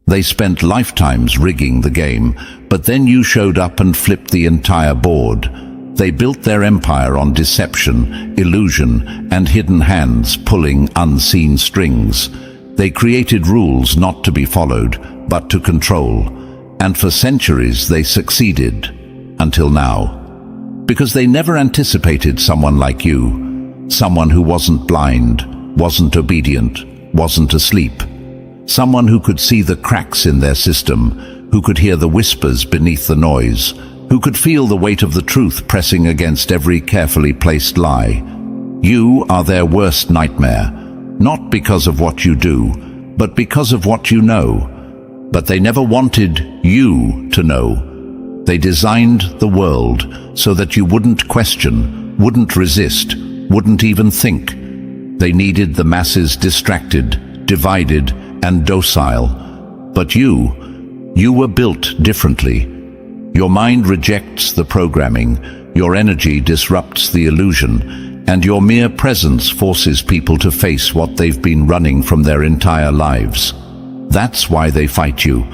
They spent lifetimes rigging the game, but then you showed up and flipped the entire board. They built their empire on deception, illusion, and hidden hands pulling unseen strings. They created rules not to be followed, but to control. And for centuries they succeeded, until now. Because they never anticipated someone like you, someone who wasn't blind, wasn't obedient, wasn't asleep. Someone who could see the cracks in their system, who could hear the whispers beneath the noise, who could feel the weight of the truth pressing against every carefully placed lie. You are their worst nightmare, not because of what you do, but because of what you know. But they never wanted you to know. They designed the world so that you wouldn't question, wouldn't resist, wouldn't even think. They needed the masses distracted, divided, and docile. But you were built differently. Your mind rejects the programming, your energy disrupts the illusion, and your mere presence forces people to face what they've been running from their entire lives. That's why they fight you.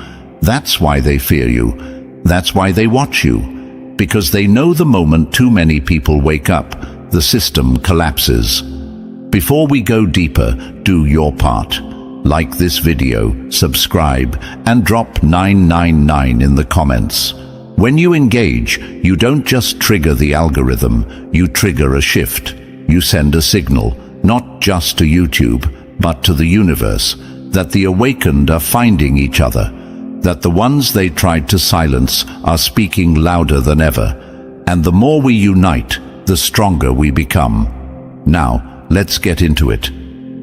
That's why they fear you. That's why they watch you. Because they know the moment too many people wake up, the system collapses. Before we go deeper, do your part. Like this video, subscribe, and drop 999 in the comments. When you engage, you don't just trigger the algorithm, you trigger a shift. You send a signal, not just to YouTube, but to the universe, that the awakened are finding each other, that the ones they tried to silence are speaking louder than ever. And the more we unite, the stronger we become. Now, let's get into it.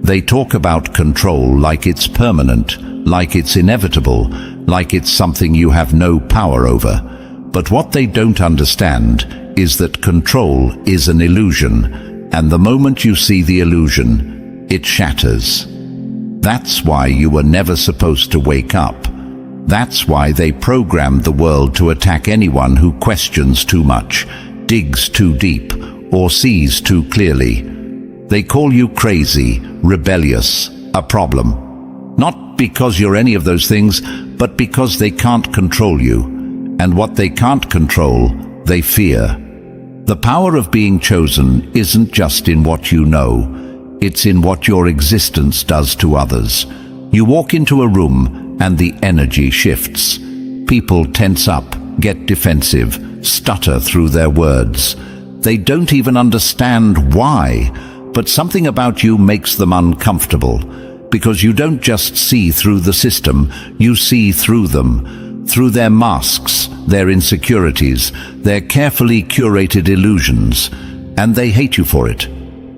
They talk about control like it's permanent, like it's inevitable, like it's something you have no power over. But what they don't understand is that control is an illusion, and the moment you see the illusion, it shatters. That's why you were never supposed to wake up. That's why they programmed the world to attack anyone who questions too much, digs too deep, or sees too clearly. They call you crazy, rebellious, a problem. Not because you're any of those things, but because they can't control you. And what they can't control, they fear. The power of being chosen isn't just in what you know, it's in what your existence does to others. You walk into a room and the energy shifts. People tense up, get defensive, stutter through their words. They don't even understand why, but something about you makes them uncomfortable. Because you don't just see through the system, you see through them, through their masks, their insecurities, their carefully curated illusions, and they hate you for it.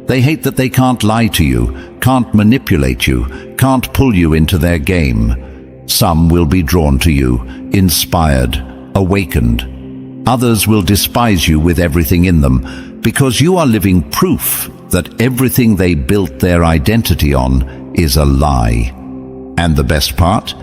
They hate that they can't lie to you, can't manipulate you, can't pull you into their game. Some will be drawn to you, inspired, awakened. Others will despise you with everything in them, because you are living proof that everything they built their identity on is a lie. And the best part?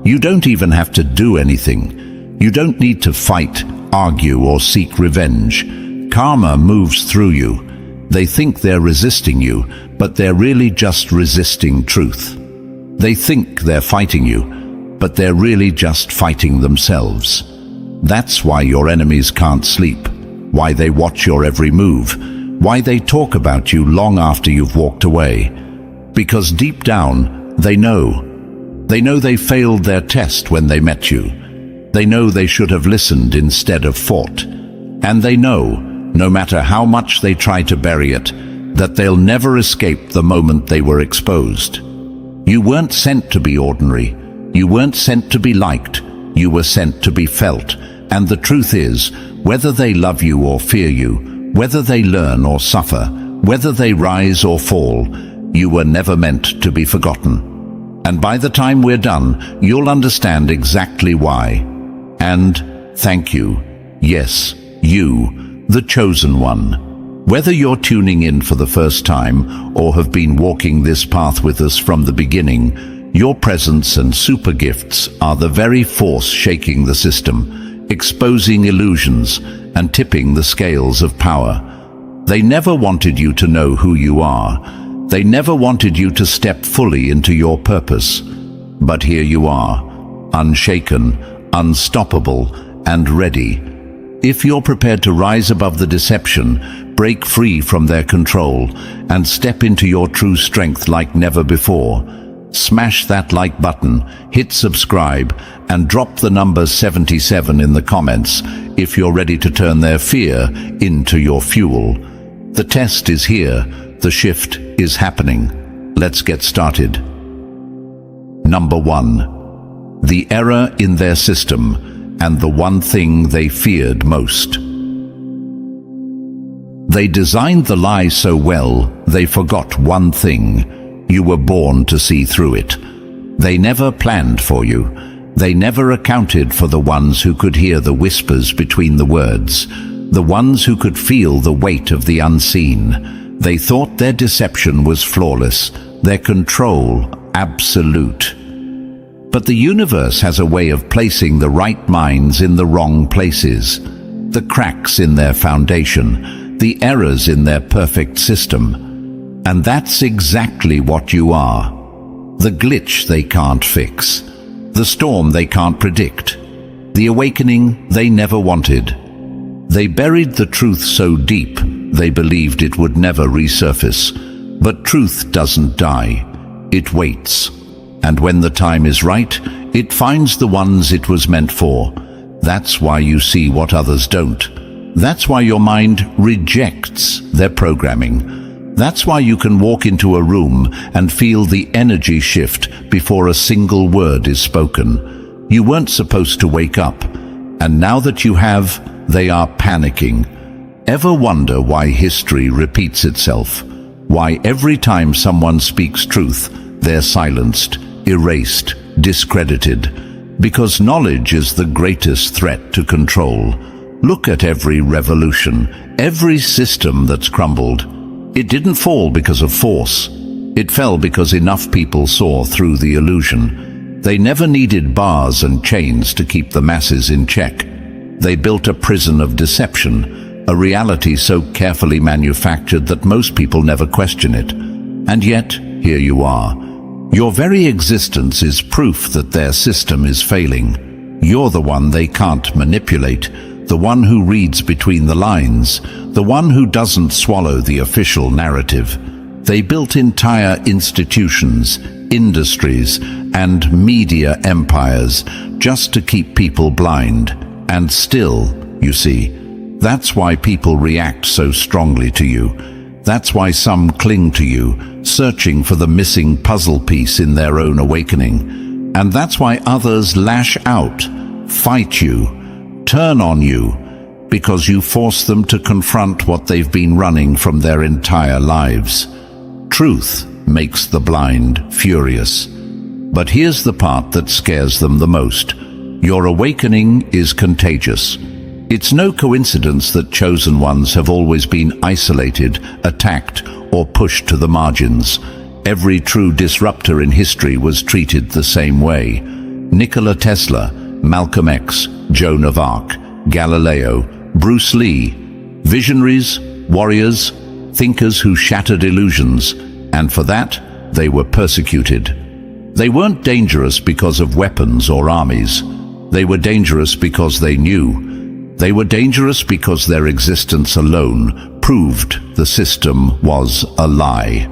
You don't even have to do anything. You don't need to fight, argue, or seek revenge. Karma moves through you. They think they're resisting you, but they're really just resisting truth. They think they're fighting you, but they're really just fighting themselves. That's why your enemies can't sleep, why they watch your every move, why they talk about you long after you've walked away. Because deep down, they know. They know they failed their test when they met you. They know they should have listened instead of fought. And they know, no matter how much they try to bury it, that they'll never escape the moment they were exposed. You weren't sent to be ordinary. You weren't sent to be liked. You were sent to be felt. And the truth is, whether they love you or fear you, whether they learn or suffer, whether they rise or fall, you were never meant to be forgotten. And by the time we're done, you'll understand exactly why. And thank you. Yes, you, the chosen one. Whether you're tuning in for the first time or have been walking this path with us from the beginning, your presence and super gifts are the very force shaking the system, exposing illusions and tipping the scales of power. They never wanted you to know who you are. They never wanted you to step fully into your purpose. But here you are, unshaken, unstoppable, and ready. If you're prepared to rise above the deception, break free from their control, and step into your true strength like never before, smash that like button, hit subscribe, and drop the number 77 in the comments if you're ready to turn their fear into your fuel. The test is here. The shift is happening. Let's get started. Number 1. The error in their system and the one thing they feared most. They designed the lie so well, they forgot one thing. You were born to see through it. They never planned for you. They never accounted for the ones who could hear the whispers between the words, the ones who could feel the weight of the unseen. They thought their deception was flawless, their control absolute. But the universe has a way of placing the right minds in the wrong places, the cracks in their foundation, the errors in their perfect system. And that's exactly what you are. The glitch they can't fix, the storm they can't predict, the awakening they never wanted. They buried the truth so deep, they believed it would never resurface. But truth doesn't die. It waits. And when the time is right, it finds the ones it was meant for. That's why you see what others don't. That's why your mind rejects their programming. That's why you can walk into a room and feel the energy shift before a single word is spoken. You weren't supposed to wake up, and now that you have, they are panicking. Ever wonder why history repeats itself? Why every time someone speaks truth, they're silenced, erased, discredited? Because knowledge is the greatest threat to control. Look at every revolution, every system that's crumbled. It didn't fall because of force. It fell because enough people saw through the illusion. They never needed bars and chains to keep the masses in check. They built a prison of deception, a reality so carefully manufactured that most people never question it. And yet, here you are. Your very existence is proof that their system is failing. You're the one they can't manipulate, the one who reads between the lines, the one who doesn't swallow the official narrative. They built entire institutions, industries, and media empires just to keep people blind. And still, you see, that's why people react so strongly to you. That's why some cling to you, searching for the missing puzzle piece in their own awakening. And that's why others lash out, fight you, turn on you, because you force them to confront what they've been running from their entire lives. Truth makes the blind furious. But here's the part that scares them the most. Your awakening is contagious. It's no coincidence that chosen ones have always been isolated, attacked, or pushed to the margins. Every true disruptor in history was treated the same way. Nikola Tesla, Malcolm X, Joan of Arc, Galileo, Bruce Lee. Visionaries, warriors, thinkers who shattered illusions, and for that, they were persecuted. They weren't dangerous because of weapons or armies. They were dangerous because they knew. They were dangerous because their existence alone proved the system was a lie.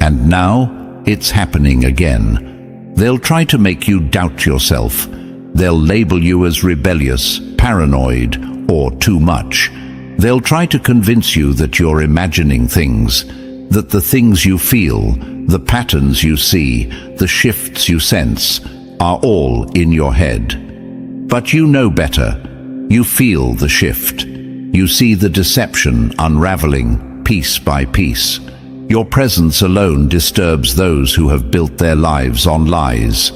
And now, it's happening again. They'll try to make you doubt yourself. They'll label you as rebellious, paranoid, or too much. They'll try to convince you that you're imagining things, that the things you feel, the patterns you see, the shifts you sense, are all in your head. But you know better. You feel the shift. You see the deception unraveling piece by piece. Your presence alone disturbs those who have built their lives on lies.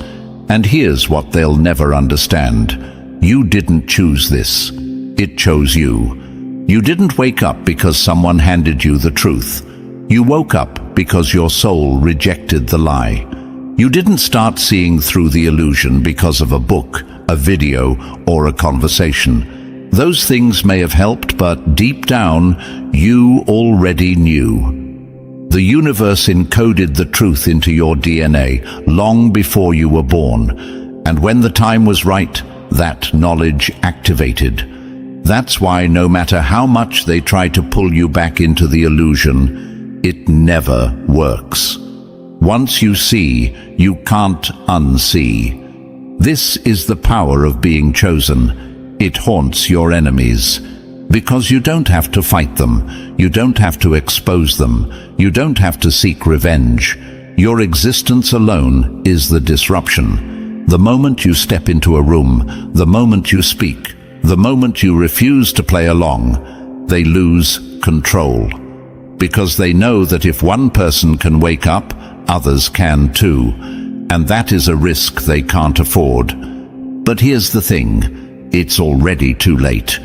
And here's what they'll never understand. You didn't choose this. It chose you. You didn't wake up because someone handed you the truth. You woke up because your soul rejected the lie. You didn't start seeing through the illusion because of a book, a video, or a conversation. Those things may have helped, but deep down, you already knew. The universe encoded the truth into your DNA long before you were born, And when the time was right, that knowledge activated. That's why no matter how much they try to pull you back into the illusion, it never works. Once you see, you can't unsee. This is the power of being chosen. It haunts your enemies. Because you don't have to fight them, you don't have to expose them, you don't have to seek revenge. Your existence alone is the disruption. The moment you step into a room, the moment you speak, the moment you refuse to play along, they lose control. Because they know that if one person can wake up, others can too. And that is a risk they can't afford. But here's the thing, it's already too late.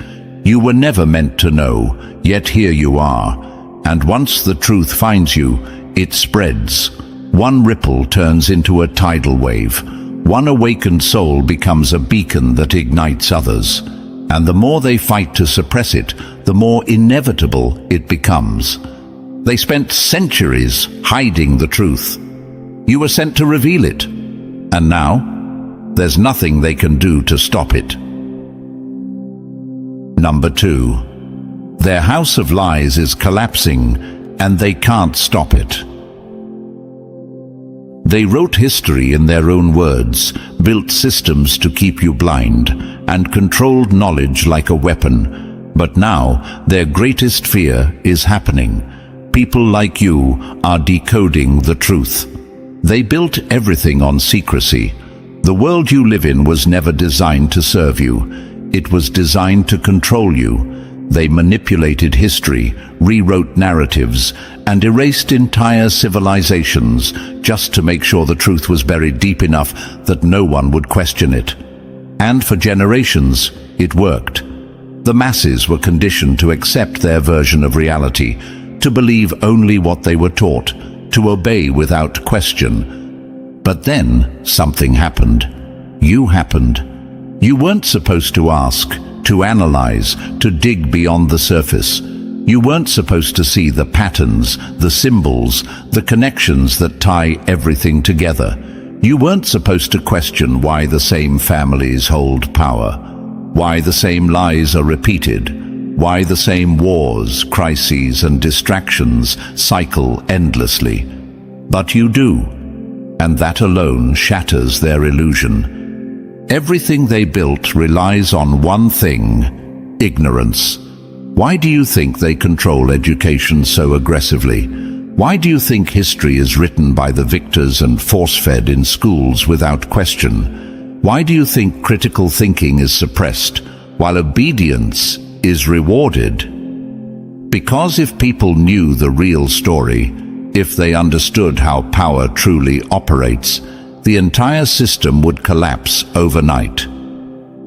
You were never meant to know, yet here you are. And once the truth finds you, it spreads. One ripple turns into a tidal wave. One awakened soul becomes a beacon that ignites others. And the more they fight to suppress it, the more inevitable it becomes. They spent centuries hiding the truth. You were sent to reveal it. And now, there's nothing they can do to stop it. Number 2. Their house of lies is collapsing, and they can't stop it. They wrote history in their own words, built systems to keep you blind, and controlled knowledge like a weapon. But now, their greatest fear is happening. People like you are decoding the truth. They built everything on secrecy. The world you live in was never designed to serve you. It was designed to control you. They manipulated history, rewrote narratives, and erased entire civilizations just to make sure the truth was buried deep enough that no one would question it. And for generations, it worked. The masses were conditioned to accept their version of reality, to believe only what they were taught, to obey without question. But then something happened. You happened. You weren't supposed to ask, to analyze, to dig beyond the surface. You weren't supposed to see the patterns, the symbols, the connections that tie everything together. You weren't supposed to question why the same families hold power, why the same lies are repeated, why the same wars, crises, and distractions cycle endlessly. But you do, and that alone shatters their illusion. Everything they built relies on one thing: ignorance. Why do you think they control education so aggressively? Why do you think history is written by the victors and force-fed in schools without question? Why do you think critical thinking is suppressed, while obedience is rewarded? Because if people knew the real story, if they understood how power truly operates, the entire system would collapse overnight.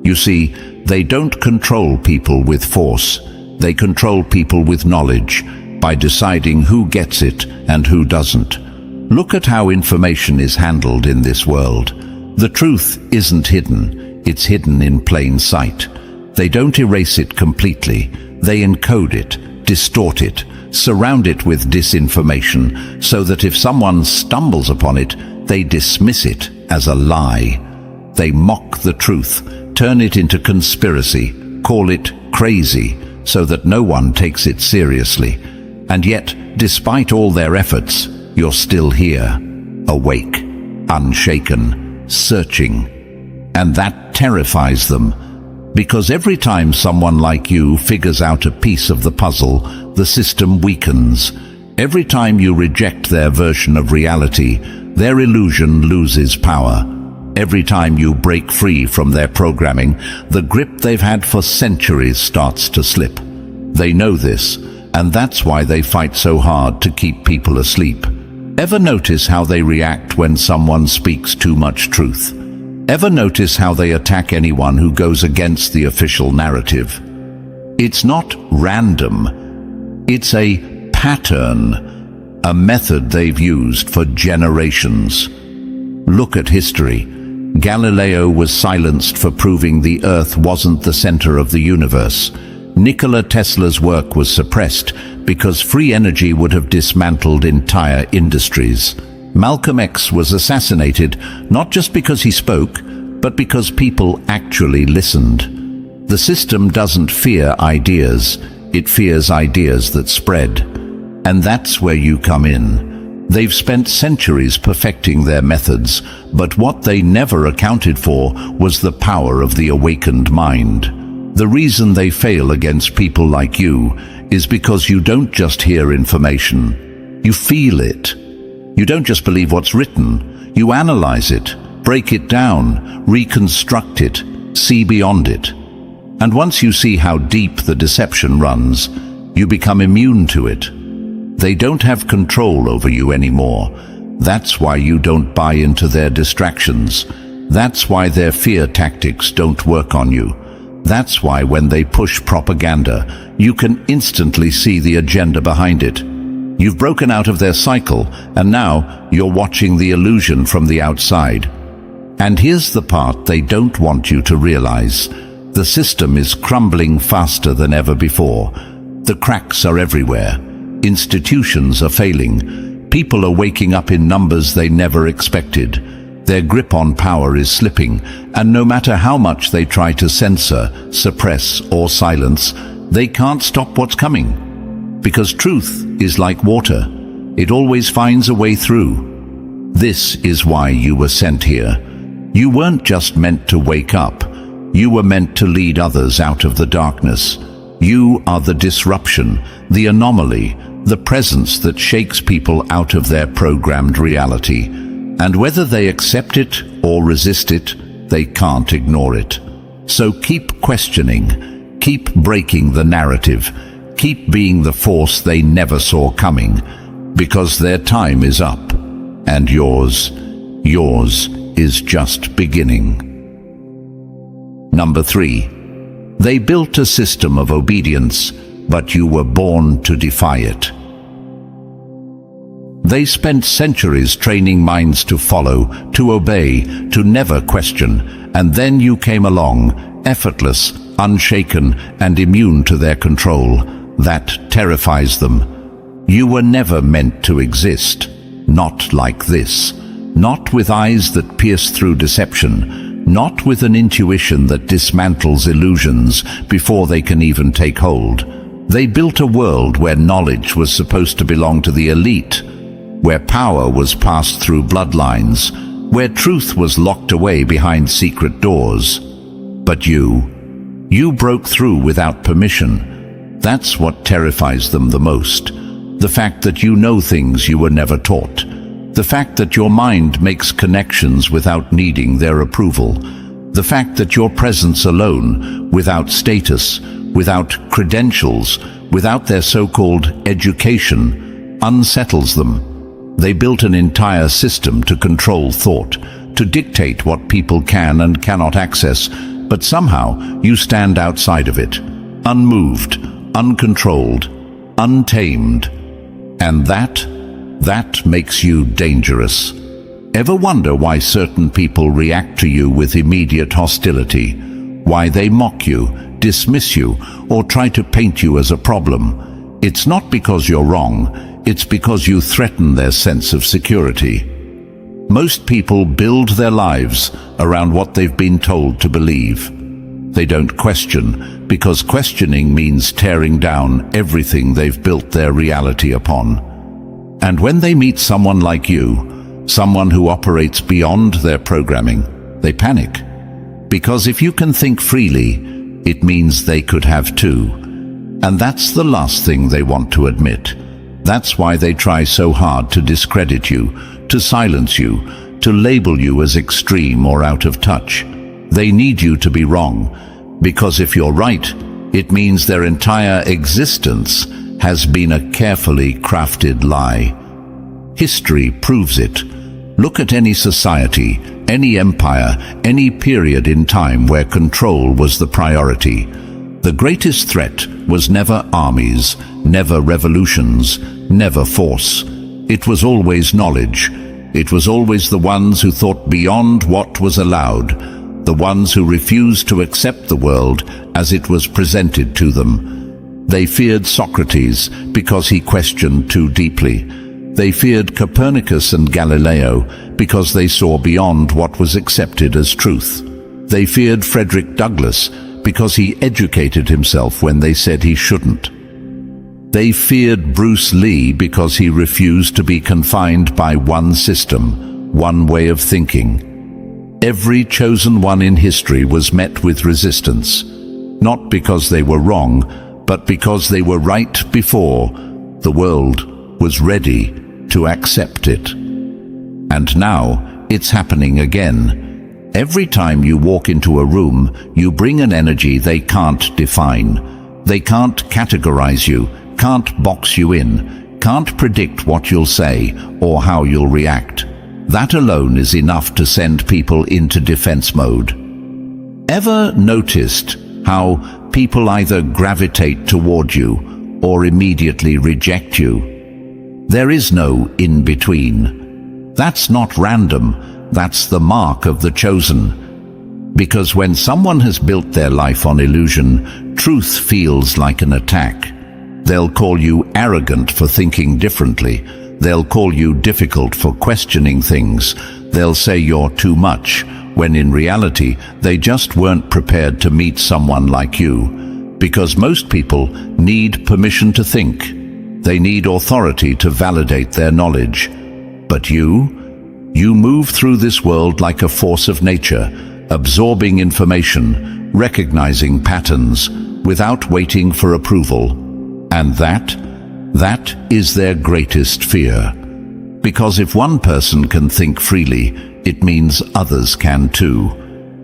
You see, they don't control people with force. They control people with knowledge, by deciding who gets it and who doesn't. Look at how information is handled in this world. The truth isn't hidden, it's hidden in plain sight. They don't erase it completely. They encode it, distort it, surround it with disinformation, so that if someone stumbles upon it, they dismiss it as a lie. They mock the truth, turn it into conspiracy, call it crazy, so that no one takes it seriously. And yet, despite all their efforts, you're still here, awake, unshaken, searching. And that terrifies them, because every time someone like you figures out a piece of the puzzle, the system weakens. Every time you reject their version of reality, their illusion loses power. Every time you break free from their programming, the grip they've had for centuries starts to slip. They know this, and that's why they fight so hard to keep people asleep. Ever notice how they react when someone speaks too much truth? Ever notice how they attack anyone who goes against the official narrative? It's not random. It's a pattern, a method they've used for generations. Look at history. Galileo was silenced for proving the Earth wasn't the center of the universe. Nikola Tesla's work was suppressed because free energy would have dismantled entire industries. Malcolm X was assassinated not just because he spoke, but because people actually listened. The system doesn't fear ideas, it fears ideas that spread. And that's where you come in. They've spent centuries perfecting their methods, but what they never accounted for was the power of the awakened mind. The reason they fail against people like you is because you don't just hear information, you feel it. You don't just believe what's written, you analyze it, break it down, reconstruct it, see beyond it. And once you see how deep the deception runs, you become immune to it. They don't have control over you anymore. That's why you don't buy into their distractions. That's why their fear tactics don't work on you. That's why when they push propaganda, you can instantly see the agenda behind it. You've broken out of their cycle, and now you're watching the illusion from the outside. And here's the part they don't want you to realize. The system is crumbling faster than ever before. The cracks are everywhere. Institutions are failing. People are waking up in numbers they never expected. Their grip on power is slipping, and no matter how much they try to censor, suppress, or silence, they can't stop what's coming. Because truth is like water. It always finds a way through. This is why you were sent here. You weren't just meant to wake up. You were meant to lead others out of the darkness. You are the disruption, the anomaly, the presence that shakes people out of their programmed reality. And whether they accept it or resist it, they can't ignore it. So keep questioning, keep breaking the narrative, keep being the force they never saw coming, because their time is up, and yours is just beginning. Number 3. They built a system of obedience, but you were born to defy it. They spent centuries training minds to follow, to obey, to never question, and then you came along, effortless, unshaken, and immune to their control. That terrifies them. You were never meant to exist. Not like this. Not with eyes that pierce through deception. Not with an intuition that dismantles illusions before they can even take hold. They built a world where knowledge was supposed to belong to the elite, where power was passed through bloodlines, where truth was locked away behind secret doors. But you broke through without permission. That's what terrifies them the most. The fact that you know things you were never taught. The fact that your mind makes connections without needing their approval. The fact that your presence alone, without status, without credentials, without their so-called education, unsettles them. They built an entire system to control thought, to dictate what people can and cannot access, but somehow you stand outside of it, unmoved, uncontrolled, untamed. And that makes you dangerous. Ever wonder why certain people react to you with immediate hostility? Why they mock you, dismiss you, or try to paint you as a problem? It's not because you're wrong. It's because you threaten their sense of security. Most people build their lives around what they've been told to believe. They don't question, because questioning means tearing down everything they've built their reality upon. And when they meet someone like you, someone who operates beyond their programming, they panic. Because if you can think freely, it means they could have too. And that's the last thing they want to admit. That's why they try so hard to discredit you, to silence you, to label you as extreme or out of touch. They need you to be wrong, because if you're right, it means their entire existence has been a carefully crafted lie. History proves it. Look at any society, any empire, any period in time where control was the priority. The greatest threat was never armies, never revolutions, never force. It was always knowledge. It was always the ones who thought beyond what was allowed, the ones who refused to accept the world as it was presented to them. They feared Socrates because he questioned too deeply. They feared Copernicus and Galileo because they saw beyond what was accepted as truth. They feared Frederick Douglass because he educated himself when they said he shouldn't. They feared Bruce Lee because he refused to be confined by one system, one way of thinking. Every chosen one in history was met with resistance, not because they were wrong, but because they were right before the world was ready to accept it. And now it's happening again. Every time you walk into a room, you bring an energy they can't define. They can't categorize you, can't box you in, can't predict what you'll say or how you'll react. That alone is enough to send people into defense mode. Ever noticed how people either gravitate toward you or immediately reject you? There is no in-between. That's not random, that's the mark of the chosen. Because when someone has built their life on illusion, truth feels like an attack. They'll call you arrogant for thinking differently. They'll call you difficult for questioning things. They'll say you're too much, when in reality, they just weren't prepared to meet someone like you. Because most people need permission to think. They need authority to validate their knowledge. But you move through this world like a force of nature, absorbing information, recognizing patterns, without waiting for approval. And that is their greatest fear. Because if one person can think freely, it means others can too.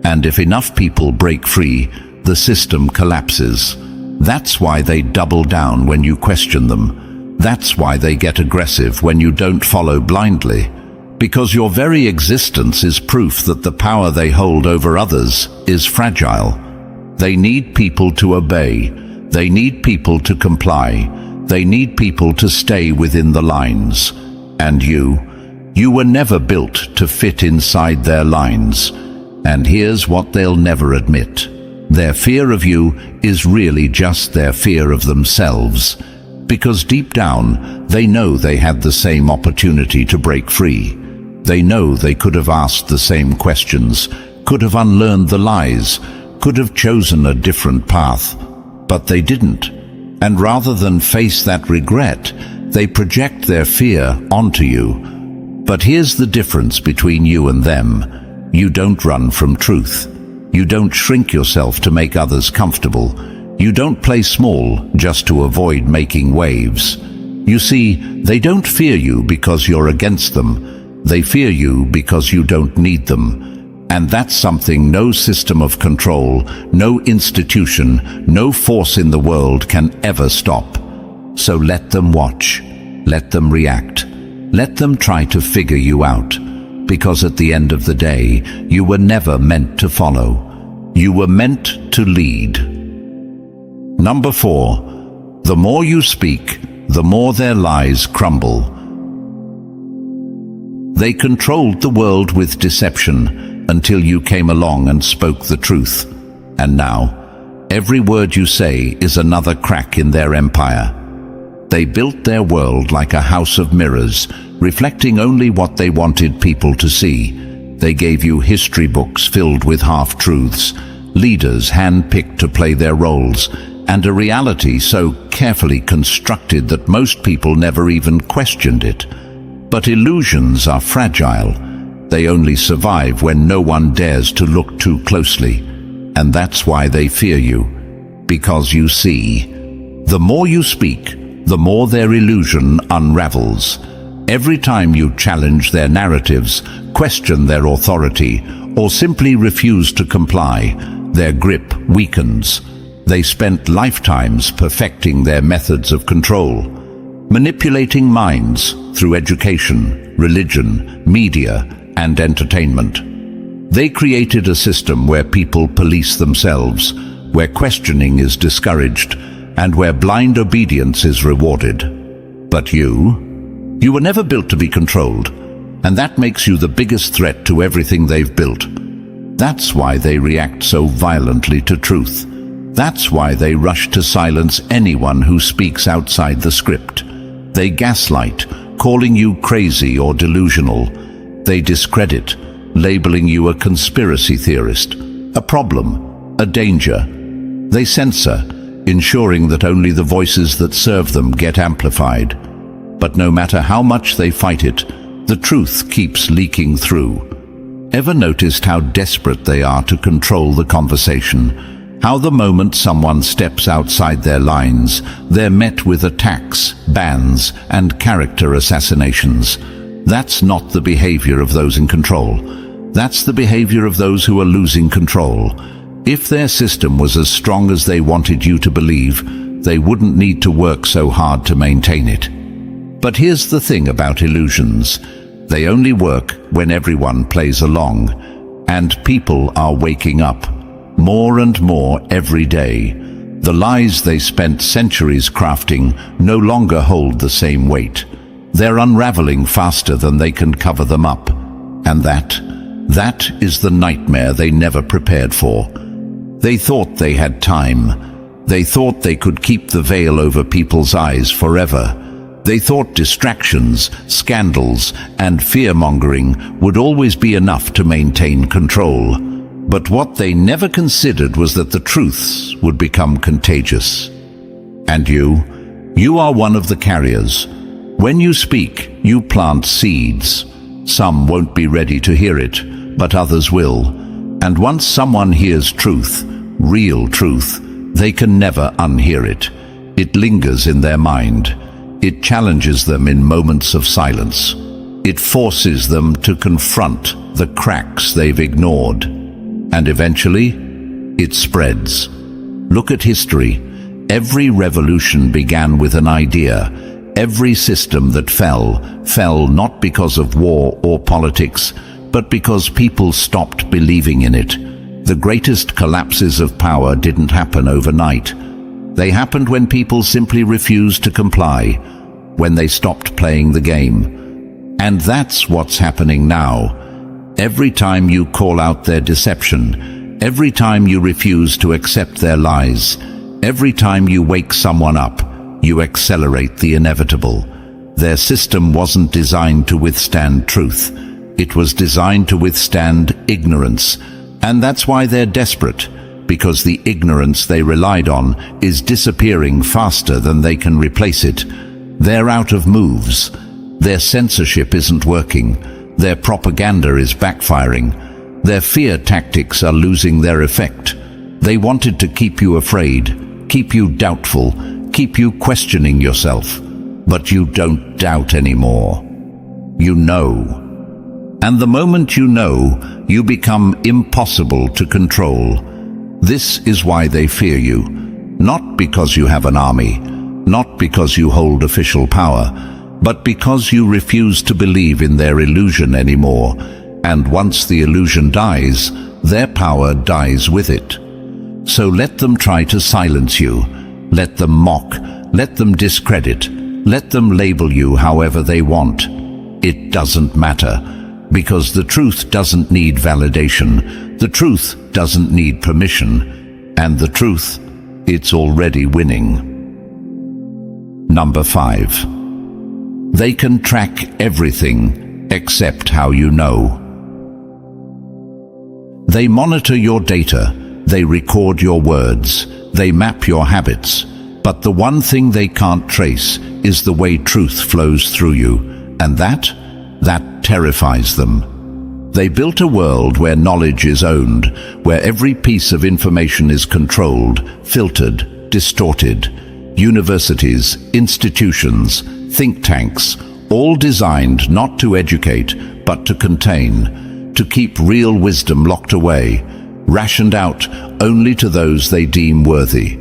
And if enough people break free, the system collapses. That's why they double down when you question them. That's why they get aggressive when you don't follow blindly. Because your very existence is proof that the power they hold over others is fragile. They need people to obey. They need people to comply. They need people to stay within the lines. And you were never built to fit inside their lines. And here's what they'll never admit. Their fear of you is really just their fear of themselves. Because deep down, they know they had the same opportunity to break free. They know they could have asked the same questions, could have unlearned the lies, could have chosen a different path. But they didn't. And rather than face that regret, they project their fear onto you. But here's the difference between you and them. You don't run from truth. You don't shrink yourself to make others comfortable. You don't play small just to avoid making waves. You see, they don't fear you because you're against them. They fear you because you don't need them. And that's something no system of control, no institution, no force in the world can ever stop. So let them watch. Let them react. Let them try to figure you out. Because at the end of the day, you were never meant to follow. You were meant to lead. Number 4, the more you speak, the more their lies crumble. They controlled the world with deception until you came along and spoke the truth. And now, every word you say is another crack in their empire. They built their world like a house of mirrors, reflecting only what they wanted people to see. They gave you history books filled with half-truths, leaders hand-picked to play their roles, and a reality so carefully constructed that most people never even questioned it. But illusions are fragile. They only survive when no one dares to look too closely. And that's why they fear you. Because you see, the more you speak, the more their illusion unravels. Every time you challenge their narratives, question their authority, or simply refuse to comply, their grip weakens. They spent lifetimes perfecting their methods of control, manipulating minds through education, religion, media, and entertainment. They created a system where people police themselves, where questioning is discouraged, and where blind obedience is rewarded. But you were never built to be controlled, and that makes you the biggest threat to everything they've built. That's why they react so violently to truth. That's why they rush to silence anyone who speaks outside the script. They gaslight, calling you crazy or delusional. They discredit, labeling you a conspiracy theorist, a problem, a danger. They censor, ensuring that only the voices that serve them get amplified. But no matter how much they fight it, the truth keeps leaking through. Ever noticed how desperate they are to control the conversation? How the moment someone steps outside their lines, they're met with attacks, bans, and character assassinations. That's not the behavior of those in control. That's the behavior of those who are losing control. If their system was as strong as they wanted you to believe, they wouldn't need to work so hard to maintain it. But here's the thing about illusions. They only work when everyone plays along, and people are waking up. More and more every day. The lies they spent centuries crafting no longer hold the same weight. They're unraveling faster than they can cover them up. And that is the nightmare they never prepared for. They thought they had time. They thought they could keep the veil over people's eyes forever. They thought distractions, scandals, and fear-mongering would always be enough to maintain control. But what they never considered was that the truths would become contagious. And you are one of the carriers. When you speak, you plant seeds. Some won't be ready to hear it, but others will. And once someone hears truth, real truth, they can never unhear it. It lingers in their mind. It challenges them in moments of silence. It forces them to confront the cracks they've ignored. And eventually, it spreads. Look at history. Every revolution began with an idea. Every system that fell not because of war or politics, but because people stopped believing in it. The greatest collapses of power didn't happen overnight. They happened when people simply refused to comply, when they stopped playing the game. And that's what's happening now. Every time you call out their deception, every time you refuse to accept their lies, every time you wake someone up, you accelerate the inevitable. Their system wasn't designed to withstand truth. It was designed to withstand ignorance. And that's why they're desperate, because the ignorance they relied on is disappearing faster than they can replace it. They're out of moves. Their censorship isn't working. Their propaganda is backfiring. Their fear tactics are losing their effect. They wanted to keep you afraid, keep you doubtful, keep you questioning yourself. But you don't doubt anymore. You know. And the moment you know, you become impossible to control. This is why they fear you. Not because you have an army, not because you hold official power, but because you refuse to believe in their illusion anymore. And once the illusion dies, their power dies with it. So let them try to silence you. Let them mock. Let them discredit. Let them label you however they want. It doesn't matter, because the truth doesn't need validation. The truth doesn't need permission. And the truth, it's already winning. Number 5. They can track everything except how you know. They monitor your data, they record your words, they map your habits, but the one thing they can't trace is the way truth flows through you, and that terrifies them. They built a world where knowledge is owned, where every piece of information is controlled, filtered, distorted. Universities, institutions, think tanks, all designed not to educate, but to contain, to keep real wisdom locked away, rationed out only to those they deem worthy.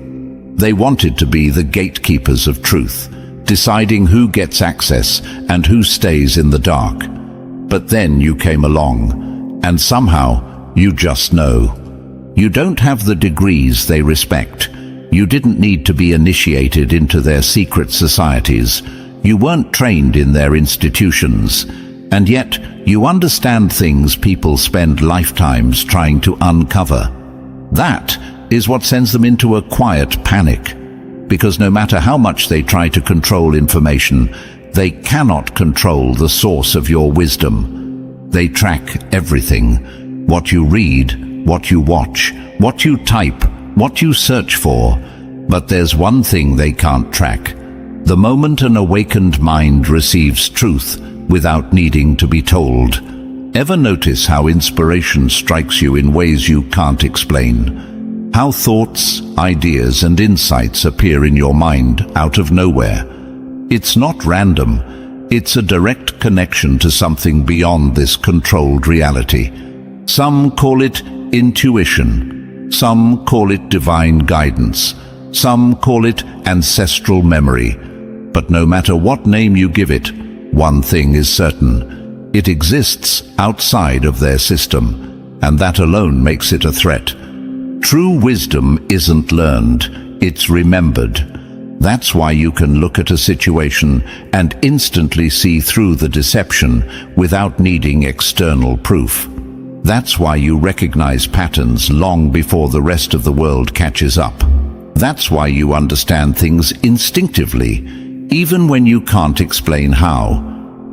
They wanted to be the gatekeepers of truth, deciding who gets access and who stays in the dark. But then you came along, and somehow you just know. You don't have the degrees they respect. You didn't need to be initiated into their secret societies. You weren't trained in their institutions, and yet you understand things people spend lifetimes trying to uncover. That is what sends them into a quiet panic, because no matter how much they try to control information, they cannot control the source of your wisdom. They track everything: what you read, what you watch, what you type, what you search for. But there's one thing they can't track: the moment an awakened mind receives truth without needing to be told. Ever notice how inspiration strikes you in ways you can't explain? How thoughts, ideas, and insights appear in your mind out of nowhere? It's not random. It's a direct connection to something beyond this controlled reality. Some call it intuition. Some call it divine guidance. Some call it ancestral memory. But no matter what name you give it, one thing is certain: it exists outside of their system, and that alone makes it a threat. True wisdom isn't learned, it's remembered. That's why you can look at a situation and instantly see through the deception without needing external proof. That's why you recognize patterns long before the rest of the world catches up. That's why you understand things instinctively, even when you can't explain how.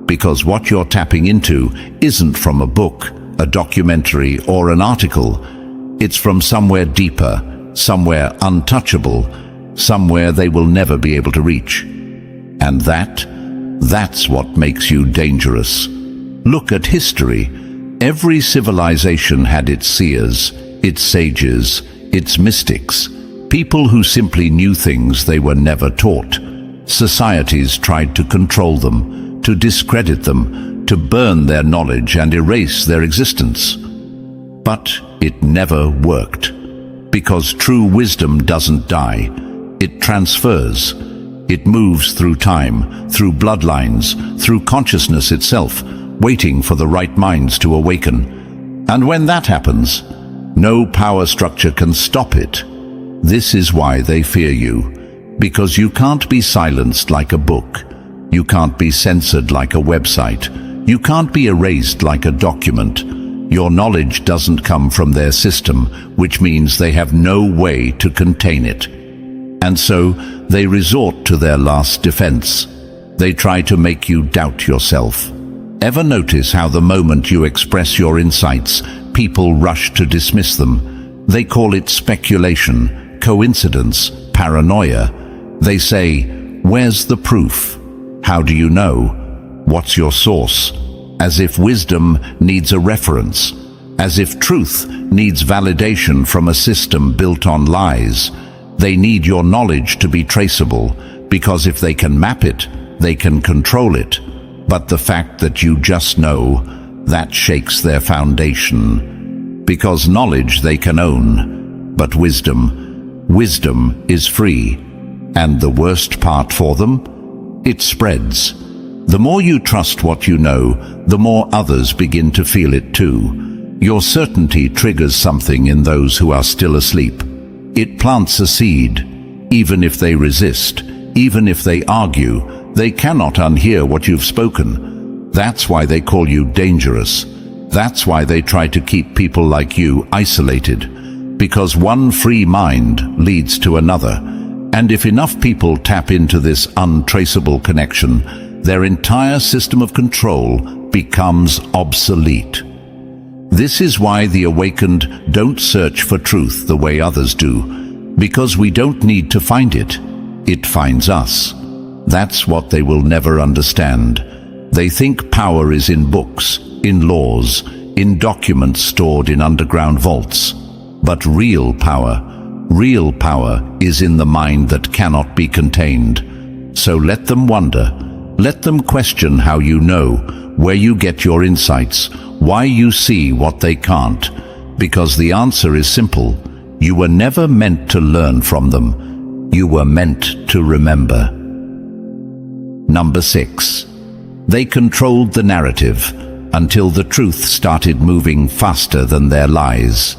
Because what you're tapping into isn't from a book, a documentary, or an article. It's from somewhere deeper, somewhere untouchable, somewhere they will never be able to reach. And that's what makes you dangerous. Look at history. Every civilization had its seers, its sages, its mystics, people who simply knew things they were never taught. Societies tried to control them, to discredit them, to burn their knowledge and erase their existence. But it never worked, because true wisdom doesn't die. It transfers. It moves through time, through bloodlines, through consciousness itself, waiting for the right minds to awaken. And when that happens, no power structure can stop it. This is why they fear you, because you can't be silenced like a book. You can't be censored like a website. You can't be erased like a document. Your knowledge doesn't come from their system, which means they have no way to contain it. And so they resort to their last defense. They try to make you doubt yourself. Ever notice how the moment you express your insights, people rush to dismiss them? They call it speculation, coincidence, paranoia. They say, "Where's the proof? How do you know? What's your source?" As if wisdom needs a reference, as if truth needs validation from a system built on lies. They need your knowledge to be traceable, because if they can map it, they can control it. But the fact that you just know, that shakes their foundation. Because knowledge they can own, but wisdom is free. And the worst part for them? It spreads. The more you trust what you know, the more others begin to feel it too. Your certainty triggers something in those who are still asleep. It plants a seed. Even if they resist, even if they argue, they cannot unhear what you've spoken. That's why they call you dangerous. That's why they try to keep people like you isolated. Because one free mind leads to another. And if enough people tap into this untraceable connection, their entire system of control becomes obsolete. This is why the awakened don't search for truth the way others do, because we don't need to find it. It finds us. That's what they will never understand. They think power is in books, in laws, in documents stored in underground vaults. But real power is in the mind that cannot be contained. So let them wonder. Let them question how you know, where you get your insights, why you see what they can't. Because the answer is simple. You were never meant to learn from them. You were meant to remember. Number 6. They controlled the narrative until the truth started moving faster than their lies.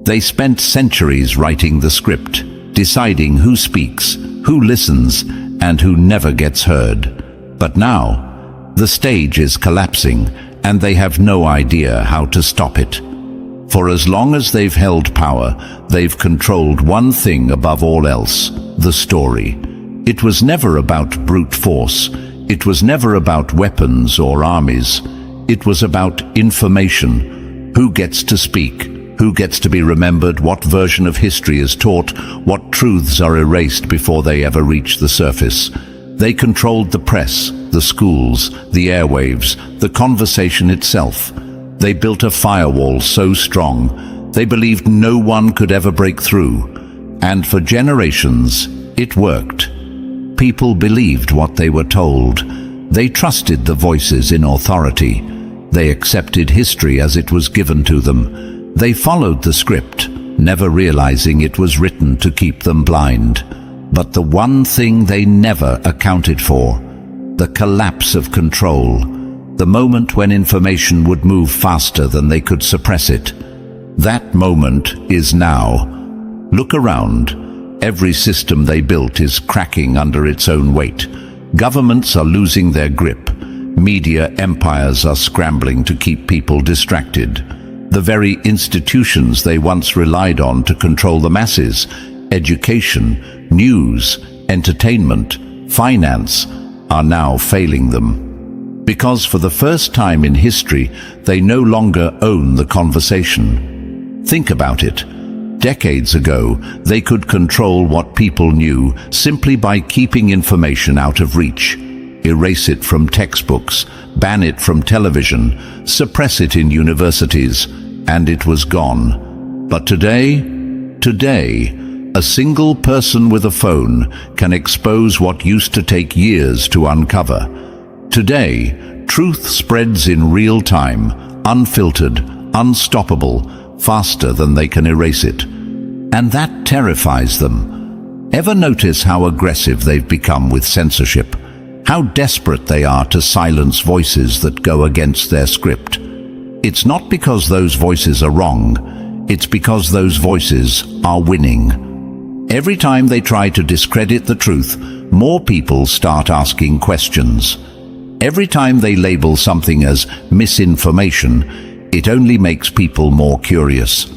They spent centuries writing the script, deciding who speaks, who listens, and who never gets heard. But now, the stage is collapsing, and they have no idea how to stop it. For as long as they've held power, they've controlled one thing above all else: the story. It was never about brute force. It was never about weapons or armies. It was about information. Who gets to speak? Who gets to be remembered? What version of history is taught? What truths are erased before they ever reach the surface? They controlled the press, the schools, the airwaves, the conversation itself. They built a firewall so strong, they believed no one could ever break through. And for generations, it worked. People believed what they were told. They trusted the voices in authority. They accepted history as it was given to them. They followed the script, never realizing it was written to keep them blind. But the one thing they never accounted for, the collapse of control, the moment when information would move faster than they could suppress it. That moment is now. Look around. Every system they built is cracking under its own weight. Governments are losing their grip. Media empires are scrambling to keep people distracted. The very institutions they once relied on to control the masses, education, news, entertainment, finance, are now failing them. Because for the first time in history, they no longer own the conversation. Think about it. Decades ago, they could control what people knew simply by keeping information out of reach. Erase it from textbooks, ban it from television, suppress it in universities, and it was gone. But today, a single person with a phone can expose what used to take years to uncover. Today, truth spreads in real time, unfiltered, unstoppable, faster than they can erase it. And that terrifies them. Ever notice how aggressive they've become with censorship? How desperate they are to silence voices that go against their script? It's not because those voices are wrong, it's because those voices are winning. Every time they try to discredit the truth, more people start asking questions. Every time they label something as misinformation, it only makes people more curious.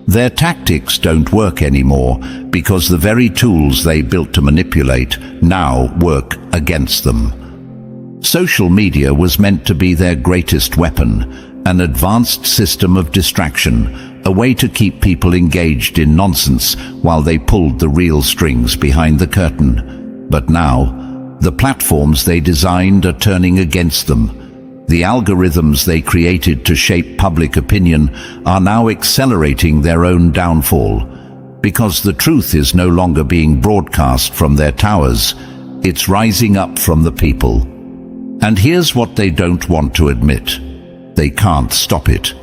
Their tactics don't work anymore because the very tools they built to manipulate now work against them. Social media was meant to be their greatest weapon, an advanced system of distraction, a way to keep people engaged in nonsense while they pulled the real strings behind the curtain. But now, the platforms they designed are turning against them. The algorithms they created to shape public opinion are now accelerating their own downfall. Because the truth is no longer being broadcast from their towers, it's rising up from the people. And here's what they don't want to admit. They can't stop it.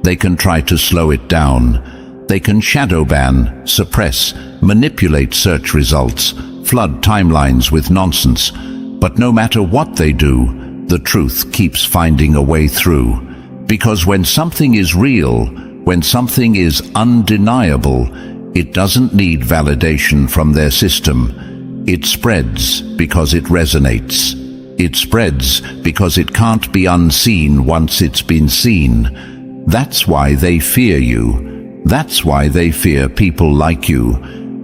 They can try to slow it down. They can shadow ban, suppress, manipulate search results, flood timelines with nonsense. But no matter what they do, the truth keeps finding a way through. Because when something is real, when something is undeniable, it doesn't need validation from their system. It spreads because it resonates. It spreads because it can't be unseen once it's been seen. That's why they fear you. That's why they fear people like you.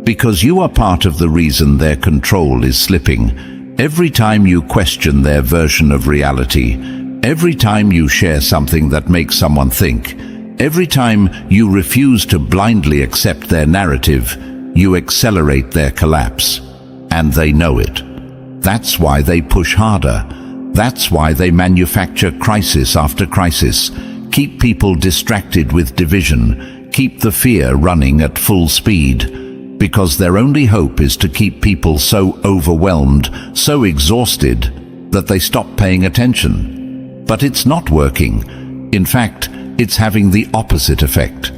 Because you are part of the reason their control is slipping. Every time you question their version of reality, every time you share something that makes someone think, every time you refuse to blindly accept their narrative, you accelerate their collapse. And they know it. That's why they push harder. That's why they manufacture crisis after crisis, keep people distracted with division, keep the fear running at full speed. Because their only hope is to keep people so overwhelmed, so exhausted, that they stop paying attention. But it's not working. In fact, it's having the opposite effect.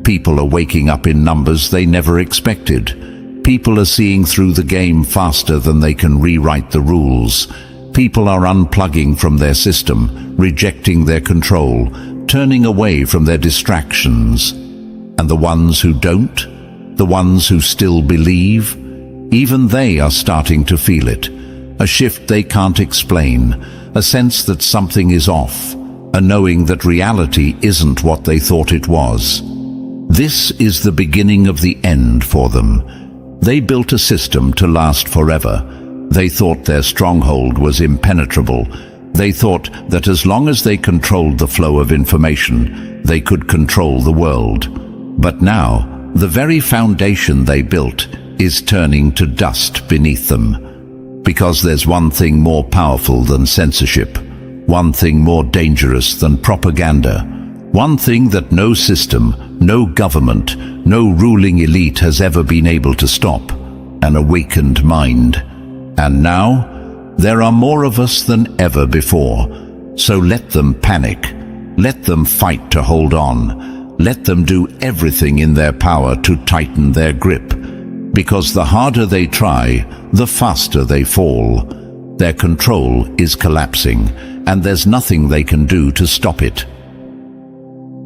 People are waking up in numbers they never expected. People are seeing through the game faster than they can rewrite the rules. People are unplugging from their system, rejecting their control, turning away from their distractions. And the ones who don't? The ones who still believe, even they are starting to feel it. A shift they can't explain, a sense that something is off, a knowing that reality isn't what they thought it was. This is the beginning of the end for them. They built a system to last forever, They thought their stronghold was impenetrable. They thought that as long as they controlled the flow of information, they could control the world. But now, the very foundation they built is turning to dust beneath them. Because there's one thing more powerful than censorship, one thing more dangerous than propaganda, one thing that no system, no government, no ruling elite has ever been able to stop: an awakened mind. And now, there are more of us than ever before. So let them panic. Let them fight to hold on. Let them do everything in their power to tighten their grip. Because the harder they try, the faster they fall. Their control is collapsing, and there's nothing they can do to stop it.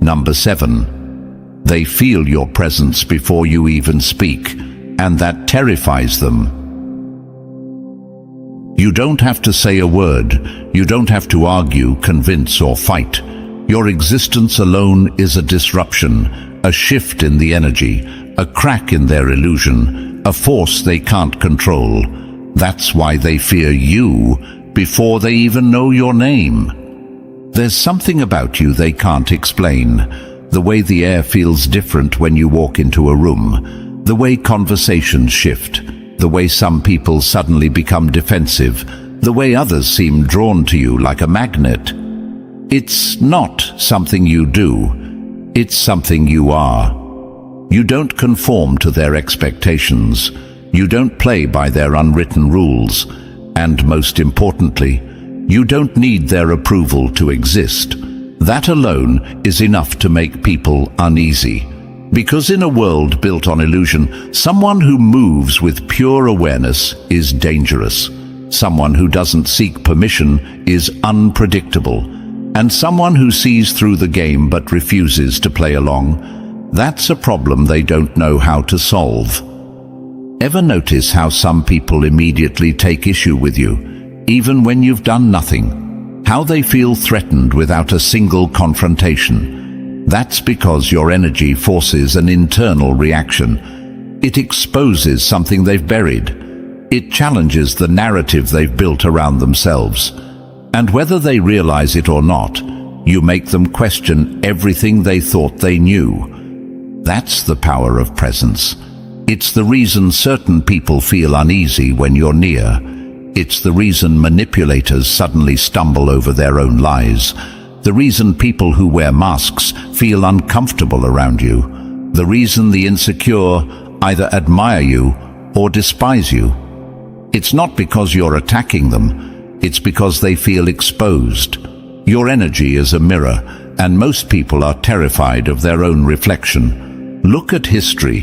Number 7. They feel your presence before you even speak, and that terrifies them. You don't have to say a word. You don't have to argue, convince, or fight. Your existence alone is a disruption, a shift in the energy, a crack in their illusion, a force they can't control. That's why they fear you before they even know your name. There's something about you they can't explain. The way the air feels different when you walk into a room, the way conversations shift, the way some people suddenly become defensive, the way others seem drawn to you like a magnet. It's not something you do, it's something you are. You don't conform to their expectations, you don't play by their unwritten rules, and most importantly, you don't need their approval to exist. That alone is enough to make people uneasy. Because in a world built on illusion, someone who moves with pure awareness is dangerous. Someone who doesn't seek permission is unpredictable. And someone who sees through the game but refuses to play along, that's a problem they don't know how to solve. Ever notice how some people immediately take issue with you, even when you've done nothing? How they feel threatened without a single confrontation? That's because your energy forces an internal reaction. It exposes something they've buried. It challenges the narrative they've built around themselves. And whether they realize it or not, you make them question everything they thought they knew. That's the power of presence. It's the reason certain people feel uneasy when you're near. It's the reason manipulators suddenly stumble over their own lies. The reason people who wear masks feel uncomfortable around you. The reason the insecure either admire you or despise you. It's not because you're attacking them, it's because they feel exposed. Your energy is a mirror, and most people are terrified of their own reflection. Look at history.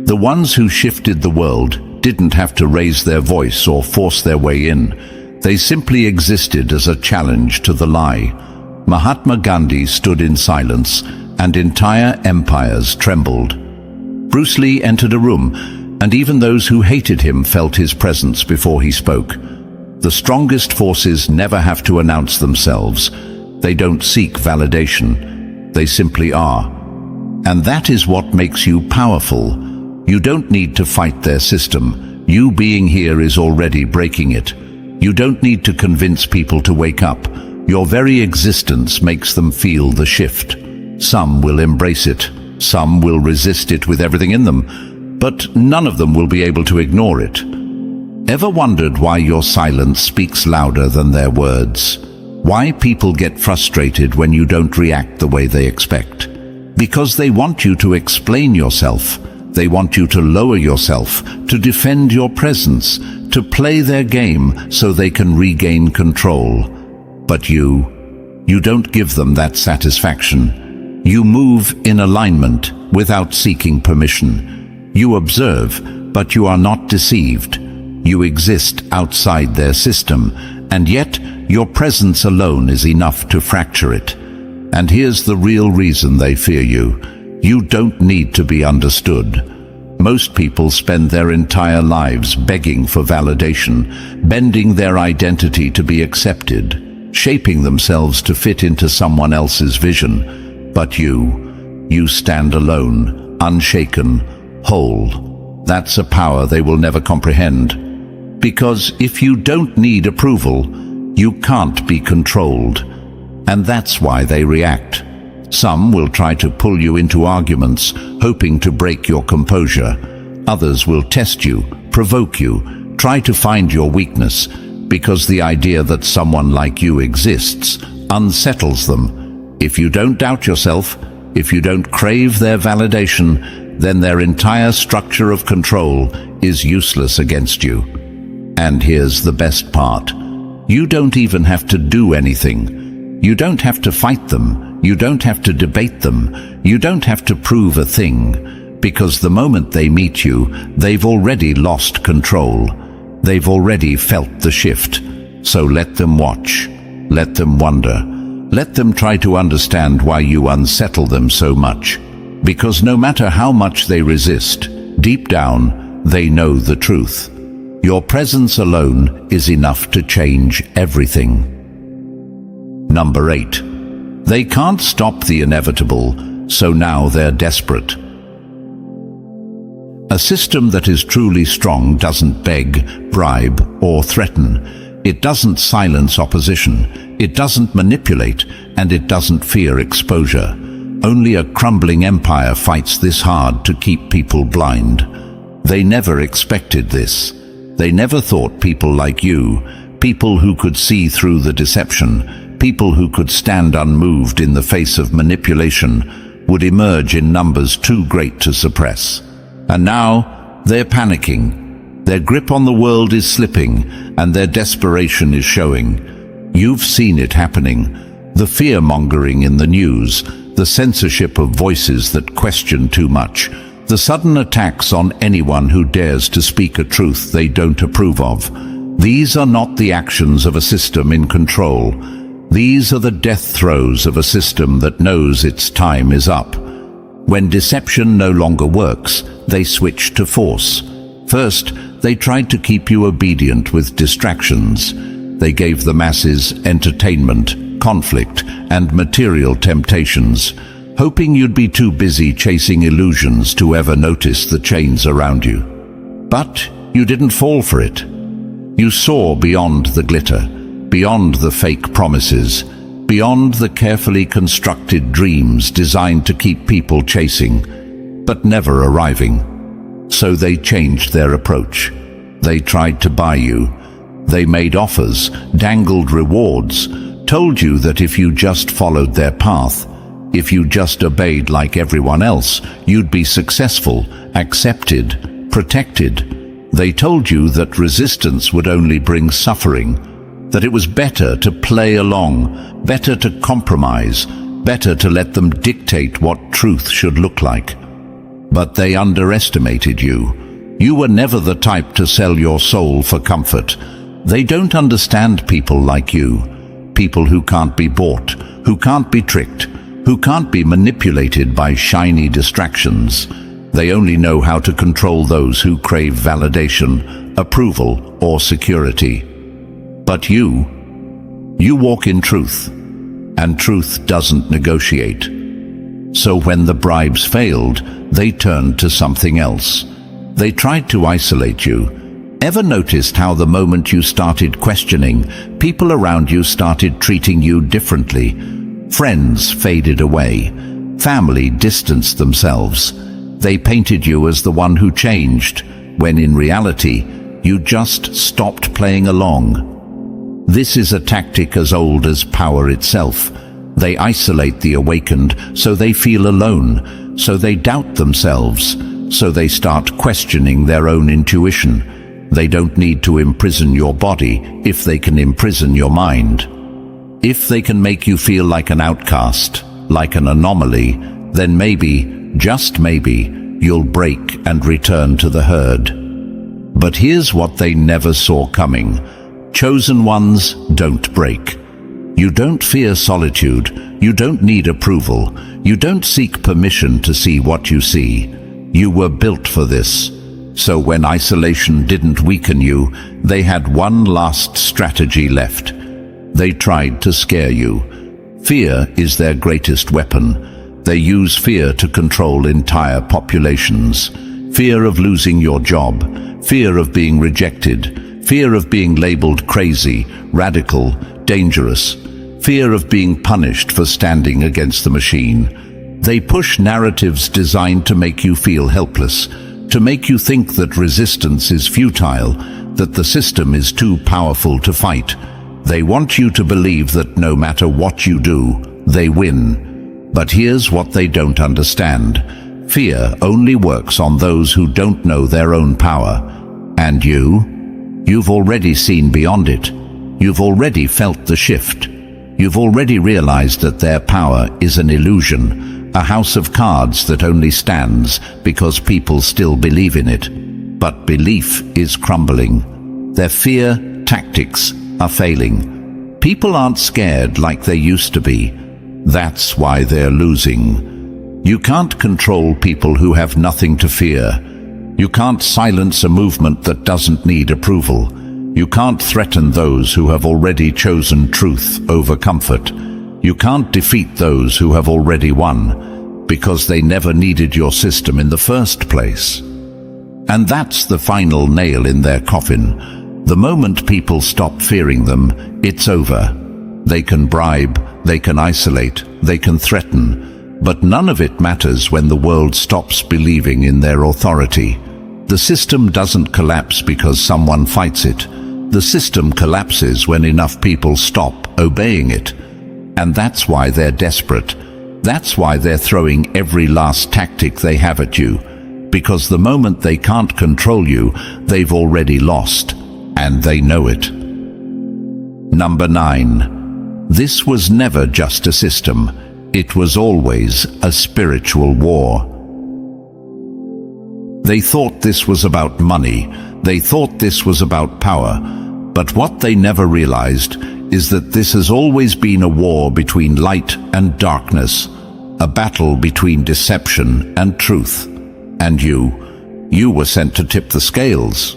The ones who shifted the world didn't have to raise their voice or force their way in. They simply existed as a challenge to the lie. Mahatma Gandhi stood in silence, and entire empires trembled. Bruce Lee entered a room, and even those who hated him felt his presence before he spoke. The strongest forces never have to announce themselves. They don't seek validation. They simply are. And that is what makes you powerful. You don't need to fight their system. You being here is already breaking it. You don't need to convince people to wake up. Your very existence makes them feel the shift. Some will embrace it. Some will resist it with everything in them. But none of them will be able to ignore it. Ever wondered why your silence speaks louder than their words? Why people get frustrated when you don't react the way they expect? Because they want you to explain yourself. They want you to lower yourself, to defend your presence, to play their game so they can regain control. But you don't give them that satisfaction. You move in alignment without seeking permission. You observe, but you are not deceived. You exist outside their system, and yet your presence alone is enough to fracture it. And here's the real reason they fear you. You don't need to be understood. Most people spend their entire lives begging for validation, bending their identity to be accepted, shaping themselves to fit into someone else's vision. But you stand alone, unshaken, whole. That's a power they will never comprehend. Because if you don't need approval, you can't be controlled. And that's why they react. Some will try to pull you into arguments, hoping to break your composure. Others will test you, provoke you, try to find your weakness, because the idea that someone like you exists unsettles them. If you don't doubt yourself, if you don't crave their validation, then their entire structure of control is useless against you. And here's the best part. You don't even have to do anything. You don't have to fight them. You don't have to debate them. You don't have to prove a thing. Because the moment they meet you, they've already lost control. They've already felt the shift. So let them watch. Let them wonder. Let them try to understand why you unsettle them so much. Because no matter how much they resist, deep down, they know the truth. Your presence alone is enough to change everything. Number 8. They can't stop the inevitable, so now they're desperate. A system that is truly strong doesn't beg, bribe, or threaten. It doesn't silence opposition. It doesn't manipulate, and it doesn't fear exposure. Only a crumbling empire fights this hard to keep people blind. They never expected this. They never thought people like you, people who could see through the deception, people who could stand unmoved in the face of manipulation, would emerge in numbers too great to suppress. And now, they're panicking. Their grip on the world is slipping, and their desperation is showing. You've seen it happening. The fear-mongering in the news, the censorship of voices that question too much, the sudden attacks on anyone who dares to speak a truth they don't approve of. These are not the actions of a system in control. These are the death throes of a system that knows its time is up. When deception no longer works, they switch to force. First, they tried to keep you obedient with distractions. They gave the masses entertainment, conflict, and material temptations, hoping you'd be too busy chasing illusions to ever notice the chains around you. But you didn't fall for it. You saw beyond the glitter, beyond the fake promises, beyond the carefully constructed dreams designed to keep people chasing, but never arriving. So they changed their approach. They tried to buy you. They made offers, dangled rewards, told you that if you just followed their path, if you just obeyed like everyone else, you'd be successful, accepted, protected. They told you that resistance would only bring suffering, that it was better to play along, better to compromise, better to let them dictate what truth should look like. But they underestimated you. You were never the type to sell your soul for comfort. They don't understand people like you, people who can't be bought, who can't be tricked, who can't be manipulated by shiny distractions. They only know how to control those who crave validation, approval, or security. But you walk in truth, and truth doesn't negotiate. So when the bribes failed, they turned to something else. They tried to isolate you. Ever noticed how the moment you started questioning, people around you started treating you differently? Friends faded away. Family distanced themselves. They painted you as the one who changed, when in reality, you just stopped playing along. This is a tactic as old as power itself. They isolate the awakened so they feel alone, so they doubt themselves, so they start questioning their own intuition. They don't need to imprison your body if they can imprison your mind. If they can make you feel like an outcast, like an anomaly, then maybe, just maybe, you'll break and return to the herd. But here's what they never saw coming. Chosen ones don't break. You don't fear solitude. You don't need approval. You don't seek permission to see what you see. You were built for this. So when isolation didn't weaken you, they had one last strategy left. They tried to scare you. Fear is their greatest weapon. They use fear to control entire populations. Fear of losing your job, fear of being rejected, Fear of being labeled crazy, radical, dangerous. Fear of being punished for standing against the machine. They push narratives designed to make you feel helpless, to make you think that resistance is futile, that the system is too powerful to fight. They want you to believe that no matter what you do, they win. But here's what they don't understand. Fear only works on those who don't know their own power. And you've already seen beyond it. You've already felt the shift. You've already realized that their power is an illusion, a house of cards that only stands because people still believe in it. But belief is crumbling. Their fear tactics are failing. People aren't scared like they used to be. That's why they're losing. You can't control people who have nothing to fear. You can't silence a movement that doesn't need approval. You can't threaten those who have already chosen truth over comfort. You can't defeat those who have already won, because they never needed your system in the first place. And that's the final nail in their coffin. The moment people stop fearing them, it's over. They can bribe, they can isolate, they can threaten, but none of it matters when the world stops believing in their authority. The system doesn't collapse because someone fights it. The system collapses when enough people stop obeying it. And that's why they're desperate. That's why they're throwing every last tactic they have at you. Because the moment they can't control you, they've already lost. And they know it. Number 9. This was never just a system. It was always a spiritual war. They thought this was about money. They thought this was about power. But what they never realized is that this has always been a war between light and darkness, a battle between deception and truth. And you were sent to tip the scales.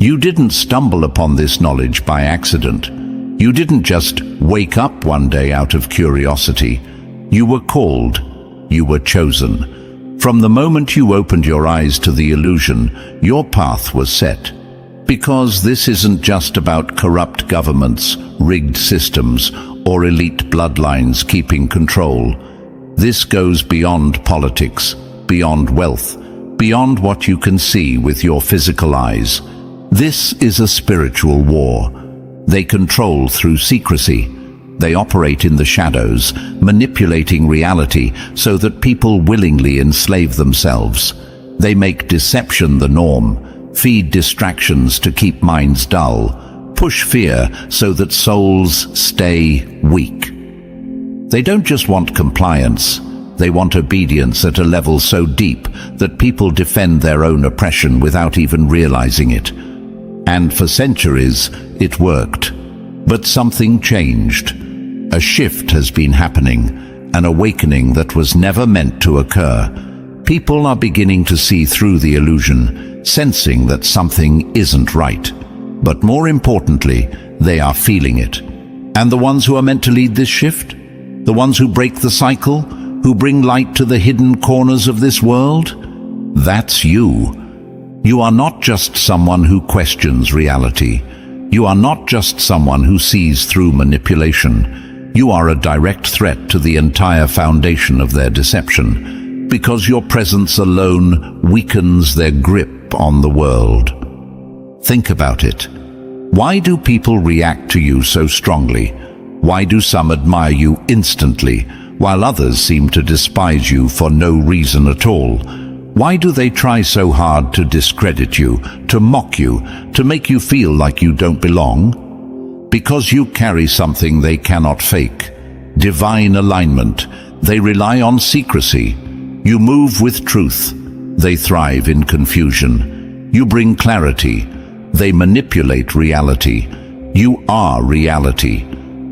You didn't stumble upon this knowledge by accident. You didn't just wake up one day out of curiosity. You were called. You were chosen. From the moment you opened your eyes to the illusion, your path was set. Because this isn't just about corrupt governments, rigged systems, or elite bloodlines keeping control. This goes beyond politics, beyond wealth, beyond what you can see with your physical eyes. This is a spiritual war. They control through secrecy. They operate in the shadows, manipulating reality so that people willingly enslave themselves. They make deception the norm, feed distractions to keep minds dull, push fear so that souls stay weak. They don't just want compliance, they want obedience at a level so deep that people defend their own oppression without even realizing it. And for centuries, it worked. But something changed. A shift has been happening, an awakening that was never meant to occur. People are beginning to see through the illusion, sensing that something isn't right. But more importantly, they are feeling it. And the ones who are meant to lead this shift? The ones who break the cycle? Who bring light to the hidden corners of this world? That's you. You are not just someone who questions reality. You are not just someone who sees through manipulation. You are a direct threat to the entire foundation of their deception, because your presence alone weakens their grip on the world. Think about it. Why do people react to you so strongly? Why do some admire you instantly, while others seem to despise you for no reason at all? Why do they try so hard to discredit you, to mock you, to make you feel like you don't belong? Because you carry something they cannot fake. Divine alignment. They rely on secrecy. You move with truth. They thrive in confusion. You bring clarity. They manipulate reality. You are reality.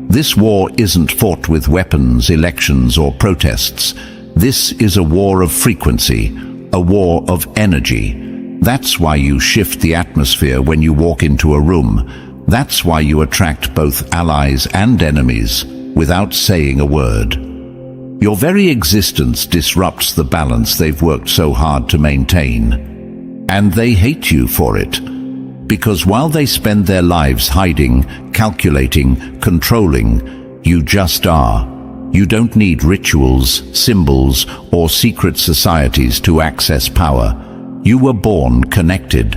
This war isn't fought with weapons, elections, or protests. This is a war of frequency. A war of energy. That's why you shift the atmosphere when you walk into a room. That's why you attract both allies and enemies without saying a word. Your very existence disrupts the balance they've worked so hard to maintain. And they hate you for it. Because while they spend their lives hiding, calculating, controlling, you just are. You don't need rituals, symbols, or secret societies to access power. You were born connected,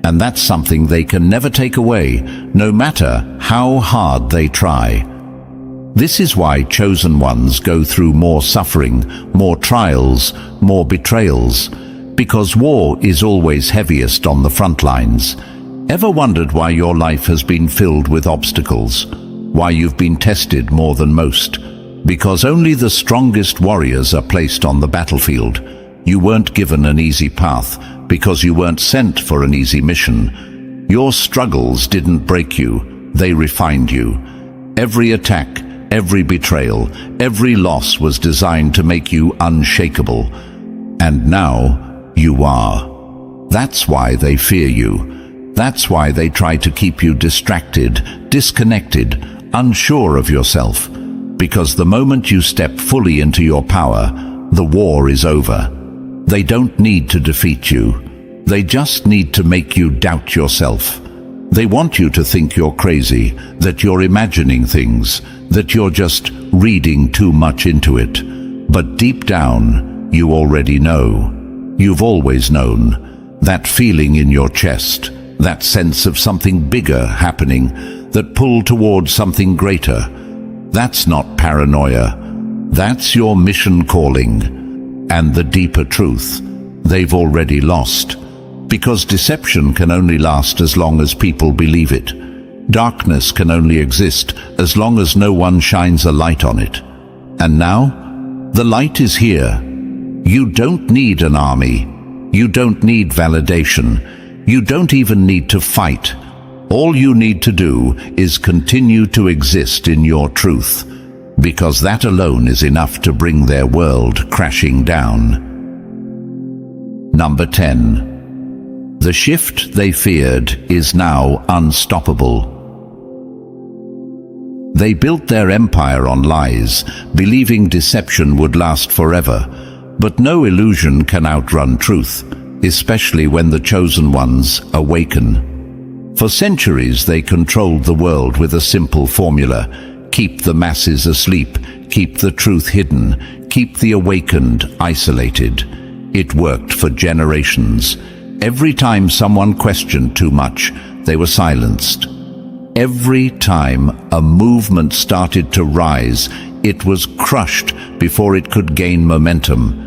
and that's something they can never take away, no matter how hard they try. This is why chosen ones go through more suffering, more trials, more betrayals, because war is always heaviest on the front lines. Ever wondered why your life has been filled with obstacles? Why you've been tested more than most? Because only the strongest warriors are placed on the battlefield. You weren't given an easy path, because you weren't sent for an easy mission. Your struggles didn't break you, they refined you. Every attack, every betrayal, every loss was designed to make you unshakable. And now, you are. That's why they fear you. That's why they try to keep you distracted, disconnected, unsure of yourself. Because the moment you step fully into your power, the war is over. They don't need to defeat you. They just need to make you doubt yourself. They want you to think you're crazy, that you're imagining things, that you're just reading too much into it. But deep down, you already know. You've always known. That feeling in your chest, that sense of something bigger happening, that pull towards something greater. That's not paranoia. That's your mission calling. And the deeper truth, they've already lost. Because deception can only last as long as people believe it. Darkness can only exist as long as no one shines a light on it. And now, the light is here. You don't need an army. You don't need validation. You don't even need to fight. All you need to do is continue to exist in your truth, because that alone is enough to bring their world crashing down. Number 10. The shift they feared is now unstoppable. They built their empire on lies, believing deception would last forever. But no illusion can outrun truth, especially when the chosen ones awaken. For centuries they controlled the world with a simple formula: keep the masses asleep, keep the truth hidden, keep the awakened isolated. It worked for generations. Every time someone questioned too much, they were silenced. Every time a movement started to rise, it was crushed before it could gain momentum.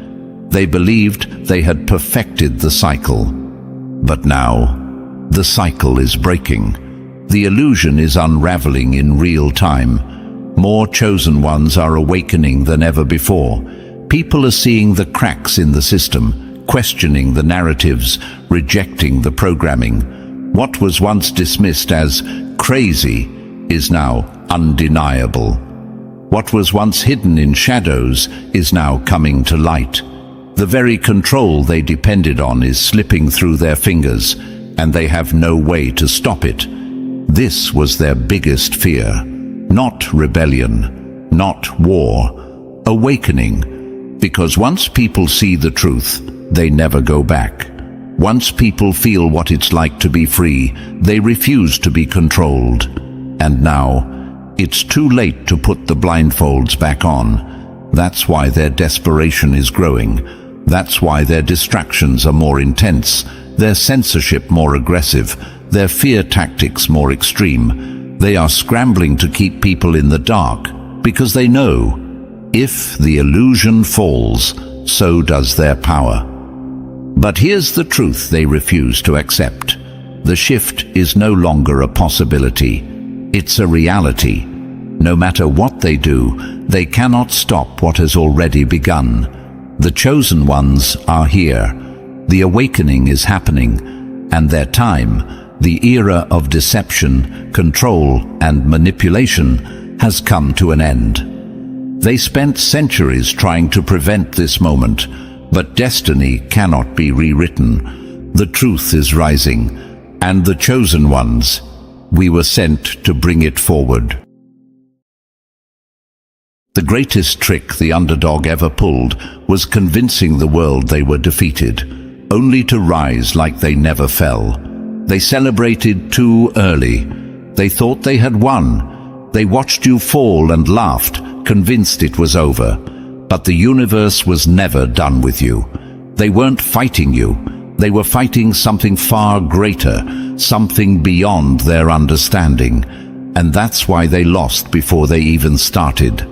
They believed they had perfected the cycle. But now, the cycle is breaking. The illusion is unraveling in real time. More chosen ones are awakening than ever before. People are seeing the cracks in the system, questioning the narratives, rejecting the programming. What was once dismissed as crazy is now undeniable. What was once hidden in shadows is now coming to light. The very control they depended on is slipping through their fingers, and they have no way to stop it. This was their biggest fear. Not rebellion, not war, awakening. Because once people see the truth, they never go back. Once people feel what it's like to be free, they refuse to be controlled. And now, it's too late to put the blindfolds back on. That's why their desperation is growing. That's why their distractions are more intense, their censorship more aggressive, their fear tactics more extreme. They are scrambling to keep people in the dark because they know if the illusion falls, so does their power. But here's the truth they refuse to accept. The shift is no longer a possibility. It's a reality. No matter what they do, they cannot stop what has already begun. The chosen ones are here. The awakening is happening, and their time, the era of deception, control, and manipulation, has come to an end. They spent centuries trying to prevent this moment, but destiny cannot be rewritten. The truth is rising, and the chosen ones, we were sent to bring it forward. The greatest trick the underdog ever pulled was convincing the world they were defeated, only to rise like they never fell. They celebrated too early. They thought they had won. They watched you fall and laughed, convinced it was over. But the universe was never done with you. They weren't fighting you. They were fighting something far greater, something beyond their understanding. And that's why they lost before they even started.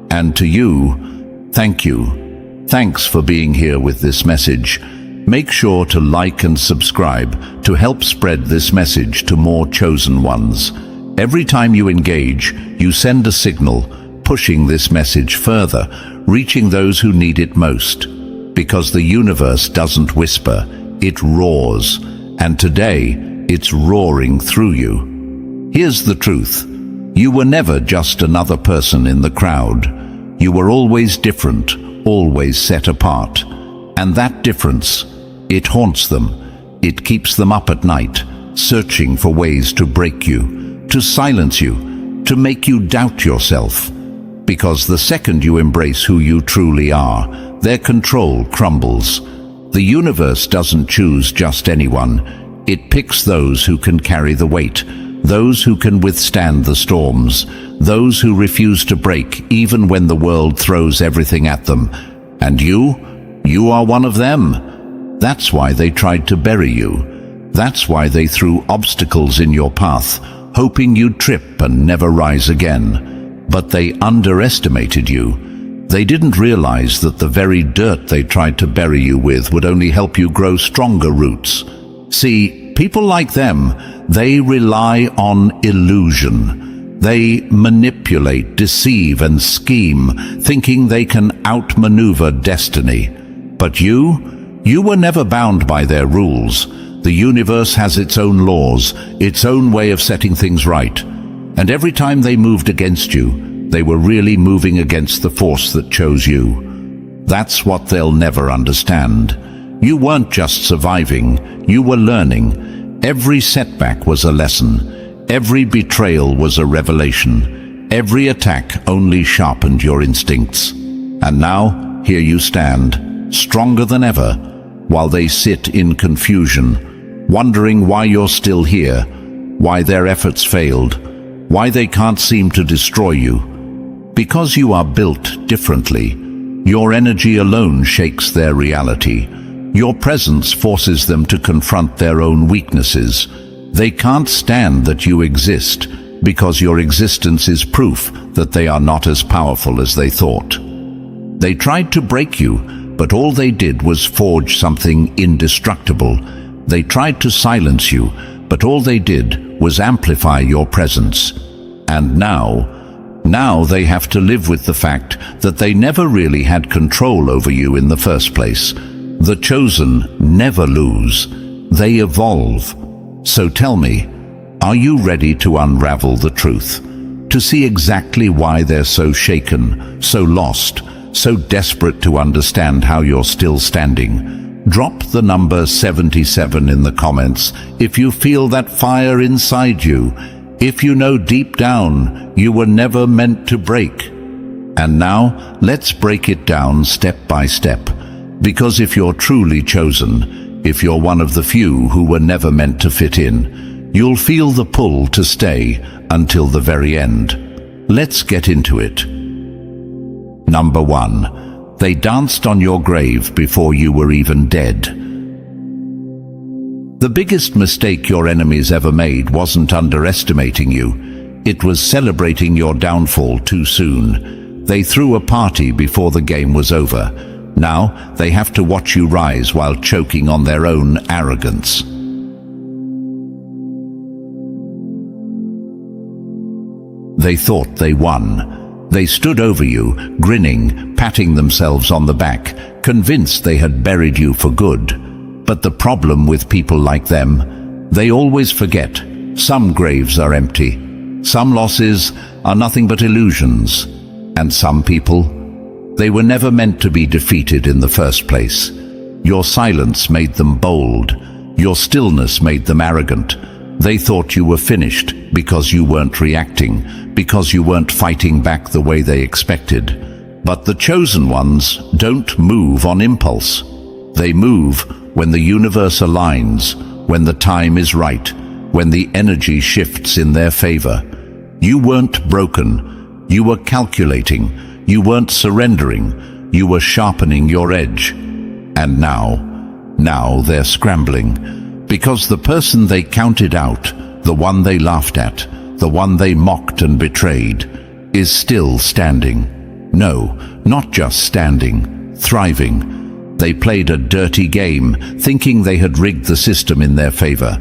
And to you, thank you. Thanks for being here with this message. Make sure to like and subscribe to help spread this message to more chosen ones. Every time you engage, you send a signal, pushing this message further, reaching those who need it most. Because the universe doesn't whisper, it roars. And today, it's roaring through you. Here's the truth. You were never just another person in the crowd. You were always different, always set apart. And that difference, it haunts them. It keeps them up at night, searching for ways to break you, to silence you, to make you doubt yourself. Because the second you embrace who you truly are, their control crumbles. The universe doesn't choose just anyone. It picks those who can carry the weight, those who can withstand the storms, those who refuse to break even when the world throws everything at them. And you are one of them. That's why they tried to bury you. That's why they threw obstacles in your path, hoping you'd trip and never rise again. But they underestimated you. They didn't realize that the very dirt they tried to bury you with would only help you grow stronger roots. See, people like them, they rely on illusion. They manipulate, deceive, and scheme, thinking they can outmaneuver destiny. But you were never bound by their rules. The universe has its own laws, its own way of setting things right. And every time they moved against you, they were really moving against the force that chose you. That's what they'll never understand. You weren't just surviving, you were learning. Every setback was a lesson. Every betrayal was a revelation. Every attack only sharpened your instincts. And now, here you stand, stronger than ever, while they sit in confusion, wondering why you're still here, why their efforts failed, why they can't seem to destroy you. Because you are built differently. Your energy alone shakes their reality. Your presence forces them to confront their own weaknesses. They can't stand that you exist, because your existence is proof that they are not as powerful as they thought. They tried to break you, but all they did was forge something indestructible. They tried to silence you, but all they did was amplify your presence. And now they have to live with the fact that they never really had control over you in the first place. The chosen never lose. They evolve. So tell me, are you ready to unravel the truth? To see exactly why they're so shaken, so lost, so desperate to understand how you're still standing? Drop the number 77 in the comments if you feel that fire inside you, if you know deep down you were never meant to break. And now, let's break it down step by step. Because if you're truly chosen, if you're one of the few who were never meant to fit in, you'll feel the pull to stay until the very end. Let's get into it. Number 1. They danced on your grave before you were even dead. The biggest mistake your enemies ever made wasn't underestimating you. It was celebrating your downfall too soon. They threw a party before the game was over. Now they have to watch you rise while choking on their own arrogance. They thought they won. They stood over you, grinning, patting themselves on the back, convinced they had buried you for good. But the problem with people like them, they always forget. Some graves are empty. Some losses are nothing but illusions. And some people, they were never meant to be defeated in the first place. Your silence made them bold. Your stillness made them arrogant. They thought you were finished because you weren't reacting, because you weren't fighting back the way they expected. But the chosen ones don't move on impulse. They move when the universe aligns, when the time is right, when the energy shifts in their favor. You weren't broken. You were calculating. You weren't surrendering. You were sharpening your edge. And now they're scrambling, because the person they counted out, the one they laughed at, the one they mocked and betrayed, is still standing. No, not just standing, thriving. They played a dirty game, thinking they had rigged the system in their favor.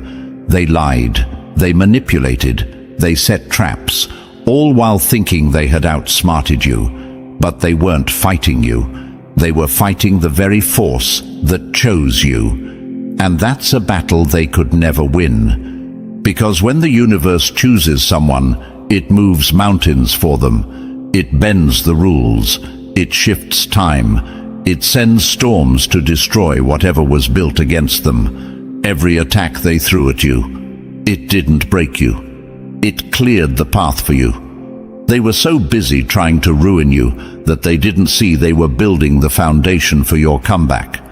They lied, they manipulated, they set traps, all while thinking they had outsmarted you. But they weren't fighting you. They were fighting the very force that chose you. And that's a battle they could never win. Because when the universe chooses someone, it moves mountains for them. It bends the rules. It shifts time. It sends storms to destroy whatever was built against them. Every attack they threw at you, it didn't break you. It cleared the path for you. They were so busy trying to ruin you that they didn't see they were building the foundation for your comeback.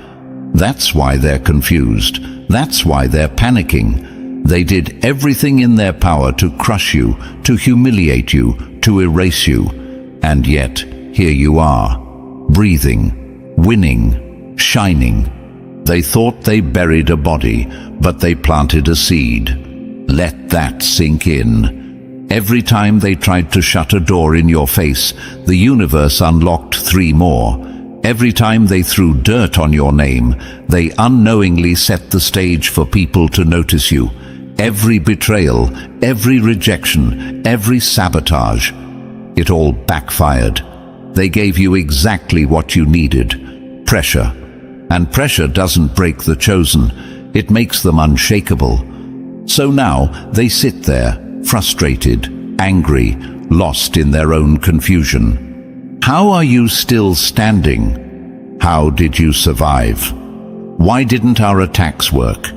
That's why they're confused. That's why they're panicking. They did everything in their power to crush you, to humiliate you, to erase you. And yet, here you are, breathing, winning, shining. They thought they buried a body, but they planted a seed. Let that sink in. Every time they tried to shut a door in your face, the universe unlocked 3 more. Every time they threw dirt on your name, they unknowingly set the stage for people to notice you. Every betrayal, every rejection, every sabotage, it all backfired. They gave you exactly what you needed: pressure. And pressure doesn't break the chosen, it makes them unshakable. So now they sit there, frustrated, angry, lost in their own confusion. How are you still standing? How did you survive? Why didn't our attacks work?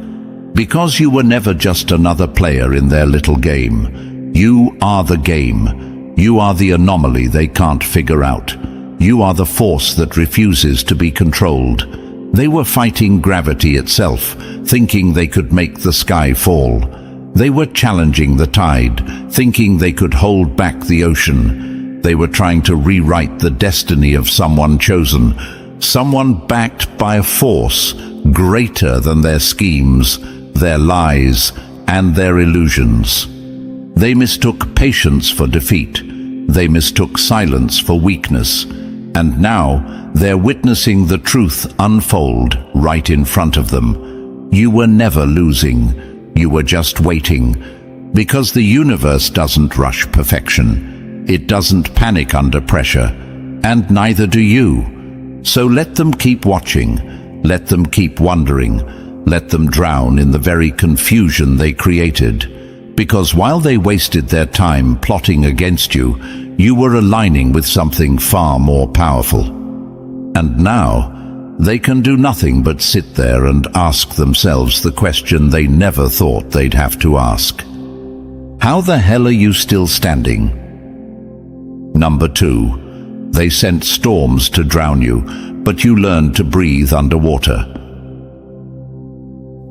Because you were never just another player in their little game. You are the game. You are the anomaly they can't figure out. You are the force that refuses to be controlled. They were fighting gravity itself, thinking they could make the sky fall. They were challenging the tide, thinking they could hold back the ocean. They were trying to rewrite the destiny of someone chosen, someone backed by a force greater than their schemes, their lies, and their illusions. They mistook patience for defeat. They mistook silence for weakness. And now they're witnessing the truth unfold right in front of them. You were never losing. You were just waiting, because the universe doesn't rush perfection. It doesn't panic under pressure, and neither do you. So let them keep watching, let them keep wondering, let them drown in the very confusion they created. Because while they wasted their time plotting against you, you were aligning with something far more powerful. And now, they can do nothing but sit there and ask themselves the question they never thought they'd have to ask. How the hell are you still standing? Number 2, they sent storms to drown you, but you learned to breathe underwater.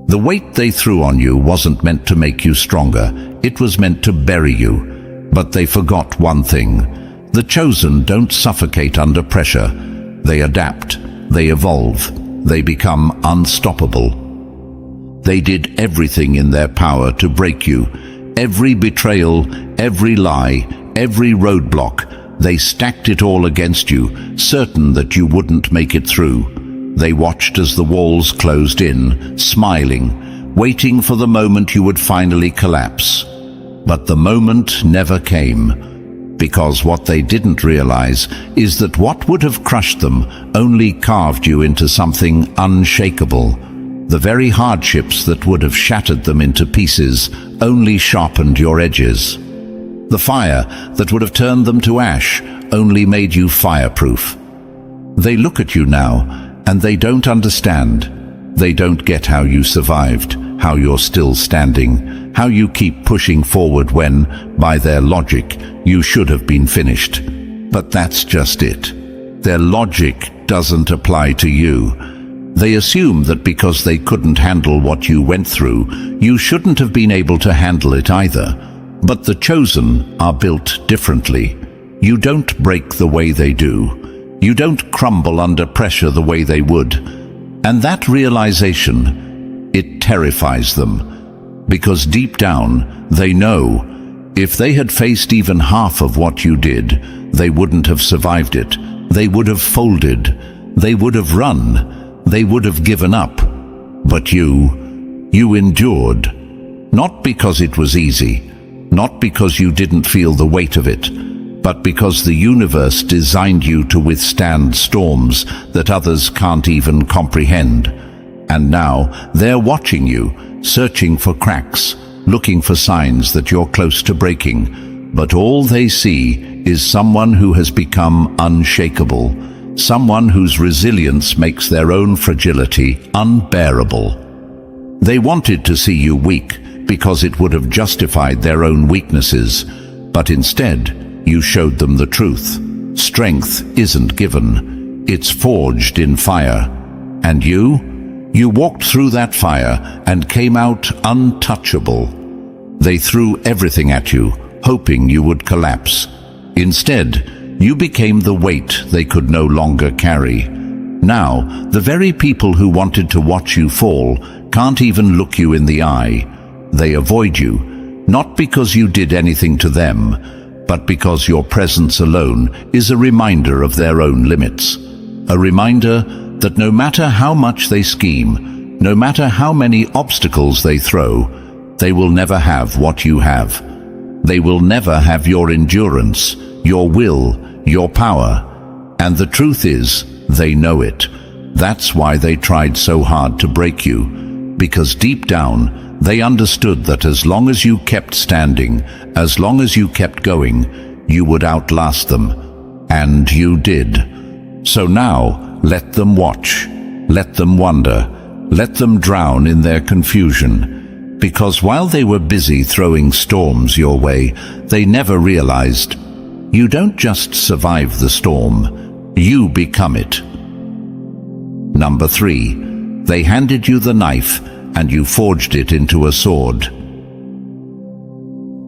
The weight they threw on you wasn't meant to make you stronger, it was meant to bury you. But they forgot one thing: the chosen don't suffocate under pressure. They adapt. They evolve. They become unstoppable. They did everything in their power to break you. Every betrayal, every lie, every roadblock, they stacked it all against you, certain that you wouldn't make it through. They watched as the walls closed in, smiling, waiting for the moment you would finally collapse. But the moment never came. Because what they didn't realize is that what would have crushed them only carved you into something unshakable. The very hardships that would have shattered them into pieces only sharpened your edges. The fire that would have turned them to ash only made you fireproof. They look at you now, and they don't understand. They don't get how you survived, how you're still standing, how you keep pushing forward when, by their logic, you should have been finished. But that's just it. Their logic doesn't apply to you. They assume that because they couldn't handle what you went through, you shouldn't have been able to handle it either. But the chosen are built differently. You don't break the way they do. You don't crumble under pressure the way they would. And that realization, it terrifies them. Because deep down, they know if they had faced even half of what you did, they wouldn't have survived it. They would have folded. They would have run. They would have given up. But you endured. Not because it was easy, not because you didn't feel the weight of it, but because the universe designed you to withstand storms that others can't even comprehend. And now they're watching you, searching for cracks, looking for signs that you're close to breaking. But all they see is someone who has become unshakable, someone whose resilience makes their own fragility unbearable. They wanted to see you weak because it would have justified their own weaknesses, but instead, you showed them the truth. Strength isn't given, it's forged in fire. And you walked through that fire and came out untouchable. They threw everything at you, hoping you would collapse. Instead, you became the weight they could no longer carry. Now, the very people who wanted to watch you fall can't even look you in the eye. They avoid you, not because you did anything to them, but because your presence alone is a reminder of their own limits. A reminder that no matter how much they scheme, no matter how many obstacles they throw, they will never have what you have. They will never have your endurance, your will, your power. And the truth is, they know it. That's why they tried so hard to break you, because deep down, they understood that as long as you kept standing, as long as you kept going, you would outlast them. And you did. So now, let them watch. Let them wonder. Let them drown in their confusion. Because while they were busy throwing storms your way, they never realized, you don't just survive the storm, you become it. Number 3, they handed you the knife, and you forged it into a sword.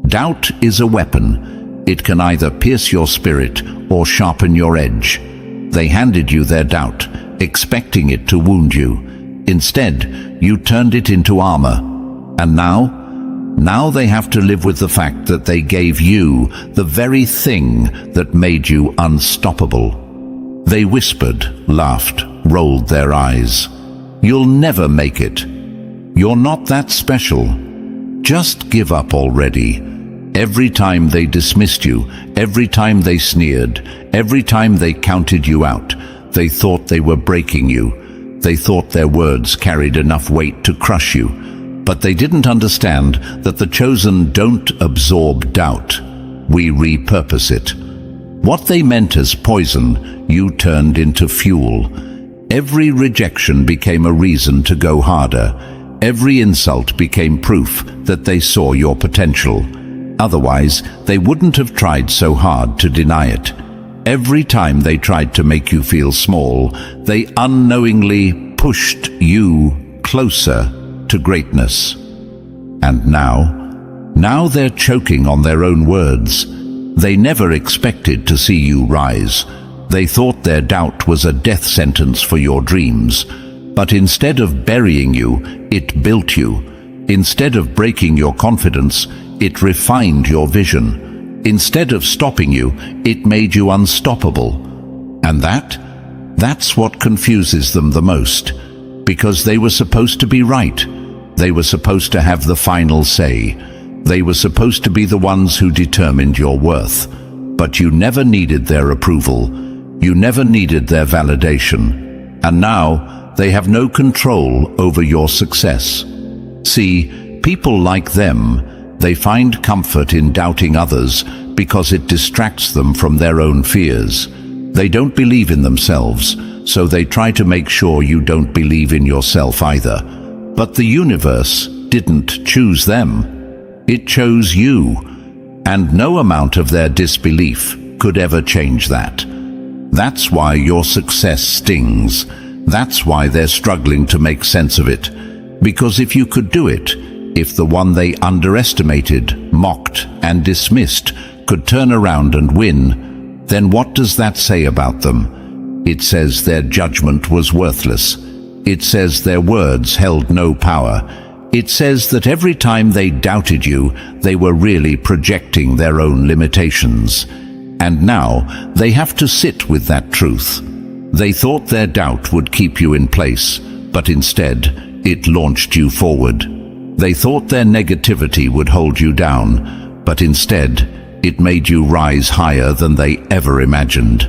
Doubt is a weapon. It can either pierce your spirit or sharpen your edge. They handed you their doubt, expecting it to wound you. Instead, you turned it into armor. And now they have to live with the fact that they gave you the very thing that made you unstoppable. They whispered, laughed, rolled their eyes. You'll never make it. You're not that special. Just give up already. Every time they dismissed you, every time they sneered, every time they counted you out, they thought they were breaking you. They thought their words carried enough weight to crush you. But they didn't understand that the chosen don't absorb doubt. We repurpose it. What they meant as poison, you turned into fuel. Every rejection became a reason to go harder. Every insult became proof that they saw your potential. Otherwise, they wouldn't have tried so hard to deny it. Every time they tried to make you feel small, they unknowingly pushed you closer to greatness. And now they're choking on their own words. They never expected to see you rise. They thought their doubt was a death sentence for your dreams. But instead of burying you, it built you. Instead of breaking your confidence, it refined your vision. Instead of stopping you, it made you unstoppable. And that's what confuses them the most. Because they were supposed to be right. They were supposed to have the final say. They were supposed to be the ones who determined your worth. But you never needed their approval. You never needed their validation. And now, they have no control over your success. See, people like them, they find comfort in doubting others because it distracts them from their own fears. They don't believe in themselves, so they try to make sure you don't believe in yourself either. But the universe didn't choose them. It chose you, and no amount of their disbelief could ever change that. That's why your success stings. That's why they're struggling to make sense of it. Because if you could do it, if the one they underestimated, mocked, and dismissed could turn around and win, then what does that say about them? It says their judgment was worthless. It says their words held no power. It says that every time they doubted you, they were really projecting their own limitations. And now they have to sit with that truth. They thought their doubt would keep you in place, but instead, it launched you forward. They thought their negativity would hold you down, but instead, it made you rise higher than they ever imagined.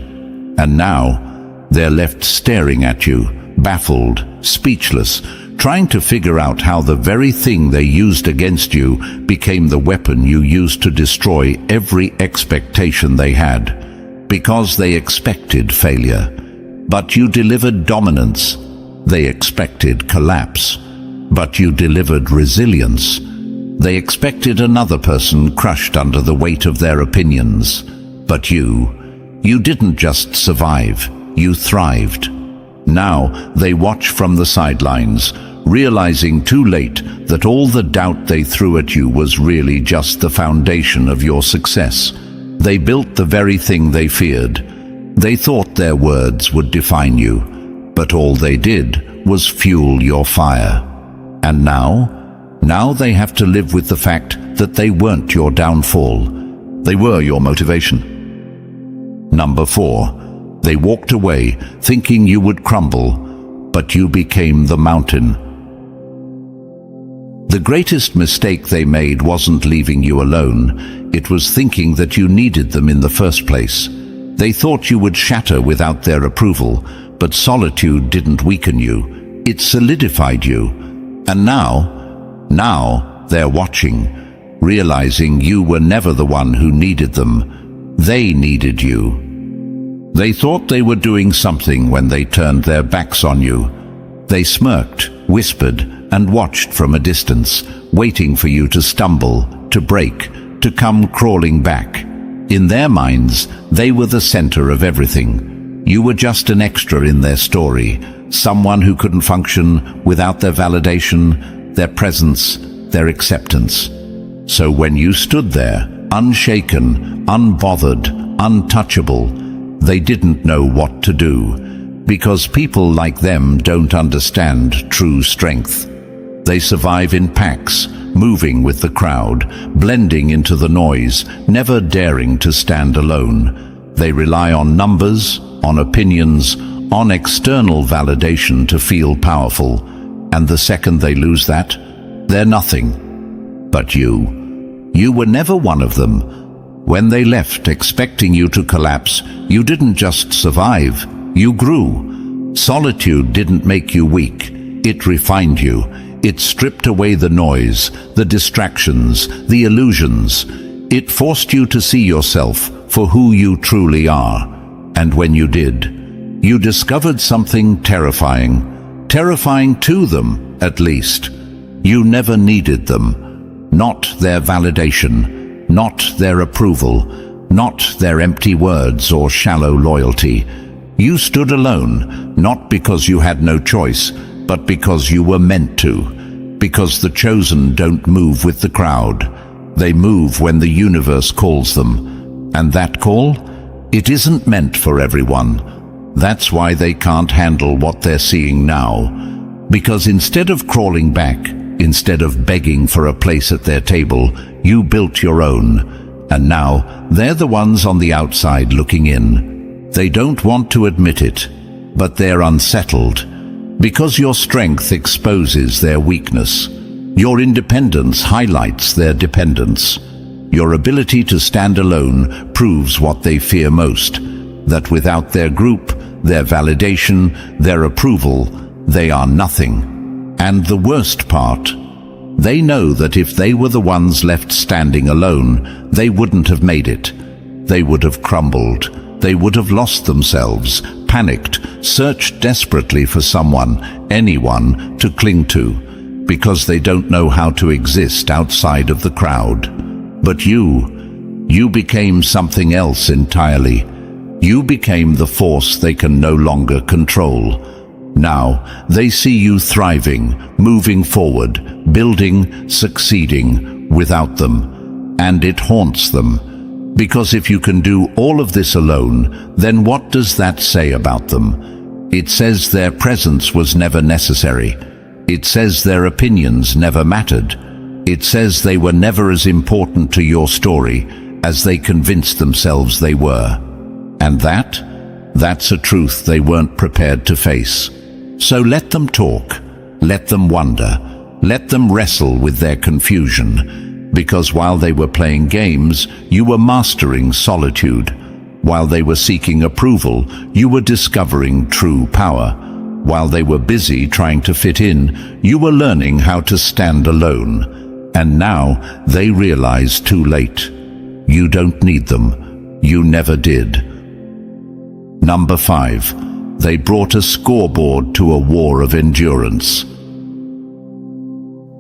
And now, they're left staring at you, baffled, speechless, trying to figure out how the very thing they used against you became the weapon you used to destroy every expectation they had. Because they expected failure. But you delivered dominance. They expected collapse. But you delivered resilience. They expected another person crushed under the weight of their opinions. But you didn't just survive, you thrived. Now they watch from the sidelines, realizing too late that all the doubt they threw at you was really just the foundation of your success. They built the very thing they feared. They thought their words would define you, but all they did was fuel your fire. And now they have to live with the fact that they weren't your downfall. They were your motivation. Number 4, they walked away thinking you would crumble, but you became the mountain. The greatest mistake they made wasn't leaving you alone. It was thinking that you needed them in the first place. They thought you would shatter without their approval, but solitude didn't weaken you. It solidified you. And now they're watching, realizing you were never the one who needed them. They needed you. They thought they were doing something when they turned their backs on you. They smirked, whispered, and watched from a distance, waiting for you to stumble, to break, to come crawling back. In their minds, they were the center of everything. You were just an extra in their story, someone who couldn't function without their validation, their presence, their acceptance. So when you stood there, unshaken, unbothered, untouchable, they didn't know what to do, because people like them don't understand true strength. They survive in packs, moving with the crowd, blending into the noise, never daring to stand alone. They rely on numbers, on opinions, on external validation to feel powerful. And the second they lose that, they're nothing. But you were never one of them. When they left expecting you to collapse, you didn't just survive, you grew. Solitude didn't make you weak, it refined you. It stripped away the noise, the distractions, the illusions. It forced you to see yourself for who you truly are. And when you did, you discovered something terrifying. Terrifying to them, at least. You never needed them. Not their validation, not their approval, not their empty words or shallow loyalty. You stood alone, not because you had no choice, but because you were meant to. Because the chosen don't move with the crowd. They move when the universe calls them. And that call? It isn't meant for everyone. That's why they can't handle what they're seeing now. Because instead of crawling back, instead of begging for a place at their table, you built your own. And now they're the ones on the outside looking in. They don't want to admit it, but they're unsettled. Because your strength exposes their weakness. Your independence highlights their dependence. Your ability to stand alone proves what they fear most, that without their group, their validation, their approval, they are nothing. And the worst part, they know that if they were the ones left standing alone, they wouldn't have made it. They would have crumbled. They would have lost themselves, panicked, searched desperately for someone, anyone, to cling to, because they don't know how to exist outside of the crowd. But you became something else entirely. You became the force they can no longer control. Now, they see you thriving, moving forward, building, succeeding without them, and it haunts them. Because if you can do all of this alone, then what does that say about them? It says their presence was never necessary. It says their opinions never mattered. It says they were never as important to your story as they convinced themselves they were. And that's a truth they weren't prepared to face. So let them talk, let them wonder, let them wrestle with their confusion, because while they were playing games, you were mastering solitude. While they were seeking approval, you were discovering true power. While they were busy trying to fit in, you were learning how to stand alone. And now they realize too late. You don't need them. You never did. Number 5. They brought a scoreboard to a war of endurance.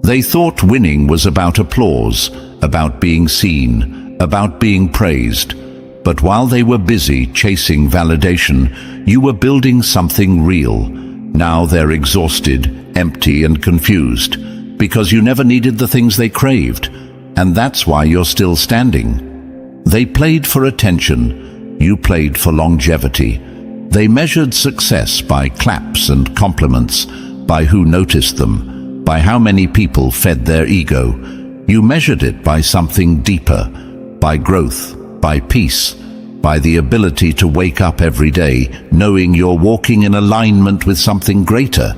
They thought winning was about applause, about being seen, about being praised. But while they were busy chasing validation, you were building something real. Now they're exhausted, empty and confused, because you never needed the things they craved. And that's why you're still standing. They played for attention. You played for longevity. They measured success by claps and compliments, by who noticed them, by how many people fed their ego. You measured it by something deeper, by growth, by peace, by the ability to wake up every day knowing you're walking in alignment with something greater.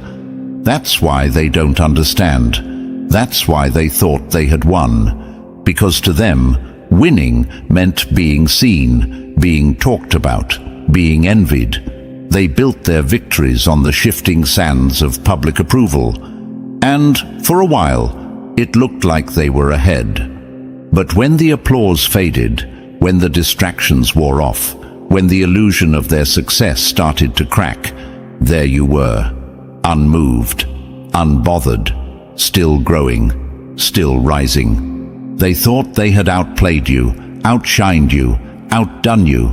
That's why they don't understand. That's why they thought they had won. Because to them, winning meant being seen, being talked about, being envied. They built their victories on the shifting sands of public approval. And for a while, it looked like they were ahead. But when the applause faded, when the distractions wore off, when the illusion of their success started to crack, there you were, unmoved, unbothered, still growing, still rising. They thought they had outplayed you, outshined you, outdone you.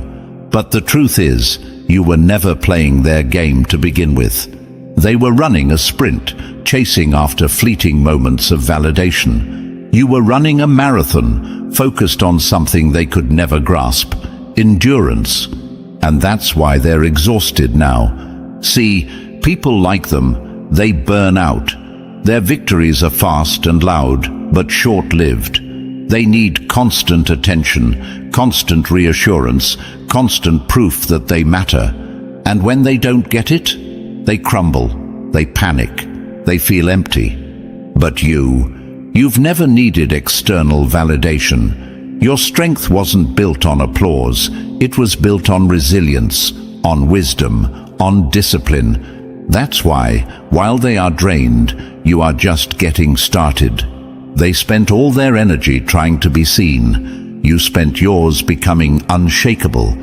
But the truth is, you were never playing their game to begin with. They were running a sprint, chasing after fleeting moments of validation. You were running a marathon, focused on something they could never grasp, endurance. And that's why they're exhausted now. See, people like them, they burn out. Their victories are fast and loud, but short-lived. They need constant attention, constant reassurance, constant proof that they matter. And when they don't get it, they crumble, they panic, they feel empty. But you've never needed external validation. Your strength wasn't built on applause. It was built on resilience, on wisdom, on discipline. That's why, while they are drained, you are just getting started. They spent all their energy trying to be seen. You spent yours becoming unshakable.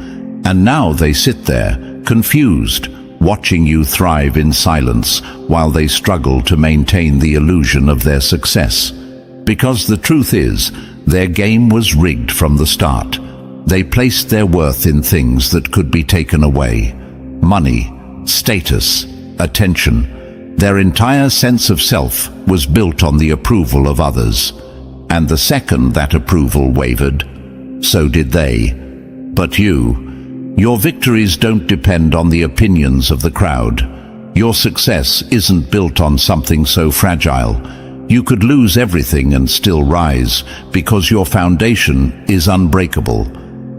And now they sit there, confused, watching you thrive in silence while they struggle to maintain the illusion of their success. Because the truth is, their game was rigged from the start. They placed their worth in things that could be taken away. Money, status, attention. Their entire sense of self was built on the approval of others. And the second that approval wavered, so did they. But your victories don't depend on the opinions of the crowd. Your success isn't built on something so fragile. You could lose everything and still rise because your foundation is unbreakable.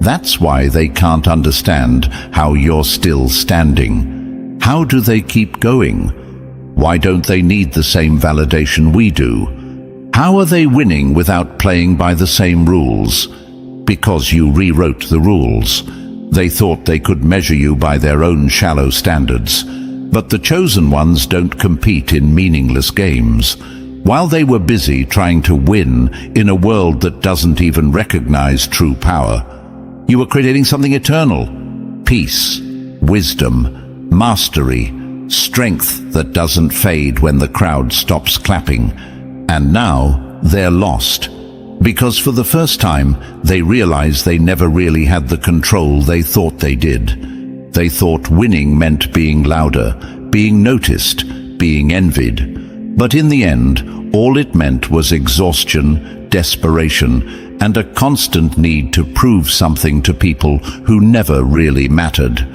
That's why they can't understand how you're still standing. How do they keep going? Why don't they need the same validation we do? How are they winning without playing by the same rules? Because you rewrote the rules. They thought they could measure you by their own shallow standards. But the chosen ones don't compete in meaningless games. While they were busy trying to win in a world that doesn't even recognize true power, you were creating something eternal. Peace, wisdom, mastery, strength that doesn't fade when the crowd stops clapping. And now they're lost. Because for the first time, they realized they never really had the control they thought they did. They thought winning meant being louder, being noticed, being envied. But in the end, all it meant was exhaustion, desperation, and a constant need to prove something to people who never really mattered.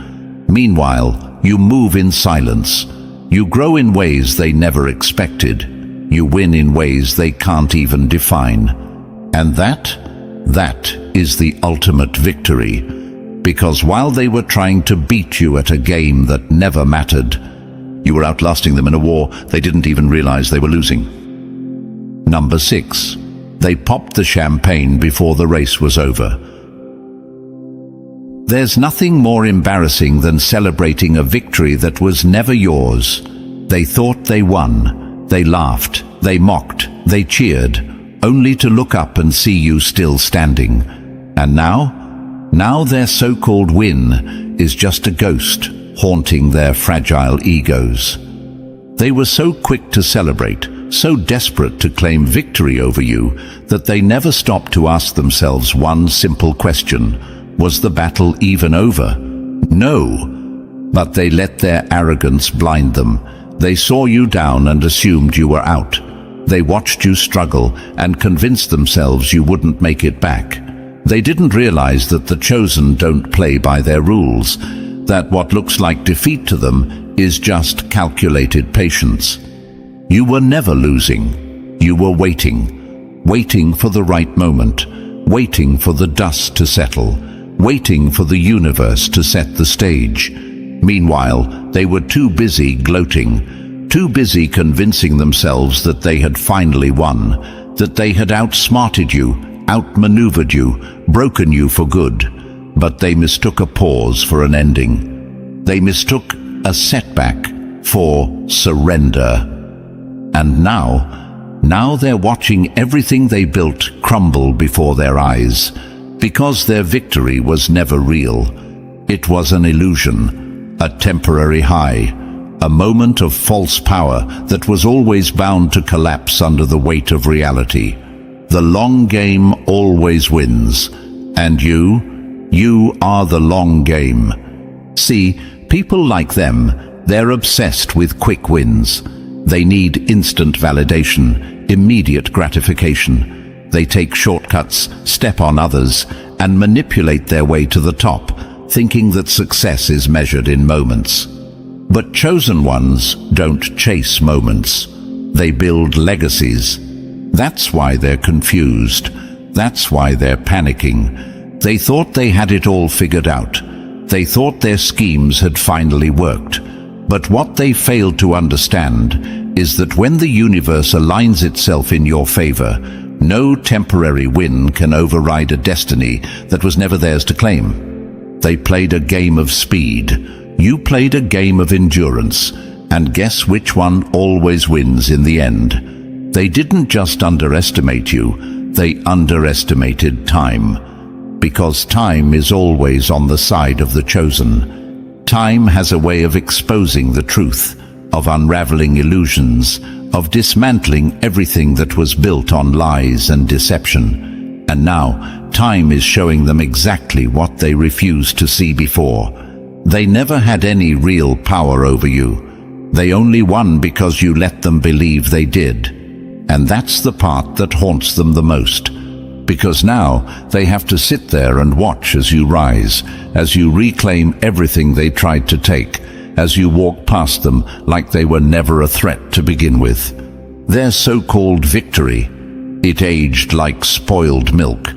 Meanwhile, you move in silence. You grow in ways they never expected. You win in ways they can't even define. And that is the ultimate victory. Because while they were trying to beat you at a game that never mattered, you were outlasting them in a war they didn't even realize they were losing. Number 6. They popped the champagne before the race was over. There's nothing more embarrassing than celebrating a victory that was never yours. They thought they won. They laughed. They mocked. They cheered, only to look up and see you still standing. And now their so-called win is just a ghost haunting their fragile egos. They were so quick to celebrate, so desperate to claim victory over you, that they never stopped to ask themselves one simple question: was the battle even over? No. But they let their arrogance blind them. They saw you down and assumed you were out. They watched you struggle and convinced themselves you wouldn't make it back. They didn't realize that the chosen don't play by their rules, that what looks like defeat to them is just calculated patience. You were never losing. You were waiting for the right moment, waiting for the dust to settle, waiting for the universe to set the stage. Meanwhile, they were too busy gloating, too busy convincing themselves that they had finally won, that they had outsmarted you, outmaneuvered you, broken you for good. But they mistook a pause for an ending. They mistook a setback for surrender. And now they're watching everything they built crumble before their eyes, because their victory was never real. It was an illusion, a temporary high, a moment of false power that was always bound to collapse under the weight of reality. The long game always wins, and you are the long game. See, people like them, they're obsessed with quick wins. They need instant validation, immediate gratification. They take shortcuts, step on others, and manipulate their way to the top, thinking that success is measured in moments. But chosen ones don't chase moments. They build legacies. That's why they're confused. That's why they're panicking. They thought they had it all figured out. They thought their schemes had finally worked. But what they failed to understand is that when the universe aligns itself in your favor, no temporary win can override a destiny that was never theirs to claim. They played a game of speed. You played a game of endurance. And guess which one always wins in the end? They didn't just underestimate you, they underestimated time. Because time is always on the side of the chosen. Time has a way of exposing the truth, of unraveling illusions, of dismantling everything that was built on lies and deception. And now, time is showing them exactly what they refused to see before. They never had any real power over you. They only won because you let them believe they did. And that's the part that haunts them the most. Because now they have to sit there and watch as you rise, as you reclaim everything they tried to take, as you walk past them like they were never a threat to begin with. Their so-called victory, it aged like spoiled milk.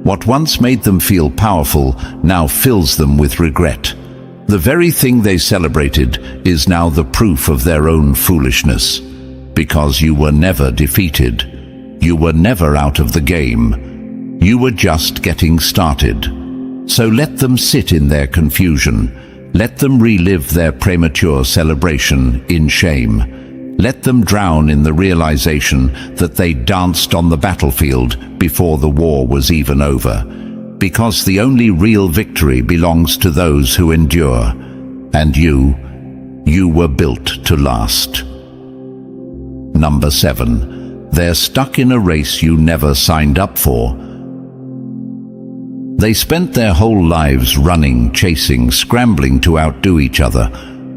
What once made them feel powerful now fills them with regret. The very thing they celebrated is now the proof of their own foolishness. Because you were never defeated. You were never out of the game. You were just getting started. So let them sit in their confusion. Let them relive their premature celebration in shame. Let them drown in the realization that they danced on the battlefield before the war was even over. Because the only real victory belongs to those who endure. And you were built to last. Number 7. They're stuck in a race you never signed up for. They spent their whole lives running, chasing, scrambling to outdo each other.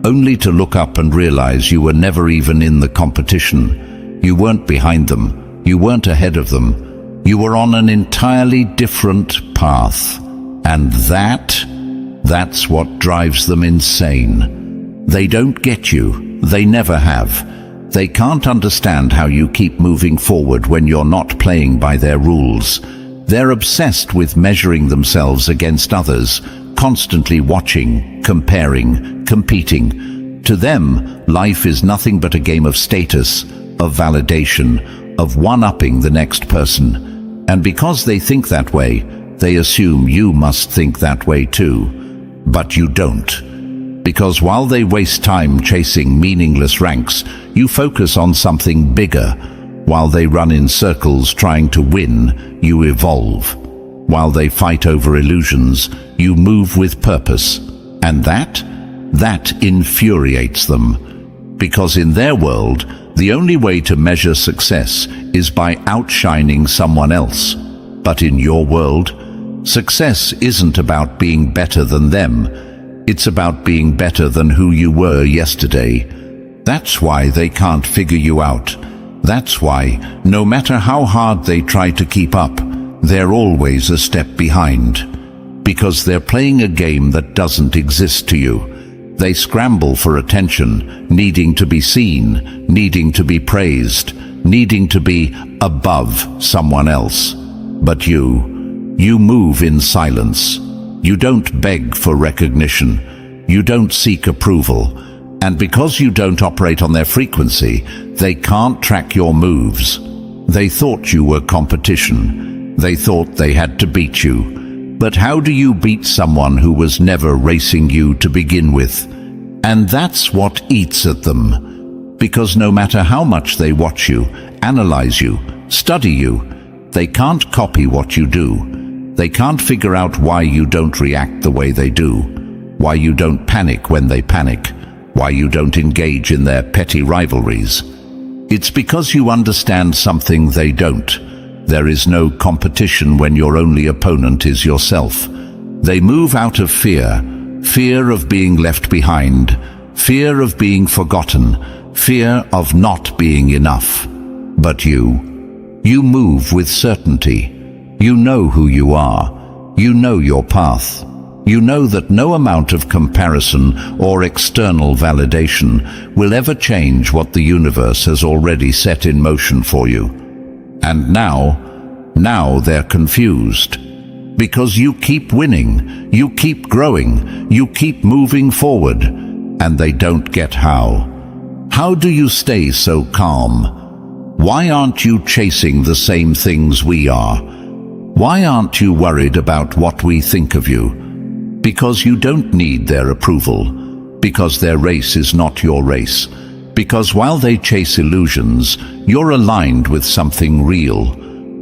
only to look up and realize you were never even in the competition. You weren't behind them. You weren't ahead of them. You were on an entirely different path. And that's what drives them insane. They don't get you. They never have. They can't understand how you keep moving forward when you're not playing by their rules. They're obsessed with measuring themselves against others, constantly watching, comparing, competing. To them, life is nothing but a game of status, of validation, of one-upping the next person. And because they think that way, they assume you must think that way too. But you don't. Because while they waste time chasing meaningless ranks, you focus on something bigger. While they run in circles trying to win, you evolve. While they fight over illusions, you move with purpose. And that infuriates them. Because in their world, the only way to measure success is by outshining someone else. But in your world, success isn't about being better than them. It's about being better than who you were yesterday. That's why they can't figure you out. That's why, no matter how hard they try to keep up, they're always a step behind. Because they're playing a game that doesn't exist to you. They scramble for attention, needing to be seen, needing to be praised, needing to be above someone else. But you move in silence. You don't beg for recognition. You don't seek approval. And because you don't operate on their frequency, they can't track your moves. They thought you were competition. They thought they had to beat you. But how do you beat someone who was never racing you to begin with? And that's what eats at them. Because no matter how much they watch you, analyze you, study you, they can't copy what you do. They can't figure out why you don't react the way they do, why you don't panic when they panic, why you don't engage in their petty rivalries. It's because you understand something they don't. There is no competition when your only opponent is yourself. They move out of fear, fear of being left behind, fear of being forgotten, fear of not being enough. But you move with certainty. You know who you are. You know your path. You know that no amount of comparison or external validation will ever change what the universe has already set in motion for you. And now they're confused. Because you keep winning, you keep growing, you keep moving forward, and they don't get how. How do you stay so calm? Why aren't you chasing the same things we are? Why aren't you worried about what we think of you? Because you don't need their approval. Because their race is not your race. Because while they chase illusions, you're aligned with something real.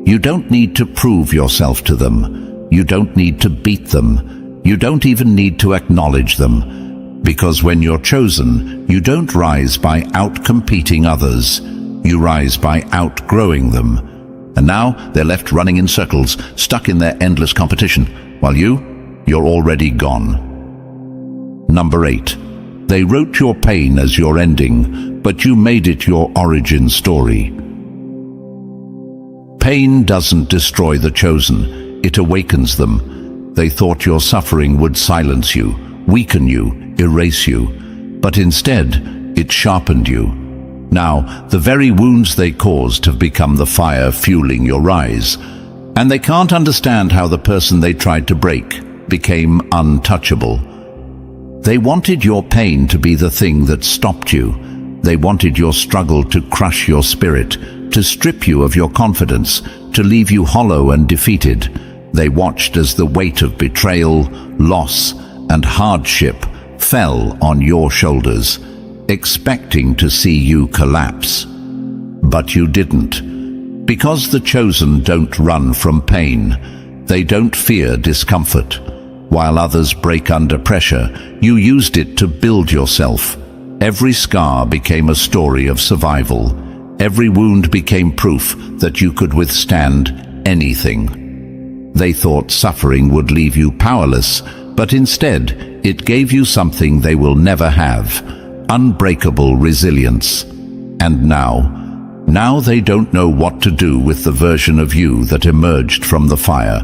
You don't need to prove yourself to them. You don't need to beat them. You don't even need to acknowledge them. Because when you're chosen, you don't rise by outcompeting others. You rise by outgrowing them. And now they're left running in circles, stuck in their endless competition, while you're already gone. Number 8. They wrote your pain as your ending, but you made it your origin story. Pain doesn't destroy the chosen, it awakens them. They thought your suffering would silence you, weaken you, erase you, but instead it sharpened you. Now, the very wounds they caused have become the fire fueling your rise. And they can't understand how the person they tried to break became untouchable. They wanted your pain to be the thing that stopped you. They wanted your struggle to crush your spirit, to strip you of your confidence, to leave you hollow and defeated. They watched as the weight of betrayal, loss, and hardship fell on your shoulders, expecting to see you collapse. But you didn't. Because the chosen don't run from pain. They don't fear discomfort. While others break under pressure, you used it to build yourself. Every scar became a story of survival. Every wound became proof that you could withstand anything. They thought suffering would leave you powerless, but instead it gave you something they will never have: unbreakable resilience. And now they don't know what to do with the version of you that emerged from the fire.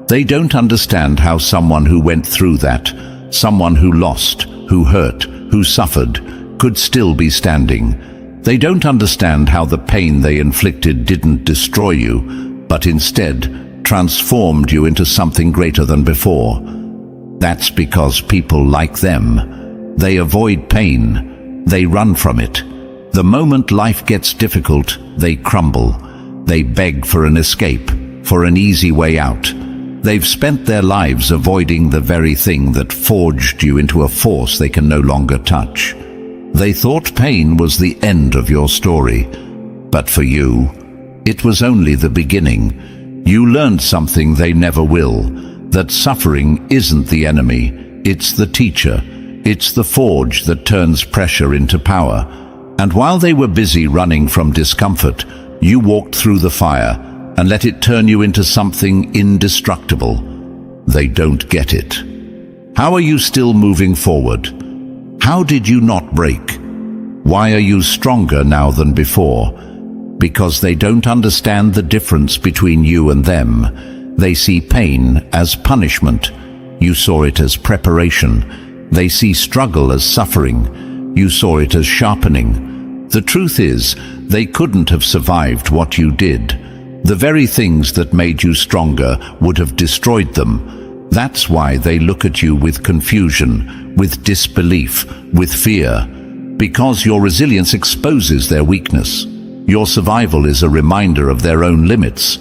They don't understand how someone who went through that, someone who lost, who hurt, who suffered, could still be standing. They don't understand how the pain they inflicted didn't destroy you, but instead transformed you into something greater than before. That's because people like them, they avoid pain, they run from it. The moment life gets difficult, they crumble. They beg for an escape, for an easy way out. They've spent their lives avoiding the very thing that forged you into a force they can no longer touch. They thought pain was the end of your story, but for you, it was only the beginning. You learned something they never will, that suffering isn't the enemy, it's the teacher. It's the forge that turns pressure into power. And while they were busy running from discomfort, you walked through the fire and let it turn you into something indestructible. They don't get it. How are you still moving forward? How did you not break? Why are you stronger now than before? Because they don't understand the difference between you and them. They see pain as punishment. You saw it as preparation. They see struggle as suffering. You saw it as sharpening. The truth is, they couldn't have survived what you did. The very things that made you stronger would have destroyed them. That's why they look at you with confusion, with disbelief, with fear. Because your resilience exposes their weakness. Your survival is a reminder of their own limits.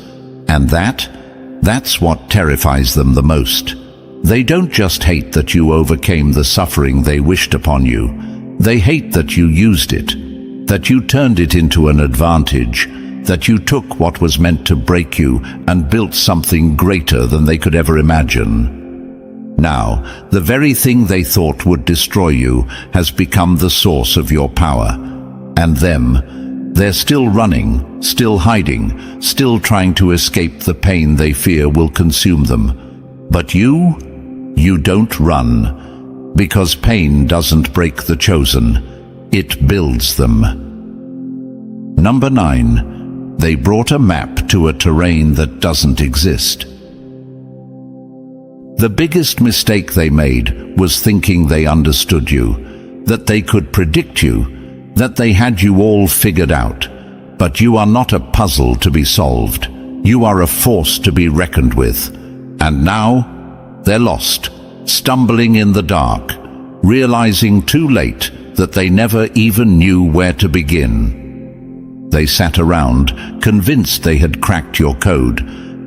And that's what terrifies them the most. They don't just hate that you overcame the suffering they wished upon you. They hate that you used it, that you turned it into an advantage, that you took what was meant to break you and built something greater than they could ever imagine. Now, the very thing they thought would destroy you has become the source of your power. And them, they're still running, still hiding, still trying to escape the pain they fear will consume them. But you don't run, because pain doesn't break the chosen, it builds them. Number 9. They brought a map to a terrain that doesn't exist. The biggest mistake they made was thinking they understood you, that they could predict you, that they had you all figured out. But you are not a puzzle to be solved. You are a force to be reckoned with. And now, they're lost, stumbling in the dark, realizing too late that they never even knew where to begin. They sat around, convinced they had cracked your code,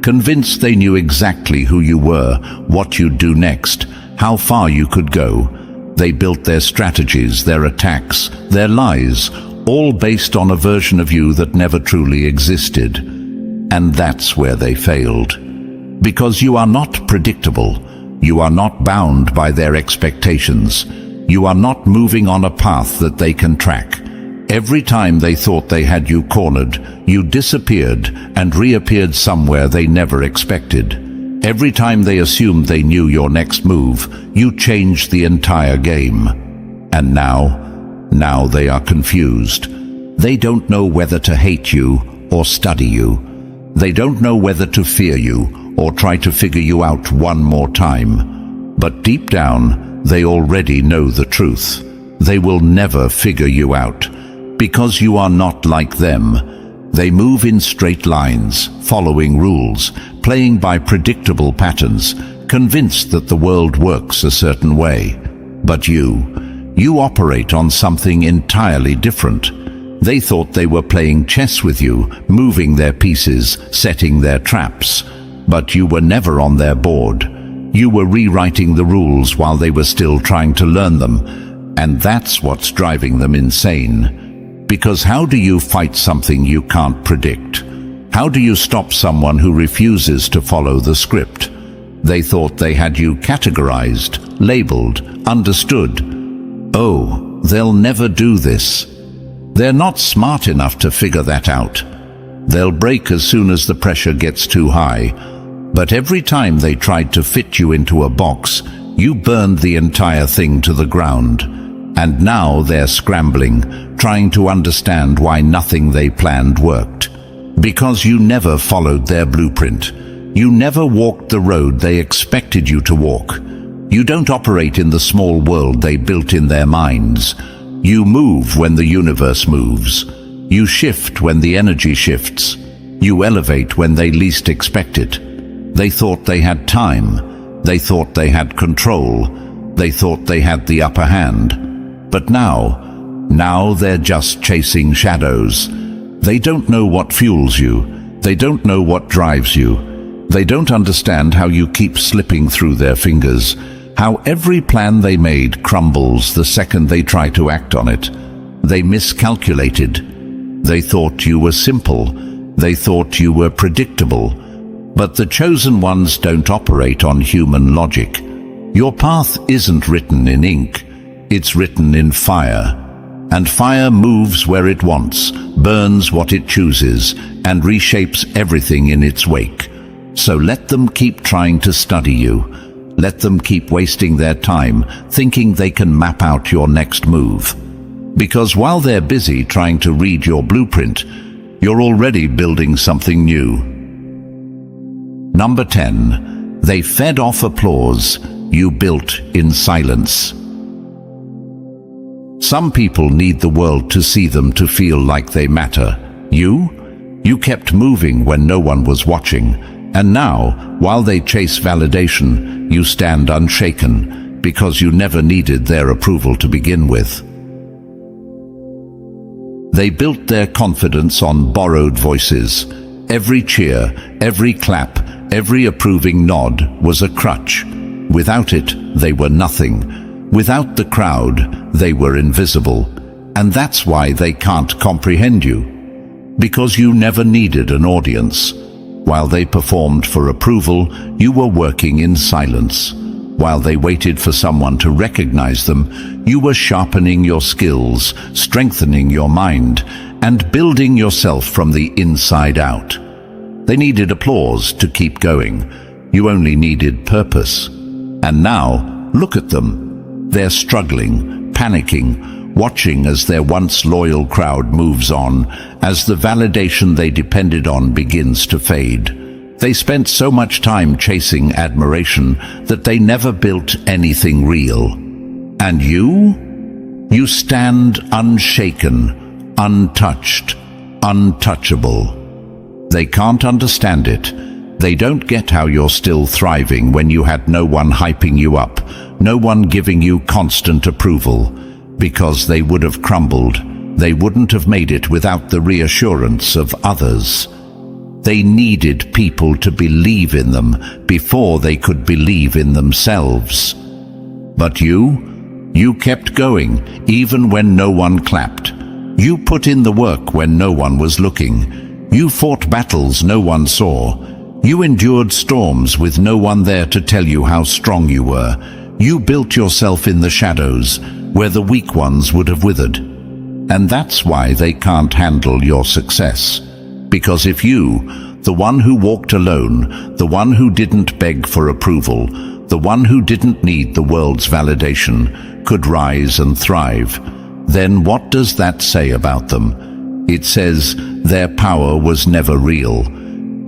convinced they knew exactly who you were, what you'd do next, how far you could go. They built their strategies, their attacks, their lies, all based on a version of you that never truly existed. And that's where they failed. Because you are not predictable. You are not bound by their expectations. You are not moving on a path that they can track. Every time they thought they had you cornered, you disappeared and reappeared somewhere they never expected. Every time they assumed they knew your next move, you changed the entire game. And now they are confused. They don't know whether to hate you or study you. They don't know whether to fear you or try to figure you out one more time. But deep down, they already know the truth. They will never figure you out. Because you are not like them. They move in straight lines, following rules, playing by predictable patterns, convinced that the world works a certain way. But you operate on something entirely different. They thought they were playing chess with you, moving their pieces, setting their traps. But you were never on their board. You were rewriting the rules while they were still trying to learn them. And that's what's driving them insane. Because how do you fight something you can't predict? How do you stop someone who refuses to follow the script? They thought they had you categorized, labeled, understood. Oh, they'll never do this. They're not smart enough to figure that out. They'll break as soon as the pressure gets too high. But every time they tried to fit you into a box, you burned the entire thing to the ground. And now they're scrambling, trying to understand why nothing they planned worked. Because you never followed their blueprint. You never walked the road they expected you to walk. You don't operate in the small world they built in their minds. You move when the universe moves. You shift when the energy shifts. You elevate when they least expect it. They thought they had time. They thought they had control. They thought they had the upper hand. But now they're just chasing shadows. They don't know what fuels you. They don't know what drives you. They don't understand how you keep slipping through their fingers, how every plan they made crumbles the second they try to act on it. They miscalculated. They thought you were simple. They thought you were predictable. But the chosen ones don't operate on human logic. Your path isn't written in ink. It's written in fire. And fire moves where it wants, burns what it chooses, and reshapes everything in its wake. So let them keep trying to study you. Let them keep wasting their time, thinking they can map out your next move. Because while they're busy trying to read your blueprint, you're already building something new. Number 10. They fed off applause you built in silence. Some people need the world to see them to feel like they matter. You kept moving when no one was watching, and now, while they chase validation, you stand unshaken because you never needed their approval to begin with. They built their confidence on borrowed voices. Every cheer, every clap, every approving nod was a crutch. Without it, they were nothing. Without the crowd, they were invisible. And that's why they can't comprehend you. Because you never needed an audience. While they performed for approval, you were working in silence. While they waited for someone to recognize them, you were sharpening your skills, strengthening your mind, and building yourself from the inside out. They needed applause to keep going. You only needed purpose. And now, look at them. They're struggling, panicking, watching as their once loyal crowd moves on, as the validation they depended on begins to fade. They spent so much time chasing admiration that they never built anything real. And you stand unshaken, untouched, untouchable. They can't understand it. They don't get how you're still thriving when you had no one hyping you up, no one giving you constant approval, because they would have crumbled. They wouldn't have made it without the reassurance of others. They needed people to believe in them before they could believe in themselves. But you kept going, even when no one clapped. You put in the work when no one was looking. You fought battles no one saw. You endured storms with no one there to tell you how strong you were. You built yourself in the shadows, where the weak ones would have withered. And that's why they can't handle your success. Because if you, the one who walked alone, the one who didn't beg for approval, the one who didn't need the world's validation, could rise and thrive, then what does that say about them? It says their power was never real.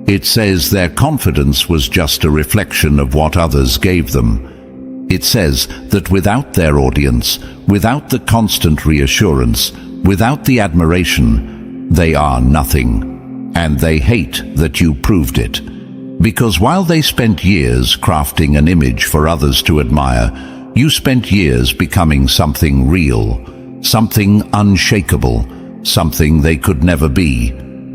It says their confidence was just a reflection of what others gave them. It says that without their audience, without the constant reassurance, without the admiration, they are nothing. And they hate that you proved it. Because while they spent years crafting an image for others to admire, you spent years becoming something real, something unshakable, something they could never be.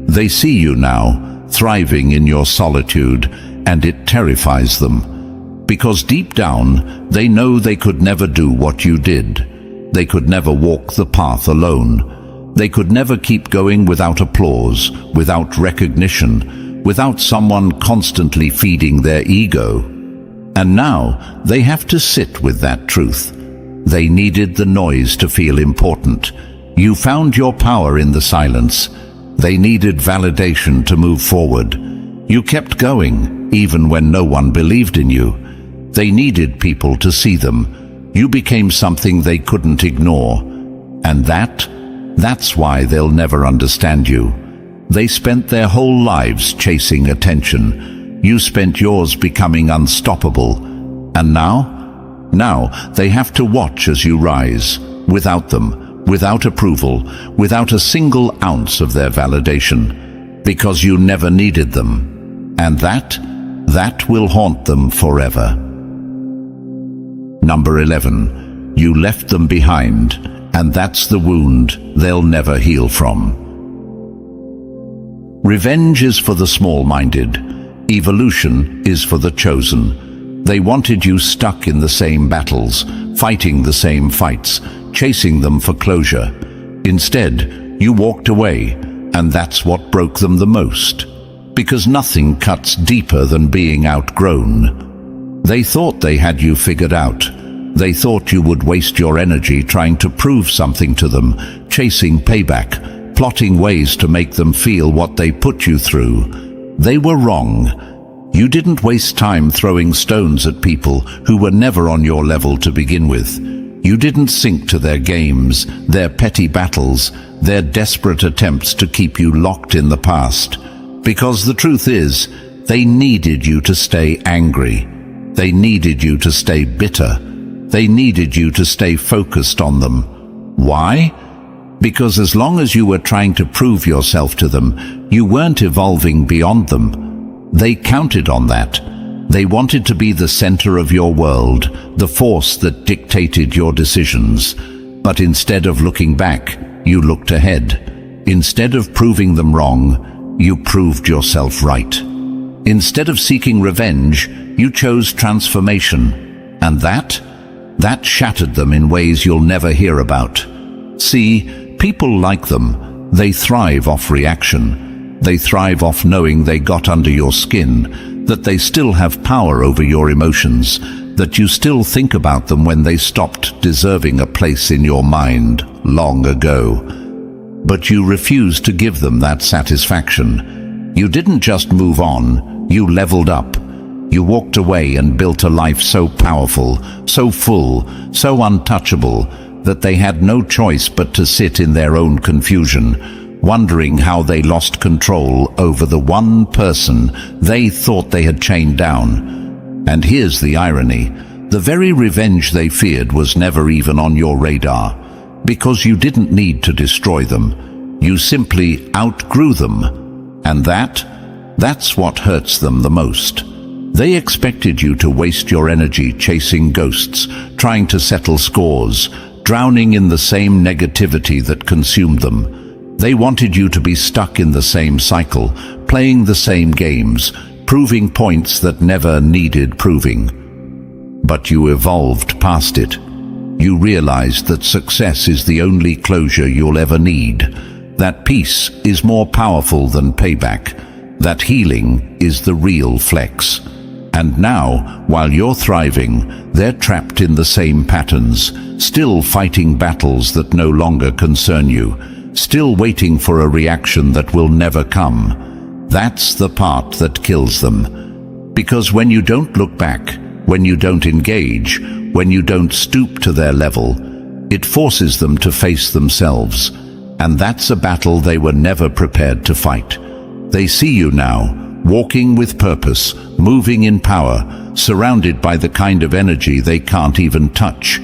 They see you now, thriving in your solitude, and it terrifies them. Because deep down, they know they could never do what you did. They could never walk the path alone. They could never keep going without applause, without recognition, without someone constantly feeding their ego. And now, they have to sit with that truth. They needed the noise to feel important. You found your power in the silence. They needed validation to move forward. You kept going, even when no one believed in you. They needed people to see them. You became something they couldn't ignore. And that's why they'll never understand you. They spent their whole lives chasing attention. You spent yours becoming unstoppable. And now they have to watch as you rise, without them, without approval, without a single ounce of their validation, because you never needed them. And that will haunt them forever. Number 11. You left them behind, and that's the wound they'll never heal from. Revenge is for the small-minded. Evolution is for the chosen. They wanted you stuck in the same battles, fighting the same fights, chasing them for closure. Instead, you walked away, and that's what broke them the most. Because nothing cuts deeper than being outgrown. They thought they had you figured out. They thought you would waste your energy trying to prove something to them, chasing payback, plotting ways to make them feel what they put you through. They were wrong. You didn't waste time throwing stones at people who were never on your level to begin with. You didn't sink to their games, their petty battles, their desperate attempts to keep you locked in the past. Because the truth is, they needed you to stay angry. They needed you to stay bitter. They needed you to stay focused on them. Why? Because as long as you were trying to prove yourself to them, you weren't evolving beyond them. They counted on that. They wanted to be the center of your world, the force that dictated your decisions. But instead of looking back, you looked ahead. Instead of proving them wrong, you proved yourself right. Instead of seeking revenge, you chose transformation. And that shattered them in ways you'll never hear about. See, people like them. They thrive off reaction. They thrive off knowing they got under your skin, that they still have power over your emotions, that you still think about them when they stopped deserving a place in your mind long ago. But you refused to give them that satisfaction. You didn't just move on, you leveled up. You walked away and built a life so powerful, so full, so untouchable, that they had no choice but to sit in their own confusion, wondering how they lost control over the one person they thought they had chained down. And here's the irony. The very revenge they feared was never even on your radar, because you didn't need to destroy them. You simply outgrew them. And that's what hurts them the most. They expected you to waste your energy chasing ghosts, trying to settle scores, drowning in the same negativity that consumed them. They wanted you to be stuck in the same cycle, playing the same games, proving points that never needed proving. But you evolved past it. You realized that success is the only closure you'll ever need, that peace is more powerful than payback, that healing is the real flex. And now, while you're thriving, they're trapped in the same patterns, still fighting battles that no longer concern you, still waiting for a reaction that will never come. That's the part that kills them. Because when you don't look back, when you don't engage, when you don't stoop to their level, it forces them to face themselves. And that's a battle they were never prepared to fight. They see you now, walking with purpose, moving in power, surrounded by the kind of energy they can't even touch,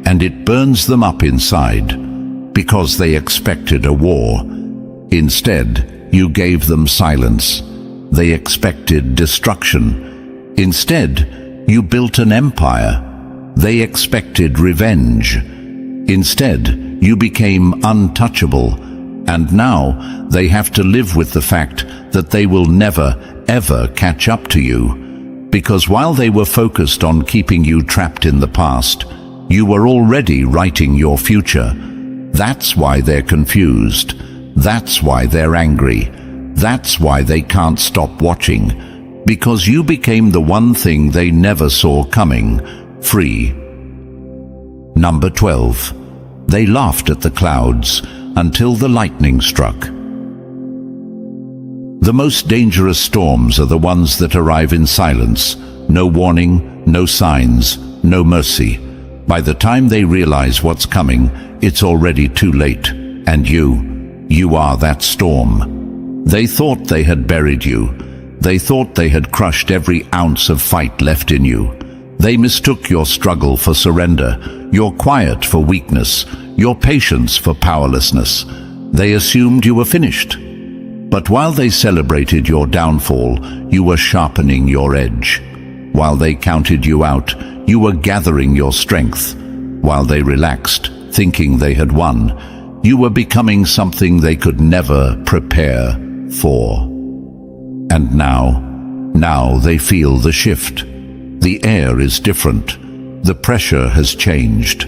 and it burns them up inside, because they expected a war. Instead, you gave them silence. They expected destruction. Instead, you built an empire. They expected revenge. Instead, you became untouchable, and now they have to live with the fact that they will never, ever catch up to you. Because while they were focused on keeping you trapped in the past, you were already writing your future. That's why they're confused. That's why they're angry. That's why they can't stop watching. Because you became the one thing they never saw coming, free. Number 12. They laughed at the clouds until the lightning struck. The most dangerous storms are the ones that arrive in silence. No warning, no signs, no mercy. By the time they realize what's coming, it's already too late. And you are that storm. They thought they had buried you. They thought they had crushed every ounce of fight left in you. They mistook your struggle for surrender, your quiet for weakness, your patience for powerlessness. They assumed you were finished. But while they celebrated your downfall, you were sharpening your edge. While they counted you out, you were gathering your strength. While they relaxed, thinking they had won, you were becoming something they could never prepare for. And now they feel the shift. The air is different. The pressure has changed.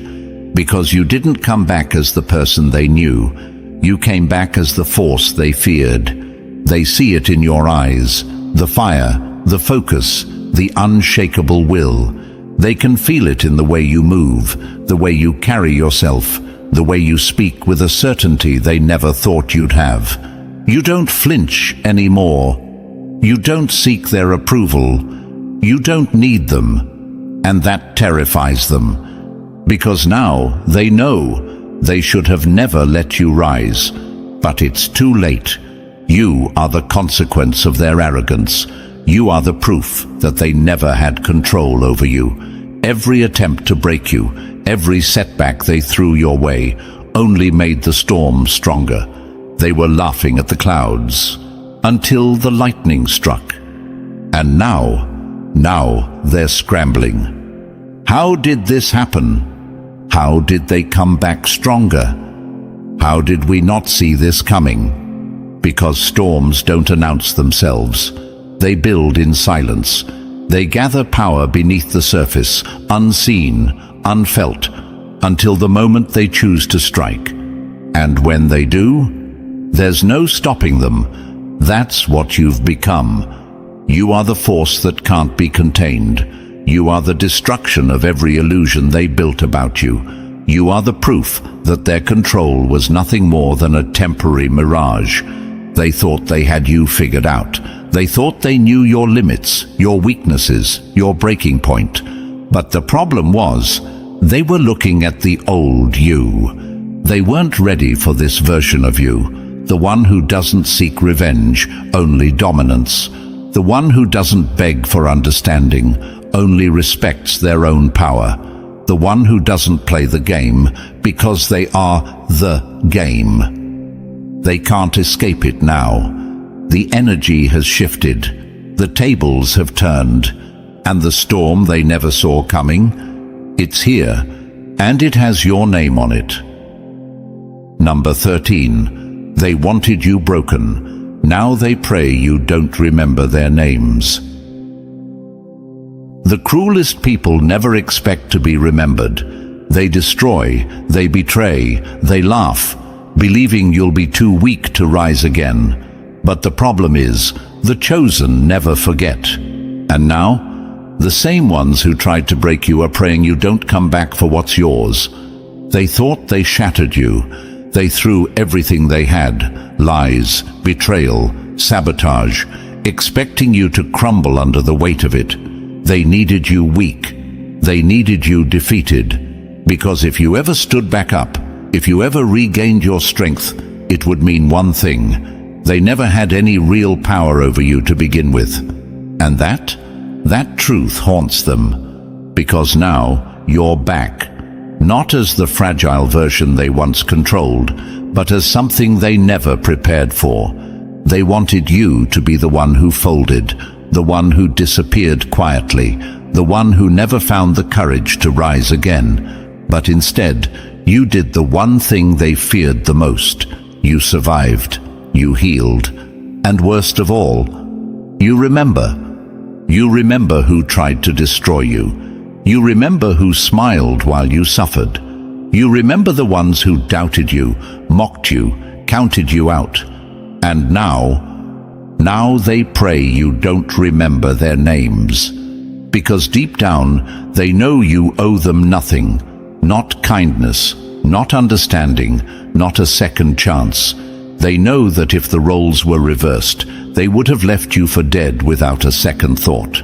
Because you didn't come back as the person they knew. You came back as the force they feared. They see it in your eyes, the fire, the focus, the unshakable will. They can feel it in the way you move, the way you carry yourself, the way you speak with a certainty they never thought you'd have. You don't flinch anymore. You don't seek their approval. You don't need them. And that terrifies them. Because now they know they should have never let you rise. But it's too late. You are the consequence of their arrogance. You are the proof that they never had control over you. Every attempt to break you, every setback they threw your way, only made the storm stronger. They were laughing at the clouds, until the lightning struck. And now they're scrambling. How did this happen? How did they come back stronger? How did we not see this coming? Because storms don't announce themselves. They build in silence. They gather power beneath the surface, unseen, unfelt, until the moment they choose to strike. And when they do, there's no stopping them. That's what you've become. You are the force that can't be contained. You are the destruction of every illusion they built about you. You are the proof that their control was nothing more than a temporary mirage. They thought they had you figured out. They thought they knew your limits, your weaknesses, your breaking point. But the problem was, they were looking at the old you. They weren't ready for this version of you, the one who doesn't seek revenge, only dominance. The one who doesn't beg for understanding, only respects their own power. The one who doesn't play the game because they are the game. They can't escape it now. The energy has shifted. The tables have turned. And the storm they never saw coming, it's here, and it has your name on it. Number 13. They wanted you broken. Now they pray you don't remember their names. The cruelest people never expect to be remembered. They destroy, they betray, they laugh, believing you'll be too weak to rise again. But the problem is, the chosen never forget. And now, the same ones who tried to break you are praying you don't come back for what's yours. They thought they shattered you. They threw everything they had, lies, betrayal, sabotage, expecting you to crumble under the weight of it. They needed you weak. They needed you defeated. Because if you ever stood back up, if you ever regained your strength, it would mean one thing. They never had any real power over you to begin with. And that truth haunts them. Because now you're back. Not as the fragile version they once controlled, but as something they never prepared for. They wanted you to be the one who folded, the one who disappeared quietly, the one who never found the courage to rise again. But instead, you did the one thing they feared the most. You survived. You healed. And worst of all, you remember. You remember who tried to destroy you. You remember who smiled while you suffered. You remember the ones who doubted you, mocked you, counted you out. And now they pray you don't remember their names. Because deep down, they know you owe them nothing. Not kindness, not understanding, not a second chance. They know that if the roles were reversed, they would have left you for dead without a second thought.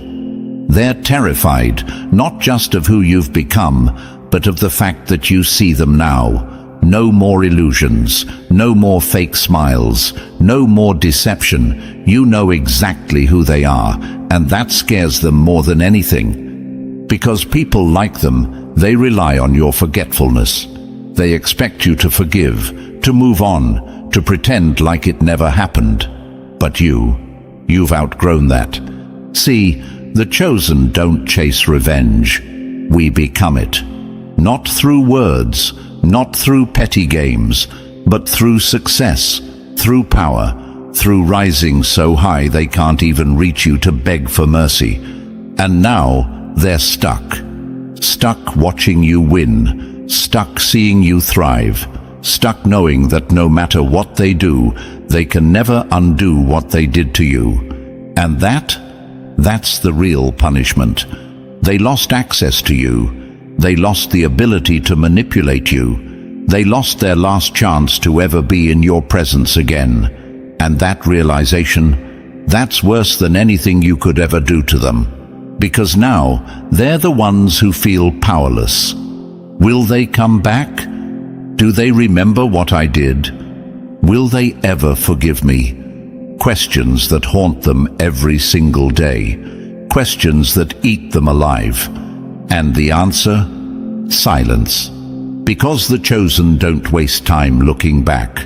They're terrified, not just of who you've become, but of the fact that you see them now. No more illusions, no more fake smiles, no more deception. You know exactly who they are, and that scares them more than anything. Because people like them, they rely on your forgetfulness. They expect you to forgive, to move on, to pretend like it never happened. But you've outgrown that. See, the chosen don't chase revenge. We become it. Not through words, not through petty games, but through success, through power, through rising so high they can't even reach you to beg for mercy. And now they're stuck. Stuck watching you win, stuck seeing you thrive, stuck knowing that no matter what they do, they can never undo what they did to you. And that's the real punishment. They lost access to you. They lost the ability to manipulate you. They lost their last chance to ever be in your presence again. And that realization, that's worse than anything you could ever do to them. Because now, they're the ones who feel powerless. Will they come back? Do they remember what I did? Will they ever forgive me? Questions that haunt them every single day. Questions that eat them alive. And the answer? Silence. Because the chosen don't waste time looking back.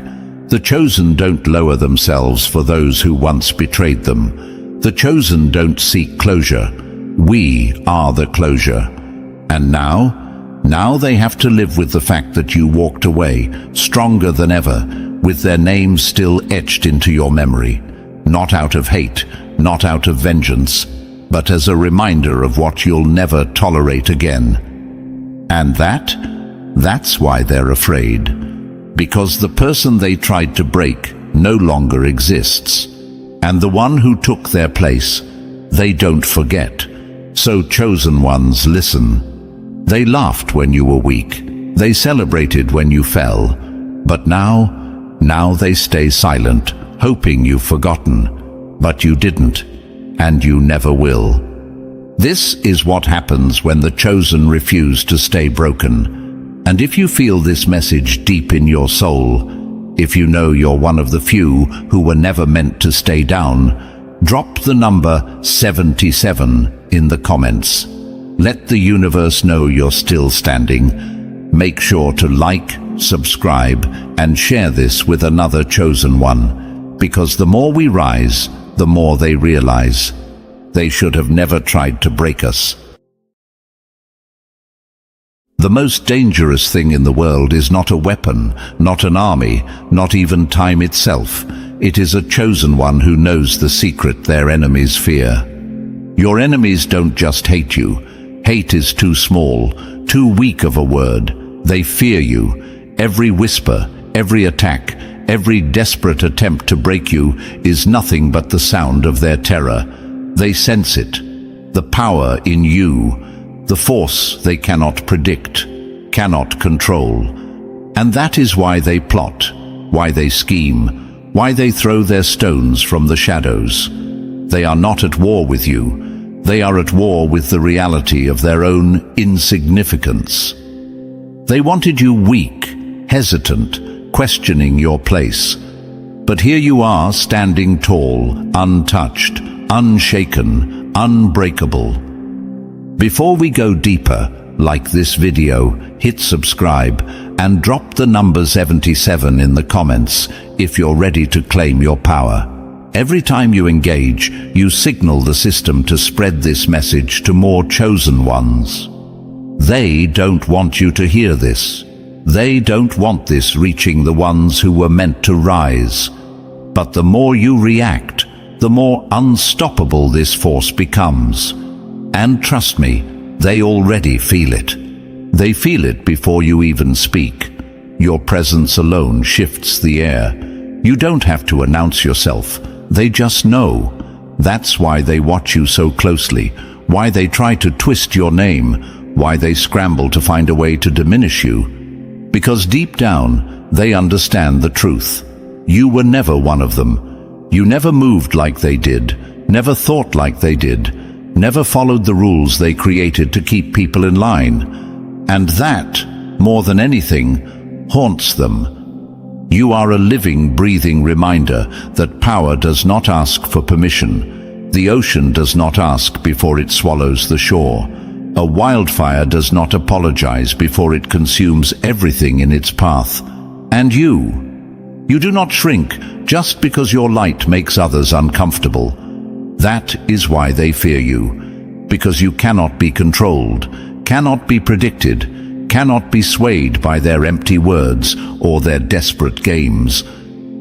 The chosen don't lower themselves for those who once betrayed them. The chosen don't seek closure. We are the closure. And now they have to live with the fact that you walked away, stronger than ever, with their names still etched into your memory. Not out of hate, not out of vengeance, but as a reminder of what you'll never tolerate again. And that's why they're afraid. Because the person they tried to break no longer exists. And the one who took their place, they don't forget. So chosen ones, listen. They laughed when you were weak. They celebrated when you fell. But now they stay silent, hoping you've forgotten. But you didn't, and you never will. This is what happens when the chosen refuse to stay broken. And if you feel this message deep in your soul, if you know you're one of the few who were never meant to stay down, drop the number 77 in the comments. Let the universe know you're still standing. Make sure to like, subscribe, and share this with another chosen one. Because the more we rise, the more they realize they should have never tried to break us. The most dangerous thing in the world is not a weapon, not an army, not even time itself. It is a chosen one who knows the secret their enemies fear. Your enemies don't just hate you. Hate is too small, too weak of a word. They fear you. Every whisper, every attack, every desperate attempt to break you is nothing but the sound of their terror. They sense it, the power in you, the force they cannot predict, cannot control. And that is why they plot, why they scheme, why they throw their stones from the shadows. They are not at war with you. They are at war with the reality of their own insignificance. They wanted you weak, hesitant, questioning your place. But here you are, standing tall, untouched, unshaken, unbreakable. Before we go deeper, like this video, hit subscribe, and drop the number 77 in the comments if you're ready to claim your power. Every time you engage, you signal the system to spread this message to more chosen ones. They don't want you to hear this. They don't want this reaching the ones who were meant to rise. But the more you react, the more unstoppable this force becomes. And trust me, they already feel it. They feel it before you even speak. Your presence alone shifts the air. You don't have to announce yourself. They just know. That's why they watch you so closely, why they try to twist your name, why they scramble to find a way to diminish you. Because deep down, they understand the truth. You were never one of them. You never moved like they did, never thought like they did, never followed the rules they created to keep people in line. And that, more than anything, haunts them. You are a living, breathing reminder that power does not ask for permission. The ocean does not ask before it swallows the shore. A wildfire does not apologize before it consumes everything in its path. And you do not shrink just because your light makes others uncomfortable. That is why they fear you, because you cannot be controlled, cannot be predicted, cannot be swayed by their empty words or their desperate games.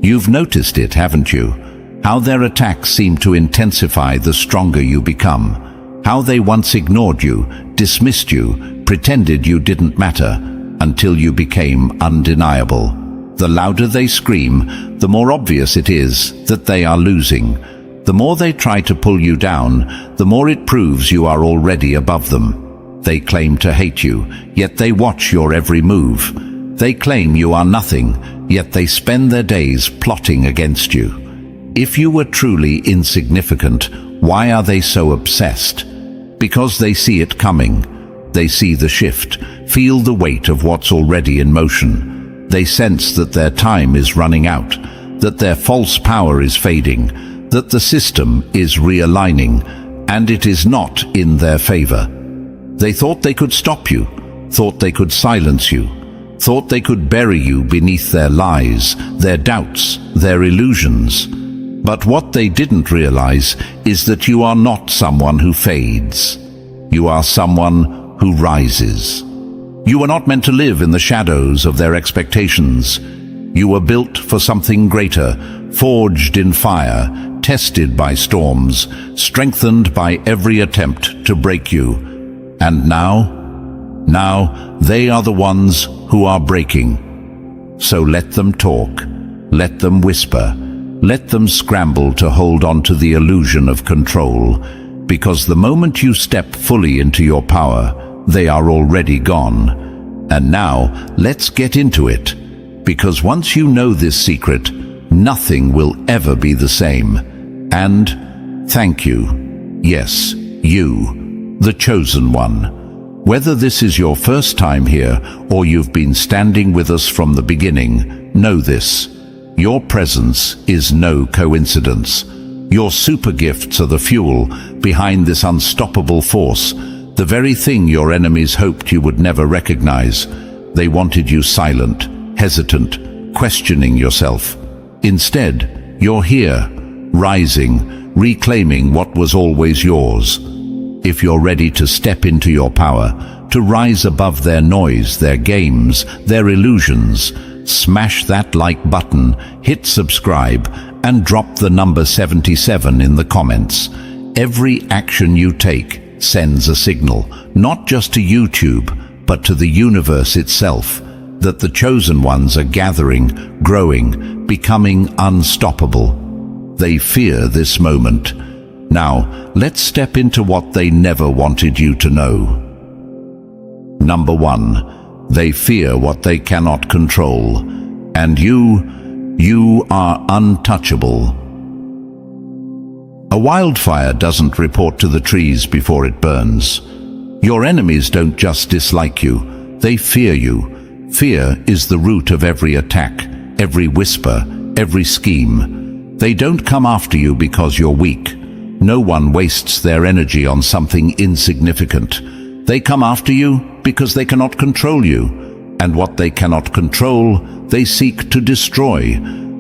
You've noticed it, haven't you? How their attacks seem to intensify the stronger you become. How they once ignored you, dismissed you, pretended you didn't matter, until you became undeniable. The louder they scream, the more obvious it is that they are losing. The more they try to pull you down, the more it proves you are already above them. They claim to hate you, yet they watch your every move. They claim you are nothing, yet they spend their days plotting against you. If you were truly insignificant, why are they so obsessed? Because they see it coming. They see the shift, feel the weight of what's already in motion. They sense that their time is running out, that their false power is fading, that the system is realigning, and it is not in their favor. They thought they could stop you, thought they could silence you, thought they could bury you beneath their lies, their doubts, their illusions. But what they didn't realize is that you are not someone who fades. You are someone who rises. You were not meant to live in the shadows of their expectations. You were built for something greater, forged in fire, tested by storms, strengthened by every attempt to break you. And now they are the ones who are breaking. So let them talk, let them whisper, let them scramble to hold on to the illusion of control, because the moment you step fully into your power, they are already gone. And now, let's get into it, because once you know this secret, nothing will ever be the same. And thank you. Yes, you, the chosen one. Whether this is your first time here or you've been standing with us from the beginning, know this. Your presence is no coincidence. Your super gifts are the fuel behind this unstoppable force, the very thing your enemies hoped you would never recognize. They wanted you silent, hesitant, questioning yourself. Instead, you're here, rising, reclaiming what was always yours. If you're ready to step into your power, to rise above their noise, their games, their illusions, smash that like button, hit subscribe, and drop the number 77 in the comments. Every action you take sends a signal, not just to YouTube, but to the universe itself, that the chosen ones are gathering, growing, becoming unstoppable. They fear this moment. Now, let's step into what they never wanted you to know. Number 1. They fear what they cannot control. And you are untouchable. A wildfire doesn't report to the trees before it burns. Your enemies don't just dislike you, they fear you. Fear is the root of every attack, every whisper, every scheme. They don't come after you because you're weak. No one wastes their energy on something insignificant. They come after you because they cannot control you, and what they cannot control, they seek to destroy.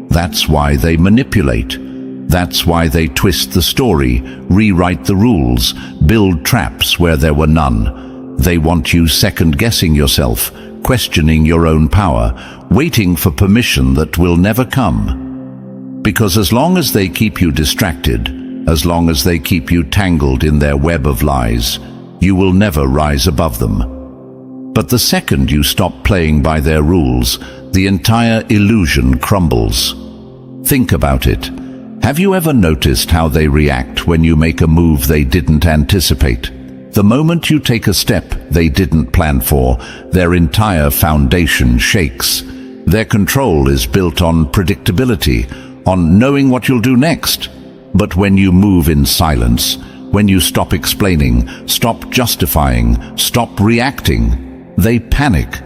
That's why they manipulate. That's why they twist the story, rewrite the rules, build traps where there were none. They want you second-guessing yourself, questioning your own power, waiting for permission that will never come. Because as long as they keep you distracted, as long as they keep you tangled in their web of lies, you will never rise above them. But the second you stop playing by their rules, the entire illusion crumbles. Think about it. Have you ever noticed how they react when you make a move they didn't anticipate? The moment you take a step they didn't plan for, their entire foundation shakes. Their control is built on predictability, on knowing what you'll do next. But when you move in silence, when you stop explaining, stop justifying, stop reacting, they panic.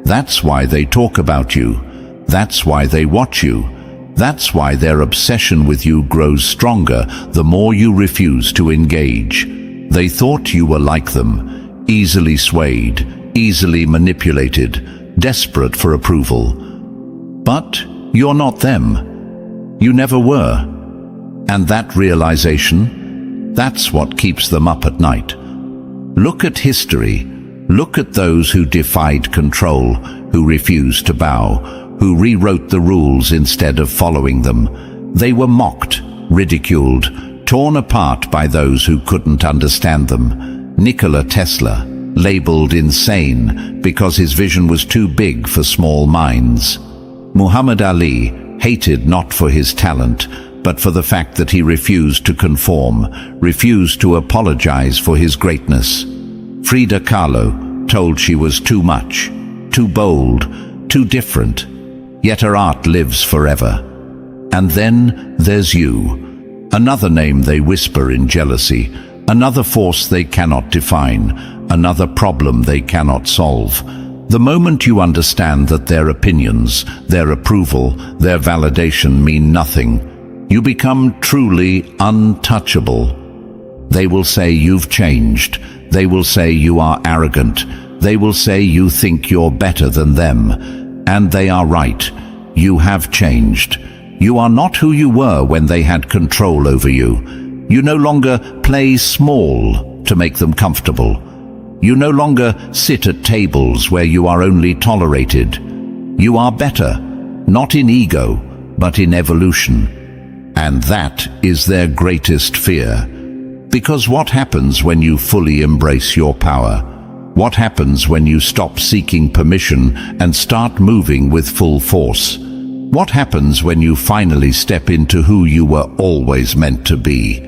That's why they talk about you. That's why they watch you. That's why their obsession with you grows stronger the more you refuse to engage. They thought you were like them, easily swayed, easily manipulated, desperate for approval. But you're not them. You never were. And that realization, that's what keeps them up at night. Look at history. Look at those who defied control, who refused to bow, who rewrote the rules instead of following them. They were mocked, ridiculed, torn apart by those who couldn't understand them. Nikola Tesla, labeled insane because his vision was too big for small minds. Muhammad Ali, hated not for his talent, but for the fact that he refused to conform, refused to apologize for his greatness. Frida Kahlo, told she was too much, too bold, too different. Yet her art lives forever. And then there's you, another name they whisper in jealousy, another force they cannot define, another problem they cannot solve. The moment you understand that their opinions, their approval, their validation mean nothing, you become truly untouchable. They will say you've changed. They will say you are arrogant. They will say you think you're better than them. And they are right. You have changed. You are not who you were when they had control over you. You no longer play small to make them comfortable. You no longer sit at tables where you are only tolerated. You are better, not in ego, but in evolution. And that is their greatest fear. Because what happens when you fully embrace your power? What happens when you stop seeking permission and start moving with full force? What happens when you finally step into who you were always meant to be?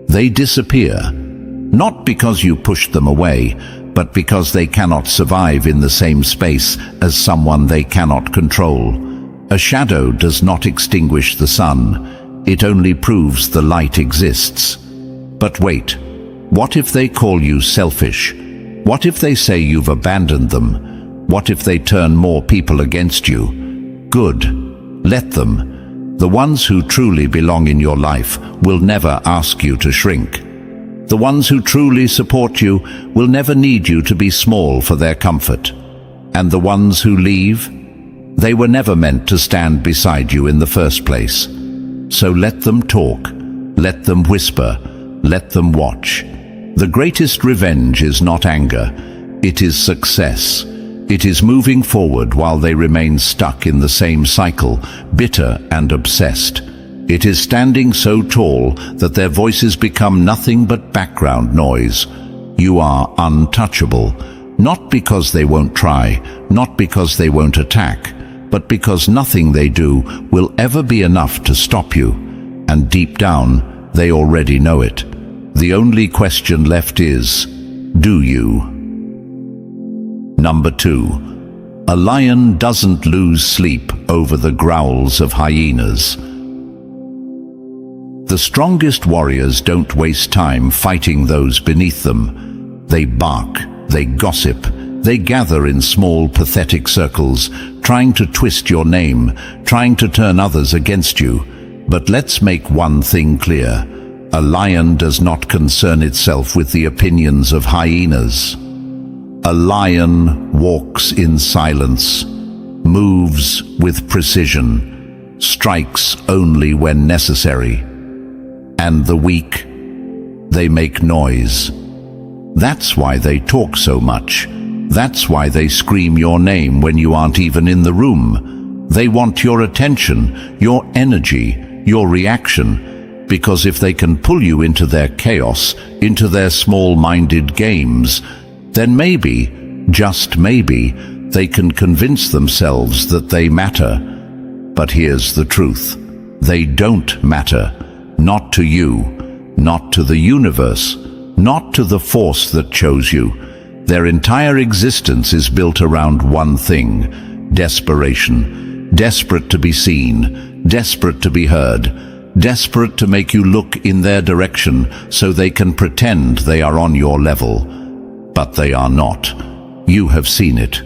They disappear, not because you pushed them away, but because they cannot survive in the same space as someone they cannot control. A shadow does not extinguish the sun, it only proves the light exists. But wait, what if they call you selfish? What if they say you've abandoned them? What if they turn more people against you? Good. Let them. The ones who truly belong in your life will never ask you to shrink. The ones who truly support you will never need you to be small for their comfort. And the ones who leave, they were never meant to stand beside you in the first place. So let them talk. Let them whisper. Let them watch. The greatest revenge is not anger, it is success. It is moving forward while they remain stuck in the same cycle, bitter and obsessed. It is standing so tall that their voices become nothing but background noise. You are untouchable, not because they won't try, not because they won't attack, but because nothing they do will ever be enough to stop you. And deep down, they already know it. The only question left is, do you? Number 2. A lion doesn't lose sleep over the growls of hyenas. The strongest warriors don't waste time fighting those beneath them. They bark, they gossip, they gather in small, pathetic circles, trying to twist your name, trying to turn others against you. But let's make one thing clear. A lion does not concern itself with the opinions of hyenas. A lion walks in silence, moves with precision, strikes only when necessary. And the weak, they make noise. That's why they talk so much. That's why they scream your name when you aren't even in the room. They want your attention, your energy, your reaction. Because if they can pull you into their chaos, into their small-minded games, then maybe, just maybe, they can convince themselves that they matter. But here's the truth. They don't matter. Not to you, not to the universe, not to the force that chose you. Their entire existence is built around one thing: desperation. Desperate to be seen, desperate to be heard, desperate to make you look in their direction so they can pretend they are on your level. But they are not. You have seen it.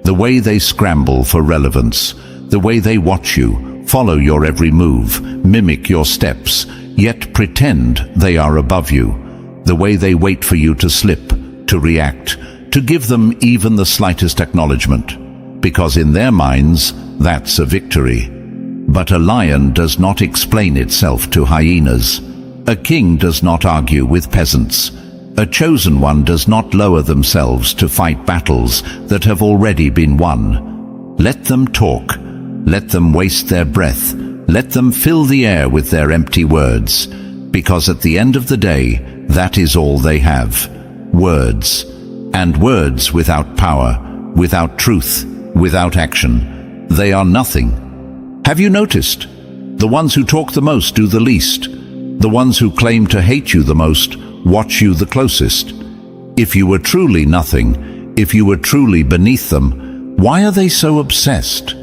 The way they scramble for relevance, the way they watch you, follow your every move, mimic your steps, yet pretend they are above you. The way they wait for you to slip, to react, to give them even the slightest acknowledgement. Because in their minds, that's a victory. But a lion does not explain itself to hyenas. A king does not argue with peasants. A chosen one does not lower themselves to fight battles that have already been won. Let them talk. Let them waste their breath. Let them fill the air with their empty words. Because at the end of the day, that is all they have. Words. And words without power, without truth, without action. They are nothing. Have you noticed? The ones who talk the most do the least. The ones who claim to hate you the most watch you the closest. If you were truly nothing, if you were truly beneath them, why are they so obsessed?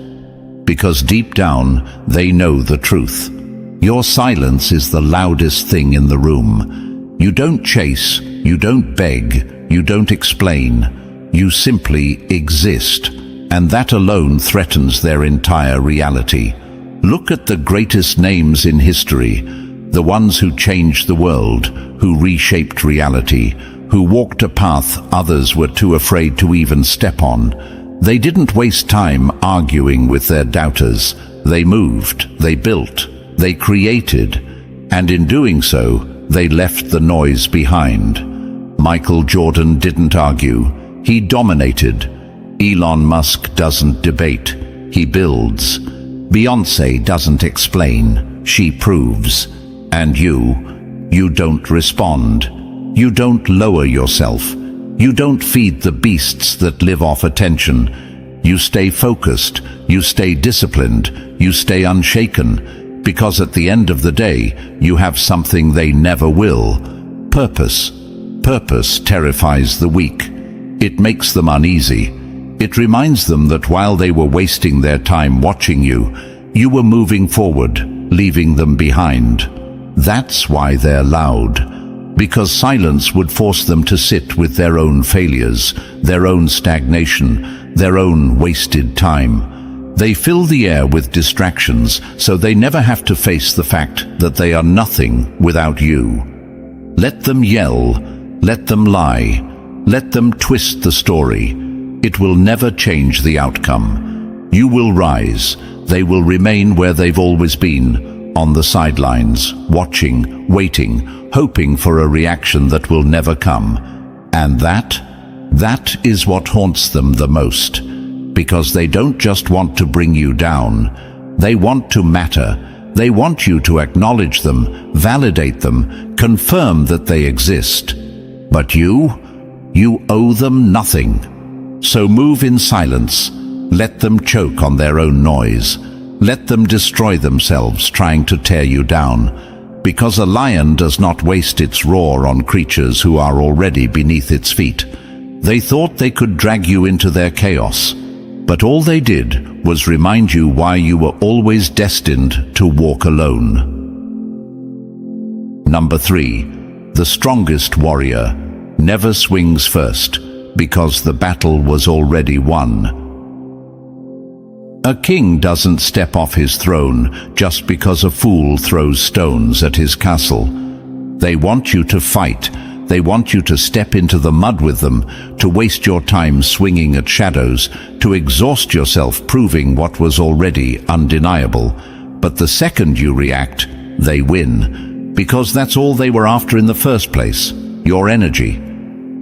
Because deep down, they know the truth. Your silence is the loudest thing in the room. You don't chase, you don't beg, you don't explain. You simply exist, and that alone threatens their entire reality. Look at the greatest names in history, the ones who changed the world, who reshaped reality, who walked a path others were too afraid to even step on. They didn't waste time arguing with their doubters. They moved, they built, they created, and in doing so, they left the noise behind. Michael Jordan didn't argue, he dominated. Elon Musk doesn't debate, he builds. Beyoncé doesn't explain, she proves. And you don't respond. You don't lower yourself. You don't feed the beasts that live off attention. You stay focused, you stay disciplined, you stay unshaken, because at the end of the day, you have something they never will. Purpose. Purpose terrifies the weak. It makes them uneasy. It reminds them that while they were wasting their time watching you, you were moving forward, leaving them behind. That's why they're loud, because silence would force them to sit with their own failures, their own stagnation, their own wasted time. They fill the air with distractions so they never have to face the fact that they are nothing without you. Let them yell, let them lie, let them twist the story. It will never change the outcome. You will rise, they will remain where they've always been, on the sidelines, watching, waiting, hoping for a reaction that will never come. And that is what haunts them the most. Because they don't just want to bring you down. They want to matter. They want you to acknowledge them, validate them, confirm that they exist. But you owe them nothing. So move in silence. Let them choke on their own noise. Let them destroy themselves trying to tear you down, because a lion does not waste its roar on creatures who are already beneath its feet. They thought they could drag you into their chaos, but all they did was remind you why you were always destined to walk alone. Number 3. The strongest warrior never swings first, because the battle was already won. A king doesn't step off his throne just because a fool throws stones at his castle. They want you to fight. They want you to step into the mud with them, to waste your time swinging at shadows, to exhaust yourself proving what was already undeniable. But the second you react, they win, because that's all they were after in the first place, your energy.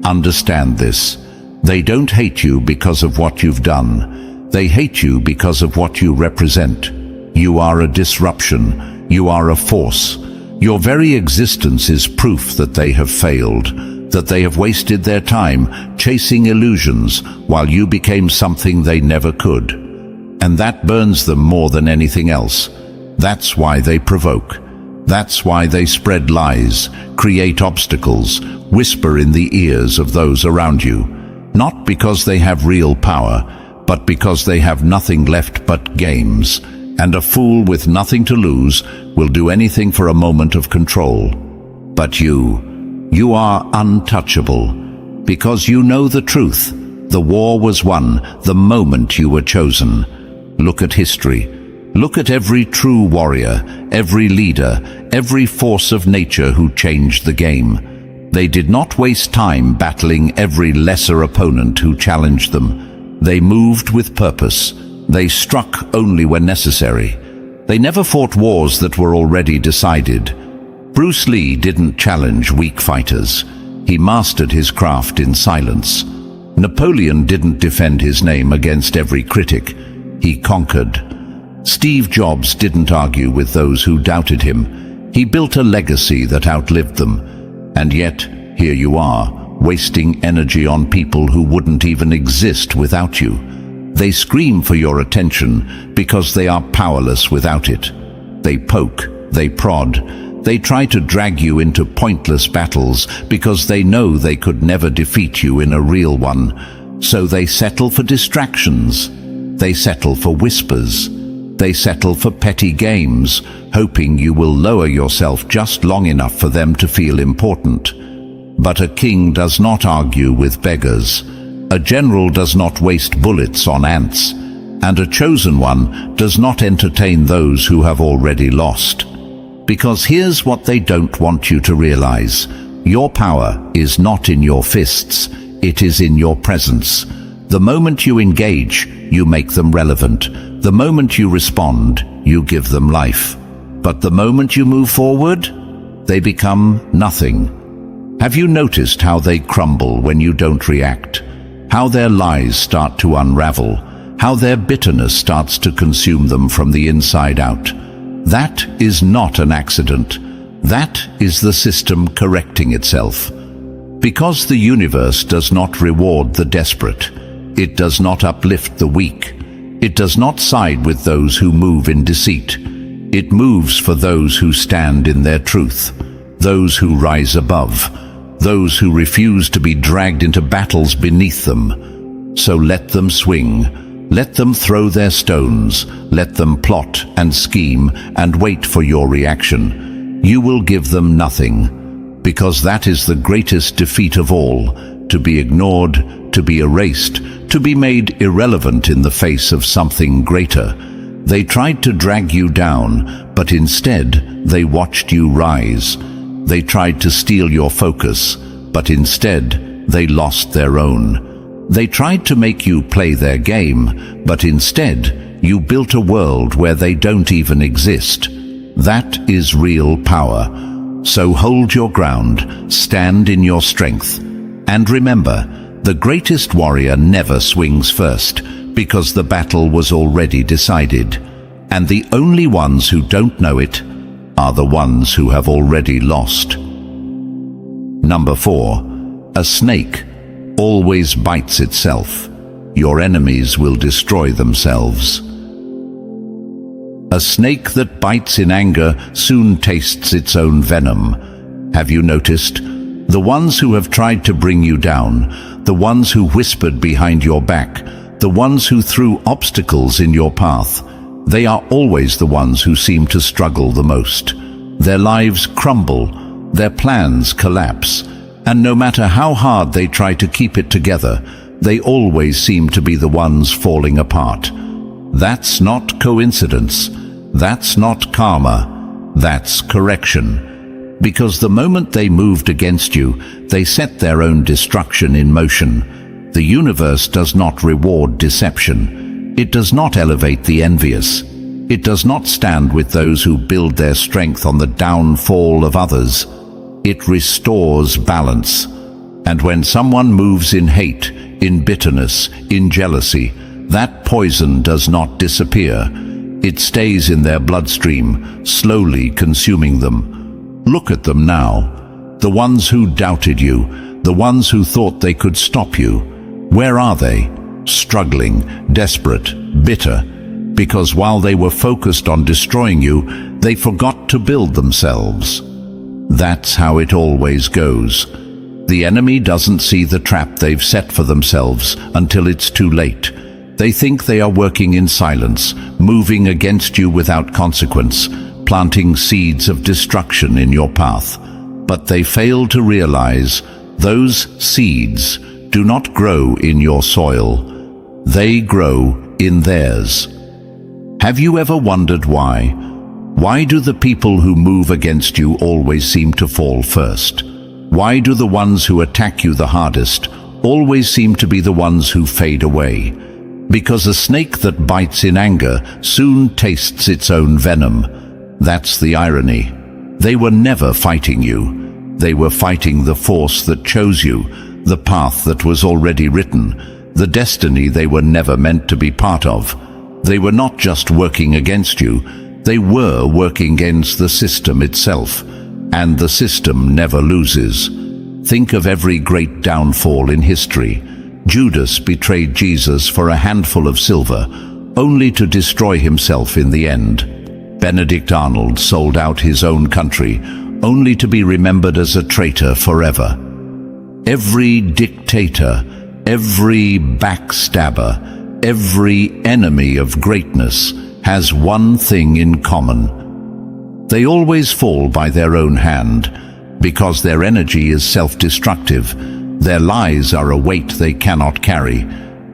Understand this. They don't hate you because of what you've done. They hate you because of what you represent. You are a disruption. You are a force. Your very existence is proof that they have failed, that they have wasted their time chasing illusions while you became something they never could. And that burns them more than anything else. That's why they provoke. That's why they spread lies, create obstacles, whisper in the ears of those around you. Not because they have real power, but because they have nothing left but games. and a fool with nothing to lose will do anything for a moment of control. But you are untouchable, because you know the truth. The war was won the moment you were chosen. Look at history. Look at every true warrior, every leader, every force of nature who changed the game. They did not waste time battling every lesser opponent who challenged them. They moved with purpose. They struck only when necessary. They never fought wars that were already decided. Bruce Lee didn't challenge weak fighters. He mastered his craft in silence. Napoleon didn't defend his name against every critic. He conquered. Steve Jobs didn't argue with those who doubted him. He built a legacy that outlived them. And yet, here you are, wasting energy on people who wouldn't even exist without you. They scream for your attention because they are powerless without it. They poke, they prod, they try to drag you into pointless battles because they know they could never defeat you in a real one. So they settle for distractions. They settle for whispers. They settle for petty games, hoping you will lower yourself just long enough for them to feel important. But a king does not argue with beggars. A general does not waste bullets on ants. And a chosen one does not entertain those who have already lost. Because here's what they don't want you to realize. Your power is not in your fists. It is in your presence. The moment you engage, you make them relevant. The moment you respond, you give them life. But the moment you move forward, they become nothing. Have you noticed how they crumble when you don't react? How their lies start to unravel? How their bitterness starts to consume them from the inside out? That is not an accident. That is the system correcting itself. Because the universe does not reward the desperate. It does not uplift the weak. It does not side with those who move in deceit. It moves for those who stand in their truth, those who rise above, those who refuse to be dragged into battles beneath them. So let them swing, let them throw their stones, let them plot and scheme and wait for your reaction. You will give them nothing, because that is the greatest defeat of all, to be ignored, to be erased, to be made irrelevant in the face of something greater. They tried to drag you down, but instead they watched you rise. They tried to steal your focus, but instead they lost their own. They tried to make you play their game, but instead you built a world where they don't even exist. That is real power. So hold your ground, stand in your strength, and remember, the greatest warrior never swings first, because the battle was already decided. And the only ones who don't know it are the ones who have already lost. Number 4. A snake always bites itself. Your enemies will destroy themselves. A snake that bites in anger soon tastes its own venom. Have you noticed? The ones who have tried to bring you down, the ones who whispered behind your back, the ones who threw obstacles in your path, they are always the ones who seem to struggle the most. Their lives crumble, their plans collapse, and no matter how hard they try to keep it together, they always seem to be the ones falling apart. That's not coincidence. That's not karma. That's correction. Because the moment they moved against you, they set their own destruction in motion. The universe does not reward deception. It does not elevate the envious. It does not stand with those who build their strength on the downfall of others. It restores balance. And when someone moves in hate, in bitterness, in jealousy, that poison does not disappear. It stays in their bloodstream, slowly consuming them. Look at them now. The ones who doubted you, the ones who thought they could stop you. Where are they? Struggling, desperate, bitter. Because while they were focused on destroying you, they forgot to build themselves. That's how it always goes. The enemy doesn't see the trap they've set for themselves until it's too late. They think they are working in silence, moving against you without consequence, planting seeds of destruction in your path. But they fail to realize those seeds do not grow in your soil. They grow in theirs. Have you ever wondered why? Why do the people who move against you always seem to fall first? Why do the ones who attack you the hardest always seem to be the ones who fade away? Because a snake that bites in anger soon tastes its own venom. That's the irony. They were never fighting you. They were fighting the force that chose you, the path that was already written, the destiny they were never meant to be part of. They were not just working against you, they were working against the system itself, and the system never loses. Think of every great downfall in history. Judas betrayed Jesus for a handful of silver, only to destroy himself in the end. Benedict Arnold sold out his own country, only to be remembered as a traitor forever. Every dictator, every backstabber, every enemy of greatness has one thing in common. They always fall by their own hand, because their energy is self-destructive. Their lies are a weight they cannot carry.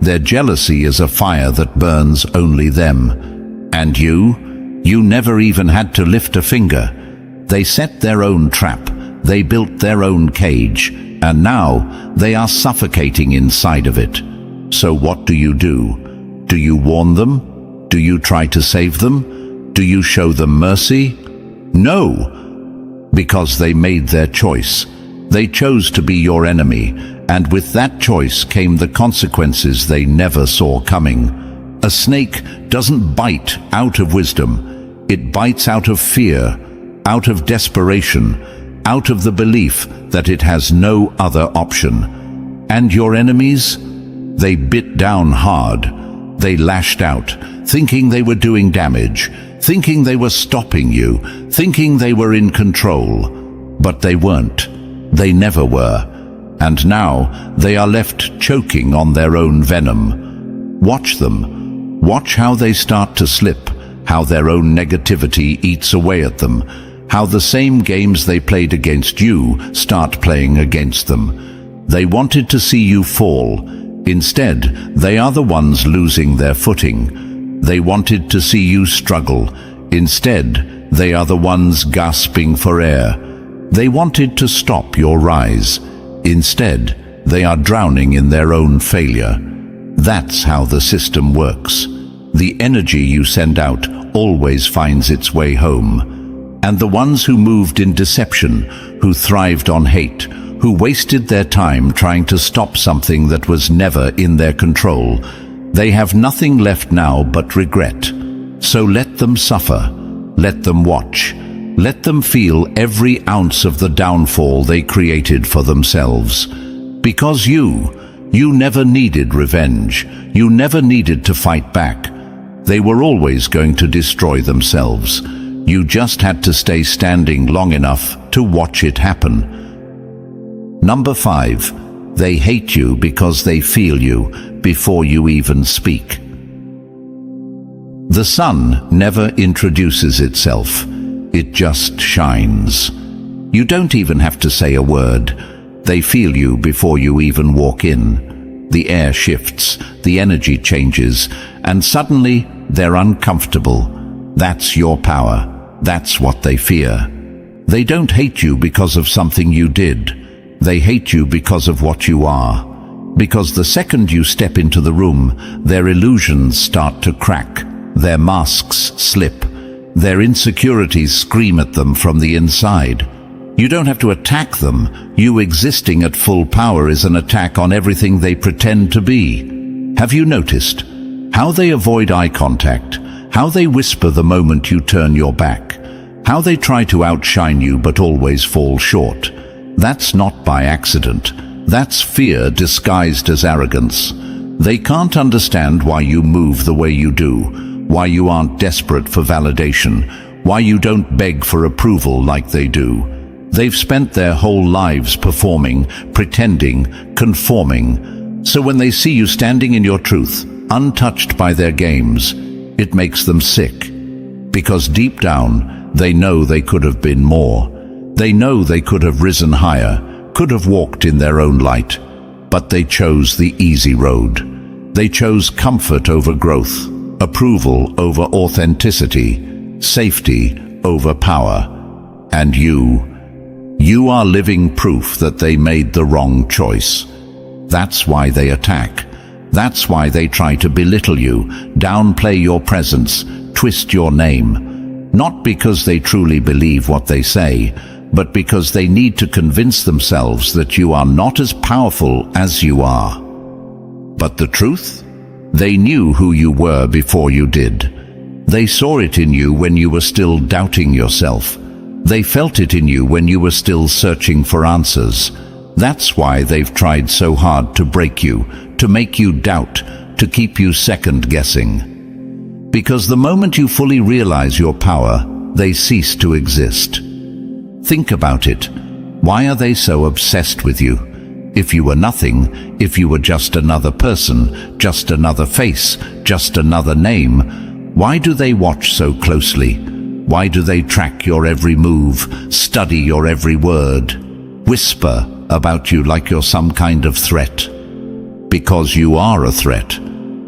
Their jealousy is a fire that burns only them. And you never even had to lift a finger. They set their own trap, they built their own cage, and now they are suffocating inside of it. So what do? Do you warn them? Do you try to save them? Do you show them mercy? No, because they made their choice. They chose to be your enemy, and with that choice came the consequences they never saw coming. A snake doesn't bite out of wisdom. It bites out of fear, out of desperation, out of the belief that it has no other option. And your enemies? They bit down hard. They lashed out, thinking they were doing damage, thinking they were stopping you, thinking they were in control. But they weren't. They never were. And now they are left choking on their own venom. Watch them. Watch how they start to slip, how their own negativity eats away at them, how the same games they played against you start playing against them. They wanted to see you fall. Instead, they are the ones losing their footing. They wanted to see you struggle. Instead, they are the ones gasping for air. They wanted to stop your rise. Instead, they are drowning in their own failure. That's how the system works. The energy you send out always finds its way home. And the ones who moved in deception, who thrived on hate, who wasted their time trying to stop something that was never in their control, they have nothing left now but regret. So let them suffer. Let them watch. Let them feel every ounce of the downfall they created for themselves. Because you never needed revenge. You never needed to fight back. They were always going to destroy themselves. You just had to stay standing long enough to watch it happen. Number 5, they hate you because they feel you before you even speak. The sun never introduces itself. It just shines. You don't even have to say a word. They feel you before you even walk in. The air shifts, the energy changes, and suddenly they're uncomfortable. That's your power. That's what they fear. They don't hate you because of something you did. They hate you because of what you are. Because the second you step into the room, their illusions start to crack. Their masks slip. Their insecurities scream at them from the inside. You don't have to attack them. You existing at full power is an attack on everything they pretend to be. Have you noticed how they avoid eye contact? How they whisper the moment you turn your back? How they try to outshine you but always fall short? That's not by accident. That's fear disguised as arrogance. They can't understand why you move the way you do, why you aren't desperate for validation, why you don't beg for approval like they do. They've spent their whole lives performing, pretending, conforming. So when they see you standing in your truth, untouched by their games, it makes them sick. Because deep down, they know they could have been more. They know they could have risen higher, could have walked in their own light. But they chose the easy road. They chose comfort over growth, approval over authenticity, safety over power. And you are living proof that they made the wrong choice. That's why they attack. That's why they try to belittle you, downplay your presence, twist your name. Not because they truly believe what they say, but because they need to convince themselves that you are not as powerful as you are. But the truth? They knew who you were before you did. They saw it in you when you were still doubting yourself. They felt it in you when you were still searching for answers. That's why they've tried so hard to break you, to make you doubt, to keep you second-guessing. Because the moment you fully realize your power, they cease to exist. Think about it. Why are they so obsessed with you? If you were nothing, if you were just another person, just another face, just another name, why do they watch so closely? Why do they track your every move, study your every word, whisper about you like you're some kind of threat? Because you are a threat.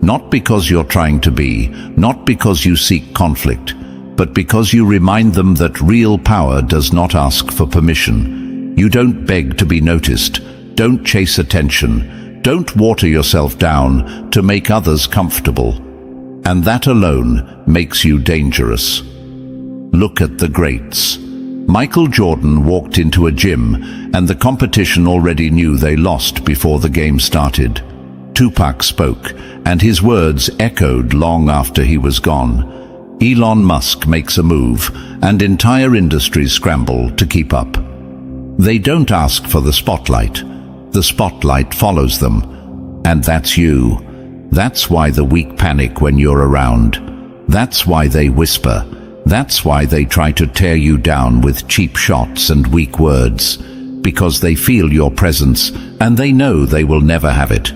Not because you're trying to be, not because you seek conflict, but because you remind them that real power does not ask for permission. You don't beg to be noticed, don't chase attention, don't water yourself down to make others comfortable. And that alone makes you dangerous. Look at the greats. Michael Jordan walked into a gym, and the competition already knew they lost before the game started. Tupac spoke, and his words echoed long after he was gone. Elon Musk makes a move, and entire industries scramble to keep up. They don't ask for the spotlight. The spotlight follows them. And that's you. That's why the weak panic when you're around. That's why they whisper. That's why they try to tear you down with cheap shots and weak words. Because they feel your presence, and they know they will never have it.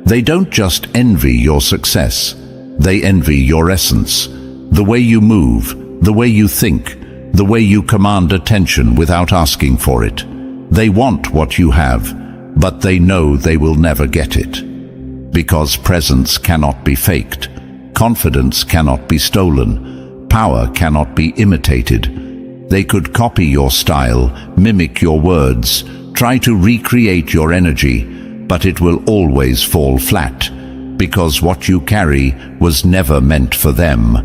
They don't just envy your success. They envy your essence. The way you move, the way you think, the way you command attention without asking for it. They want what you have, but they know they will never get it. Because presence cannot be faked, confidence cannot be stolen, power cannot be imitated. They could copy your style, mimic your words, try to recreate your energy, but it will always fall flat, because what you carry was never meant for them.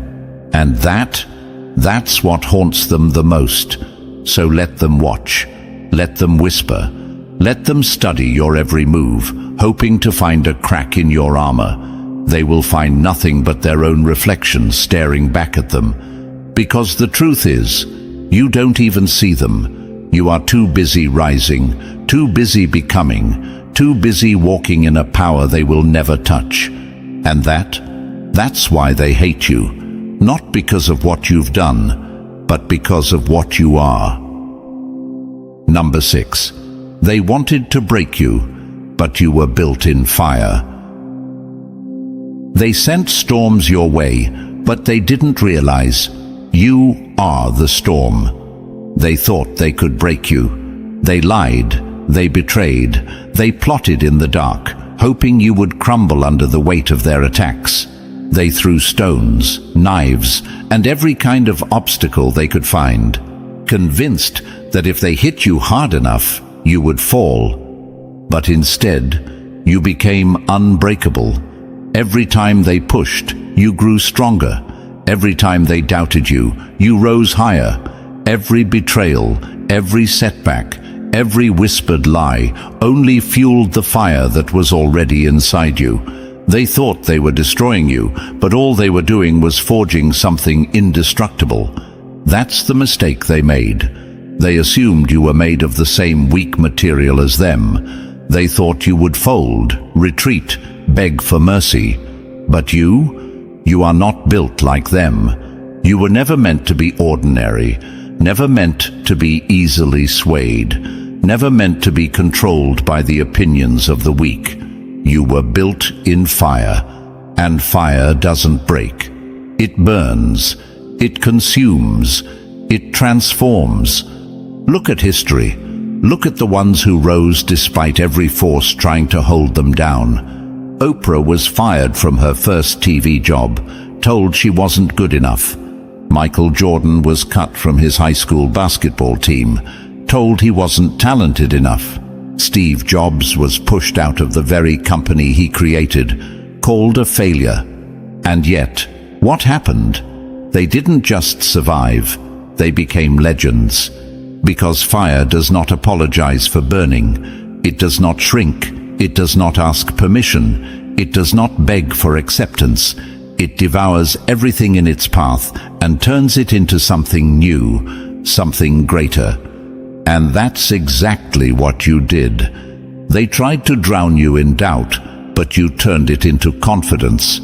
And that's what haunts them the most. So let them watch, let them whisper, let them study your every move, hoping to find a crack in your armor. They will find nothing but their own reflection staring back at them. Because the truth is, you don't even see them. You are too busy rising, too busy becoming, too busy walking in a power they will never touch. And that's why they hate you. Not because of what you've done, but because of what you are. Number 6. They wanted to break you, but you were built in fire. They sent storms your way, but they didn't realize you are the storm. They thought they could break you. They lied, they betrayed, they plotted in the dark, hoping you would crumble under the weight of their attacks. They threw stones, knives, and every kind of obstacle they could find, convinced that if they hit you hard enough, you would fall. But instead, you became unbreakable. Every time they pushed, you grew stronger. Every time they doubted you, you rose higher. Every betrayal, every setback, every whispered lie only fueled the fire that was already inside you. They thought they were destroying you, but all they were doing was forging something indestructible. That's the mistake they made. They assumed you were made of the same weak material as them. They thought you would fold, retreat, beg for mercy. But you are not built like them. You were never meant to be ordinary, never meant to be easily swayed, never meant to be controlled by the opinions of the weak. You were built in fire, And fire doesn't break. It burns. It consumes. It transforms. Look at history. Look at the ones who rose despite every force trying to hold them down. Oprah was fired from her first TV job, told she wasn't good enough. Michael Jordan was cut from his high school basketball team, told he wasn't talented enough. Steve Jobs was pushed out of the very company he created, called a failure. And yet, what happened? They didn't just survive, they became legends. Because fire does not apologize for burning. It does not shrink. It does not ask permission. It does not beg for acceptance. It devours everything in its path and turns it into something new, something greater. And that's exactly what you did. They tried to drown you in doubt, but you turned it into confidence.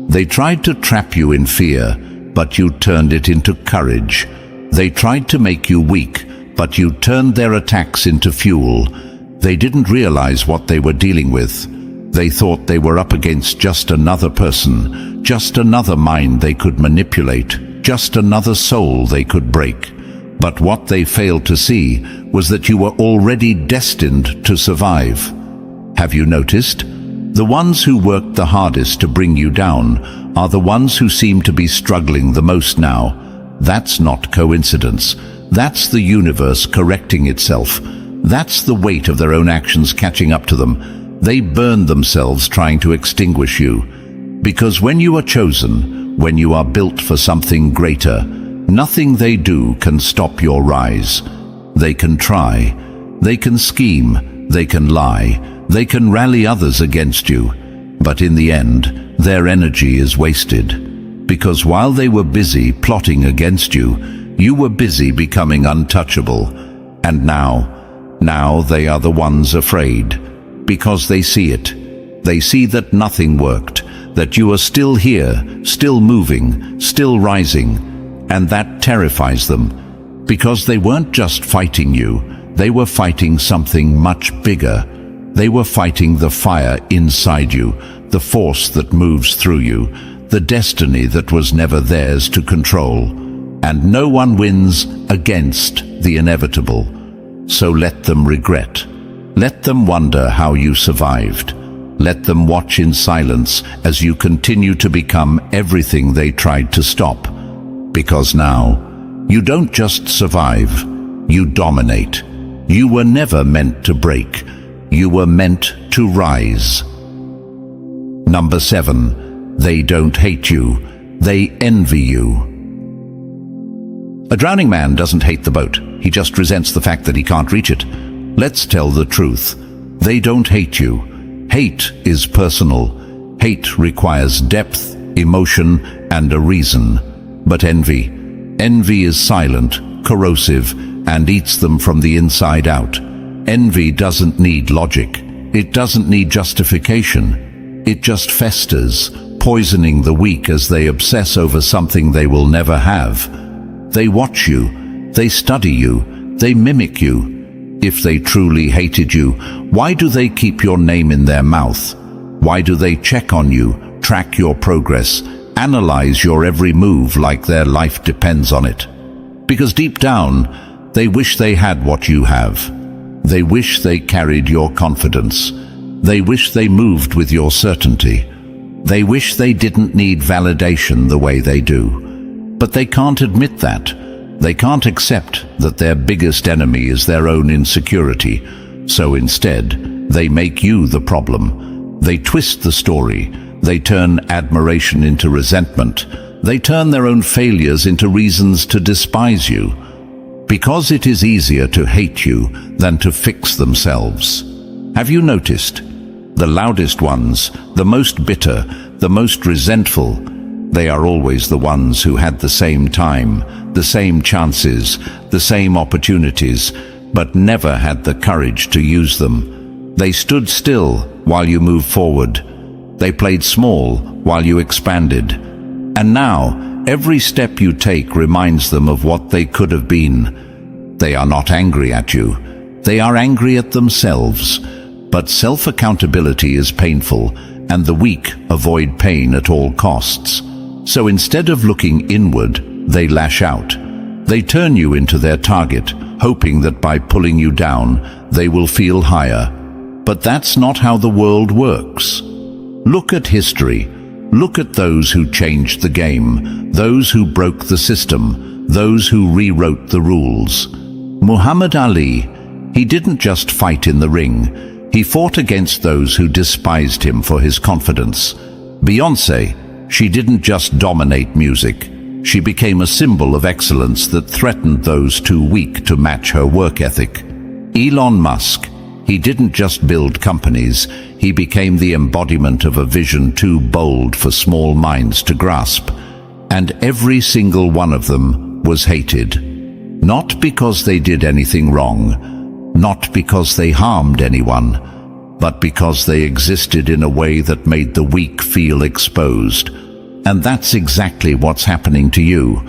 They tried to trap you in fear, but you turned it into courage. They tried to make you weak, but you turned their attacks into fuel. They didn't realize what they were dealing with. They thought they were up against just another person, just another mind they could manipulate, just another soul they could break. But what they failed to see was that you were already destined to survive. Have you noticed? The ones who worked the hardest to bring you down are the ones who seem to be struggling the most now. That's not coincidence. That's the universe correcting itself. That's the weight of their own actions catching up to them. They burned themselves trying to extinguish you. Because when you are chosen, when you are built for something greater, nothing they do can stop your rise. They can try, they can scheme, they can lie, they can rally others against you. But in the end, their energy is wasted. Because while they were busy plotting against you, you were busy becoming untouchable. And now they are the ones afraid. Because they see it. They see that nothing worked, that you are still here, still moving, still rising. And that terrifies them. Because they weren't just fighting you, they were fighting something much bigger. They were fighting the fire inside you, the force that moves through you, the destiny that was never theirs to control. And no one wins against the inevitable. So let them regret. Let them wonder how you survived. Let them watch in silence as you continue to become everything they tried to stop. Because now, you don't just survive, you dominate. You were never meant to break. You were meant to rise. Number 7, they don't hate you, they envy you. A drowning man doesn't hate the boat. He just resents the fact that he can't reach it. Let's tell the truth. They don't hate you. Hate is personal. Hate requires depth, emotion, and a reason. But envy is silent, corrosive, and eats them from the inside out. Envy doesn't need logic. It doesn't need justification. It just festers, poisoning the weak as they obsess over something they will never have. They watch you, they study you, they mimic you. If they truly hated you, why do they keep your name in their mouth? Why do they check on you, track your progress, analyze your every move like their life depends on it? Because deep down, they wish they had what you have. They wish they carried your confidence. They wish they moved with your certainty. They wish they didn't need validation the way they do. But they can't admit that. They can't accept that their biggest enemy is their own insecurity. So instead, they make you the problem. They twist the story. They turn admiration into resentment. They turn their own failures into reasons to despise you. Because it is easier to hate you than to fix themselves. Have you noticed? The loudest ones, the most bitter, the most resentful, they are always the ones who had the same time, the same chances, the same opportunities, but never had the courage to use them. They stood still while you moved forward. They played small while you expanded. And now, every step you take reminds them of what they could have been. They are not angry at you. They are angry at themselves. But self-accountability is painful, and the weak avoid pain at all costs. So instead of looking inward, they lash out. They turn you into their target, hoping that by pulling you down, they will feel higher. But that's not how the world works. Look at history. Look at those who changed the game, those who broke the system, those who rewrote the rules. Muhammad Ali, he didn't just fight in the ring. He fought against those who despised him for his confidence. Beyoncé, she didn't just dominate music. She became a symbol of excellence that threatened those too weak to match her work ethic. Elon Musk, he didn't just build companies. He became the embodiment of a vision too bold for small minds to grasp. And every single one of them was hated. Not because they did anything wrong, not because they harmed anyone, but because they existed in a way that made the weak feel exposed. And that's exactly what's happening to you.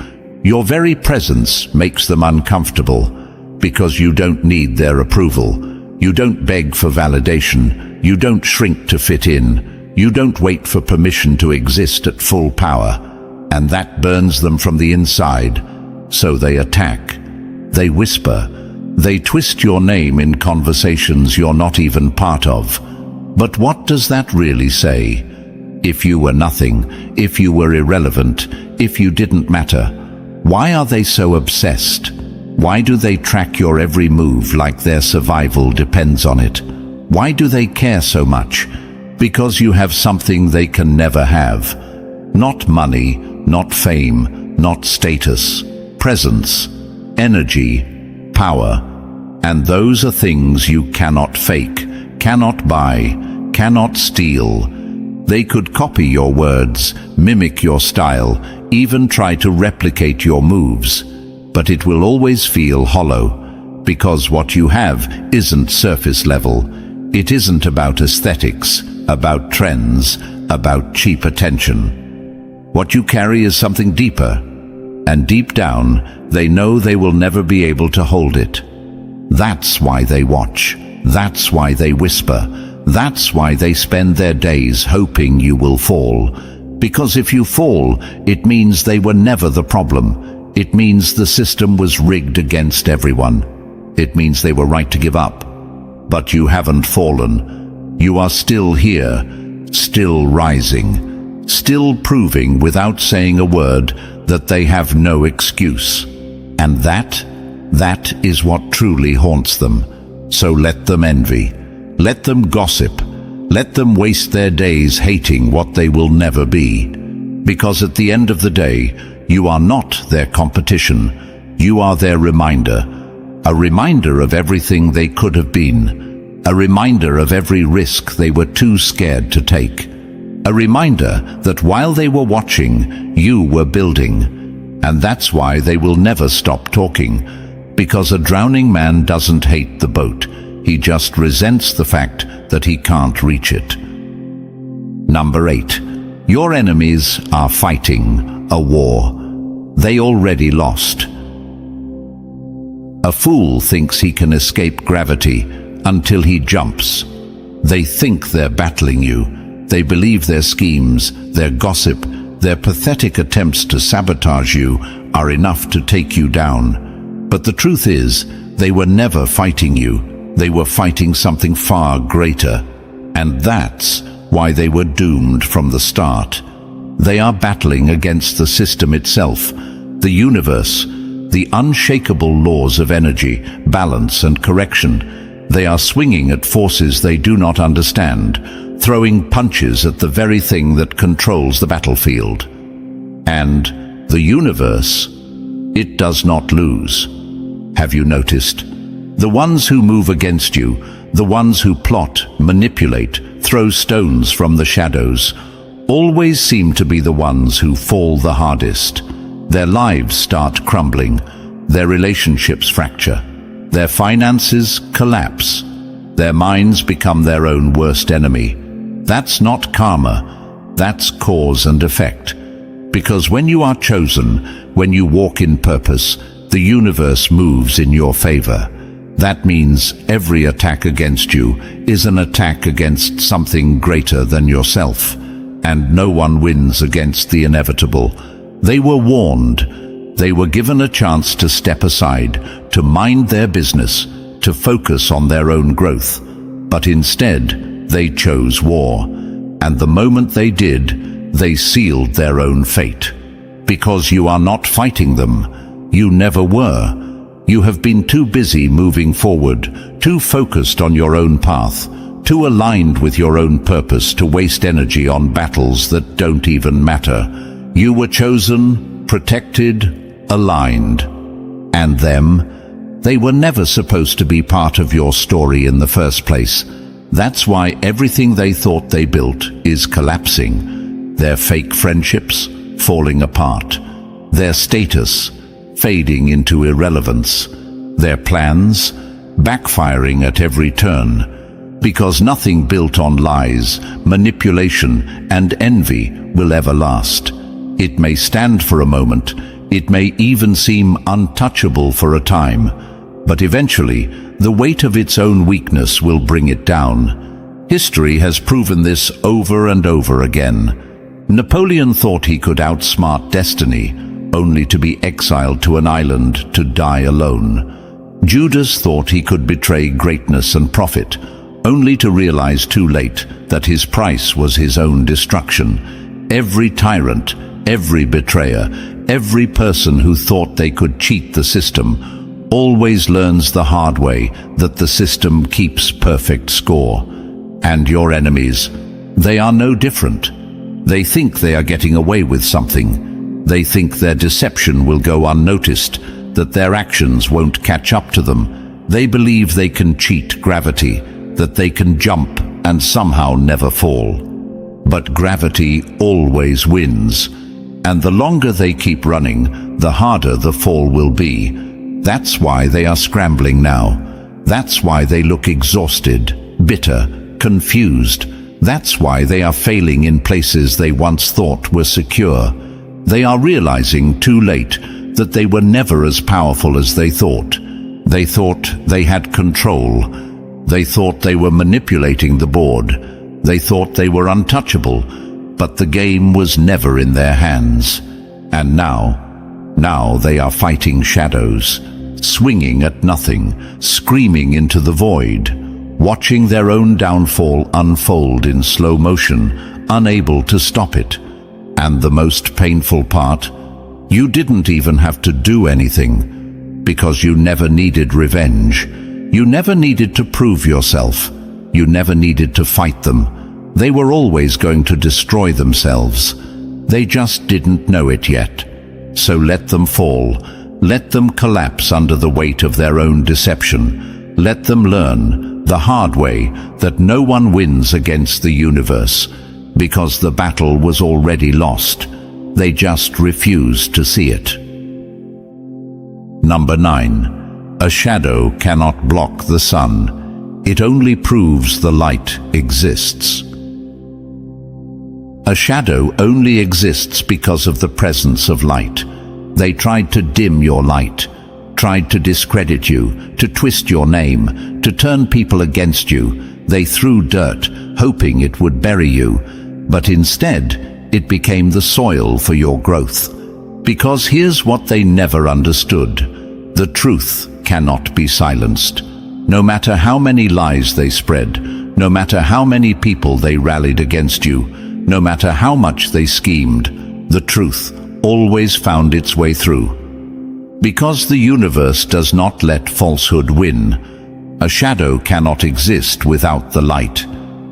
Your very presence makes them uncomfortable, because you don't need their approval. You don't beg for validation. You don't shrink to fit in. You don't wait for permission to exist at full power. And that burns them from the inside. So they attack. They whisper. They twist your name in conversations you're not even part of. But what does that really say? If you were nothing, if you were irrelevant, if you didn't matter, why are they so obsessed? Why do they track your every move like their survival depends on it? Why do they care so much? Because you have something they can never have. Not money, not fame, not status, presence, energy, power. And those are things you cannot fake, cannot buy, cannot steal. They could copy your words, mimic your style, even try to replicate your moves. But it will always feel hollow, because what you have isn't surface level. It isn't about aesthetics, about trends, about cheap attention. What you carry is something deeper, and deep down, they know they will never be able to hold it. That's why they watch. That's why they whisper. That's why they spend their days hoping you will fall. Because if you fall, it means they were never the problem. It means the system was rigged against everyone. It means they were right to give up. But you haven't fallen. You are still here, still rising, still proving without saying a word that they have no excuse. And that is what truly haunts them. So let them envy. Let them gossip. Let them waste their days hating what they will never be. Because at the end of the day, you are not their competition. You are their reminder. A reminder of everything they could have been. A reminder of every risk they were too scared to take. A reminder that while they were watching, you were building. And that's why they will never stop talking. Because a drowning man doesn't hate the boat. He just resents the fact that he can't reach it. Number 8. Your enemies are fighting a war. They already lost. A fool thinks he can escape gravity until he jumps. They think they're battling you. They believe their schemes, their gossip, their pathetic attempts to sabotage you are enough to take you down. But the truth is, they were never fighting you. They were fighting something far greater. And that's why they were doomed from the start. They are battling against the system itself, the universe, the unshakable laws of energy, balance and correction. They are swinging at forces they do not understand, throwing punches at the very thing that controls the battlefield. And the universe, it does not lose. Have you noticed? The ones who move against you, the ones who plot, manipulate, throw stones from the shadows, always seem to be the ones who fall the hardest. Their lives start crumbling, their relationships fracture, their finances collapse, their minds become their own worst enemy. That's not karma, that's cause and effect. Because when you are chosen, when you walk in purpose, the universe moves in your favor. That means every attack against you is an attack against something greater than yourself, and no one wins against the inevitable. They were warned. They were given a chance to step aside, to mind their business, to focus on their own growth. But instead, they chose war. And the moment they did, they sealed their own fate. Because you are not fighting them. You never were. You have been too busy moving forward, too focused on your own path, too aligned with your own purpose to waste energy on battles that don't even matter. You were chosen, protected, aligned. And them? They were never supposed to be part of your story in the first place. That's why everything they thought they built is collapsing. Their fake friendships falling apart. Their status fading into irrelevance. Their plans backfiring at every turn. Because nothing built on lies, manipulation, and envy will ever last. It may stand for a moment, it may even seem untouchable for a time, but eventually the weight of its own weakness will bring it down. History has proven this over and over again. Napoleon thought he could outsmart destiny, only to be exiled to an island to die alone. Judas thought he could betray greatness and profit, only to realize too late that his price was his own destruction. Every tyrant, every betrayer, every person who thought they could cheat the system always learns the hard way that the system keeps perfect score. And your enemies, they are no different. They think they are getting away with something. They think their deception will go unnoticed, that their actions won't catch up to them. They believe they can cheat gravity, that they can jump and somehow never fall. But gravity always wins. And the longer they keep running, the harder the fall will be. That's why they are scrambling now. That's why they look exhausted, bitter, confused. That's why they are failing in places they once thought were secure. They are realizing too late that they were never as powerful as they thought. They thought they had control. They thought they were manipulating the board. They thought they were untouchable. But the game was never in their hands. And now they are fighting shadows, swinging at nothing, screaming into the void, watching their own downfall unfold in slow motion, unable to stop it. And the most painful part, you didn't even have to do anything, because you never needed revenge. You never needed to prove yourself. You never needed to fight them. They were always going to destroy themselves. They just didn't know it yet. So let them fall. Let them collapse under the weight of their own deception. Let them learn the hard way that no one wins against the universe, because the battle was already lost. They just refused to see it. Number 9. A shadow cannot block the sun. It only proves the light exists. A shadow only exists because of the presence of light. They tried to dim your light, tried to discredit you, to twist your name, to turn people against you. They threw dirt, hoping it would bury you. But instead, it became the soil for your growth. Because here's what they never understood. The truth cannot be silenced. No matter how many lies they spread, no matter how many people they rallied against you, no matter how much they schemed, the truth always found its way through. Because the universe does not let falsehood win, a shadow cannot exist without the light.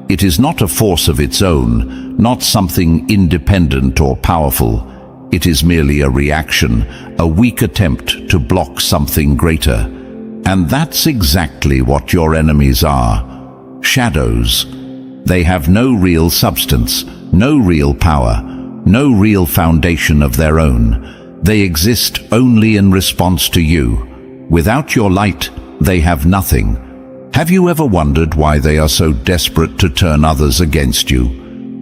It is not a force of its own, not something independent or powerful. It is merely a reaction, a weak attempt to block something greater. And that's exactly what your enemies are. Shadows. They have no real substance, no real power, no real foundation of their own. They exist only in response to you. Without your light, they have nothing. Have you ever wondered why they are so desperate to turn others against you?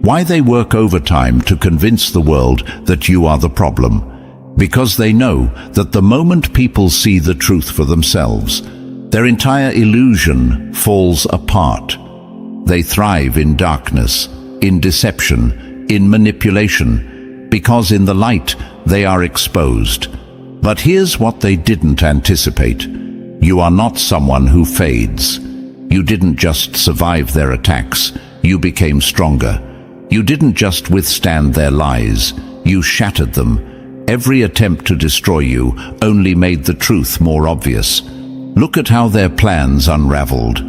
Why they work overtime to convince the world that you are the problem? Because they know that the moment people see the truth for themselves, Their entire illusion falls apart. They thrive in darkness, in deception, in manipulation, because in the light they are exposed. But here's what they didn't anticipate. You are not someone who fades. You didn't just survive their attacks, you became stronger. You didn't just withstand their lies, you shattered them. Every attempt to destroy you only made the truth more obvious. Look at how their plans unraveled,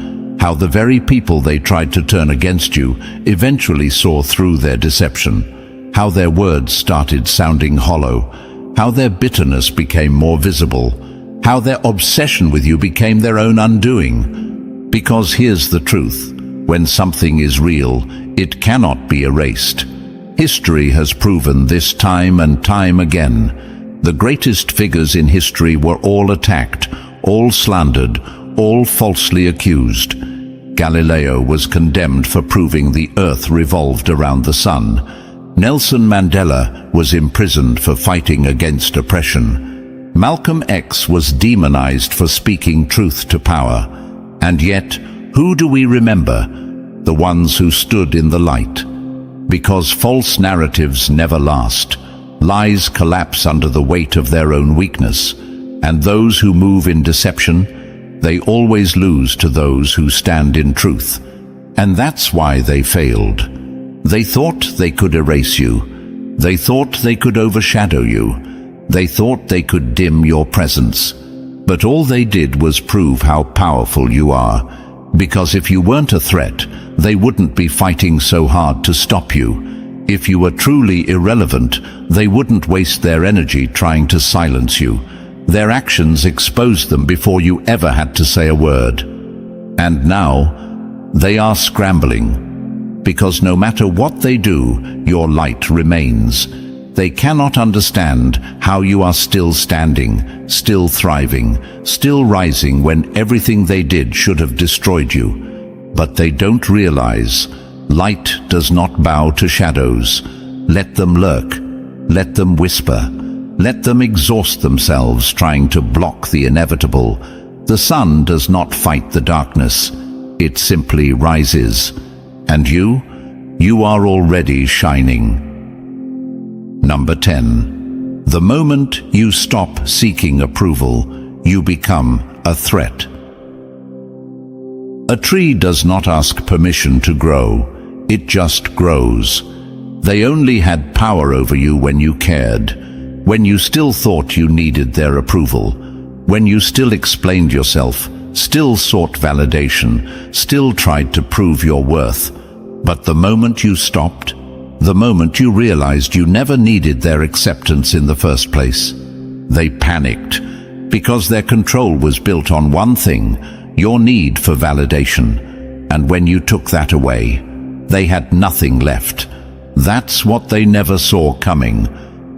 how the very people they tried to turn against you eventually saw through their deception, how their words started sounding hollow, how their bitterness became more visible, how their obsession with you became their own undoing. Because here's the truth, when something is real, it cannot be erased. History has proven this time and time again. The greatest figures in history were all attacked, all slandered, all falsely accused. Galileo was condemned for proving the earth revolved around the sun. Nelson Mandela was imprisoned for fighting against oppression. Malcolm X was demonized for speaking truth to power. And yet, who do we remember? The ones who stood in the light. Because false narratives never last. Lies collapse under the weight of their own weakness. And those who move in deception, they always lose to those who stand in truth. And that's why they failed. They thought they could erase you. They thought they could overshadow you. They thought they could dim your presence. But all they did was prove how powerful you are. Because if you weren't a threat, they wouldn't be fighting so hard to stop you. If you were truly irrelevant, they wouldn't waste their energy trying to silence you. Their actions exposed them before you ever had to say a word. And now, they are scrambling. Because no matter what they do, your light remains. They cannot understand how you are still standing, still thriving, still rising when everything they did should have destroyed you. But they don't realize, light does not bow to shadows. Let them lurk. Let them whisper. Let them exhaust themselves trying to block the inevitable. The sun does not fight the darkness. It simply rises. And you are already shining. Number 10. The moment you stop seeking approval, you become a threat. A tree does not ask permission to grow. It just grows. They only had power over you when you cared. When you still thought you needed their approval, when you still explained yourself, still sought validation, still tried to prove your worth. But the moment you stopped, the moment you realized you never needed their acceptance in the first place, they panicked, because their control was built on one thing, your need for validation. And when you took that away, they had nothing left. That's what they never saw coming.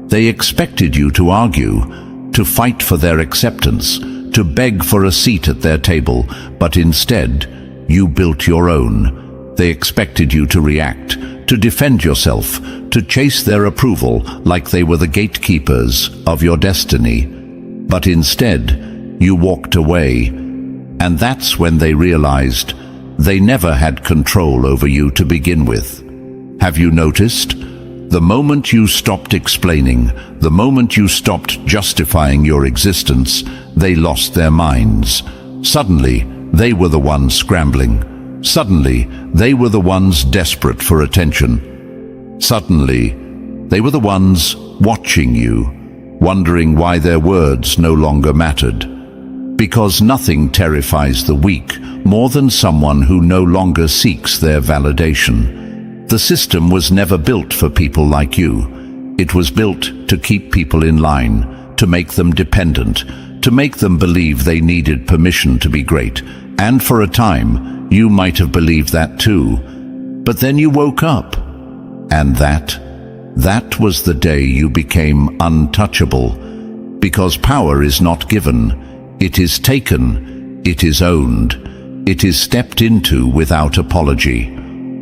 They expected you to argue, to fight for their acceptance, to beg for a seat at their table, but instead, you built your own. They expected you to react, to defend yourself, to chase their approval like they were the gatekeepers of your destiny. But instead, you walked away, and that's when they realized they never had control over you to begin with. Have you noticed? The moment you stopped explaining, the moment you stopped justifying your existence, they lost their minds. Suddenly, they were the ones scrambling. Suddenly, they were the ones desperate for attention. Suddenly, they were the ones watching you, wondering why their words no longer mattered. Because nothing terrifies the weak more than someone who no longer seeks their validation. The system was never built for people like you. It was built to keep people in line, to make them dependent, to make them believe they needed permission to be great. And for a time, you might have believed that too. But then you woke up. And that was the day you became untouchable. Because power is not given. It is taken. It is owned. It is stepped into without apology.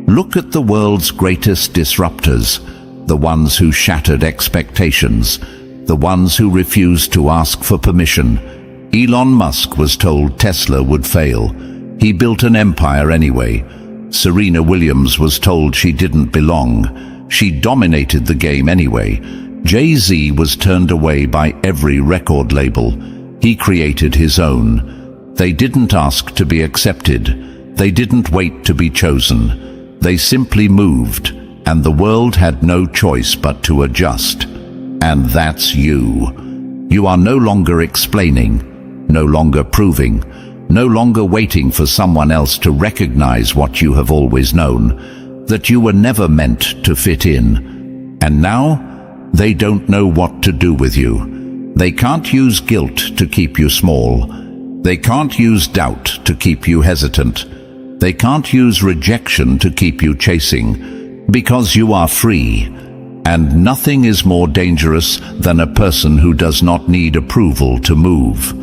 Look at the world's greatest disruptors, the ones who shattered expectations, the ones who refused to ask for permission. Elon Musk was told Tesla would fail. He built an empire anyway. Serena Williams was told she didn't belong. She dominated the game anyway. Jay-Z was turned away by every record label. He created his own. They didn't ask to be accepted. They didn't wait to be chosen. They simply moved, and the world had no choice but to adjust. And that's you. You are no longer explaining, no longer proving, no longer waiting for someone else to recognize what you have always known, that you were never meant to fit in. And now, they don't know what to do with you. They can't use guilt to keep you small. They can't use doubt to keep you hesitant. They can't use rejection to keep you chasing, because you are free. And nothing is more dangerous than a person who does not need approval to move.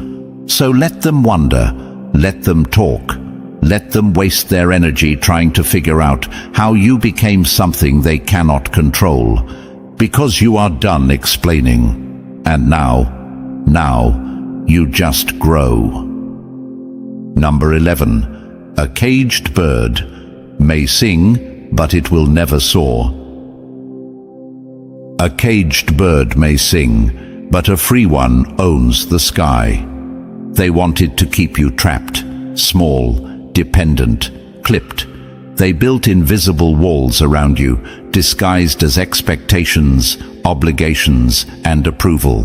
So let them wonder, let them talk, let them waste their energy trying to figure out how you became something they cannot control, because you are done explaining. And now, you just grow. Number 11. A caged bird may sing, but it will never soar. A caged bird may sing, but a free one owns the sky. They wanted to keep you trapped, small, dependent, clipped. They built invisible walls around you, disguised as expectations, obligations, and approval.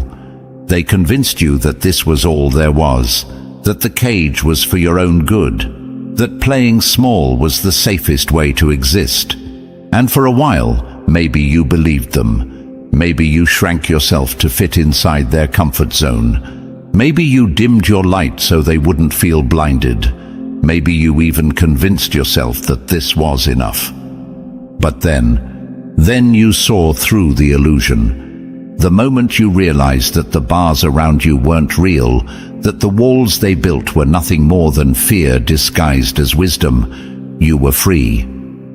They convinced you that this was all there was, that the cage was for your own good, that playing small was the safest way to exist. And for a while, maybe you believed them. Maybe you shrank yourself to fit inside their comfort zone. Maybe you dimmed your light so they wouldn't feel blinded. Maybe you even convinced yourself that this was enough. But then you saw through the illusion. The moment you realized that the bars around you weren't real, that the walls they built were nothing more than fear disguised as wisdom, you were free.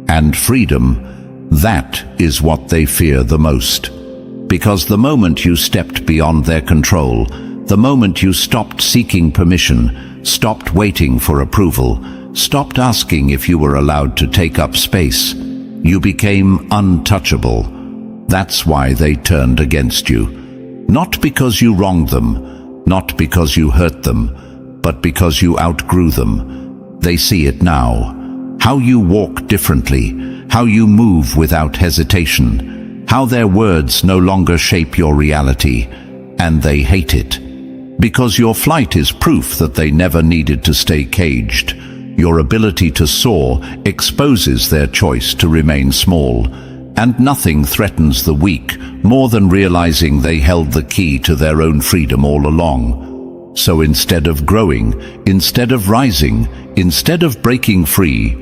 And freedom, that is what they fear the most. Because the moment you stepped beyond their control, the moment you stopped seeking permission, stopped waiting for approval, stopped asking if you were allowed to take up space, you became untouchable. That's why they turned against you. Not because you wronged them, not because you hurt them, but because you outgrew them. They see it now. How you walk differently, how you move without hesitation, how their words no longer shape your reality, and they hate it. Because your flight is proof that they never needed to stay caged. Your ability to soar exposes their choice to remain small, and nothing threatens the weak more than realizing they held the key to their own freedom all along. So instead of growing, instead of rising, instead of breaking free,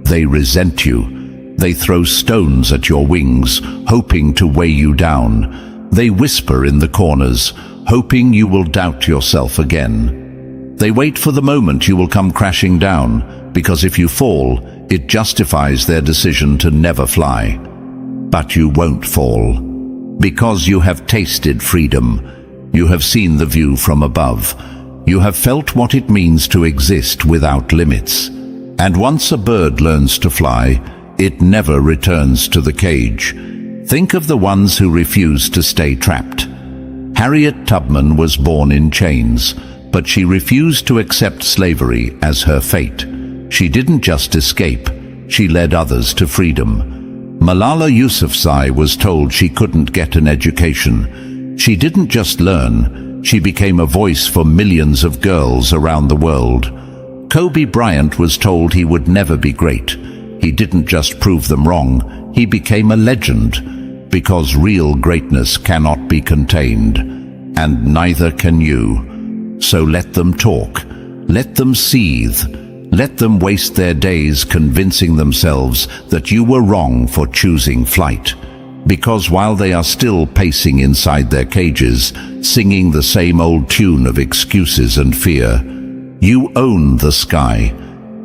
they resent you. They throw stones at your wings, hoping to weigh you down. They whisper in the corners, hoping you will doubt yourself again. They wait for the moment you will come crashing down, because if you fall, it justifies their decision to never fly. But you won't fall, because you have tasted freedom. You have seen the view from above. You have felt what it means to exist without limits. And once a bird learns to fly, it never returns to the cage. Think of the ones who refuse to stay trapped. Harriet Tubman was born in chains, but she refused to accept slavery as her fate. She didn't just escape, she led others to freedom. Malala Yousafzai was told she couldn't get an education. She didn't just learn, she became a voice for millions of girls around the world. Kobe Bryant was told he would never be great. He didn't just prove them wrong, he became a legend, because real greatness cannot be contained, and neither can you. So let them talk, let them seethe, let them waste their days convincing themselves that you were wrong for choosing flight. Because while they are still pacing inside their cages, singing the same old tune of excuses and fear, you own the sky.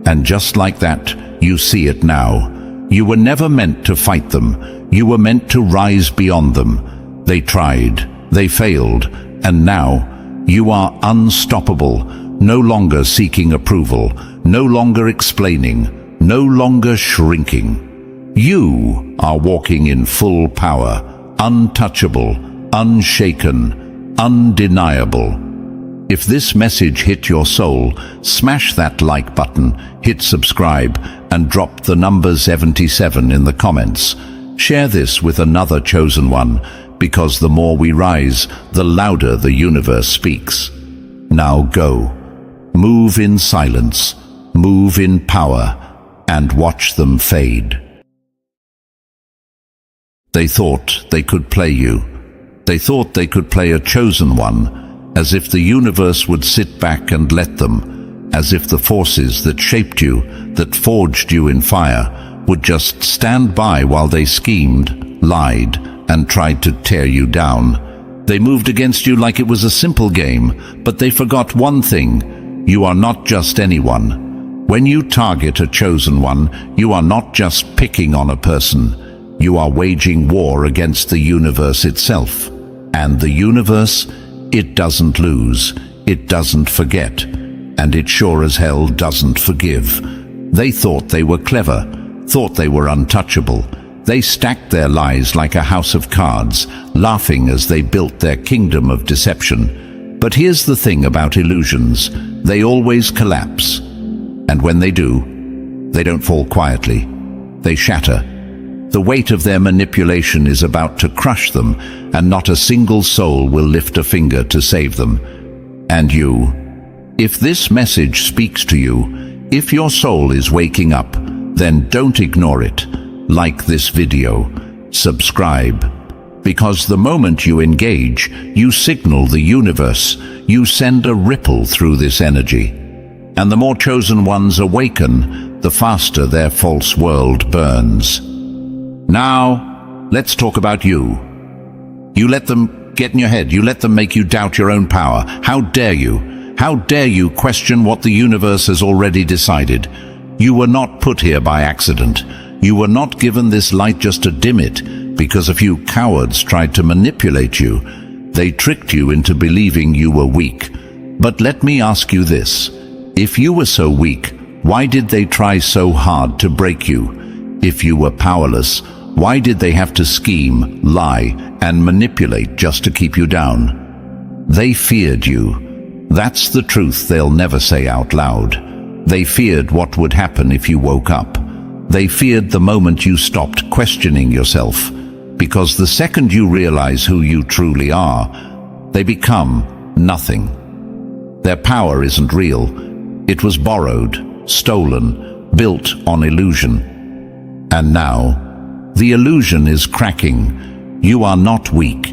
And just like that, you see it now. You were never meant to fight them. You were meant to rise beyond them. They tried, they failed, and now You are unstoppable, no longer seeking approval, no longer explaining, no longer shrinking. You are walking in full power, untouchable, unshaken, undeniable. If this message hit your soul, smash that like button, hit subscribe, and drop the number 77 in the comments. Share this with another chosen one, because the more we rise, the louder the universe speaks. Now go. Move in silence, move in power, and watch them fade. They thought they could play you. They thought they could play a chosen one, as if the universe would sit back and let them, as if the forces that shaped you, that forged you in fire, would just stand by while they schemed, lied, and tried to tear you down. They moved against you like it was a simple game, but they forgot one thing: you are not just anyone. When you target a chosen one, you are not just picking on a person. You are waging war against the universe itself. And the universe, it doesn't lose, it doesn't forget, and it sure as hell doesn't forgive. They thought they were clever, thought they were untouchable. They stacked their lies like a house of cards, laughing as they built their kingdom of deception. But here's the thing about illusions: they always collapse. And when they do, they don't fall quietly. They shatter. The weight of their manipulation is about to crush them, and not a single soul will lift a finger to save them. And you, if this message speaks to you, if your soul is waking up, then don't ignore it. Like this video, subscribe, because the moment you engage, you signal the universe, you send a ripple through this energy. And the more chosen ones awaken, the faster their false world burns. Now, let's talk about you. You let them get in your head. You let them make you doubt your own power. How dare you? How dare you question what the universe has already decided? You were not put here by accident. You were not given this light just to dim it because a few cowards tried to manipulate you. They tricked you into believing you were weak. But let me ask you this. If you were so weak, why did they try so hard to break you? If you were powerless, why did they have to scheme, lie, and manipulate just to keep you down? They feared you. That's the truth they'll never say out loud. They feared what would happen if you woke up. They feared the moment you stopped questioning yourself. Because the second you realize who you truly are, they become nothing. Their power isn't real. It was borrowed, stolen, built on illusion. And now, the illusion is cracking. You are not weak.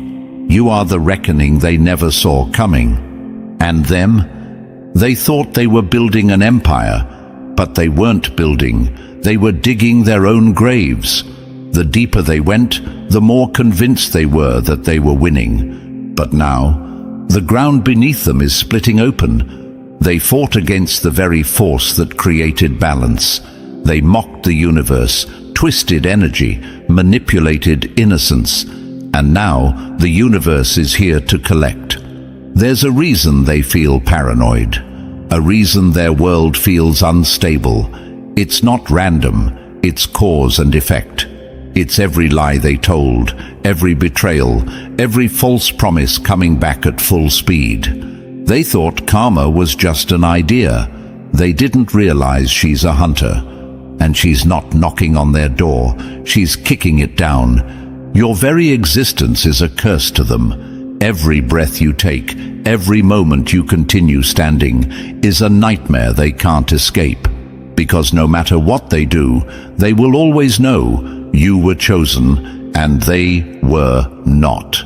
You are the reckoning they never saw coming. And them? They thought they were building an empire, but they weren't building. They were digging their own graves. The deeper they went, the more convinced they were that they were winning. But now, the ground beneath them is splitting open. They fought against the very force that created balance. They mocked the universe, twisted energy, manipulated innocence. And now, the universe is here to collect. There's a reason they feel paranoid. A reason their world feels unstable. It's not random, it's cause and effect. It's every lie they told, every betrayal, every false promise coming back at full speed. They thought karma was just an idea. They didn't realize she's a hunter. And she's not knocking on their door, she's kicking it down. Your very existence is a curse to them. Every breath you take, every moment you continue standing, is a nightmare they can't escape. Because no matter what they do, they will always know you were chosen and they were not.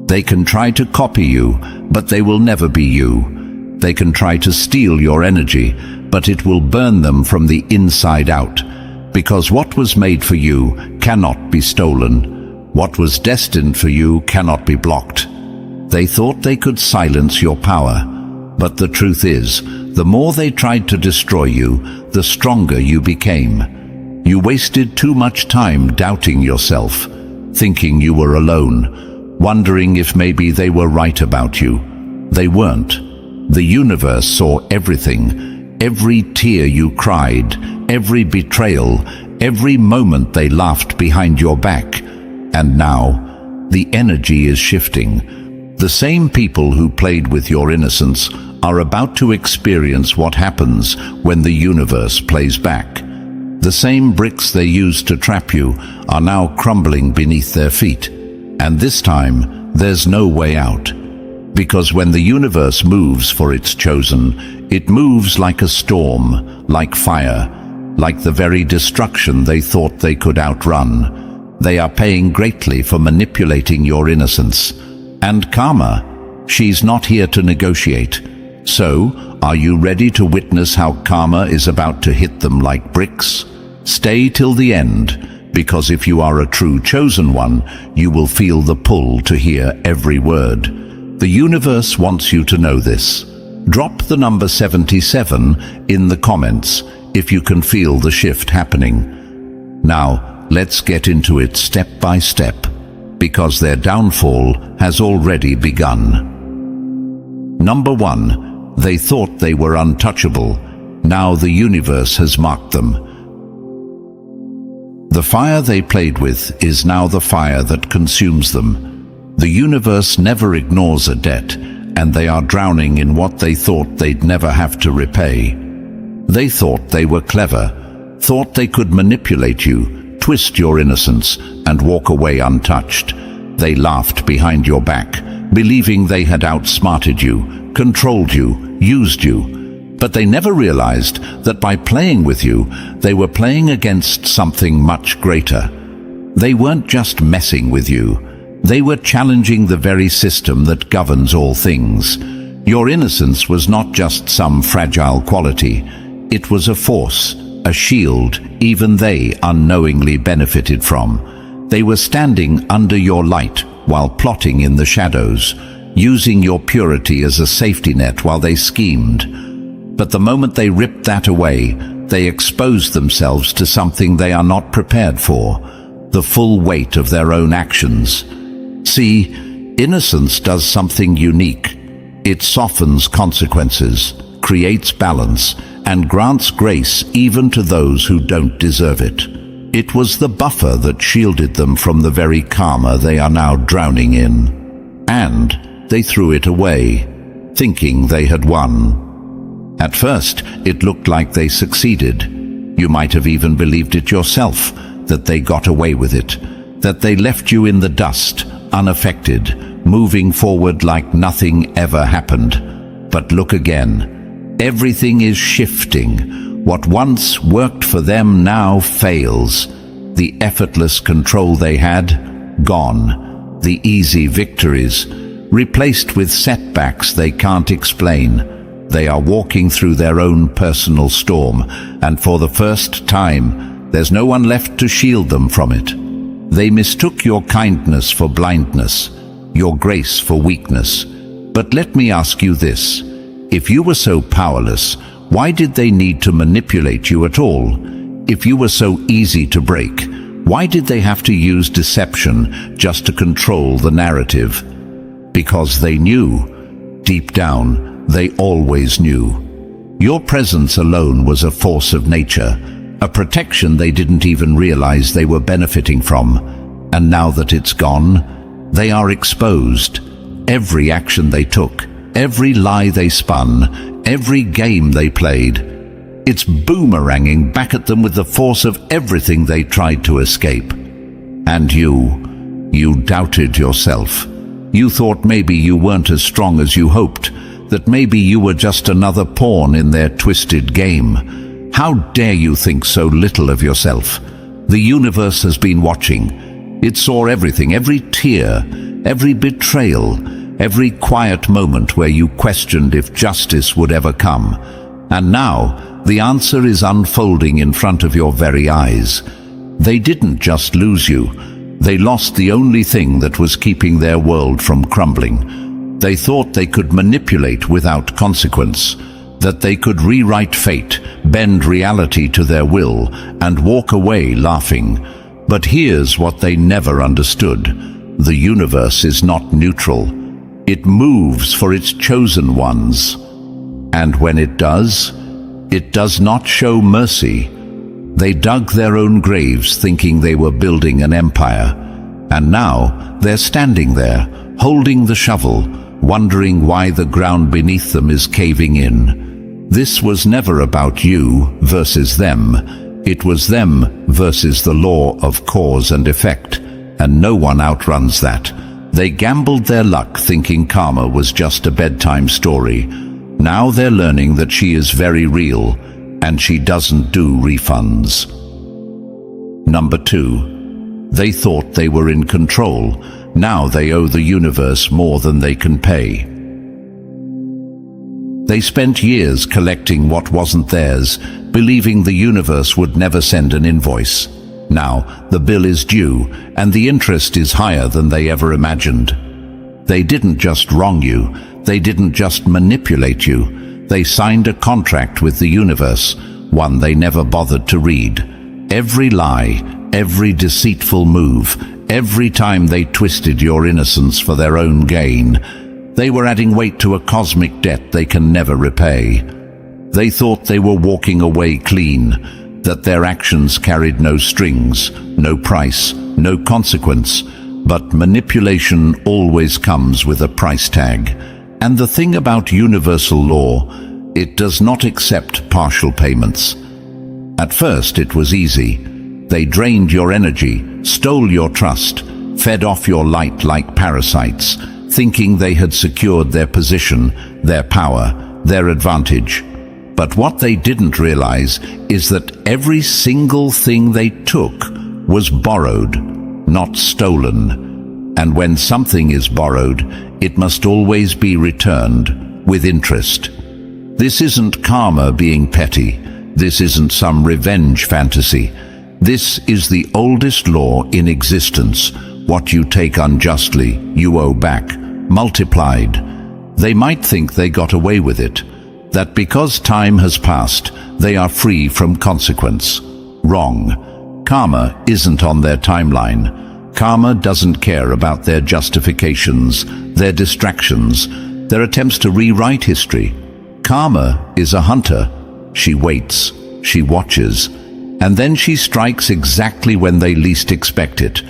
They can try to copy you, but they will never be you. They can try to steal your energy, but it will burn them from the inside out. Because what was made for you cannot be stolen. What was destined for you cannot be blocked. They thought they could silence your power. But the truth is, the more they tried to destroy you, the stronger you became. You wasted too much time doubting yourself, thinking you were alone, wondering if maybe they were right about you. They weren't. The universe saw everything, every tear you cried, every betrayal, every moment they laughed behind your back. And now, the energy is shifting. The same people who played with your innocence are about to experience what happens when the universe plays back. The same bricks they used to trap you are now crumbling beneath their feet. And this time, there's no way out. Because when the universe moves for its chosen, it moves like a storm, like fire, like the very destruction they thought they could outrun. They are paying greatly for manipulating your innocence. And karma, she's not here to negotiate. So, are you ready to witness how karma is about to hit them like bricks? Stay till the end, because if you are a true chosen one, you will feel the pull to hear every word. The universe wants you to know this. Drop the number 77 in the comments if you can feel the shift happening. Now, let's get into it step by step, because their downfall has already begun. Number 1. They thought they were untouchable. Now the universe has marked them. The fire they played with is now the fire that consumes them. The universe never ignores a debt, and they are drowning in what they thought they'd never have to repay. They thought they were clever, thought they could manipulate you, twist your innocence, and walk away untouched. They laughed behind your back, believing they had outsmarted you, controlled you, used you. But they never realized that by playing with you, they were playing against something much greater. They weren't just messing with you. They were challenging the very system that governs all things. Your innocence was not just some fragile quality. It was a force, a shield even they unknowingly benefited from. They were standing under your light while plotting in the shadows, using your purity as a safety net while they schemed. But the moment they ripped that away, they exposed themselves to something they are not prepared for, the full weight of their own actions. See, innocence does something unique. It softens consequences, creates balance, and grants grace even to those who don't deserve it. It was the buffer that shielded them from the very karma they are now drowning in. And they threw it away, thinking they had won. At first, it looked like they succeeded. You might have even believed it yourself, that they got away with it, that they left you in the dust, unaffected, moving forward like nothing ever happened. But look again. Everything is shifting. What once worked for them now fails. The effortless control they had, gone. The easy victories, replaced with setbacks they can't explain. They are walking through their own personal storm, and for the first time, there's no one left to shield them from it. They mistook your kindness for blindness, your grace for weakness. But let me ask you this. If you were so powerless, why did they need to manipulate you at all? If you were so easy to break, why did they have to use deception just to control the narrative? Because they knew. Deep down, they always knew. Your presence alone was a force of nature, a protection they didn't even realize they were benefiting from. And now that it's gone, they are exposed. Every action they took, every lie they spun, every game they played, it's boomeranging back at them with the force of everything they tried to escape. And you doubted yourself. You thought maybe you weren't as strong as you hoped, that maybe you were just another pawn in their twisted game. How dare you think so little of yourself? The universe has been watching. It saw everything, every tear, every betrayal, every quiet moment where you questioned if justice would ever come. And now, the answer is unfolding in front of your very eyes. They didn't just lose you. They lost the only thing that was keeping their world from crumbling. They thought they could manipulate without consequence, that they could rewrite fate, bend reality to their will, and walk away laughing. But here's what they never understood. The universe is not neutral. It moves for its chosen ones. And when it does not show mercy. They dug their own graves thinking they were building an empire. And now they're standing there, holding the shovel, wondering why the ground beneath them is caving in. This was never about you versus them. It was them versus the law of cause and effect, and no one outruns that. They gambled their luck thinking karma was just a bedtime story. Now they're learning that she is very real, and she doesn't do refunds. Number 2. They thought they were in control. Now they owe the universe more than they can pay. They spent years collecting what wasn't theirs, believing the universe would never send an invoice. Now the bill is due, and the interest is higher than they ever imagined. They didn't just wrong you. They didn't just manipulate you. They signed a contract with the universe, one they never bothered to read. Every lie, every deceitful move, every time they twisted your innocence for their own gain, they were adding weight to a cosmic debt they can never repay. They thought they were walking away clean, that their actions carried no strings, no price, no consequence, but manipulation always comes with a price tag. And the thing about universal law, it does not accept partial payments. At first it was easy. They drained your energy, stole your trust, fed off your light like parasites, thinking they had secured their position, their power, their advantage. But what they didn't realize is that every single thing they took was borrowed, not stolen. And when something is borrowed, it must always be returned with interest. This isn't karma being petty. This isn't some revenge fantasy. This is the oldest law in existence. What you take unjustly, you owe back, multiplied. They might think they got away with it, that because time has passed, they are free from consequence. Wrong. Karma isn't on their timeline. Karma doesn't care about their justifications, their distractions, their attempts to rewrite history. Karma is a hunter. She waits, she watches, and then she strikes exactly when they least expect it.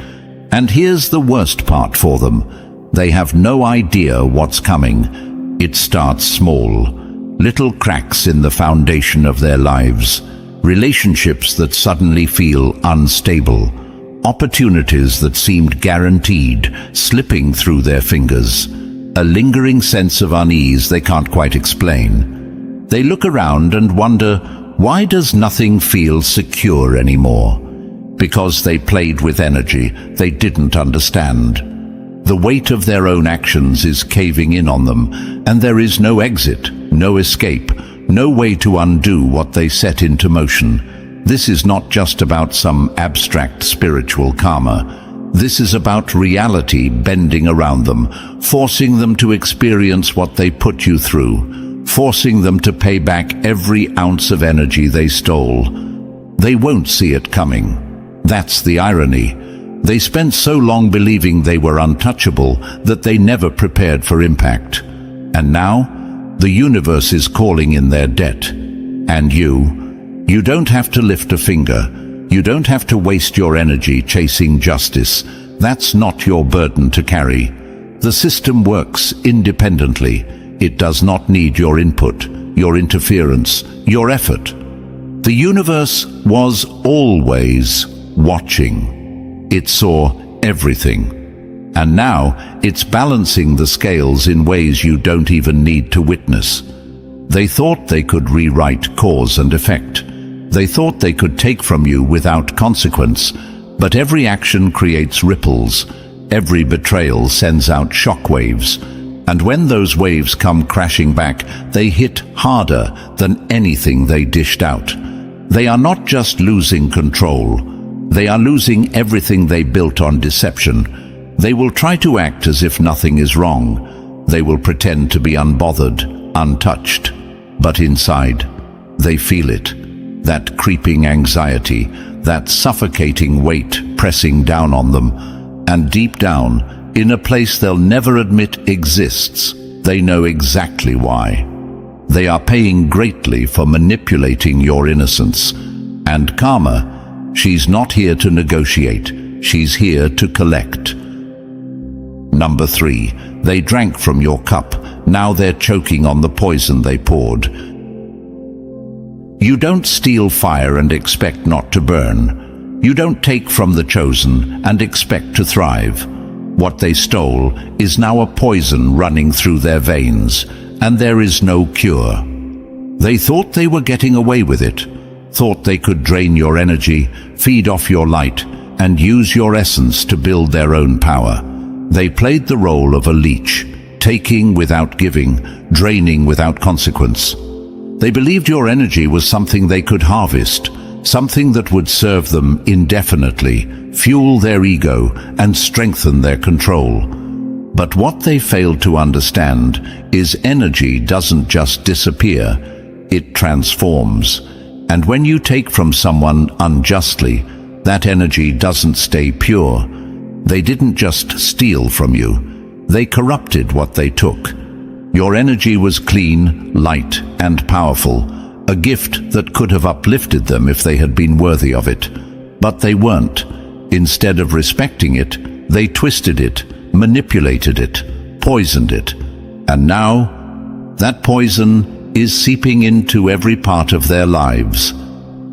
And here's the worst part for them. They have no idea what's coming. It starts small. Little cracks in the foundation of their lives. Relationships that suddenly feel unstable. Opportunities that seemed guaranteed, slipping through their fingers. A lingering sense of unease they can't quite explain. They look around and wonder, why does nothing feel secure anymore? Because they played with energy they didn't understand. The weight of their own actions is caving in on them, and there is no exit, no escape, no way to undo what they set into motion. This is not just about some abstract spiritual karma. This is about reality bending around them, forcing them to experience what they put you through, forcing them to pay back every ounce of energy they stole. They won't see it coming. That's the irony. They spent so long believing they were untouchable that they never prepared for impact. And now, the universe is calling in their debt. And you don't have to lift a finger. You don't have to waste your energy chasing justice. That's not your burden to carry. The system works independently. It does not need your input, your interference, your effort. The universe was always watching. It saw everything. And now it's balancing the scales in ways you don't even need to witness. They thought they could rewrite cause and effect. They thought they could take from you without consequence, but every action creates ripples. Every betrayal sends out shockwaves. And when those waves come crashing back, they hit harder than anything they dished out. They are not just losing control. They are losing everything they built on deception. They will try to act as if nothing is wrong. They will pretend to be unbothered, untouched. But inside, they feel it. That creeping anxiety, that suffocating weight pressing down on them. And deep down, in a place they'll never admit exists. They know exactly why. They are paying greatly for manipulating your innocence. And karma, she's not here to negotiate. She's here to collect. Number 3, they drank from your cup. Now they're choking on the poison they poured. You don't steal fire and expect not to burn. You don't take from the chosen and expect to thrive. What they stole is now a poison running through their veins, and there is no cure. They thought they were getting away with it, thought they could drain your energy, feed off your light, and use your essence to build their own power. They played the role of a leech, taking without giving, draining without consequence. They believed your energy was something they could harvest, something that would serve them indefinitely, fuel their ego, and strengthen their control. But what they failed to understand is energy doesn't just disappear, it transforms. And when you take from someone unjustly, that energy doesn't stay pure. They didn't just steal from you, they corrupted what they took. Your energy was clean, light, and powerful, a gift that could have uplifted them if they had been worthy of it. But they weren't. Instead of respecting it, they twisted it, manipulated it, poisoned it. And now, that poison is seeping into every part of their lives.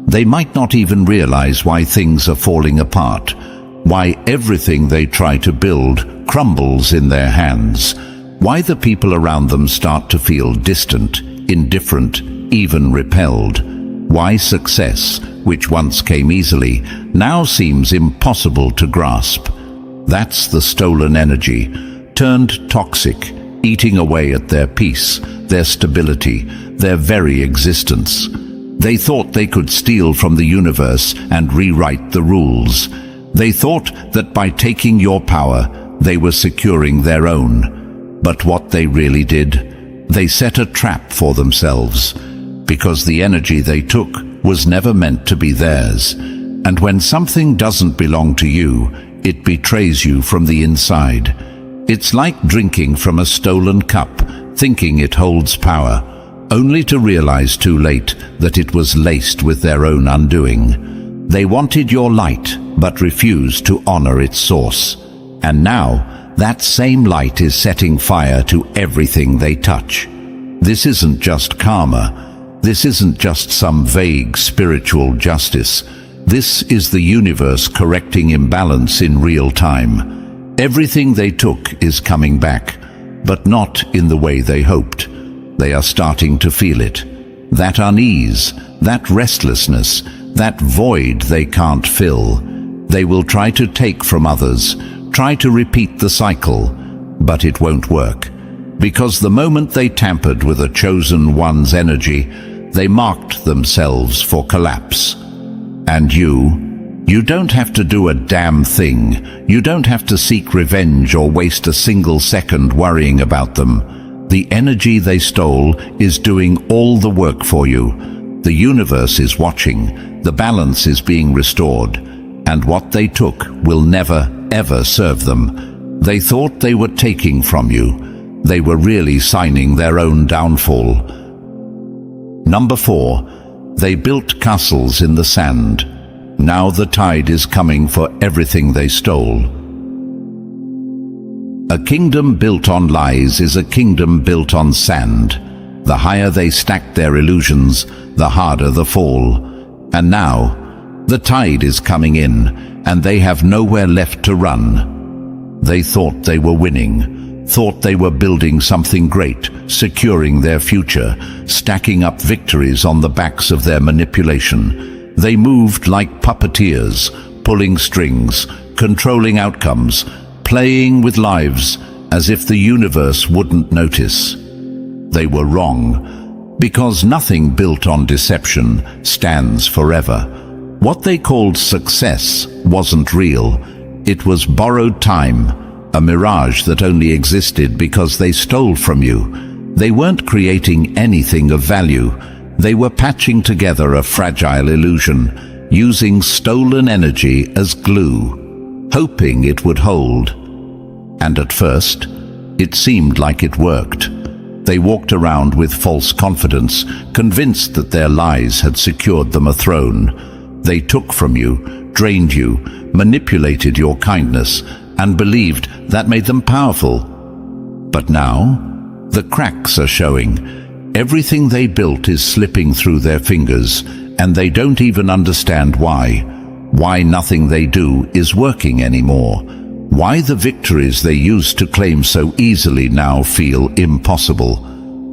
They might not even realize why things are falling apart, why everything they try to build crumbles in their hands, why the people around them start to feel distant, indifferent, even repelled, why success, which once came easily, now seems impossible to grasp. That's the stolen energy, turned toxic, eating away at their peace, their stability, their very existence. They thought they could steal from the universe and rewrite the rules. They thought that by taking your power, they were securing their own. But what they really did, they set a trap for themselves, because the energy they took was never meant to be theirs. And when something doesn't belong to you, it betrays you from the inside. It's like drinking from a stolen cup, thinking it holds power, only to realize too late that it was laced with their own undoing. They wanted your light, but refused to honor its source. And now, that same light is setting fire to everything they touch. This isn't just karma. This isn't just some vague spiritual justice. This is the universe correcting imbalance in real time. Everything they took is coming back, but not in the way they hoped. They are starting to feel it. That unease, that restlessness, that void they can't fill. They will try to take from others, try to repeat the cycle, but it won't work. Because the moment they tampered with a chosen one's energy, they marked themselves for collapse. And you don't have to do a damn thing. You don't have to seek revenge or waste a single second worrying about them. The energy they stole is doing all the work for you. The universe is watching. The balance is being restored. And what they took will never, ever serve them. They thought they were taking from you. They were really signing their own downfall. Number 4, they built castles in the sand. Now the tide is coming for everything they stole. A kingdom built on lies is a kingdom built on sand. The higher they stacked their illusions, the harder the fall. And now, the tide is coming in, and they have nowhere left to run. They thought they were winning, thought they were building something great, securing their future, stacking up victories on the backs of their manipulation. They moved like puppeteers, pulling strings, controlling outcomes, playing with lives as if the universe wouldn't notice. They were wrong, because nothing built on deception stands forever. What they called success wasn't real. It was borrowed time, a mirage that only existed because they stole from you. They weren't creating anything of value. They were patching together a fragile illusion, using stolen energy as glue, hoping it would hold. And at first, it seemed like it worked. They walked around with false confidence, convinced that their lies had secured them a throne. They took from you, drained you, manipulated your kindness, and believed that made them powerful. But now, the cracks are showing. Everything they built is slipping through their fingers, and they don't even understand why. Why nothing they do is working anymore. Why the victories they used to claim so easily now feel impossible.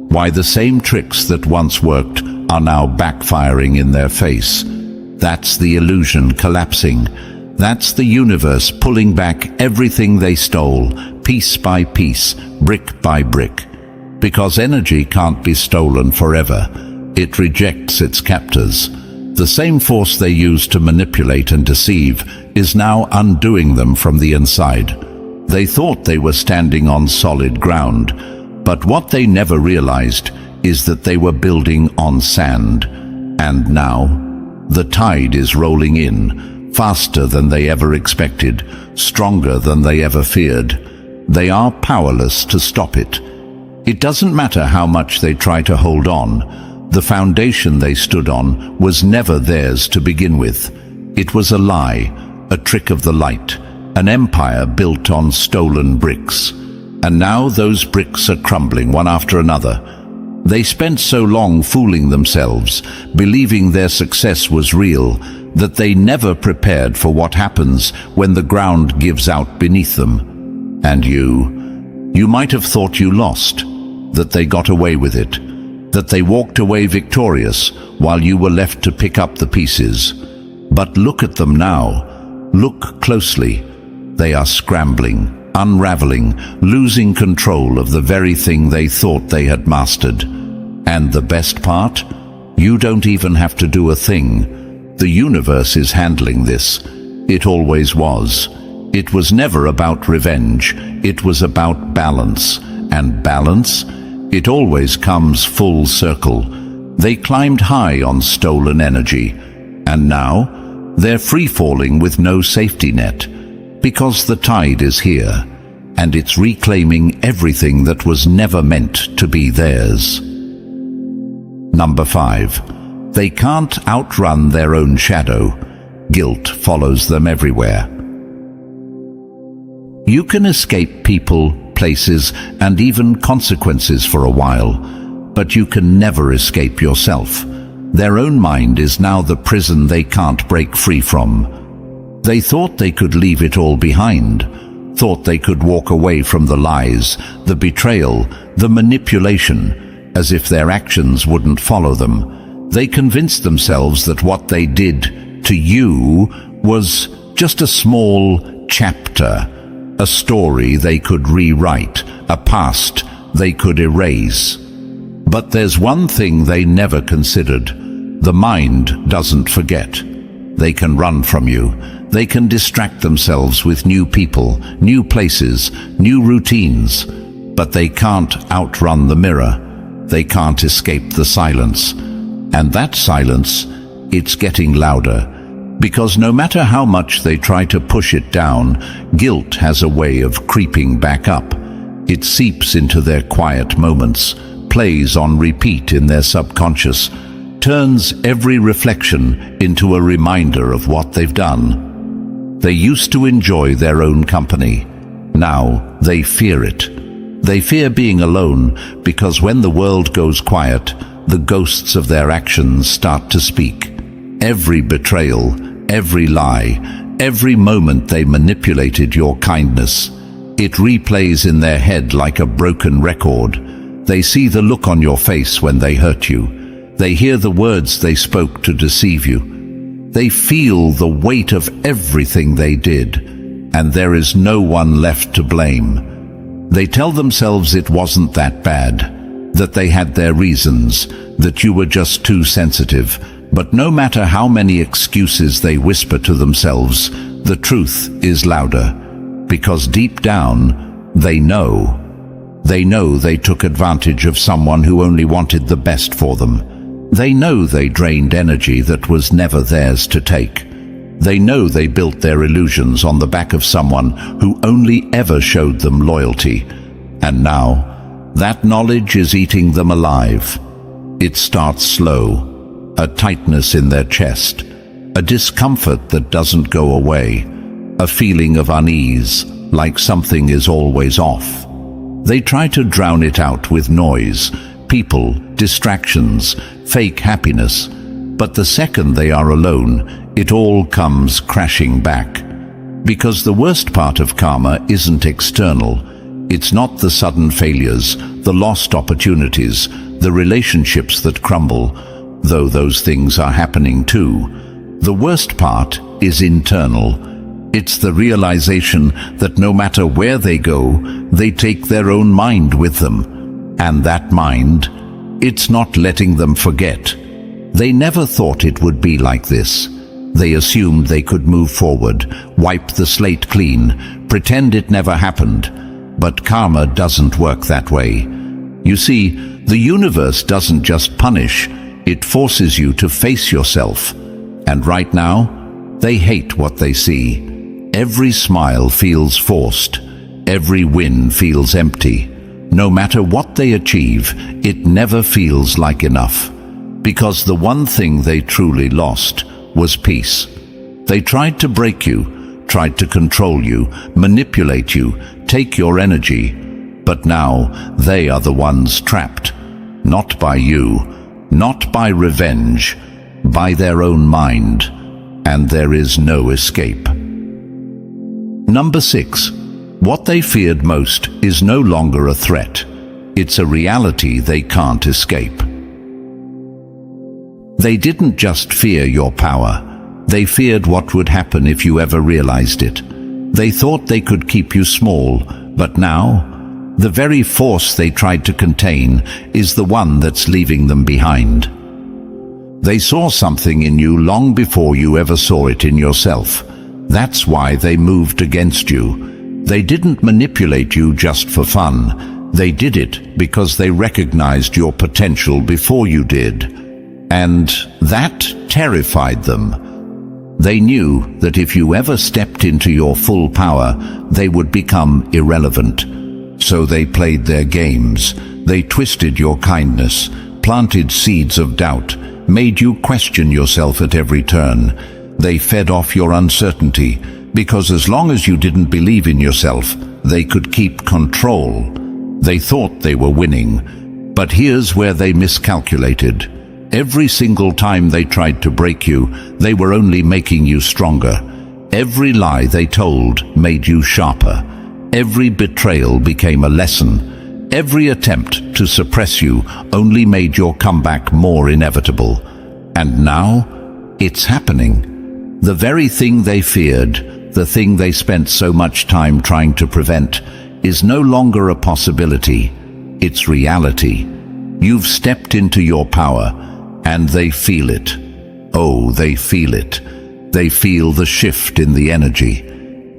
Why the same tricks that once worked are now backfiring in their face. That's the illusion collapsing. That's the universe pulling back everything they stole, piece by piece, brick by brick. Because energy can't be stolen forever. It rejects its captors. The same force they used to manipulate and deceive is now undoing them from the inside. They thought they were standing on solid ground, but what they never realized is that they were building on sand. And now, the tide is rolling in, faster than they ever expected, stronger than they ever feared. They are powerless to stop it. It doesn't matter how much they try to hold on. The foundation they stood on was never theirs to begin with. It was a lie, a trick of the light, an empire built on stolen bricks. And now those bricks are crumbling one after another. They spent so long fooling themselves, believing their success was real, that they never prepared for what happens when the ground gives out beneath them. And you might have thought you lost, that they got away with it, that they walked away victorious while you were left to pick up the pieces. But look at them now. Look closely. They are scrambling, unraveling, losing control of the very thing they thought they had mastered. And the best part? You don't even have to do a thing. The universe is handling this. It always was. It was never about revenge. It was about balance. And balance? It always comes full circle. They climbed high on stolen energy, and now they're free-falling with no safety net, because the tide is here, and it's reclaiming everything that was never meant to be theirs. Number 5. They can't outrun their own shadow. Guilt follows them everywhere. You can escape people, places, and even consequences for a while, but you can never escape yourself. Their own mind is now the prison they can't break free from. They thought they could leave it all behind, thought they could walk away from the lies, the betrayal, the manipulation, as if their actions wouldn't follow them. They convinced themselves that what they did to you was just a small chapter, a story they could rewrite, a past they could erase. But there's one thing they never considered. The mind doesn't forget. They can run from you. They can distract themselves with new people, new places, new routines. But they can't outrun the mirror. They can't escape the silence. And that silence, it's getting louder. Because no matter how much they try to push it down, guilt has a way of creeping back up. It seeps into their quiet moments, plays on repeat in their subconscious, turns every reflection into a reminder of what they've done. They used to enjoy their own company. Now they fear it. They fear being alone because when the world goes quiet, the ghosts of their actions start to speak. Every betrayal, every lie, every moment they manipulated your kindness, it replays in their head like a broken record. They see the look on your face when they hurt you. They hear the words they spoke to deceive you. They feel the weight of everything they did, and there is no one left to blame. They tell themselves it wasn't that bad, that they had their reasons, that you were just too sensitive. But no matter how many excuses they whisper to themselves, the truth is louder, because deep down, they know. They know they took advantage of someone who only wanted the best for them. They know they drained energy that was never theirs to take. They know they built their illusions on the back of someone who only ever showed them loyalty. And now, that knowledge is eating them alive. It starts slow, a tightness in their chest, a discomfort that doesn't go away, a feeling of unease, like something is always off. They try to drown it out with noise, people, distractions, fake happiness. But the second they are alone, it all comes crashing back. Because the worst part of karma isn't external. It's not the sudden failures, the lost opportunities, the relationships that crumble, though those things are happening too. The worst part is internal. It's the realization that no matter where they go, they take their own mind with them. And that mind, it's not letting them forget. They never thought it would be like this. They assumed they could move forward, wipe the slate clean, pretend it never happened. But karma doesn't work that way. You see, the universe doesn't just punish, it forces you to face yourself. And right now, they hate what they see. Every smile feels forced. Every win feels empty. No matter what they achieve, it never feels like enough. Because the one thing they truly lost was peace. They tried to break you, tried to control you, manipulate you, take your energy. But now they are the ones trapped. Not by you, not by revenge, by their own mind. And there is no escape. Number 6. What they feared most is no longer a threat. It's a reality they can't escape. They didn't just fear your power. They feared what would happen if you ever realized it. They thought they could keep you small, but now, the very force they tried to contain is the one that's leaving them behind. They saw something in you long before you ever saw it in yourself. That's why they moved against you. They didn't manipulate you just for fun. They did it because they recognized your potential before you did. And that terrified them. They knew that if you ever stepped into your full power, they would become irrelevant. So they played their games. They twisted your kindness, planted seeds of doubt, made you question yourself at every turn. They fed off your uncertainty, because as long as you didn't believe in yourself, they could keep control. They thought they were winning, but here's where they miscalculated. Every single time they tried to break you, they were only making you stronger. Every lie they told made you sharper. Every betrayal became a lesson. Every attempt to suppress you only made your comeback more inevitable. And now, it's happening. The very thing they feared, the thing they spent so much time trying to prevent, is no longer a possibility. It's reality. You've stepped into your power, and they feel it. Oh, they feel it. They feel the shift in the energy.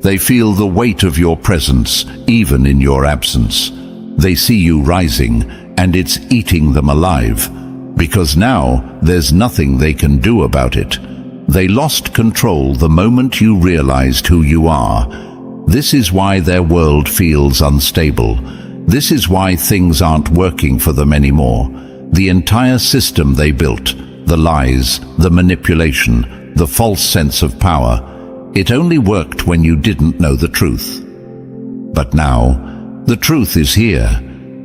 They feel the weight of your presence, even in your absence. They see you rising, and it's eating them alive. Because now, there's nothing they can do about it. They lost control the moment you realized who you are. This is why their world feels unstable. This is why things aren't working for them anymore. The entire system they built, the lies, the manipulation, the false sense of power, it only worked when you didn't know the truth. But now, the truth is here.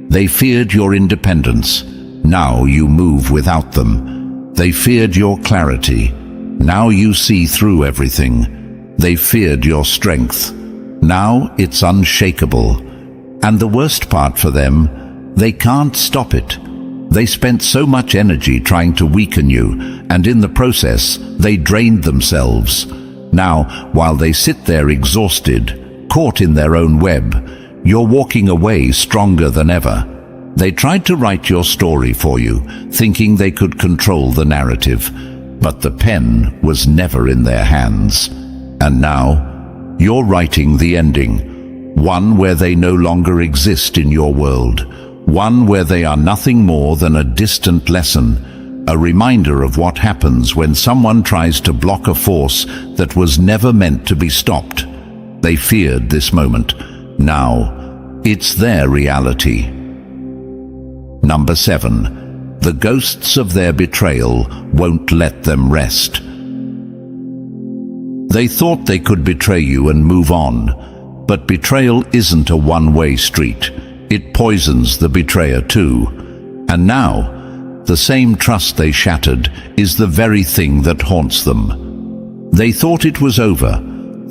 They feared your independence. Now you move without them. They feared your clarity. Now you see through everything. They feared your strength. Now it's unshakable. And the worst part for them, they can't stop it. They spent so much energy trying to weaken you, and in the process, they drained themselves. Now, while they sit there exhausted, caught in their own web, you're walking away stronger than ever. They tried to write your story for you, thinking they could control the narrative. But the pen was never in their hands. And now, you're writing the ending. One where they no longer exist in your world. One where they are nothing more than a distant lesson. a reminder of what happens when someone tries to block a force that was never meant to be stopped. They feared this moment. Now, it's their reality. Number 7. The ghosts of their betrayal won't let them rest. They thought they could betray you and move on, but betrayal isn't a one-way street. It poisons the betrayer too. And now, the same trust they shattered is the very thing that haunts them. They thought it was over,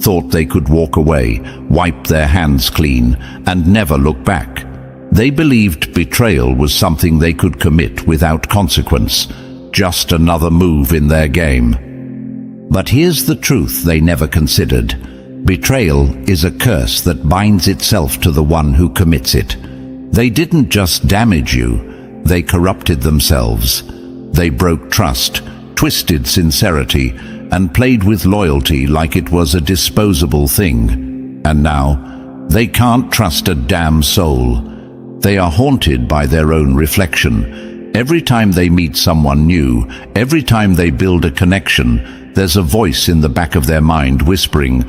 thought they could walk away, wipe their hands clean, and never look back. They believed betrayal was something they could commit without consequence, just another move in their game. But here's the truth they never considered. Betrayal is a curse that binds itself to the one who commits it. They didn't just damage you, they corrupted themselves. They broke trust, twisted sincerity, and played with loyalty like it was a disposable thing. And now, they can't trust a damn soul. They are haunted by their own reflection. Every time they meet someone new, every time they build a connection, there's a voice in the back of their mind whispering,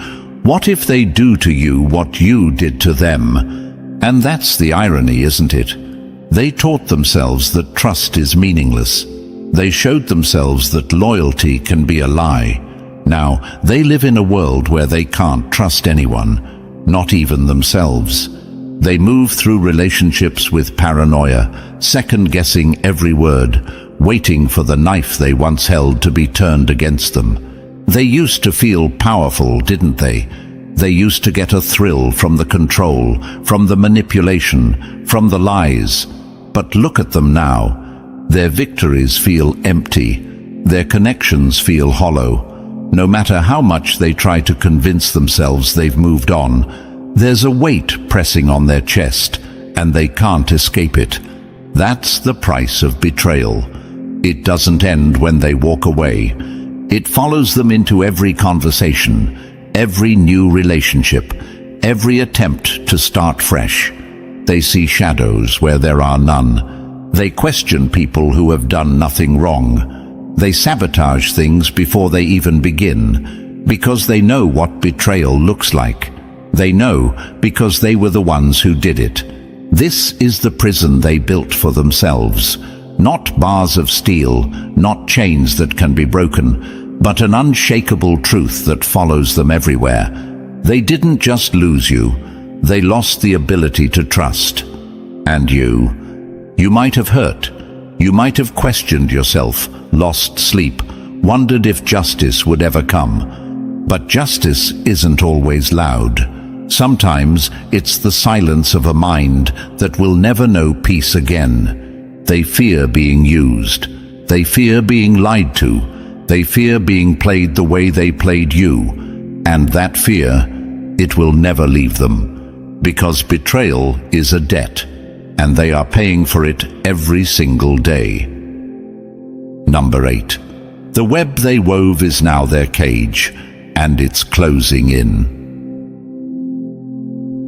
"What if they do to you what you did to them?" And that's the irony, isn't it? They taught themselves that trust is meaningless. They showed themselves that loyalty can be a lie. Now, they live in a world where they can't trust anyone, not even themselves. They move through relationships with paranoia, second-guessing every word, waiting for the knife they once held to be turned against them. They used to feel powerful, didn't they? They used to get a thrill from the control, from the manipulation, from the lies. But look at them now. Their victories feel empty. Their connections feel hollow. No matter how much they try to convince themselves they've moved on, there's a weight pressing on their chest, and they can't escape it. That's the price of betrayal. It doesn't end when they walk away. It follows them into every conversation, every new relationship, every attempt to start fresh. They see shadows where there are none. They question people who have done nothing wrong. They sabotage things before they even begin, because they know what betrayal looks like. They know because they were the ones who did it. This is the prison they built for themselves. Not bars of steel, not chains that can be broken, but an unshakable truth that follows them everywhere. They didn't just lose you. They lost the ability to trust. And you might have hurt. You might have questioned yourself, lost sleep, wondered if justice would ever come. But justice isn't always loud. Sometimes it's the silence of a mind that will never know peace again. They fear being used. They fear being lied to. They fear being played the way they played you. And that fear, it will never leave them. Because betrayal is a debt, and they are paying for it every single day. Number 8. The web they wove is now their cage, and it's closing in.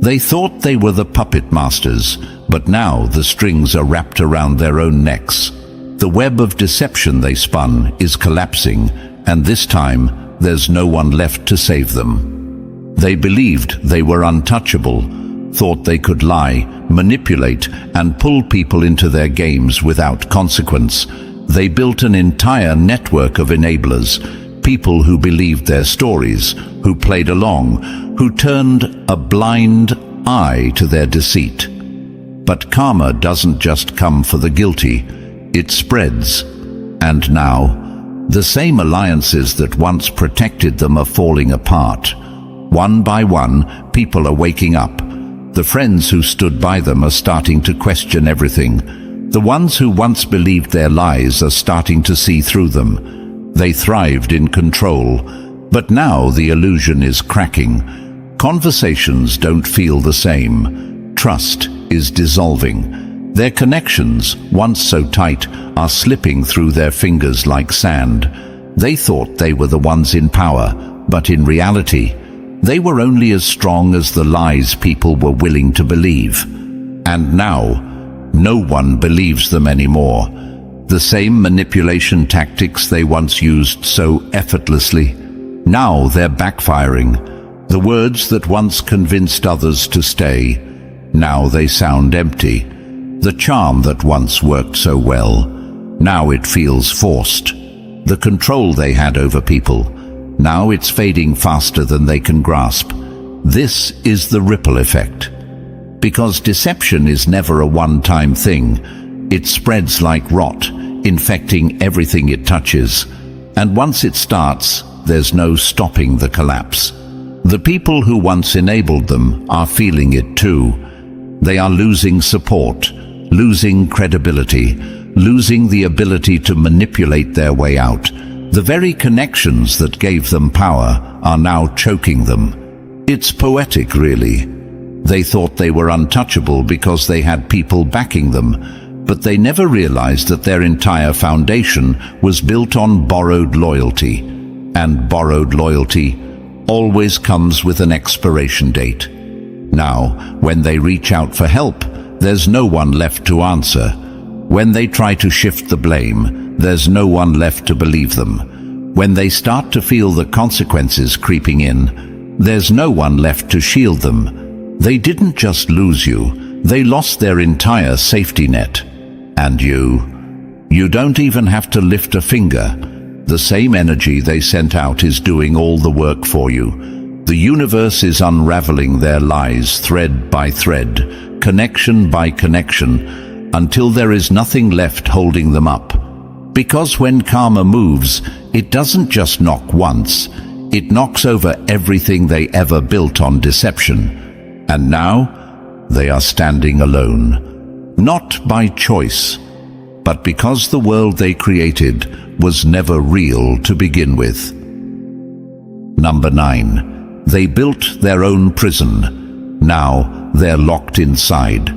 They thought they were the puppet masters, but now the strings are wrapped around their own necks. The web of deception they spun is collapsing, and this time there's no one left to save them. They believed they were untouchable, thought they could lie, manipulate, and pull people into their games without consequence. They built an entire network of enablers, people who believed their stories, who played along, who turned a blind eye to their deceit. But karma doesn't just come for the guilty, it spreads. And now, the same alliances that once protected them are falling apart. One by one, people are waking up. The friends who stood by them are starting to question everything. The ones who once believed their lies are starting to see through them. They thrived in control, but now the illusion is cracking. Conversations don't feel the same. Trust is dissolving. Their connections, once so tight, are slipping through their fingers like sand. They thought they were the ones in power, but in reality, they were only as strong as the lies people were willing to believe. And now, no one believes them anymore. The same manipulation tactics they once used so effortlessly, now they're backfiring. The words that once convinced others to stay, now they sound empty. The charm that once worked so well, now it feels forced. The control they had over people, now it's fading faster than they can grasp. This is the ripple effect. Because deception is never a one-time thing. It spreads like rot, infecting everything it touches. And once it starts, there's no stopping the collapse. The people who once enabled them are feeling it too. They are losing support, losing credibility, losing the ability to manipulate their way out. The very connections that gave them power are now choking them. It's poetic, really. They thought they were untouchable because they had people backing them, but they never realized that their entire foundation was built on borrowed loyalty. And borrowed loyalty always comes with an expiration date. Now, when they reach out for help, there's no one left to answer. When they try to shift the blame, there's no one left to believe them. When they start to feel the consequences creeping in, there's no one left to shield them. They didn't just lose you, they lost their entire safety net. And you don't even have to lift a finger. The same energy they sent out is doing all the work for you. The universe is unraveling their lies thread by thread, connection by connection, until there is nothing left holding them up. Because when karma moves, it doesn't just knock once, it knocks over everything they ever built on deception. And now, they are standing alone. Not by choice, but because the world they created was never real to begin with. Number 9. They built their own prison. Now they're locked inside.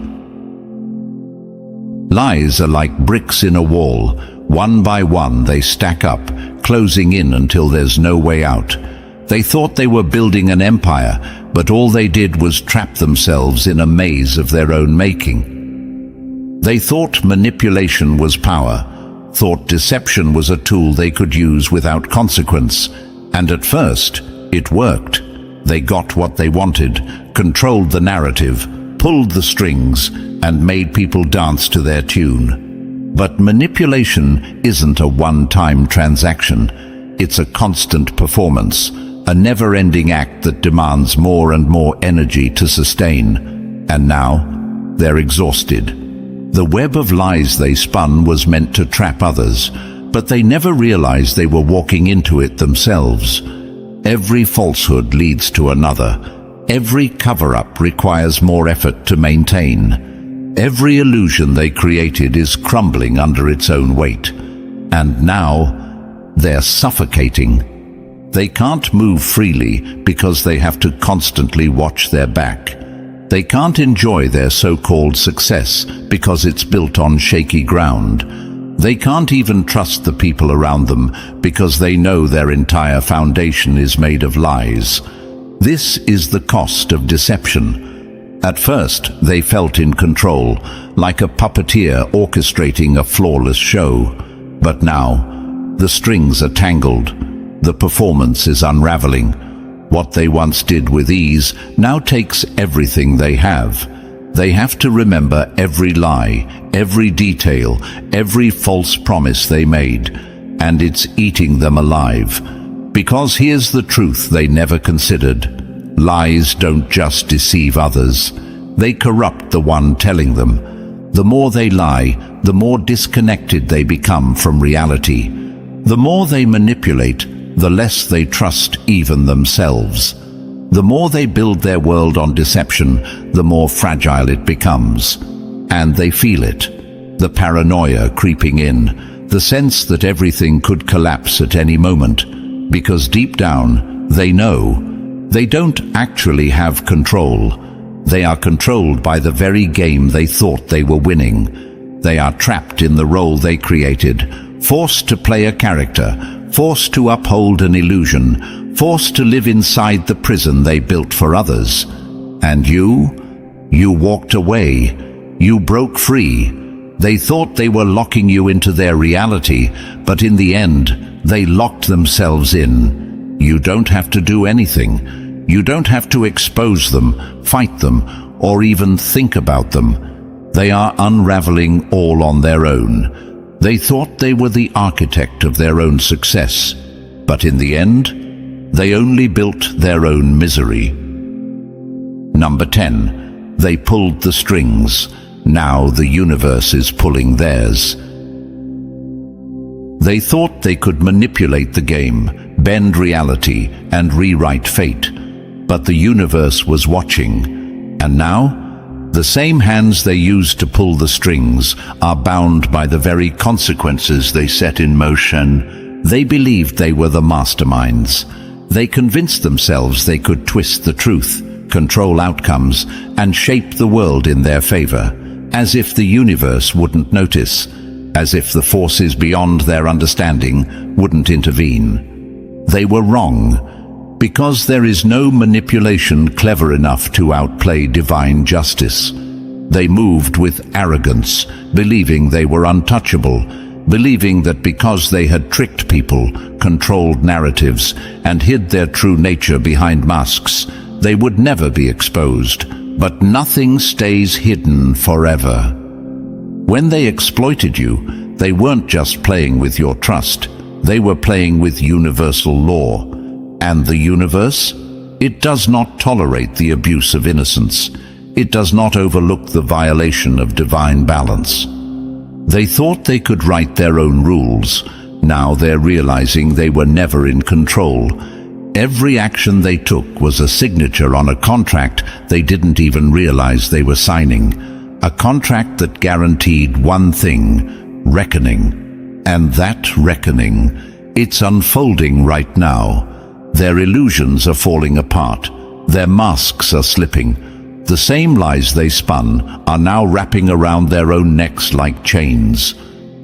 Lies are like bricks in a wall. One by one they stack up, closing in until there's no way out. They thought they were building an empire, but all they did was trap themselves in a maze of their own making. They thought manipulation was power, thought deception was a tool they could use without consequence. And at first, it worked. They got what they wanted, controlled the narrative, pulled the strings, and made people dance to their tune. But manipulation isn't a one-time transaction. It's a constant performance, a never-ending act that demands more and more energy to sustain. And now, they're exhausted. The web of lies they spun was meant to trap others, but they never realized they were walking into it themselves. Every falsehood leads to another. Every cover-up requires more effort to maintain. Every illusion they created is crumbling under its own weight. And now, they're suffocating. They can't move freely because they have to constantly watch their back. They can't enjoy their so-called success because it's built on shaky ground. They can't even trust the people around them because they know their entire foundation is made of lies. This is the cost of deception. At first, they felt in control, like a puppeteer orchestrating a flawless show. But now, the strings are tangled. The performance is unraveling. What they once did with ease now takes everything they have. They have to remember every lie, every detail, every false promise they made, and it's eating them alive. Because here's the truth they never considered. Lies don't just deceive others. They corrupt the one telling them. The more they lie, the more disconnected they become from reality. The more they manipulate, the less they trust even themselves. The more they build their world on deception, the more fragile it becomes. And they feel it. The paranoia creeping in, the sense that everything could collapse at any moment. Because deep down, they know they don't actually have control. They are controlled by the very game they thought they were winning. They are trapped in the role they created, forced to play a character, forced to uphold an illusion, forced to live inside the prison they built for others. And you walked away. You broke free. They thought they were locking you into their reality, but in the end, they locked themselves in. You don't have to do anything. You don't have to expose them, fight them, or even think about them. They are unraveling all on their own. They thought they were the architect of their own success, but in the end, they only built their own misery. Number 10. They pulled the strings. Now the universe is pulling theirs. They thought they could manipulate the game, bend reality, and rewrite fate. But the universe was watching. And now, the same hands they used to pull the strings are bound by the very consequences they set in motion. They believed they were the masterminds. They convinced themselves they could twist the truth, control outcomes, and shape the world in their favor, as if the universe wouldn't notice, as if the forces beyond their understanding wouldn't intervene. They were wrong, because there is no manipulation clever enough to outplay divine justice. They moved with arrogance, believing they were untouchable, believing that because they had tricked people, controlled narratives, and hid their true nature behind masks, they would never be exposed. But nothing stays hidden forever. When they exploited you, they weren't just playing with your trust. They were playing with universal law. And the universe? It does not tolerate the abuse of innocence. It does not overlook the violation of divine balance. They thought they could write their own rules. Now they're realizing they were never in control. Every action they took was a signature on a contract they didn't even realize they were signing. A contract that guaranteed one thing: reckoning. And that reckoning, it's unfolding right now. Their illusions are falling apart. Their masks are slipping. The same lies they spun are now wrapping around their own necks like chains.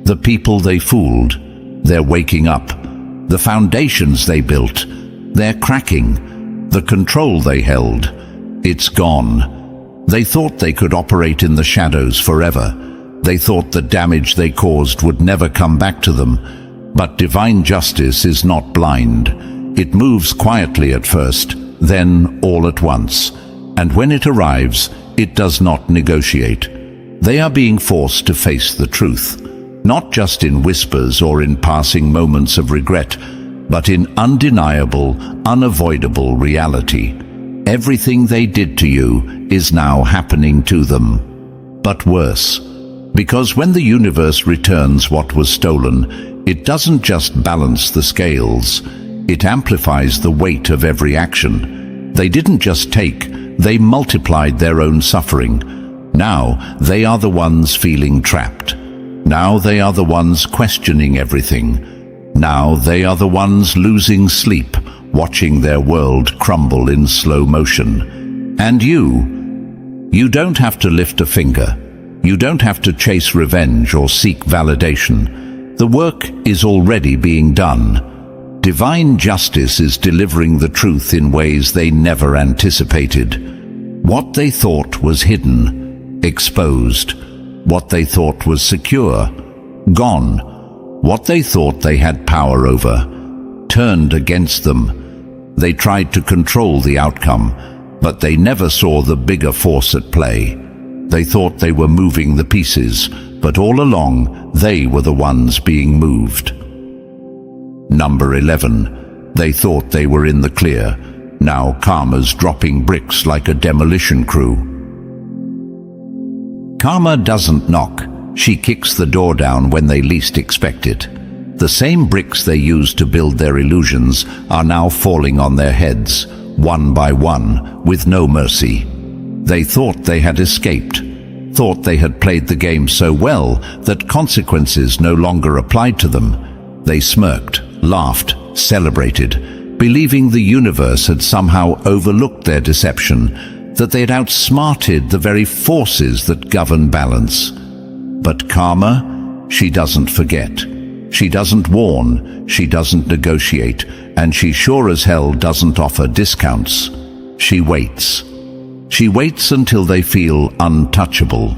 The people they fooled, they're waking up. The foundations they built, they're cracking. The control they held, it's gone. They thought they could operate in the shadows forever. They thought the damage they caused would never come back to them. But divine justice is not blind. It moves quietly at first, then all at once. And when it arrives, it does not negotiate. They are being forced to face the truth, not just in whispers or in passing moments of regret, but in undeniable, unavoidable reality. Everything they did to you is now happening to them. But worse, because when the universe returns what was stolen, it doesn't just balance the scales, it amplifies the weight of every action. They didn't just take, they multiplied their own suffering. Now they are the ones feeling trapped. Now they are the ones questioning everything. Now they are the ones losing sleep, watching their world crumble in slow motion. And you don't have to lift a finger. You don't have to chase revenge or seek validation. The work is already being done. Divine justice is delivering the truth in ways they never anticipated. What they thought was hidden, exposed. What they thought was secure, gone. What they thought they had power over, turned against them. They tried to control the outcome, but they never saw the bigger force at play. They thought they were moving the pieces, but all along, they were the ones being moved. Number 11. They thought they were in the clear. Now karma's dropping bricks like a demolition crew. Karma doesn't knock. She kicks the door down when they least expect it. The same bricks they used to build their illusions are now falling on their heads, one by one, with no mercy. They thought they had escaped, thought they had played the game so well that consequences no longer applied to them. They smirked, laughed, celebrated, believing the universe had somehow overlooked their deception, that they'd outsmarted the very forces that govern balance. But karma, she doesn't forget. She doesn't warn, she doesn't negotiate, and she sure as hell doesn't offer discounts. She waits. She waits until they feel untouchable.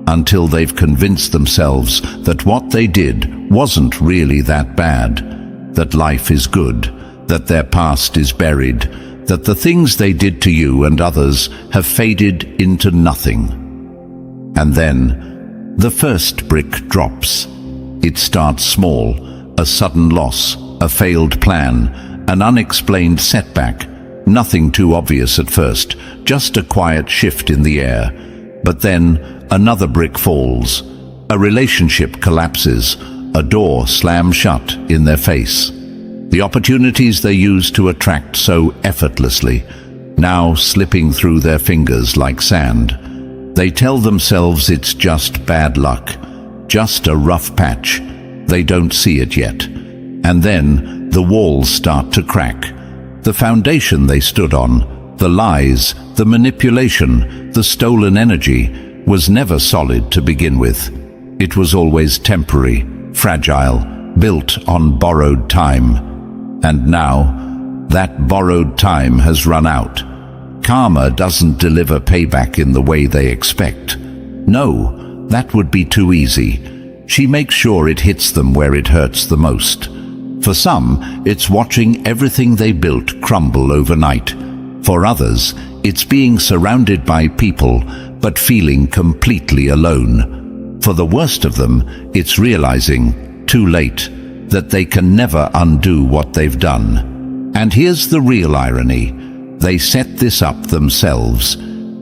until they've convinced themselves that what they did wasn't really that bad, that life is good, that their past is buried, that the things they did to you and others have faded into nothing. And then, the first brick drops. It starts small, a sudden loss, a failed plan, an unexplained setback. Nothing too obvious at first, just a quiet shift in the air. But then, another brick falls. A relationship collapses, a door slams shut in their face. The opportunities they used to attract so effortlessly, now slipping through their fingers like sand. They tell themselves it's just bad luck, just a rough patch. They don't see it yet. And then the walls start to crack. The foundation they stood on, the lies, the manipulation, the stolen energy, was never solid to begin with. It was always temporary, fragile, built on borrowed time. And now, that borrowed time has run out. Karma doesn't deliver payback in the way they expect. No, that would be too easy. She makes sure it hits them where it hurts the most. For some, it's watching everything they built crumble overnight. For others, it's being surrounded by people, but feeling completely alone. For the worst of them, it's realizing, too late, that they can never undo what they've done. And here's the real irony. They set this up themselves.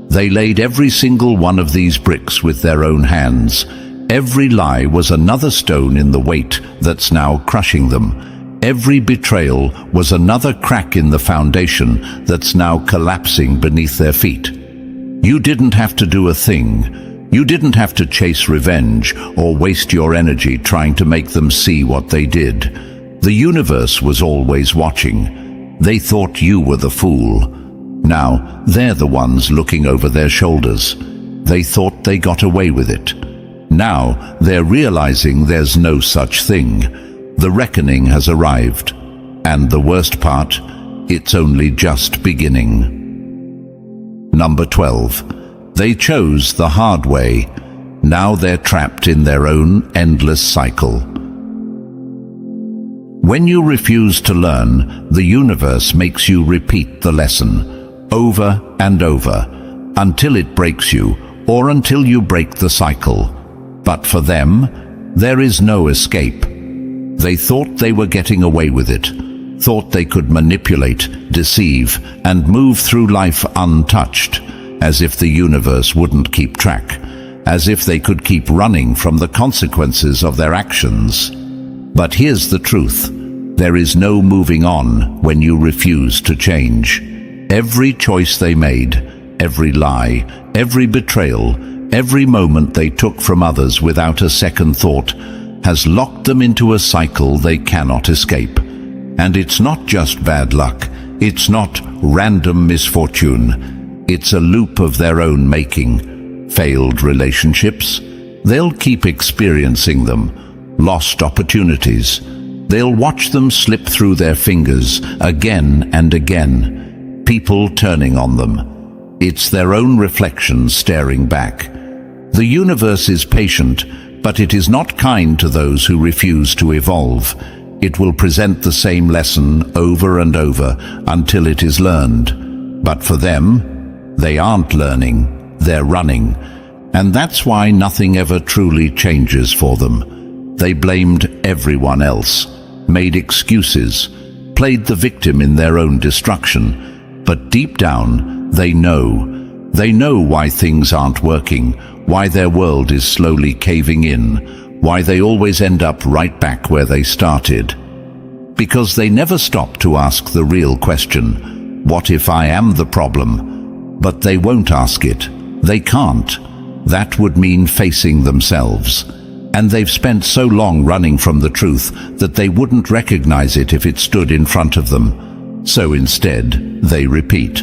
They laid every single one of these bricks with their own hands. Every lie was another stone in the weight that's now crushing them. Every betrayal was another crack in the foundation that's now collapsing beneath their feet. You didn't have to do a thing. You didn't have to chase revenge or waste your energy trying to make them see what they did. The universe was always watching. They thought you were the fool. Now, they're the ones looking over their shoulders. They thought they got away with it. Now, they're realizing there's no such thing. The reckoning has arrived. And the worst part, it's only just beginning. Number 12. They chose the hard way. Now they're trapped in their own endless cycle. When you refuse to learn, the universe makes you repeat the lesson over and over until it breaks you or until you break the cycle. But for them, there is no escape. They thought they were getting away with it, thought they could manipulate, deceive, and move through life untouched, as if the universe wouldn't keep track, as if they could keep running from the consequences of their actions. But here's the truth. There is no moving on when you refuse to change. Every choice they made, every lie, every betrayal, every moment they took from others without a second thought, has locked them into a cycle they cannot escape. And it's not just bad luck. It's not random misfortune. It's a loop of their own making. Failed relationships. They'll keep experiencing them. Lost opportunities. They'll watch them slip through their fingers again and again. People turning on them. It's their own reflection staring back. The universe is patient, but it is not kind to those who refuse to evolve. It will present the same lesson over and over until it is learned. But for them, they aren't learning, they're running. And that's why nothing ever truly changes for them. They blamed everyone else, made excuses, played the victim in their own destruction. But deep down, they know. They know why things aren't working, why their world is slowly caving in, why they always end up right back where they started. Because they never stop to ask the real question, what if I am the problem? But they won't ask it. They can't. That would mean facing themselves. And they've spent so long running from the truth that they wouldn't recognize it if it stood in front of them. So instead, they repeat.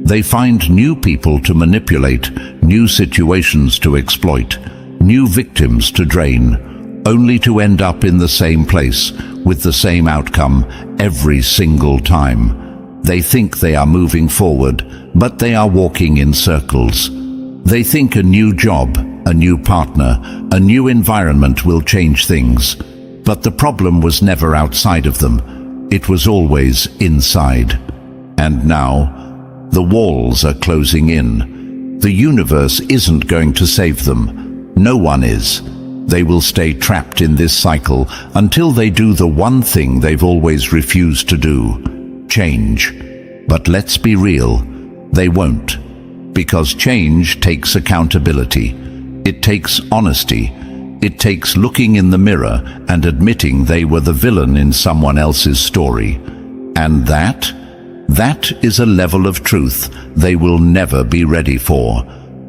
They find new people to manipulate, new situations to exploit, new victims to drain, only to end up in the same place with the same outcome every single time. They think they are moving forward, but they are walking in circles. They think a new job, a new partner, a new environment will change things. But the problem was never outside of them. It was always inside. And now, the walls are closing in. The universe isn't going to save them. No one is. They will stay trapped in this cycle until they do the one thing they've always refused to do: change. But let's be real, they won't. Because change takes accountability. It takes honesty. It takes looking in the mirror and admitting they were the villain in someone else's story. And that is a level of truth they will never be ready for.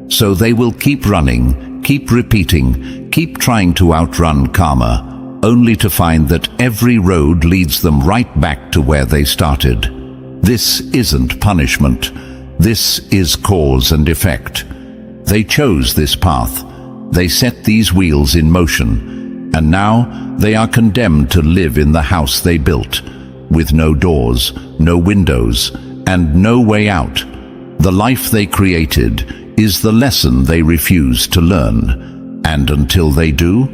So they will keep running, keep repeating, keep trying to outrun karma, only to find that every road leads them right back to where they started. This isn't punishment. This is cause and effect. They chose this path. They set these wheels in motion. And now they are condemned to live in the house they built, with no doors, no windows, and no way out. The life they created is the lesson they refuse to learn. And until they do,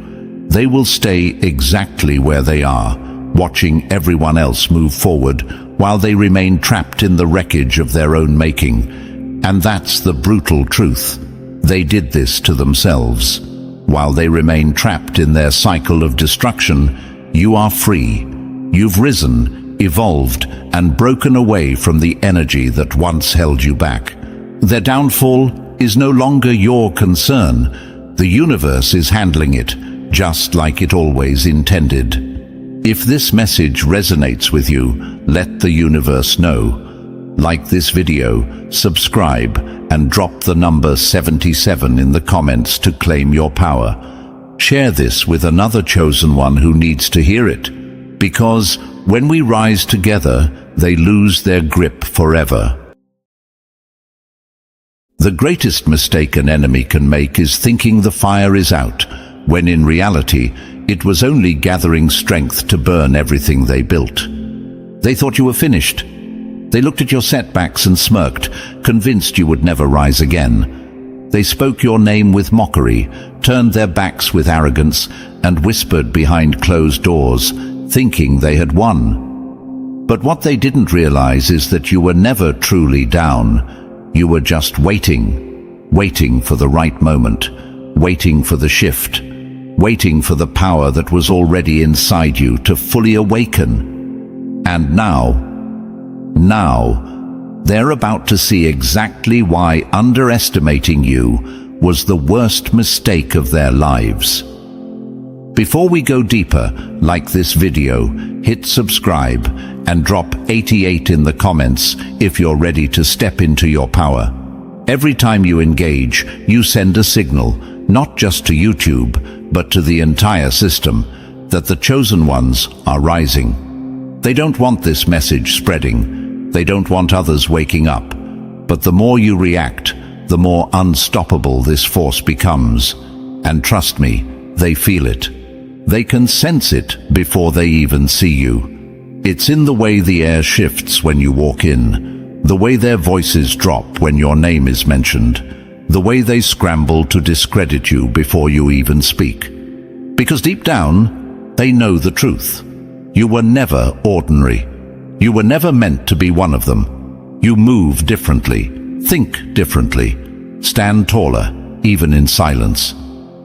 they will stay exactly where they are, watching everyone else move forward while they remain trapped in the wreckage of their own making. And that's the brutal truth. They did this to themselves. While they remain trapped in their cycle of destruction, you are free. You've risen, evolved, and broken away from the energy that once held you back. Their downfall is no longer your concern. The universe is handling it, just like it always intended. If this message resonates with you, let the universe know. Like this video, subscribe, and drop the number 77 in the comments to claim your power. Share this with another chosen one who needs to hear it, because when we rise together, they lose their grip forever. The greatest mistake an enemy can make is thinking the fire is out, when in reality, it was only gathering strength to burn everything they built. They thought you were finished. They looked at your setbacks and smirked, convinced you would never rise again. They spoke your name with mockery, turned their backs with arrogance, and whispered behind closed doors, thinking they had won. But what they didn't realize is that you were never truly down. You were just waiting for the right moment, waiting for the shift, waiting for the power that was already inside you to fully awaken. And now, they're about to see exactly why underestimating you was the worst mistake of their lives. Before we go deeper, like this video, hit subscribe and drop 88 in the comments if you're ready to step into your power. Every time you engage, you send a signal, not just to YouTube, but to the entire system, that the chosen ones are rising. They don't want this message spreading. They don't want others waking up. But the more you react, the more unstoppable this force becomes. And trust me, they feel it. They can sense it before they even see you. It's in the way the air shifts when you walk in, the way their voices drop when your name is mentioned, the way they scramble to discredit you before you even speak. Because deep down, they know the truth. You were never ordinary. You were never meant to be one of them. You move differently, think differently, stand taller, even in silence.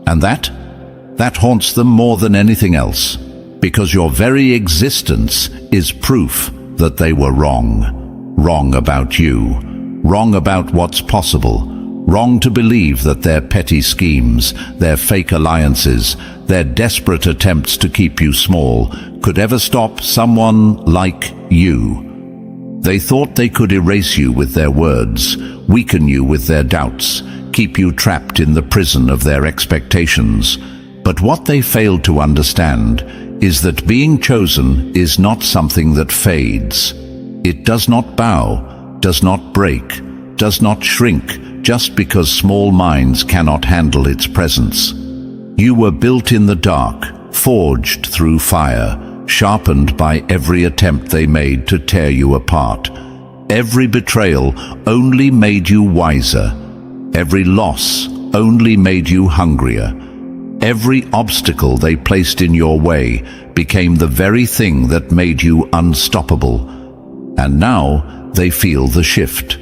And that haunts them more than anything else, because your very existence is proof that they were wrong. Wrong about you, wrong about what's possible, wrong to believe that their petty schemes, their fake alliances, their desperate attempts to keep you small could ever stop someone like you. They thought they could erase you with their words, weaken you with their doubts, keep you trapped in the prison of their expectations. But what they failed to understand is that being chosen is not something that fades. It does not bow, does not break, does not shrink just because small minds cannot handle its presence. You were built in the dark, forged through fire, sharpened by every attempt they made to tear you apart. Every betrayal only made you wiser. Every loss only made you hungrier. Every obstacle they placed in your way became the very thing that made you unstoppable. And now they feel the shift.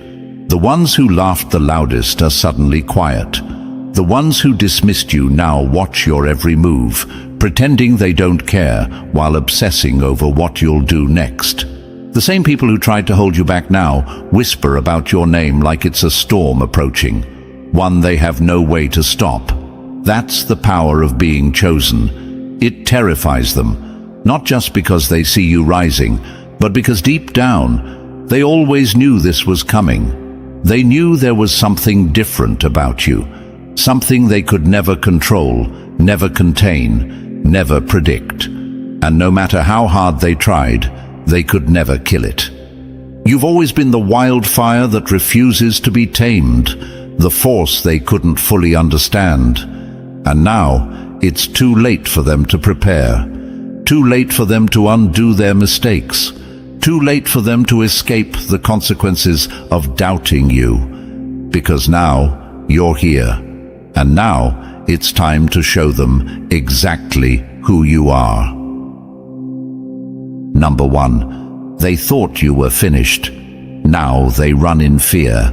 The ones who laughed the loudest are suddenly quiet. The ones who dismissed you now watch your every move, pretending they don't care while obsessing over what you'll do next. The same people who tried to hold you back now whisper about your name like it's a storm approaching, one they have no way to stop. That's the power of being chosen. It terrifies them, not just because they see you rising, but because deep down, they always knew this was coming. They knew there was something different about you, something they could never control, never contain, never predict. And no matter how hard they tried, they could never kill it. You've always been the wildfire that refuses to be tamed, the force they couldn't fully understand. And now, it's too late for them to prepare. Too late for them to undo their mistakes. Too late for them to escape the consequences of doubting you. Because now, you're here. And now, it's time to show them exactly who you are. Number 1. They thought you were finished. Now they run in fear.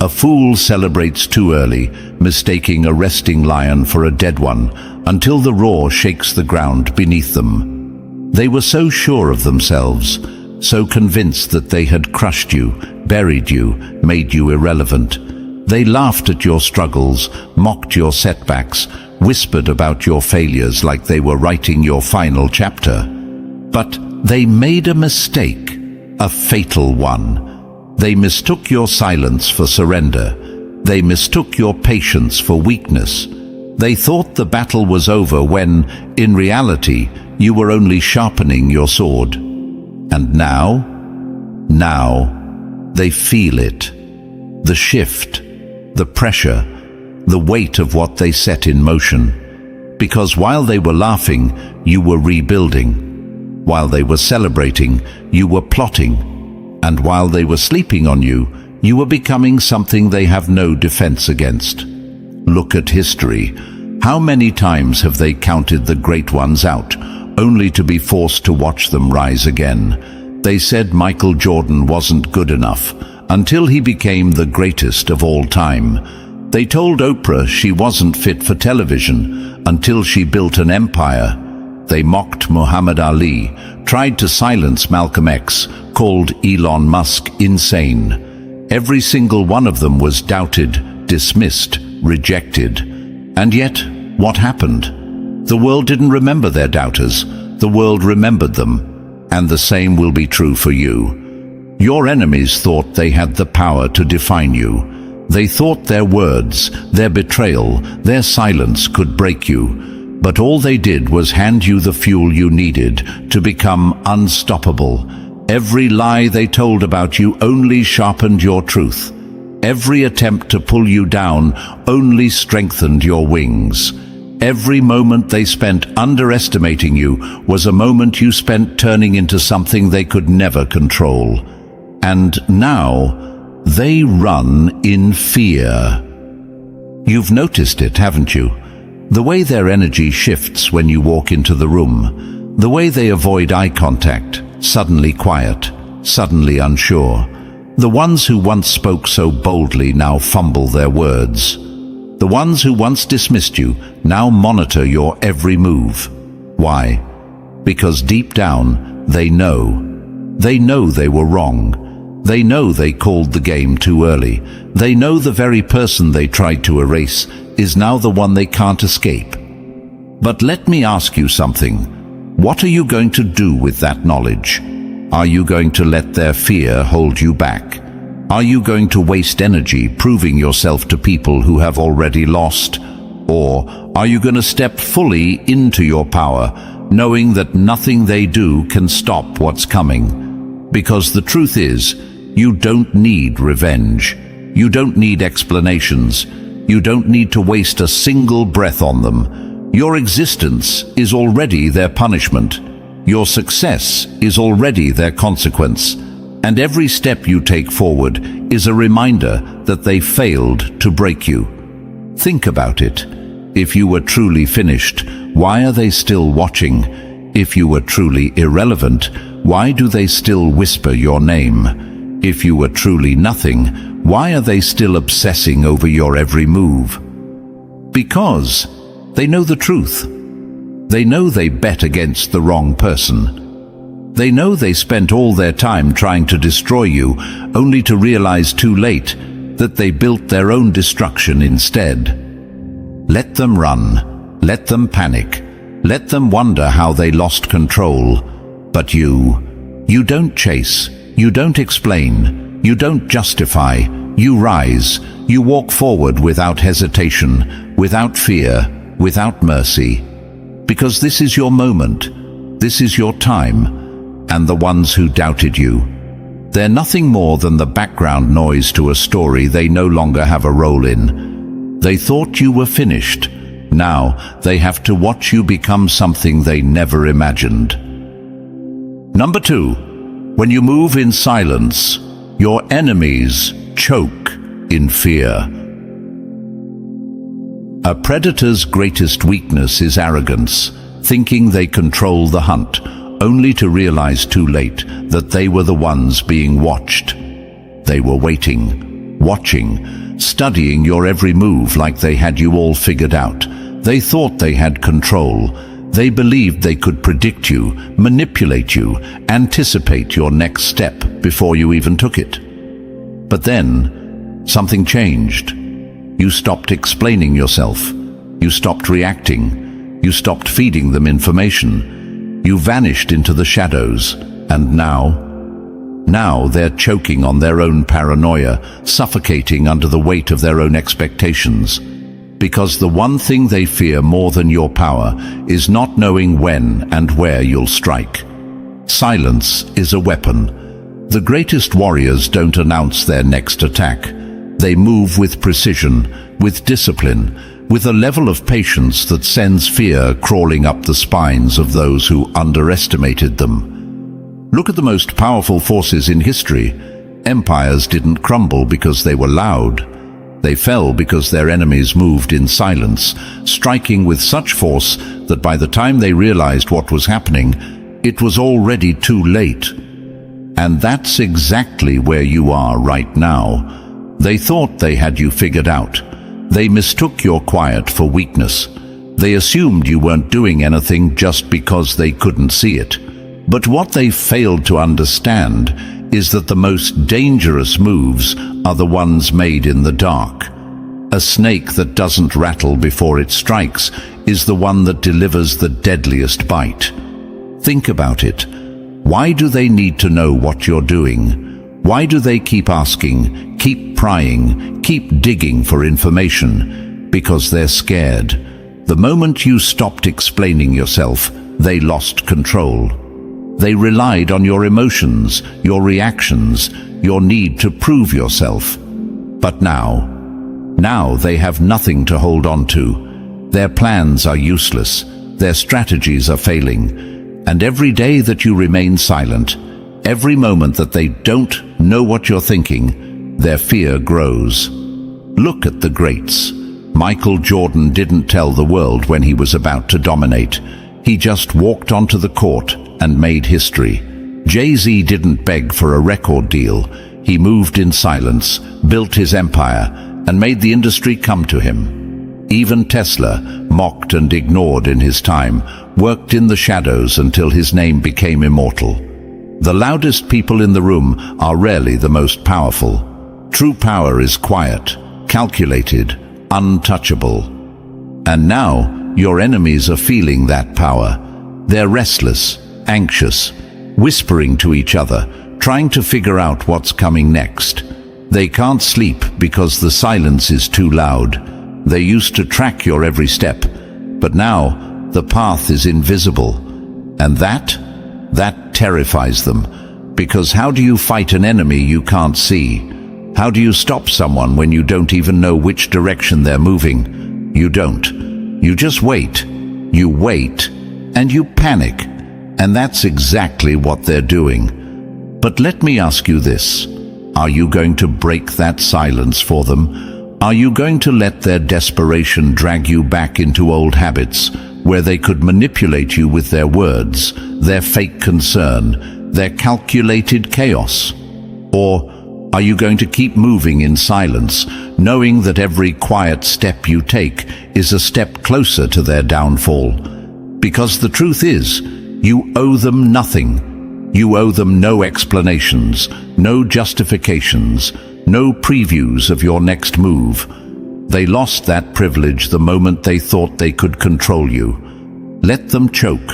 A fool celebrates too early, mistaking a resting lion for a dead one, until the roar shakes the ground beneath them. They were so sure of themselves, so convinced that they had crushed you, buried you, made you irrelevant. They laughed at your struggles, mocked your setbacks, whispered about your failures like they were writing your final chapter. But they made a mistake, a fatal one. They mistook your silence for surrender. They mistook your patience for weakness. They thought the battle was over when, in reality, you were only sharpening your sword. And now, they feel it. The shift, the pressure, the weight of what they set in motion. Because while they were laughing, you were rebuilding. While they were celebrating, you were plotting. And while they were sleeping on you, you were becoming something they have no defense against. Look at history. How many times have they counted the great ones out, only to be forced to watch them rise again? They said Michael Jordan wasn't good enough, until he became the greatest of all time. They told Oprah she wasn't fit for television, until she built an empire. They mocked Muhammad Ali, tried to silence Malcolm X, called Elon Musk insane. Every single one of them was doubted, dismissed, rejected. And yet, what happened? The world didn't remember their doubters. The world remembered them. And the same will be true for you. Your enemies thought they had the power to define you. They thought their words, their betrayal, their silence could break you. But all they did was hand you the fuel you needed to become unstoppable. Every lie they told about you only sharpened your truth. Every attempt to pull you down only strengthened your wings. Every moment they spent underestimating you was a moment you spent turning into something they could never control. And now, they run in fear. You've noticed it, haven't you? The way their energy shifts when you walk into the room, the way they avoid eye contact, suddenly quiet, suddenly unsure. The ones who once spoke so boldly now fumble their words. The ones who once dismissed you now monitor your every move. Why? Because deep down, they know. They know they were wrong. They know they called the game too early. They know the very person they tried to erase is now the one they can't escape. But let me ask you something. What are you going to do with that knowledge? Are you going to let their fear hold you back? Are you going to waste energy proving yourself to people who have already lost? Or are you going to step fully into your power, knowing that nothing they do can stop what's coming? Because the truth is, you don't need revenge. You don't need explanations. You don't need to waste a single breath on them. Your existence is already their punishment. Your success is already their consequence. And every step you take forward is a reminder that they failed to break you. Think about it. If you were truly finished, why are they still watching? If you were truly irrelevant, why do they still whisper your name? If you were truly nothing, why are they still obsessing over your every move? Because they know the truth. They know they bet against the wrong person. They know they spent all their time trying to destroy you, only to realize too late that they built their own destruction instead. Let them run. Let them panic. Let them wonder how they lost control. But you don't chase. You don't explain. You don't justify. You rise. You walk forward without hesitation, without fear, without mercy. Because this is your moment. This is your time. And the ones who doubted you, they're nothing more than the background noise to a story they no longer have a role in. They thought you were finished. Now they have to watch you become something they never imagined. Number 2, when you move in silence, your enemies choke in fear. A predator's greatest weakness is arrogance, thinking they control the hunt, only to realize too late that they were the ones being watched. They were waiting, watching, studying your every move like they had you all figured out. They thought they had control. They believed they could predict you, manipulate you, anticipate your next step before you even took it. But then, something changed. You stopped explaining yourself. You stopped reacting. You stopped feeding them information. You vanished into the shadows, and now they're choking on their own paranoia, suffocating under the weight of their own expectations. Because the one thing they fear more than your power is not knowing when and where you'll strike. Silence is a weapon. The greatest warriors don't announce their next attack. They move with precision, with discipline, with a level of patience that sends fear crawling up the spines of those who underestimated them. Look at the most powerful forces in history. Empires didn't crumble because they were loud. They fell because their enemies moved in silence, striking with such force that by the time they realized what was happening, it was already too late. And that's exactly where you are right now. They thought they had you figured out. They mistook your quiet for weakness. They assumed you weren't doing anything just because they couldn't see it. But what they failed to understand is that the most dangerous moves are the ones made in the dark. A snake that doesn't rattle before it strikes is the one that delivers the deadliest bite. Think about it. Why do they need to know what you're doing? Why do they keep asking, keep prying, keep digging for information? Because they're scared. The moment you stopped explaining yourself, they lost control. They relied on your emotions, your reactions, your need to prove yourself. But now they have nothing to hold on to. Their plans are useless. Their strategies are failing. And every day that you remain silent, every moment that they don't know what you're thinking, their fear grows. Look at the greats. Michael Jordan didn't tell the world when he was about to dominate. He just walked onto the court and made history. Jay-Z didn't beg for a record deal. He moved in silence, built his empire, and made the industry come to him. Even Tesla, mocked and ignored in his time, worked in the shadows until his name became immortal. The loudest people in the room are rarely the most powerful. True power is quiet, calculated, untouchable. And now your enemies are feeling that power. They're restless, anxious, whispering to each other, trying to figure out what's coming next. They can't sleep because the silence is too loud. They used to track your every step, but now the path is invisible. And that terrifies them. Because how do you fight an enemy you can't see? How do you stop someone when you don't even know which direction they're moving? You don't. You just wait. You wait, and you panic. And that's exactly what they're doing. But let me ask you this. Are you going to break that silence for them? Are you going to let their desperation drag you back into old habits, where they could manipulate you with their words, their fake concern, their calculated chaos? Or are you going to keep moving in silence, knowing that every quiet step you take is a step closer to their downfall? Because the truth is, you owe them nothing. You owe them no explanations, no justifications, no previews of your next move. They lost that privilege the moment they thought they could control you. Let them choke.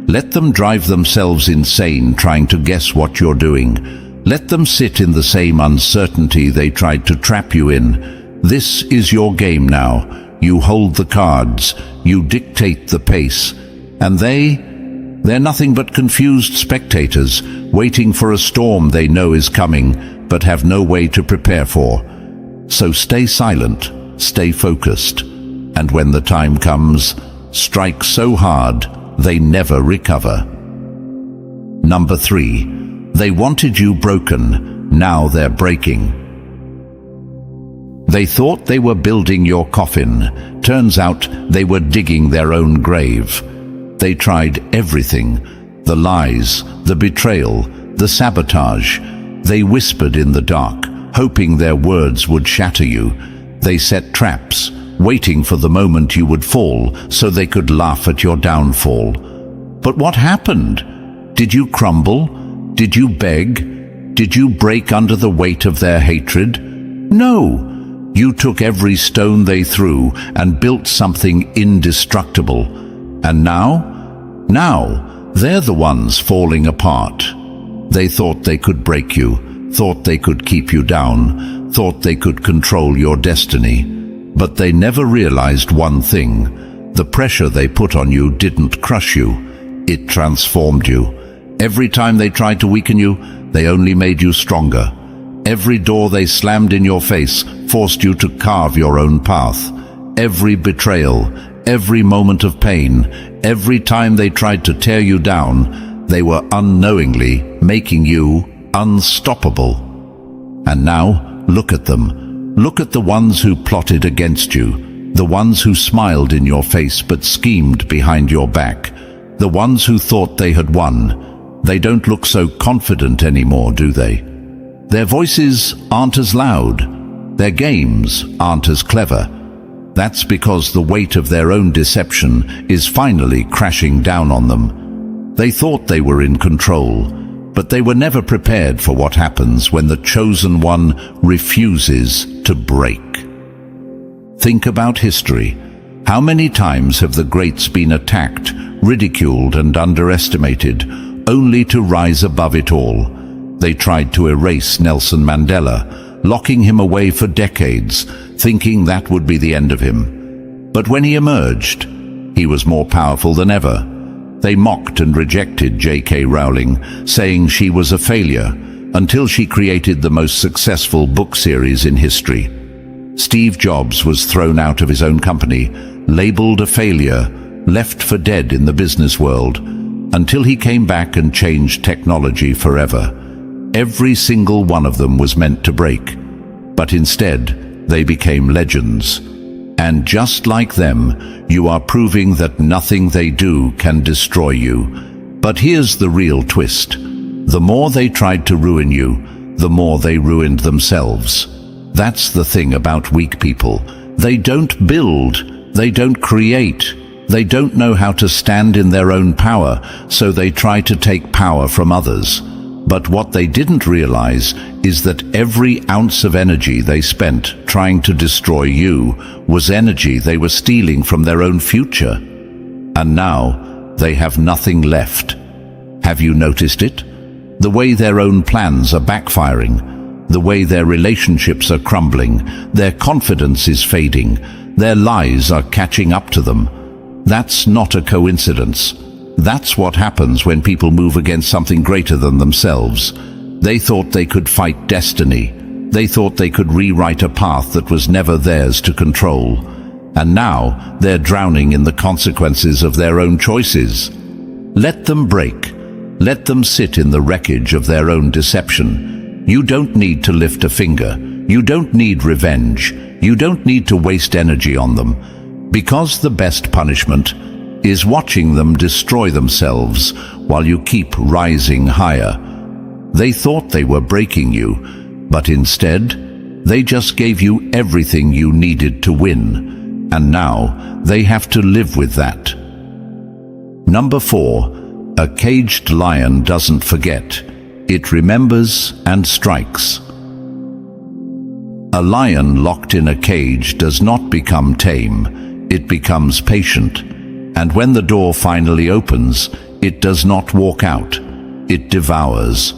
Let them drive themselves insane trying to guess what you're doing. Let them sit in the same uncertainty they tried to trap you in. This is your game now. You hold the cards. You dictate the pace. And they're nothing but confused spectators, waiting for a storm they know is coming, but have no way to prepare for. So stay silent, stay focused, and when the time comes, strike so hard they never recover. Number 3, they wanted you broken, now they're breaking. They thought they were building your coffin. Turns out they were digging their own grave. They tried everything, the lies, the betrayal, the sabotage. They whispered in the dark, hoping their words would shatter you. They set traps, waiting for the moment you would fall so they could laugh at your downfall. But what happened? Did you crumble? Did you beg? Did you break under the weight of their hatred? No. You took every stone they threw and built something indestructible. And now, they're the ones falling apart. They thought they could break you, thought they could keep you down, thought they could control your destiny. But they never realized one thing. The pressure they put on you didn't crush you, it transformed you. Every time they tried to weaken you, they only made you stronger. Every door they slammed in your face forced you to carve your own path. Every betrayal, every moment of pain, every time they tried to tear you down, they were unknowingly making you unstoppable. And now, look at them. Look at the ones who plotted against you, the ones who smiled in your face but schemed behind your back, the ones who thought they had won. They don't look so confident anymore, do they? Their voices aren't as loud. Their games aren't as clever. That's because the weight of their own deception is finally crashing down on them. They thought they were in control, but they were never prepared for what happens when the chosen one refuses to break. Think about history. How many times have the greats been attacked, ridiculed and underestimated, only to rise above it all? They tried to erase Nelson Mandela, locking him away for decades, thinking that would be the end of him. But when he emerged, he was more powerful than ever. They mocked and rejected J.K. Rowling, saying she was a failure, until she created the most successful book series in history. Steve Jobs was thrown out of his own company, labeled a failure, left for dead in the business world, until he came back and changed technology forever. Every single one of them was meant to break, but instead they became legends. And just like them, you are proving that nothing they do can destroy you. But here's the real twist. The more they tried to ruin you, the more they ruined themselves. That's the thing about weak people. They don't build, they don't create, they don't know how to stand in their own power, so they try to take power from others. But what they didn't realize is that every ounce of energy they spent trying to destroy you was energy they were stealing from their own future. And now they have nothing left. Have you noticed it? The way their own plans are backfiring, the way their relationships are crumbling, their confidence is fading, their lies are catching up to them. That's not a coincidence. That's what happens when people move against something greater than themselves. They thought they could fight destiny. They thought they could rewrite a path that was never theirs to control. And now they're drowning in the consequences of their own choices. Let them break. Let them sit in the wreckage of their own deception. You don't need to lift a finger. You don't need revenge. You don't need to waste energy on them, because the best punishment is watching them destroy themselves while you keep rising higher. They thought they were breaking you, but instead, they just gave you everything you needed to win, and now they have to live with that. Number 4. A caged lion doesn't forget. It remembers and strikes. A lion locked in a cage does not become tame. It becomes patient. And when the door finally opens, it does not walk out. It devours.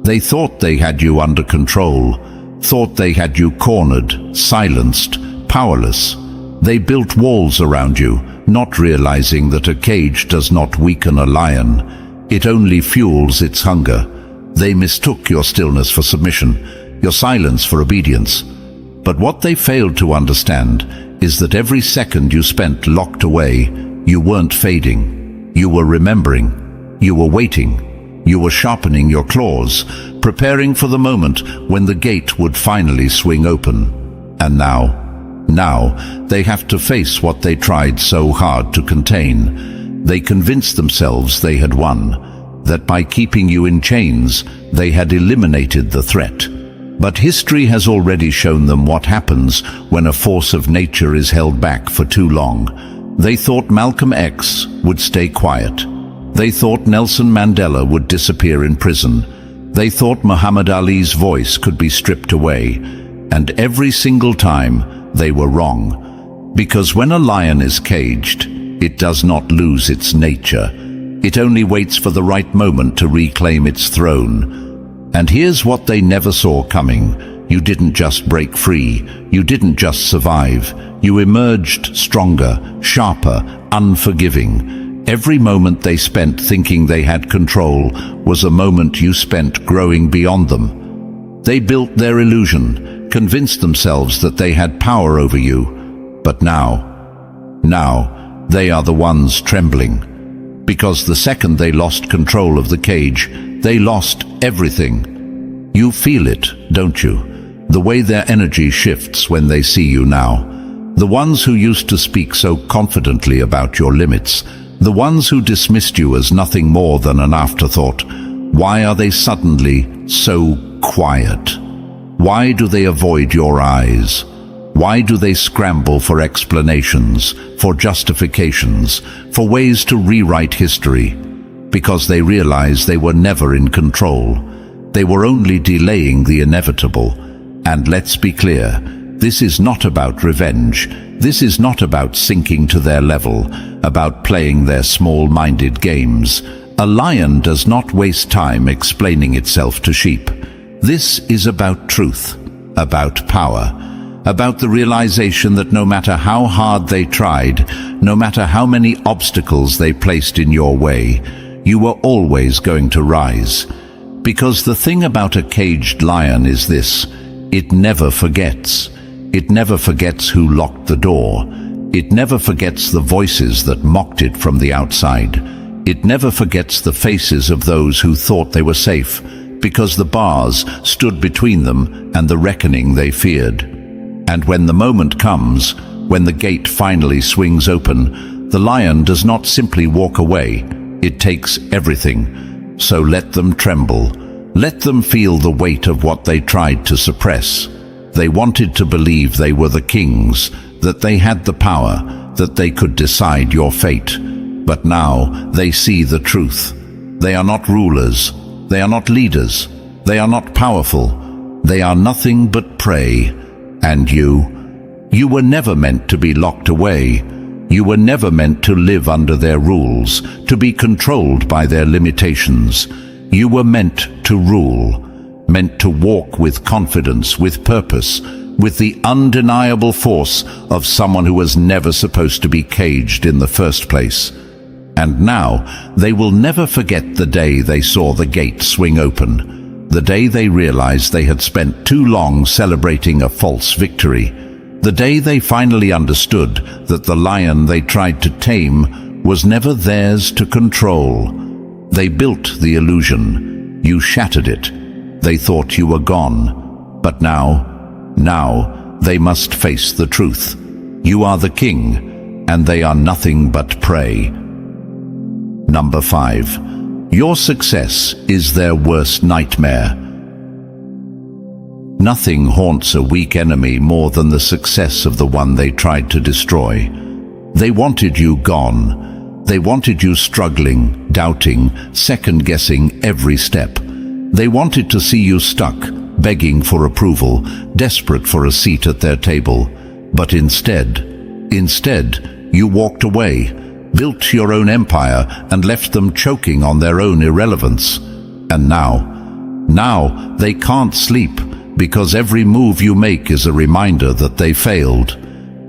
They thought they had you under control, thought they had you cornered, silenced, powerless. They built walls around you, not realizing that a cage does not weaken a lion. It only fuels its hunger. They mistook your stillness for submission, your silence for obedience. But what they failed to understand is that every second you spent locked away, you weren't fading. You were remembering. You were waiting. You were sharpening your claws, preparing for the moment when the gate would finally swing open. And now they have to face what they tried so hard to contain. They convinced themselves they had won, that by keeping you in chains, they had eliminated the threat. But history has already shown them what happens when a force of nature is held back for too long. They thought Malcolm X would stay quiet. They thought Nelson Mandela would disappear in prison. They thought Muhammad Ali's voice could be stripped away. And every single time, they were wrong. Because when a lion is caged, it does not lose its nature. It only waits for the right moment to reclaim its throne. And here's what they never saw coming. You didn't just break free. You didn't just survive. You emerged stronger, sharper, unforgiving. Every moment they spent thinking they had control was a moment you spent growing beyond them. They built their illusion, convinced themselves that they had power over you. But now they are the ones trembling. Because the second they lost control of the cage, they lost everything. You feel it, don't you? The way their energy shifts when they see you now. The ones who used to speak so confidently about your limits, the ones who dismissed you as nothing more than an afterthought, why are they suddenly so quiet? Why do they avoid your eyes? Why do they scramble for explanations, for justifications, for ways to rewrite history? Because they realize they were never in control. They were only delaying the inevitable. And let's be clear, this is not about revenge. This is not about sinking to their level, about playing their small-minded games. A lion does not waste time explaining itself to sheep. This is about truth, about power, about the realization that no matter how hard they tried, no matter how many obstacles they placed in your way, you were always going to rise. Because the thing about a caged lion is this: it never forgets. It never forgets who locked the door. It never forgets the voices that mocked it from the outside. It never forgets the faces of those who thought they were safe, because the bars stood between them and the reckoning they feared. And when the moment comes, when the gate finally swings open, the lion does not simply walk away. It takes everything. So let them tremble. Let them feel the weight of what they tried to suppress. They wanted to believe they were the kings, that they had the power, that they could decide your fate. But now they see the truth. They are not rulers. They are not leaders. They are not powerful. They are nothing but prey. And you were never meant to be locked away. You were never meant to live under their rules, to be controlled by their limitations. You were meant to rule, meant to walk with confidence, with purpose, with the undeniable force of someone who was never supposed to be caged in the first place. And now they will never forget the day they saw the gate swing open, the day they realized they had spent too long celebrating a false victory, the day they finally understood that the lion they tried to tame was never theirs to control. They built the illusion. You shattered it. They thought you were gone. But now, they must face the truth. You are the king, and they are nothing but prey. Number 5. Your success is their worst nightmare. Nothing haunts a weak enemy more than the success of the one they tried to destroy. They wanted you gone. They wanted you struggling, doubting, second-guessing every step. They wanted to see you stuck, begging for approval, desperate for a seat at their table. But instead, you walked away, built your own empire, and left them choking on their own irrelevance. And now they can't sleep, because every move you make is a reminder that they failed.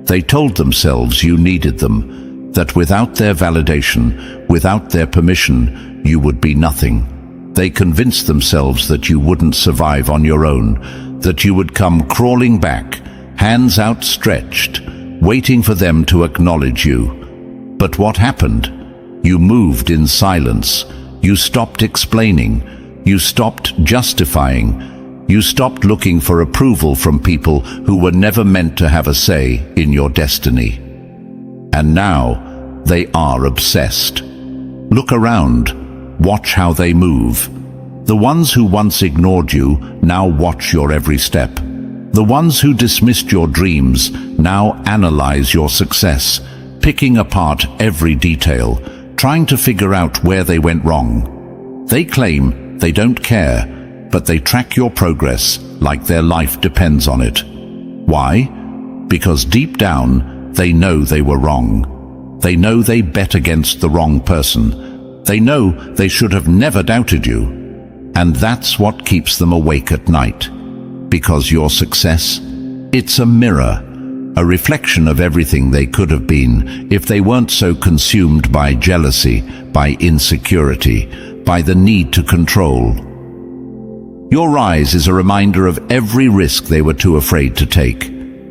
They told themselves you needed them, that without their validation, without their permission, you would be nothing. They convinced themselves that you wouldn't survive on your own, that you would come crawling back, hands outstretched, waiting for them to acknowledge you. But what happened? You moved in silence. You stopped explaining. You stopped justifying. You stopped looking for approval from people who were never meant to have a say in your destiny. And now they are obsessed. Look around. Watch how they move. The ones who once ignored you now watch your every step. The ones who dismissed your dreams now analyze your success, picking apart every detail, trying to figure out where they went wrong. They claim they don't care, but they track your progress like their life depends on it. Why? Because deep down, they know they were wrong. They know they bet against the wrong person. They know they should have never doubted you. And that's what keeps them awake at night. Because your success, it's a mirror, a reflection of everything they could have been if they weren't so consumed by jealousy, by insecurity, by the need to control. Your rise is a reminder of every risk they were too afraid to take,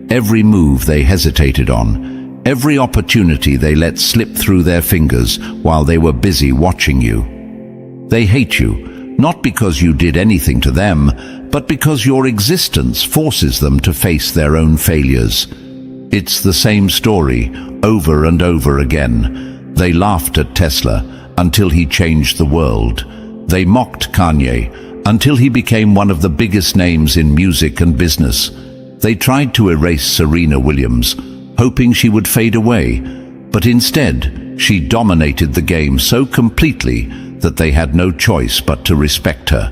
every move they hesitated on, every opportunity they let slip through their fingers while they were busy watching you. They hate you, not because you did anything to them, but because your existence forces them to face their own failures. It's the same story, over and over again. They laughed at Tesla until he changed the world. They mocked Kanye until he became one of the biggest names in music and business. They tried to erase Serena Williams, hoping she would fade away, but instead, she dominated the game so completely that they had no choice but to respect her.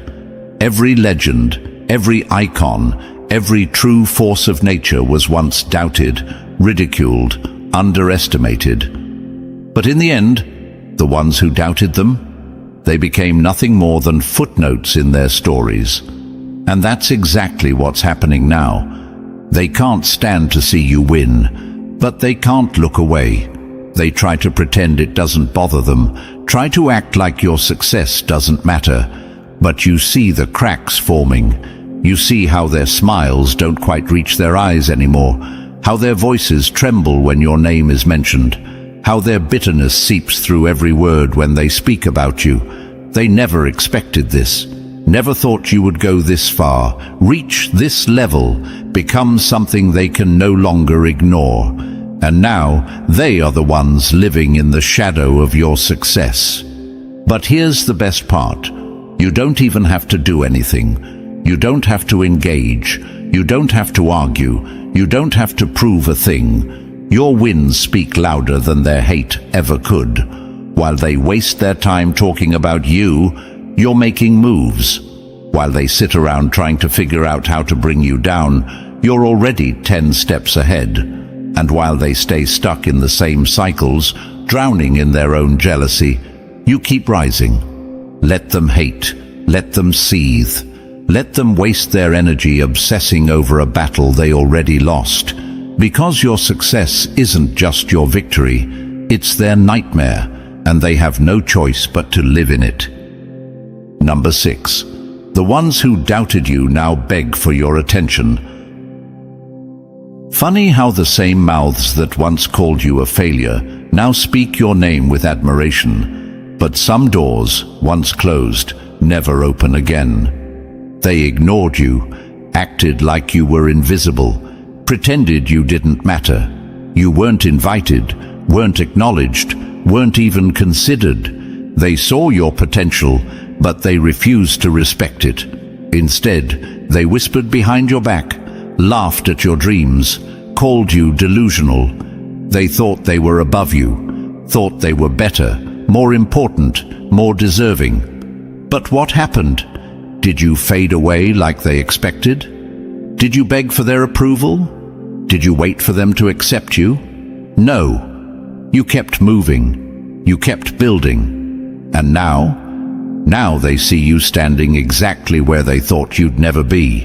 Every legend, every icon, every true force of nature was once doubted, ridiculed, underestimated. But in the end, the ones who doubted them, they became nothing more than footnotes in their stories. And that's exactly what's happening now. They can't stand to see you win, but they can't look away. They try to pretend it doesn't bother them, try to act like your success doesn't matter. But you see the cracks forming. You see how their smiles don't quite reach their eyes anymore, how their voices tremble when your name is mentioned, how their bitterness seeps through every word when they speak about you. They never expected this, never thought you would go this far, reach this level, become something they can no longer ignore. And now they are the ones living in the shadow of your success. But here's the best part. You don't even have to do anything. You don't have to engage. You don't have to argue. You don't have to prove a thing. Your wins speak louder than their hate ever could. While they waste their time talking about you, you're making moves. While they sit around trying to figure out how to bring you down, you're already 10 steps ahead. And while they stay stuck in the same cycles, drowning in their own jealousy, you keep rising. Let them hate. Let them seethe. Let them waste their energy obsessing over a battle they already lost. Because your success isn't just your victory, it's their nightmare, and they have no choice but to live in it. Number 6. The ones who doubted you now beg for your attention. Funny how the same mouths that once called you a failure now speak your name with admiration. But some doors, once closed, never open again. They ignored you, acted like you were invisible, pretended you didn't matter. You weren't invited, weren't acknowledged, weren't even considered. They saw your potential, but they refused to respect it. Instead, they whispered behind your back, laughed at your dreams, called you delusional. They thought they were above you, thought they were better, more important, more deserving. But what happened? Did you fade away like they expected? Did you beg for their approval? Did you wait for them to accept you? No. You kept moving. You kept building. And now they see you standing exactly where they thought you'd never be.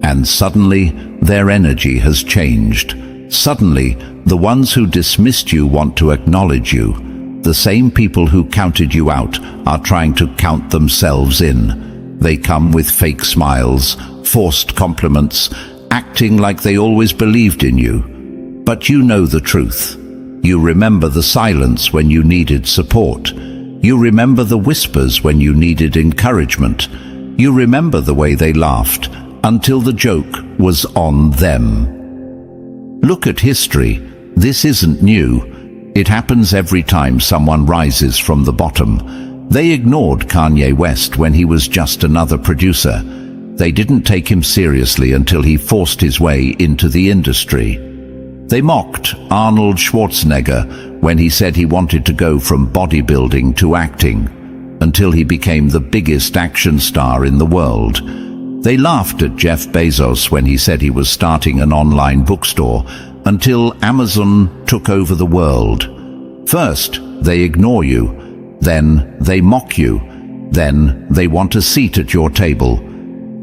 And suddenly, their energy has changed. Suddenly, the ones who dismissed you want to acknowledge you. The same people who counted you out are trying to count themselves in. They come with fake smiles, forced compliments, acting like they always believed in you. But you know the truth. You remember the silence when you needed support. You remember the whispers when you needed encouragement. You remember the way they laughed until the joke was on them. Look at history. This isn't new. It happens every time someone rises from the bottom. They ignored Kanye West when he was just another producer. They didn't take him seriously until he forced his way into the industry. They mocked Arnold Schwarzenegger when he said he wanted to go from bodybuilding to acting, until he became the biggest action star in the world. They laughed at Jeff Bezos when he said he was starting an online bookstore, until Amazon took over the world. First, they ignore you. Then they mock you. Then they want a seat at your table.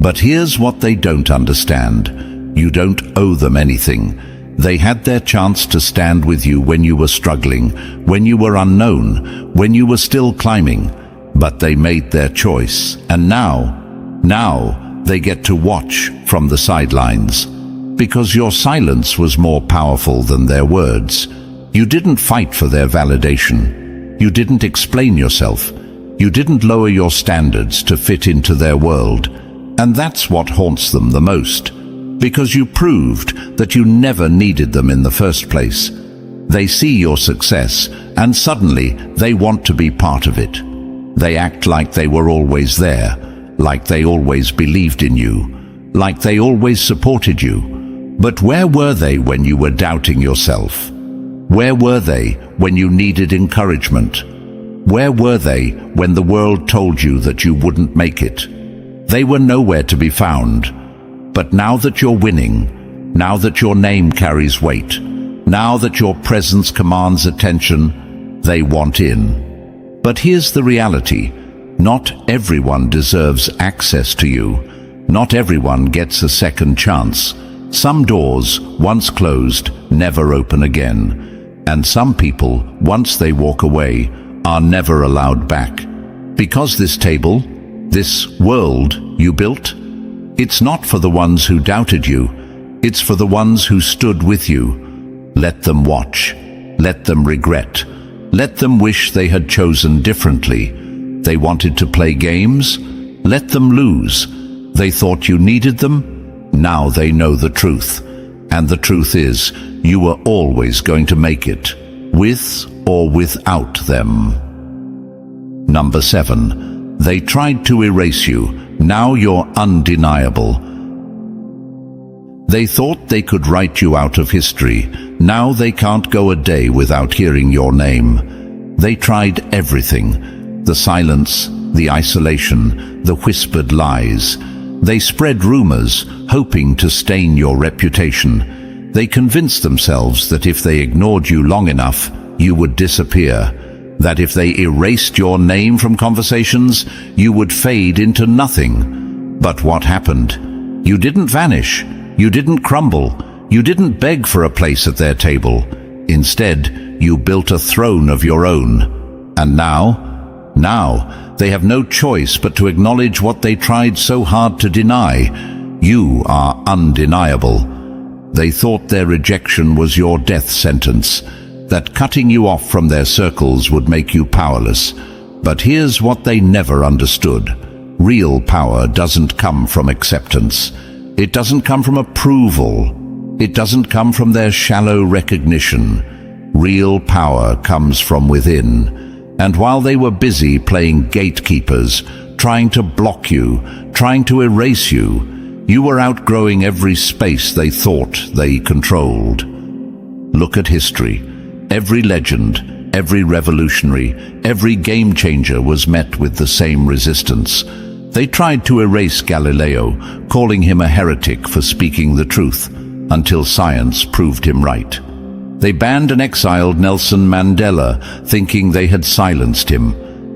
But here's what they don't understand. You don't owe them anything. They had their chance to stand with you when you were struggling, when you were unknown, when you were still climbing. But they made their choice. And now they get to watch from the sidelines. Because your silence was more powerful than their words. You didn't fight for their validation. You didn't explain yourself. You didn't lower your standards to fit into their world. And that's what haunts them the most. Because you proved that you never needed them in the first place. They see your success, and suddenly they want to be part of it. They act like they were always there, like they always believed in you, like they always supported you. But where were they when you were doubting yourself? Where were they when you needed encouragement? Where were they when the world told you that you wouldn't make it? They were nowhere to be found. But now that you're winning, now that your name carries weight, now that your presence commands attention, they want in. But here's the reality. Not everyone deserves access to you. Not everyone gets a second chance. Some doors, once closed, never open again. And some people, once they walk away, are never allowed back. Because this table, this world you built, it's not for the ones who doubted you. It's for the ones who stood with you. Let them watch. Let them regret. Let them wish they had chosen differently. They wanted to play games. Let them lose. They thought you needed them. Now they know the truth. And the truth is, you were always going to make it, with or without them. Number 7. They tried to erase you. Now you're undeniable. They thought they could write you out of history. Now they can't go a day without hearing your name. They tried everything. The silence, the isolation, the whispered lies. They spread rumors, hoping to stain your reputation. They convinced themselves that if they ignored you long enough, you would disappear. That if they erased your name from conversations, you would fade into nothing. But what happened? You didn't vanish. You didn't crumble. You didn't beg for a place at their table. Instead, you built a throne of your own. And now they have no choice but to acknowledge what they tried so hard to deny. You are undeniable. They thought their rejection was your death sentence, that cutting you off from their circles would make you powerless. But here's what they never understood. Real power doesn't come from acceptance. It doesn't come from approval. It doesn't come from their shallow recognition. Real power comes from within. And while they were busy playing gatekeepers, trying to block you, trying to erase you, you were outgrowing every space they thought they controlled. Look at history. Every legend, every revolutionary, every game changer was met with the same resistance. They tried to erase Galileo, calling him a heretic for speaking the truth, until science proved him right. They banned and exiled Nelson Mandela, thinking they had silenced him,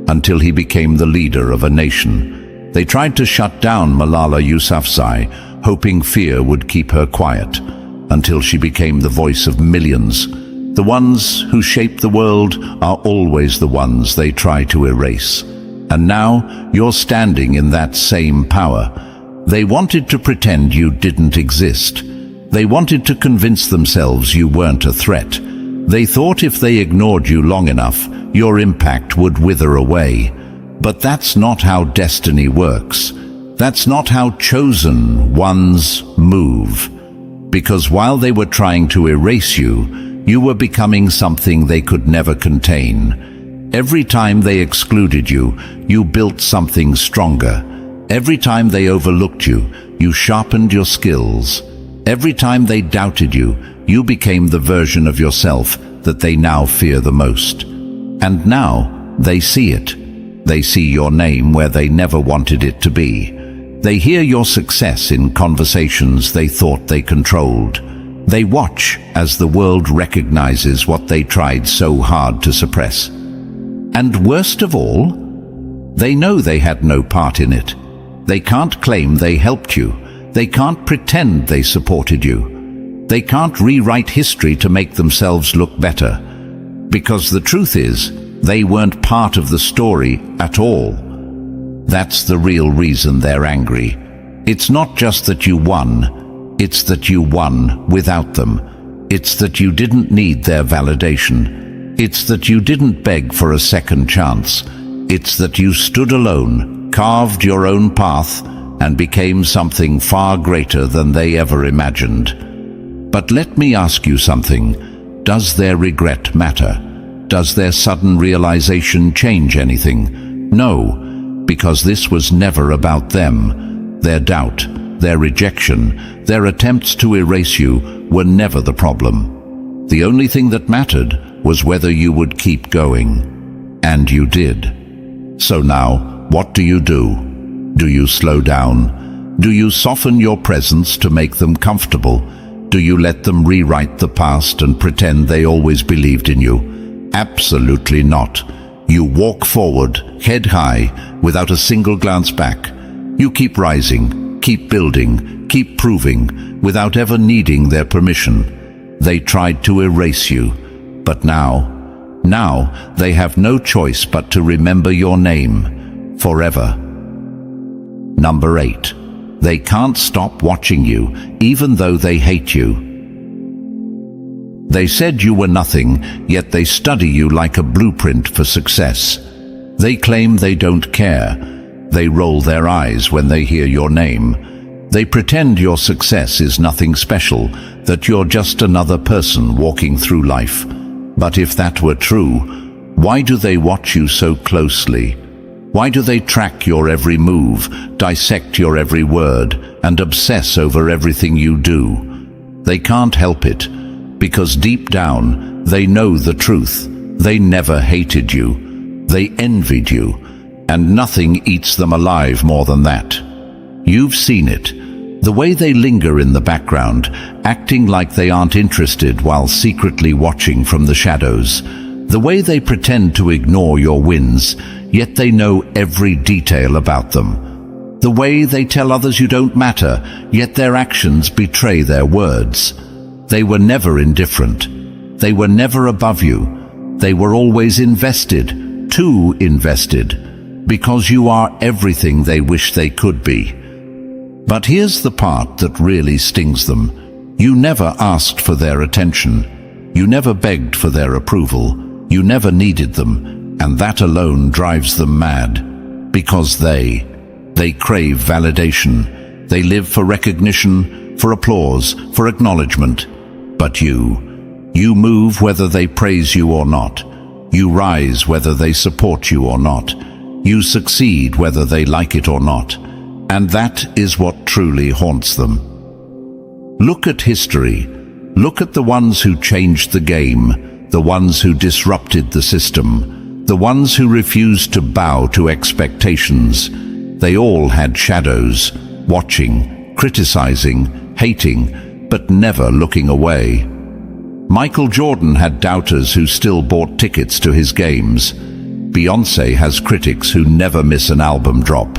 until he became the leader of a nation. They tried to shut down Malala Yousafzai, hoping fear would keep her quiet, until she became the voice of millions. The ones who shape the world are always the ones they try to erase. And now you're standing in that same power. They wanted to pretend you didn't exist. They wanted to convince themselves you weren't a threat. They thought if they ignored you long enough, your impact would wither away. But that's not how destiny works. That's not how chosen ones move. Because while they were trying to erase you, you were becoming something they could never contain. Every time they excluded you, you built something stronger. Every time they overlooked you, you sharpened your skills. Every time they doubted you, you became the version of yourself that they now fear the most. And now they see it. They see your name where they never wanted it to be. They hear your success in conversations they thought they controlled. They watch as the world recognizes what they tried so hard to suppress. And worst of all, they know they had no part in it. They can't claim they helped you. They can't pretend they supported you. They can't rewrite history to make themselves look better. Because the truth is, they weren't part of the story at all. That's the real reason they're angry. It's not just that you won, it's that you won without them. It's that you didn't need their validation. It's that you didn't beg for a second chance. It's that you stood alone, carved your own path, and became something far greater than they ever imagined. But let me ask you something. Does their regret matter? Does their sudden realization change anything? No, because this was never about them. Their doubt, their rejection, their attempts to erase you were never the problem. The only thing that mattered was whether you would keep going. And you did. So now, what do? Do you slow down? Do you soften your presence to make them comfortable? Do you let them rewrite the past and pretend they always believed in you? Absolutely not. You walk forward, head high, without a single glance back. You keep rising, keep building, keep proving, without ever needing their permission. They tried to erase you, but now they have no choice but to remember your name forever. Number 8. They can't stop watching you, even though they hate you. They said you were nothing, yet they study you like a blueprint for success. They claim they don't care. They roll their eyes when they hear your name. They pretend your success is nothing special, that you're just another person walking through life. But if that were true, why do they watch you so closely? Why do they track your every move, dissect your every word, and obsess over everything you do? They can't help it, because deep down, they know the truth. They never hated you. They envied you, and nothing eats them alive more than that. You've seen it. The way they linger in the background, acting like they aren't interested while secretly watching from the shadows. The way they pretend to ignore your wins, yet they know every detail about them. The way they tell others you don't matter, yet their actions betray their words. They were never indifferent. They were never above you. They were always invested, too invested, because you are everything they wish they could be. But here's the part that really stings them. You never asked for their attention. You never begged for their approval. You never needed them. And that alone drives them mad, because they crave validation. They live for recognition, for applause, for acknowledgement. But you move whether they praise you or not. You rise whether they support you or not. You succeed whether they like it or not. And that is what truly haunts them. Look at history. Look at the ones who changed the game, the ones who disrupted the system, the ones who refused to bow to expectations. They all had shadows, watching, criticizing, hating, but never looking away. Michael Jordan had doubters who still bought tickets to his games. Beyoncé has critics who never miss an album drop.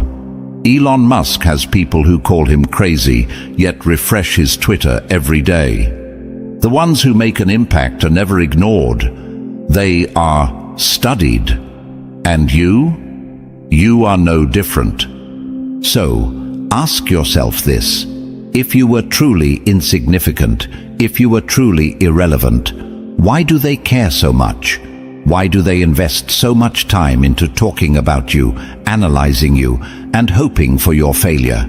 Elon Musk has people who call him crazy, yet refresh his Twitter every day. The ones who make an impact are never ignored. They are studied. And you are no different. So, ask yourself this. If you were truly insignificant, if you were truly irrelevant, why do they care so much? Why do they invest so much time into talking about you, analyzing you, and hoping for your failure?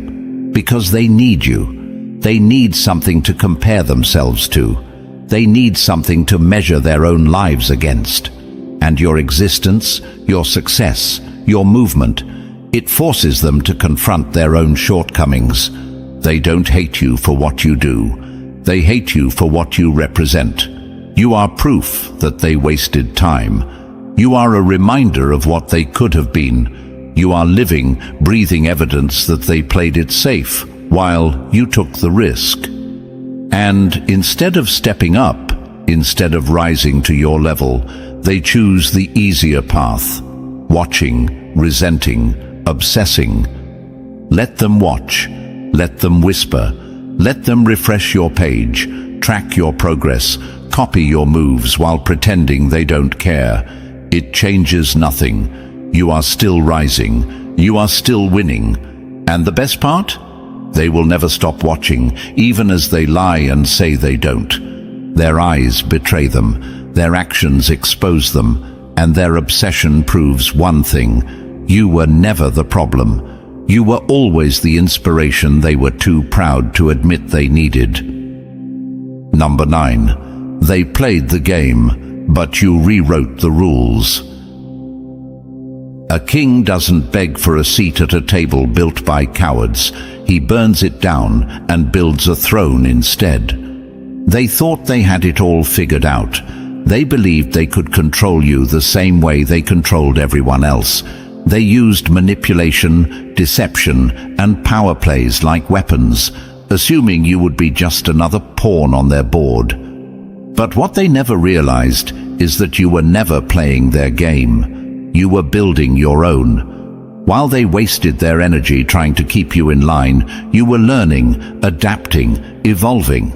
Because they need you. They need something to compare themselves to. They need something to measure their own lives against. And your existence, your success, your movement, it forces them to confront their own shortcomings. They don't hate you for what you do. They hate you for what you represent. You are proof that they wasted time. You are a reminder of what they could have been. You are living, breathing evidence that they played it safe while you took the risk. And instead of stepping up, instead of rising to your level, they choose the easier path, watching, resenting, obsessing. Let them watch. Let them whisper. Let them refresh your page, track your progress, copy your moves while pretending they don't care. It changes nothing. You are still rising. You are still winning. And the best part? They will never stop watching, even as they lie and say they don't. Their eyes betray them. Their actions expose them. And their obsession proves one thing. You were never the problem. You were always the inspiration they were too proud to admit they needed. Number 9. They played the game, but you rewrote the rules. A king doesn't beg for a seat at a table built by cowards. He burns it down and builds a throne instead. They thought they had it all figured out. They believed they could control you the same way they controlled everyone else. They used manipulation, deception, and power plays like weapons, assuming you would be just another pawn on their board. But what they never realized is that you were never playing their game. You were building your own. While they wasted their energy trying to keep you in line, you were learning, adapting, evolving.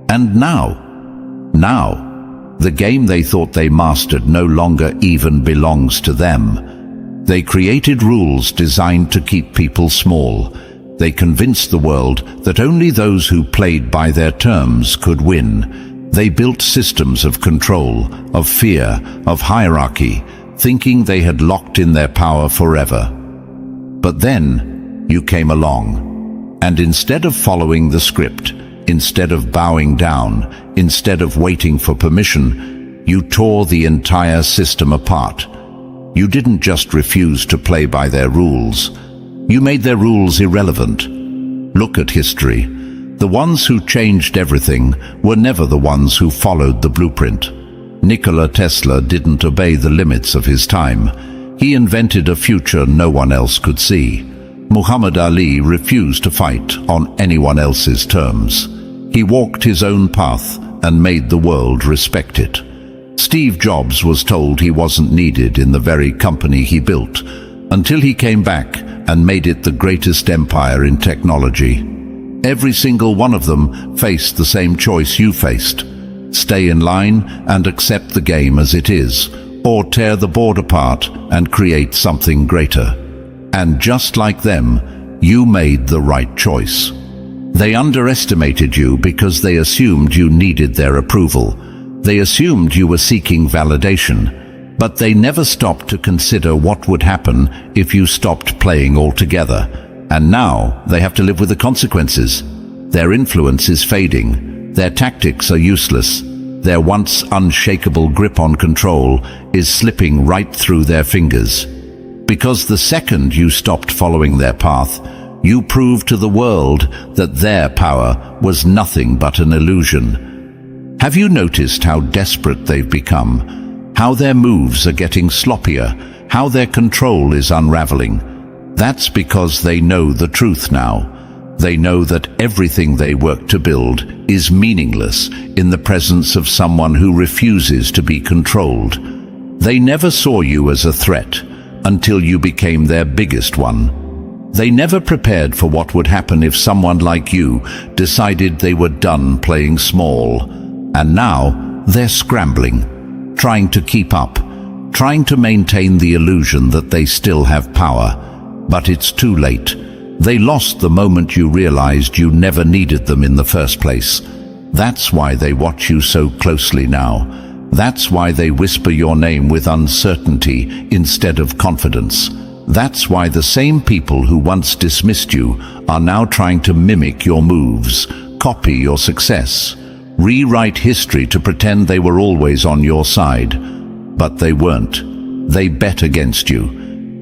And now, the game they thought they mastered no longer even belongs to them. They created rules designed to keep people small. They convinced the world that only those who played by their terms could win. They built systems of control, of fear, of hierarchy, thinking they had locked in their power forever. But then you came along, and instead of following the script, instead of bowing down, instead of waiting for permission, you tore the entire system apart. You didn't just refuse to play by their rules. You made their rules irrelevant. Look at history. The ones who changed everything were never the ones who followed the blueprint. Nikola Tesla didn't obey the limits of his time. He invented a future no one else could see. Muhammad Ali refused to fight on anyone else's terms. He walked his own path and made the world respect it. Steve Jobs was told he wasn't needed in the very company he built, until he came back and made it the greatest empire in technology. Every single one of them faced the same choice you faced. Stay in line and accept the game as it is, or tear the board apart and create something greater. And just like them, you made the right choice. They underestimated you because they assumed you needed their approval. They assumed you were seeking validation. But they never stopped to consider what would happen if you stopped playing altogether. And now they have to live with the consequences. Their influence is fading. Their tactics are useless. Their once unshakable grip on control is slipping right through their fingers. Because the second you stopped following their path, you proved to the world that their power was nothing but an illusion. Have you noticed how desperate they've become? How their moves are getting sloppier? How their control is unraveling? That's because they know the truth now. They know that everything they work to build is meaningless in the presence of someone who refuses to be controlled. They never saw you as a threat until you became their biggest one. They never prepared for what would happen if someone like you decided they were done playing small. And now they're scrambling, trying to keep up, trying to maintain the illusion that they still have power. But it's too late. They lost the moment you realized you never needed them in the first place. That's why they watch you so closely now. That's why they whisper your name with uncertainty instead of confidence. That's why the same people who once dismissed you are now trying to mimic your moves, copy your success, rewrite history to pretend they were always on your side. But they weren't. They bet against you.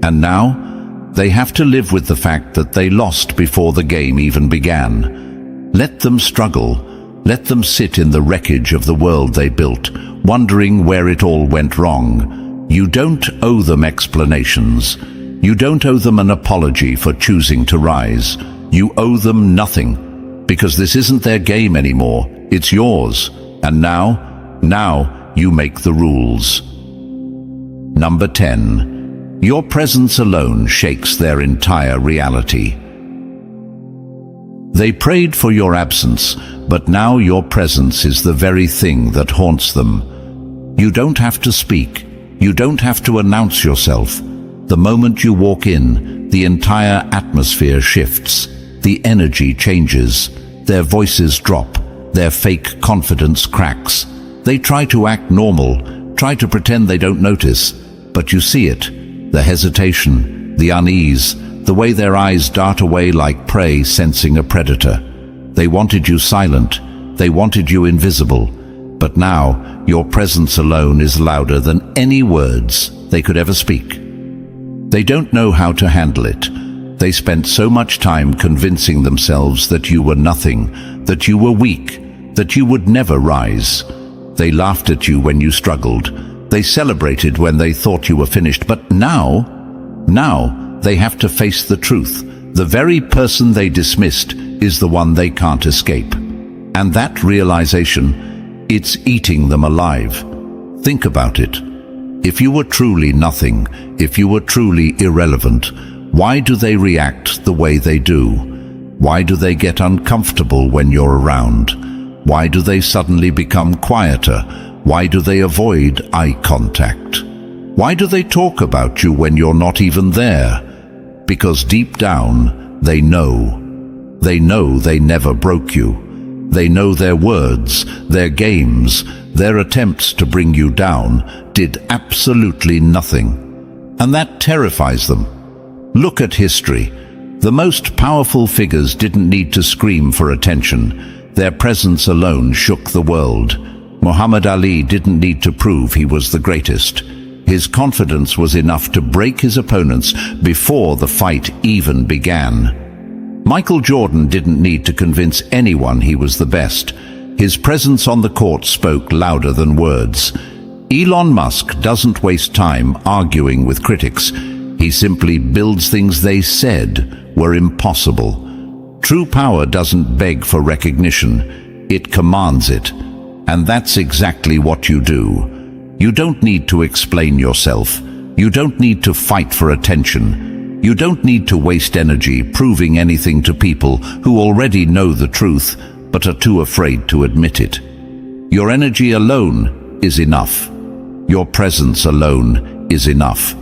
And now, they have to live with the fact that they lost before the game even began. Let them struggle. Let them sit in the wreckage of the world they built, wondering where it all went wrong. You don't owe them explanations. You don't owe them an apology for choosing to rise. You owe them nothing, because this isn't their game anymore. It's yours. And now you make the rules. Number 10. Your presence alone shakes their entire reality. They prayed for your absence, but now your presence is the very thing that haunts them. You don't have to speak. You don't have to announce yourself. The moment you walk in, the entire atmosphere shifts. The energy changes. Their voices drop. Their fake confidence cracks. They try to act normal, try to pretend they don't notice, but you see it. The hesitation, the unease, the way their eyes dart away like prey sensing a predator. They wanted you silent. They wanted you invisible. But now, your presence alone is louder than any words they could ever speak. They don't know how to handle it. They spent so much time convincing themselves that you were nothing, that you were weak, that you would never rise. They laughed at you when you struggled. They celebrated when they thought you were finished. But now they have to face the truth. The very person they dismissed is the one they can't escape. And that realization, it's eating them alive. Think about it. If you were truly nothing, if you were truly irrelevant, why do they react the way they do? Why do they get uncomfortable when you're around? Why do they suddenly become quieter? Why do they avoid eye contact? Why do they talk about you when you're not even there? Because deep down, they know. They know they never broke you. They know their words, their games, their attempts to bring you down did absolutely nothing. And that terrifies them. Look at history. The most powerful figures didn't need to scream for attention. Their presence alone shook the world. Muhammad Ali didn't need to prove he was the greatest. His confidence was enough to break his opponents before the fight even began. Michael Jordan didn't need to convince anyone he was the best. His presence on the court spoke louder than words. Elon Musk doesn't waste time arguing with critics. He simply builds things they said were impossible. True power doesn't beg for recognition. It commands it. And that's exactly what you do. You don't need to explain yourself. You don't need to fight for attention. You don't need to waste energy proving anything to people who already know the truth but are too afraid to admit it. Your energy alone is enough. Your presence alone is enough.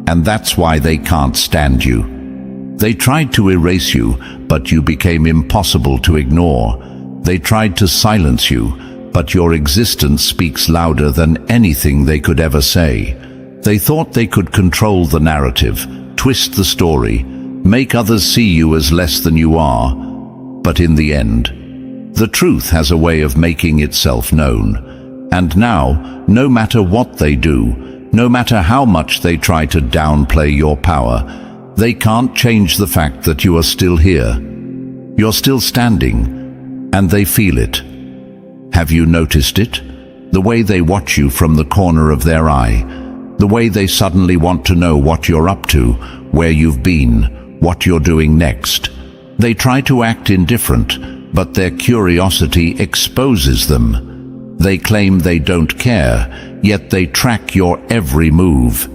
And that's why they can't stand you. They tried to erase you, but you became impossible to ignore. They tried to silence you, but your existence speaks louder than anything they could ever say. They thought they could control the narrative, twist the story, make others see you as less than you are. But in the end, the truth has a way of making itself known. And now, no matter what they do, no matter how much they try to downplay your power, they can't change the fact that you are still here. You're still standing, and they feel it. Have you noticed it? The way they watch you from the corner of their eye, the way they suddenly want to know what you're up to, where you've been, what you're doing next. They try to act indifferent, but their curiosity exposes them. They claim they don't care, yet they track your every move.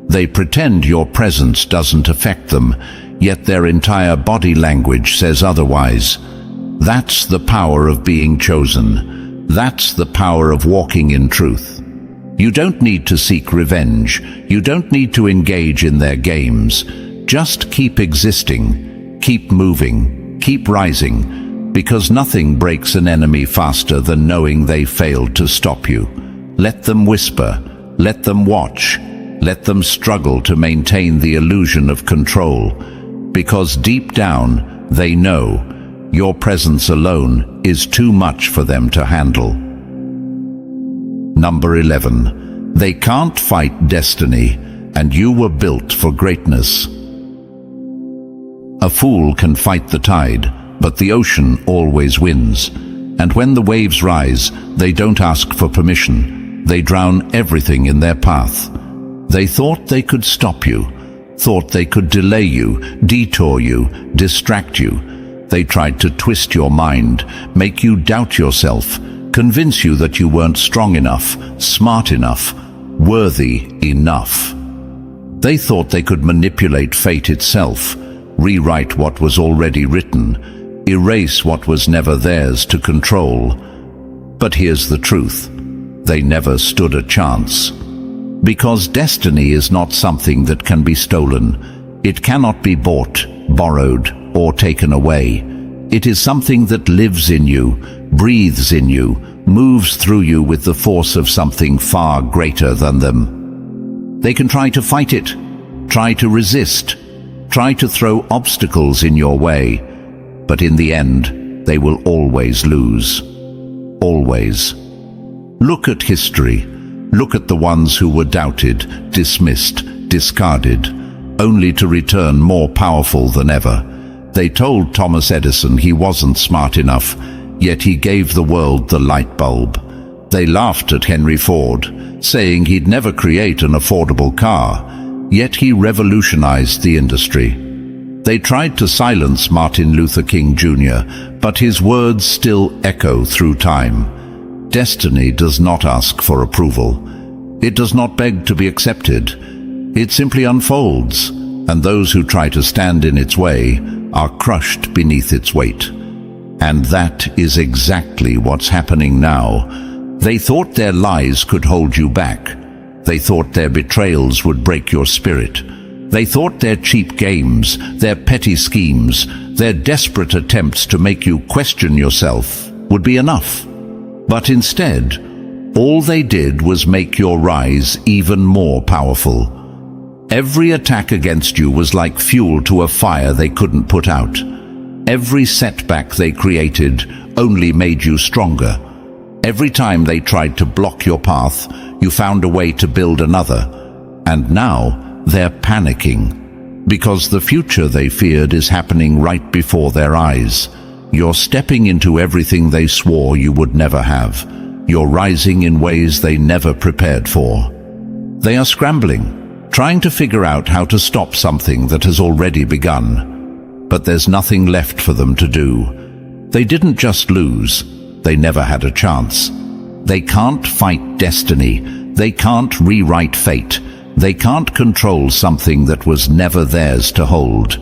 They pretend your presence doesn't affect them, yet their entire body language says otherwise. That's the power of being chosen. That's the power of walking in truth. You don't need to seek revenge. You don't need to engage in their games. Just keep existing, keep moving, keep rising, because nothing breaks an enemy faster than knowing they failed to stop you. Let them whisper, let them watch, let them struggle to maintain the illusion of control, because deep down they know your presence alone is too much for them to handle. Number 11. They can't fight destiny, and you were built for greatness. A fool can fight the tide, but the ocean always wins. And when the waves rise, they don't ask for permission. They drown everything in their path. They thought they could stop you, thought they could delay you, detour you, distract you. They tried to twist your mind, make you doubt yourself, convince you that you weren't strong enough, smart enough, worthy enough. They thought they could manipulate fate itself, rewrite what was already written, erase what was never theirs to control. But here's the truth. They never stood a chance. Because destiny is not something that can be stolen. It cannot be bought, borrowed, or taken away. It is something that lives in you, breathes in you, moves through you with the force of something far greater than them. They can try to fight it, try to resist, try to throw obstacles in your way, but in the end, they will always lose. Always. Look at history. Look at the ones who were doubted, dismissed, discarded, only to return more powerful than ever. They told Thomas Edison he wasn't smart enough, yet he gave the world the light bulb. They laughed at Henry Ford, saying he'd never create an affordable car, yet he revolutionized the industry. They tried to silence Martin Luther King Jr., but his words still echo through time. Destiny does not ask for approval. It does not beg to be accepted. It simply unfolds, and those who try to stand in its way are crushed beneath its weight. And that is exactly what's happening now. They thought their lies could hold you back. They thought their betrayals would break your spirit. They thought their cheap games, their petty schemes, their desperate attempts to make you question yourself would be enough. But instead, all they did was make your rise even more powerful. Every attack against you was like fuel to a fire they couldn't put out. Every setback they created only made you stronger. Every time they tried to block your path, you found a way to build another. And now, they're panicking, because the future they feared is happening right before their eyes. You're stepping into everything they swore you would never have. You're rising in ways they never prepared for. They are scrambling, trying to figure out how to stop something that has already begun. But there's nothing left for them to do. They didn't just lose, they never had a chance. They can't fight destiny. They can't rewrite fate. They can't control something that was never theirs to hold.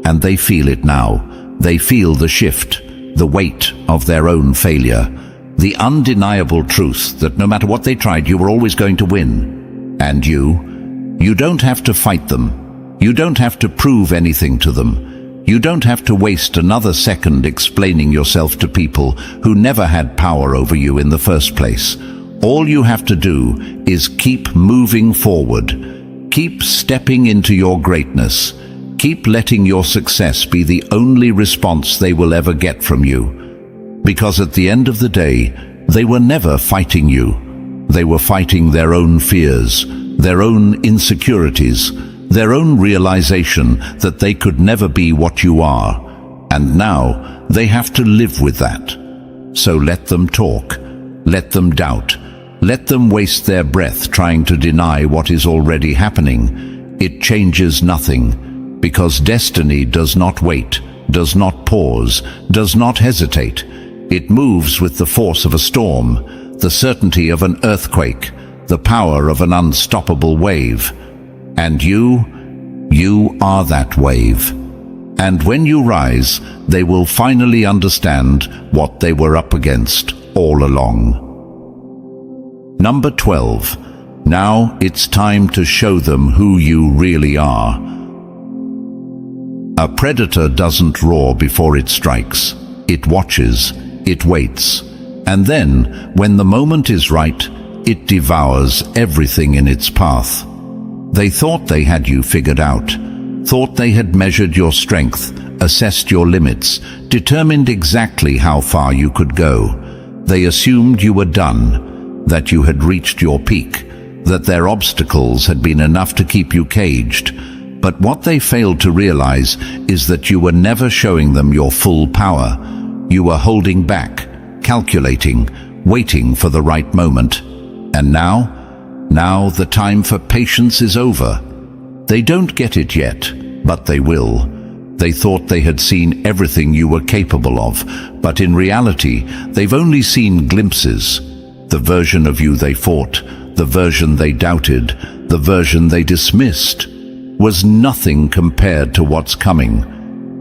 And they feel it now. They feel the shift, the weight of their own failure, the undeniable truth that no matter what they tried, you were always going to win. And you don't have to fight them. You don't have to prove anything to them. You don't have to waste another second explaining yourself to people who never had power over you in the first place. All you have to do is keep moving forward. Keep stepping into your greatness. Keep letting your success be the only response they will ever get from you. Because at the end of the day, they were never fighting you. They were fighting their own fears, their own insecurities, their own realization that they could never be what you are. And now they have to live with that. So let them talk. Let them doubt. Let them waste their breath trying to deny what is already happening. It changes nothing, because destiny does not wait, does not pause, does not hesitate. It moves with the force of a storm, the certainty of an earthquake, the power of an unstoppable wave. And you are that wave. And when you rise, they will finally understand what they were up against all along. Number 12. Now it's time to show them who you really are. A predator doesn't roar before it strikes. It watches, it waits, and then, when the moment is right, it devours everything in its path. They thought they had you figured out, thought they had measured your strength, assessed your limits, determined exactly how far you could go. They assumed you were done, that you had reached your peak, that their obstacles had been enough to keep you caged. But what they failed to realize is that you were never showing them your full power. You were holding back, calculating, waiting for the right moment. And now the time for patience is over. They don't get it yet, but they will. They thought they had seen everything you were capable of, but in reality, they've only seen glimpses. The version of you they fought, the version they doubted, the version they dismissed, was nothing compared to what's coming.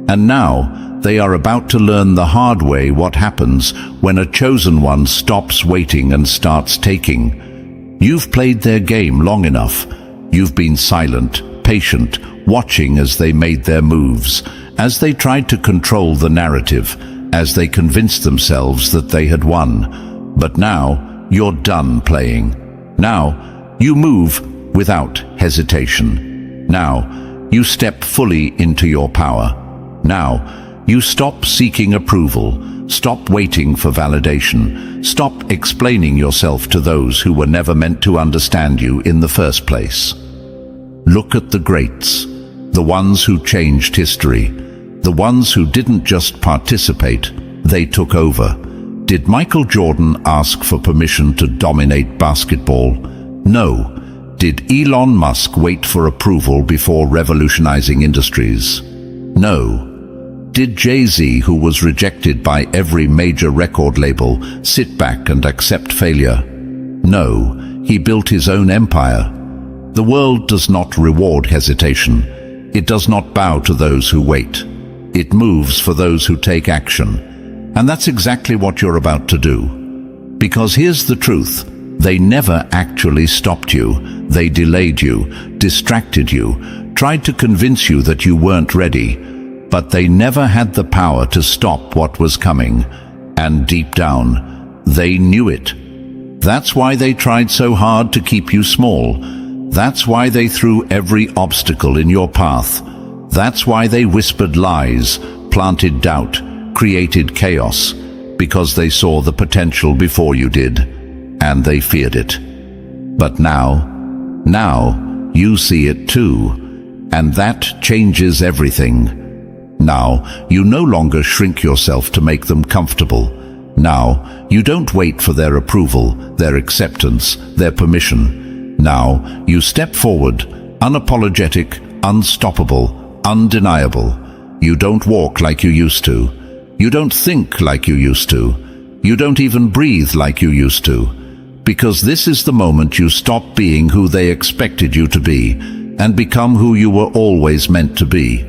And now, they are about to learn the hard way what happens when a chosen one stops waiting and starts taking. You've played their game long enough. You've been silent, patient, watching as they made their moves, as they tried to control the narrative, as they convinced themselves that they had won. But now, you're done playing. Now, you move without hesitation. Now, you step fully into your power. Now, you stop seeking approval, stop waiting for validation, stop explaining yourself to those who were never meant to understand you in the first place. Look at the greats, the ones who changed history, the ones who didn't just participate, they took over. Did Michael Jordan ask for permission to dominate basketball? No. Did Elon Musk wait for approval before revolutionizing industries? No. Did Jay-Z, who was rejected by every major record label, sit back and accept failure? No. He built his own empire. The world does not reward hesitation. It does not bow to those who wait. It moves for those who take action. And that's exactly what you're about to do. Because here's the truth. They never actually stopped you. They delayed you, distracted you, tried to convince you that you weren't ready. But they never had the power to stop what was coming. And deep down, they knew it. That's why they tried so hard to keep you small. That's why they threw every obstacle in your path. That's why they whispered lies, planted doubt, created chaos, because they saw the potential before you did, and they feared it. But now you see it too, and that changes everything. Now you no longer shrink yourself to make them comfortable. Now you don't wait for their approval, their acceptance, their permission. Now you step forward, unapologetic, unstoppable, undeniable. You don't walk like you used to. You don't think like you used to. You don't even breathe like you used to. Because this is the moment you stop being who they expected you to be and become who you were always meant to be.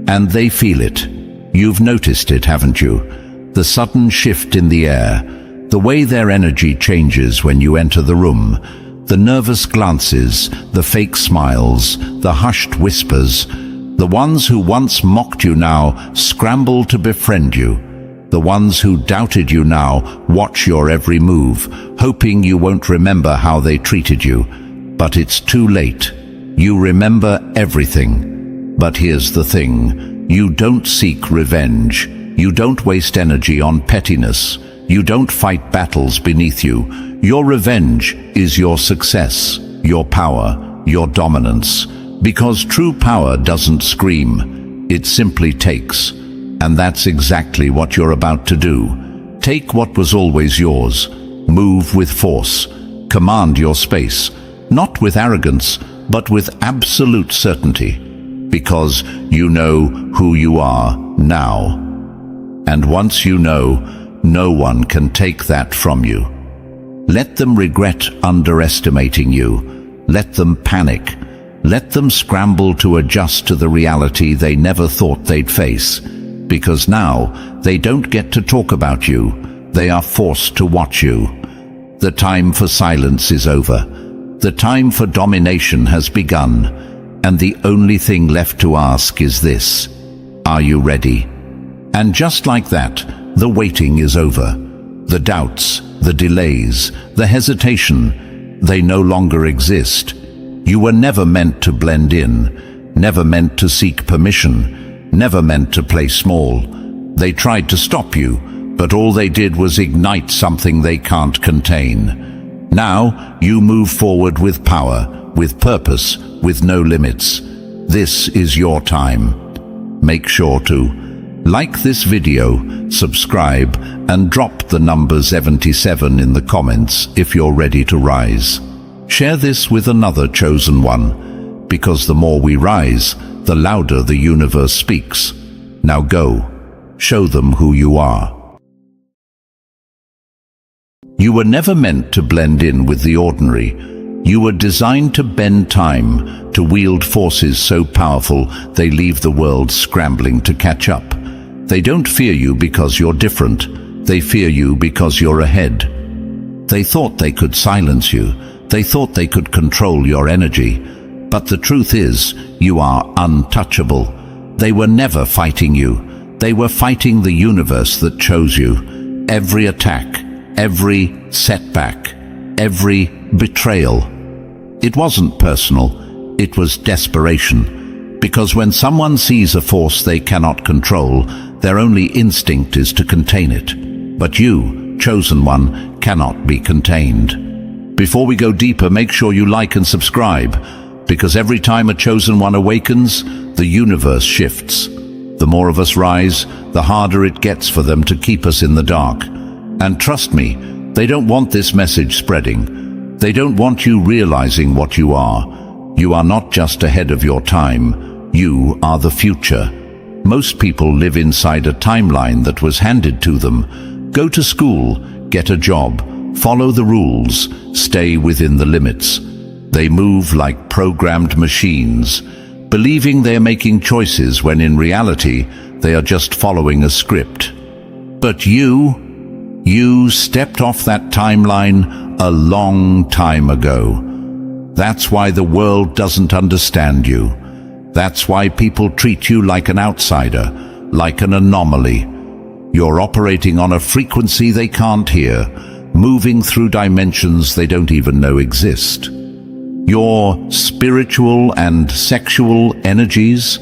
And they feel it. You've noticed it, haven't you? The sudden shift in the air, the way their energy changes when you enter the room, the nervous glances, the fake smiles, the hushed whispers. The ones who once mocked you now scramble to befriend you. The The ones who doubted you now watch your every move, hoping you won't remember how they treated you. But it's too late. You remember everything. But here's the thing. You don't seek revenge. You don't waste energy on pettiness. You don't fight battles beneath you. Your revenge is your success, your power, your dominance. Because true power doesn't scream. It simply takes. And that's exactly what you're about to do. Take what was always yours. Move with force. Command your space. Not with arrogance, but with absolute certainty. Because you know who you are now. And once you know, no one can take that from you. Let them regret underestimating you. Let them panic. Let them scramble to adjust to the reality they never thought they'd face. Because now, they don't get to talk about you. They are forced to watch you. The time for silence is over. The time for domination has begun. And the only thing left to ask is this: are you ready? And just like that, the waiting is over. The doubts, the delays, the hesitation, they no longer exist. You were never meant to blend in, never meant to seek permission, never meant to play small. They tried to stop you, but all they did was ignite something they can't contain. Now, you move forward with power, with purpose, with no limits. This is your time. Make sure to like this video, subscribe, and drop the number 77 in the comments if you're ready to rise. Share this with another chosen one, because the more we rise, the louder the universe speaks. Now go, show them who you are. You were never meant to blend in with the ordinary. You were designed to bend time, to wield forces so powerful they leave the world scrambling to catch up. They don't fear you because you're different. They fear you because you're ahead. They thought they could silence you. They thought they could control your energy. But the truth is, you are untouchable. They were never fighting you. They were fighting the universe that chose you. Every attack, every setback, every betrayal. It wasn't personal. It was desperation. Because when someone sees a force they cannot control, their only instinct is to contain it. But you, chosen one, cannot be contained. Before we go deeper, make sure you like and subscribe, because every time a chosen one awakens, the universe shifts. The more of us rise, the harder it gets for them to keep us in the dark. And trust me, they don't want this message spreading. They don't want you realizing what you are. You are not just ahead of your time. You are the future. Most people live inside a timeline that was handed to them. Go to school, get a job, follow the rules, stay within the limits. They move like programmed machines, believing they are making choices when in reality they are just following a script. But you stepped off that timeline a long time ago. That's why the world doesn't understand you. That's why people treat you like an outsider, like an anomaly. You're operating on a frequency they can't hear, moving through dimensions they don't even know exist. Your spiritual and sexual energies,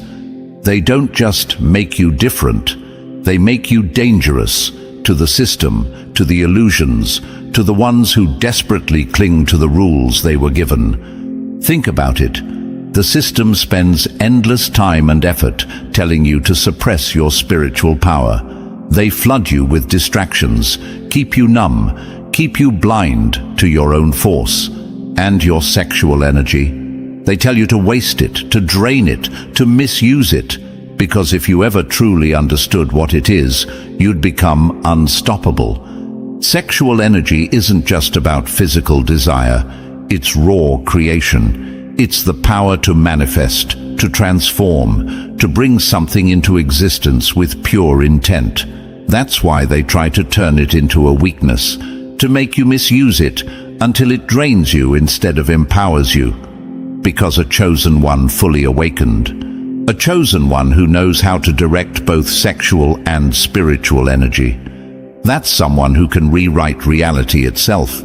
they don't just make you different, they make you dangerous to the system, to the illusions, to the ones who desperately cling to the rules they were given. Think about it. The system spends endless time and effort telling you to suppress your spiritual power. They flood you with distractions, keep you numb, keep you blind to your own force and your sexual energy. They tell you to waste it, to drain it, to misuse it, because if you ever truly understood what it is, you'd become unstoppable. Sexual energy isn't just about physical desire, it's raw creation. It's the power to manifest, to transform, to bring something into existence with pure intent. That's why they try to turn it into a weakness, to make you misuse it until it drains you instead of empowers you. Because a chosen one fully awakened A chosen one who knows how to direct both sexual and spiritual energy. That's someone who can rewrite reality itself.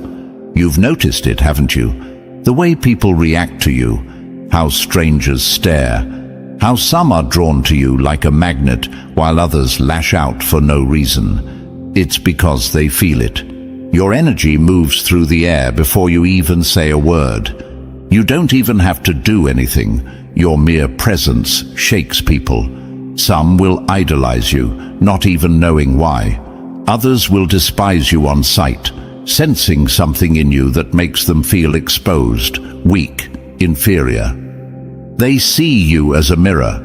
You've noticed it, haven't you? The way people react to you, how strangers stare, how some are drawn to you like a magnet while others lash out for no reason. It's because they feel it. Your energy moves through the air before you even say a word. You don't even have to do anything. Your mere presence shakes people. Some will idolize you, not even knowing why. Others will despise you on sight, sensing something in you that makes them feel exposed, weak, inferior. They see you as a mirror,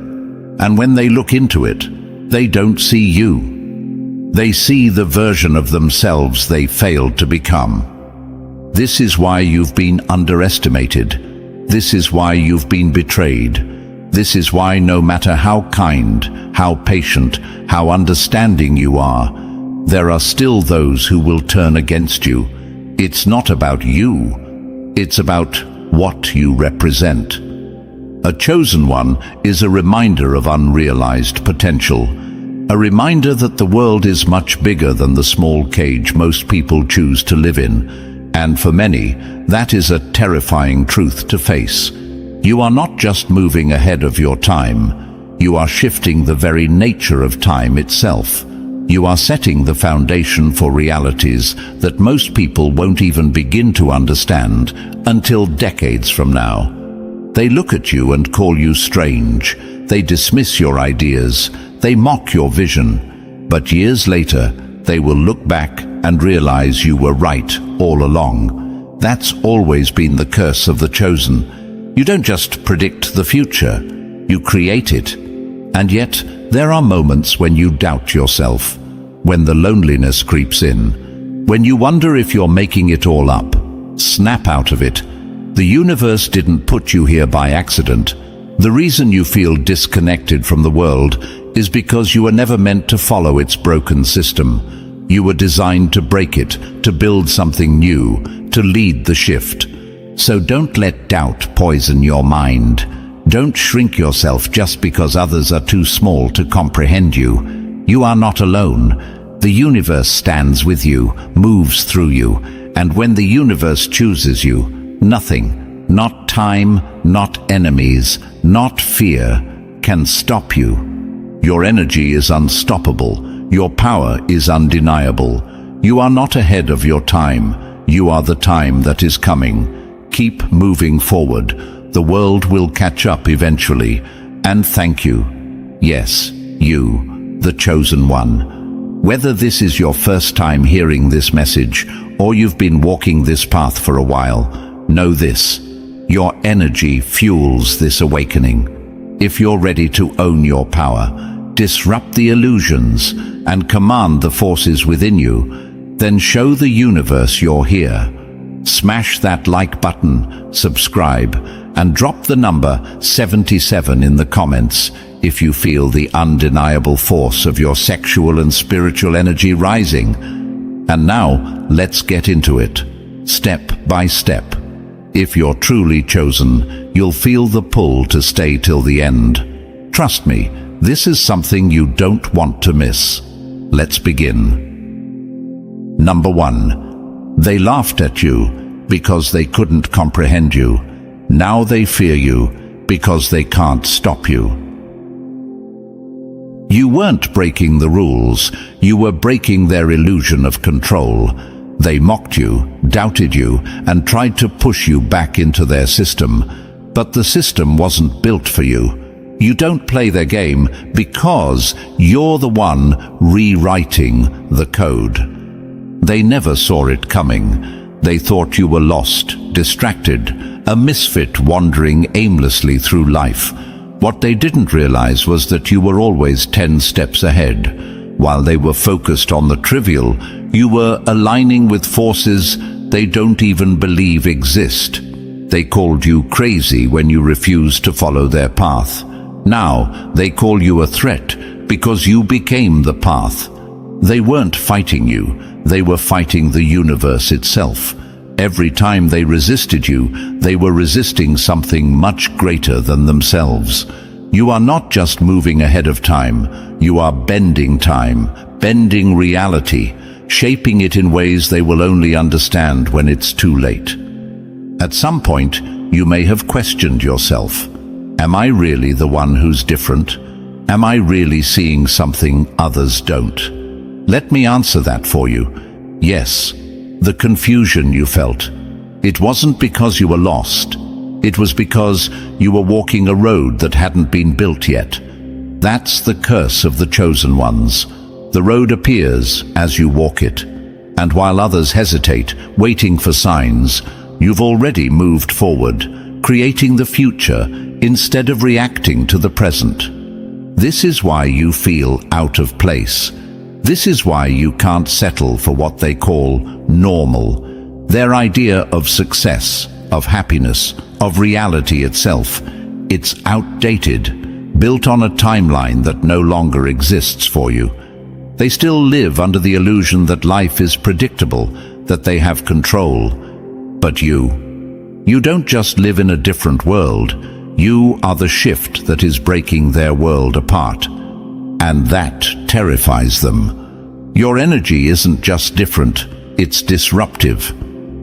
and when they look into it, they don't see you. They see the version of themselves they failed to become. This is why you've been underestimated. This is why you've been betrayed. This is why no matter how kind, how patient, how understanding you are, there are still those who will turn against you. It's not about you. It's about what you represent. A chosen one is a reminder of unrealized potential. A reminder that the world is much bigger than the small cage most people choose to live in. And for many, that is a terrifying truth to face. You are not just moving ahead of your time. You are shifting the very nature of time itself. You are setting the foundation for realities that most people won't even begin to understand until decades from now. They look at you and call you strange. They dismiss your ideas. They mock your vision. But years later, they will look back and realize you were right all along. That's always been the curse of the chosen. You don't just predict the future, you create it. And yet, there are moments when you doubt yourself, when the loneliness creeps in, when you wonder if you're making it all up. Snap out of it. The universe didn't put you here by accident. The reason you feel disconnected from the world is because you were never meant to follow its broken system. You were designed to break it, to build something new, to lead the shift. So don't let doubt poison your mind. Don't shrink yourself just because others are too small to comprehend you. You are not alone. The universe stands with you, moves through you, and when the universe chooses you, nothing, not time, not enemies, not fear, can stop you. Your energy is unstoppable. Your power is undeniable. You are not ahead of your time. You are the time that is coming. Keep moving forward. The world will catch up eventually. And thank you. Yes, you, the chosen one. Whether this is your first time hearing this message or you've been walking this path for a while, know this. Your energy fuels this awakening. If you're ready to own your power, disrupt the illusions, and command the forces within you, then show the universe you're here. Smash that like button, subscribe, and drop the number 77 in the comments if you feel the undeniable force of your sexual and spiritual energy rising. And now, let's get into it, step by step. If you're truly chosen, you'll feel the pull to stay till the end. Trust me, this is something you don't want to miss. Let's begin. Number 1. They laughed at you because they couldn't comprehend you. Now they fear you because they can't stop you. You weren't breaking the rules, you were breaking their illusion of control. They mocked you, doubted you, and tried to push you back into their system. But the system wasn't built for you. You don't play their game because you're the one rewriting the code. They never saw it coming. They thought you were lost, distracted, a misfit wandering aimlessly through life. What they didn't realize was that you were always 10 steps ahead. While they were focused on the trivial, you were aligning with forces they don't even believe exist. They called you crazy when you refused to follow their path. Now they call you a threat because you became the path. They weren't fighting you, they were fighting the universe itself. Every time they resisted you, they were resisting something much greater than themselves. You are not just moving ahead of time, you are bending time, bending reality, shaping it in ways they will only understand when it's too late. At some point, you may have questioned yourself. Am I really the one who's different? Am I really seeing something others don't? Let me answer that for you. Yes, the confusion you felt. It wasn't because you were lost. It was because you were walking a road that hadn't been built yet. That's the curse of the chosen ones. The road appears as you walk it, and while others hesitate, waiting for signs, you've already moved forward, creating the future instead of reacting to the present. This is why you feel out of place. This is why you can't settle for what they call normal. Their idea of success, of happiness, of reality itself, it's outdated, built on a timeline that no longer exists for you. They still live under the illusion that life is predictable, that they have control. But you don't just live in a different world. You are the shift that is breaking their world apart. And that terrifies them. Your energy isn't just different, it's disruptive.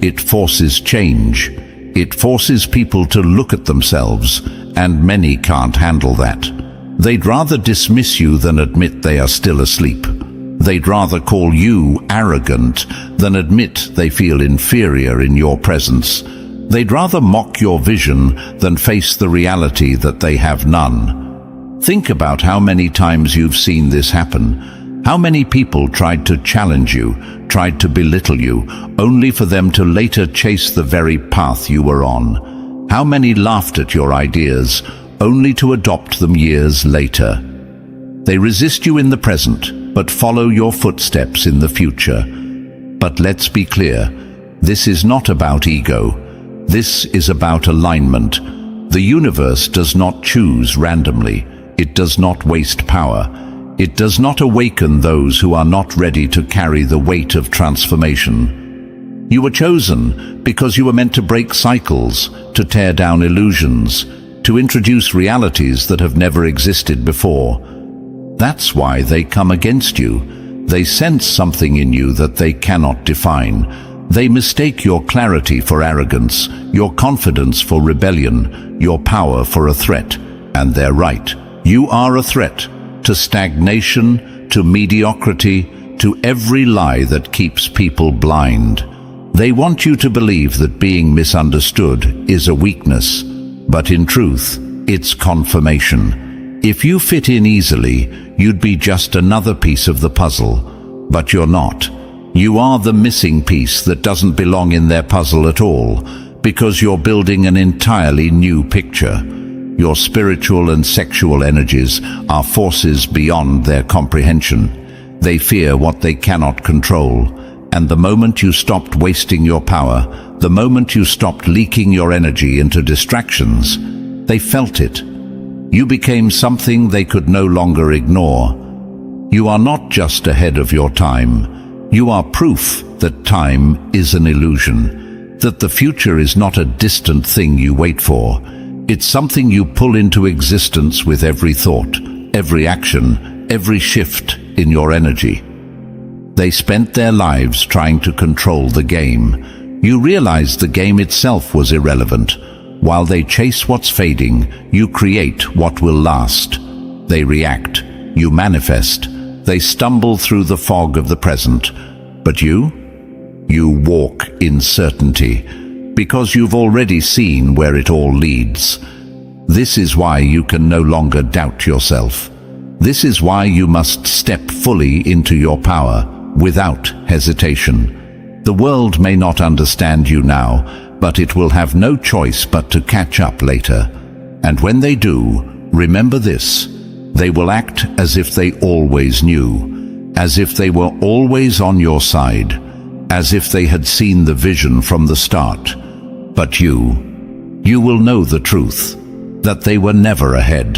It forces change. It forces people to look at themselves, and many can't handle that. They'd rather dismiss you than admit they are still asleep. They'd rather call you arrogant than admit they feel inferior in your presence. They'd rather mock your vision than face the reality that they have none. Think about how many times you've seen this happen. How many people tried to challenge you, tried to belittle you, only for them to later chase the very path you were on. How many laughed at your ideas, only to adopt them years later. They resist you in the present, but follow your footsteps in the future. But let's be clear, this is not about ego. This is about alignment. The universe does not choose randomly. It does not waste power. It does not awaken those who are not ready to carry the weight of transformation. You were chosen because you were meant to break cycles, to tear down illusions, to introduce realities that have never existed before. That's why they come against you. They sense something in you that they cannot define. They mistake your clarity for arrogance, your confidence for rebellion, your power for a threat. And they're right. You are a threat to stagnation, to mediocrity, to every lie that keeps people blind. They want you to believe that being misunderstood is a weakness, but in truth, it's confirmation. If you fit in easily, you'd be just another piece of the puzzle, but you're not. You are the missing piece that doesn't belong in their puzzle at all, because you're building an entirely new picture. Your spiritual and sexual energies are forces beyond their comprehension. They fear what they cannot control, and the moment you stopped wasting your power, the moment you stopped leaking your energy into distractions, they felt it. You became something they could no longer ignore. You are not just ahead of your time. You are proof that time is an illusion, that the future is not a distant thing you wait for. It's something you pull into existence with every thought, every action, every shift in your energy. They spent their lives trying to control the game. You realized the game itself was irrelevant. While they chase what's fading, you create what will last. They react, you manifest. They stumble through the fog of the present. But you walk in certainty, because you've already seen where it all leads. This is why you can no longer doubt yourself. This is why you must step fully into your power, without hesitation. The world may not understand you now, but it will have no choice but to catch up later. And when they do, remember this: they will act as if they always knew, as if they were always on your side, as if they had seen the vision from the start. But you will know the truth, that they were never ahead,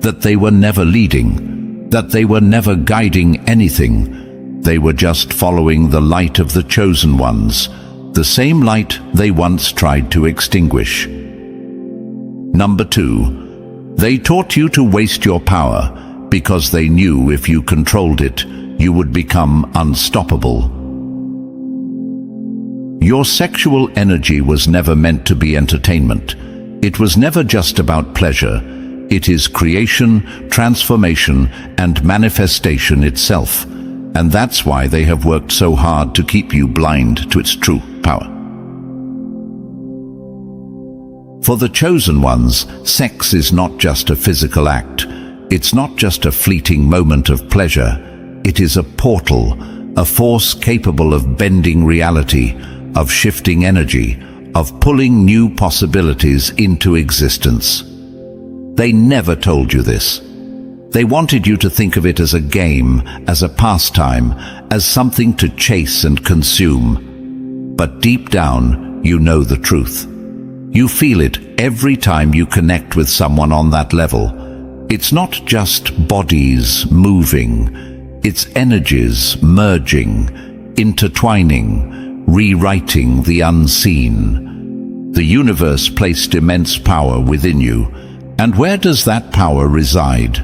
that they were never leading, that they were never guiding anything. They were just following the light of the chosen ones, the same light they once tried to extinguish. Number 2. They taught you to waste your power because they knew if you controlled it, you would become unstoppable. Your sexual energy was never meant to be entertainment. It was never just about pleasure. It is creation, transformation, and manifestation itself. And that's why they have worked so hard to keep you blind to its true power. For the chosen ones, sex is not just a physical act. It's not just a fleeting moment of pleasure. It is a portal, a force capable of bending reality, of shifting energy, of pulling new possibilities into existence. They never told you this. They wanted you to think of it as a game, as a pastime, as something to chase and consume. But deep down, you know the truth. You feel it every time you connect with someone on that level. It's not just bodies moving, it's energies merging, intertwining, rewriting the unseen. The universe placed immense power within you. And where does that power reside?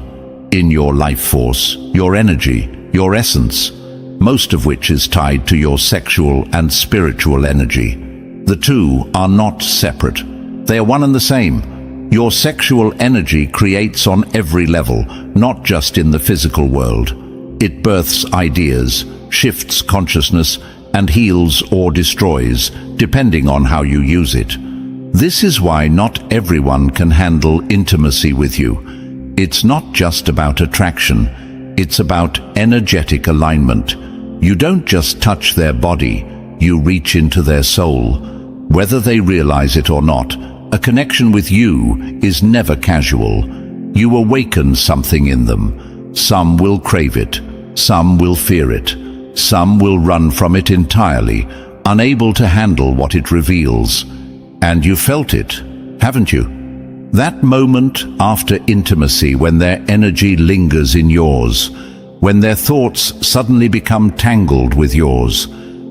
In your life force, your energy, your essence, most of which is tied to your sexual and spiritual energy. The two are not separate. They are one and the same. Your sexual energy creates on every level, not just in the physical world. It births ideas, shifts consciousness, and heals or destroys, depending on how you use it. This is why not everyone can handle intimacy with you. It's not just about attraction, it's about energetic alignment. You don't just touch their body, you reach into their soul. Whether they realize it or not, a connection with you is never casual. You awaken something in them. Some will crave it, some will fear it, some will run from it entirely, unable to handle what it reveals. And you felt it, haven't you? That moment after intimacy when their energy lingers in yours, when their thoughts suddenly become tangled with yours,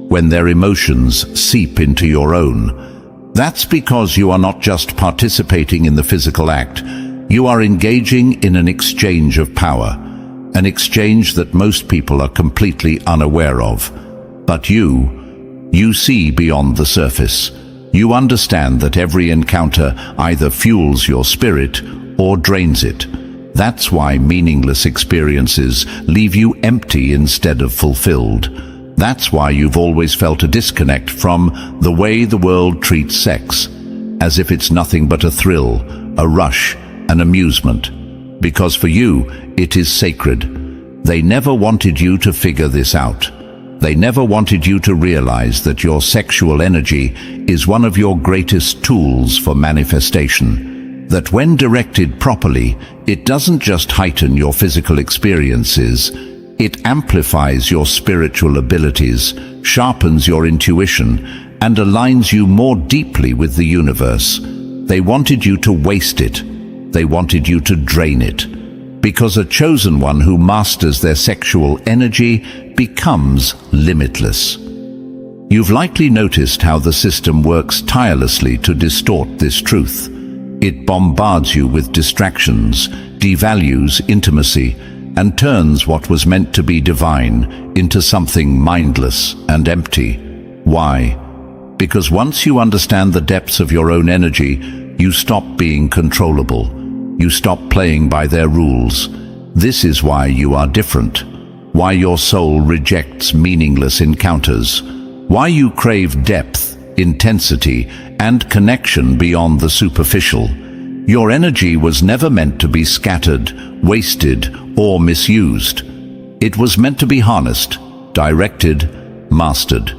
when their emotions seep into your own. That's because you are not just participating in the physical act, you are engaging in an exchange of power, an exchange that most people are completely unaware of. But you see beyond the surface. You understand that every encounter either fuels your spirit or drains it. That's why meaningless experiences leave you empty instead of fulfilled. That's why you've always felt a disconnect from the way the world treats sex, as if it's nothing but a thrill, a rush, an amusement. Because for you, it is sacred. They never wanted you to figure this out. They never wanted you to realize that your sexual energy is one of your greatest tools for manifestation. That when directed properly, it doesn't just heighten your physical experiences, it amplifies your spiritual abilities, sharpens your intuition, and aligns you more deeply with the universe. They wanted you to waste it. They wanted you to drain it. Because a chosen one who masters their sexual energy becomes limitless. You've likely noticed how the system works tirelessly to distort this truth. It bombards you with distractions, devalues intimacy, and turns what was meant to be divine into something mindless and empty. Why? Because once you understand the depths of your own energy, you stop being controllable. You stop playing by their rules. This is why you are different. Why your soul rejects meaningless encounters. Why you crave depth, intensity, and connection beyond the superficial. Your energy was never meant to be scattered, wasted, or misused. It was meant to be harnessed, directed, mastered.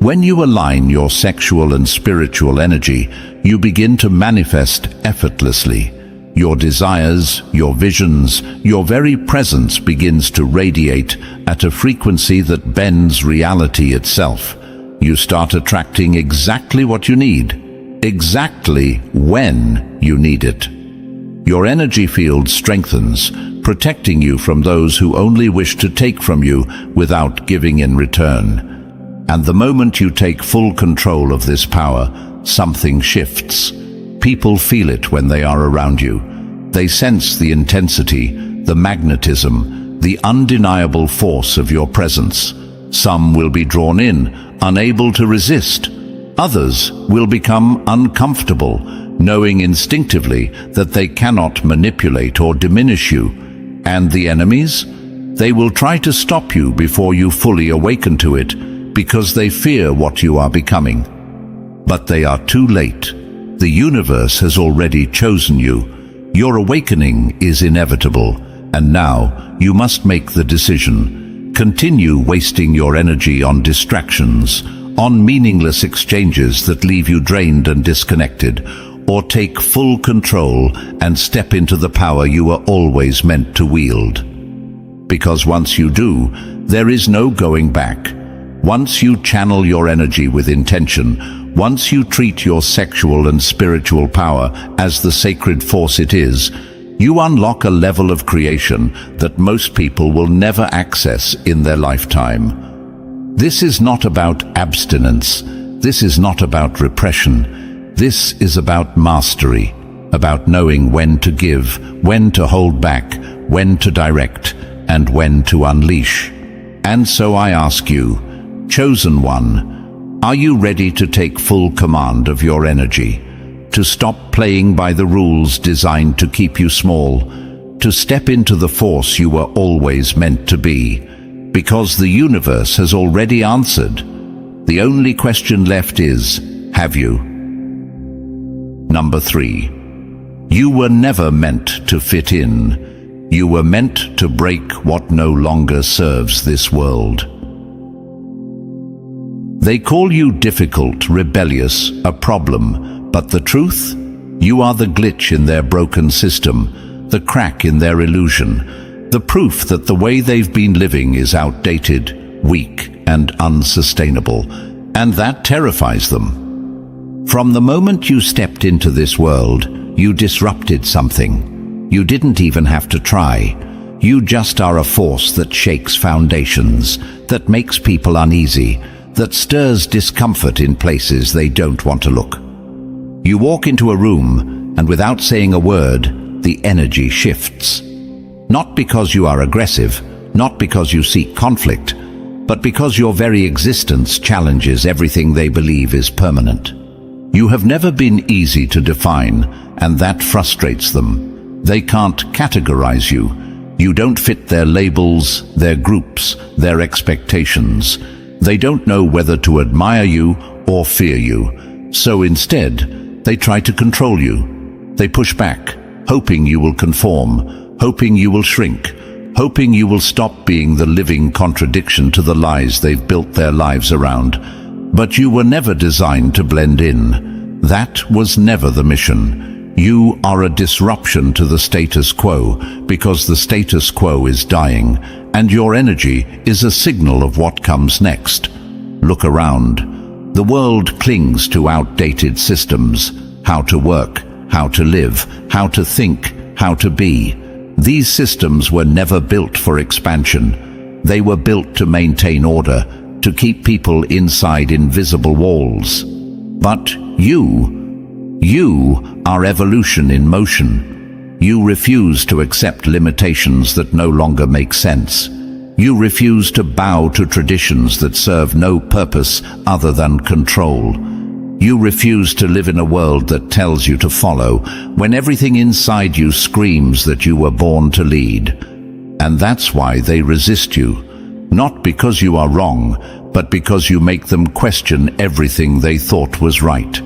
When you align your sexual and spiritual energy, you begin to manifest effortlessly. Your desires, your visions, your very presence begins to radiate at a frequency that bends reality itself. You start attracting exactly what you need, exactly when you need it. Your energy field strengthens, protecting you from those who only wish to take from you without giving in return. And the moment you take full control of this power, something shifts. People feel it when they are around you. They sense the intensity, the magnetism, the undeniable force of your presence. Some will be drawn in, unable to resist. Others will become uncomfortable, knowing instinctively that they cannot manipulate or diminish you. And the enemies? They will try to stop you before you fully awaken to it, because they fear what you are becoming. But they are too late. The universe has already chosen you. Your awakening is inevitable, and now you must make the decision. Continue wasting your energy on distractions, on meaningless exchanges that leave you drained and disconnected, or take full control and step into the power you were always meant to wield. Because once you do, there is no going back. Once you channel your energy with intention, once you treat your sexual and spiritual power as the sacred force it is, you unlock a level of creation that most people will never access in their lifetime. This is not about abstinence. This is not about repression. This is about mastery, about knowing when to give, when to hold back, when to direct, and when to unleash. And so I ask you, chosen one, are you ready to take full command of your energy? To stop playing by the rules designed to keep you small? To step into the force you were always meant to be? Because the universe has already answered. The only question left is, have you? Number 3. You were never meant to fit in. You were meant to break what no longer serves this world. They call you difficult, rebellious, a problem, but the truth? You are the glitch in their broken system, the crack in their illusion, the proof that the way they've been living is outdated, weak, and unsustainable, and that terrifies them. From the moment you stepped into this world, you disrupted something. You didn't even have to try. You just are a force that shakes foundations, that makes people uneasy, that stirs discomfort in places they don't want to look. You walk into a room, and without saying a word, the energy shifts. Not because you are aggressive, not because you seek conflict, but because your very existence challenges everything they believe is permanent. You have never been easy to define, and that frustrates them. They can't categorize you. You don't fit their labels, their groups, their expectations. They don't know whether to admire you or fear you. So instead, they try to control you. They push back, hoping you will conform, hoping you will shrink, hoping you will stop being the living contradiction to the lies they've built their lives around. But you were never designed to blend in. That was never the mission. You are a disruption to the status quo, because the status quo is dying, and your energy is a signal of what comes next. Look around. The world clings to outdated systems: how to work, how to live, how to think, how to be. These systems were never built for expansion. They were built to maintain order, to keep people inside invisible walls. But you are evolution in motion. You refuse to accept limitations that no longer make sense. You refuse to bow to traditions that serve no purpose other than control. You refuse to live in a world that tells you to follow, when everything inside you screams that you were born to lead. And that's why they resist you. Not because you are wrong, but because you make them question everything they thought was right.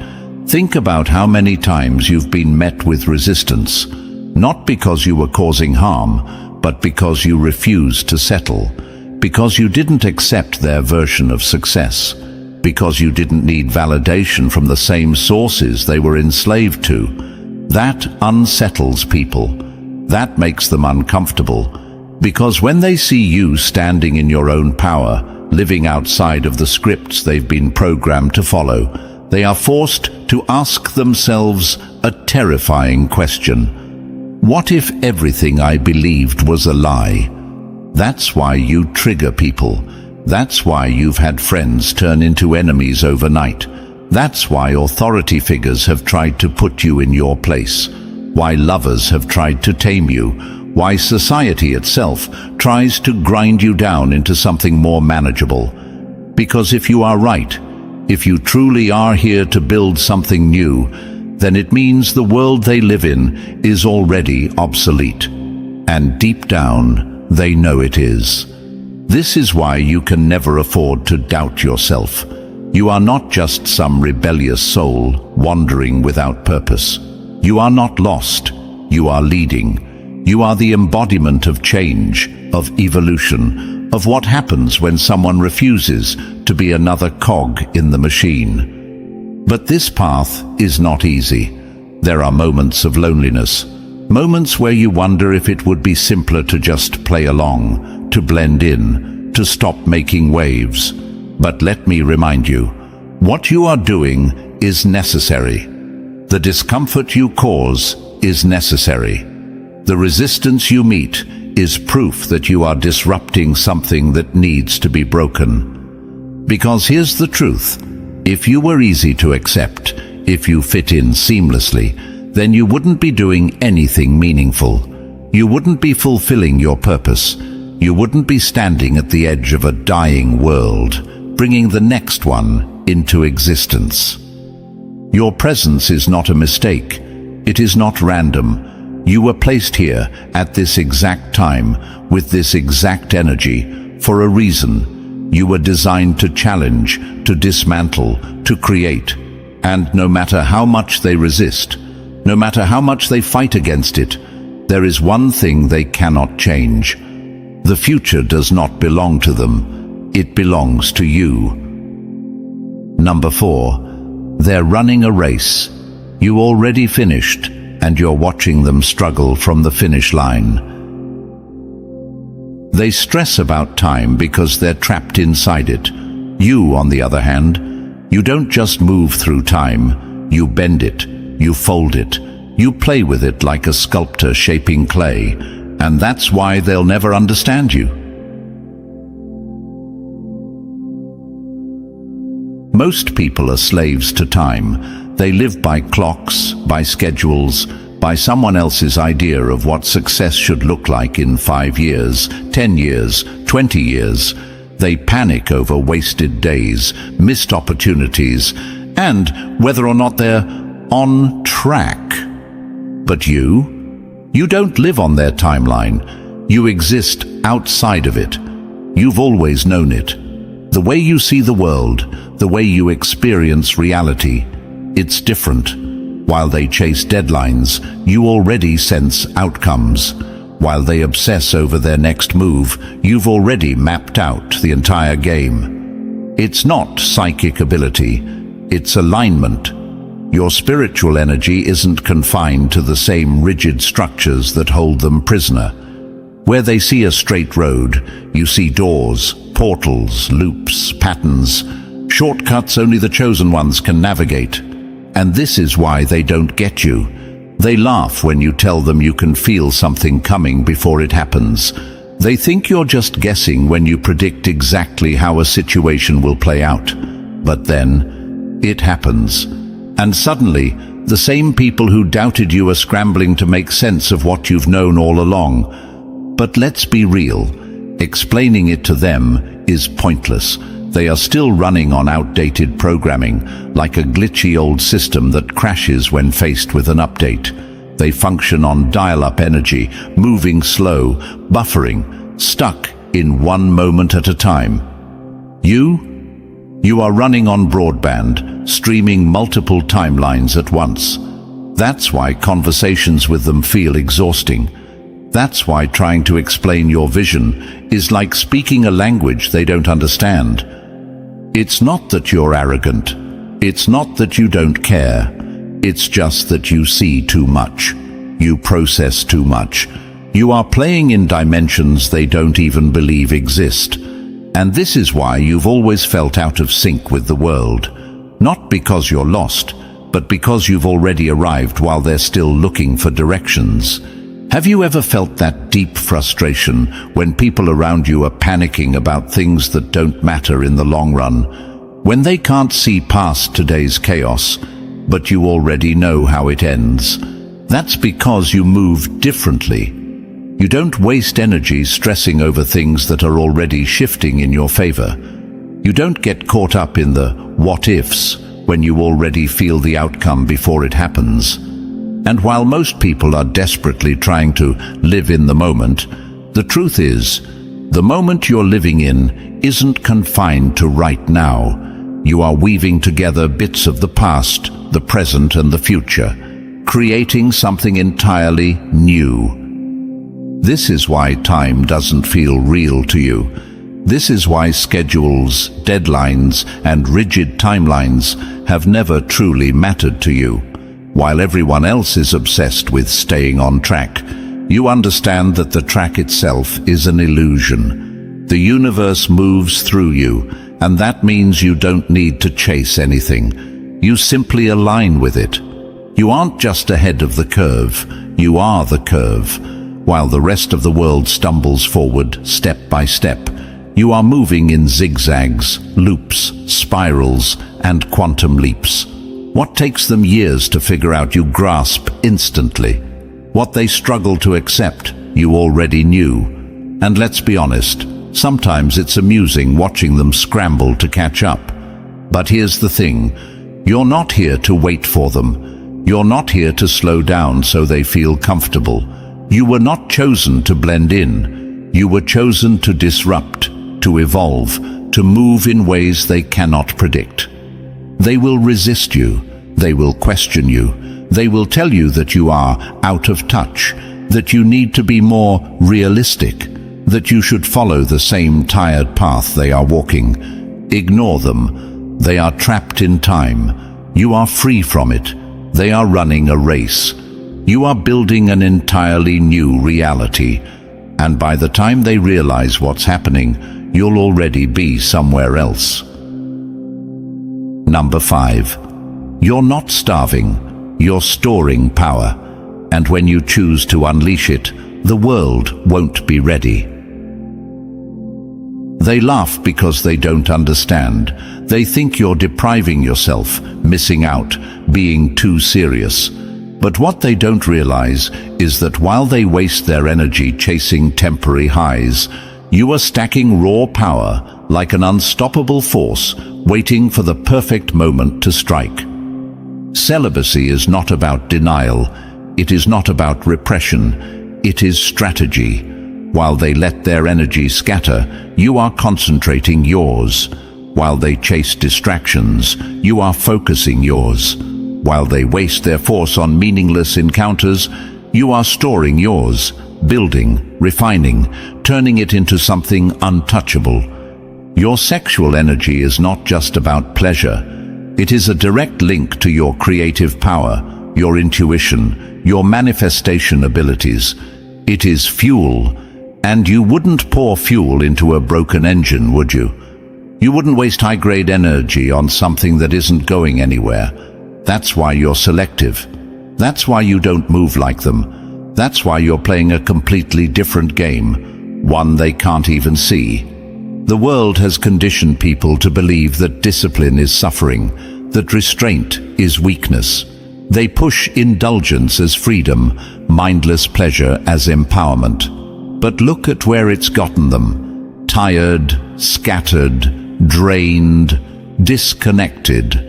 Think about how many times you've been met with resistance, not because you were causing harm, but because you refused to settle, because you didn't accept their version of success, because you didn't need validation from the same sources they were enslaved to. That unsettles people. That makes them uncomfortable, because when they see you standing in your own power, living outside of the scripts they've been programmed to follow, they are forced to ask themselves a terrifying question. What if everything I believed was a lie? That's why you trigger people. That's why you've had friends turn into enemies overnight. That's why authority figures have tried to put you in your place. why lovers have tried to tame you, why society itself tries to grind you down into something more manageable. Because if you are right, if you truly are here to build something new, then it means the world they live in is already obsolete. And deep down, they know it is. This is why you can never afford to doubt yourself. You are not just some rebellious soul wandering without purpose. You are not lost. You are leading. You are the embodiment of change, of evolution, of what happens when someone refuses to be another cog in the machine. But this path is not easy. There are moments of loneliness, moments where you wonder if it would be simpler to just play along, to blend in, to stop making waves. But let me remind you, what you are doing is necessary. The discomfort you cause is necessary. The resistance you meet is proof that you are disrupting something that needs to be broken. Because here's the truth, if you were easy to accept, if you fit in seamlessly, then you wouldn't be doing anything meaningful. You wouldn't be fulfilling your purpose. You wouldn't be standing at the edge of a dying world, bringing the next one into existence. Your presence is not a mistake. It is not random. You were placed here at this exact time, with this exact energy, for a reason. You were designed to challenge, to dismantle, to create. And no matter how much they resist, no matter how much they fight against it, there is one thing they cannot change. The future does not belong to them. It belongs to you. Number 4, they're running a race. You already finished, and you're watching them struggle from the finish line. They stress about time because they're trapped inside it. You, on the other hand, you don't just move through time. You bend it, you fold it, you play with it like a sculptor shaping clay, and that's why they'll never understand you. Most people are slaves to time. They live by clocks, by schedules, by someone else's idea of what success should look like in 5 years, 10 years, 20 years. They panic over wasted days, missed opportunities, and whether or not they're on track. But you don't live on their timeline. You exist outside of it. You've always known it. The way you see the world, the way you experience reality, it's different. While they chase deadlines, you already sense outcomes. While they obsess over their next move, you've already mapped out the entire game. It's not psychic ability, it's alignment. Your spiritual energy isn't confined to the same rigid structures that hold them prisoner. Where they see a straight road, you see doors, portals, loops, patterns, shortcuts only the chosen ones can navigate. And this is why they don't get you. They laugh when you tell them you can feel something coming before it happens. They think you're just guessing when you predict exactly how a situation will play out. But then, it happens. And suddenly, the same people who doubted you are scrambling to make sense of what you've known all along. But let's be real. Explaining it to them is pointless. They are still running on outdated programming, like a glitchy old system that crashes when faced with an update. They function on dial-up energy, moving slow, buffering, stuck in one moment at a time. You are running on broadband, streaming multiple timelines at once. That's why conversations with them feel exhausting. That's why trying to explain your vision is like speaking a language they don't understand. It's not that you're arrogant. It's not that you don't care. It's just that you see too much. You process too much. You are playing in dimensions they don't even believe exist. And this is why you've always felt out of sync with the world. Not because you're lost, but because you've already arrived while they're still looking for directions. Have you ever felt that deep frustration when people around you are panicking about things that don't matter in the long run? When they can't see past today's chaos, but you already know how it ends? That's because you move differently. You don't waste energy stressing over things that are already shifting in your favor. You don't get caught up in the what-ifs when you already feel the outcome before it happens. And while most people are desperately trying to live in the moment, the truth is, the moment you're living in isn't confined to right now. You are weaving together bits of the past, the present, and the future, creating something entirely new. This is why time doesn't feel real to you. This is why schedules, deadlines, and rigid timelines have never truly mattered to you. While everyone else is obsessed with staying on track, you understand that the track itself is an illusion. The universe moves through you, and that means you don't need to chase anything. You simply align with it. You aren't just ahead of the curve, you are the curve. While the rest of the world stumbles forward step by step, you are moving in zigzags, loops, spirals, and quantum leaps. What takes them years to figure out, you grasp instantly. What they struggle to accept, you already knew. And let's be honest, sometimes it's amusing watching them scramble to catch up. But here's the thing, you're not here to wait for them. You're not here to slow down so they feel comfortable. You were not chosen to blend in. You were chosen to disrupt, to evolve, to move in ways they cannot predict. They will resist you. They will question you. They will tell you that you are out of touch, that you need to be more realistic, that you should follow the same tired path they are walking. Ignore them. They are trapped in time. You are free from it. They are running a race. You are building an entirely new reality. And by the time they realize what's happening, you'll already be somewhere else. Number 5. You're not starving, you're storing power. And when you choose to unleash it, the world won't be ready. They laugh because they don't understand. They think you're depriving yourself, missing out, being too serious. But what they don't realize is that while they waste their energy chasing temporary highs, you are stacking raw power like an unstoppable force, waiting for the perfect moment to strike. Celibacy is not about denial. It is not about repression. It is strategy. While they let their energy scatter, you are concentrating yours. While they chase distractions, you are focusing yours. While they waste their force on meaningless encounters, you are storing yours, building, refining, turning it into something untouchable. Your sexual energy is not just about pleasure. It is a direct link to your creative power, your intuition, your manifestation abilities. It is fuel, and you wouldn't pour fuel into a broken engine, would you? You wouldn't waste high-grade energy on something that isn't going anywhere. That's why you're selective. That's why you don't move like them. That's why you're playing a completely different game, one they can't even see. The world has conditioned people to believe that discipline is suffering, that restraint is weakness. They push indulgence as freedom, mindless pleasure as empowerment. But look at where it's gotten them. Tired, scattered, drained, disconnected.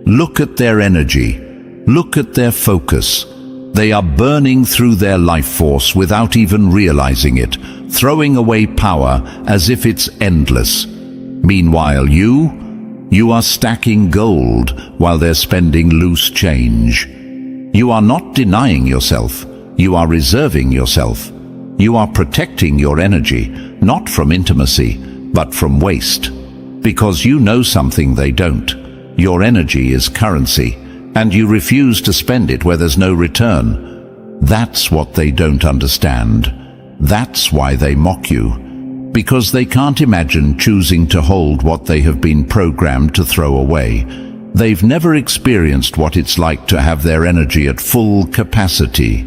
Look at their energy. Look at their focus. They are burning through their life force without even realizing it, throwing away power as if it's endless. Meanwhile, you are stacking gold while they're spending loose change. You are not denying yourself. You are reserving yourself. You are protecting your energy, not from intimacy, but from waste. Because you know something they don't. Your energy is currency, and you refuse to spend it where there's no return. That's what they don't understand. That's why they mock you. Because they can't imagine choosing to hold what they have been programmed to throw away. They've never experienced what it's like to have their energy at full capacity,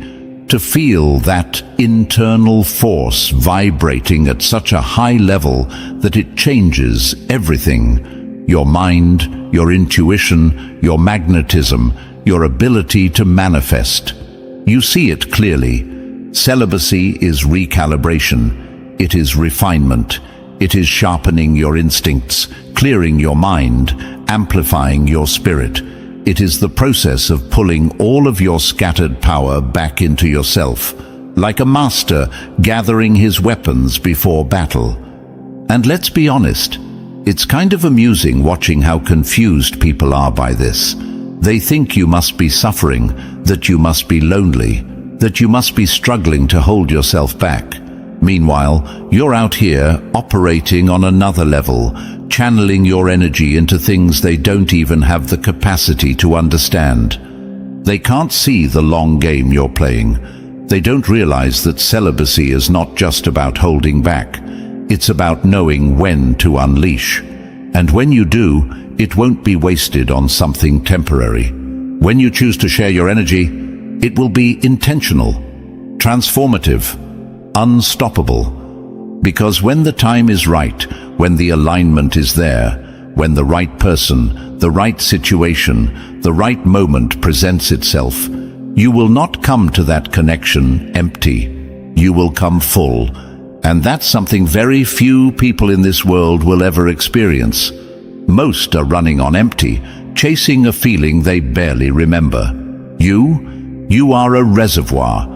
to feel that internal force vibrating at such a high level that it changes everything. Your mind, your intuition, your magnetism, your ability to manifest. You see it clearly. Celibacy is recalibration. It is refinement. It is sharpening your instincts, clearing your mind, amplifying your spirit. It is the process of pulling all of your scattered power back into yourself, like a master gathering his weapons before battle. And let's be honest, it's kind of amusing watching how confused people are by this. They think you must be suffering, that you must be lonely, that you must be struggling to hold yourself back. Meanwhile, you're out here operating on another level, channeling your energy into things they don't even have the capacity to understand. They can't see the long game you're playing. They don't realize that celibacy is not just about holding back. It's about knowing when to unleash. And when you do, it won't be wasted on something temporary. When you choose to share your energy, it will be intentional, transformative, unstoppable. Because when the time is right, when the alignment is there, when the right person, the right situation, the right moment presents itself, you will not come to that connection empty. You will come full. And that's something very few people in this world will ever experience. Most are running on empty, chasing a feeling they barely remember. You are a reservoir,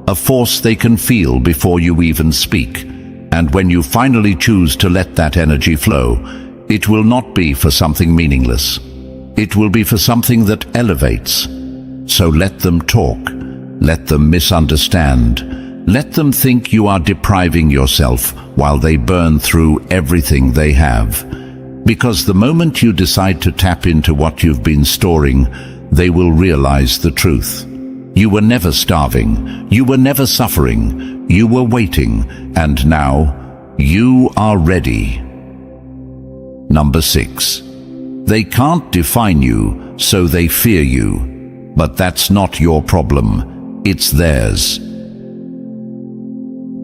a force they can feel before you even speak. And when you finally choose to let that energy flow, it will not be for something meaningless. It will be for something that elevates. So let them talk. Let them misunderstand. Let them think you are depriving yourself while they burn through everything they have. Because the moment you decide to tap into what you've been storing, they will realize the truth. You were never starving. You were never suffering. You were waiting. And now, you are ready. Number 6. They can't define you, so they fear you. But that's not your problem. It's theirs.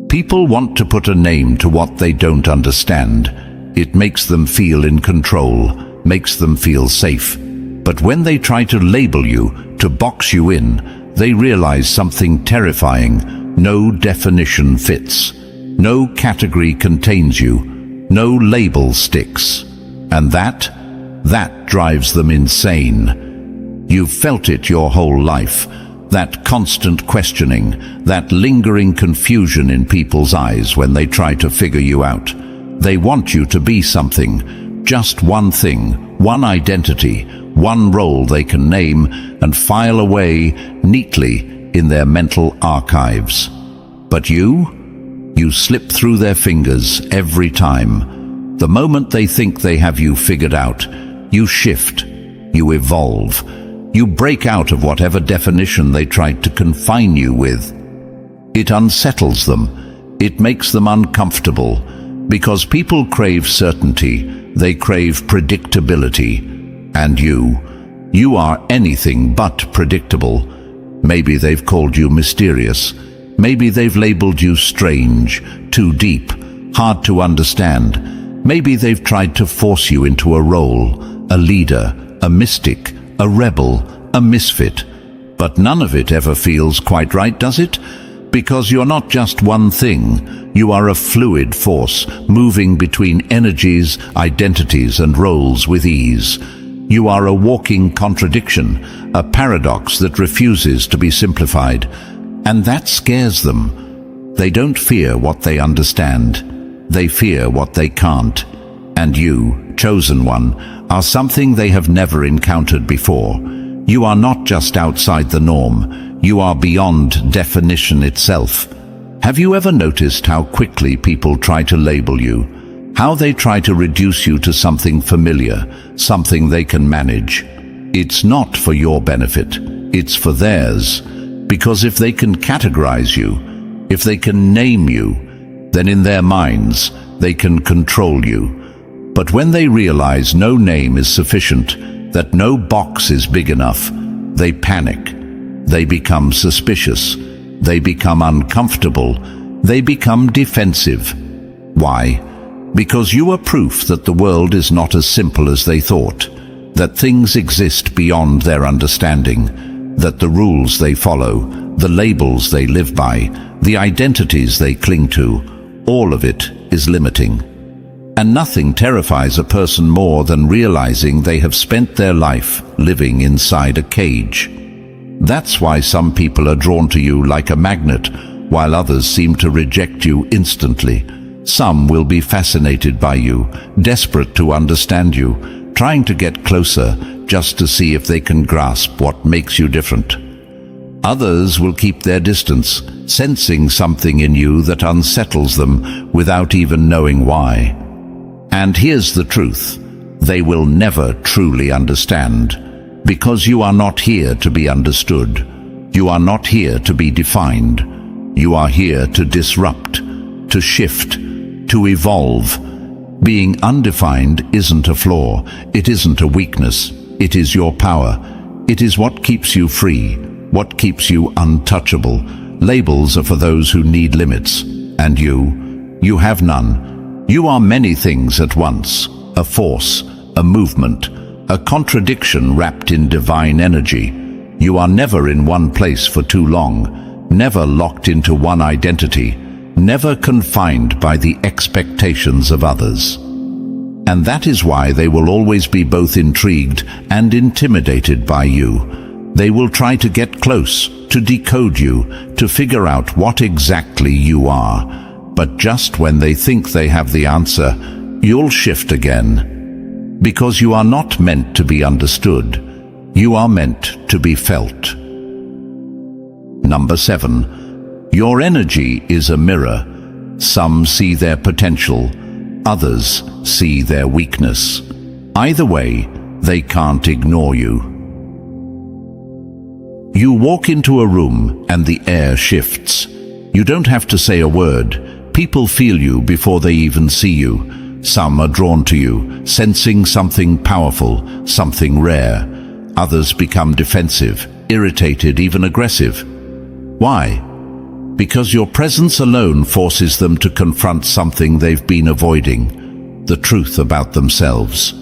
People want to put a name to what they don't understand. It makes them feel in control, makes them feel safe. But when they try to label you, to box you in, they realize something terrifying. No definition fits. No category contains you. No label sticks. And that drives them insane. You've felt it your whole life. That constant questioning, that lingering confusion in people's eyes when they try to figure you out. They want you to be something, just one thing, one identity, one role they can name and file away neatly in their mental archives. But you slip through their fingers every time. The moment they think they have you figured out, you shift, you evolve, you break out of whatever definition they tried to confine you with. It unsettles them. It makes them uncomfortable. Because people crave certainty, they crave predictability. And you are anything but predictable. Maybe they've called you mysterious. Maybe they've labeled you strange, too deep, hard to understand. Maybe they've tried to force you into a role, a leader, a mystic, a rebel, a misfit. But none of it ever feels quite right, does it? Because you're not just one thing. You are a fluid force, moving between energies, identities, and roles with ease. You are a walking contradiction, a paradox that refuses to be simplified. And that scares them. They don't fear what they understand. They fear what they can't. And you, chosen one, are something they have never encountered before. You are not just outside the norm. You are beyond definition itself. Have you ever noticed how quickly people try to label you? How they try to reduce you to something familiar, something they can manage? It's not for your benefit. It's for theirs. Because if they can categorize you, if they can name you, then in their minds, they can control you. But when they realize no name is sufficient, that no box is big enough, they panic. They become suspicious. They become uncomfortable. They become defensive. Why? Because you are proof that the world is not as simple as they thought, that things exist beyond their understanding, that the rules they follow the labels they live by, the identities they cling to, all of it is limiting. And nothing terrifies a person more than realizing they have spent their life living inside a cage. That's why some people are drawn to you like a magnet, while others seem to reject you instantly. Some will be fascinated by you, desperate to understand you, trying to get closer just to see if they can grasp what makes you different. Others will keep their distance, sensing something in you that unsettles them without even knowing why. And here's the truth: they will never truly understand, because you are not here to be understood. You are not here to be defined. You are here to disrupt, to shift, to evolve. Being undefined isn't a flaw, it isn't a weakness, it is your power. It is what keeps you free, what keeps you untouchable. Labels are for those who need limits, and you have none. You are many things at once: a force, a movement, a contradiction wrapped in divine energy. You are never in one place for too long, never locked into one identity, never confined by the expectations of others. And that is why they will always be both intrigued and intimidated by you. They will try to get close, to decode you, to figure out what exactly you are. But just when they think they have the answer, you'll shift again. Because you are not meant to be understood. You are meant to be felt. Number 7. Your energy is a mirror. Some see their potential, others see their weakness. Either way, they can't ignore you. You walk into a room and the air shifts. You don't have to say a word. People feel you before they even see you. Some are drawn to you, sensing something powerful, something rare. Others become defensive, irritated, even aggressive. Why? Because your presence alone forces them to confront something they've been avoiding, the truth about themselves.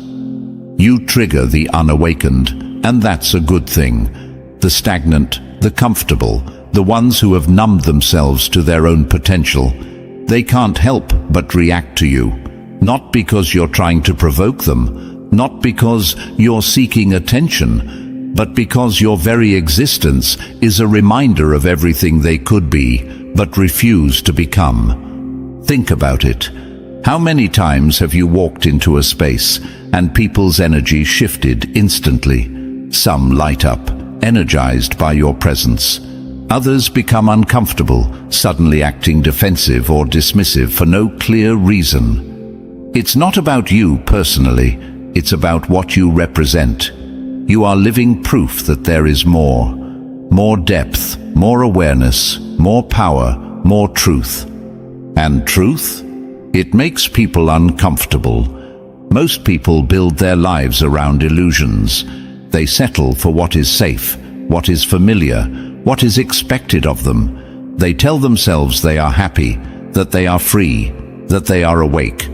You trigger the unawakened, and that's a good thing. The stagnant, the comfortable, the ones who have numbed themselves to their own potential, they can't help but react to you. Not because you're trying to provoke them, not because you're seeking attention, but because your very existence is a reminder of everything they could be, but refuse to become. Think about it. How many times have you walked into a space and people's energy shifted instantly? Some light up, energized by your presence. Others become uncomfortable, suddenly acting defensive or dismissive for no clear reason. It's not about you personally, it's about what you represent. You are living proof that there is more. More depth, more awareness, more power, more truth. And truth? It makes people uncomfortable. Most people build their lives around illusions. They settle for what is safe, what is familiar, what is expected of them. They tell themselves they are happy, that they are free, that they are awake.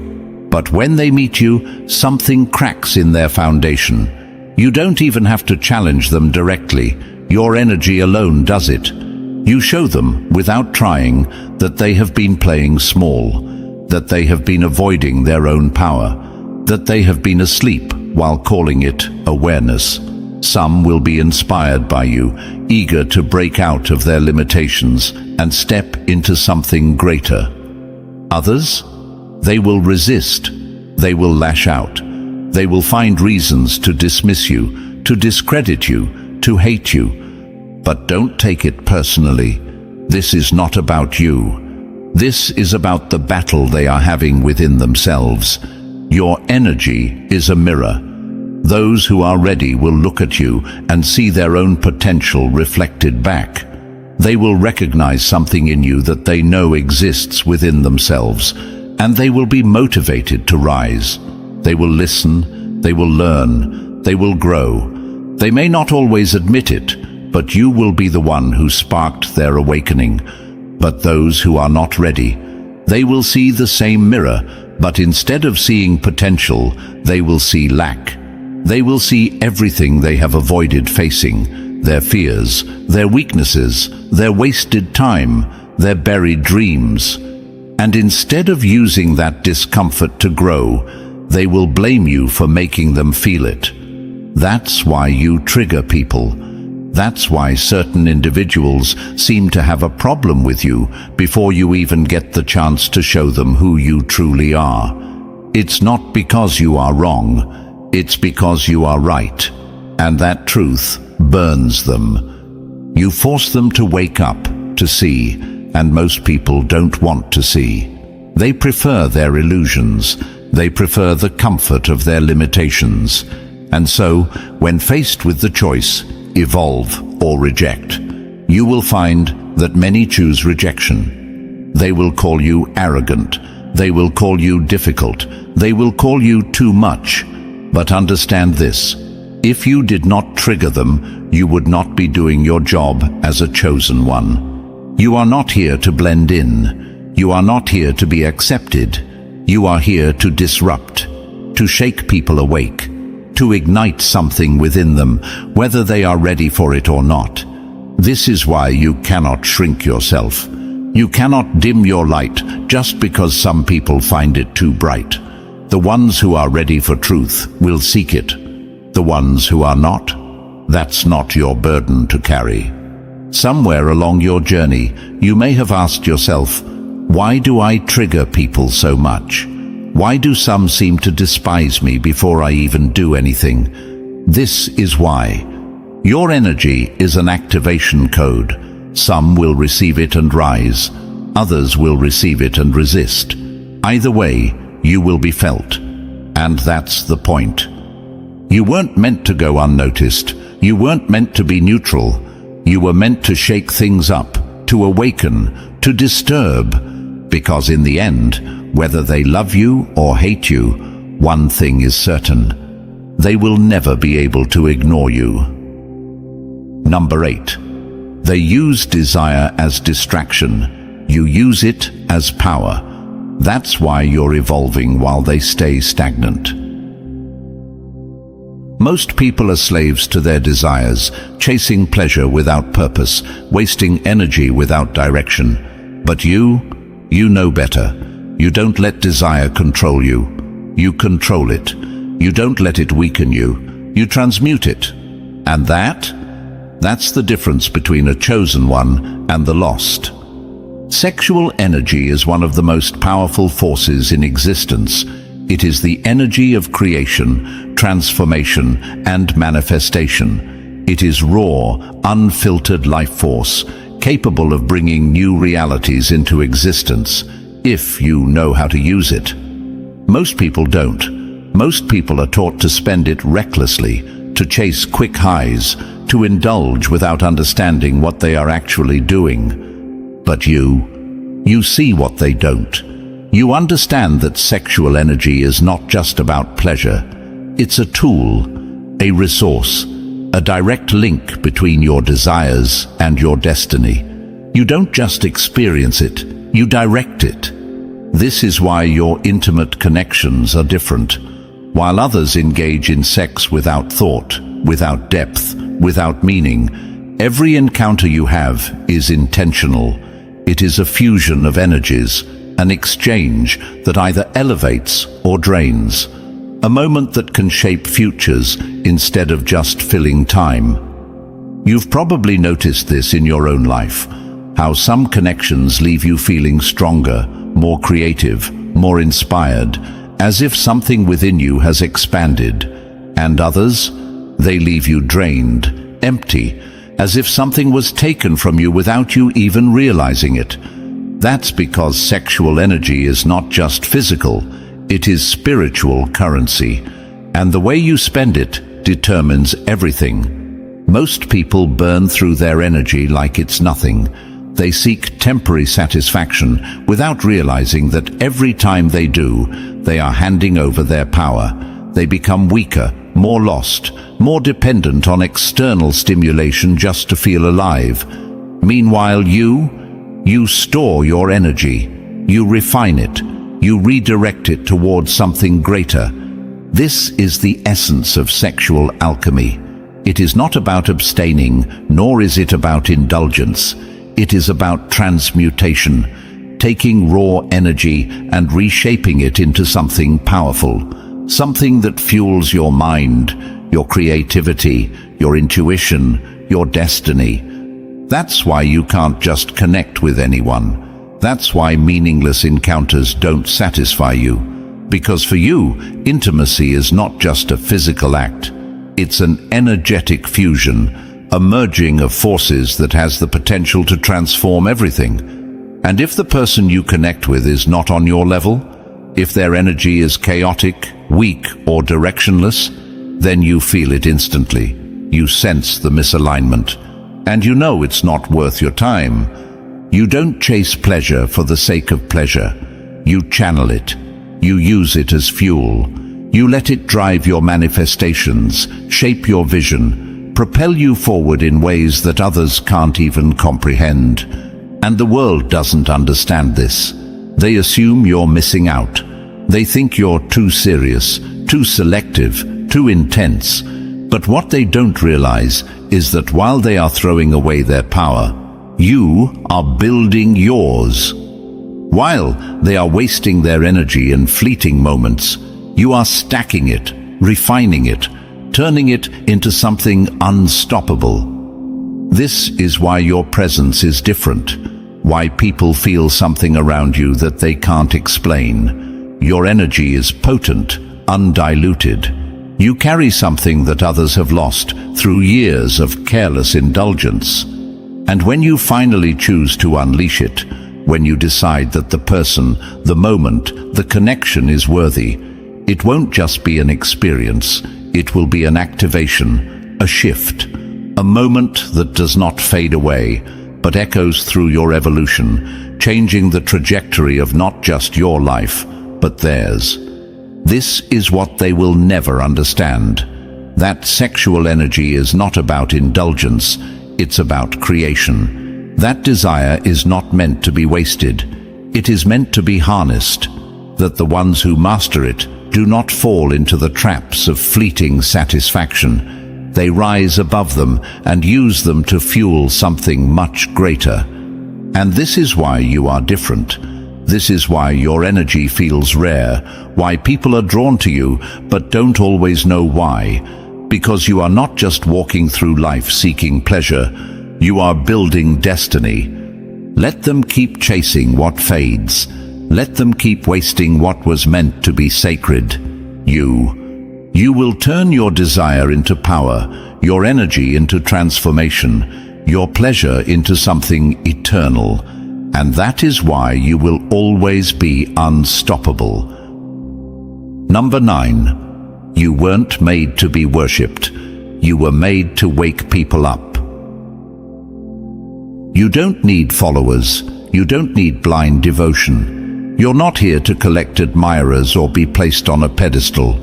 But when they meet you, something cracks in their foundation. You don't even have to challenge them directly. Your energy alone does it. You show them, without trying, that they have been playing small, that they have been avoiding their own power, that they have been asleep while calling it awareness. Some will be inspired by you, eager to break out of their limitations and step into something greater. Others? They will resist. They will lash out. They will find reasons to dismiss you, to discredit you, to hate you. But don't take it personally. This is not about you. This is about the battle they are having within themselves. Your energy is a mirror. Those who are ready will look at you and see their own potential reflected back. They will recognize something in you that they know exists within themselves, and they will be motivated to rise. They will listen, they will learn, they will grow. They may not always admit it, but you will be the one who sparked their awakening. But those who are not ready, they will see the same mirror, but instead of seeing potential, they will see lack. They will see everything they have avoided facing. their fears, their weaknesses, their wasted time, their buried dreams. And instead of using that discomfort to grow, they will blame you for making them feel it. That's why you trigger people. That's why certain individuals seem to have a problem with you before you even get the chance to show them who you truly are. It's not because you are wrong, it's because you are right. And that truth burns them. You force them to wake up, to see, and most people don't want to see. They prefer their illusions. They prefer the comfort of their limitations. And so, when faced with the choice, evolve or reject, you will find that many choose rejection. They will call you arrogant. They will call you difficult. They will call you too much. But understand this: if you did not trigger them, you would not be doing your job as a chosen one. You are not here to blend in. You are not here to be accepted. You are here to disrupt, to shake people awake, to ignite something within them, whether they are ready for it or not. This is why you cannot shrink yourself. You cannot dim your light just because some people find it too bright. The ones who are ready for truth will seek it. The ones who are not, that's not your burden to carry. Somewhere along your journey, you may have asked yourself, why do I trigger people so much? Why do some seem to despise me before I even do anything? This is why. Your energy is an activation code. Some will receive it and rise. Others will receive it and resist. Either way, you will be felt. And that's the point. You weren't meant to go unnoticed. You weren't meant to be neutral. You were meant to shake things up, to awaken, to disturb. Because in the end, whether they love you or hate you, one thing is certain: they will never be able to ignore you. Number 8. They use desire as distraction. You use it as power. That's why you're evolving while they stay stagnant. Most people are slaves to their desires, chasing pleasure without purpose, wasting energy without direction. But you know better. You don't let desire control you. You control it. You don't let it weaken you. You transmute it. And that's the difference between a chosen one and the lost. Sexual energy is one of the most powerful forces in existence. It is the energy of creation, transformation, and manifestation. It is raw, unfiltered life force, capable of bringing new realities into existence, if you know how to use it. Most people don't. Most people are taught to spend it recklessly, to chase quick highs, to indulge without understanding what they are actually doing. But you see what they don't. You understand that sexual energy is not just about pleasure. It's a tool, a resource, a direct link between your desires and your destiny. You don't just experience it, you direct it. This is why your intimate connections are different. While others engage in sex without thought, without depth, without meaning, every encounter you have is intentional. It is a fusion of energies, an exchange that either elevates or drains, a moment that can shape futures instead of just filling time. You've probably noticed this in your own life, how some connections leave you feeling stronger, more creative, more inspired, as if something within you has expanded, and others, they leave you drained, empty, as if something was taken from you without you even realizing it. That's because sexual energy is not just physical, it is spiritual currency, and the way you spend it determines everything. Most people burn through their energy like it's nothing. They seek temporary satisfaction without realizing that every time they do, they are handing over their power. They become weaker, more lost, more dependent on external stimulation just to feel alive. Meanwhile, you store your energy, you refine it, you redirect it towards something greater. This is the essence of sexual alchemy. It is not about abstaining, nor is it about indulgence. It is about transmutation, taking raw energy and reshaping it into something powerful, something that fuels your mind, your creativity, your intuition, your destiny. That's why you can't just connect with anyone. That's why meaningless encounters don't satisfy you. Because for you, intimacy is not just a physical act. It's an energetic fusion, a merging of forces that has the potential to transform everything. And if the person you connect with is not on your level, if their energy is chaotic, weak, or directionless, then you feel it instantly. You sense the misalignment, and you know it's not worth your time. You don't chase pleasure for the sake of pleasure. You channel it. You use it as fuel. You let it drive your manifestations, shape your vision, propel you forward in ways that others can't even comprehend. And the world doesn't understand this. They assume you're missing out. They think you're too serious, too selective, too intense. But what they don't realize is that while they are throwing away their power, you are building yours. While they are wasting their energy in fleeting moments, you are stacking it, refining it, turning it into something unstoppable. This is why your presence is different, why people feel something around you that they can't explain. Your energy is potent, undiluted. You carry something that others have lost through years of careless indulgence. And when you finally choose to unleash it, when you decide that the person, the moment, the connection is worthy, it won't just be an experience, it will be an activation, a shift, a moment that does not fade away, but echoes through your evolution, changing the trajectory of not just your life, but theirs. This is what they will never understand. That sexual energy is not about indulgence, it's about creation. That desire is not meant to be wasted. It is meant to be harnessed, that the ones who master it do not fall into the traps of fleeting satisfaction. They rise above them and use them to fuel something much greater. And this is why you are different. This is why your energy feels rare, why people are drawn to you but don't always know why. Because you are not just walking through life seeking pleasure, you are building destiny. Let them keep chasing what fades. Let them keep wasting what was meant to be sacred. You will turn your desire into power, your energy into transformation, your pleasure into something eternal. And that is why you will always be unstoppable. Number 9. You weren't made to be worshipped. You were made to wake people up. You don't need followers. You don't need blind devotion. You're not here to collect admirers or be placed on a pedestal.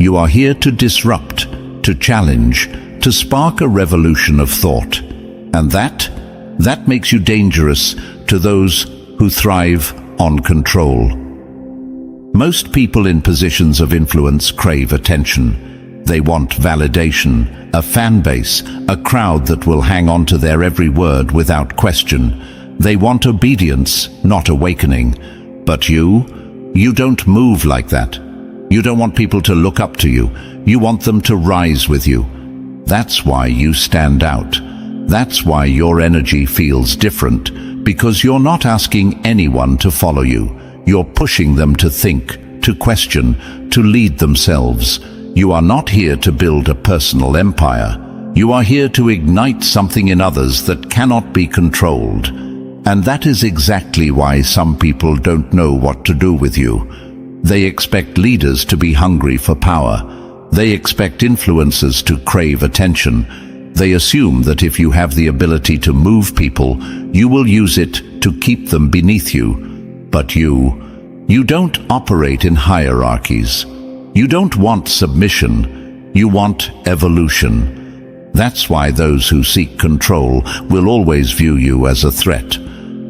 You are here to disrupt, to challenge, to spark a revolution of thought. And that makes you dangerous to those who thrive on control. Most people in positions of influence crave attention. They want validation, a fan base, a crowd that will hang on to their every word without question. They want obedience, not awakening. But you don't move like that. You don't want people to look up to you. You want them to rise with you. That's why you stand out. That's why your energy feels different, because you're not asking anyone to follow you. You're pushing them to think, to question, to lead themselves. You are not here to build a personal empire. You are here to ignite something in others that cannot be controlled. And that is exactly why some people don't know what to do with you. They expect leaders to be hungry for power. They expect influencers to crave attention. They assume that if you have the ability to move people, you will use it to keep them beneath you. But you don't operate in hierarchies. You don't want submission. You want evolution. That's why those who seek control will always view you as a threat.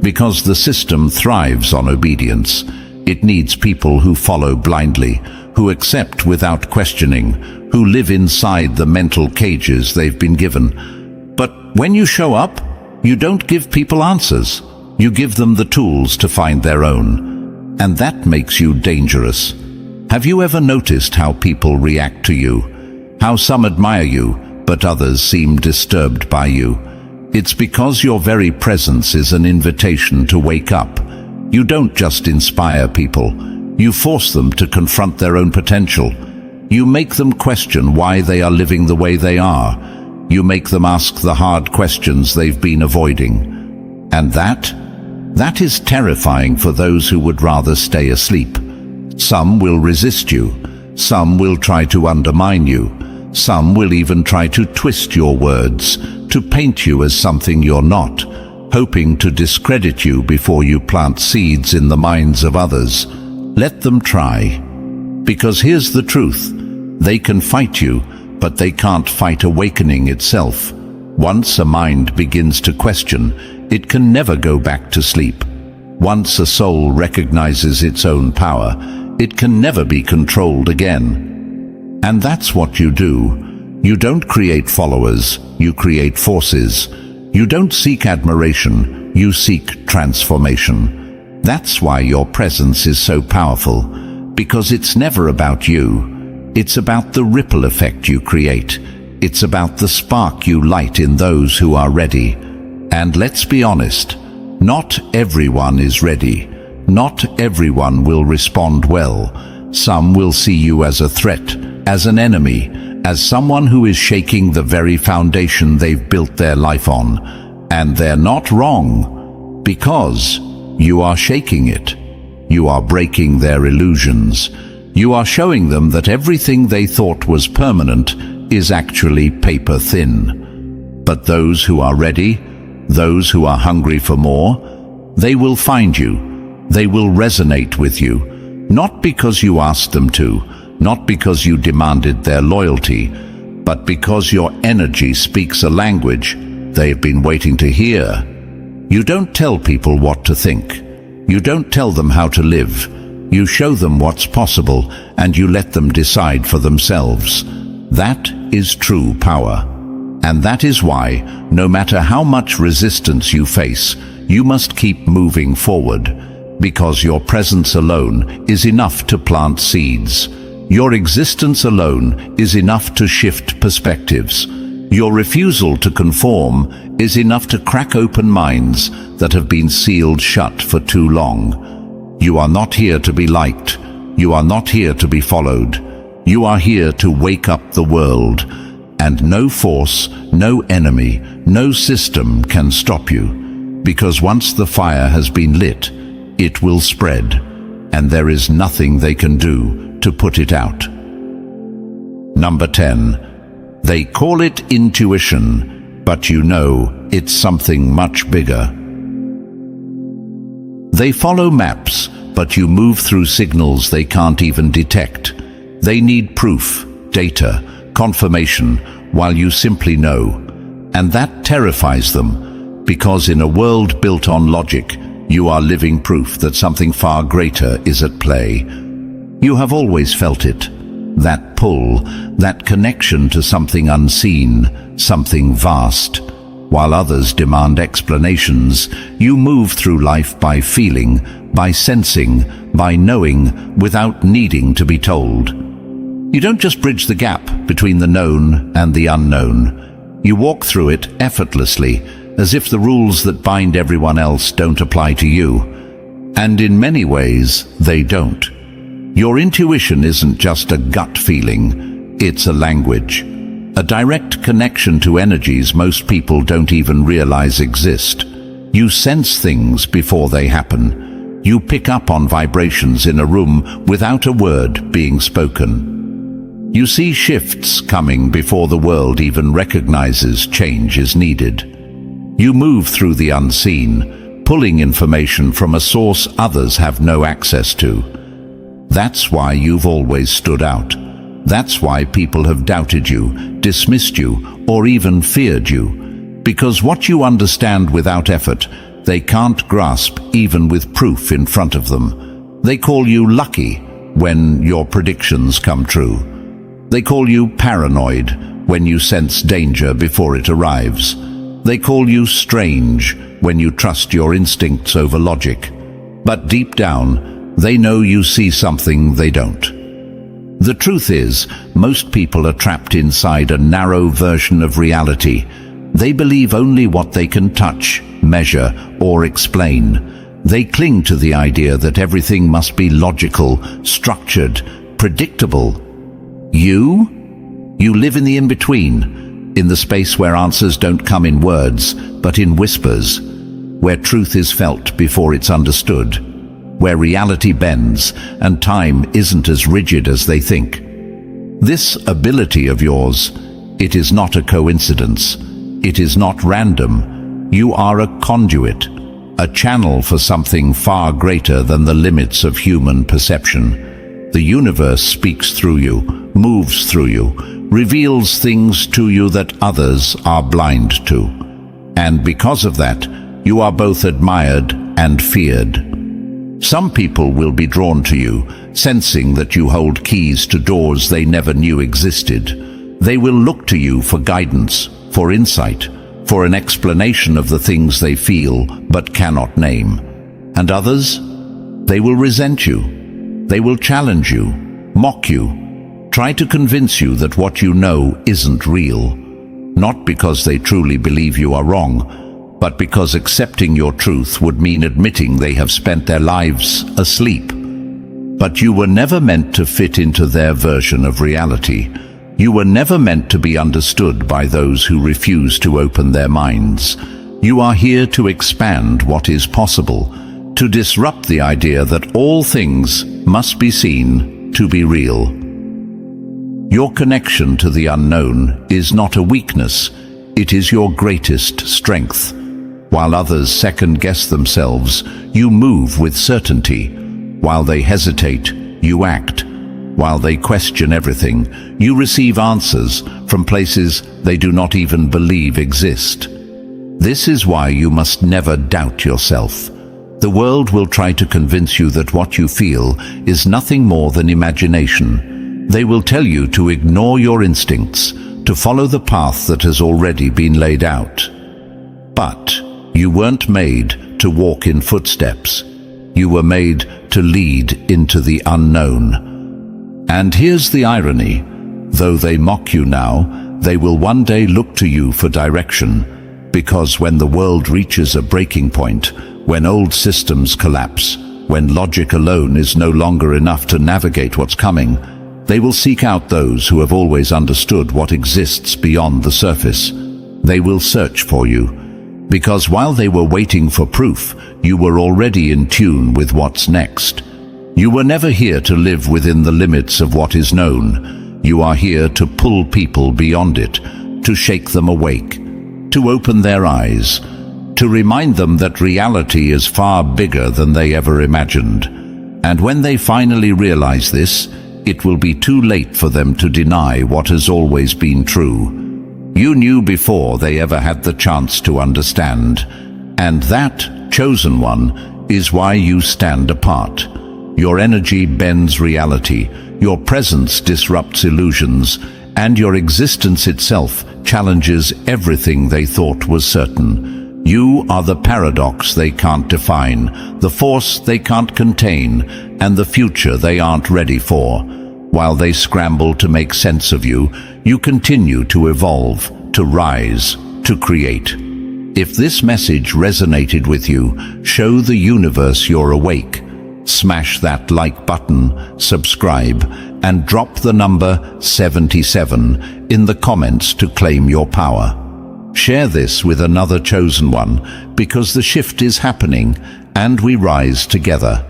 Because the system thrives on obedience. It needs people who follow blindly, who accept without questioning, who live inside the mental cages they've been given. But when you show up, you don't give people answers. You give them the tools to find their own. And that makes you dangerous. Have you ever noticed how people react to you? How some admire you, but others seem disturbed by you? It's because your very presence is an invitation to wake up. You don't just inspire people. You force them to confront their own potential. You make them question why they are living the way they are. You make them ask the hard questions they've been avoiding. And that is terrifying for those who would rather stay asleep. Some will resist you. Some will try to undermine you. Some will even try to twist your words, to paint you as something you're not, hoping to discredit you before you plant seeds in the minds of others. Let them try. Because here's the truth. They can fight you, but they can't fight awakening itself. Once a mind begins to question, it can never go back to sleep. Once a soul recognizes its own power, it can never be controlled again. And that's what you do. You don't create followers, you create forces. You don't seek admiration, you seek transformation. That's why your presence is so powerful, because it's never about you. It's about the ripple effect you create. It's about the spark you light in those who are ready. And let's be honest, not everyone is ready. Not everyone will respond well. Some will see you as a threat, as an enemy, as someone who is shaking the very foundation they've built their life on. And they're not wrong, because you are shaking it. You are breaking their illusions. You are showing them that everything they thought was permanent is actually paper thin. But those who are ready, those who are hungry for more, they will find you. They will resonate with you, not because you asked them to, not because you demanded their loyalty, but because your energy speaks a language they've been waiting to hear. You don't tell people what to think. You don't tell them how to live. You show them what's possible, and you let them decide for themselves. That is true power. And that is why, no matter how much resistance you face, you must keep moving forward, because your presence alone is enough to plant seeds. Your existence alone is enough to shift perspectives. Your refusal to conform is enough to crack open minds that have been sealed shut for too long. You are not here to be liked. You are not here to be followed. You are here to wake up the world. And no force, no enemy, no system can stop you. Because once the fire has been lit, it will spread, and there is nothing they can do to put it out. Number 10. They call it intuition, but you know it's something much bigger. They follow maps, but you move through signals they can't even detect. They need proof, data, confirmation, while you simply know. And that terrifies them, because in a world built on logic, you are living proof that something far greater is at play. You have always felt it. That pull, that connection to something unseen, something vast. While others demand explanations, you move through life by feeling, by sensing, by knowing, without needing to be told. You don't just bridge the gap between the known and the unknown. You walk through it effortlessly, as if the rules that bind everyone else don't apply to you. And in many ways, they don't. Your intuition isn't just a gut feeling, it's a language. A direct connection to energies most people don't even realize exist. You sense things before they happen. You pick up on vibrations in a room without a word being spoken. You see shifts coming before the world even recognizes change is needed. You move through the unseen, pulling information from a source others have no access to. That's why you've always stood out. That's why people have doubted you, dismissed you, or even feared you. Because what you understand without effort, they can't grasp even with proof in front of them. They call you lucky when your predictions come true. They call you paranoid when you sense danger before it arrives. They call you strange when you trust your instincts over logic. But deep down, they know you see something they don't. The truth is, most people are trapped inside a narrow version of reality. They believe only what they can touch, measure, or explain. They cling to the idea that everything must be logical, structured, predictable. You live in the in-between, in the space where answers don't come in words, but in whispers, where truth is felt before it's understood, where reality bends and time isn't as rigid as they think. This ability of yours, it is not a coincidence. It is not random. You are a conduit, a channel for something far greater than the limits of human perception. The universe speaks through you, moves through you, reveals things to you that others are blind to. And because of that, you are both admired and feared. Some people will be drawn to you, sensing that you hold keys to doors they never knew existed. They will look to you for guidance, for insight, for an explanation of the things they feel but cannot name. And others? They will resent you. They will challenge you, mock you, try to convince you that what you know isn't real. Not because they truly believe you are wrong, but because accepting your truth would mean admitting they have spent their lives asleep. But you were never meant to fit into their version of reality. You were never meant to be understood by those who refuse to open their minds. You are here to expand what is possible, to disrupt the idea that all things must be seen to be real. Your connection to the unknown is not a weakness, it is your greatest strength. While others second-guess themselves, you move with certainty. While they hesitate, you act. While they question everything, you receive answers from places they do not even believe exist. This is why you must never doubt yourself. The world will try to convince you that what you feel is nothing more than imagination. They will tell you to ignore your instincts, to follow the path that has already been laid out. But you weren't made to walk in footsteps. You were made to lead into the unknown. And here's the irony. Though they mock you now, they will one day look to you for direction. Because when the world reaches a breaking point, when old systems collapse, when logic alone is no longer enough to navigate what's coming, they will seek out those who have always understood what exists beyond the surface. They will search for you. Because while they were waiting for proof, you were already in tune with what's next. You were never here to live within the limits of what is known. You are here to pull people beyond it, to shake them awake, to open their eyes, to remind them that reality is far bigger than they ever imagined. And when they finally realize this, it will be too late for them to deny what has always been true. You knew before they ever had the chance to understand. And that, chosen one, is why you stand apart. Your energy bends reality, your presence disrupts illusions, and your existence itself challenges everything they thought was certain. You are the paradox they can't define, the force they can't contain, and the future they aren't ready for. While they scramble to make sense of you, you continue to evolve, to rise, to create. If this message resonated with you, show the universe you're awake. Smash that like button, subscribe, and drop the number 77 in the comments to claim your power. Share this with another chosen one, because the shift is happening and we rise together.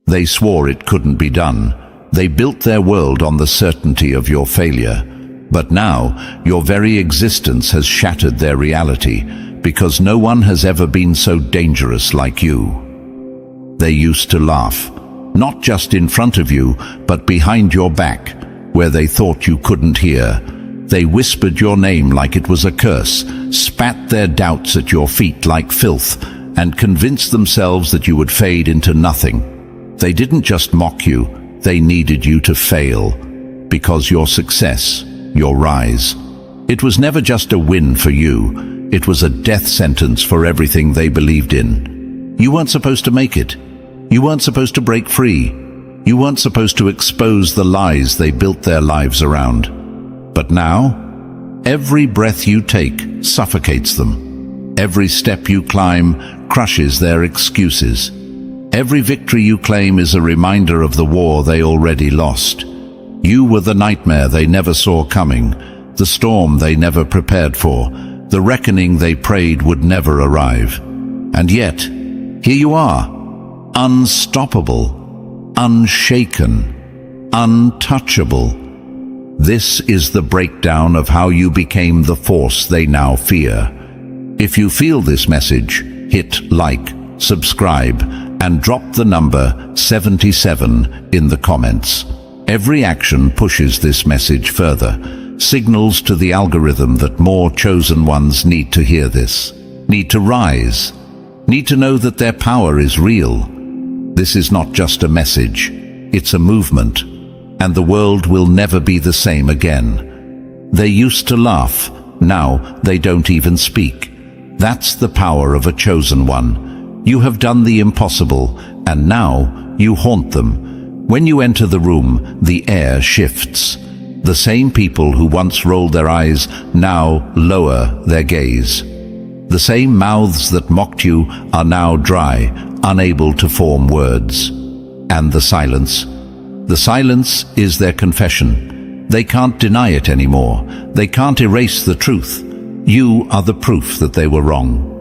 They swore it couldn't be done. They built their world on the certainty of your failure. But now, your very existence has shattered their reality, because no one has ever been so dangerous like you. They used to laugh, not just in front of you, but behind your back, where they thought you couldn't hear. They whispered your name like it was a curse, spat their doubts at your feet like filth, and convinced themselves that you would fade into nothing. They didn't just mock you, They needed you to fail, because your success, your rise, it was never just a win for you. It was a death sentence for everything they believed in. You weren't supposed to make it. You weren't supposed to break free. You weren't supposed to expose the lies they built their lives around. But now, every breath you take suffocates them. Every step you climb crushes their excuses. Every victory you claim is a reminder of the war they already lost. You were the nightmare they never saw coming, the storm they never prepared for, the reckoning they prayed would never arrive. And yet, here you are, unstoppable, unshaken, untouchable. This is the breakdown of how you became the force they now fear. If you feel this message, hit like, subscribe, and drop the number 77 in the comments. Every action pushes this message further, signals to the algorithm that more chosen ones need to hear this, need to rise, need to know that their power is real. This is not just a message, it's a movement, and the world will never be the same again. They used to laugh, now they don't even speak. That's the power of a chosen one. You have done the impossible, and now you haunt them. When you enter the room, the air shifts. The same people who once rolled their eyes now lower their gaze. The same mouths that mocked you are now dry, unable to form words. And the silence? The silence is their confession. They can't deny it anymore. They can't erase the truth. You are the proof that they were wrong.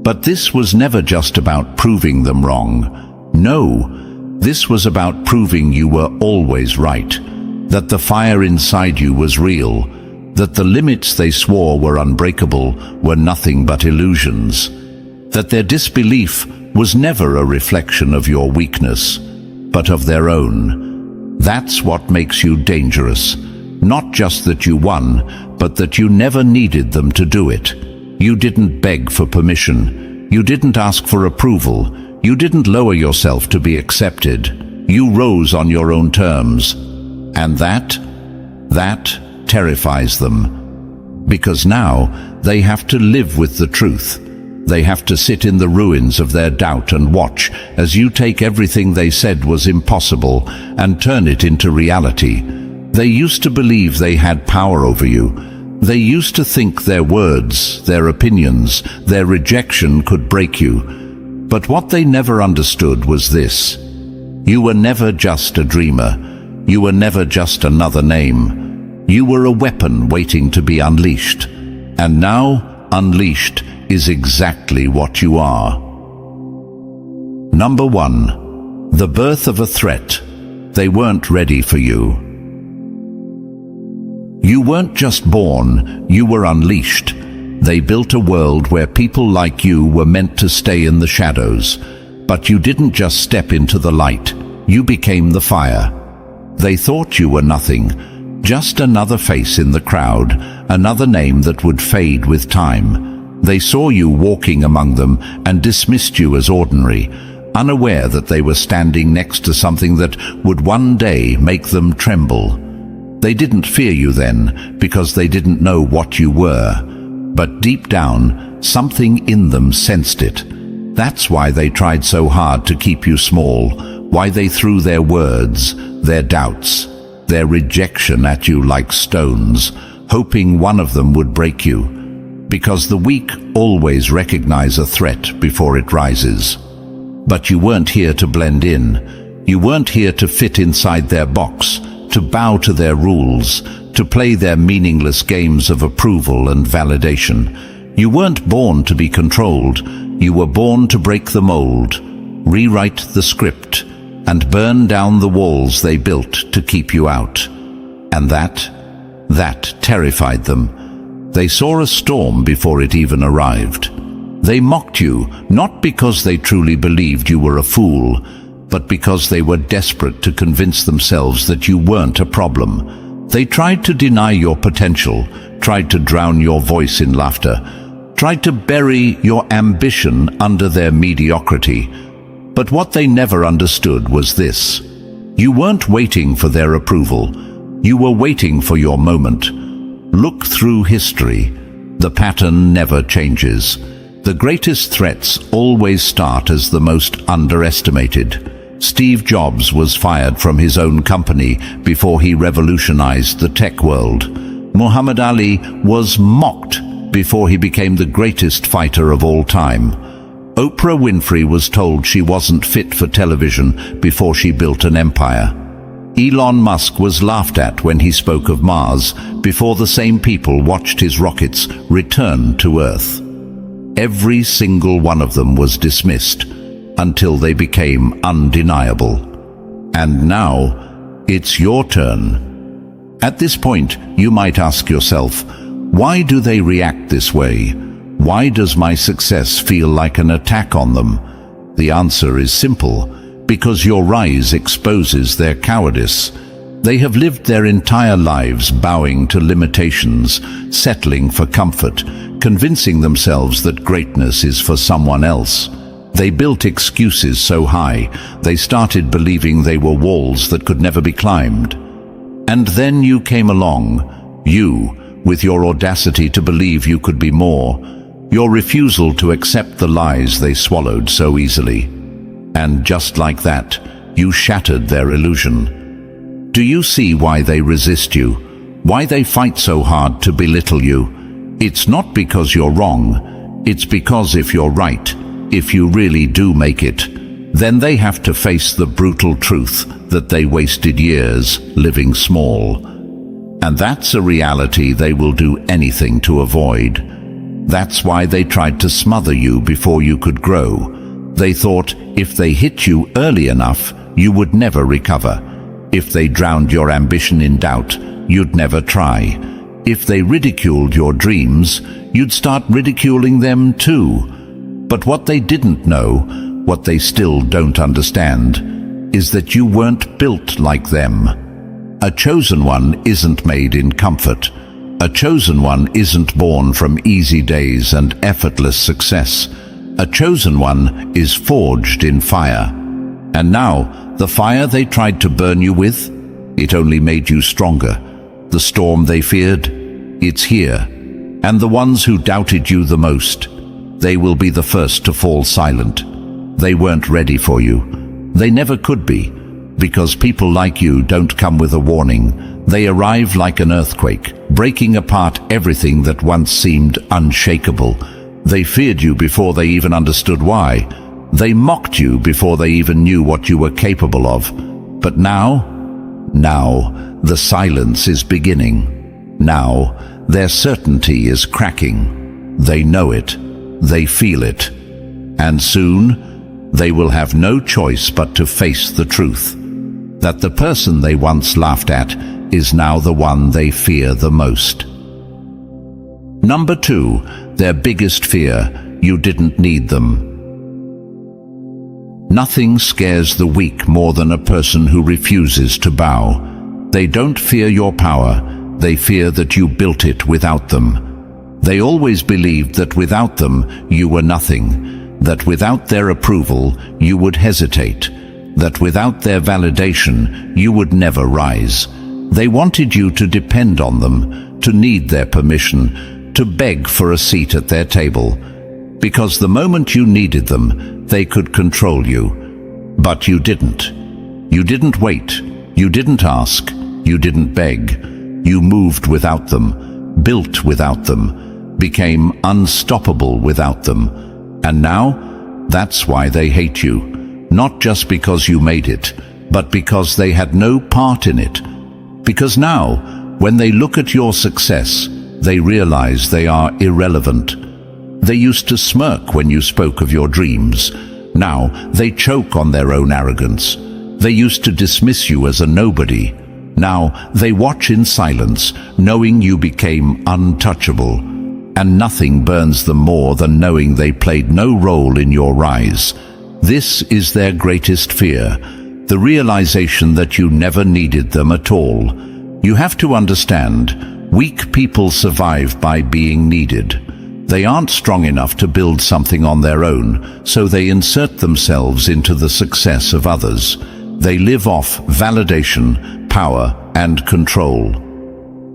But this was never just about proving them wrong. No, this was about proving you were always right, that the fire inside you was real, that the limits they swore were unbreakable were nothing but illusions, that their disbelief was never a reflection of your weakness, but of their own. That's what makes you dangerous. Not just that you won, but that you never needed them to do it. You didn't beg for permission. You didn't ask for approval. You didn't lower yourself to be accepted. You rose on your own terms. And that terrifies them. Because now they have to live with the truth. They have to sit in the ruins of their doubt and watch as you take everything they said was impossible and turn it into reality. They used to believe they had power over you. They used to think their words, their opinions, their rejection could break you. But what they never understood was this. You were never just a dreamer. You were never just another name. You were a weapon waiting to be unleashed. And now, unleashed is exactly what you are. Number 1. The birth of a threat. They weren't ready for you. You weren't just born, you were unleashed. They built a world where people like you were meant to stay in the shadows. But you didn't just step into the light, you became the fire. They thought you were nothing, just another face in the crowd, another name that would fade with time. They saw you walking among them and dismissed you as ordinary, unaware that they were standing next to something that would one day make them tremble. They didn't fear you then, because they didn't know what you were. But deep down, something in them sensed it. That's why they tried so hard to keep you small, why they threw their words, their doubts, their rejection at you like stones, hoping one of them would break you. Because the weak always recognize a threat before it rises. But you weren't here to blend in. You weren't here to fit inside their box, to bow to their rules, to play their meaningless games of approval and validation. You weren't born to be controlled. You were born to break the mold, rewrite the script, and burn down the walls they built to keep you out. And that terrified them. They saw a storm before it even arrived. They mocked you, not because they truly believed you were a fool, but because they were desperate to convince themselves that you weren't a problem. They tried to deny your potential, tried to drown your voice in laughter, tried to bury your ambition under their mediocrity. But what they never understood was this. You weren't waiting for their approval. You were waiting for your moment. Look through history. The pattern never changes. The greatest threats always start as the most underestimated. Steve Jobs was fired from his own company before he revolutionized the tech world. Muhammad Ali was mocked before he became the greatest fighter of all time. Oprah Winfrey was told she wasn't fit for television before she built an empire. Elon Musk was laughed at when he spoke of Mars before the same people watched his rockets return to Earth. Every single one of them was dismissed until they became undeniable. And now, it's your turn. At this point, you might ask yourself, why do they react this way? Why does my success feel like an attack on them? The answer is simple: because your rise exposes their cowardice. They have lived their entire lives bowing to limitations, settling for comfort, convincing themselves that greatness is for someone else. They built excuses so high, they started believing they were walls that could never be climbed. And then you came along, you, with your audacity to believe you could be more, your refusal to accept the lies they swallowed so easily. And just like that, you shattered their illusion. Do you see why they resist you? Why they fight so hard to belittle you? It's not because you're wrong. It's because if you're right, if you really do make it, then they have to face the brutal truth that they wasted years living small. And that's a reality they will do anything to avoid. That's why they tried to smother you before you could grow. They thought if they hit you early enough, you would never recover. If they drowned your ambition in doubt, you'd never try. If they ridiculed your dreams, you'd start ridiculing them too. But what they didn't know, what they still don't understand, is that you weren't built like them. A chosen one isn't made in comfort. A chosen one isn't born from easy days and effortless success. A chosen one is forged in fire. And now, the fire they tried to burn you with, it only made you stronger. The storm they feared, it's here. And the ones who doubted you the most, they will be the first to fall silent. They weren't ready for you. They never could be, because people like you don't come with a warning. They arrive like an earthquake, breaking apart everything that once seemed unshakable. They feared you before they even understood why. They mocked you before they even knew what you were capable of. But now, the silence is beginning. Now, their certainty is cracking. They know it. They feel it. And soon, they will have no choice but to face the truth. That the person they once laughed at is now the one they fear the most. Number 2, their biggest fear: you didn't need them. Nothing scares the weak more than a person who refuses to bow. They don't fear your power, they fear that you built it without them. They always believed that without them you were nothing, that without their approval you would hesitate, that without their validation you would never rise. They wanted you to depend on them, to need their permission, to beg for a seat at their table, because the moment you needed them, they could control you. But you didn't. You didn't wait. You didn't ask. You didn't beg. You moved without them, built without them, became unstoppable without them. And now, that's why they hate you. Not just because you made it, but because they had no part in it. Because now, when they look at your success, they realize they are irrelevant. They used to smirk when you spoke of your dreams. Now, they choke on their own arrogance. They used to dismiss you as a nobody. Now, they watch in silence, knowing you became untouchable. And nothing burns them more than knowing they played no role in your rise. This is their greatest fear, the realization that you never needed them at all. You have to understand, weak people survive by being needed. They aren't strong enough to build something on their own, so they insert themselves into the success of others. They live off validation, power, and control.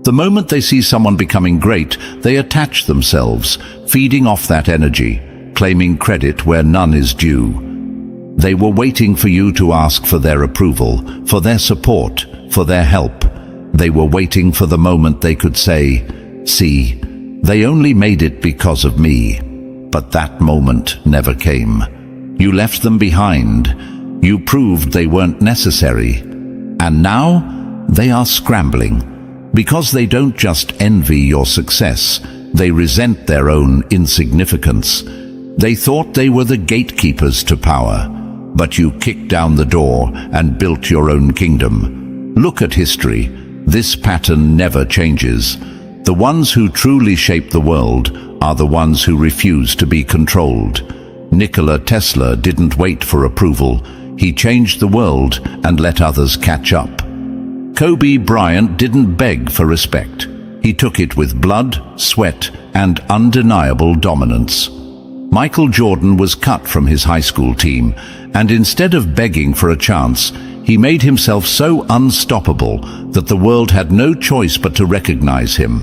The moment they see someone becoming great, they attach themselves, feeding off that energy, claiming credit where none is due. They were waiting for you to ask for their approval, for their support, for their help. They were waiting for the moment they could say, "See, they only made it because of me." But that moment never came. You left them behind. You proved they weren't necessary. And now they are scrambling. Because they don't just envy your success, they resent their own insignificance. They thought they were the gatekeepers to power. But you kicked down the door and built your own kingdom. Look at history. This pattern never changes. The ones who truly shape the world are the ones who refuse to be controlled. Nikola Tesla didn't wait for approval. He changed the world and let others catch up. Kobe Bryant didn't beg for respect. He took it with blood, sweat, and undeniable dominance. Michael Jordan was cut from his high school team, and instead of begging for a chance, he made himself so unstoppable that the world had no choice but to recognize him.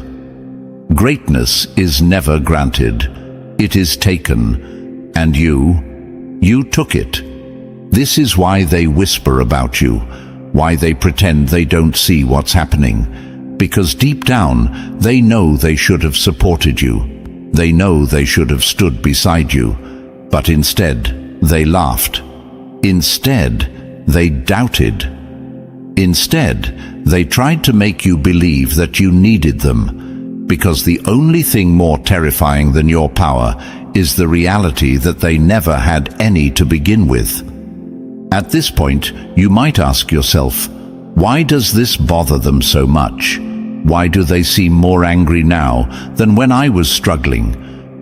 Greatness is never granted. It is taken. And you took it. This is why they whisper about you, why they pretend they don't see what's happening. Because deep down, they know they should have supported you. They know they should have stood beside you. But instead, they laughed. Instead, they doubted. Instead, they tried to make you believe that you needed them. Because the only thing more terrifying than your power is the reality that they never had any to begin with. At this point, you might ask yourself, why does this bother them so much? Why do they seem more angry now than when I was struggling?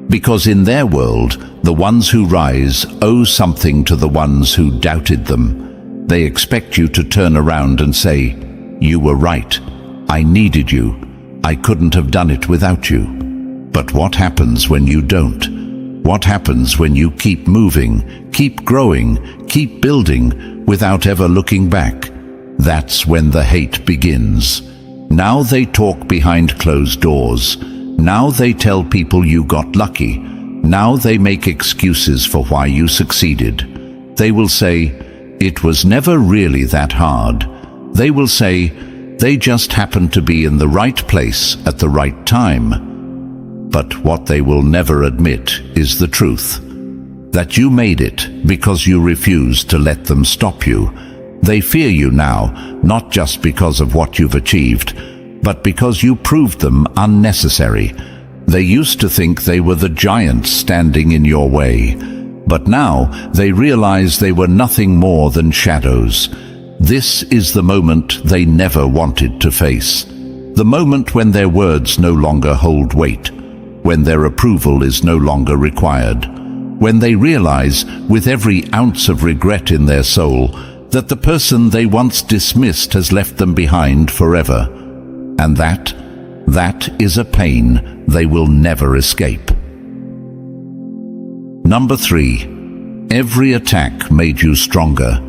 Because in their world, the ones who rise owe something to the ones who doubted them. They expect you to turn around and say, "You were right. I needed you. I couldn't have done it without you." But what happens when you don't? What happens when you keep moving, keep growing, keep building, without ever looking back? That's when the hate begins. Now they talk behind closed doors. Now they tell people you got lucky. Now they make excuses for why you succeeded. They will say, "It was never really that hard." They will say, "They just happened to be in the right place at the right time." But what they will never admit is the truth. That you made it because you refused to let them stop you. They fear you now, not just because of what you've achieved, but because you proved them unnecessary. They used to think they were the giants standing in your way. But now they realize they were nothing more than shadows. This is the moment they never wanted to face. The moment when their words no longer hold weight. When their approval is no longer required. When they realize, with every ounce of regret in their soul, that the person they once dismissed has left them behind forever. And that is a pain they will never escape. Number 3. Every attack made you stronger.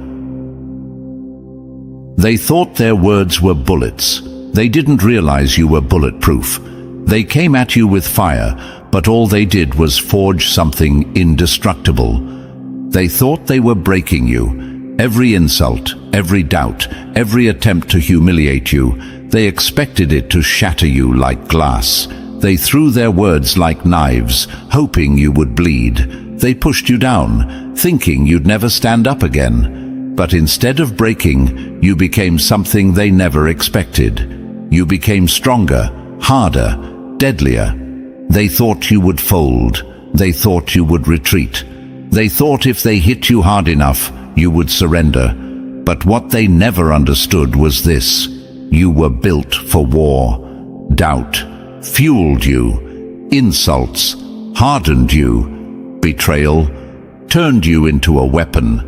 They thought their words were bullets. They didn't realize you were bulletproof. They came at you with fire, but all they did was forge something indestructible. They thought they were breaking you. Every insult, every doubt, every attempt to humiliate you, they expected it to shatter you like glass. They threw their words like knives, hoping you would bleed. They pushed you down, thinking you'd never stand up again. But instead of breaking, you became something they never expected. You became stronger, harder, deadlier. They thought you would fold. They thought you would retreat. They thought if they hit you hard enough, you would surrender. But what they never understood was this: you were built for war. Doubt fueled you. Insults hardened you. Betrayal turned you into a weapon.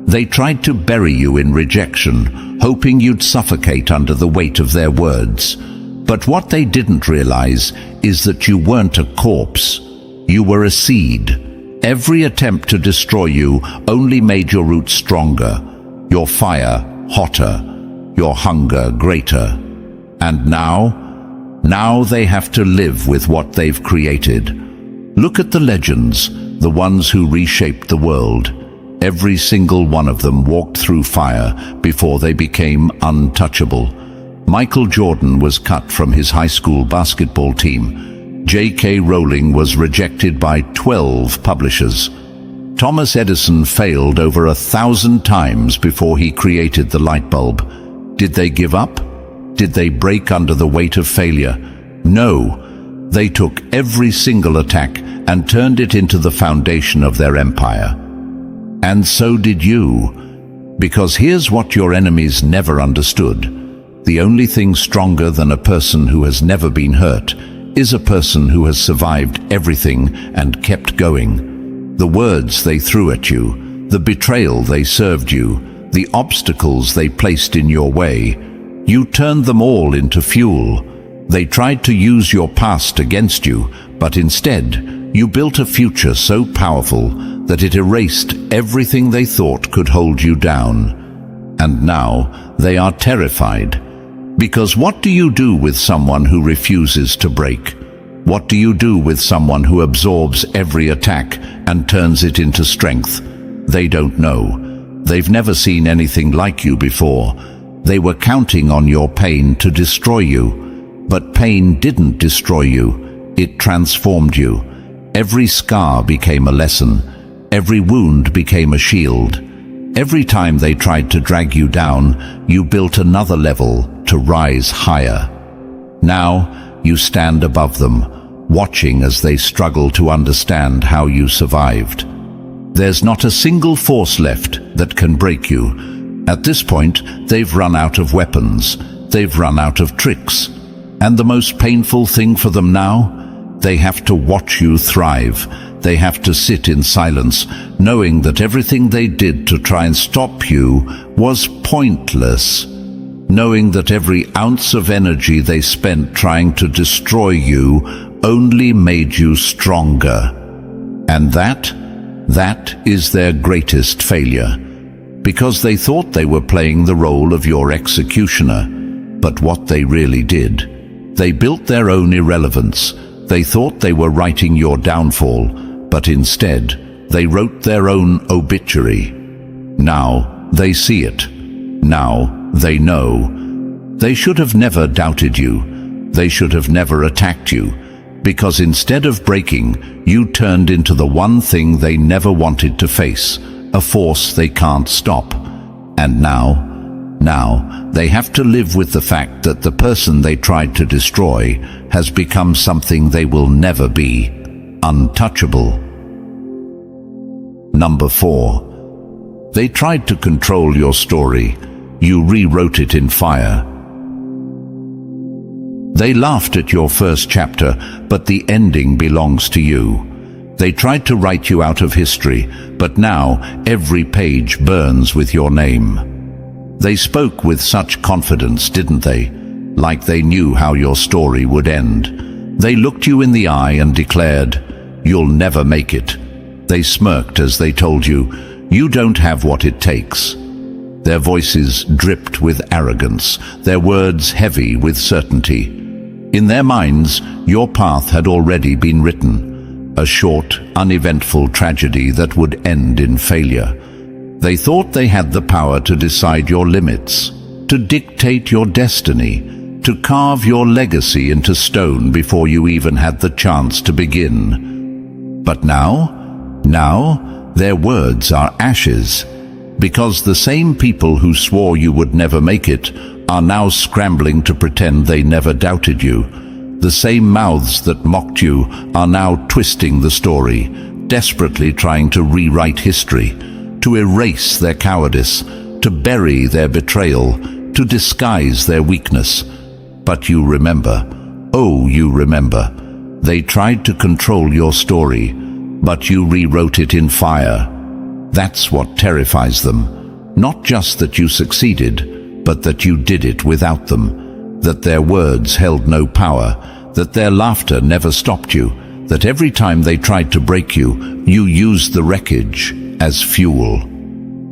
They tried to bury you in rejection, hoping you'd suffocate under the weight of their words. But what they didn't realize is that you weren't a corpse. You were a seed. Every attempt to destroy you only made your roots stronger, your fire hotter, your hunger greater. And now they have to live with what they've created. Look at the legends, the ones who reshaped the world. Every single one of them walked through fire before they became untouchable. Michael Jordan was cut from his high school basketball team. J.K. Rowling was rejected by 12 publishers. Thomas Edison failed over 1,000 times before he created the light bulb. Did they give up? Did they break under the weight of failure? No. They took every single attack and turned it into the foundation of their empire. And so did you. Because here's what your enemies never understood. The only thing stronger than a person who has never been hurt is a person who has survived everything and kept going. The words they threw at you, the betrayal they served you, the obstacles they placed in your way, you turned them all into fuel. They tried to use your past against you, but instead, you built a future so powerful that it erased everything they thought could hold you down. And now, they are terrified. Because what do you do with someone who refuses to break? What do you do with someone who absorbs every attack and turns it into strength? They don't know. They've never seen anything like you before. They were counting on your pain to destroy you. But pain didn't destroy you. It transformed you. Every scar became a lesson. Every wound became a shield. Every time they tried to drag you down, you built another level to rise higher. Now, you stand above them, watching as they struggle to understand how you survived. There's not a single force left that can break you. At this point, they've run out of weapons. They've run out of tricks. And the most painful thing for them now? They have to watch you thrive. They have to sit in silence, knowing that everything they did to try and stop you was pointless. Knowing that every ounce of energy they spent trying to destroy you only made you stronger. And that is their greatest failure. Because they thought they were playing the role of your executioner. But what they really did, they built their own irrelevance. They thought they were writing your downfall, but instead, they wrote their own obituary. Now, they see it. Now, they know. They should have never doubted you. They should have never attacked you. Because instead of breaking, you turned into the one thing they never wanted to face, a force they can't stop. And now they have to live with the fact that the person they tried to destroy has become something they will never be, untouchable. Number 4. They tried to control your story. You rewrote it in fire. They laughed at your first chapter, but the ending belongs to you. They tried to write you out of history, but now every page burns with your name. They spoke with such confidence, didn't they? Like they knew how your story would end. They looked you in the eye and declared, "You'll never make it." They smirked as they told you, "You don't have what it takes." Their voices dripped with arrogance, their words heavy with certainty. In their minds, your path had already been written, a short, uneventful tragedy that would end in failure. They thought they had the power to decide your limits, to dictate your destiny, to carve your legacy into stone before you even had the chance to begin. But now their words are ashes, because the same people who swore you would never make it are now scrambling to pretend they never doubted you. The same mouths that mocked you are now twisting the story, desperately trying to rewrite history, to erase their cowardice, to bury their betrayal, to disguise their weakness. But you remember, oh, you remember, they tried to control your story, but you rewrote it in fire. That's what terrifies them. Not just that you succeeded, but that you did it without them, that their words held no power, that their laughter never stopped you, that every time they tried to break you, you used the wreckage as fuel.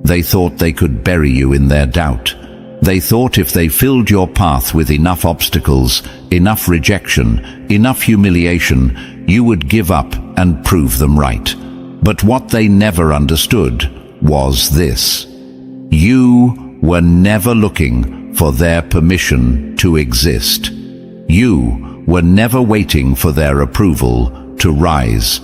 They thought they could bury you in their doubt, They thought if they filled your path with enough obstacles, enough rejection, enough humiliation, you would give up and prove them right. But what they never understood was this: you were never looking for their permission to exist. You were never waiting for their approval to rise.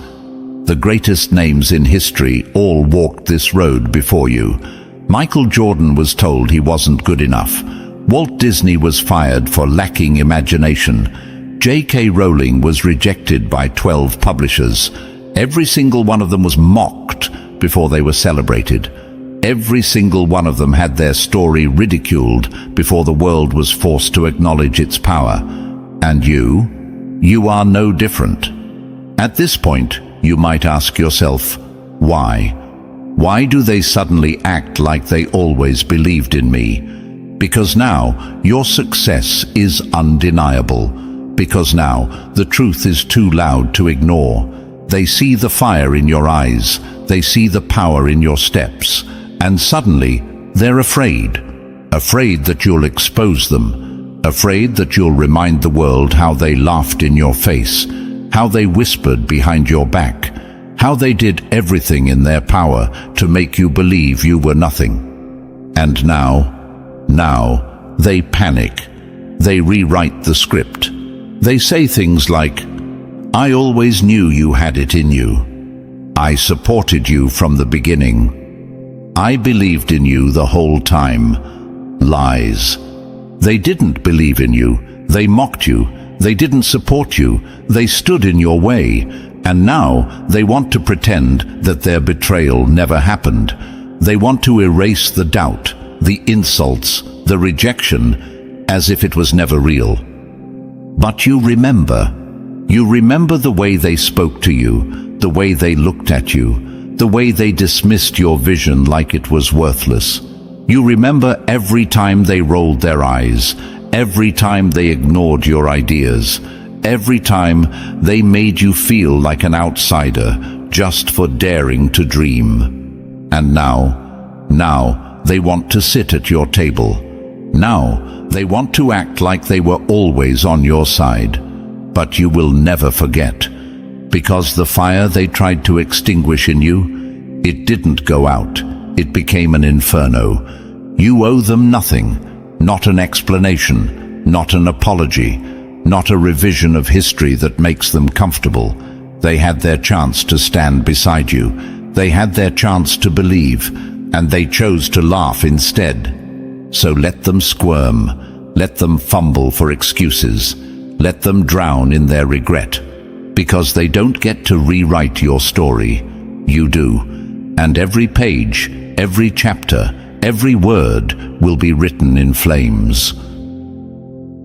The greatest names in history all walked this road before you. Michael Jordan was told he wasn't good enough. Walt Disney was fired for lacking imagination. J.K. Rowling was rejected by 12 publishers. Every single one of them was mocked before they were celebrated. Every single one of them had their story ridiculed before the world was forced to acknowledge its power. And you are no different. At this point, you might ask yourself, why? Why do they suddenly act like they always believed in me? Because now your success is undeniable. Because now the truth is too loud to ignore. They see the fire in your eyes. They see the power in your steps. And suddenly they're afraid. Afraid that you'll expose them. Afraid that you'll remind the world how they laughed in your face, how they whispered behind your back, how they did everything in their power to make you believe you were nothing. And now, they panic. They rewrite the script. They say things like, "I always knew you had it in you. I supported you from the beginning. I believed in you the whole time." Lies. They didn't believe in you. They mocked you. They didn't support you. They stood in your way. And now they want to pretend that their betrayal never happened. They want to erase the doubt, the insults, the rejection, as if it was never real. But you remember. You remember the way they spoke to you, the way they looked at you, the way they dismissed your vision like it was worthless. You remember every time they rolled their eyes, every time they ignored your ideas, every time they made you feel like an outsider just for daring to dream. And now they want to sit at your table. Now they want to act like they were always on your side. But you will never forget, because the fire they tried to extinguish in you, it didn't go out. It became an inferno. You owe them nothing, not an explanation, not an apology, not a revision of history that makes them comfortable. They had their chance to stand beside you. They had their chance to believe, and they chose to laugh instead. So let them squirm. Let them fumble for excuses. Let them drown in their regret. Because they don't get to rewrite your story. You do. And every page, every chapter, every word will be written in flames.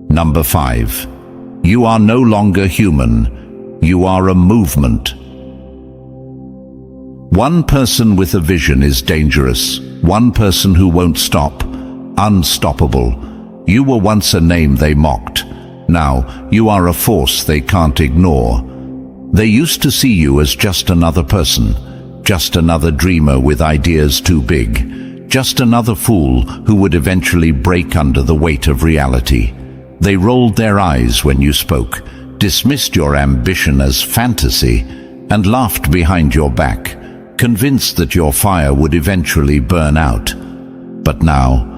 Number 5. You are no longer human. You are a movement. One person with a vision is dangerous. One person who won't stop. Unstoppable. You were once a name they mocked. Now you are a force they can't ignore. They used to see you as just another person, just another dreamer with ideas too big, just another fool who would eventually break under the weight of reality. They rolled their eyes when you spoke, dismissed your ambition as fantasy, and laughed behind your back, convinced that your fire would eventually burn out. But now,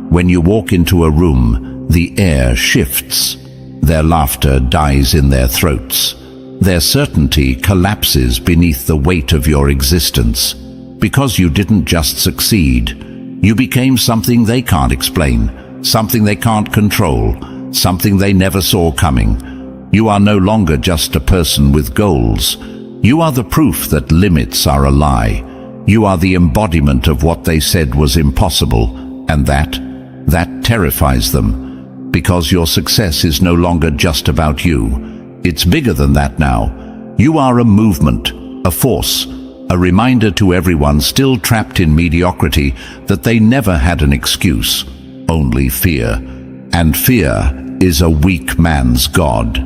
when you walk into a room, the air shifts. Their laughter dies in their throats. Their certainty collapses beneath the weight of your existence. Because you didn't just succeed, you became something they can't explain, something they can't control, something they never saw coming. You are no longer just a person with goals. You are the proof that limits are a lie. You are the embodiment of what they said was impossible, and that terrifies them. Because your success is no longer just about you. It's bigger than that now. You are a movement, a force, a reminder to everyone still trapped in mediocrity that they never had an excuse, only fear. And fear is a weak man's god.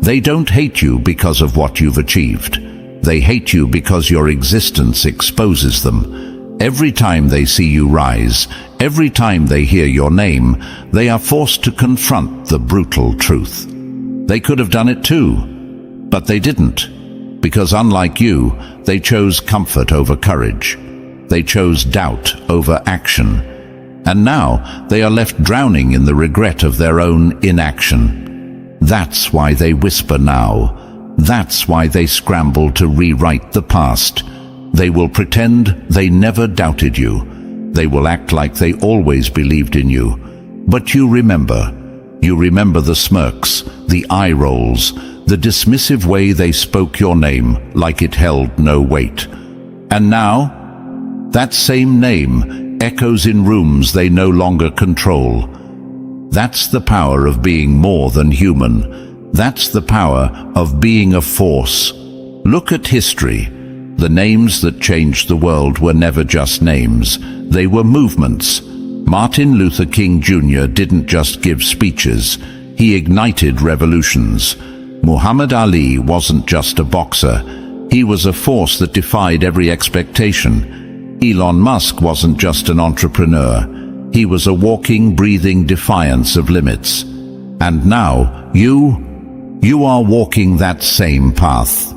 They don't hate you because of what you've achieved. They hate you because your existence exposes them. Every time they see you rise, every time they hear your name, they are forced to confront the brutal truth. They could have done it too, but they didn't, because unlike you, they chose comfort over courage. They chose doubt over action. And now they are left drowning in the regret of their own inaction. That's why they whisper now. That's why they scramble to rewrite the past. They will pretend they never doubted you. They will act like they always believed in you. But you remember the smirks, the eye rolls, the dismissive way they spoke your name like it held no weight. And now, that same name echoes in rooms they no longer control. That's the power of being more than human. That's the power of being a force. Look at history. The names that changed the world were never just names. They were movements. Martin Luther King Jr. didn't just give speeches. He ignited revolutions. Muhammad Ali wasn't just a boxer. He was a force that defied every expectation. Elon Musk wasn't just an entrepreneur. He was a walking, breathing defiance of limits. And now, you are walking that same path.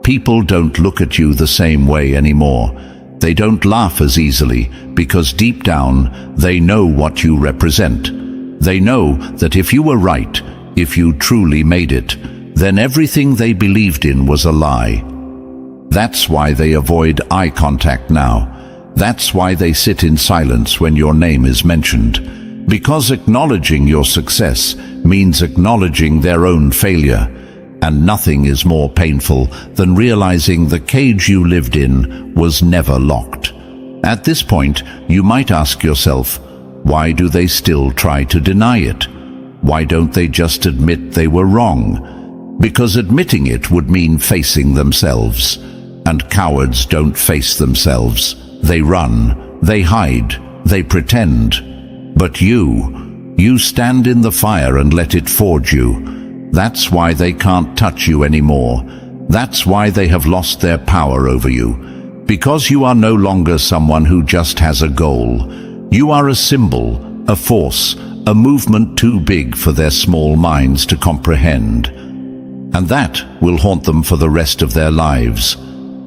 People don't look at you the same way anymore. They don't laugh as easily because deep down they know what you represent. They know that if you were right, if you truly made it, then everything they believed in was a lie. That's why they avoid eye contact now. That's why they sit in silence when your name is mentioned. Because acknowledging your success means acknowledging their own failure. And nothing is more painful than realizing the cage you lived in was never locked. At this point, you might ask yourself, why do they still try to deny it? Why don't they just admit they were wrong? Because admitting it would mean facing themselves. And cowards don't face themselves. They run, they hide, they pretend. But you stand in the fire and let it forge you. That's why they can't touch you anymore. That's why they have lost their power over you. Because you are no longer someone who just has a goal. You are a symbol, a force, a movement too big for their small minds to comprehend. And that will haunt them for the rest of their lives.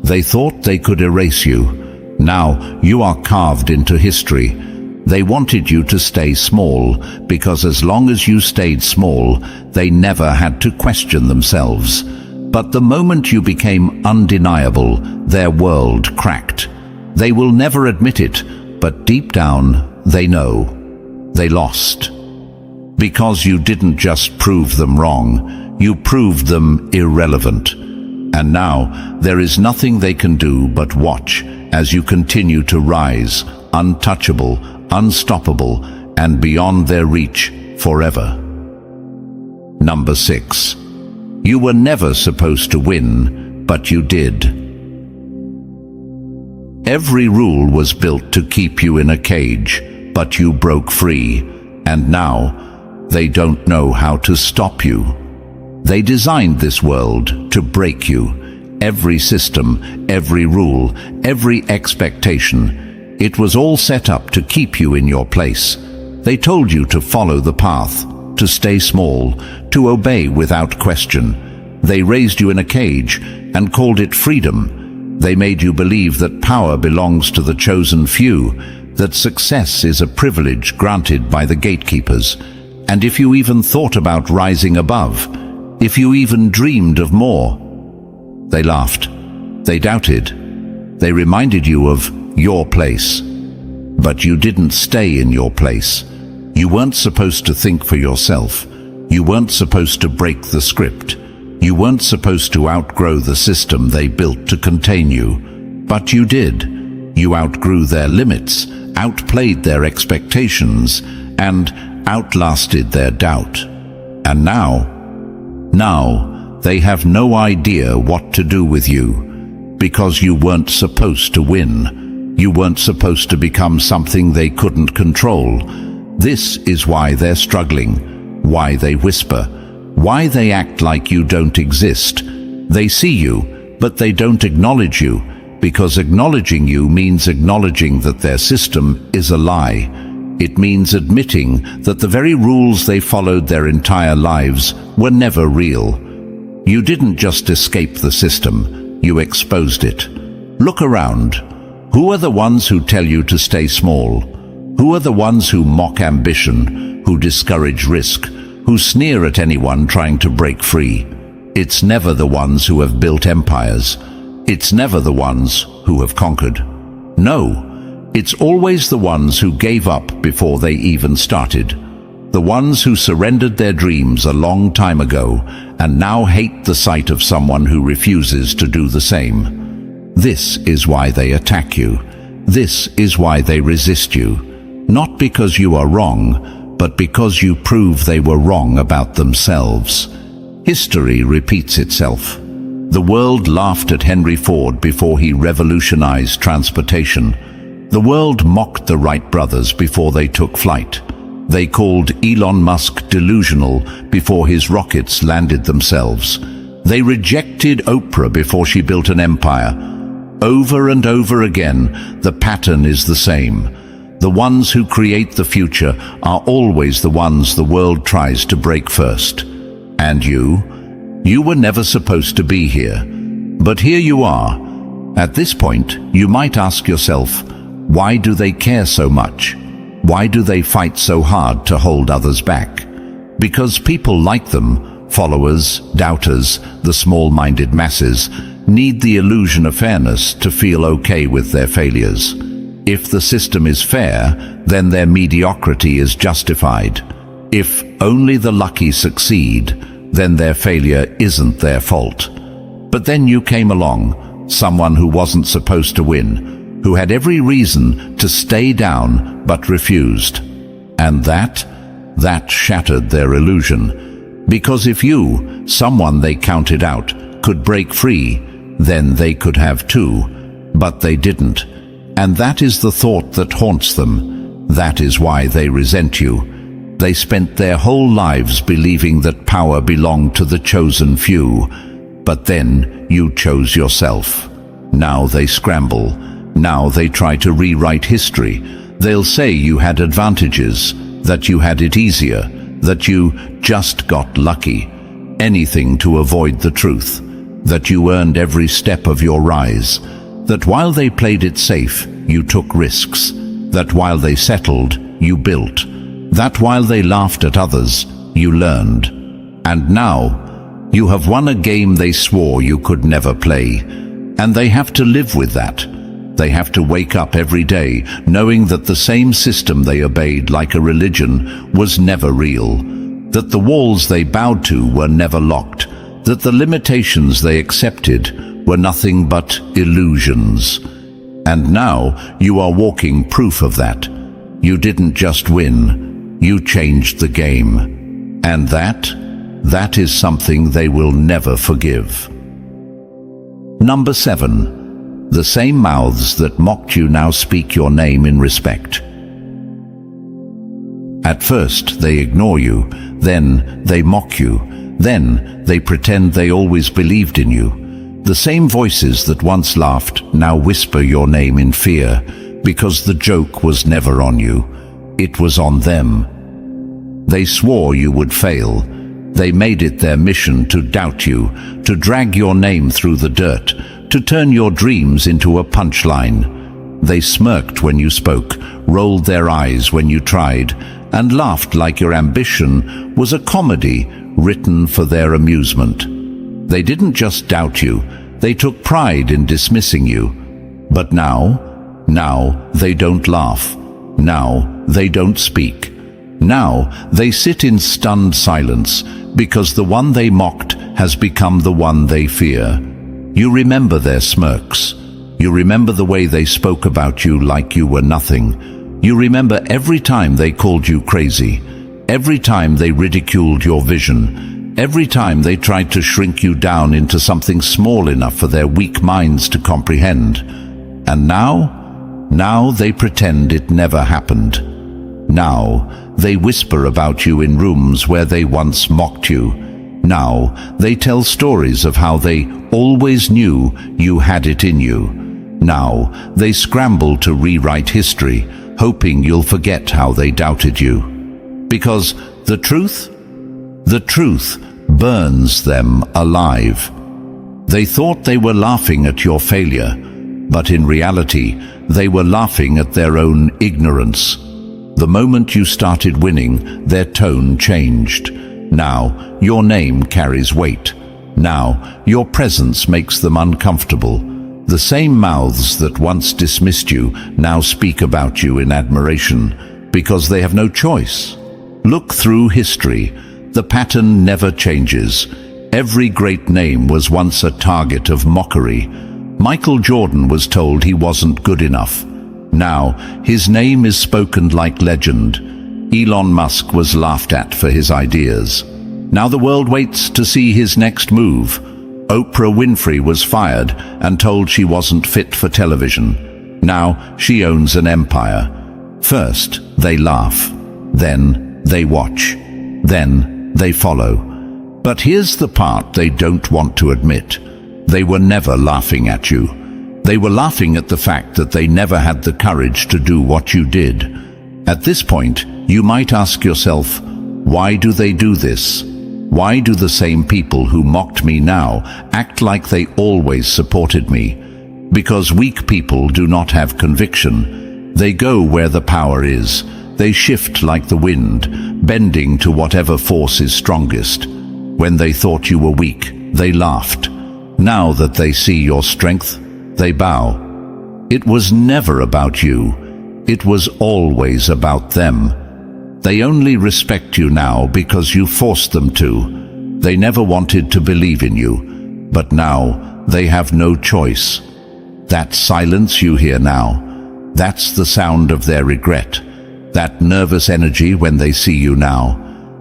They thought they could erase you. Now you are carved into history. They wanted you to stay small, because as long as you stayed small, they never had to question themselves. But the moment you became undeniable, their world cracked. They will never admit it, but deep down, they know. They lost. Because you didn't just prove them wrong, you proved them irrelevant. And now, there is nothing they can do but watch as you continue to rise, untouchable, unstoppable, and beyond their reach forever. Number 6. You were never supposed to win, but you did. Every rule was built to keep you in a cage, but you broke free, and now they don't know how to stop you. They designed this world to break you. Every system, every rule, every expectation, it was all set up to keep you in your place. They told you to follow the path, to stay small, to obey without question. They raised you in a cage and called it freedom. They made you believe that power belongs to the chosen few, that success is a privilege granted by the gatekeepers. And if you even thought about rising above, if you even dreamed of more, they laughed. They doubted. They reminded you of your place. But you didn't stay in your place. You weren't supposed to think for yourself. You weren't supposed to break the script. You weren't supposed to outgrow the system they built to contain you. But you did. You outgrew their limits, outplayed their expectations, and outlasted their doubt. And now they have no idea what to do with you, because you weren't supposed to win. You weren't supposed to become something they couldn't control. This is why they're struggling, why they whisper, why they act like you don't exist. They see you, but they don't acknowledge you, because acknowledging you means acknowledging that their system is a lie. It means admitting that the very rules they followed their entire lives were never real. You didn't just escape the system, you exposed it. Look around. Who are the ones who tell you to stay small? Who are the ones who mock ambition, who discourage risk, who sneer at anyone trying to break free? It's never the ones who have built empires. It's never the ones who have conquered. No, it's always the ones who gave up before they even started. The ones who surrendered their dreams a long time ago and now hate the sight of someone who refuses to do the same. This is why they attack you. This is why they resist you. Not because you are wrong, but because you prove they were wrong about themselves. History repeats itself. The world laughed at Henry Ford before he revolutionized transportation. The world mocked the Wright brothers before they took flight. They called Elon Musk delusional before his rockets landed themselves. They rejected Oprah before she built an empire. Over and over again, the pattern is the same. The ones who create the future are always the ones the world tries to break first. And you were never supposed to be here. But here you are. At this point, you might ask yourself, why do they care so much? Why do they fight so hard to hold others back? Because people like them, followers, doubters, the small-minded masses, need the illusion of fairness to feel okay with their failures. If the system is fair, then their mediocrity is justified. If only the lucky succeed, then their failure isn't their fault. But then you came along, someone who wasn't supposed to win, who had every reason to stay down but refused. And that shattered their illusion. Because if you, someone they counted out, could break free, then they could have too. But they didn't. And that is the thought that haunts them. That is why they resent you. They spent their whole lives believing that power belonged to the chosen few. But then you chose yourself. Now they scramble. Now they try to rewrite history. They'll say you had advantages, that you had it easier, that you just got lucky. Anything to avoid the truth. That you earned every step of your rise. That while they played it safe, you took risks. That while they settled, you built. That while they laughed at others, you learned. And now, you have won a game they swore you could never play. And they have to live with that. They have to wake up every day knowing that the same system they obeyed like a religion was never real. That the walls they bowed to were never locked. That the limitations they accepted were nothing but illusions. And now you are walking proof of that. You didn't just win, you changed the game. And that is something they will never forgive. Number 7. The same mouths that mocked you now speak your name in respect. At first they ignore you, then they mock you, then they pretend they always believed in you. The same voices that once laughed now whisper your name in fear, because the joke was never on you, it was on them. They swore you would fail. They made it their mission to doubt you, to drag your name through the dirt, to turn your dreams into a punchline. They smirked when you spoke, rolled their eyes when you tried, and laughed like your ambition was a comedy written for their amusement. They didn't just doubt you, they took pride in dismissing you. But now they don't laugh. Now they don't speak. Now they sit in stunned silence because the one they mocked has become the one they fear. You remember their smirks. You remember the way they spoke about you like you were nothing. You remember every time they called you crazy, every time they ridiculed your vision, every time they tried to shrink you down into something small enough for their weak minds to comprehend. And now they pretend it never happened. Now they whisper about you in rooms where they once mocked you. Now they tell stories of how they always knew you had it in you. Now, they scramble to rewrite history, hoping you'll forget how they doubted you. Because the truth burns them alive. They thought they were laughing at your failure, but in reality, they were laughing at their own ignorance. The moment you started winning, their tone changed. Now, your name carries weight. Now, your presence makes them uncomfortable. The same mouths that once dismissed you now speak about you in admiration, because they have no choice. Look through history. The pattern never changes. Every great name was once a target of mockery. Michael Jordan was told he wasn't good enough. Now, his name is spoken like legend. Elon Musk was laughed at for his ideas. Now the world waits to see his next move. Oprah Winfrey was fired and told she wasn't fit for television. Now she owns an empire. First, they laugh. Then they watch. Then they follow. But here's the part they don't want to admit. They were never laughing at you. They were laughing at the fact that they never had the courage to do what you did. At this point, you might ask yourself, why do they do this? Why do the same people who mocked me now act like they always supported me? Because weak people do not have conviction. They go where the power is. They shift like the wind, bending to whatever force is strongest. When they thought you were weak, they laughed. Now that they see your strength, they bow. It was never about you. It was always about them. They only respect you now because you forced them to. They never wanted to believe in you, but now they have no choice. That silence you hear now, that's the sound of their regret. That nervous energy when they see you now,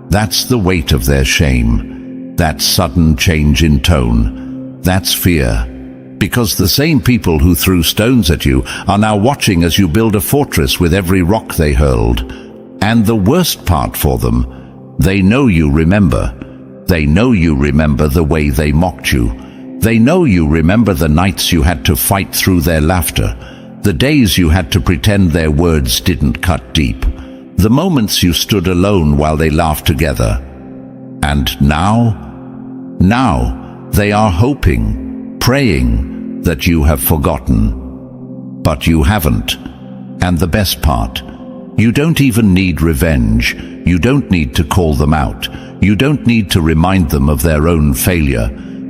that's the weight of their shame. That sudden change in tone, that's fear. Because the same people who threw stones at you are now watching as you build a fortress with every rock they hurled. And the worst part for them, they know you remember. They know you remember the way they mocked you. They know you remember the nights you had to fight through their laughter, the days you had to pretend their words didn't cut deep, the moments you stood alone while they laughed together. And now they are hoping, praying that you have forgotten. But you haven't. And the best part, you don't even need revenge. You don't need to call them out. You don't need to remind them of their own failure,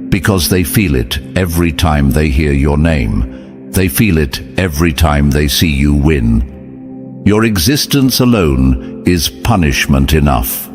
because they feel it every time they hear your name. They feel it every time they see you win. Your existence alone is punishment enough.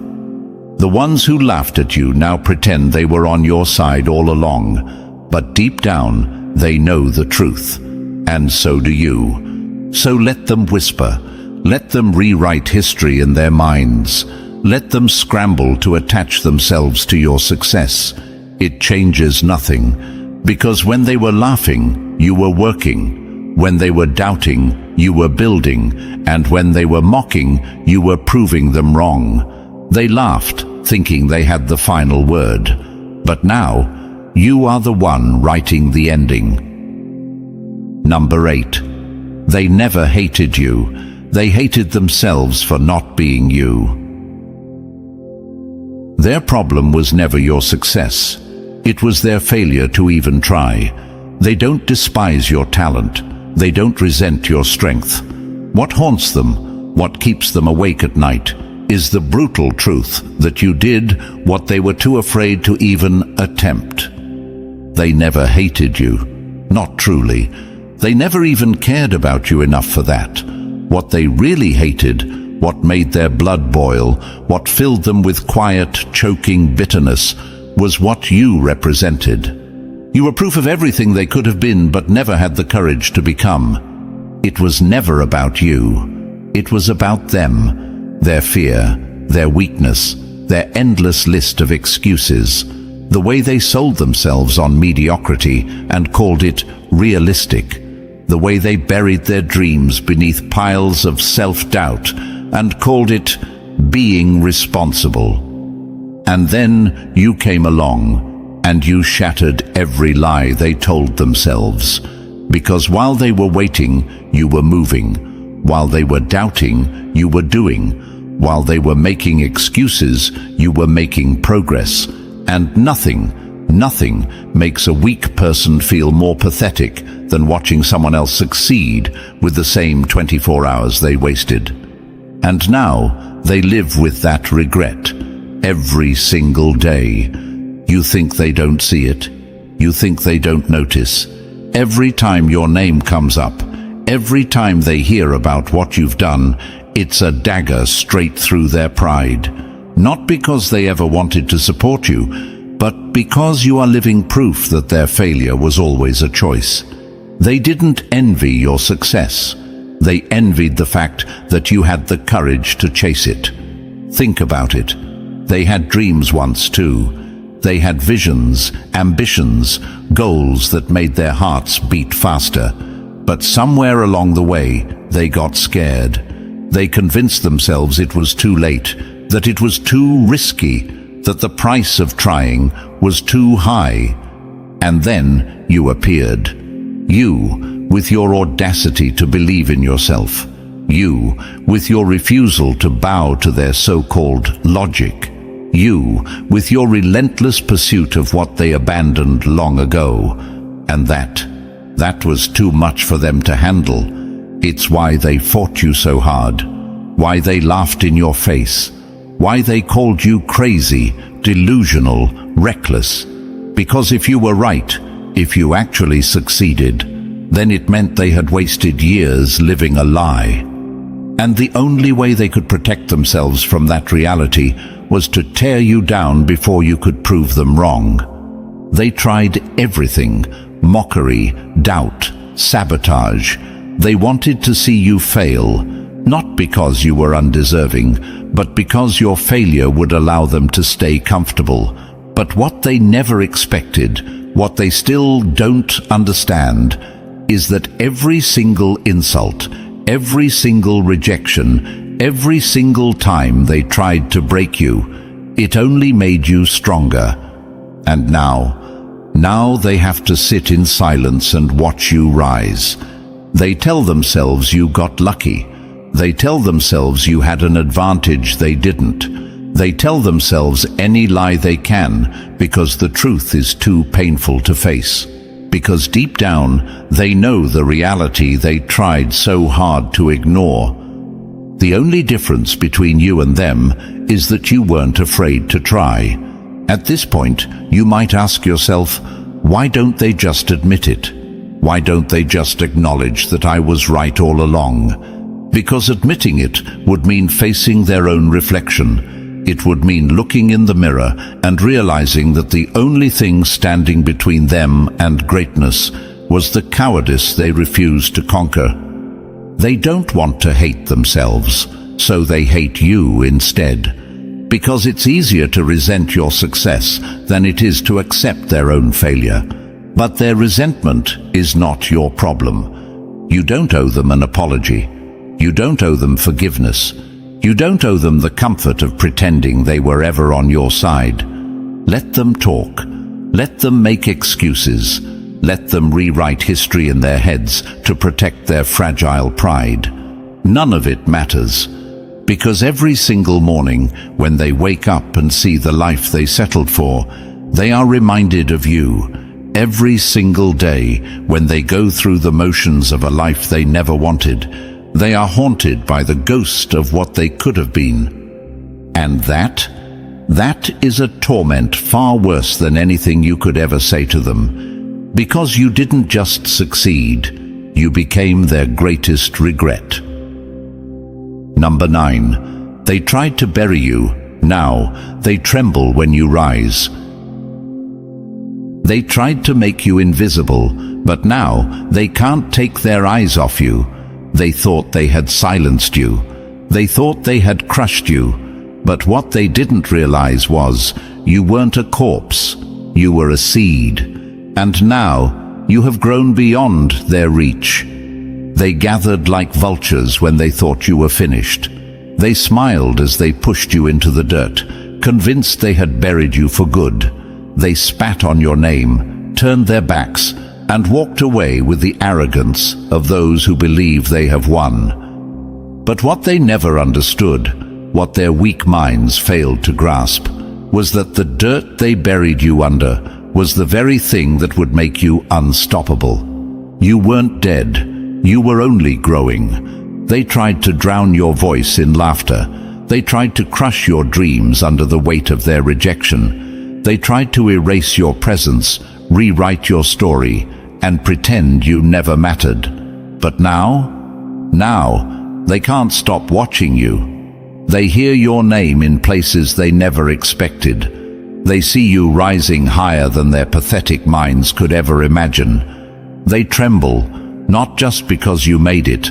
The ones who laughed at you now pretend they were on your side all along, but deep down they know the truth, and so do you. So let them whisper. Let them rewrite history in their minds. Let them scramble to attach themselves to your success. It changes nothing, because when they were laughing, you were working. When they were doubting, you were building. And when they were mocking, you were proving them wrong. They laughed, thinking they had the final word. But now, you are the one writing the ending. Number 8. They never hated you. They hated themselves for not being you. Their problem was never your success. It was their failure to even try. They don't despise your talent. They don't resent your strength. What haunts them, what keeps them awake at night, is the brutal truth that you did what they were too afraid to even attempt. They never hated you. Not truly. They never even cared about you enough for that. What they really hated, what made their blood boil, what filled them with quiet, choking bitterness, was what you represented. You were proof of everything they could have been but never had the courage to become. It was never about you. It was about them, their fear, their weakness, their endless list of excuses, the way they sold themselves on mediocrity and called it realistic, the way they buried their dreams beneath piles of self-doubt and called it being responsible. And then you came along, and you shattered every lie they told themselves. Because while they were waiting, you were moving. While they were doubting, you were doing. While they were making excuses, you were making progress. And nothing makes a weak person feel more pathetic than watching someone else succeed with the same 24 hours they wasted. And now they live with that regret every single day. You think they don't see it. You think they don't notice. Every time your name comes up, every time they hear about what you've done, it's a dagger straight through their pride. Not because they ever wanted to support you, but because you are living proof that their failure was always a choice. They didn't envy your success. They envied the fact that you had the courage to chase it. Think about it. They had dreams once too. They had visions, ambitions, goals that made their hearts beat faster. But somewhere along the way, they got scared. They convinced themselves it was too late, that it was too risky, that the price of trying was too high. And then you appeared. You, with your audacity to believe in yourself. You, with your refusal to bow to their so-called logic. You, with your relentless pursuit of what they abandoned long ago. And that was too much for them to handle. It's why they fought you so hard. Why they laughed in your face. Why they called you crazy, delusional, reckless. Because if you were right, if you actually succeeded, then it meant they had wasted years living a lie. And the only way they could protect themselves from that reality was to tear you down before you could prove them wrong. They tried everything: mockery, doubt, sabotage. They wanted to see you fail, not because you were undeserving, but because your failure would allow them to stay comfortable. But what they never expected, what they still don't understand, is that every single insult, every single rejection, every single time they tried to break you, it only made you stronger. And now they have to sit in silence and watch you rise. They tell themselves you got lucky. They tell themselves you had an advantage they didn't. They tell themselves any lie they can because the truth is too painful to face. Because deep down, they know the reality they tried so hard to ignore. The only difference between you and them is that you weren't afraid to try. At this point, you might ask yourself, why don't they just admit it? Why don't they just acknowledge that I was right all along? Because admitting it would mean facing their own reflection. It would mean looking in the mirror and realizing that the only thing standing between them and greatness was the cowardice they refused to conquer. They don't want to hate themselves, so they hate you instead. Because it's easier to resent your success than it is to accept their own failure. But their resentment is not your problem. You don't owe them an apology. You don't owe them forgiveness. You don't owe them the comfort of pretending they were ever on your side. Let them talk. Let them make excuses. Let them rewrite history in their heads to protect their fragile pride. None of it matters. Because every single morning, when they wake up and see the life they settled for, they are reminded of you. Every single day, when they go through the motions of a life they never wanted, they are haunted by the ghost of what they could have been. And that is a torment far worse than anything you could ever say to them. Because you didn't just succeed, you became their greatest regret. Number 9. They tried to bury you. Now they tremble when you rise. They tried to make you invisible, but now they can't take their eyes off you. They thought they had silenced you. They thought they had crushed you. But what they didn't realize was you weren't a corpse. You were a seed. And now you have grown beyond their reach. They gathered like vultures when they thought you were finished. They smiled as they pushed you into the dirt, convinced they had buried you for good. They spat on your name, turned their backs, and walked away with the arrogance of those who believe they have won. But what they never understood, what their weak minds failed to grasp, was that the dirt they buried you under was the very thing that would make you unstoppable. You weren't dead, you were only growing. They tried to drown your voice in laughter. They tried to crush your dreams under the weight of their rejection. They tried to erase your presence, rewrite your story, and pretend you never mattered. But now, they can't stop watching you. They hear your name in places they never expected. They see you rising higher than their pathetic minds could ever imagine. They tremble, not just because you made it,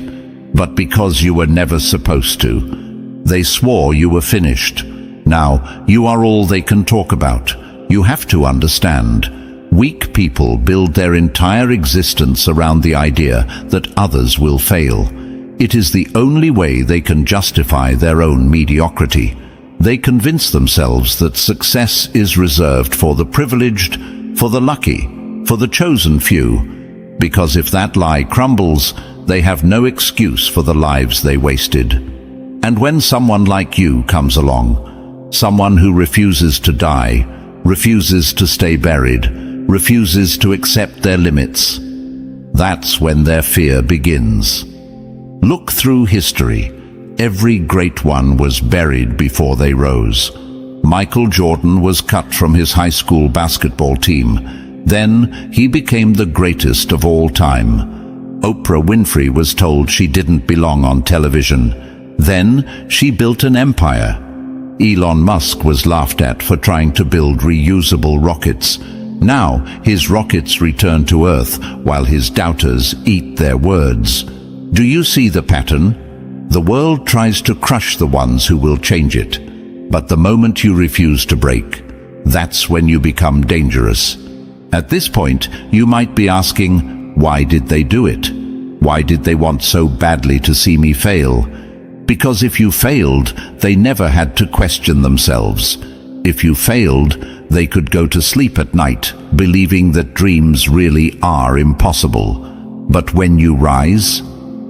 but because you were never supposed to. They swore you were finished. Now, you are all they can talk about. You have to understand. Weak people build their entire existence around the idea that others will fail. It is the only way they can justify their own mediocrity. They convince themselves that success is reserved for the privileged, for the lucky, for the chosen few, because if that lie crumbles, they have no excuse for the lives they wasted. And when someone like you comes along, someone who refuses to die, refuses to stay buried, refuses to accept their limits, that's when their fear begins. Look through history. Every great one was buried before they rose. Michael Jordan was cut from his high school basketball team. Then he became the greatest of all time. Oprah Winfrey was told she didn't belong on television. Then she built an empire. Elon Musk was laughed at for trying to build reusable rockets. Now his rockets return to Earth while his doubters eat their words. Do you see the pattern? The world tries to crush the ones who will change it. But the moment you refuse to break, that's when you become dangerous. At this point, you might be asking, why did they do it? Why did they want so badly to see me fail? Because if you failed, they never had to question themselves. If you failed, they could go to sleep at night, believing that dreams really are impossible. But when you rise,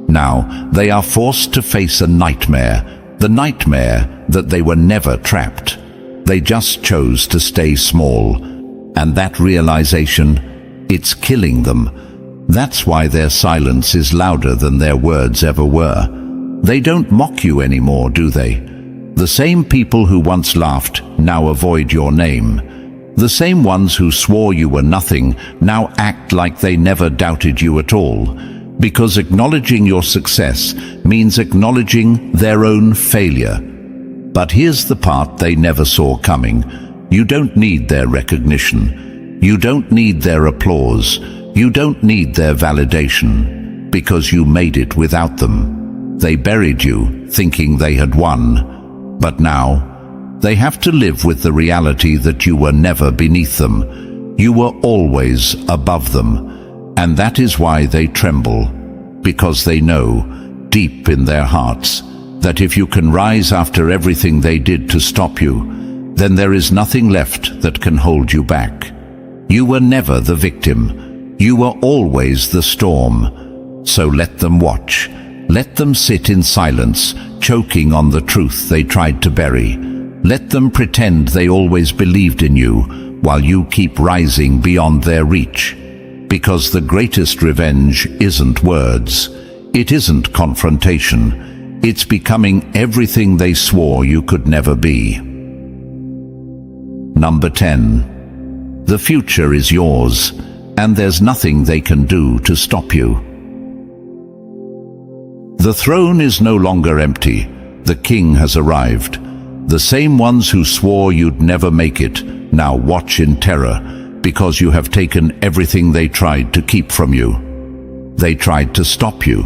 now they are forced to face a nightmare, the nightmare that they were never trapped. They just chose to stay small. And that realization, it's killing them. That's why their silence is louder than their words ever were. They don't mock you anymore, do they? The same people who once laughed now avoid your name. The same ones who swore you were nothing now act like they never doubted you at all. Because acknowledging your success means acknowledging their own failure. But here's the part they never saw coming. You don't need their recognition. You don't need their applause. You don't need their validation. Because you made it without them. They buried you, thinking they had won. But now, they have to live with the reality that you were never beneath them. You were always above them. And that is why they tremble. Because they know, deep in their hearts, that if you can rise after everything they did to stop you, then there is nothing left that can hold you back. You were never the victim. You were always the storm. So let them watch. Let them sit in silence, choking on the truth they tried to bury. Let them pretend they always believed in you, while you keep rising beyond their reach. Because the greatest revenge isn't words. It isn't confrontation. It's becoming everything they swore you could never be. Number 10. The future is yours, and there's nothing they can do to stop you. The throne is no longer empty. The king has arrived. The same ones who swore you'd never make it now watch in terror because you have taken everything they tried to keep from you. They tried to stop you.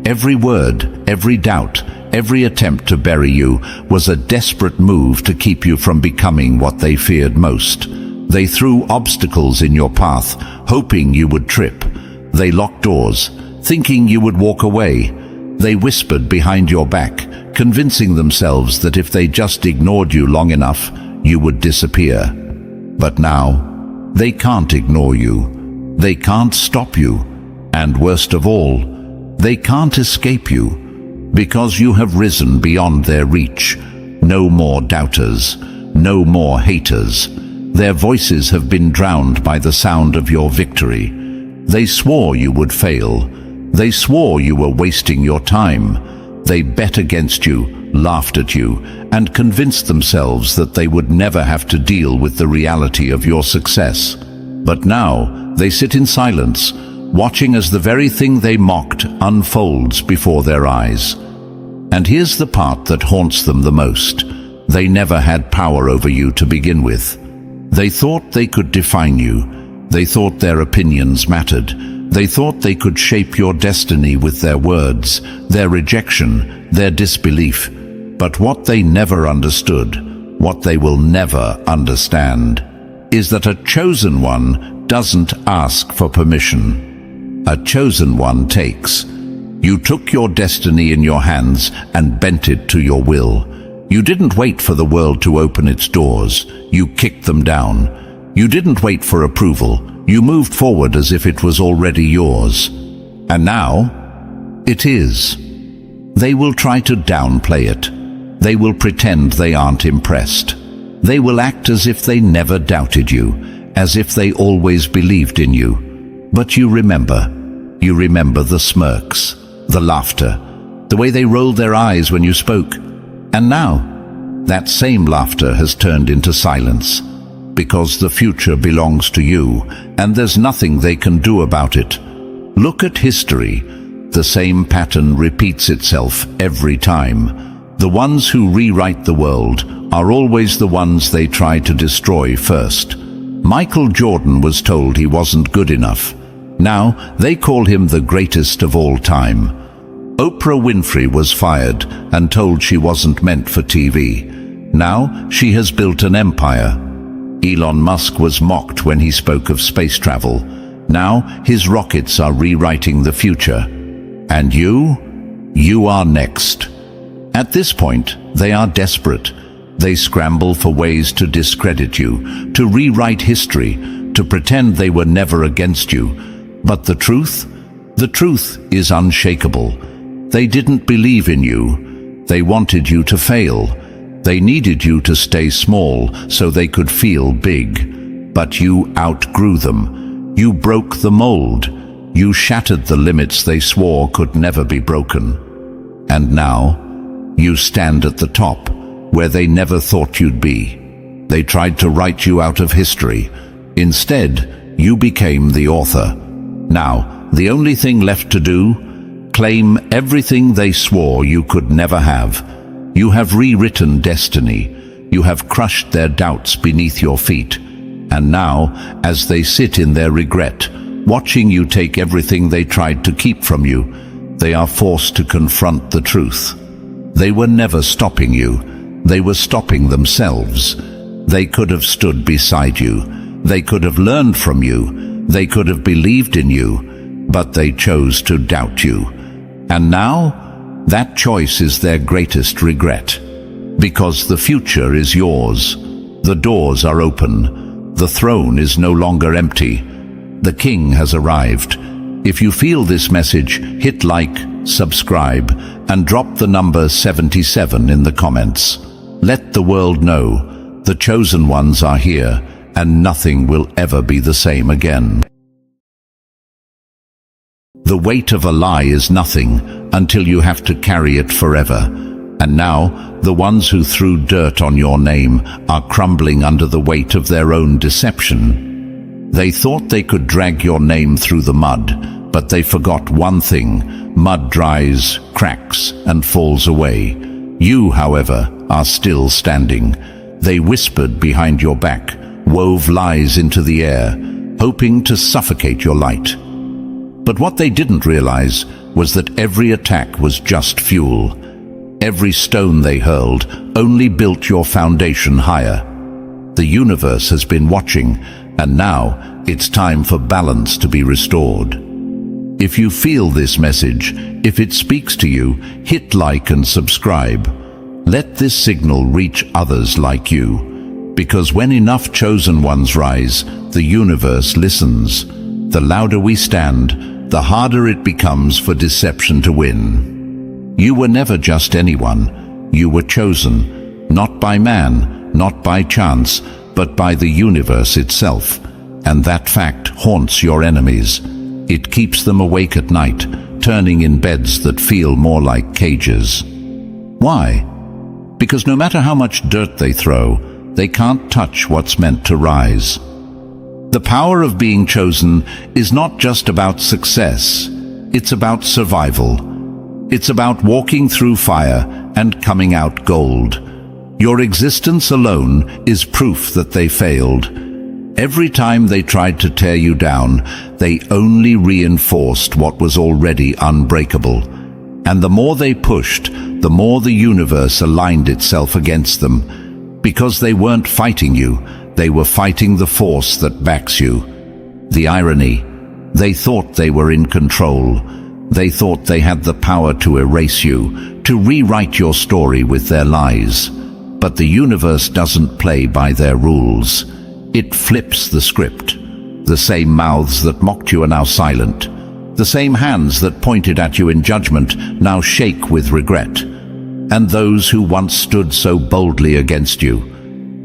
Every word, every doubt, every attempt to bury you was a desperate move to keep you from becoming what they feared most. They threw obstacles in your path, hoping you would trip. They locked doors, thinking you would walk away. They whispered behind your back, convincing themselves that if they just ignored you long enough, you would disappear. But now, they can't ignore you. They can't stop you, and worst of all, they can't escape you, because you have risen beyond their reach. No more doubters, no more haters. Their voices have been drowned by the sound of your victory. They swore you would fail. They swore you were wasting your time. They bet against you, laughed at you, and convinced themselves that they would never have to deal with the reality of your success. But now they sit in silence, watching as the very thing they mocked unfolds before their eyes. And here's the part that haunts them the most. They never had power over you to begin with. They thought they could define you. They thought their opinions mattered. They thought they could shape your destiny with their words, their rejection, their disbelief. But what they never understood, what they will never understand, is that a chosen one doesn't ask for permission. A chosen one takes. You took your destiny in your hands and bent it to your will. You didn't wait for the world to open its doors. You kicked them down. You didn't wait for approval. You moved forward as if it was already yours. And now, it is. They will try to downplay it. They will pretend they aren't impressed. They will act as if they never doubted you, as if they always believed in you. But you remember the smirks, the laughter, the way they rolled their eyes when you spoke. And now, that same laughter has turned into silence, because the future belongs to you, and there's nothing they can do about it. Look at history. The same pattern repeats itself every time. The ones who rewrite the world are always the ones they try to destroy first. Michael Jordan was told he wasn't good enough. Now they call him the greatest of all time. Oprah Winfrey was fired and told she wasn't meant for TV. Now she has built an empire. Elon Musk was mocked when he spoke of space travel. Now his rockets are rewriting the future. And you are next. At this point, they are desperate. They scramble for ways to discredit you, to rewrite history, to pretend they were never against you. But the truth is unshakable. They didn't believe in you. They wanted you to fail. They needed you to stay small so they could feel big. But you outgrew them. You broke the mold. You shattered the limits they swore could never be broken. And now, you stand at the top, where they never thought you'd be. They tried to write you out of history. Instead, you became the author. Now, the only thing left to do? Claim everything they swore you could never have. You have rewritten destiny. You have crushed their doubts beneath your feet. And now, as they sit in their regret, watching you take everything they tried to keep from you, they are forced to confront the truth. They were never stopping you. They were stopping themselves. They could have stood beside you. They could have learned from you. They could have believed in you, but they chose to doubt you. And now, that choice is their greatest regret. Because the future is yours. The doors are open. The throne is no longer empty. The king has arrived. If you feel this message, hit like, subscribe, and drop the number 77 in the comments. Let the world know the chosen ones are here, and nothing will ever be the same again. The weight of a lie is nothing until you have to carry it forever. And now, the ones who threw dirt on your name are crumbling under the weight of their own deception. They thought they could drag your name through the mud, but they forgot one thing: mud dries, cracks, and falls away. You, however, are still standing. They whispered behind your back, wove lies into the air, hoping to suffocate your light. But what they didn't realize was that every attack was just fuel. Every stone they hurled only built your foundation higher. The universe has been watching, and now it's time for balance to be restored. If you feel this message, if it speaks to you, hit like and subscribe. Let this signal reach others like you. Because when enough chosen ones rise, the universe listens. the louder we stand, the harder it becomes for deception to win. You were never just anyone. You were chosen, not by man, not by chance, but by the universe itself. And that fact haunts your enemies. It keeps them awake at night, turning in beds that feel more like cages. Why? Because no matter how much dirt they throw, they can't touch what's meant to rise. The power of being chosen is not just about success. It's about survival. It's about walking through fire and coming out gold. Your existence alone is proof that they failed. Every time they tried to tear you down, they only reinforced what was already unbreakable. And the more they pushed, the more the universe aligned itself against them. Because they weren't fighting you, they were fighting the force that backs you. The irony: they thought they were in control. They thought they had the power to erase you, to rewrite your story with their lies. But the universe doesn't play by their rules. It flips the script. The same mouths that mocked you are now silent. The same hands that pointed at you in judgment now shake with regret. And those who once stood so boldly against you,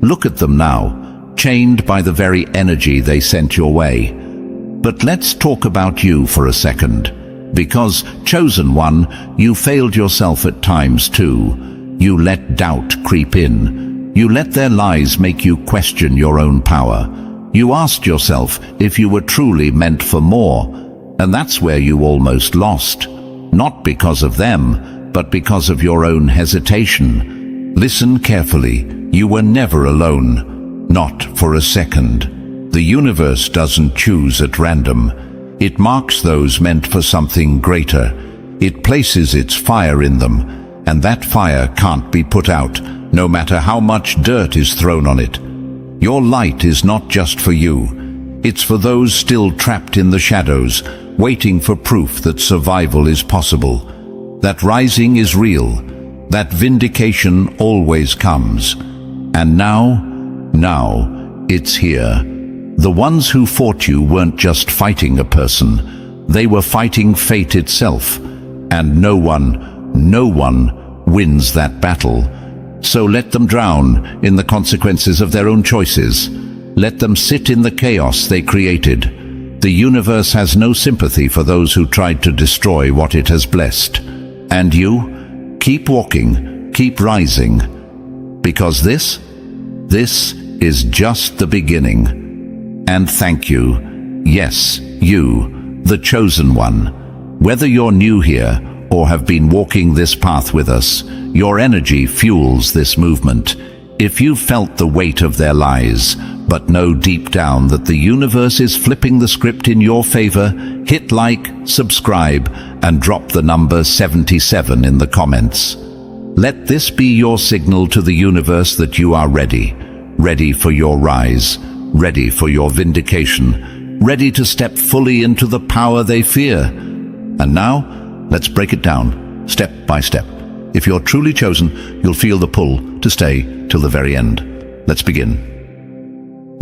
look at them now, chained by the very energy they sent your way. But let's talk about you for a second. Because, chosen one, you failed yourself at times too. You let doubt creep in. You let their lies make you question your own power. You asked yourself if you were truly meant for more. And that's where you almost lost. Not because of them, but because of your own hesitation. Listen carefully. You were never alone. Not for a second. The universe doesn't choose at random. It marks those meant for something greater. It places its fire in them, and that fire can't be put out, no matter how much dirt is thrown on it. Your light is not just for you. It's for those still trapped in the shadows, waiting for proof that survival is possible, that rising is real, that vindication always comes. And now, it's here. The ones who fought you weren't just fighting a person. They were fighting fate itself. And no one wins that battle. So let them drown in the consequences of their own choices. Let them sit in the chaos they created. The universe has no sympathy for those who tried to destroy what it has blessed. And you, keep walking, keep rising. Because this is just the beginning. And thank you, yes, you, the chosen one. Whether you're new here or have been walking this path with us, your energy fuels this movement. If you've felt the weight of their lies, but know deep down that the universe is flipping the script in your favor, hit like, subscribe, and drop the number 77 in the comments. Let this be your signal to the universe that you are ready. Ready for your rise. Ready for your vindication, ready to step fully into the power they fear. And now, let's break it down, step by step. If you're truly chosen, you'll feel the pull to stay till the very end. Let's begin.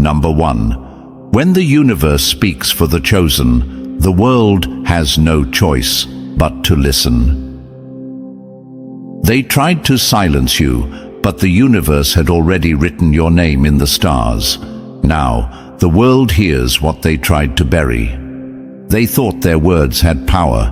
Number 1. When the universe speaks for the chosen, the world has no choice but to listen. They tried to silence you, but the universe had already written your name in the stars. Now, the world hears what they tried to bury. They thought their words had power.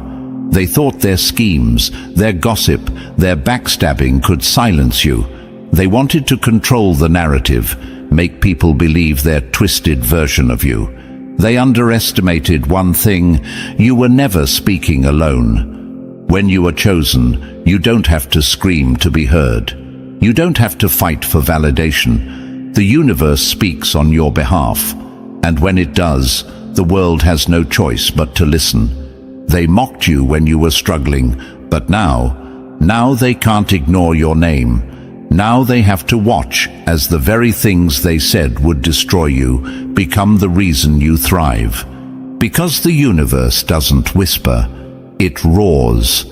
They thought their schemes, their gossip, their backstabbing could silence you. They wanted to control the narrative, make people believe their twisted version of you. They underestimated one thing: you were never speaking alone. When you are chosen, you don't have to scream to be heard. You don't have to fight for validation. The universe speaks on your behalf, and when it does, the world has no choice but to listen. They mocked you when you were struggling, but now they can't ignore your name. Now they have to watch as the very things they said would destroy you become the reason you thrive. Because the universe doesn't whisper, it roars.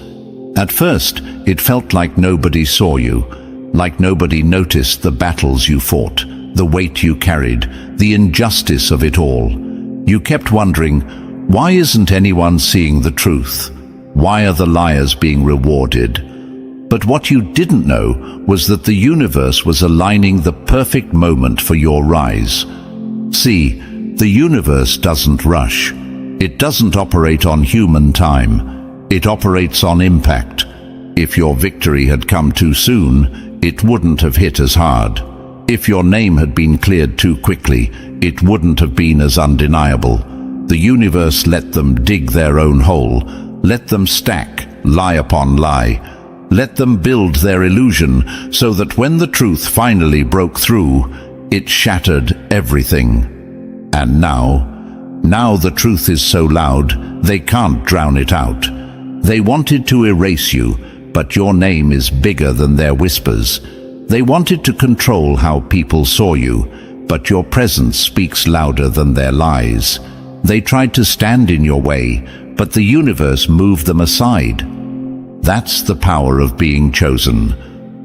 At first, it felt like nobody saw you, like nobody noticed the battles you fought, the weight you carried, the injustice of it all. You kept wondering, Why isn't anyone seeing the truth? Why are the liars being rewarded? But what you didn't know was that the universe was aligning the perfect moment for your rise. See, the universe doesn't rush. It doesn't operate on human time. It operates on impact. If your victory had come too soon, it wouldn't have hit as hard. If your name had been cleared too quickly, it wouldn't have been as undeniable. The universe let them dig their own hole, let them stack lie upon lie, let them build their illusion so that when the truth finally broke through, it shattered everything. And now the truth is so loud, they can't drown it out. They wanted to erase you, but your name is bigger than their whispers. They wanted to control how people saw you, but your presence speaks louder than their lies. They tried to stand in your way, but the universe moved them aside. That's the power of being chosen.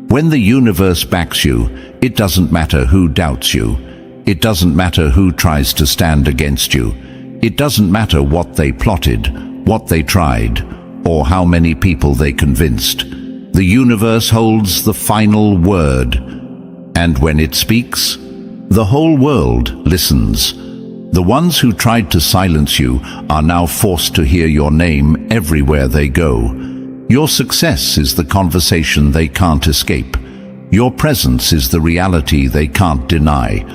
When the universe backs you, it doesn't matter who doubts you. It doesn't matter who tries to stand against you. It doesn't matter what they plotted, what they tried, or how many people they convinced. The universe holds the final word, and when it speaks, the whole world listens. The ones who tried to silence you are now forced to hear your name everywhere they go. Your success is the conversation they can't escape. Your presence is the reality they can't deny.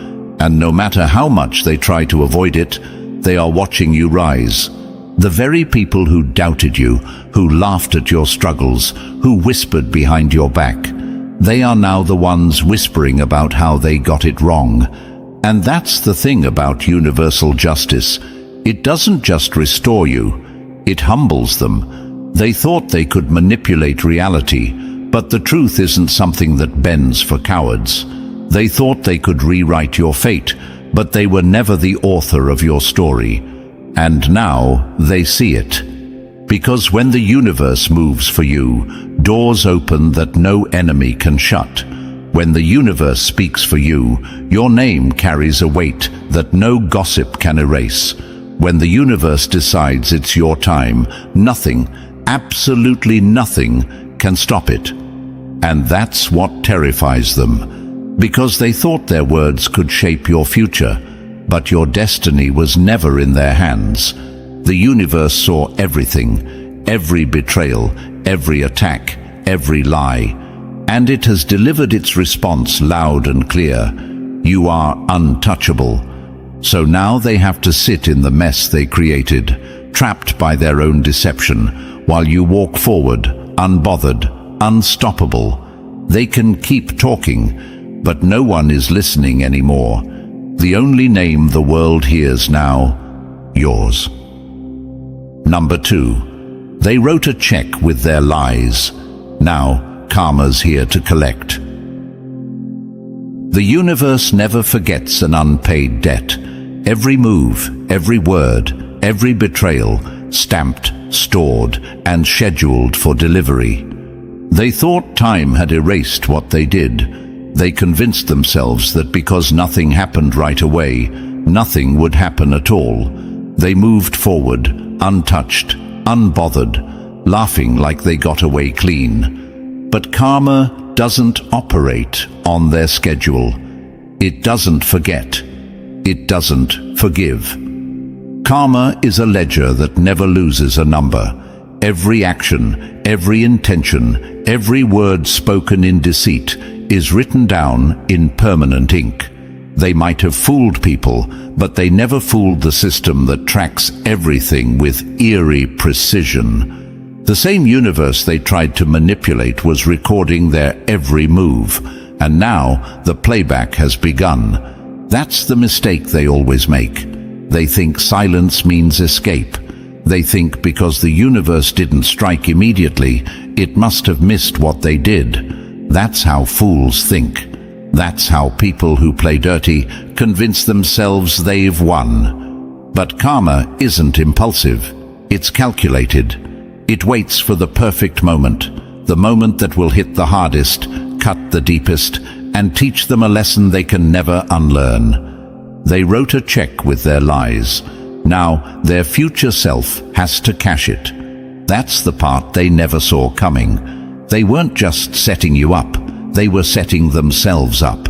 And no matter how much they try to avoid it, they are watching you rise. The very people who doubted you, who laughed at your struggles, who whispered behind your back, they are now the ones whispering about how they got it wrong. And that's the thing about universal justice. It doesn't just restore you, it humbles them. They thought they could manipulate reality, but the truth isn't something that bends for cowards. They thought they could rewrite your fate, but they were never the author of your story. And now they see it. Because when the universe moves for you, doors open that no enemy can shut. When the universe speaks for you, your name carries a weight that no gossip can erase. When the universe decides it's your time, nothing, absolutely nothing, can stop it. And that's what terrifies them. Because they thought their words could shape your future, but your destiny was never in their hands. The universe saw everything, every betrayal, every attack, every lie, and it has delivered its response loud and clear. You are untouchable. So now they have to sit in the mess they created, trapped by their own deception, while you walk forward, unbothered, unstoppable. They can keep talking, but no one is listening anymore. The only name the world hears now, yours. Number 2. They wrote a check with their lies. Now, karma's here to collect. The universe never forgets an unpaid debt. Every move, every word, every betrayal, stamped, stored, and scheduled for delivery. They thought time had erased what they did. They convinced themselves that because nothing happened right away, nothing would happen at all. They moved forward, untouched, unbothered, laughing like they got away clean. But karma doesn't operate on their schedule. It doesn't forget. It doesn't forgive. Karma is a ledger that never loses a number. Every action, every intention, every word spoken in deceit is written down in permanent ink. They might have fooled people, but they never fooled the system that tracks everything with eerie precision. The same universe they tried to manipulate was recording their every move, and now the playback has begun. That's the mistake they always make. They think silence means escape. They think because the universe didn't strike immediately, it must have missed what they did. That's how fools think. That's how people who play dirty convince themselves they've won. But karma isn't impulsive. It's calculated. It waits for the perfect moment, the moment that will hit the hardest, cut the deepest, and teach them a lesson they can never unlearn. They wrote a check with their lies. Now, their future self has to cash it. That's the part they never saw coming. They weren't just setting you up, they were setting themselves up.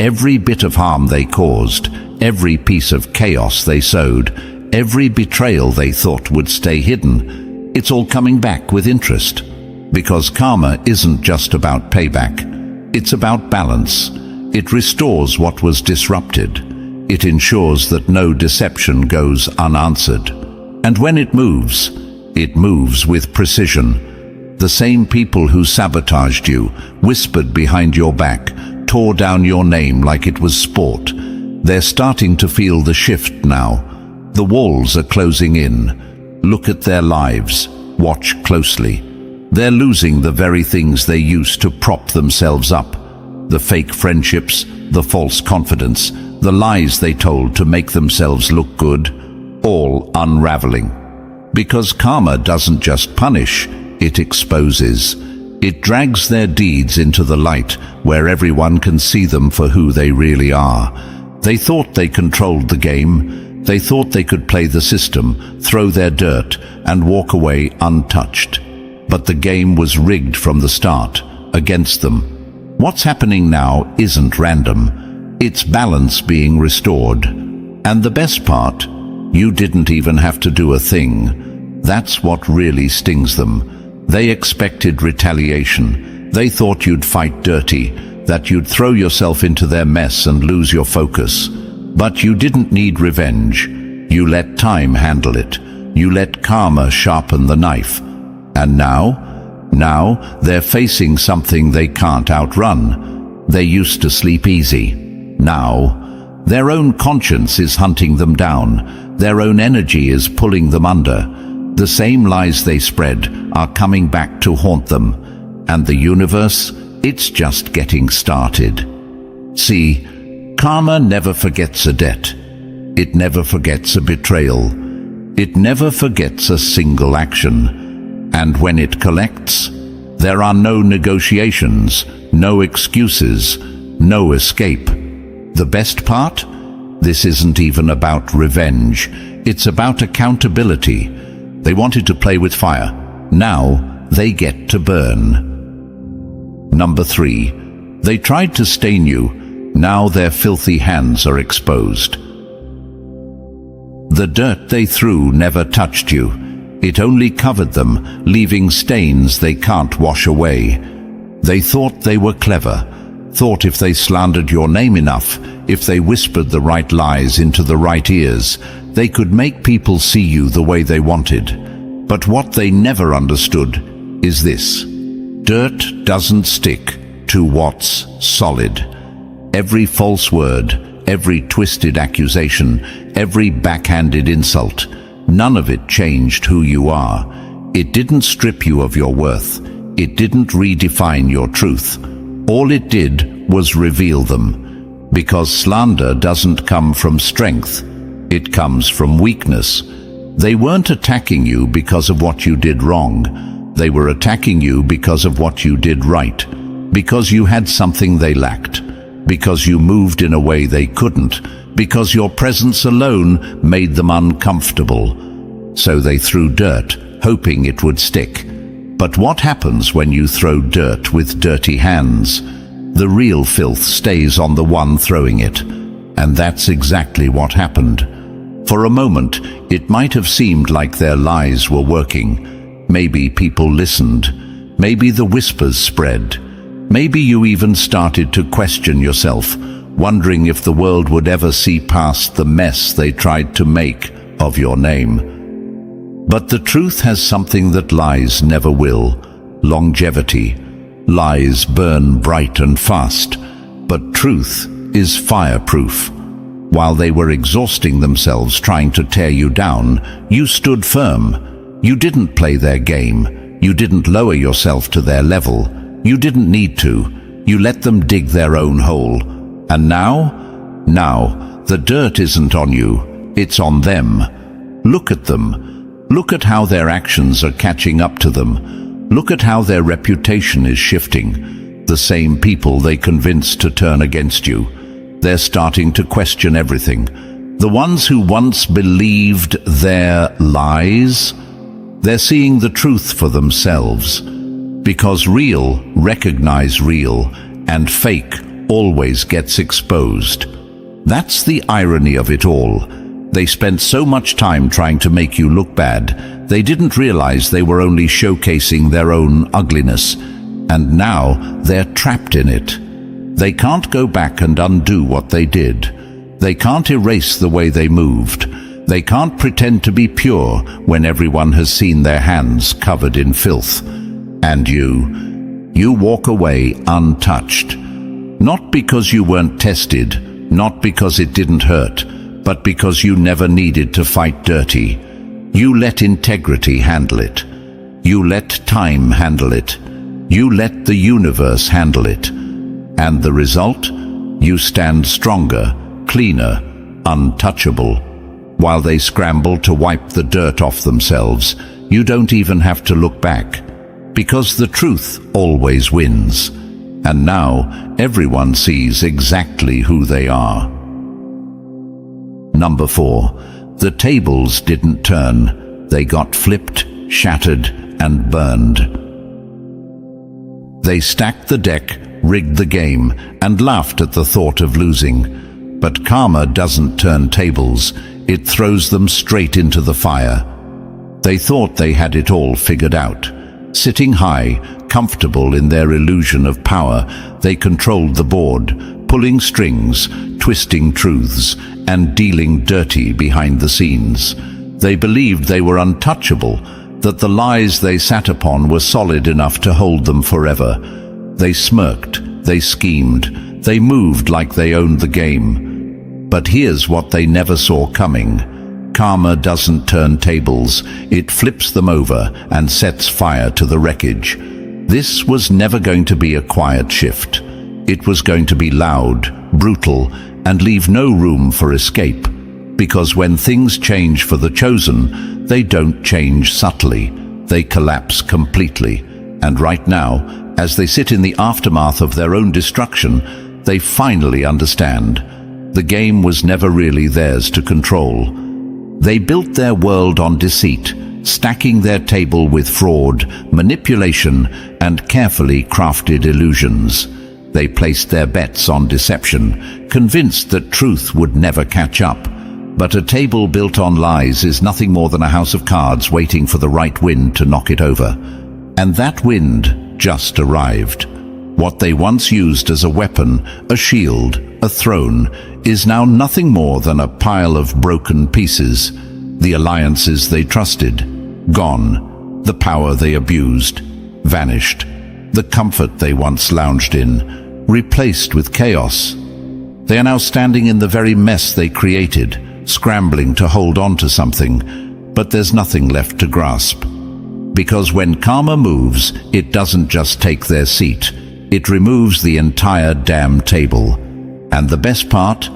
Every bit of harm they caused, every piece of chaos they sowed, every betrayal they thought would stay hidden, it's all coming back with interest. Because karma isn't just about payback, it's about balance. It restores what was disrupted. It ensures that no deception goes unanswered. And when it moves with precision. The same people who sabotaged you, whispered behind your back, tore down your name like it was sport. They're starting to feel the shift now. The walls are closing in. Look at their lives. Watch closely. They're losing the very things they used to prop themselves up. The fake friendships, the false confidence, the lies they told to make themselves look good, all unraveling. Because karma doesn't just punish, it exposes. It drags their deeds into the light, where everyone can see them for who they really are. They thought they controlled the game. They thought they could play the system, throw their dirt, and walk away untouched. But the game was rigged from the start, against them. What's happening now isn't random. It's balance being restored. And the best part, you didn't even have to do a thing. That's what really stings them. They expected retaliation. They thought you'd fight dirty, that you'd throw yourself into their mess and lose your focus. But you didn't need revenge. You let time handle it. You let karma sharpen the knife. And now they're facing something they can't outrun. They used to sleep easy. Now, their own conscience is hunting them down. Their own energy is pulling them under. The same lies they spread are coming back to haunt them. And the universe, it's just getting started. See, karma never forgets a debt. It never forgets a betrayal. It never forgets a single action. And when it collects, there are no negotiations, no excuses, no escape. The best part? This isn't even about revenge. It's about accountability. They wanted to play with fire. Now they get to burn. Number 3. They tried to stain you. Now their filthy hands are exposed. The dirt they threw never touched you. It only covered them, leaving stains they can't wash away. They thought they were clever, thought if they slandered your name enough, if they whispered the right lies into the right ears, they could make people see you the way they wanted. But what they never understood is this: dirt doesn't stick to what's solid. Every false word, every twisted accusation, every backhanded insult, none of it changed who you are. It didn't strip you of your worth. It didn't redefine your truth. All it did was reveal them. Because slander doesn't come from strength. It comes from weakness. They weren't attacking you because of what you did wrong. They were attacking you because of what you did right. Because you had something they lacked. Because you moved in a way they couldn't. Because your presence alone made them uncomfortable. So they threw dirt, hoping it would stick. But what happens when you throw dirt with dirty hands? The real filth stays on the one throwing it. And that's exactly what happened. For a moment, it might have seemed like their lies were working. Maybe people listened. Maybe the whispers spread. Maybe you even started to question yourself, wondering if the world would ever see past the mess they tried to make of your name. But the truth has something that lies never will: longevity. Lies burn bright and fast, but truth is fireproof. While they were exhausting themselves trying to tear you down, you stood firm. You didn't play their game. You didn't lower yourself to their level. You didn't need to. You let them dig their own hole. And now, the dirt isn't on you, it's on them. Look at them. Look at how their actions are catching up to them. Look at how their reputation is shifting. The same people they convinced to turn against you. They're starting to question everything. The ones who once believed their lies, they're seeing the truth for themselves. Because real recognize real, and fake always gets exposed. That's the irony of it all. They spent so much time trying to make you look bad, they didn't realize they were only showcasing their own ugliness. And now they're trapped in it. They can't go back and undo what they did. They can't erase the way they moved. They can't pretend to be pure when everyone has seen their hands covered in filth. And you walk away untouched. Not because you weren't tested, not because it didn't hurt, but because you never needed to fight dirty. You let integrity handle it. You let time handle it. You let the universe handle it. And the result? You stand stronger, cleaner, untouchable. While they scramble to wipe the dirt off themselves, you don't even have to look back. Because the truth always wins. And now everyone sees exactly who they are. Number 4. The tables didn't turn. They got flipped, shattered, and burned. They stacked the deck, rigged the game, and laughed at the thought of losing. But karma doesn't turn tables. It throws them straight into the fire. They thought they had it all figured out. Sitting high, comfortable in their illusion of power, they controlled the board, pulling strings, twisting truths, and dealing dirty behind the scenes. They believed they were untouchable, that the lies they sat upon were solid enough to hold them forever. They smirked, they schemed, they moved like they owned the game. But here's what they never saw coming. Karma doesn't turn tables, it flips them over and sets fire to the wreckage. This was never going to be a quiet shift. It was going to be loud, brutal, and leave no room for escape. Because when things change for the chosen, they don't change subtly. They collapse completely. And right now, as they sit in the aftermath of their own destruction, they finally understand. The game was never really theirs to control. They built their world on deceit, stacking their table with fraud, manipulation, and carefully crafted illusions. They placed their bets on deception, convinced that truth would never catch up. But a table built on lies is nothing more than a house of cards waiting for the right wind to knock it over. And that wind just arrived. What they once used as a weapon, a shield, a throne, is now nothing more than a pile of broken pieces. The alliances they trusted, gone. The power they abused, vanished. The comfort they once lounged in, replaced with chaos. They are now standing in the very mess they created, scrambling to hold on to something, but there's nothing left to grasp. Because when karma moves, it doesn't just take their seat. It removes the entire damn table. And the best part?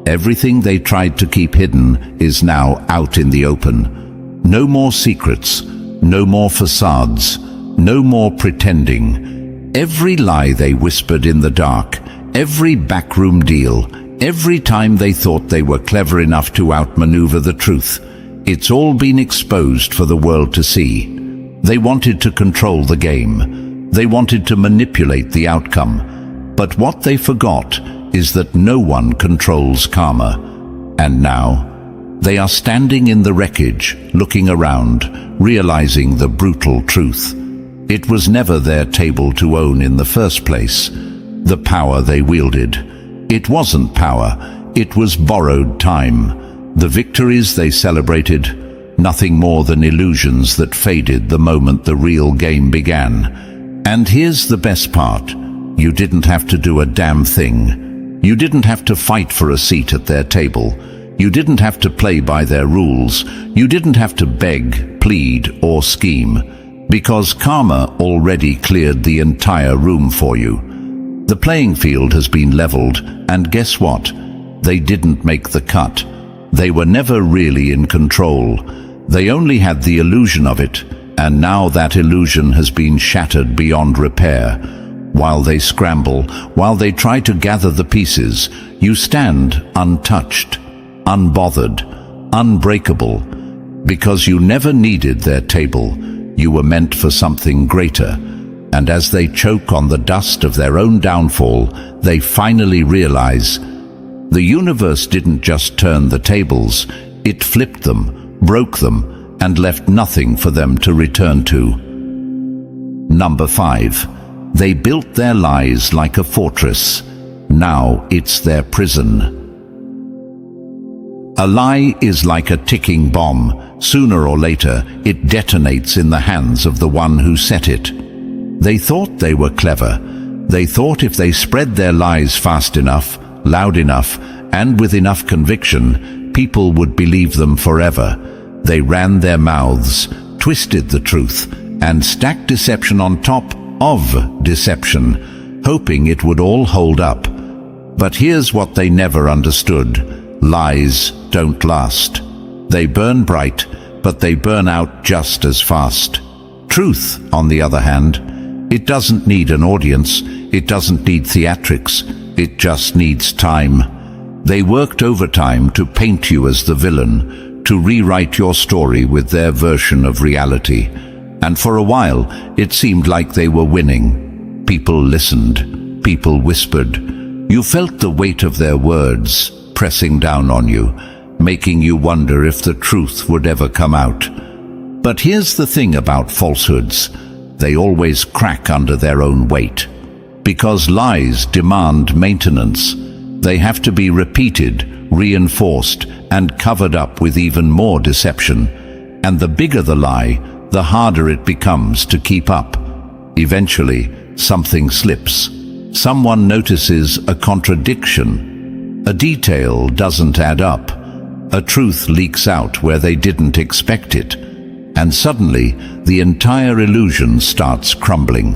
Everything they tried to keep hidden is now out in the open. No more secrets, no more facades, no more pretending. Every lie they whispered in the dark, every backroom deal, every time they thought they were clever enough to outmaneuver the truth, it's all been exposed for the world to see. They wanted to control the game. They wanted to manipulate the outcome. But what they forgot is that no one controls karma. And now, they are standing in the wreckage, looking around, realizing the brutal truth. It was never their table to own in the first place. The power they wielded. It wasn't power, it was borrowed time. The victories they celebrated, nothing more than illusions that faded the moment the real game began. And here's the best part. You didn't have to do a damn thing. You didn't have to fight for a seat at their table. You didn't have to play by their rules. You didn't have to beg, plead, or scheme. Because karma already cleared the entire room for you. The playing field has been leveled, and guess what? They didn't make the cut. They were never really in control. They only had the illusion of it, and now that illusion has been shattered beyond repair. While they scramble, while they try to gather the pieces, you stand untouched, unbothered, unbreakable. Because you never needed their table, you were meant for something greater. And as they choke on the dust of their own downfall, they finally realize the universe didn't just turn the tables, it flipped them, broke them, and left nothing for them to return to. Number 5. They built their lies like a fortress. Now it's their prison. A lie is like a ticking bomb. Sooner or later, it detonates in the hands of the one who set it. They thought they were clever. They thought if they spread their lies fast enough, loud enough, and with enough conviction, people would believe them forever. They ran their mouths, twisted the truth, and stacked deception on top of deception, hoping it would all hold up. But here's what they never understood. Lies don't last. They burn bright, but they burn out just as fast. Truth, on the other hand, it doesn't need an audience, it doesn't need theatrics, it just needs time. They worked overtime to paint you as the villain, to rewrite your story with their version of reality. And for a while, it seemed like they were winning. People listened, people whispered. You felt the weight of their words pressing down on you, making you wonder if the truth would ever come out. But here's the thing about falsehoods. They always crack under their own weight. Because lies demand maintenance. They have to be repeated, reinforced, and covered up with even more deception. And the bigger the lie, the harder it becomes to keep up. Eventually, something slips. Someone notices a contradiction. A detail doesn't add up. A truth leaks out where they didn't expect it. And suddenly, the entire illusion starts crumbling.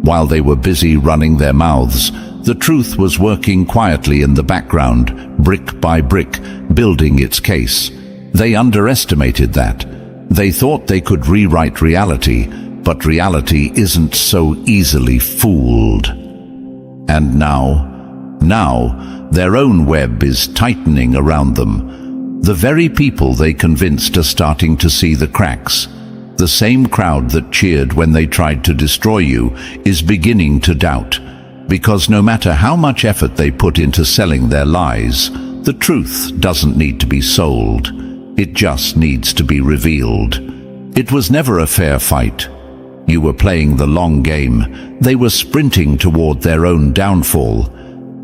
While they were busy running their mouths, the truth was working quietly in the background, brick by brick, building its case. They underestimated that. They thought they could rewrite reality, but reality isn't so easily fooled. And now, their own web is tightening around them. The very people they convinced are starting to see the cracks. The same crowd that cheered when they tried to destroy you is beginning to doubt. Because no matter how much effort they put into selling their lies, the truth doesn't need to be sold. It just needs to be revealed. It was never a fair fight. You were playing the long game. They were sprinting toward their own downfall.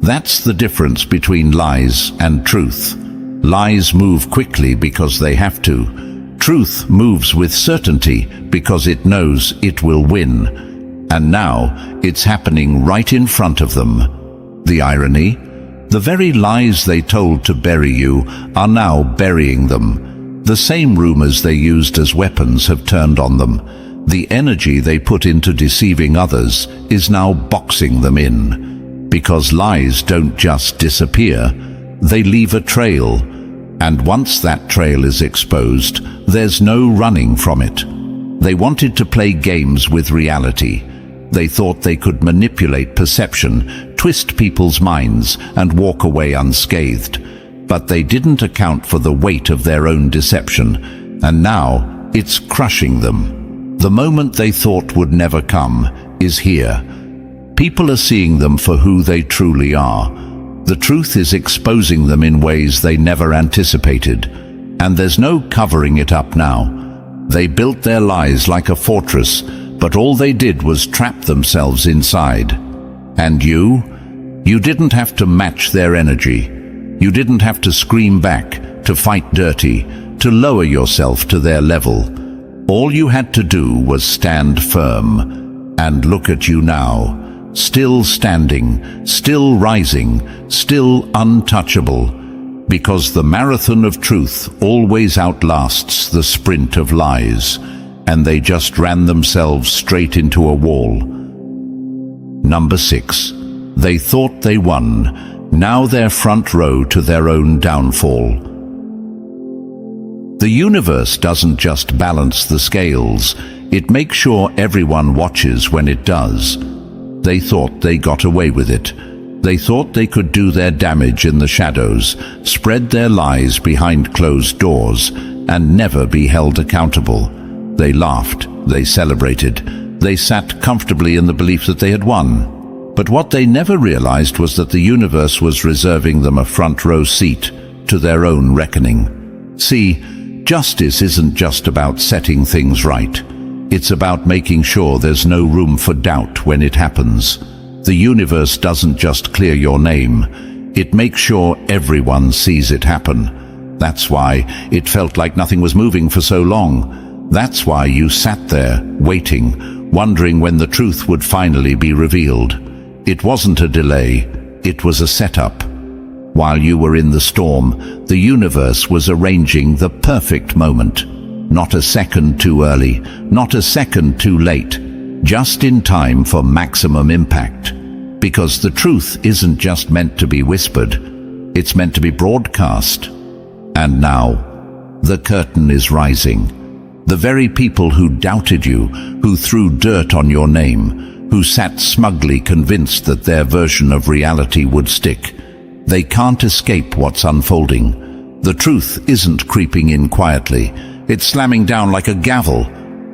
That's the difference between lies and truth. Lies move quickly because they have to. Truth moves with certainty because it knows it will win. And now it's happening right in front of them. The irony? The very lies they told to bury you are now burying them. The same rumors they used as weapons have turned on them. The energy they put into deceiving others is now boxing them in. Because lies don't just disappear, they leave a trail. And once that trail is exposed, there's no running from it. They wanted to play games with reality. They thought they could manipulate perception, twist people's minds, and walk away unscathed. But they didn't account for the weight of their own deception, and now it's crushing them. The moment they thought would never come is here. People are seeing them for who they truly are. The truth is exposing them in ways they never anticipated, and there's no covering it up now. They built their lies like a fortress, but all they did was trap themselves inside. And you didn't have to match their energy. You didn't have to scream back, to fight dirty, to lower yourself to their level. All you had to do was stand firm. And look at you now. Still standing, still rising, still untouchable, because the marathon of truth always outlasts the sprint of lies, and they just ran themselves straight into a wall. Number 6. They thought they won. Now they're front row to their own downfall. The universe doesn't just balance the scales, it makes sure everyone watches when it does. They thought they got away with it. They thought they could do their damage in the shadows, spread their lies behind closed doors, and never be held accountable. They laughed, they celebrated, they sat comfortably in the belief that they had won. But what they never realized was that the universe was reserving them a front row seat to their own reckoning. See, justice isn't just about setting things right. It's about making sure there's no room for doubt when it happens. The universe doesn't just clear your name, it makes sure everyone sees it happen. That's why it felt like nothing was moving for so long. That's why you sat there, waiting, wondering when the truth would finally be revealed. It wasn't a delay, it was a setup. While you were in the storm, the universe was arranging the perfect moment. Not a second too early, not a second too late, just in time for maximum impact. Because the truth isn't just meant to be whispered, it's meant to be broadcast. And now, the curtain is rising. The very people who doubted you, who threw dirt on your name, who sat smugly convinced that their version of reality would stick, they can't escape what's unfolding. The truth isn't creeping in quietly. It's slamming down like a gavel,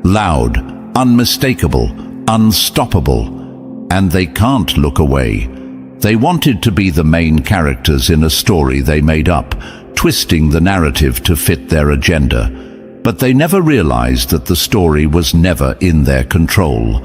loud, unmistakable, unstoppable. And they can't look away. They wanted to be the main characters in a story they made up, twisting the narrative to fit their agenda. But they never realized that the story was never in their control.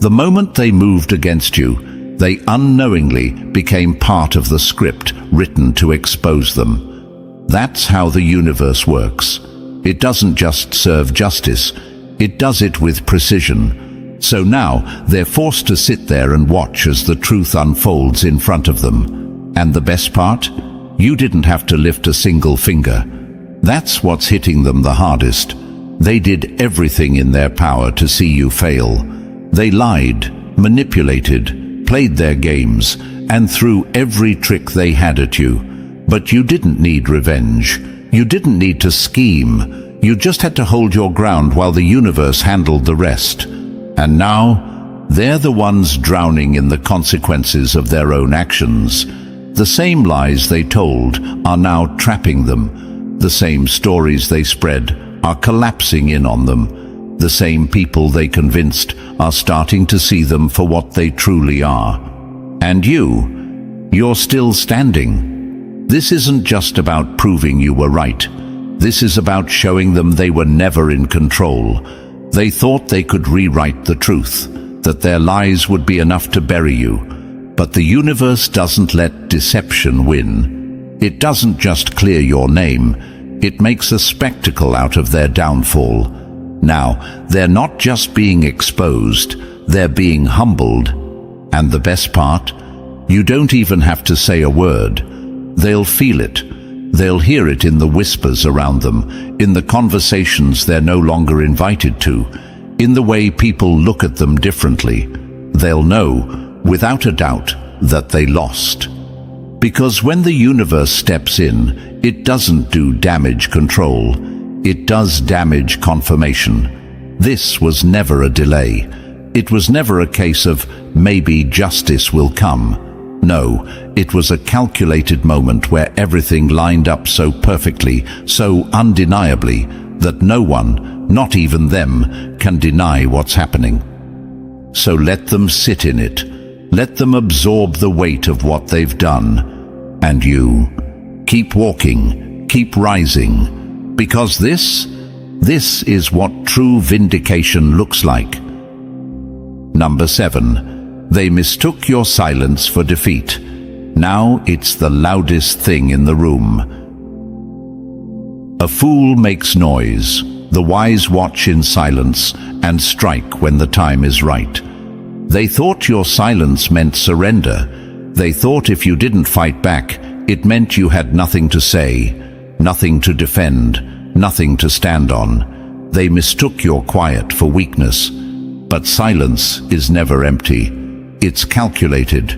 The moment they moved against you, they unknowingly became part of the script written to expose them. That's how the universe works. It doesn't just serve justice, it does it with precision. So now they're forced to sit there and watch as the truth unfolds in front of them. And the best part? You didn't have to lift a single finger. That's what's hitting them the hardest. They did everything in their power to see you fail. They lied, manipulated, played their games, and threw every trick they had at you. But you didn't need revenge. You didn't need to scheme. You just had to hold your ground while the universe handled the rest. And now, they're the ones drowning in the consequences of their own actions. The same lies they told are now trapping them. The same stories they spread are collapsing in on them. The same people they convinced are starting to see them for what they truly are. And you're still standing. This isn't just about proving you were right. This is about showing them they were never in control. They thought they could rewrite the truth, that their lies would be enough to bury you. But the universe doesn't let deception win. It doesn't just clear your name, it makes a spectacle out of their downfall. Now, they're not just being exposed, they're being humbled. And the best part? You don't even have to say a word. They'll feel it. They'll hear it in the whispers around them, in the conversations they're no longer invited to, in the way people look at them differently. They'll know, without a doubt, that they lost. Because when the universe steps in, it doesn't do damage control. It does damage confirmation. This was never a delay. It was never a case of maybe justice will come. No, it was a calculated moment where everything lined up so perfectly, so undeniably, that no one, not even them, can deny what's happening. So let them sit in it. Let them absorb the weight of what they've done. And you, keep walking, keep rising, because this is what true vindication looks like. Number 7. They mistook your silence for defeat. Now it's the loudest thing in the room. A fool makes noise. The wise watch in silence and strike when the time is right. They thought your silence meant surrender. They thought if you didn't fight back, it meant you had nothing to say, nothing to defend, nothing to stand on. They mistook your quiet for weakness. But silence is never empty. It's calculated.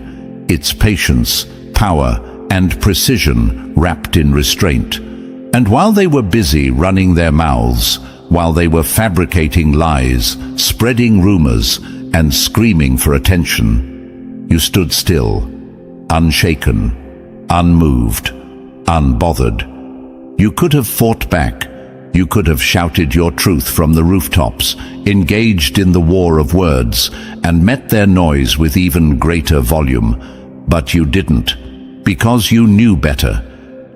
It's patience, power, and precision wrapped in restraint. And while they were busy running their mouths, while they were fabricating lies, spreading rumors, and screaming for attention, you stood still, unshaken, unmoved, unbothered. You could have fought back. You could have shouted your truth from the rooftops, engaged in the war of words, and met their noise with even greater volume. But you didn't, because you knew better.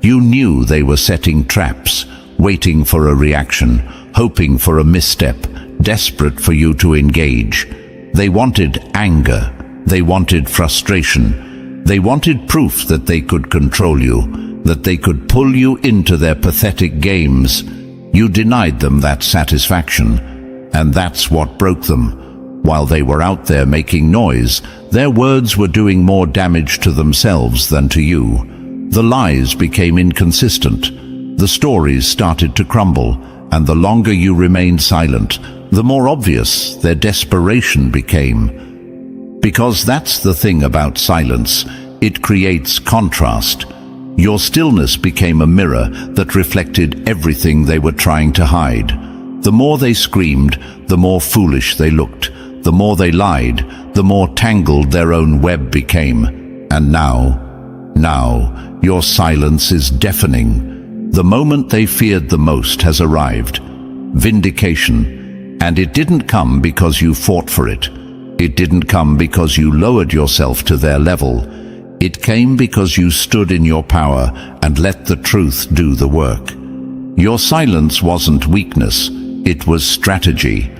You knew they were setting traps, waiting for a reaction, hoping for a misstep, desperate for you to engage. They wanted anger. They wanted frustration. They wanted proof that they could control you, that they could pull you into their pathetic games. You denied them that satisfaction, and that's what broke them. While they were out there making noise, their words were doing more damage to themselves than to you. The lies became inconsistent. The stories started to crumble, and the longer you remained silent, the more obvious their desperation became. Because that's the thing about silence, it creates contrast. Your stillness became a mirror that reflected everything they were trying to hide. The more they screamed, the more foolish they looked. The more they lied, the more tangled their own web became. And now, your silence is deafening. The moment they feared the most has arrived. Vindication. And it didn't come because you fought for it. It didn't come because you lowered yourself to their level. It came because you stood in your power and let the truth do the work. Your silence wasn't weakness, it was strategy.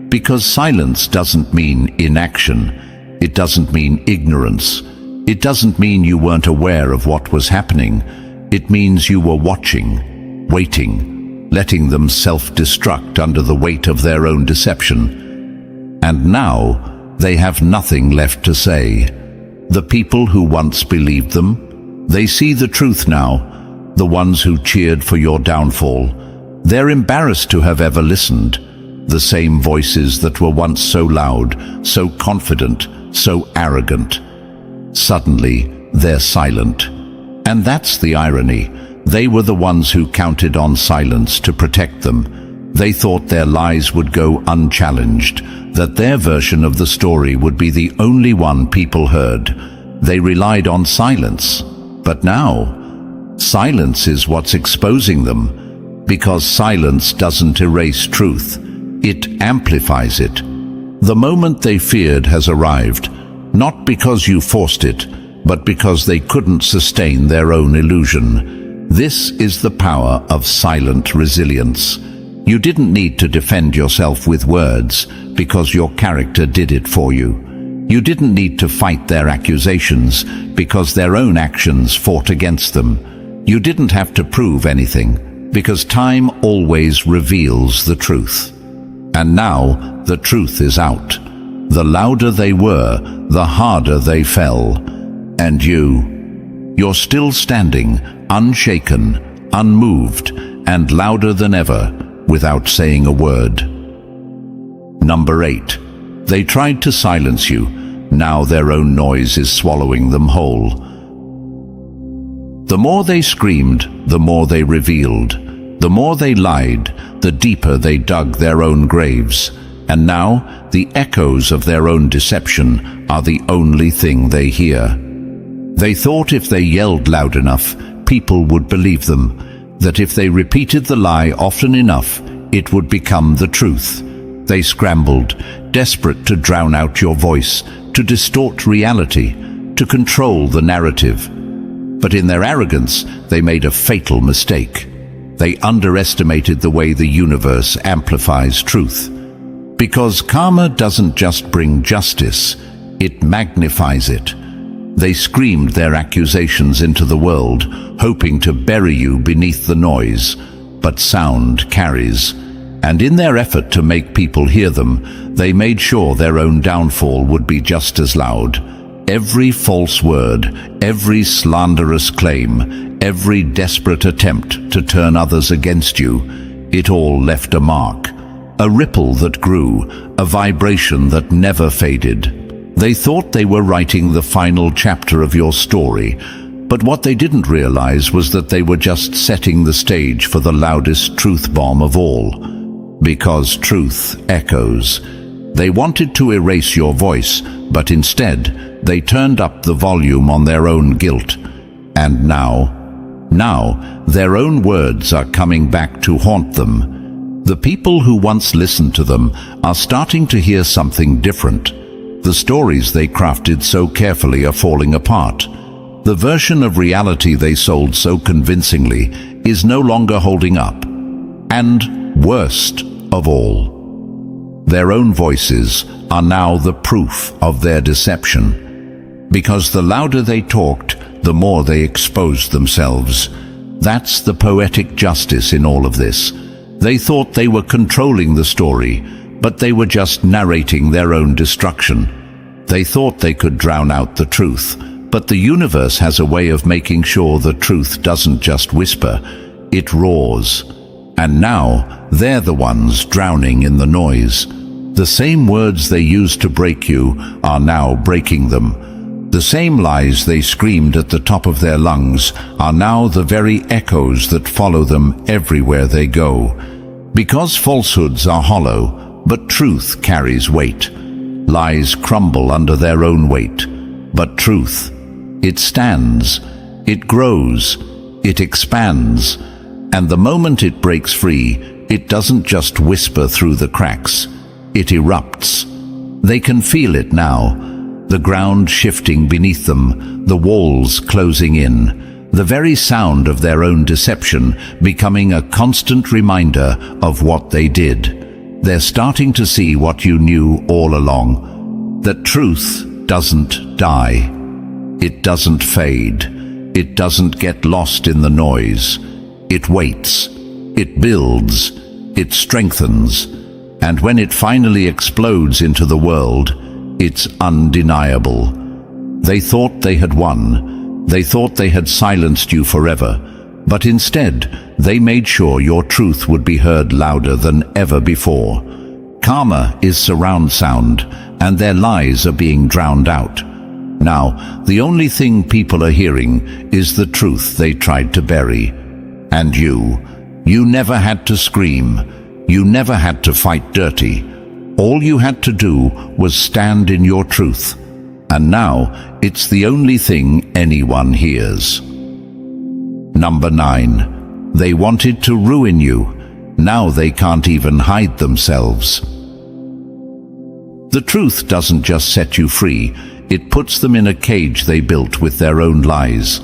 Because silence doesn't mean inaction. It doesn't mean ignorance. It doesn't mean you weren't aware of what was happening. It means you were watching, waiting, letting them self-destruct under the weight of their own deception. And now they have nothing left to say. The people who once believed them, they see the truth now. The ones who cheered for your downfall, they're embarrassed to have ever listened. The same voices that were once so loud, so confident, so arrogant. Suddenly, they're silent. And that's the irony. They were the ones who counted on silence to protect them. They thought their lies would go unchallenged, that their version of the story would be the only one people heard. They relied on silence. But now, silence is what's exposing them. Because silence doesn't erase truth. It amplifies it. The moment they feared has arrived, not because you forced it, but because they couldn't sustain their own illusion. This is the power of silent resilience. You didn't need to defend yourself with words, because your character did it for you. You didn't need to fight their accusations, because their own actions fought against them. You didn't have to prove anything, because time always reveals the truth. And now the truth is out. The louder they were, the harder they fell. And you're still standing, unshaken, unmoved, and louder than ever, without saying a word. Number 8. They tried to silence you. Now their own noise is swallowing them whole. The more they screamed, the more they revealed. The more they lied, the deeper they dug their own graves. And now, the echoes of their own deception are the only thing they hear. They thought if they yelled loud enough, people would believe them, that if they repeated the lie often enough, it would become the truth. They scrambled, desperate to drown out your voice, to distort reality, to control the narrative. But in their arrogance, they made a fatal mistake. They underestimated the way the universe amplifies truth. Because karma doesn't just bring justice, it magnifies it. They screamed their accusations into the world, hoping to bury you beneath the noise. But sound carries. And in their effort to make people hear them, they made sure their own downfall would be just as loud. Every false word, every slanderous claim, every desperate attempt to turn others against you, it all left a mark. A ripple that grew, a vibration that never faded. They thought they were writing the final chapter of your story, but what they didn't realize was that they were just setting the stage for the loudest truth bomb of all. Because truth echoes. They wanted to erase your voice, but instead, they turned up the volume on their own guilt. And now, their own words are coming back to haunt them. The people who once listened to them are starting to hear something different. The stories they crafted so carefully are falling apart. The version of reality they sold so convincingly is no longer holding up. And worst of all, their own voices are now the proof of their deception. Because the louder they talked, the more they exposed themselves. That's the poetic justice in all of this. They thought they were controlling the story, but they were just narrating their own destruction. They thought they could drown out the truth, but the universe has a way of making sure the truth doesn't just whisper, it roars. And now, they're the ones drowning in the noise. The same words they used to break you are now breaking them. The same lies they screamed at the top of their lungs are now the very echoes that follow them everywhere they go. Because falsehoods are hollow, but truth carries weight. Lies crumble under their own weight. But truth, it stands, it grows, it expands, and the moment it breaks free, it doesn't just whisper through the cracks, it erupts. They can feel it now, the ground shifting beneath them, the walls closing in, the very sound of their own deception becoming a constant reminder of what they did. They're starting to see what you knew all along, that truth doesn't die. It doesn't fade. It doesn't get lost in the noise. It waits. It builds. It strengthens. And when it finally explodes into the world, it's undeniable. They thought they had won. They thought they had silenced you forever. But instead, they made sure your truth would be heard louder than ever before. Karma is surround sound, and their lies are being drowned out. Now, the only thing people are hearing is the truth they tried to bury. And you never had to scream. You never had to fight dirty. All you had to do was stand in your truth. And now, it's the only thing anyone hears. Number 9. They wanted to ruin you. Now they can't even hide themselves. The truth doesn't just set you free. It puts them in a cage they built with their own lies.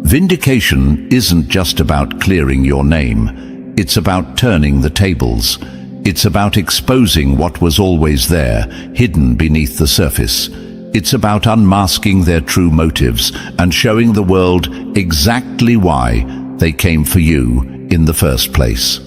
Vindication isn't just about clearing your name. It's about turning the tables. It's about exposing what was always there, hidden beneath the surface. It's about unmasking their true motives and showing the world exactly why they came for you in the first place.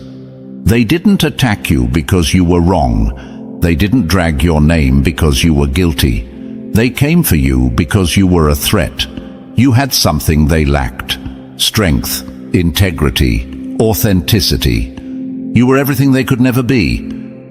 They didn't attack you because you were wrong. They didn't drag your name because you were guilty. They came for you because you were a threat. You had something they lacked: strength, integrity, authenticity. You were everything they could never be.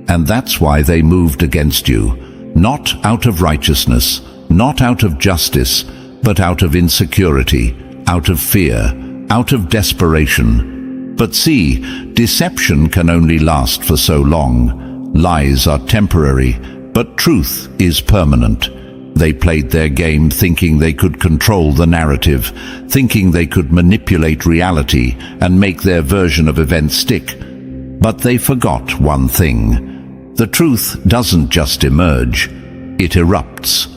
And that's why they moved against you. Not out of righteousness, not out of justice, but out of insecurity, out of fear, out of desperation. But see, deception can only last for so long. Lies are temporary, but truth is permanent. They played their game thinking they could control the narrative, thinking they could manipulate reality and make their version of events stick. But they forgot one thing. The truth doesn't just emerge, it erupts.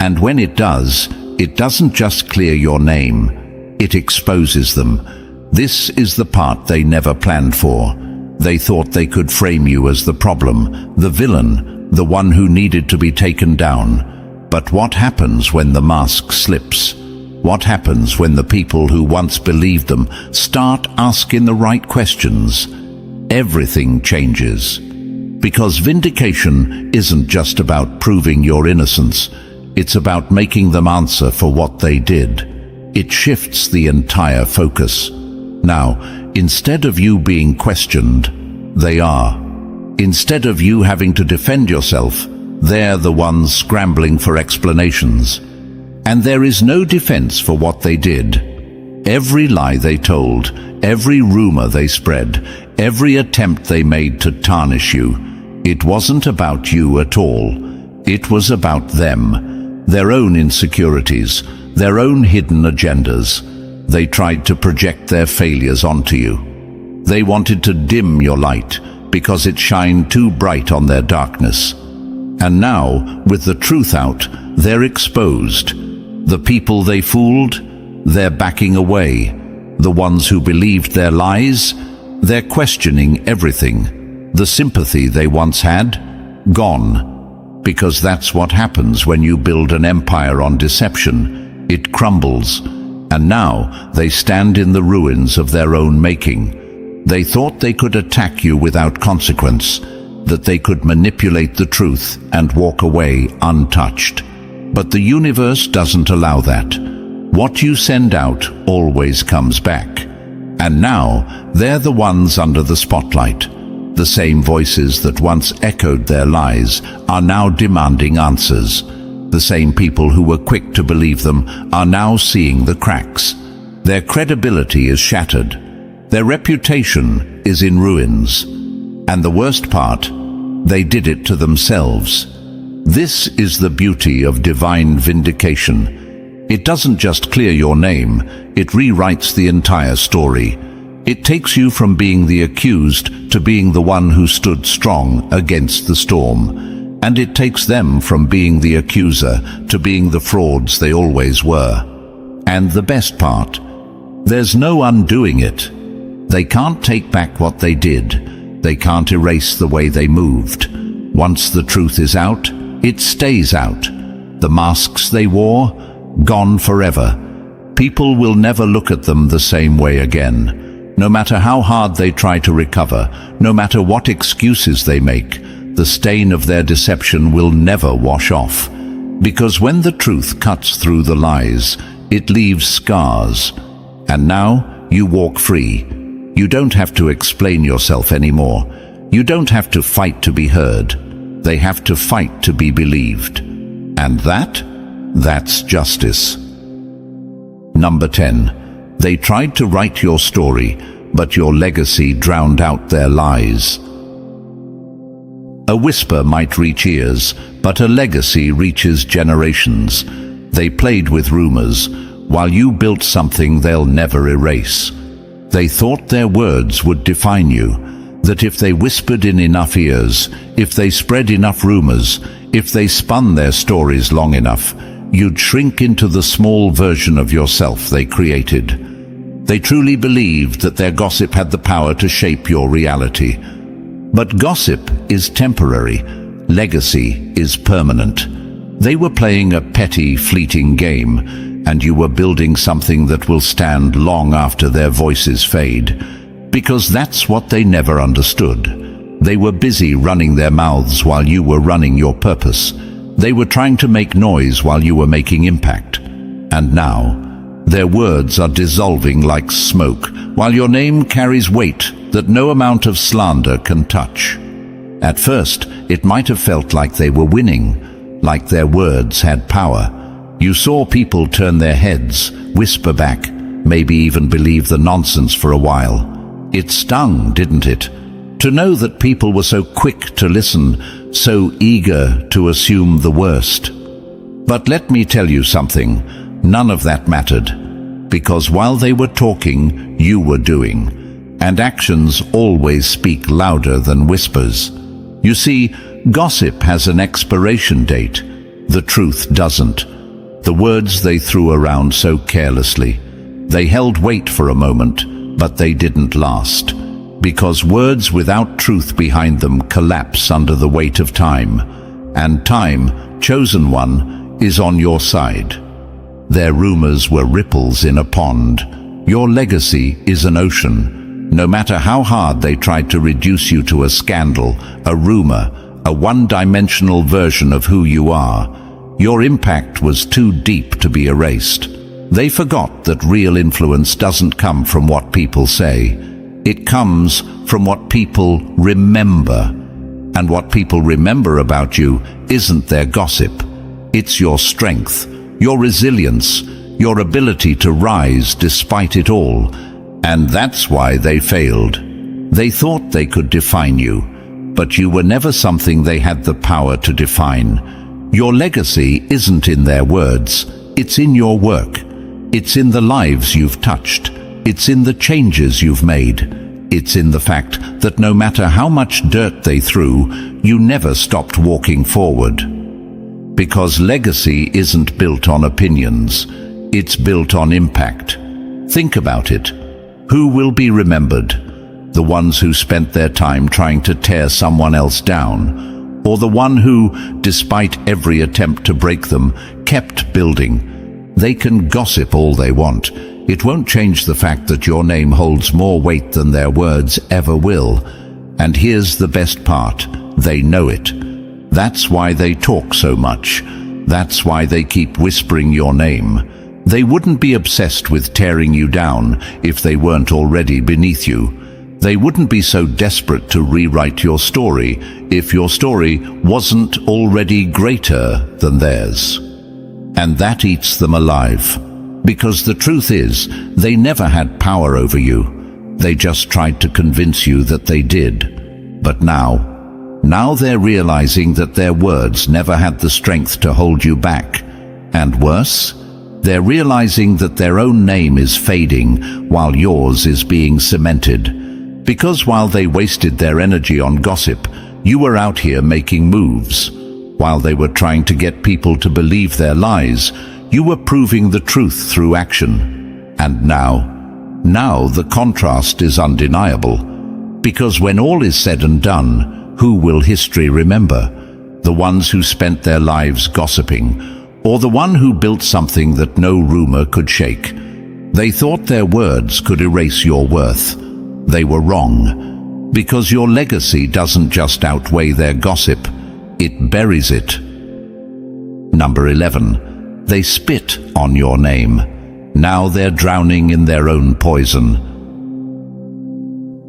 And when it does, it doesn't just clear your name, it exposes them. This is the part they never planned for. They thought they could frame you as the problem, the villain, the one who needed to be taken down. But what happens when the mask slips? What happens when the people who once believed them start asking the right questions? Everything changes. Because vindication isn't just about proving your innocence. It's about making them answer for what they did. It shifts the entire focus. Now, instead of you being questioned, they are. Instead of you having to defend yourself, they're the ones scrambling for explanations. And there is no defense for what they did. Every lie they told, every rumor they spread, every attempt they made to tarnish you, It wasn't about you at all. It was about them, their own insecurities, their own hidden agendas. They tried to project their failures onto you. They wanted to dim your light because it shined too bright on their darkness. And now, with the truth out, they're exposed. The people they fooled, they're backing away. The ones who believed their lies, they're questioning everything. The sympathy they once had, gone. Because that's what happens when you build an empire on deception. It crumbles. And now they stand in the ruins of their own making. They thought they could attack you without consequence, that they could manipulate the truth and walk away untouched. But the universe doesn't allow that. What you send out always comes back. And now they're the ones under the spotlight. The same voices that once echoed their lies are now demanding answers. The same people who were quick to believe them are now seeing the cracks. Their credibility is shattered. Their reputation is in ruins. And the worst part, they did it to themselves. This is the beauty of divine vindication. It doesn't just clear your name, it rewrites the entire story. It takes you from being the accused to being the one who stood strong against the storm. And it takes them from being the accuser to being the frauds they always were. And the best part, there's no undoing it. They can't take back what they did. They can't erase the way they moved. Once the truth is out, it stays out. The masks they wore, gone forever. People will never look at them the same way again. No matter how hard they try to recover, no matter what excuses they make, the stain of their deception will never wash off. Because when the truth cuts through the lies, it leaves scars. And now you walk free. You don't have to explain yourself anymore. You don't have to fight to be heard. They have to fight to be believed. And that's justice. Number 10. They tried to write your story, but your legacy drowned out their lies. A whisper might reach ears, but a legacy reaches generations. They played with rumors, while you built something they'll never erase. They thought their words would define you, that if they whispered in enough ears, if they spread enough rumors, if they spun their stories long enough, you'd shrink into the small version of yourself they created. They truly believed that their gossip had the power to shape your reality. But gossip is temporary. Legacy is permanent. They were playing a petty, fleeting game, and you were building something that will stand long after their voices fade. Because that's what they never understood. They were busy running their mouths while you were running your purpose. They were trying to make noise while you were making impact. And now, their words are dissolving like smoke, while your name carries weight that no amount of slander can touch. At first, it might have felt like they were winning, like their words had power. You saw people turn their heads, whisper back, maybe even believe the nonsense for a while. It stung, didn't it? To know that people were so quick to listen, so eager to assume the worst. But let me tell you something. None of that mattered, because while they were talking, you were doing, and actions always speak louder than whispers. You see, gossip has an expiration date. The truth doesn't. The words they threw around so carelessly, they held weight for a moment, but they didn't last, because words without truth behind them collapse under the weight of time, and time, chosen one, is on your side. Their rumors were ripples in a pond. Your legacy is an ocean. No matter how hard they tried to reduce you to a scandal, a rumor, a one-dimensional version of who you are, your impact was too deep to be erased. They forgot that real influence doesn't come from what people say. It comes from what people remember. And what people remember about you isn't their gossip. It's your strength, your resilience, your ability to rise despite it all. And that's why they failed. They thought they could define you. but you were never something they had the power to define. Your legacy isn't in their words, it's in your work. It's in the lives you've touched. It's in the changes you've made. It's in the fact that no matter how much dirt they threw, you never stopped walking forward. Because legacy isn't built on opinions, it's built on impact. Think about it. Who will be remembered? The ones who spent their time trying to tear someone else down, or the one who, despite every attempt to break them, kept building? They can gossip all they want. It won't change the fact that your name holds more weight than their words ever will. And here's the best part: they know it. That's why they talk so much. That's why they keep whispering your name. They wouldn't be obsessed with tearing you down if they weren't already beneath you. They wouldn't be so desperate to rewrite your story if your story wasn't already greater than theirs. And that eats them alive. Because the truth is, they never had power over you. They just tried to convince you that they did. But now they're realizing that their words never had the strength to hold you back. And worse, they're realizing that their own name is fading while yours is being cemented. Because while they wasted their energy on gossip, you were out here making moves. While they were trying to get people to believe their lies, you were proving the truth through action. And now the contrast is undeniable. Because when all is said and done, who will history remember? The ones who spent their lives gossiping, or the one who built something that no rumor could shake? They thought their words could erase your worth. They were wrong. Because your legacy doesn't just outweigh their gossip, it buries it. Number 11. They spit on your name. Now they're drowning in their own poison.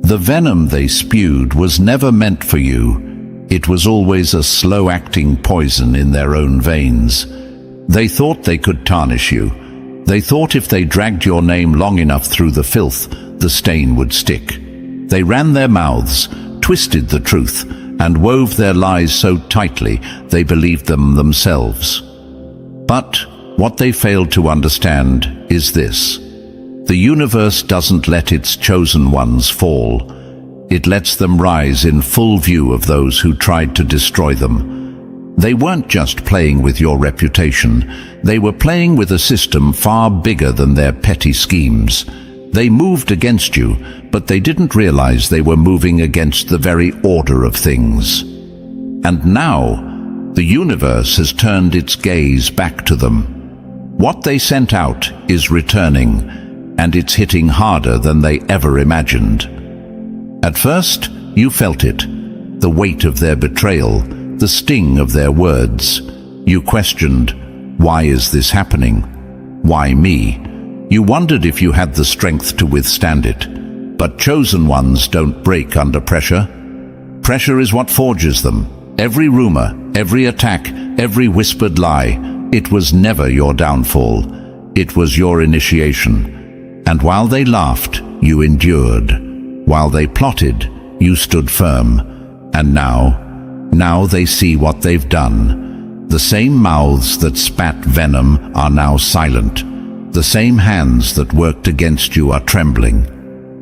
The venom they spewed was never meant for you. It was always a slow-acting poison in their own veins. They thought they could tarnish you. They thought if they dragged your name long enough through the filth, the stain would stick. They ran their mouths, twisted the truth, and wove their lies so tightly they believed them themselves. But what they failed to understand is this: the universe doesn't let its chosen ones fall. It lets them rise in full view of those who tried to destroy them. They weren't just playing with your reputation, they were playing with a system far bigger than their petty schemes. They moved against you, but they didn't realize they were moving against the very order of things. And now, the universe has turned its gaze back to them. What they sent out is returning, and it's hitting harder than they ever imagined. At first, you felt it, the weight of their betrayal, the sting of their words. You questioned, why is this happening? Why me? You wondered if you had the strength to withstand it. But chosen ones don't break under pressure. Pressure is what forges them. Every rumor, every attack, every whispered lie, it was never your downfall. It was your initiation. And while they laughed, you endured. While they plotted, you stood firm. And now they see what they've done. The same mouths that spat venom are now silent. The same hands that worked against you are trembling.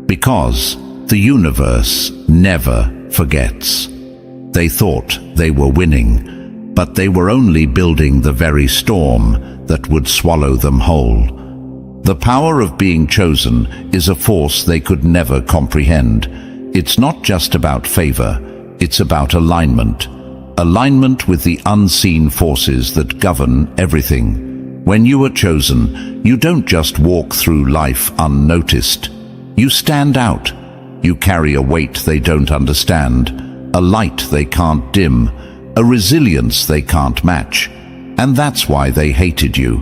Because the universe never forgets. They thought they were winning, but they were only building the very storm that would swallow them whole. The power of being chosen is a force they could never comprehend. It's not just about favor, it's about alignment. Alignment with the unseen forces that govern everything. When you are chosen, you don't just walk through life unnoticed. You stand out. You carry a weight they don't understand, a light they can't dim, a resilience they can't match. And that's why they hated you.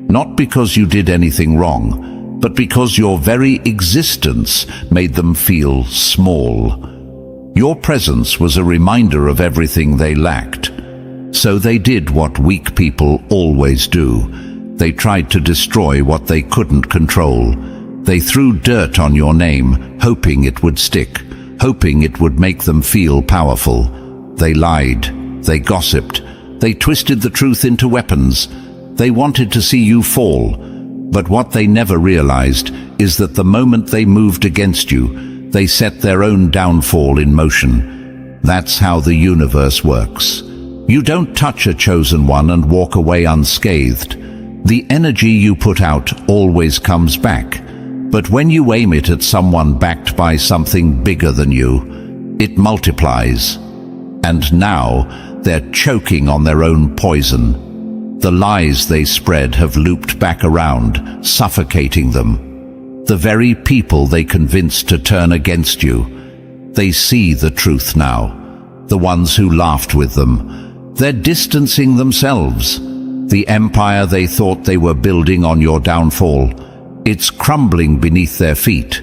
Not because you did anything wrong, but because your very existence made them feel small. Your presence was a reminder of everything they lacked. So they did what weak people always do. They tried to destroy what they couldn't control. They threw dirt on your name, hoping it would stick, hoping it would make them feel powerful. They lied, they gossiped, they twisted the truth into weapons. They wanted to see you fall. But what they never realized is that the moment they moved against you, they set their own downfall in motion. That's how the universe works. You don't touch a chosen one and walk away unscathed. The energy you put out always comes back. But when you aim it at someone backed by something bigger than you, it multiplies. And now they're choking on their own poison. The lies they spread have looped back around, suffocating them. The very people they convinced to turn against you, they see the truth now. The ones who laughed with them, they're distancing themselves. The empire they thought they were building on your downfall, it's crumbling beneath their feet.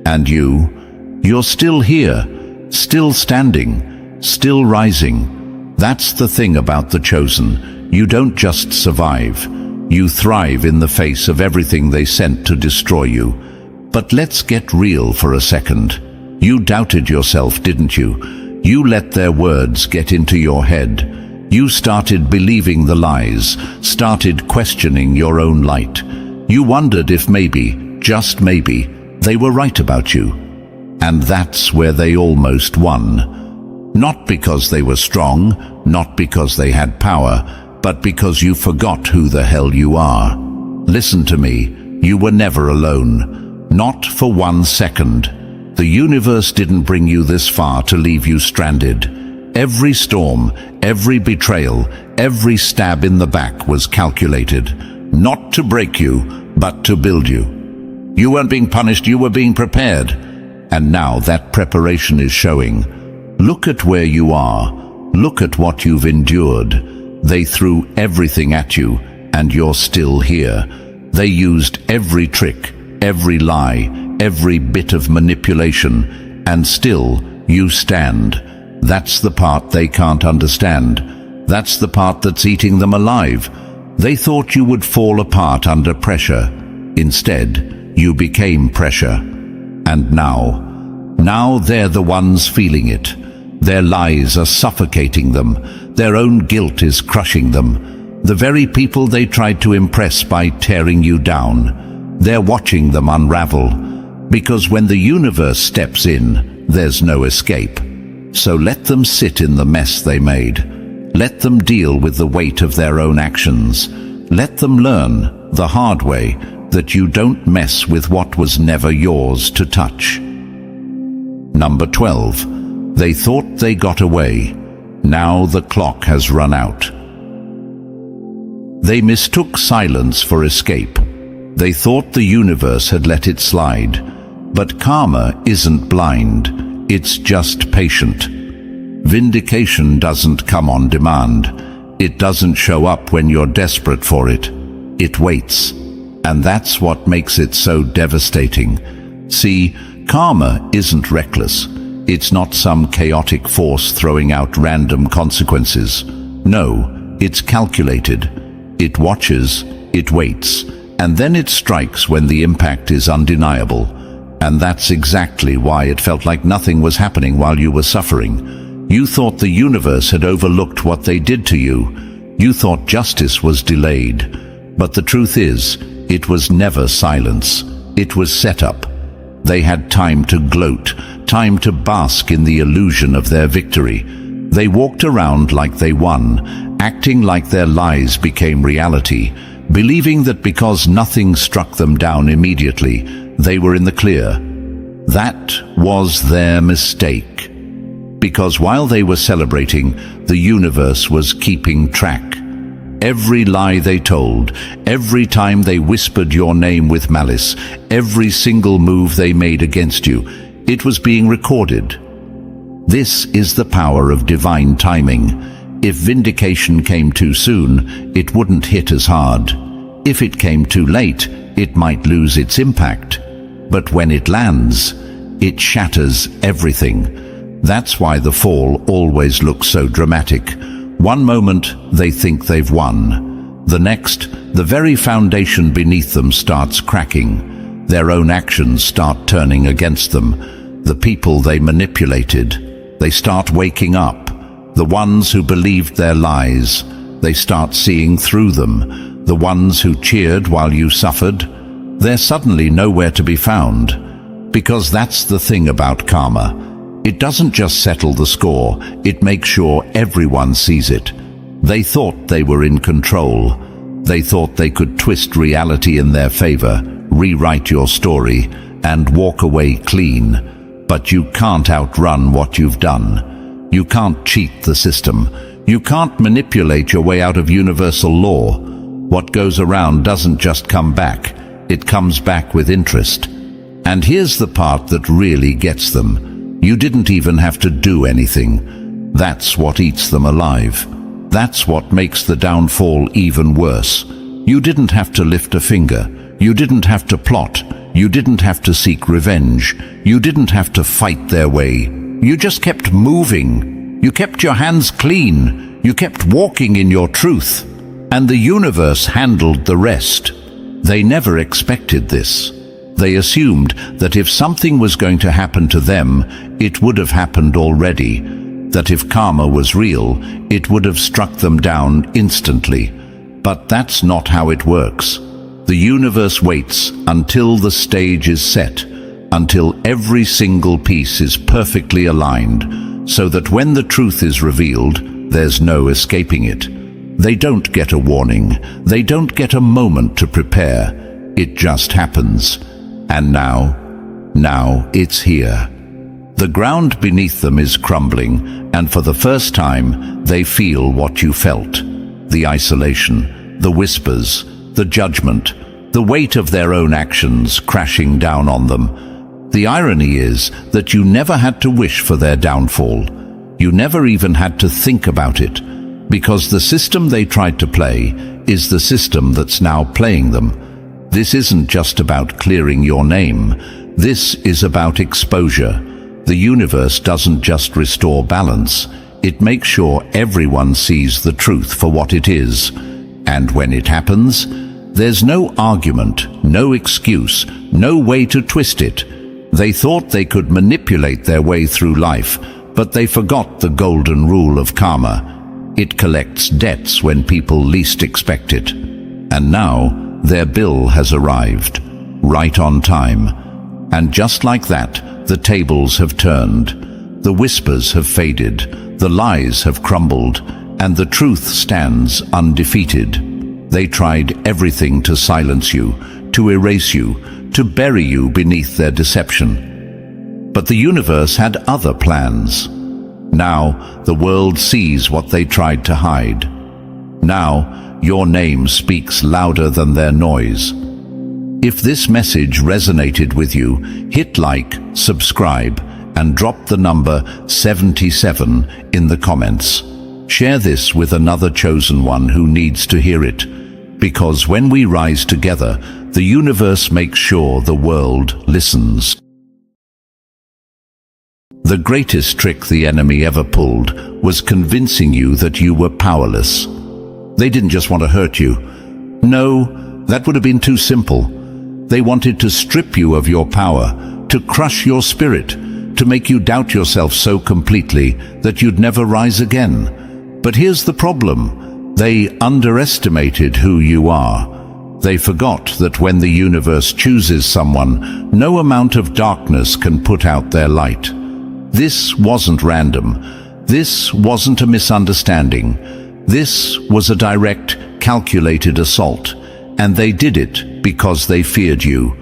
And you're still here, still standing, still rising. That's the thing about the chosen. You don't just survive. You thrive in the face of everything they sent to destroy you. But let's get real for a second. You doubted yourself, didn't you? You let their words get into your head. You started believing the lies, started questioning your own light. You wondered if maybe, just maybe, they were right about you. And that's where they almost won. Not because they were strong, not because they had power, but because you forgot who the hell you are. Listen to me, you were never alone. Not for 1 second. The universe didn't bring you this far to leave you stranded. Every storm, every betrayal, every stab in the back was calculated. Not to break you, but to build you. You weren't being punished, you were being prepared. And now that preparation is showing. Look at where you are. Look at what you've endured. They threw everything at you, and you're still here. They used every trick, every lie, every bit of manipulation, and still you stand. That's the part they can't understand. That's the part that's eating them alive. They thought you would fall apart under pressure. Instead, you became pressure. And now they're the ones feeling it. Their lies are suffocating them. Their own guilt is crushing them. The very people they tried to impress by tearing you down, they're watching them unravel. Because when the universe steps in, there's no escape. So let them sit in the mess they made. Let them deal with the weight of their own actions. Let them learn, the hard way, that you don't mess with what was never yours to touch. Number 12. They thought they got away. Now the clock has run out. They mistook silence for escape. They thought the universe had let it slide. But karma isn't blind. It's just patient. Vindication doesn't come on demand. It doesn't show up when you're desperate for it. It waits. And that's what makes it so devastating. See, karma isn't reckless. It's not some chaotic force throwing out random consequences. No, it's calculated. It watches, it waits, and then it strikes when the impact is undeniable. And that's exactly why it felt like nothing was happening while you were suffering. You thought the universe had overlooked what they did to you. You thought justice was delayed. But the truth is, it was never silence. It was set up. They had time to gloat, time to bask in the illusion of their victory. They walked around like they won, acting like their lies became reality, believing that because nothing struck them down immediately, they were in the clear. That was their mistake. Because while they were celebrating, the universe was keeping track. Every lie they told, every time they whispered your name with malice, every single move they made against you, it was being recorded. This is the power of divine timing. If vindication came too soon, it wouldn't hit as hard. If it came too late, it might lose its impact. But when it lands, it shatters everything. That's why the fall always looks so dramatic. One moment, they think they've won. The next, the very foundation beneath them starts cracking. Their own actions start turning against them. The people they manipulated, they start waking up. The ones who believed their lies, they start seeing through them. The ones who cheered while you suffered, they're suddenly nowhere to be found. Because that's the thing about karma. It doesn't just settle the score, it makes sure everyone sees it. They thought they were in control. They thought they could twist reality in their favor, rewrite your story, and walk away clean. But you can't outrun what you've done. You can't cheat the system. You can't manipulate your way out of universal law. What goes around doesn't just come back. It comes back with interest. And here's the part that really gets them. You didn't even have to do anything. That's what eats them alive. That's what makes the downfall even worse. You didn't have to lift a finger. You didn't have to plot. You didn't have to seek revenge. You didn't have to fight their way. You just kept moving. You kept your hands clean. You kept walking in your truth. And the universe handled the rest. They never expected this. They assumed that if something was going to happen to them, it would have happened already. That if karma was real, it would have struck them down instantly. But that's not how it works. The universe waits until the stage is set, until every single piece is perfectly aligned, so that when the truth is revealed, there's no escaping it. They don't get a warning. They don't get a moment to prepare. It just happens. And now it's here. The ground beneath them is crumbling, and for the first time, they feel what you felt. The isolation, the whispers, the judgment, the weight of their own actions crashing down on them. The irony is that you never had to wish for their downfall. You never even had to think about it, because the system they tried to play is the system that's now playing them. This isn't just about clearing your name. This is about exposure. The universe doesn't just restore balance. It makes sure everyone sees the truth for what it is. And when it happens, there's no argument, no excuse, no way to twist it. They thought they could manipulate their way through life, but they forgot the golden rule of karma. It collects debts when people least expect it. And now, their bill has arrived, right on time. And just like that, the tables have turned. The whispers have faded, the lies have crumbled, and the truth stands undefeated. They tried everything to silence you, to erase you, to bury you beneath their deception. But the universe had other plans. Now, the world sees what they tried to hide. Now, your name speaks louder than their noise. If this message resonated with you, hit like, subscribe, and drop the number 77 in the comments. Share this with another chosen one who needs to hear it. Because when we rise together, the universe makes sure the world listens. The greatest trick the enemy ever pulled was convincing you that you were powerless. They didn't just want to hurt you. No, that would have been too simple. They wanted to strip you of your power, to crush your spirit, to make you doubt yourself so completely that you'd never rise again. But here's the problem. They underestimated who you are. They forgot that when the universe chooses someone, no amount of darkness can put out their light. This wasn't random. This wasn't a misunderstanding. This was a direct, calculated assault, and they did it because they feared you.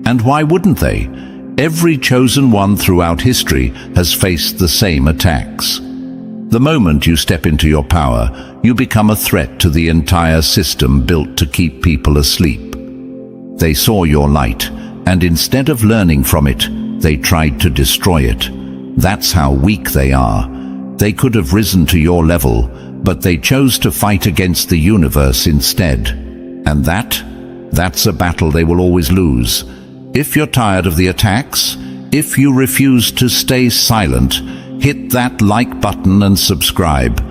And why wouldn't they? Every chosen one throughout history has faced the same attacks. The moment you step into your power, you become a threat to the entire system built to keep people asleep. They saw your light, and instead of learning from it, they tried to destroy it. That's how weak they are. They could have risen to your level, but they chose to fight against the universe instead. And that's a battle they will always lose. If you're tired of the attacks, if you refuse to stay silent, hit that like button and subscribe.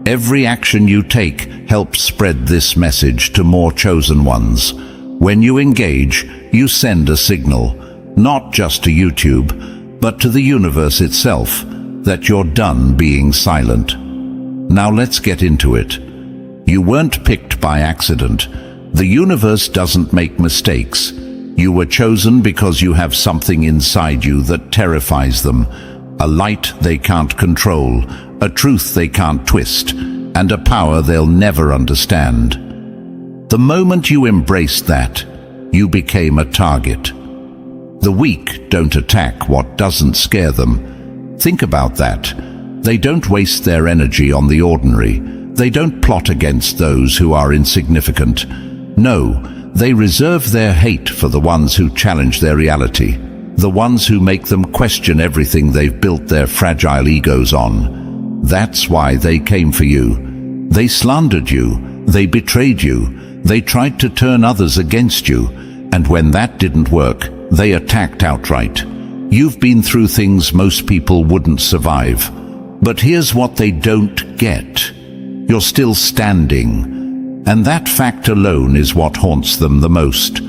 Every action you take helps spread this message to more chosen ones. When you engage, you send a signal, not just to YouTube, but to the universe itself, that you're done being silent. Now let's get into it. You weren't picked by accident. The universe doesn't make mistakes. You were chosen because you have something inside you that terrifies them. A light they can't control, a truth they can't twist, and a power they'll never understand. The moment you embraced that, you became a target. The weak don't attack what doesn't scare them. Think about that. They don't waste their energy on the ordinary. They don't plot against those who are insignificant. No, they reserve their hate for the ones who challenge their reality, the ones who make them question everything they've built their fragile egos on. That's why they came for you. They slandered you, they betrayed you, they tried to turn others against you, and when that didn't work, they attacked outright. You've been through things most people wouldn't survive. But here's what they don't get. You're still standing. And that fact alone is what haunts them the most.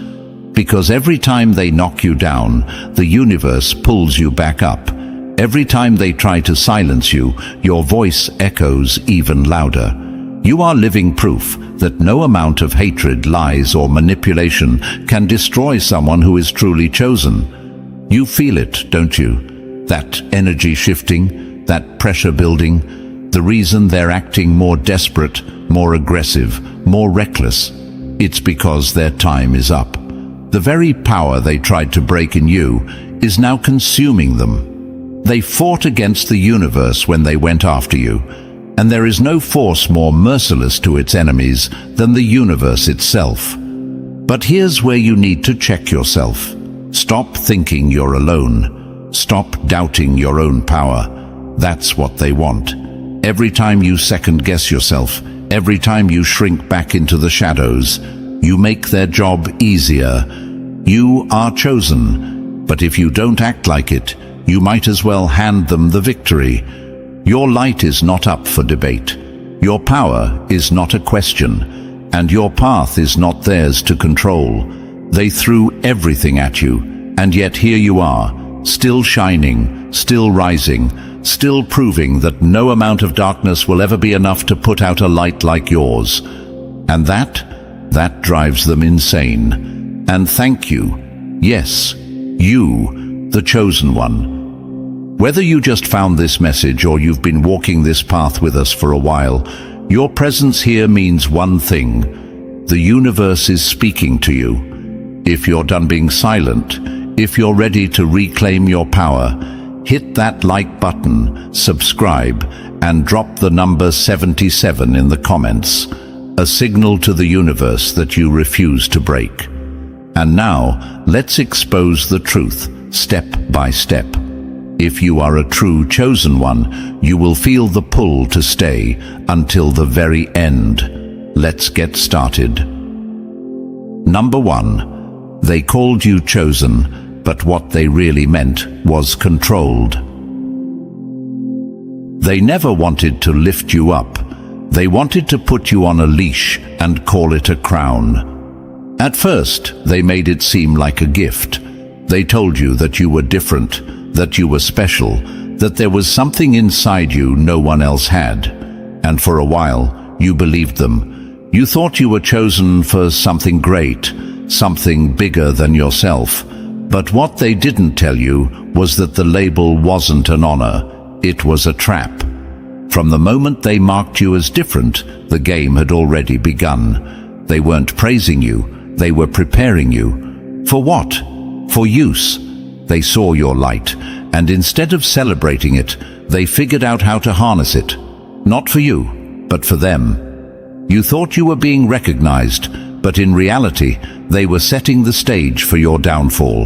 Because every time they knock you down, the universe pulls you back up. Every time they try to silence you, your voice echoes even louder. You are living proof that no amount of hatred, lies, or manipulation can destroy someone who is truly chosen. You feel it, don't you? That energy shifting, that pressure building, the reason they're acting more desperate, more aggressive, more reckless. It's because their time is up. The very power they tried to break in you is now consuming them. They fought against the universe when they went after you, and there is no force more merciless to its enemies than the universe itself. But here's where you need to check yourself. Stop thinking you're alone. Stop doubting your own power. That's what they want. Every time you second-guess yourself, every time you shrink back into the shadows, you make their job easier. You are chosen, but if you don't act like it, you might as well hand them the victory. Your light is not up for debate. Your power is not a question, and your path is not theirs to control. They threw everything at you, and yet here you are, still shining, still rising, still proving that no amount of darkness will ever be enough to put out a light like yours. And that drives them insane. And thank you. Yes, you, the chosen one. Whether you just found this message or you've been walking this path with us for a while, your presence here means one thing. The universe is speaking to you. If you're done being silent, if you're ready to reclaim your power, hit that like button, subscribe, and drop the number 77 in the comments, a signal to the universe that you refuse to break. And now, let's expose the truth, step by step. If you are a true chosen one, you will feel the pull to stay until the very end. Let's get started. Number 1. They called you chosen, but what they really meant was controlled. They never wanted to lift you up. They wanted to put you on a leash and call it a crown. At first, they made it seem like a gift. They told you that you were different, that you were special, that there was something inside you no one else had. And for a while, you believed them. You thought you were chosen for something great, something bigger than yourself. But what they didn't tell you was that the label wasn't an honor, it was a trap. From the moment they marked you as different, the game had already begun. They weren't praising you, they were preparing you. For what? For use. They saw your light, and instead of celebrating it, they figured out how to harness it. Not for you, but for them. You thought you were being recognized, but in reality, they were setting the stage for your downfall.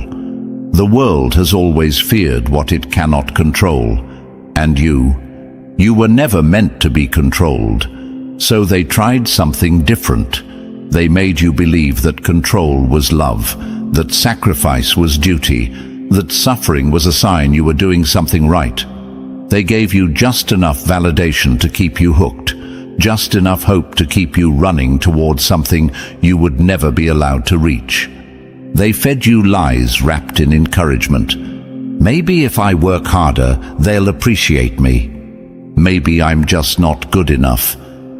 The world has always feared what it cannot control. And you were never meant to be controlled. So they tried something different. They made you believe that control was love, that sacrifice was duty, that suffering was a sign you were doing something right. They gave you just enough validation to keep you hooked, just enough hope to keep you running towards something you would never be allowed to reach. They fed you lies wrapped in encouragement. Maybe if I work harder, they'll appreciate me. Maybe I'm just not good enough.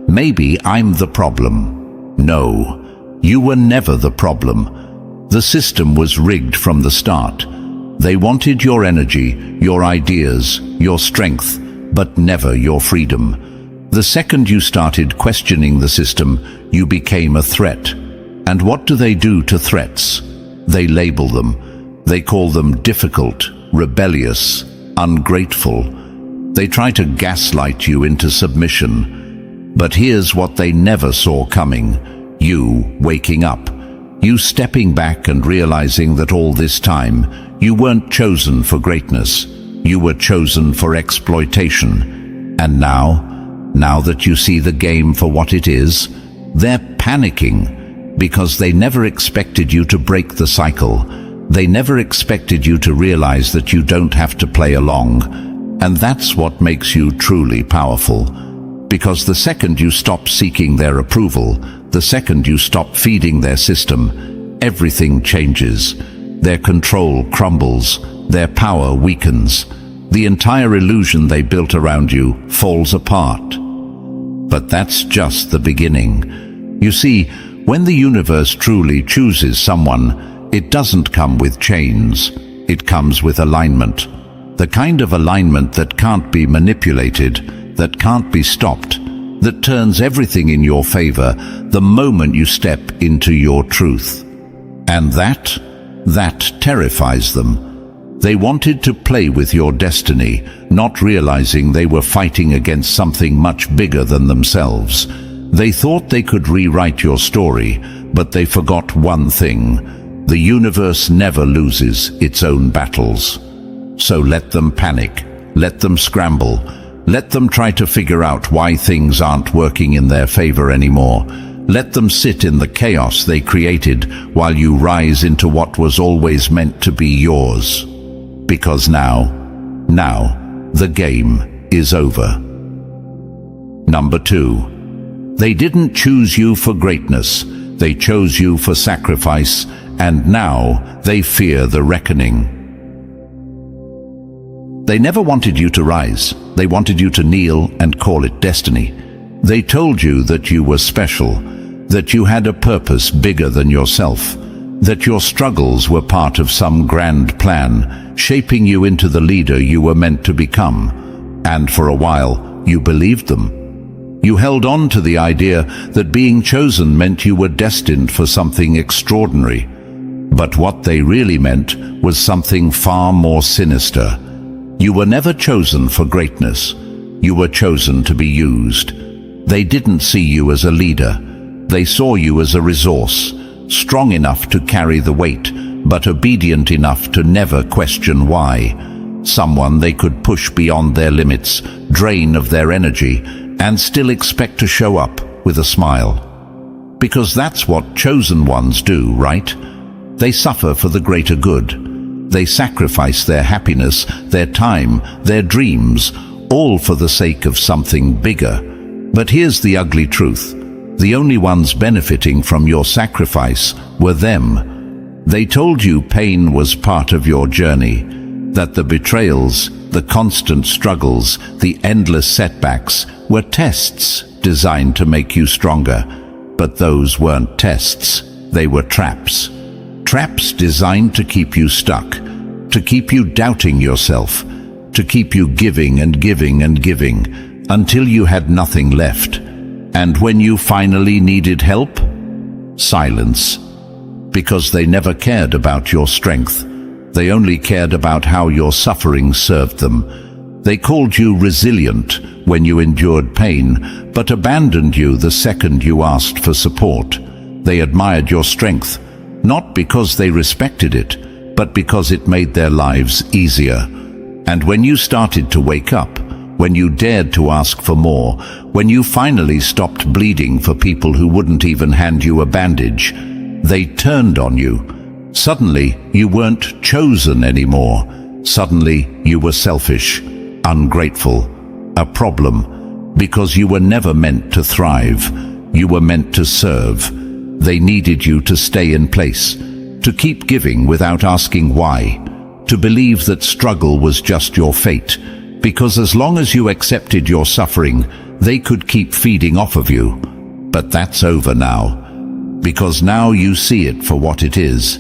Maybe I'm the problem. No, you were never the problem. The system was rigged from the start. They wanted your energy, your ideas, your strength, but never your freedom. The second you started questioning the system, you became a threat. And what do they do to threats? They label them. They call them difficult, rebellious, ungrateful. They try to gaslight you into submission. But here's what they never saw coming. You waking up. You stepping back and realizing that all this time, you weren't chosen for greatness. You were chosen for exploitation. And now that you see the game for what it is, they're panicking because they never expected you to break the cycle. They never expected you to realize that you don't have to play along. And that's what makes you truly powerful. Because the second you stop seeking their approval, the second you stop feeding their system, everything changes. Their control crumbles, their power weakens. The entire illusion they built around you falls apart. But that's just the beginning. You see, when the universe truly chooses someone, it doesn't come with chains. It comes with alignment. The kind of alignment that can't be manipulated, that can't be stopped, that turns everything in your favor the moment you step into your truth. And that terrifies them. They wanted to play with your destiny, not realizing they were fighting against something much bigger than themselves. They thought they could rewrite your story, but they forgot one thing. The universe never loses its own battles. So let them panic, let them scramble, let them try to figure out why things aren't working in their favor anymore. Let them sit in the chaos they created while you rise into what was always meant to be yours. Because now, the game is over. Number 2. They didn't choose you for greatness. They chose you for sacrifice, and now they fear the reckoning. They never wanted you to rise. They wanted you to kneel and call it destiny. They told you that you were special, that you had a purpose bigger than yourself, that your struggles were part of some grand plan, shaping you into the leader you were meant to become. And for a while, you believed them. You held on to the idea that being chosen meant you were destined for something extraordinary. But what they really meant was something far more sinister. You were never chosen for greatness. You were chosen to be used. They didn't see you as a leader. They saw you as a resource, strong enough to carry the weight, but obedient enough to never question why. Someone they could push beyond their limits, drain of their energy, and still expect to show up with a smile. Because that's what chosen ones do, right? They suffer for the greater good. They sacrifice their happiness, their time, their dreams, all for the sake of something bigger. But here's the ugly truth. The only ones benefiting from your sacrifice were them. They told you pain was part of your journey, that the betrayals, the constant struggles, the endless setbacks were tests designed to make you stronger. But those weren't tests. They were traps. Traps designed to keep you stuck, to keep you doubting yourself, to keep you giving and giving and giving until you had nothing left. And when you finally needed help, silence. Because they never cared about your strength. They only cared about how your suffering served them. They called you resilient when you endured pain, but abandoned you the second you asked for support. They admired your strength, not because they respected it, but because it made their lives easier. And when you started to wake up, when you dared to ask for more, when you finally stopped bleeding for people who wouldn't even hand you a bandage, they turned on you. Suddenly, you weren't chosen anymore. Suddenly, you were selfish, ungrateful, a problem, because you were never meant to thrive. You were meant to serve. They needed you to stay in place, to keep giving without asking why, to believe that struggle was just your fate, because as long as you accepted your suffering, they could keep feeding off of you. But that's over now, because now you see it for what it is.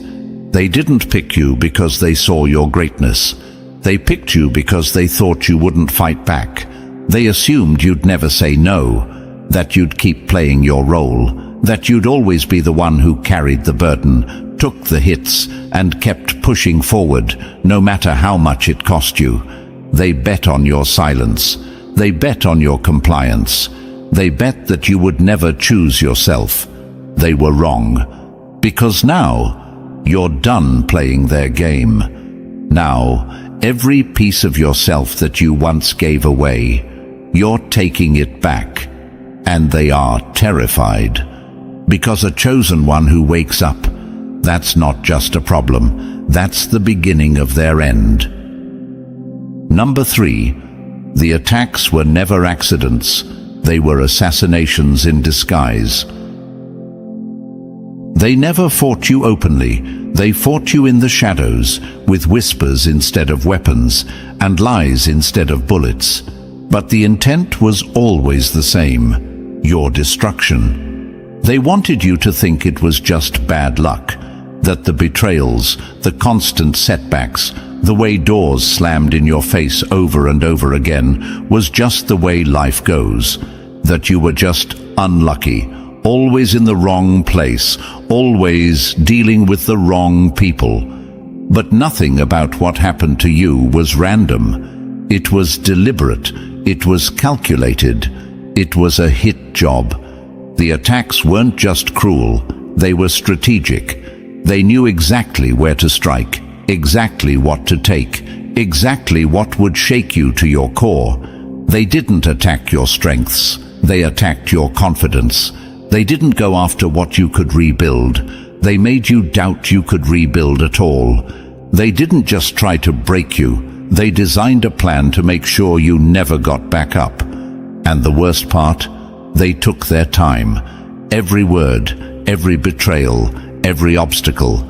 They didn't pick you because they saw your greatness. They picked you because they thought you wouldn't fight back. They assumed you'd never say no, that you'd keep playing your role, that you'd always be the one who carried the burden, took the hits, and kept pushing forward, no matter how much it cost you. They bet on your silence. They bet on your compliance. They bet that you would never choose yourself. They were wrong, because now you're done playing their game. Now, every piece of yourself that you once gave away, you're taking it back, and they are terrified. Because a chosen one who wakes up, that's not just a problem, that's the beginning of their end. Number 3, the attacks were never accidents, they were assassinations in disguise. They never fought you openly, they fought you in the shadows, with whispers instead of weapons, and lies instead of bullets. But the intent was always the same, your destruction. They wanted you to think it was just bad luck, that the betrayals, the constant setbacks, the way doors slammed in your face over and over again was just the way life goes, that you were just unlucky, always in the wrong place, always dealing with the wrong people. But nothing about what happened to you was random. It was deliberate, it was calculated, it was a hit job. The attacks weren't just cruel, they were strategic. They knew exactly where to strike, exactly what to take, exactly what would shake you to your core. They didn't attack your strengths, they attacked your confidence. They didn't go after what you could rebuild, they made you doubt you could rebuild at all. They didn't just try to break you, they designed a plan to make sure you never got back up. And the worst part, they took their time. Every word, every betrayal, every obstacle,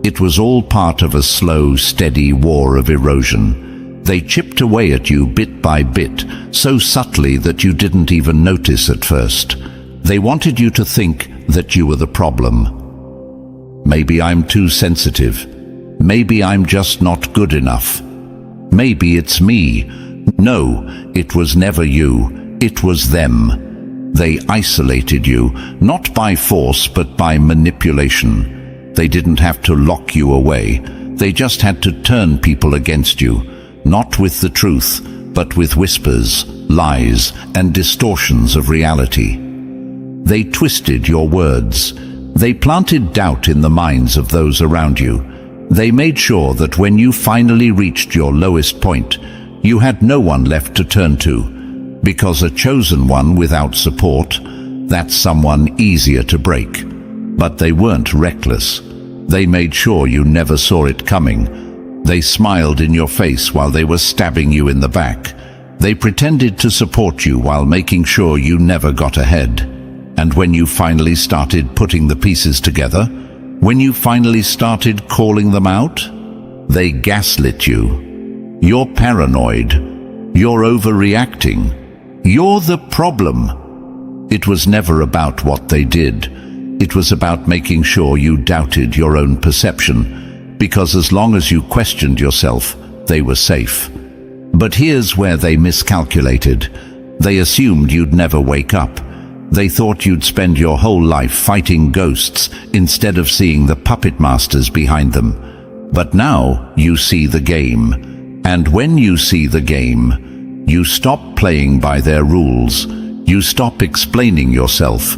it was all part of a slow, steady war of erosion. They chipped away at you bit by bit, so subtly that you didn't even notice at first. They wanted you to think that you were the problem. Maybe I'm too sensitive. Maybe I'm just not good enough. Maybe it's me. No, it was never you. It was them. They isolated you, not by force but by manipulation. They didn't have to lock you away. They just had to turn people against you, not with the truth, but with whispers, lies, and distortions of reality. They twisted your words. They planted doubt in the minds of those around you. They made sure that when you finally reached your lowest point, you had no one left to turn to. Because a chosen one without support, that's someone easier to break. But they weren't reckless. They made sure you never saw it coming. They smiled in your face while they were stabbing you in the back. They pretended to support you while making sure you never got ahead. And when you finally started putting the pieces together, when you finally started calling them out, they gaslit you. You're paranoid. You're overreacting. You're the problem. It was never about what they did. It was about making sure you doubted your own perception, because as long as you questioned yourself, they were safe. But here's where they miscalculated. They assumed you'd never wake up. They thought you'd spend your whole life fighting ghosts instead of seeing the puppet masters behind them. But now you see the game. And when you see the game, you stop playing by their rules. You stop explaining yourself.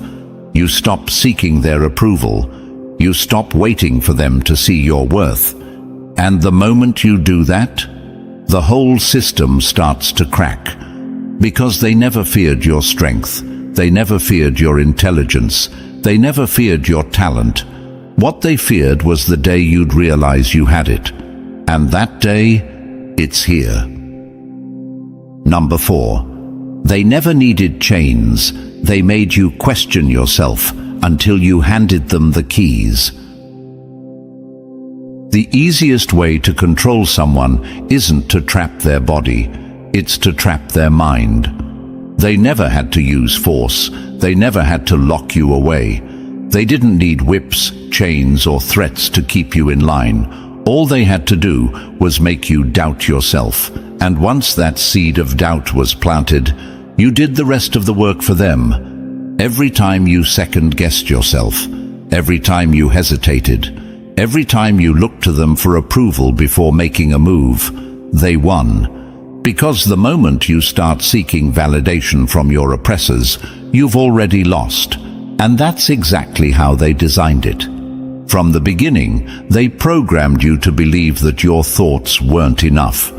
You stop seeking their approval. You stop waiting for them to see your worth. And the moment you do that, the whole system starts to crack. Because they never feared your strength. They never feared your intelligence. They never feared your talent. What they feared was the day you'd realize you had it. And that day, it's here. Number 4. They never needed chains. They made you question yourself until you handed them the keys. The easiest way to control someone isn't to trap their body, it's to trap their mind. They never had to use force, they never had to lock you away. They didn't need whips, chains, or threats to keep you in line. All they had to do was make you doubt yourself, and once that seed of doubt was planted, you did the rest of the work for them. Every time you second-guessed yourself, every time you hesitated, every time you looked to them for approval before making a move, they won. Because the moment you start seeking validation from your oppressors, you've already lost. And that's exactly how they designed it. From the beginning, they programmed you to believe that your thoughts weren't enough,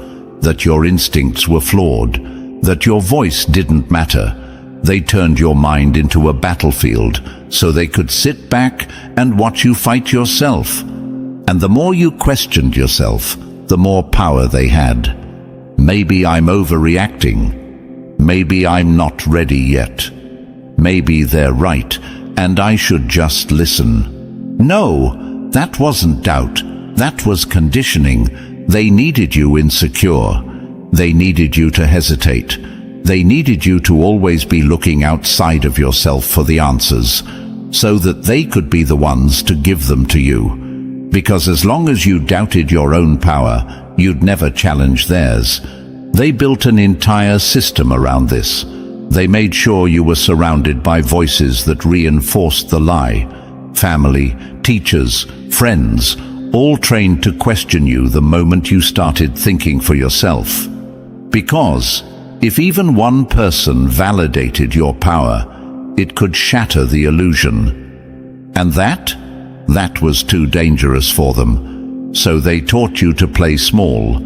that your instincts were flawed, that your voice didn't matter. They turned your mind into a battlefield so they could sit back and watch you fight yourself. And the more you questioned yourself, the more power they had. Maybe I'm overreacting. Maybe I'm not ready yet. Maybe they're right, and I should just listen. No, that wasn't doubt. That was conditioning. They needed you insecure. They needed you to hesitate. They needed you to always be looking outside of yourself for the answers, so that they could be the ones to give them to you. Because as long as you doubted your own power, you'd never challenge theirs. They built an entire system around this. They made sure you were surrounded by voices that reinforced the lie. Family, teachers, friends, all trained to question you the moment you started thinking for yourself. Because if even one person validated your power, it could shatter the illusion. And that was too dangerous for them. So they taught you to play small,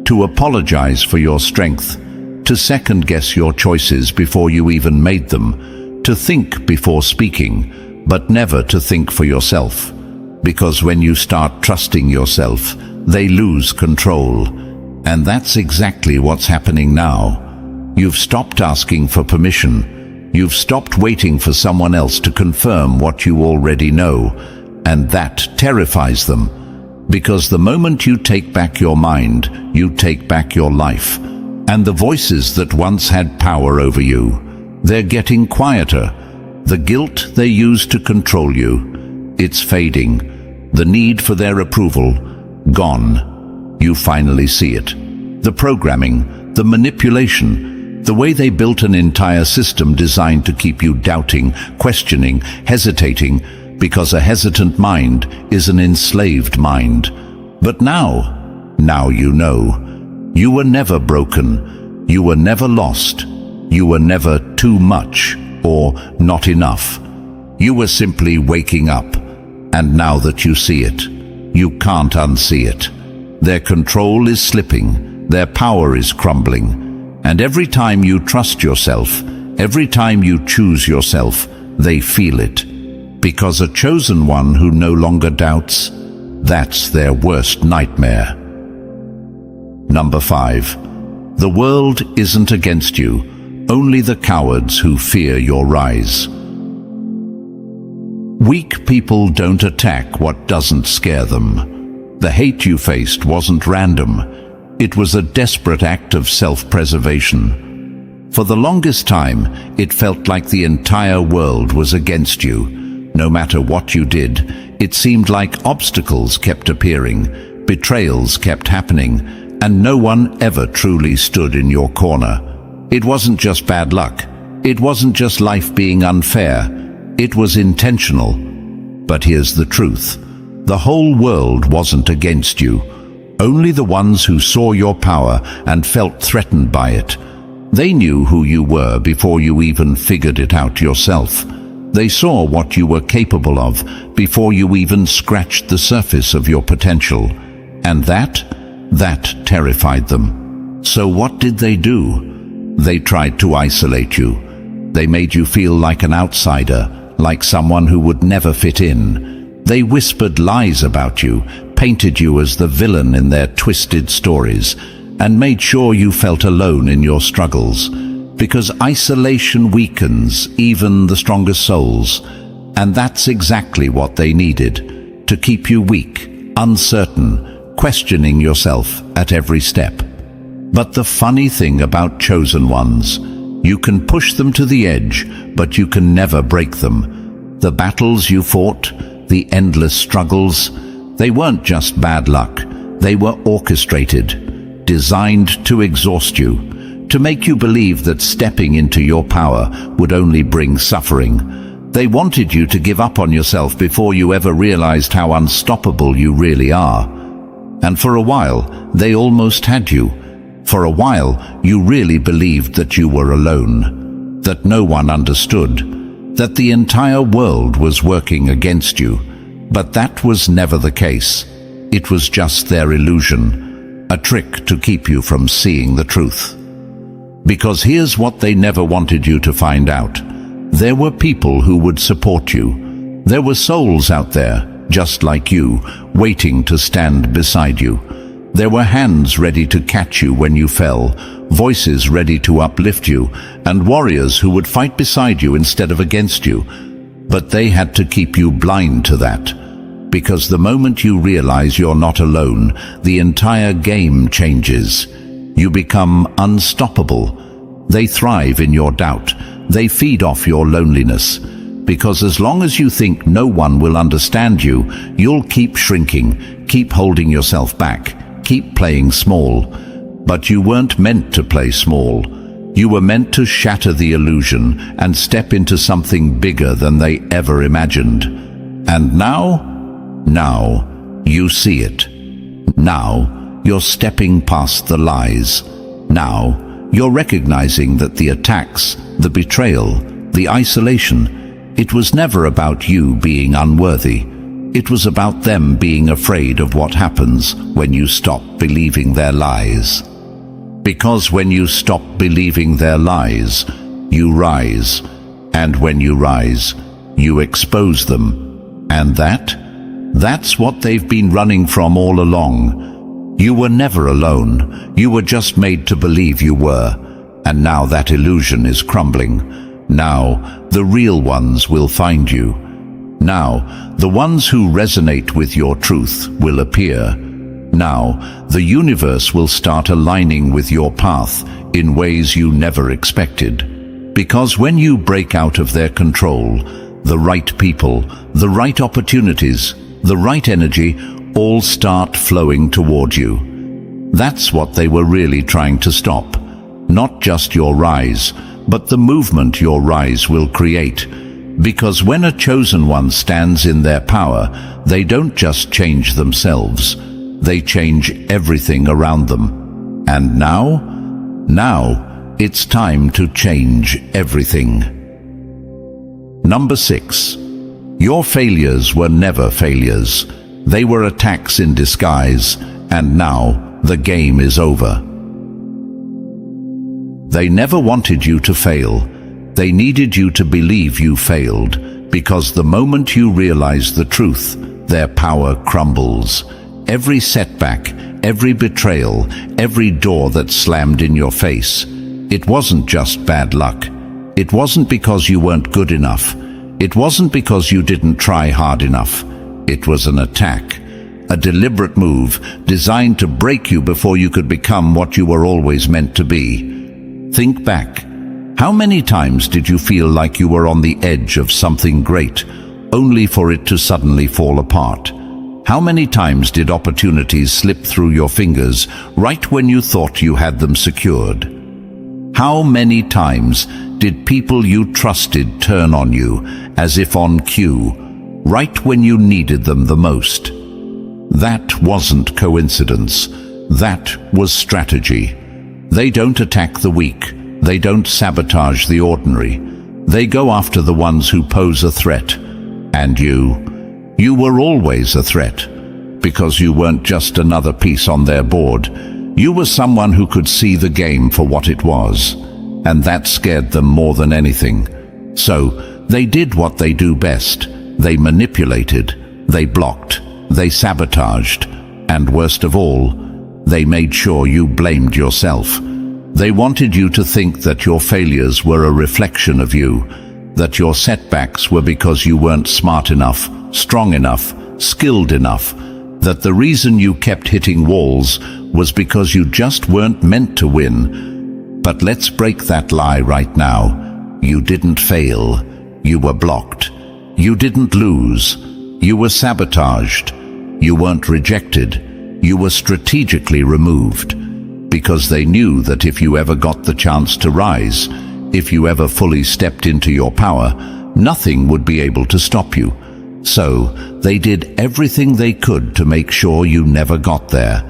to apologize for your strength, to second-guess your choices before you even made them, to think before speaking, but never to think for yourself. Because when you start trusting yourself, they lose control. And that's exactly what's happening now. You've stopped asking for permission. You've stopped waiting for someone else to confirm what you already know. And that terrifies them. Because the moment you take back your mind, you take back your life. And the voices that once had power over you, they're getting quieter. The guilt they used to control you, it's fading. The need for their approval, gone. You finally see it. The programming, the manipulation, the way they built an entire system designed to keep you doubting, questioning, hesitating, because a hesitant mind is an enslaved mind. But now you know. You were never broken. You were never lost. You were never too much or not enough. You were simply waking up. And now that you see it, you can't unsee it. Their control is slipping. Their power is crumbling. And every time you trust yourself, every time you choose yourself, they feel it. Because a chosen one who no longer doubts, that's their worst nightmare. Number 5. The world isn't against you, only the cowards who fear your rise. Weak people don't attack what doesn't scare them. The hate you faced wasn't random. It was a desperate act of self-preservation. For the longest time, it felt like the entire world was against you. No matter what you did, it seemed like obstacles kept appearing, betrayals kept happening, and no one ever truly stood in your corner. It wasn't just bad luck. It wasn't just life being unfair. It was intentional. But here's the truth. The whole world wasn't against you. Only the ones who saw your power and felt threatened by it. They knew who you were before you even figured it out yourself. They saw what you were capable of before you even scratched the surface of your potential. And that terrified them. So what did they do? They tried to isolate you. They made you feel like an outsider, like someone who would never fit in. They whispered lies about you, painted you as the villain in their twisted stories, and made sure you felt alone in your struggles. Because isolation weakens even the strongest souls. And that's exactly what they needed, to keep you weak, uncertain, questioning yourself at every step. But the funny thing about chosen ones, you can push them to the edge, but you can never break them. The battles you fought, the endless struggles, they weren't just bad luck. They were orchestrated, designed to exhaust you, to make you believe that stepping into your power would only bring suffering. They wanted you to give up on yourself before you ever realized how unstoppable you really are. And for a while, they almost had you. For a while, you really believed that you were alone, that no one understood, that the entire world was working against you. But that was never the case. It was just their illusion, a trick to keep you from seeing the truth. Because here's what they never wanted you to find out. There were people who would support you. There were souls out there, just like you, waiting to stand beside you. There were hands ready to catch you when you fell, voices ready to uplift you, and warriors who would fight beside you instead of against you. But they had to keep you blind to that. Because the moment you realize you're not alone, the entire game changes. You become unstoppable. They thrive in your doubt. They feed off your loneliness. Because as long as you think no one will understand you, you'll keep shrinking, keep holding yourself back, keep playing small. But you weren't meant to play small. You were meant to shatter the illusion and step into something bigger than they ever imagined. And now you see it. Now you're stepping past the lies. Now you're recognizing that the attacks, the betrayal, the isolation, it was never about you being unworthy. It was about them being afraid of what happens when you stop believing their lies. Because when you stop believing their lies, you rise. And when you rise, you expose them. And that's what they've been running from all along. You were never alone. You were just made to believe you were. And now that illusion is crumbling. Now the real ones will find you. Now the ones who resonate with your truth will appear. Now the universe will start aligning with your path in ways you never expected. Because when you break out of their control, the right people, the right opportunities, the right energy all start flowing toward you. That's what they were really trying to stop. Not just your rise, but the movement your rise will create. Because when a chosen one stands in their power, they don't just change themselves. They change everything around them. And now it's time to change everything. Number 6. Your failures were never failures. They were attacks in disguise, and now the game is over. They never wanted you to fail. They needed you to believe you failed, because the moment you realize the truth, their power crumbles. Every setback, every betrayal, every door that slammed in your face, it wasn't just bad luck. It wasn't because you weren't good enough. It wasn't because you didn't try hard enough. It was an attack, a deliberate move designed to break you before you could become what you were always meant to be. Think back. How many times did you feel like you were on the edge of something great, only for it to suddenly fall apart? How many times did opportunities slip through your fingers right when you thought you had them secured? How many times did people you trusted turn on you as if on cue, right when you needed them the most? That wasn't coincidence. That was strategy. They don't attack the weak. They don't sabotage the ordinary. They go after the ones who pose a threat. And you were always a threat, because you weren't just another piece on their board. You were someone who could see the game for what it was, and that scared them more than anything. So they did what they do best. They manipulated, they blocked, they sabotaged, and worst of all, they made sure you blamed yourself. They wanted you to think that your failures were a reflection of you, that your setbacks were because you weren't smart enough, strong enough, skilled enough. that the reason you kept hitting walls was because you just weren't meant to win. But let's break that lie right now. You didn't fail. You were blocked. You didn't lose. You were sabotaged. You weren't rejected. You were strategically removed. Because they knew that if you ever got the chance to rise, if you ever fully stepped into your power, nothing would be able to stop you. So, they did everything they could to make sure you never got there.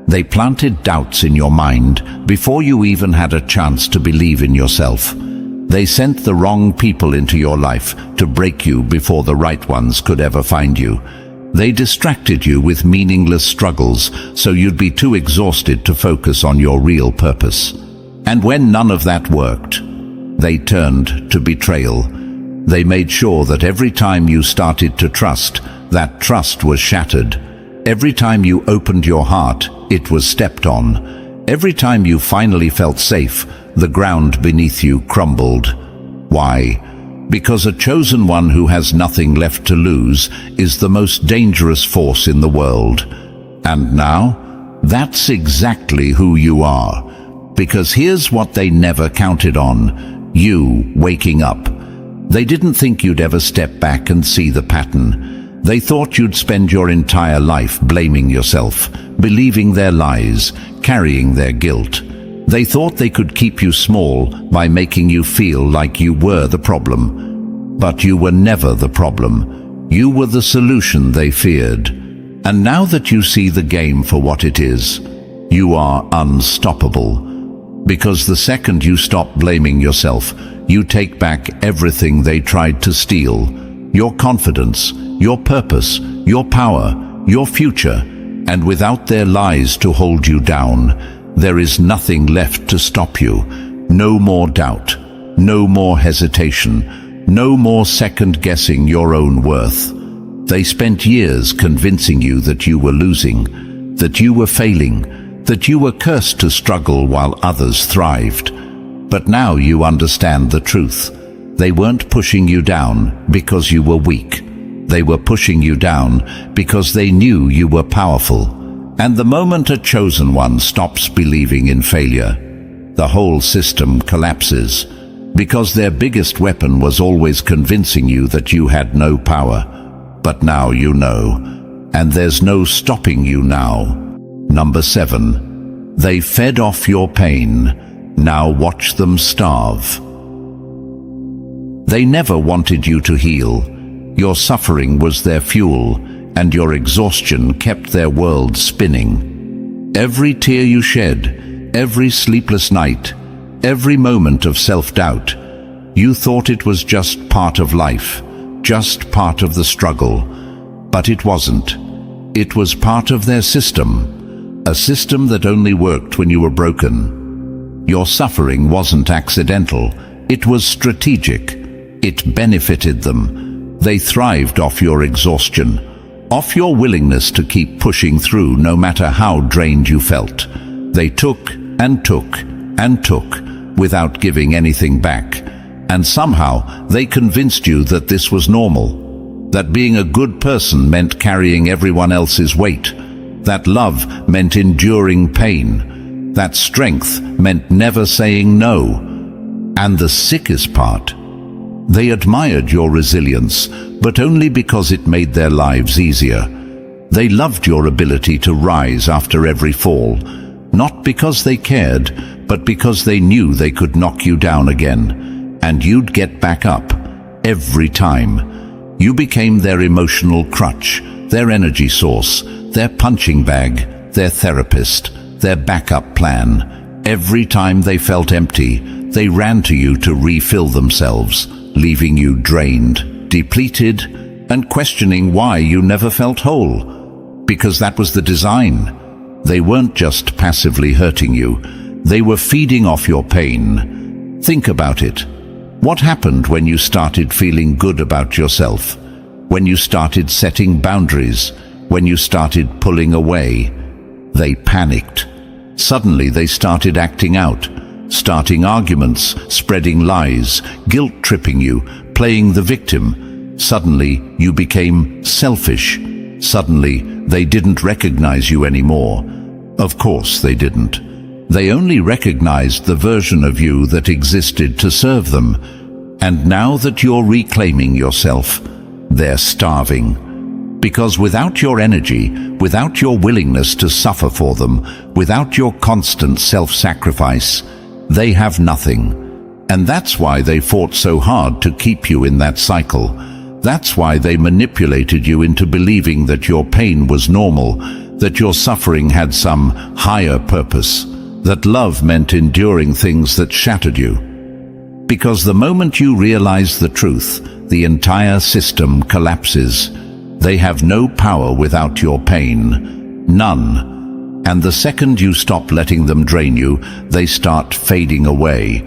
They planted doubts in your mind before you even had a chance to believe in yourself. They sent the wrong people into your life to break you before the right ones could ever find you. They distracted you with meaningless struggles so you'd be too exhausted to focus on your real purpose. And when none of that worked, they turned to betrayal. They made sure that every time you started to trust, that trust was shattered. Every time you opened your heart, it was stepped on. Every time you finally felt safe, the ground beneath you crumbled. Why? Because a chosen one who has nothing left to lose is the most dangerous force in the world. And now, that's exactly who you are. Because here's what they never counted on: you waking up. They didn't think you'd ever step back and see the pattern. They thought you'd spend your entire life blaming yourself, believing their lies, carrying their guilt. They thought they could keep you small by making you feel like you were the problem. But you were never the problem. You were the solution they feared. And now that you see the game for what it is, you are unstoppable. Because the second you stop blaming yourself, you take back everything they tried to steal: your confidence, your purpose, your power, your future. And without their lies to hold you down, there is nothing left to stop you. No more doubt, no more hesitation, no more second-guessing your own worth. They spent years convincing you that you were losing, that you were failing, that you were cursed to struggle while others thrived. But now you understand the truth. They weren't pushing you down because you were weak. They were pushing you down because they knew you were powerful. And the moment a chosen one stops believing in failure, the whole system collapses. Because their biggest weapon was always convincing you that you had no power. But now you know, and there's no stopping you now. Number 7. They fed off your pain. Now watch them starve. They never wanted you to heal. Your suffering was their fuel, and your exhaustion kept their world spinning. Every tear you shed, every sleepless night, every moment of self-doubt, you thought it was just part of life, just part of the struggle. But it wasn't. It was part of their system, a system that only worked when you were broken. Your suffering wasn't accidental. It was strategic. It benefited them. They thrived off your exhaustion, off your willingness to keep pushing through no matter how drained you felt. They took and took and took without giving anything back. And somehow they convinced you that this was normal, that being a good person meant carrying everyone else's weight, that love meant enduring pain, that strength meant never saying no. And the sickest part, they admired your resilience, but only because it made their lives easier. They loved your ability to rise after every fall, not because they cared, but because they knew they could knock you down again, and you'd get back up every time. You became their emotional crutch, their energy source, their punching bag, their therapist, their backup plan. Every time they felt empty, they ran to you to refill themselves, leaving you drained, depleted, and questioning why you never felt whole. Because that was the design. They weren't just passively hurting you, they were feeding off your pain. Think about it. What happened when you started feeling good about yourself? When you started setting boundaries? When you started pulling away? They panicked. Suddenly they started acting out, starting arguments, spreading lies, guilt-tripping you, playing the victim. Suddenly you became selfish. Suddenly they didn't recognize you anymore. Of course they didn't. They only recognized the version of you that existed to serve them. And now that you're reclaiming yourself, they're starving. Because without your energy, without your willingness to suffer for them, without your constant self-sacrifice, they have nothing. And that's why they fought so hard to keep you in that cycle. That's why they manipulated you into believing that your pain was normal, that your suffering had some higher purpose, that love meant enduring things that shattered you. Because the moment you realize the truth, the entire system collapses. They have no power without your pain. None. And the second you stop letting them drain you, they start fading away.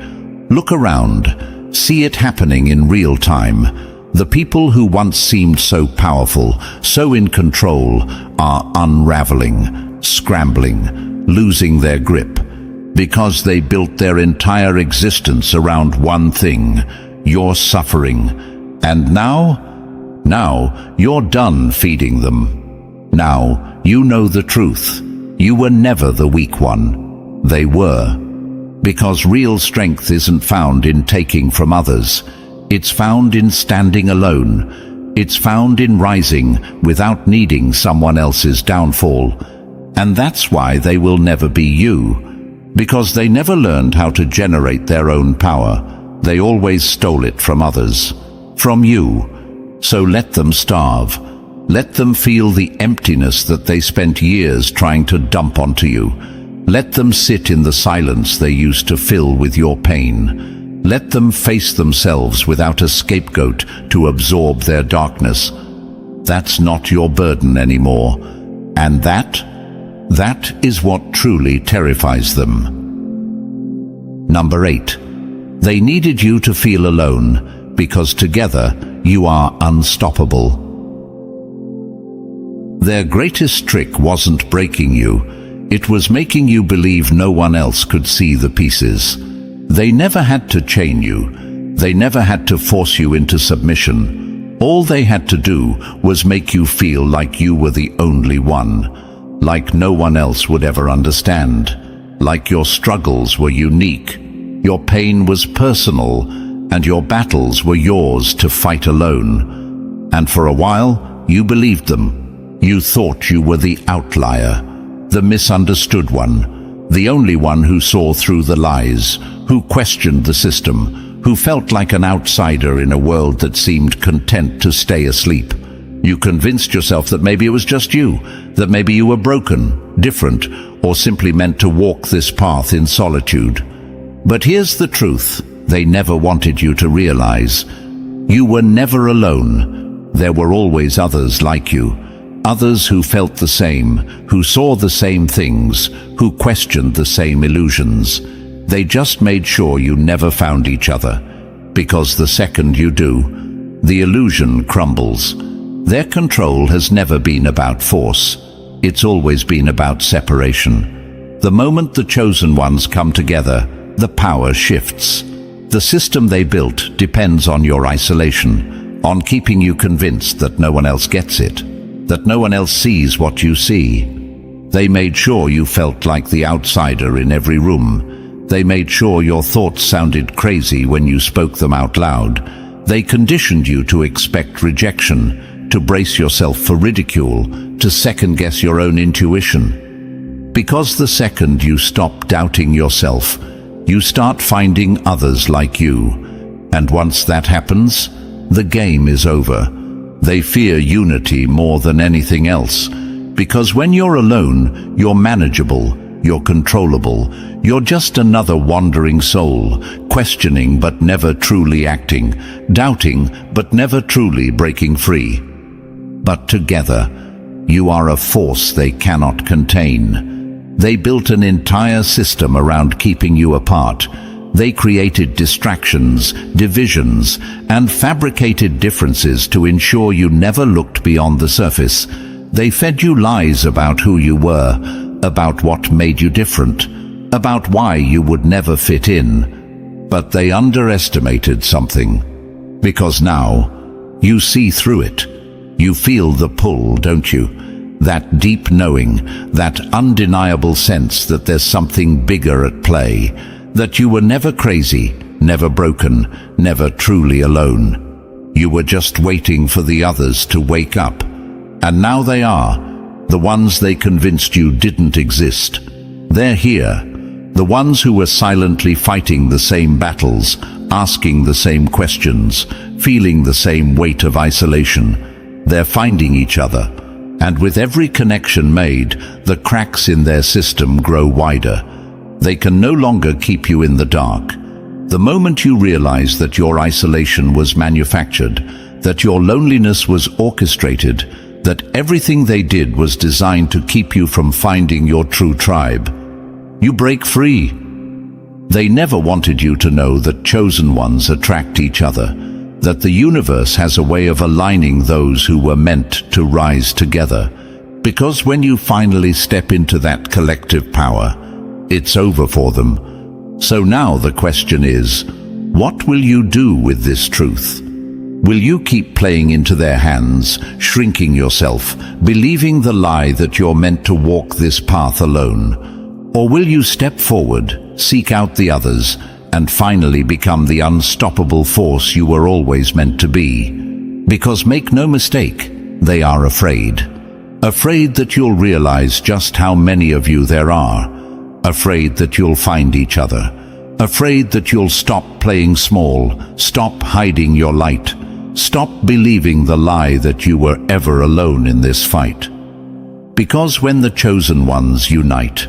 Look around. See it happening in real time. The people who once seemed so powerful, so in control, are unraveling, scrambling, losing their grip. Because they built their entire existence around one thing, your suffering. And now you're done feeding them. Now you know the truth. You were never the weak one. They were. Because real strength isn't found in taking from others. It's found in standing alone. It's found in rising without needing someone else's downfall. And that's why they will never be you. Because they never learned how to generate their own power. They always stole it from others. From you. So let them starve. Let them feel the emptiness that they spent years trying to dump onto you. Let them sit in the silence they used to fill with your pain. Let them face themselves without a scapegoat to absorb their darkness. That's not your burden anymore. And that is what truly terrifies them. Number 8. They needed you to feel alone, because together you are unstoppable. Their greatest trick wasn't breaking you. It was making you believe no one else could see the pieces. They never had to chain you. They never had to force you into submission. All they had to do was make you feel like you were the only one, like no one else would ever understand, like your struggles were unique, your pain was personal, and your battles were yours to fight alone. And for a while, you believed them. You thought you were the outlier, the misunderstood one, the only one who saw through the lies, who questioned the system, who felt like an outsider in a world that seemed content to stay asleep. You convinced yourself that maybe it was just you, that maybe you were broken, different, or simply meant to walk this path in solitude. But here's the truth they never wanted you to realize. You were never alone. There were always others like you. Others who felt the same, who saw the same things, who questioned the same illusions. They just made sure you never found each other. Because the second you do, the illusion crumbles. Their control has never been about force. It's always been about separation. The moment the chosen ones come together, the power shifts. The system they built depends on your isolation, on keeping you convinced that no one else gets it, that no one else sees what you see. They made sure you felt like the outsider in every room. They made sure your thoughts sounded crazy when you spoke them out loud. They conditioned you to expect rejection, to brace yourself for ridicule, to second-guess your own intuition. Because the second you stop doubting yourself, you start finding others like you. And once that happens, the game is over. They fear unity more than anything else. Because when you're alone, you're manageable, you're controllable, you're just another wandering soul, questioning but never truly acting, doubting but never truly breaking free. But together, you are a force they cannot contain. They built an entire system around keeping you apart. They created distractions, divisions, and fabricated differences to ensure you never looked beyond the surface. They fed you lies about who you were, about what made you different, about why you would never fit in. But they underestimated something. Because now, you see through it. You feel the pull, don't you? that deep knowing, that undeniable sense that there's something bigger at play, that you were never crazy, never broken, never truly alone. You were just waiting for the others to wake up. And now they are, the ones they convinced you didn't exist. They're here, the ones who were silently fighting the same battles, asking the same questions, feeling the same weight of isolation. They're finding each other, and with every connection made, the cracks in their system grow wider. They can no longer keep you in the dark. The moment you realize that your isolation was manufactured, that your loneliness was orchestrated, that everything they did was designed to keep you from finding your true tribe, you break free. They never wanted you to know that chosen ones attract each other, that the universe has a way of aligning those who were meant to rise together. Because when you finally step into that collective power, it's over for them. So now the question is, what will you do with this truth? Will you keep playing into their hands, shrinking yourself, believing the lie that you're meant to walk this path alone? Or will you step forward, seek out the others, and finally become the unstoppable force you were always meant to be? Because make no mistake, they are afraid. Afraid that you'll realize just how many of you there are. Afraid that you'll find each other. Afraid that you'll stop playing small, stop hiding your light, stop believing the lie that you were ever alone in this fight. Because when the chosen ones unite,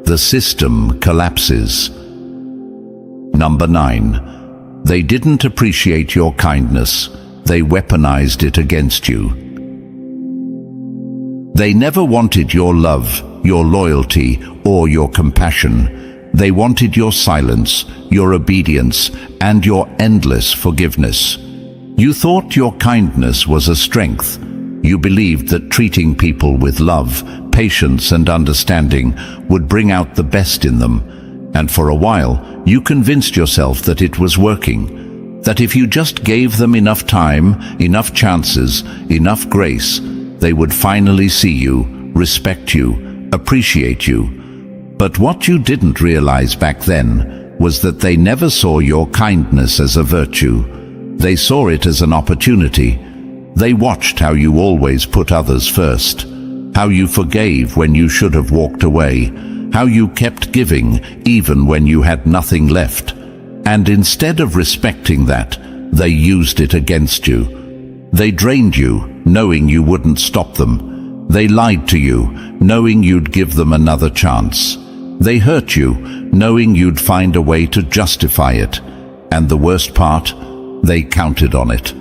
the system collapses. Number 9. They didn't appreciate your kindness. They weaponized it against you. They never wanted your love, your loyalty, or your compassion. They wanted your silence, your obedience, and your endless forgiveness. You thought your kindness was a strength. You believed that treating people with love, patience, and understanding would bring out the best in them. And for a while, you convinced yourself that it was working, that if you just gave them enough time, enough chances, enough grace, they would finally see you, respect you, appreciate you. But what you didn't realize back then was that they never saw your kindness as a virtue. They saw it as an opportunity. They watched how you always put others first, how you forgave when you should have walked away, how you kept giving even when you had nothing left. And instead of respecting that, they used it against you. They drained you, knowing you wouldn't stop them. They lied to you, knowing you'd give them another chance. They hurt you, knowing you'd find a way to justify it. And the worst part, they counted on it.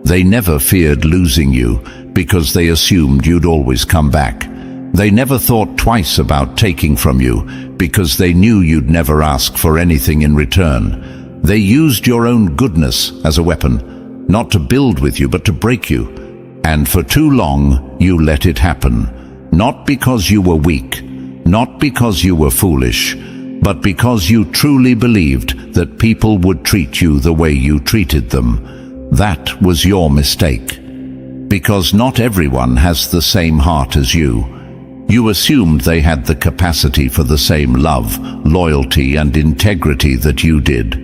They never feared losing you because they assumed you'd always come back. They never thought twice about taking from you because they knew you'd never ask for anything in return. They used your own goodness as a weapon, not to build with you but to break you. And for too long, you let it happen. Not because you were weak, not because you were foolish, but because you truly believed that people would treat you the way you treated them. That was your mistake. Because not everyone has the same heart as you. You assumed they had the capacity for the same love, loyalty, and integrity that you did.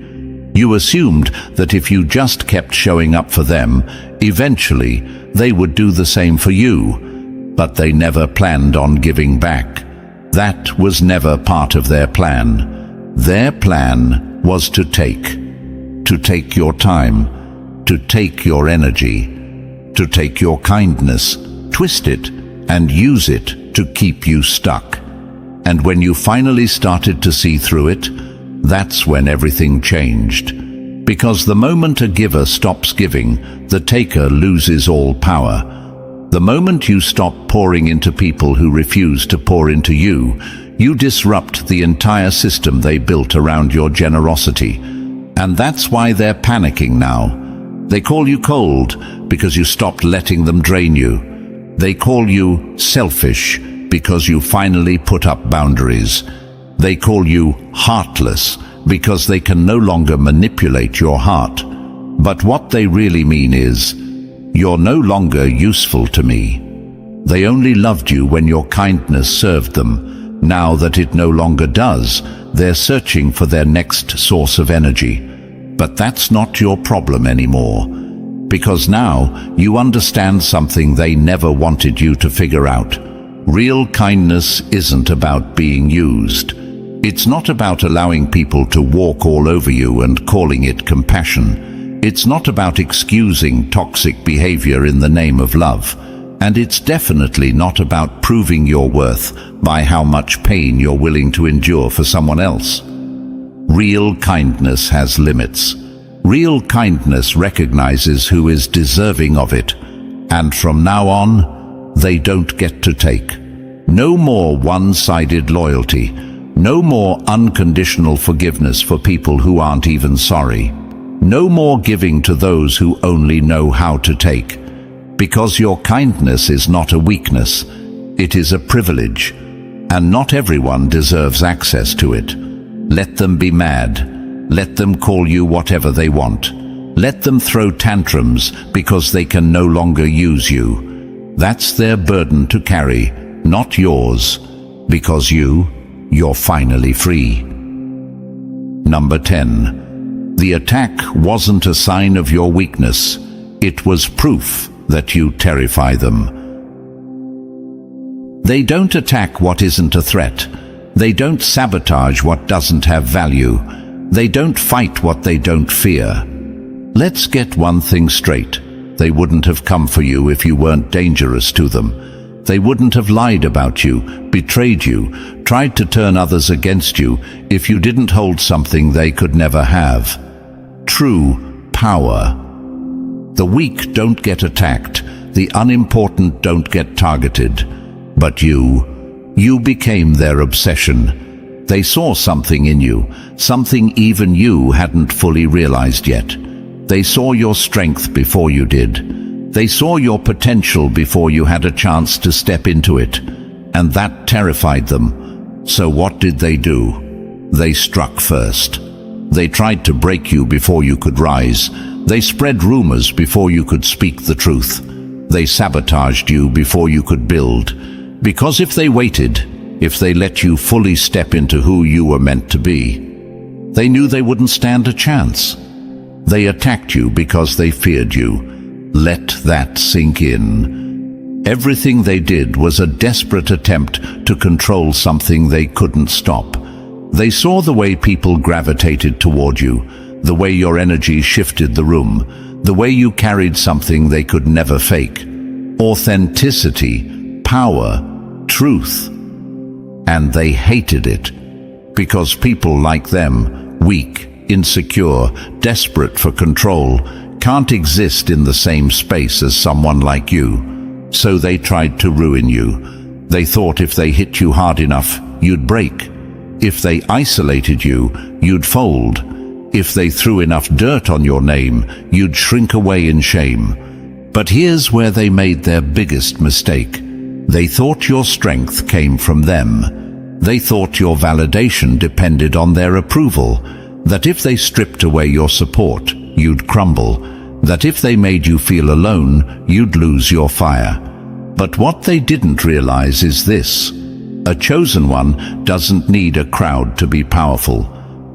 You assumed that if you just kept showing up for them, eventually they would do the same for you. But they never planned on giving back. That was never part of their plan. Their plan was to take your time, to take your energy, to take your kindness, twist it, and use it to keep you stuck. And when you finally started to see through it, that's when everything changed. Because the moment a giver stops giving, the taker loses all power. The moment you stop pouring into people who refuse to pour into you, you disrupt the entire system they built around your generosity. And that's why they're panicking now. They call you cold because you stopped letting them drain you. They call you selfish because you finally put up boundaries. They call you heartless because they can no longer manipulate your heart. But what they really mean is, you're no longer useful to me. They only loved you when your kindness served them. Now that it no longer does, they're searching for their next source of energy. But that's not your problem anymore, because now you understand something they never wanted you to figure out. Real kindness isn't about being used. It's not about allowing people to walk all over you and calling it compassion. It's not about excusing toxic behavior in the name of love. And it's definitely not about proving your worth by how much pain you're willing to endure for someone else. Real kindness has limits. Real kindness recognizes who is deserving of it. And from now on, they don't get to take. No more one-sided loyalty. No more unconditional forgiveness for people who aren't even sorry. No more giving to those who only know how to take. Because your kindness is not a weakness, it is a privilege, and not everyone deserves access to it. Let them be mad. Let them call you whatever they want. Let them throw tantrums because they can no longer use you. That's their burden to carry, not yours, because you're finally free. Number 10. The attack wasn't a sign of your weakness. It was proof that you terrify them. They don't attack what isn't a threat. They don't sabotage what doesn't have value. They don't fight what they don't fear. Let's get one thing straight. They wouldn't have come for you if you weren't dangerous to them. They wouldn't have lied about you, betrayed you, tried to turn others against you if you didn't hold something they could never have. True power. The weak don't get attacked, the unimportant don't get targeted. But you became their obsession. They saw something in you, something even you hadn't fully realized yet. They saw your strength before you did. They saw your potential before you had a chance to step into it. And that terrified them. So what did they do? They struck first. They tried to break you before you could rise. They spread rumors before you could speak the truth. They sabotaged you before you could build. Because if they waited, if they let you fully step into who you were meant to be, they knew they wouldn't stand a chance. They attacked you because they feared you. Let that sink in. Everything they did was a desperate attempt to control something they couldn't stop. They saw the way people gravitated toward you, the way your energy shifted the room, the way you carried something they could never fake. Authenticity, power, truth. And they hated it. Because people like them, weak, insecure, desperate for control, can't exist in the same space as someone like you. So they tried to ruin you. They thought if they hit you hard enough, you'd break. If they isolated you, you'd fold. If they threw enough dirt on your name, you'd shrink away in shame. But here's where they made their biggest mistake. They thought your strength came from them. They thought your validation depended on their approval, that if they stripped away your support, you'd crumble, that if they made you feel alone, you'd lose your fire. But what they didn't realize is this: a chosen one doesn't need a crowd to be powerful.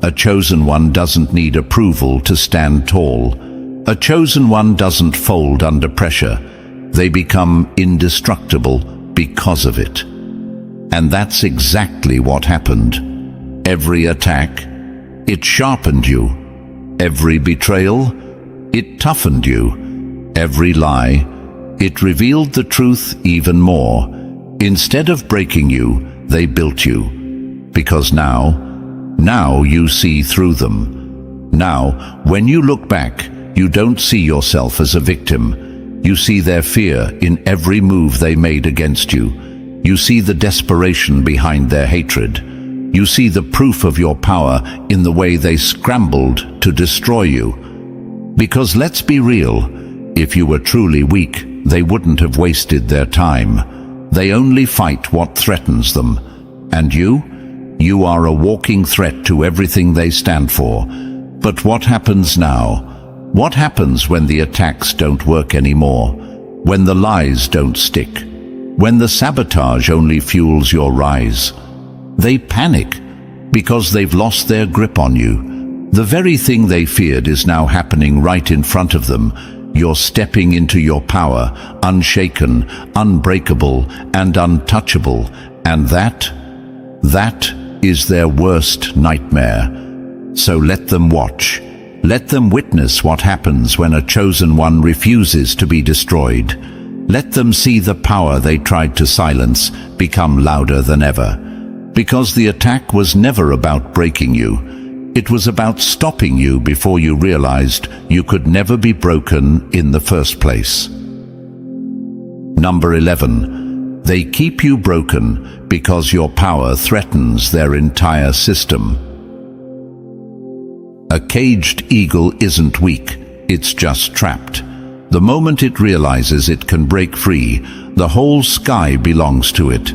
A chosen one doesn't need approval to stand tall. A chosen one doesn't fold under pressure. They become indestructible because of it. And that's exactly what happened. Every attack, it sharpened you. Every betrayal, it toughened you. Every lie, it revealed the truth even more. Instead of breaking you, they built you. Because now you see through them. Now, when you look back, you don't see yourself as a victim. You see their fear in every move they made against you. You see the desperation behind their hatred. You see the proof of your power in the way they scrambled to destroy you. Because let's be real, if you were truly weak, they wouldn't have wasted their time. They only fight what threatens them. And you are a walking threat to everything they stand for. But what happens now? What happens when the attacks don't work anymore? When the lies don't stick? when the sabotage only fuels your rise. They panic because they've lost their grip on you. The very thing they feared is now happening right in front of them. You're stepping into your power, unshaken, unbreakable, and untouchable, and that is their worst nightmare. So let them watch. Let them witness what happens when a chosen one refuses to be destroyed. Let them see the power they tried to silence become louder than ever. Because the attack was never about breaking you. It was about stopping you before you realized you could never be broken in the first place. Number 11. They keep you broken because your power threatens their entire system. A caged eagle isn't weak, it's just trapped. The moment it realizes it can break free, the whole sky belongs to it.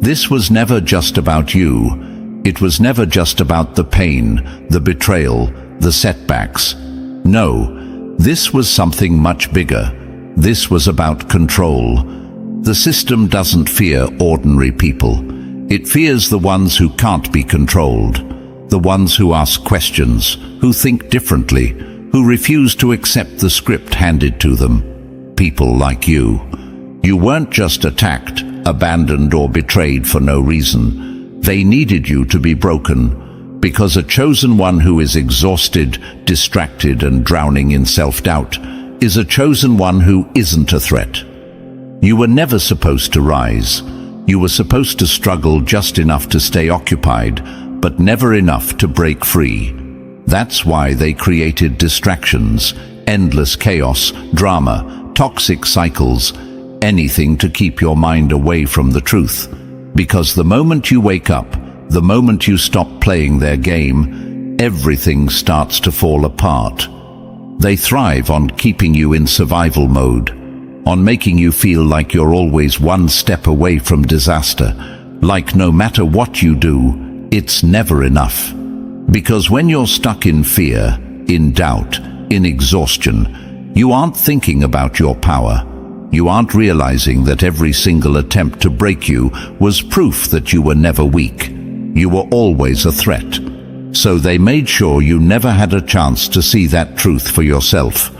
This was never just about you. It was never just about the pain, the betrayal, the setbacks. No, this was something much bigger. This was about control. The system doesn't fear ordinary people. It fears the ones who can't be controlled. The ones who ask questions, who think differently, who refuse to accept the script handed to them. People like you. You weren't just attacked, abandoned, or betrayed for no reason. They needed you to be broken, because a chosen one who is exhausted, distracted, and drowning in self-doubt is a chosen one who isn't a threat. You were never supposed to rise. You were supposed to struggle just enough to stay occupied, but never enough to break free. That's why they created distractions, endless chaos, drama, toxic cycles, anything to keep your mind away from the truth. Because the moment you wake up, the moment you stop playing their game, everything starts to fall apart. They thrive on keeping you in survival mode, on making you feel like you're always one step away from disaster, like no matter what you do, it's never enough. Because when you're stuck in fear, in doubt, in exhaustion, you aren't thinking about your power. You aren't realizing that every single attempt to break you was proof that you were never weak. You were always a threat. So they made sure you never had a chance to see that truth for yourself.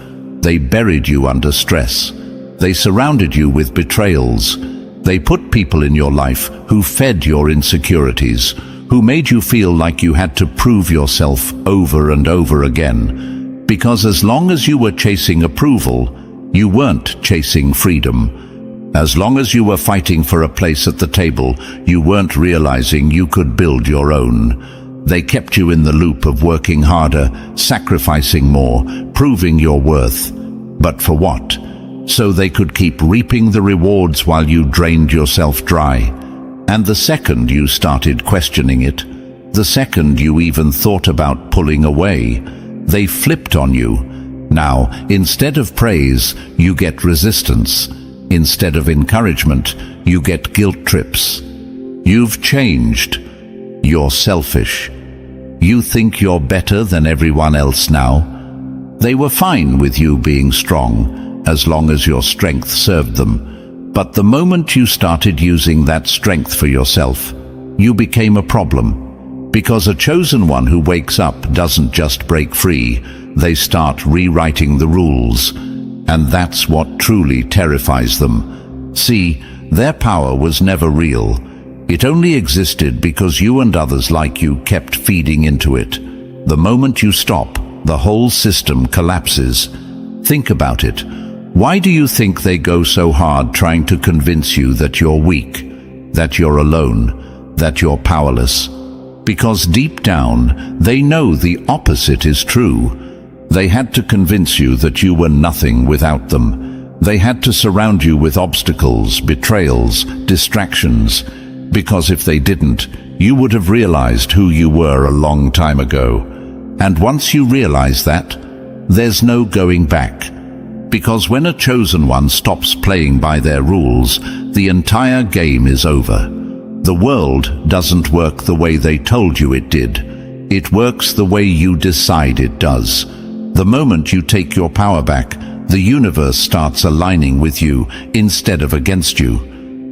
They buried you under stress. They surrounded you with betrayals. They put people in your life who fed your insecurities, who made you feel like you had to prove yourself over and over again. Because as long as you were chasing approval, you weren't chasing freedom. As long as you were fighting for a place at the table, you weren't realizing you could build your own. They kept you in the loop of working harder, sacrificing more, proving your worth. But for what? So they could keep reaping the rewards while you drained yourself dry. And the second you started questioning it, the second you even thought about pulling away, they flipped on you. Now, instead of praise, you get resistance. Instead of encouragement, you get guilt trips. You've changed. You're selfish. You think you're better than everyone else now. They were fine with you being strong, as long as your strength served them. But the moment you started using that strength for yourself, you became a problem. Because a chosen one who wakes up doesn't just break free, they start rewriting the rules. And that's what truly terrifies them. See, their power was never real. It only existed because you and others like you kept feeding into it. The moment you stop, the whole system collapses. Think about it. Why do you think they go so hard trying to convince you that you're weak, that you're alone, that you're powerless? Because deep down, they know the opposite is true. They had to convince you that you were nothing without them. They had to surround you with obstacles, betrayals, distractions. Because if they didn't, you would have realized who you were a long time ago. And once you realize that, there's no going back. Because when a chosen one stops playing by their rules, the entire game is over. The world doesn't work the way they told you it did. It works the way you decide it does. The moment you take your power back, the universe starts aligning with you instead of against you.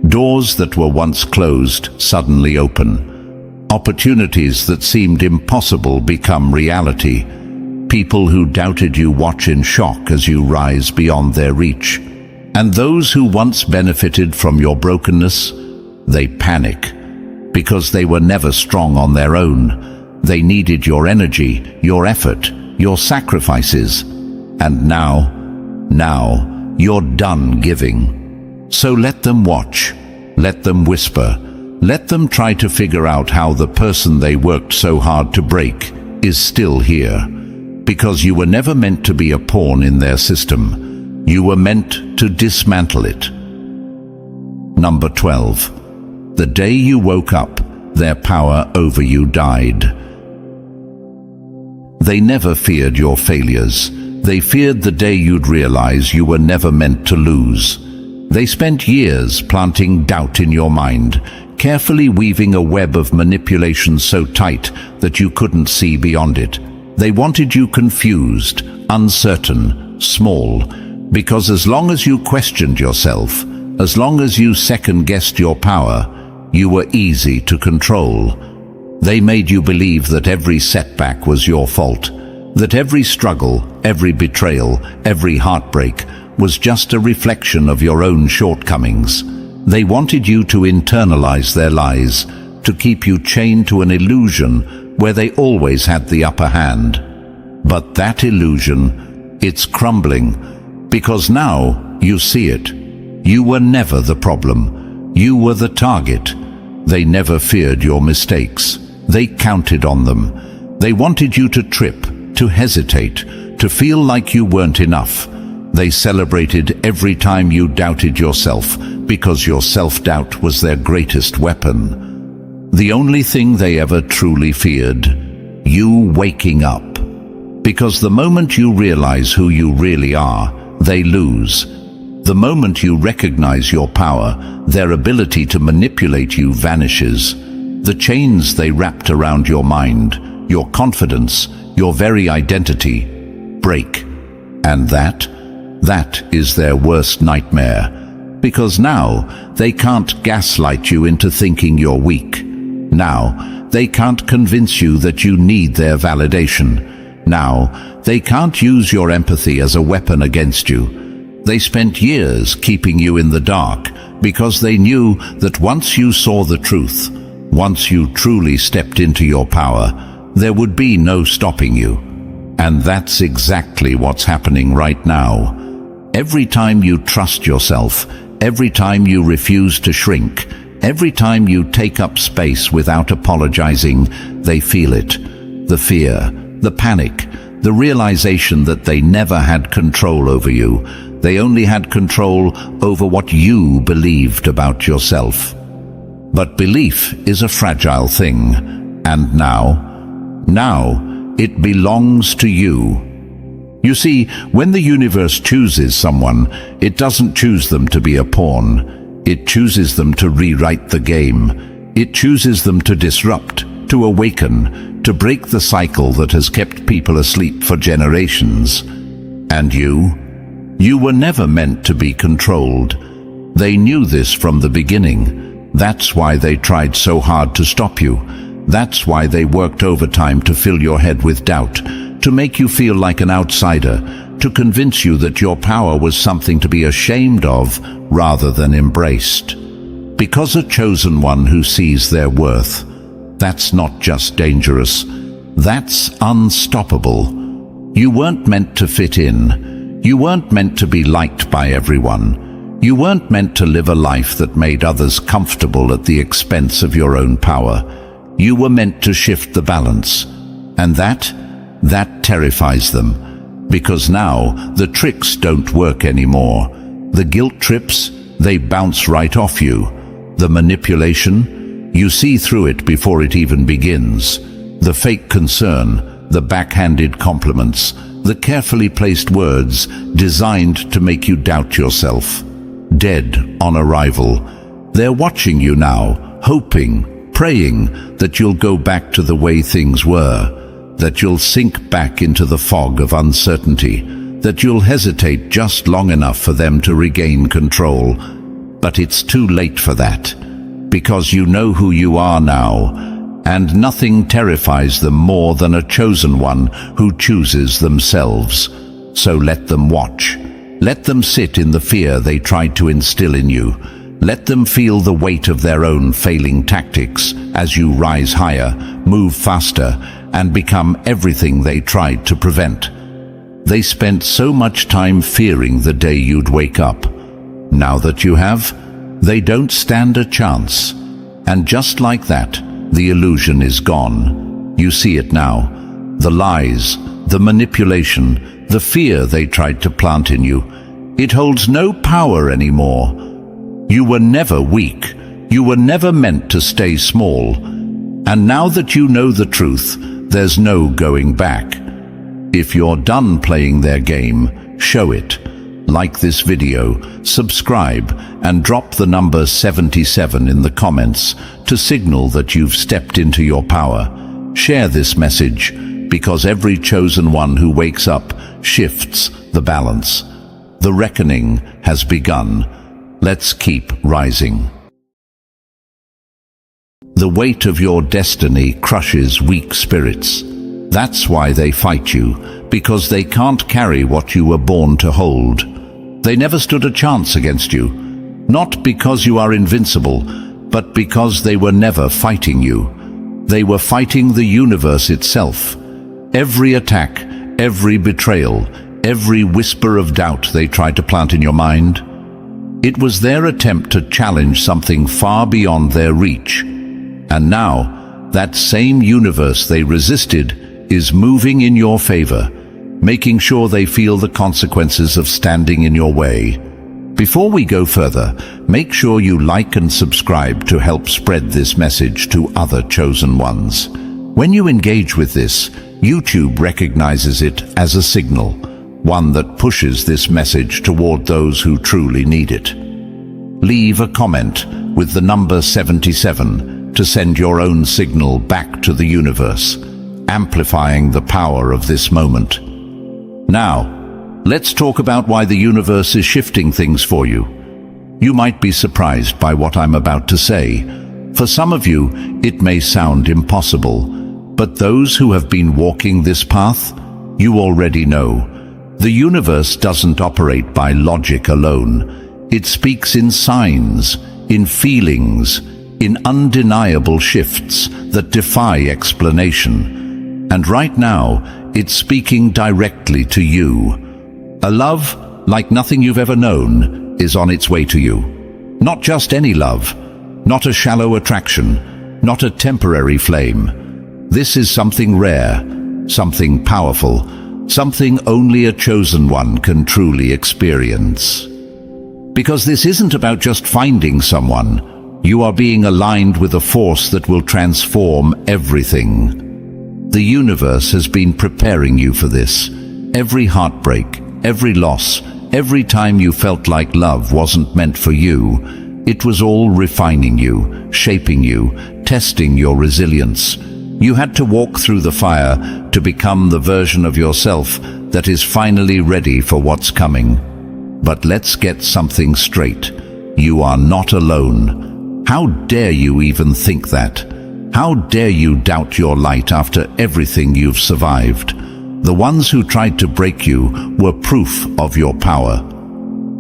Doors that were once closed suddenly open. Opportunities that seemed impossible become reality. People who doubted you watch in shock as you rise beyond their reach. And those who once benefited from your brokenness, they panic, because they were never strong on their own. They needed your energy, your effort, your sacrifices. And now you're done giving. So let them watch, let them whisper, let them try to figure out how the person they worked so hard to break is still here. Because you were never meant to be a pawn in their system. You were meant to dismantle it. Number 12. The day you woke up, their power over you died. They never feared your failures. They feared the day you'd realize you were never meant to lose. They spent years planting doubt in your mind, carefully weaving a web of manipulation so tight that you couldn't see beyond it. They wanted you confused, uncertain, small, because as long as you questioned yourself, as long as you second-guessed your power, you were easy to control. They made you believe that every setback was your fault, that every struggle, every betrayal, every heartbreak was just a reflection of your own shortcomings. They wanted you to internalize their lies, to keep you chained to an illusion where they always had the upper hand. But that illusion, it's crumbling, because now you see it. You were never the problem. You were the target. They never feared your mistakes. They counted on them. They wanted you to trip, to hesitate, to feel like you weren't enough. They celebrated every time you doubted yourself, because your self-doubt was their greatest weapon. The only thing they ever truly feared, you waking up. Because the moment you realize who you really are, they lose. The moment you recognize your power, their ability to manipulate you vanishes. The chains they wrapped around your mind, your confidence, your very identity, break. And that is their worst nightmare. Because now they can't gaslight you into thinking you're weak. Now they can't convince you that you need their validation. Now they can't use your empathy as a weapon against you. They spent years keeping you in the dark because they knew that once you saw the truth, once you truly stepped into your power, there would be no stopping you. And that's exactly what's happening right now. Every time you trust yourself, every time you refuse to shrink, every time you take up space without apologizing, they feel it. The fear, the panic, the realization that they never had control over you. They only had control over what you believed about yourself. But belief is a fragile thing, and now it belongs to you. You see, when the universe chooses someone, it doesn't choose them to be a pawn. It chooses them to rewrite the game. It chooses them to disrupt, to awaken, to break the cycle that has kept people asleep for generations. And you were never meant to be controlled. They knew this from the beginning. That's why they tried so hard to stop you. That's why they worked overtime to fill your head with doubt, to make you feel like an outsider, to convince you that your power was something to be ashamed of rather than embraced. Because a chosen one who sees their worth, that's not just dangerous, that's unstoppable. You weren't meant to fit in. You weren't meant to be liked by everyone. You weren't meant to live a life that made others comfortable at the expense of your own power. You were meant to shift the balance. And that terrifies them. Because now the tricks don't work anymore. The guilt trips, they bounce right off you. The manipulation, you see through it before it even begins. The fake concern, the backhanded compliments, the carefully placed words designed to make you doubt yourself. Dead on arrival. They're watching you now, hoping, praying that you'll go back to the way things were, that you'll sink back into the fog of uncertainty, that you'll hesitate just long enough for them to regain control. but it's too late for that, because you know who you are now, and nothing terrifies them more than a chosen one who chooses themselves. So let them watch. Let them sit in the fear they tried to instill in you. Let them feel the weight of their own failing tactics as you rise higher, move faster, and become everything they tried to prevent. They spent so much time fearing the day you'd wake up. Now that you have, they don't stand a chance. And just like that, the illusion is gone. You see it now. The lies, the manipulation, the fear they tried to plant in you. It holds no power anymore. You were never weak. You were never meant to stay small. And now that you know the truth, there's no going back. If you're done playing their game, show it. Like this video, subscribe, and drop the number 77 in the comments to signal that you've stepped into your power. Share this message, because every chosen one who wakes up shifts the balance. The reckoning has begun. Let's keep rising. The weight of your destiny crushes weak spirits. That's why they fight you, because they can't carry what you were born to hold. They never stood a chance against you, not because you are invincible, but because they were never fighting you. They were fighting the universe itself. Every attack, every betrayal, every whisper of doubt they tried to plant in your mind, it was their attempt to challenge something far beyond their reach. And now, that same universe they resisted is moving in your favor, making sure they feel the consequences of standing in your way. Before we go further, make sure you like and subscribe to help spread this message to other chosen ones. When you engage with this, YouTube recognizes it as a signal, one that pushes this message toward those who truly need it. Leave a comment with the number 77 to send your own signal back to the universe, amplifying the power of this moment. Now, let's talk about why the universe is shifting things for you. You might be surprised by what I'm about to say. For some of you, it may sound impossible, but those who have been walking this path, you already know. The universe doesn't operate by logic alone. It speaks in signs, in feelings, in undeniable shifts that defy explanation. And right now, it's speaking directly to you. A love like nothing you've ever known is on its way to you. Not just any love, not a shallow attraction, not a temporary flame. This is something rare, something powerful, something only a chosen one can truly experience. Because this isn't about just finding someone. You are being aligned with a force that will transform everything. The universe has been preparing you for this. Every heartbreak, every loss, every time you felt like love wasn't meant for you, it was all refining you, shaping you, testing your resilience. You had to walk through the fire to become the version of yourself that is finally ready for what's coming. But let's get something straight. You are not alone. How dare you even think that? How dare you doubt your light after everything you've survived? The ones who tried to break you were proof of your power.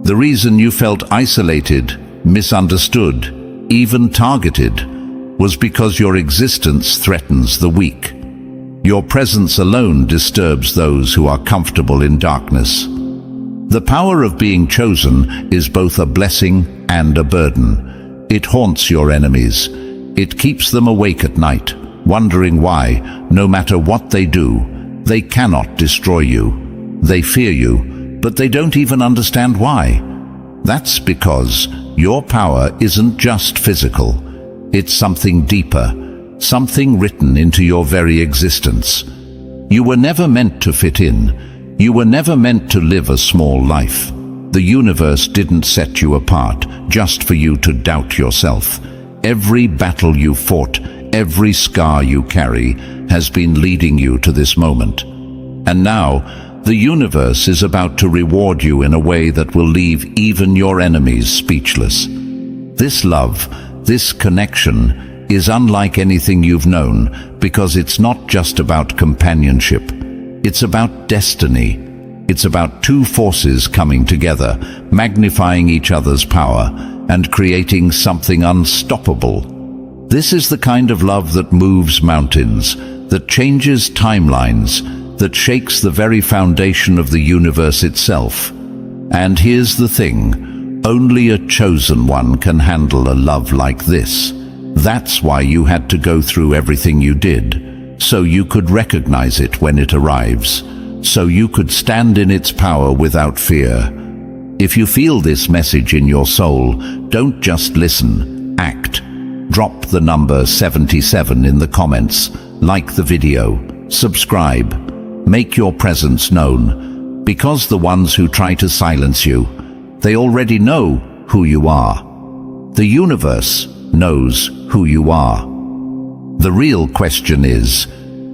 The reason you felt isolated, misunderstood, even targeted, was because your existence threatens the weak. Your presence alone disturbs those who are comfortable in darkness. The power of being chosen is both a blessing and a burden. It haunts your enemies. It keeps them awake at night, wondering why, no matter what they do, they cannot destroy you. They fear you, but they don't even understand why. That's because your power isn't just physical. It's something deeper, something written into your very existence. You were never meant to fit in. You were never meant to live a small life. The universe didn't set you apart just for you to doubt yourself. Every battle you fought, every scar you carry, has been leading you to this moment. And now, the universe is about to reward you in a way that will leave even your enemies speechless. This love, this connection, is unlike anything you've known because it's not just about companionship. It's about destiny. It's about two forces coming together, magnifying each other's power and creating something unstoppable. This is the kind of love that moves mountains, that changes timelines, that shakes the very foundation of the universe itself. And here's the thing, only a chosen one can handle a love like this. That's why you had to go through everything you did, so you could recognize it when it arrives, so you could stand in its power without fear. If you feel this message in your soul, don't just listen, act. Drop the number 77 in the comments, like the video, subscribe, make your presence known, because the ones who try to silence you, they already know who you are. The universe knows who you are. The real question is,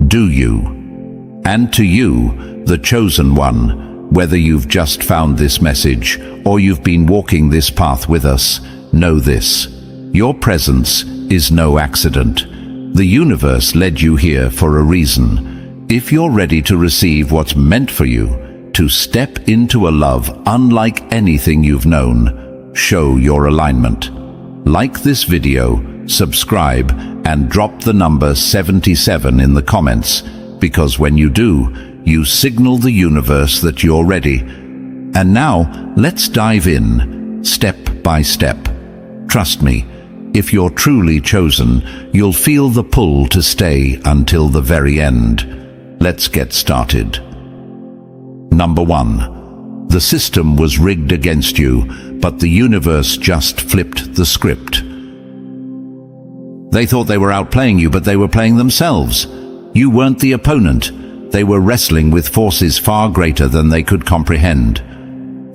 do you? And to you, the chosen one, whether you've just found this message or you've been walking this path with us, know this: your presence is no accident. The universe led you here for a reason. If you're ready to receive what's meant for you, to step into a love unlike anything you've known, show your alignment. Like this video, subscribe, and drop the number 77 in the comments, because when you do, you signal the universe that you're ready. And now, let's dive in, step by step. Trust me, if you're truly chosen, you'll feel the pull to stay until the very end. Let's get started. Number 1. The system was rigged against you, but the universe just flipped the script. They thought they were outplaying you, but they were playing themselves. You weren't the opponent. They were wrestling with forces far greater than they could comprehend.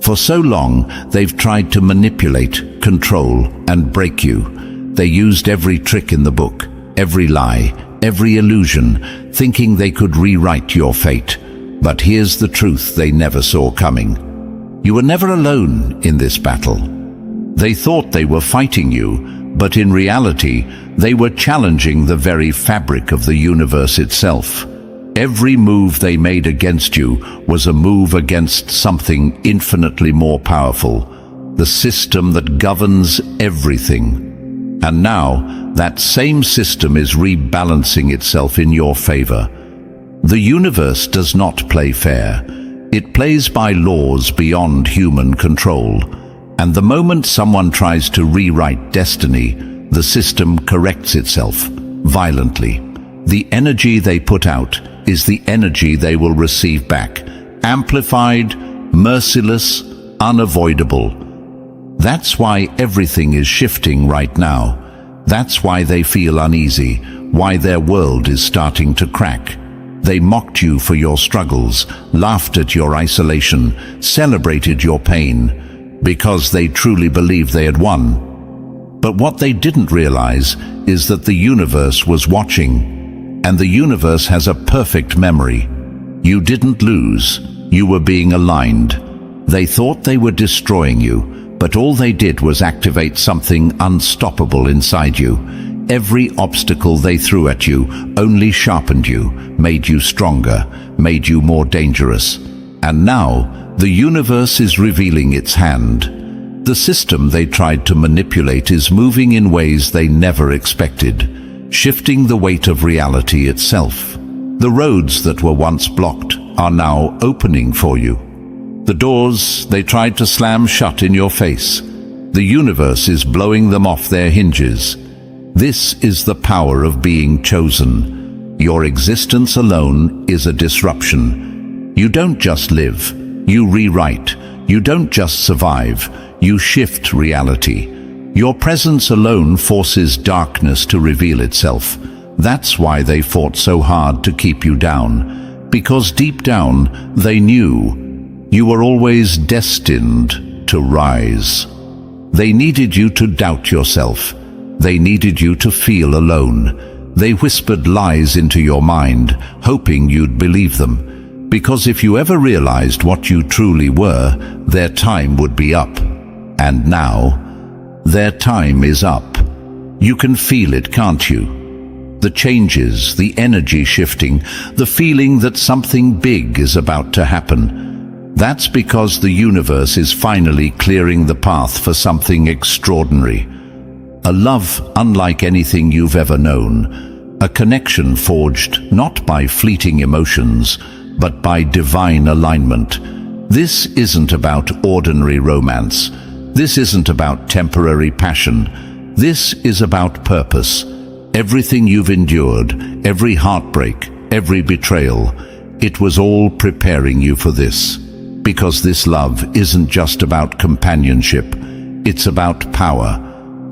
For so long, they've tried to manipulate, control, and break you. They used every trick in the book, every lie, every illusion, thinking they could rewrite your fate. But here's the truth they never saw coming. You were never alone in this battle. They thought they were fighting you, but in reality, they were challenging the very fabric of the universe itself. Every move they made against you was a move against something infinitely more powerful, the system that governs everything. And now, that same system is rebalancing itself in your favor. The universe does not play fair. It plays by laws beyond human control. And the moment someone tries to rewrite destiny, the system corrects itself violently. The energy they put out is the energy they will receive back, amplified, merciless, unavoidable. That's why everything is shifting right now. That's why they feel uneasy, why their world is starting to crack. They mocked you for your struggles, laughed at your isolation, celebrated your pain, because they truly believed they had won. But what they didn't realize is that the universe was watching, and the universe has a perfect memory. You didn't lose, you were being aligned. They thought they were destroying you, but all they did was activate something unstoppable inside you. Every obstacle they threw at you only sharpened you, made you stronger, made you more dangerous. And now, the universe is revealing its hand. The system they tried to manipulate is moving in ways they never expected, shifting the weight of reality itself. The roads that were once blocked are now opening for you. The doors they tried to slam shut in your face, the universe is blowing them off their hinges. This is the power of being chosen. Your existence alone is a disruption. You don't just live, you rewrite. You don't just survive, you shift reality. Your presence alone forces darkness to reveal itself. That's why they fought so hard to keep you down, because deep down they knew you were always destined to rise. They needed you to doubt yourself. They needed you to feel alone. They whispered lies into your mind, hoping you'd believe them. Because if you ever realized what you truly were, their time would be up. And now, their time is up. You can feel it, can't you? The changes, the energy shifting, the feeling that something big is about to happen. That's because the universe is finally clearing the path for something extraordinary. A love unlike anything you've ever known. A connection forged not by fleeting emotions, but by divine alignment. This isn't about ordinary romance. This isn't about temporary passion. This is about purpose. Everything you've endured, every heartbreak, every betrayal, it was all preparing you for this. Because this love isn't just about companionship, it's about power.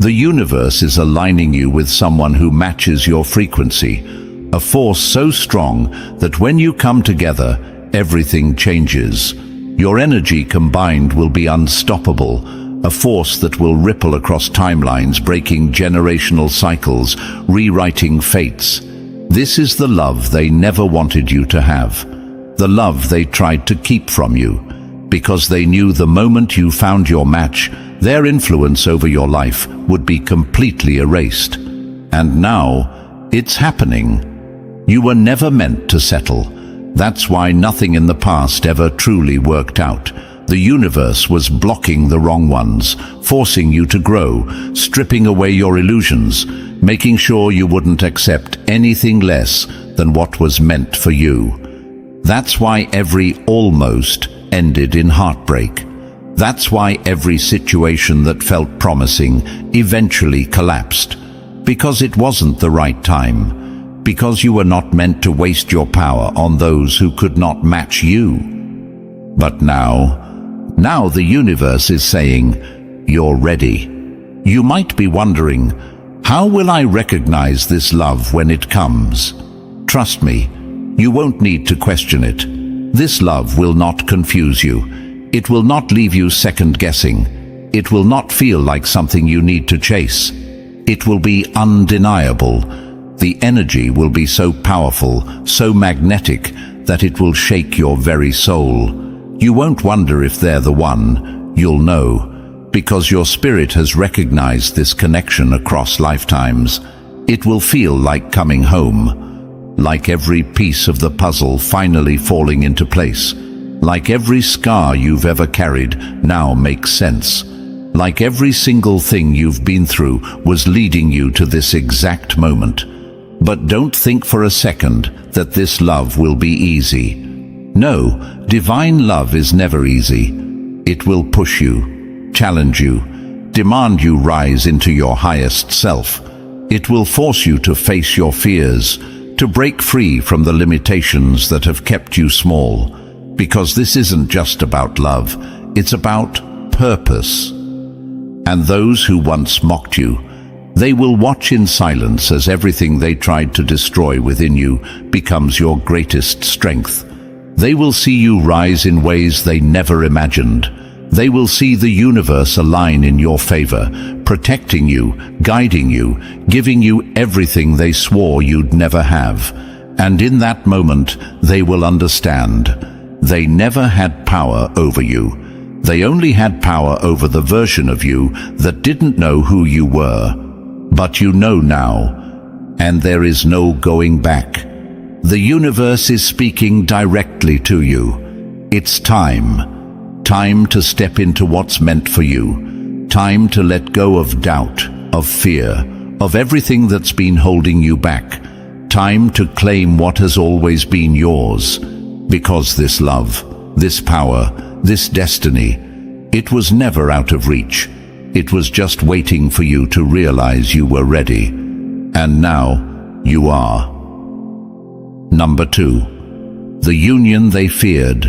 The universe is aligning you with someone who matches your frequency, a force so strong that when you come together, everything changes. Your energy combined will be unstoppable, a force that will ripple across timelines, breaking generational cycles, rewriting fates. This is the love they never wanted you to have, the love they tried to keep from you, because they knew the moment you found your match, their influence over your life would be completely erased. And now, it's happening. You were never meant to settle. That's why nothing in the past ever truly worked out. The universe was blocking the wrong ones, forcing you to grow, stripping away your illusions, making sure you wouldn't accept anything less than what was meant for you. That's why every almost ended in heartbreak. That's why every situation that felt promising eventually collapsed. Because it wasn't the right time. Because you were not meant to waste your power on those who could not match you. But now the universe is saying, you're ready. You might be wondering, how will I recognize this love when it comes? Trust me, you won't need to question it. This love will not confuse you. It will not leave you second-guessing. It will not feel like something you need to chase. It will be undeniable. The energy will be so powerful, so magnetic, that it will shake your very soul. You won't wonder if they're the one. You'll know, because your spirit has recognized this connection across lifetimes. It will feel like coming home, like every piece of the puzzle finally falling into place, like every scar you've ever carried now makes sense, like every single thing you've been through was leading you to this exact moment. But don't think for a second that this love will be easy. No, divine love is never easy. It will push you, challenge you, demand you rise into your highest self. It will force you to face your fears, to break free from the limitations that have kept you small. Because this isn't just about love, it's about purpose. And those who once mocked you, they will watch in silence as everything they tried to destroy within you becomes your greatest strength. They will see you rise in ways they never imagined. They will see the universe align in your favor, protecting you, guiding you, giving you everything they swore you'd never have. And in that moment, they will understand. They never had power over you. They only had power over the version of you that didn't know who you were. But you know now, and there is no going back. The universe is speaking directly to you. It's time. Time to step into what's meant for you. Time to let go of doubt, of fear, of everything that's been holding you back. Time to claim what has always been yours. Because this love, this power, this destiny, it was never out of reach. It was just waiting for you to realize you were ready. And now, you are. Number 2. The union they feared,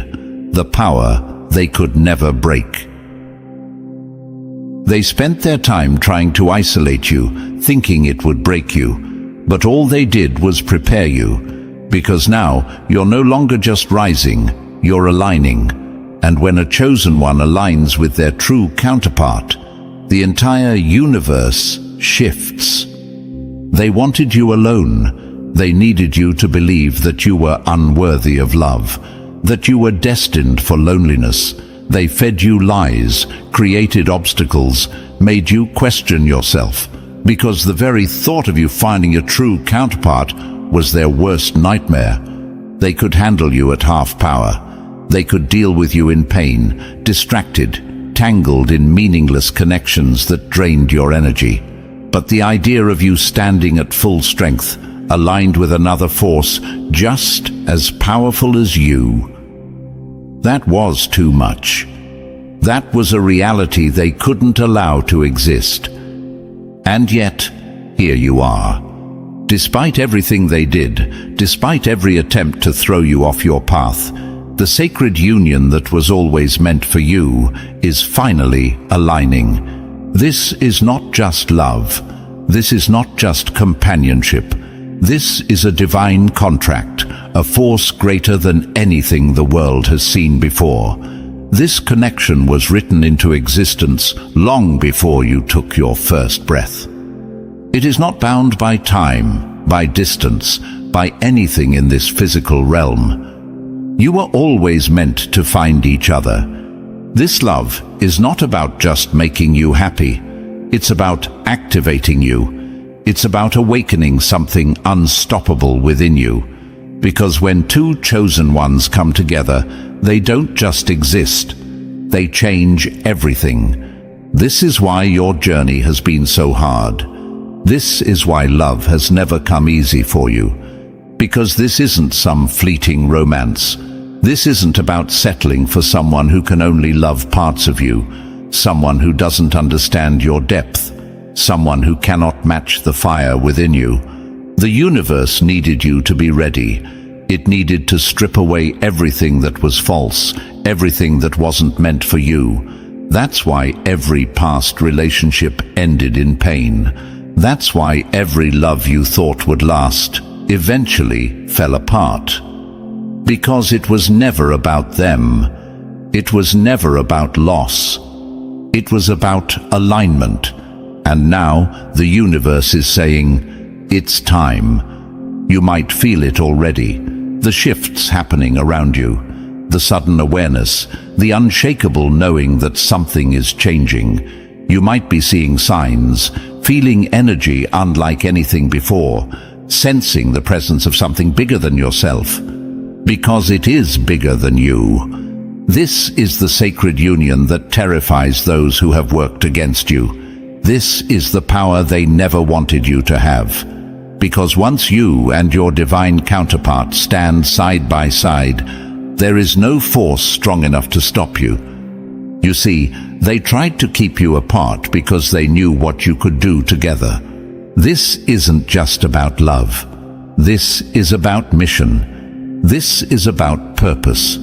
the power they could never break. They spent their time trying to isolate you, thinking it would break you. But all they did was prepare you. Because now, you're no longer just rising, you're aligning. And when a chosen one aligns with their true counterpart, the entire universe shifts. They wanted you alone. They needed you to believe that you were unworthy of love, that you were destined for loneliness, They fed you lies, created obstacles, made you question yourself, because the very thought of you finding a true counterpart was their worst nightmare. They could handle you at half power. They could deal with you in pain, distracted, tangled in meaningless connections that drained your energy. But the idea of you standing at full strength, aligned with another force just as powerful as you, that was too much. That was a reality they couldn't allow to exist. And yet, here you are. Despite everything they did, despite every attempt to throw you off your path, the sacred union that was always meant for you is finally aligning. This is not just love. This is not just companionship. This is a divine contract, a force greater than anything the world has seen before. This connection was written into existence long before you took your first breath. It is not bound by time, by distance, by anything in this physical realm. You were always meant to find each other. This love is not about just making you happy. It's about activating you. It's about awakening something unstoppable within you. Because when two chosen ones come together, they don't just exist. They change everything. This is why your journey has been so hard. This is why love has never come easy for you. Because this isn't some fleeting romance. This isn't about settling for someone who can only love parts of you, someone who doesn't understand your depth, someone who cannot match the fire within you. The universe needed you to be ready. It needed to strip away everything that was false, everything that wasn't meant for you. That's why every past relationship ended in pain. That's why every love you thought would last eventually fell apart. Because it was never about them. It was never about loss. It was about alignment. And now the universe is saying, it's time. You might feel it already. The shifts happening around you. The sudden awareness. The unshakable knowing that something is changing. You might be seeing signs, feeling energy unlike anything before, sensing the presence of something bigger than yourself. Because it is bigger than you. This is the sacred union that terrifies those who have worked against you. This is the power they never wanted you to have. Because once you and your divine counterpart stand side by side, there is no force strong enough to stop you. You see, they tried to keep you apart because they knew what you could do together. This isn't just about love. This is about mission. This is about purpose.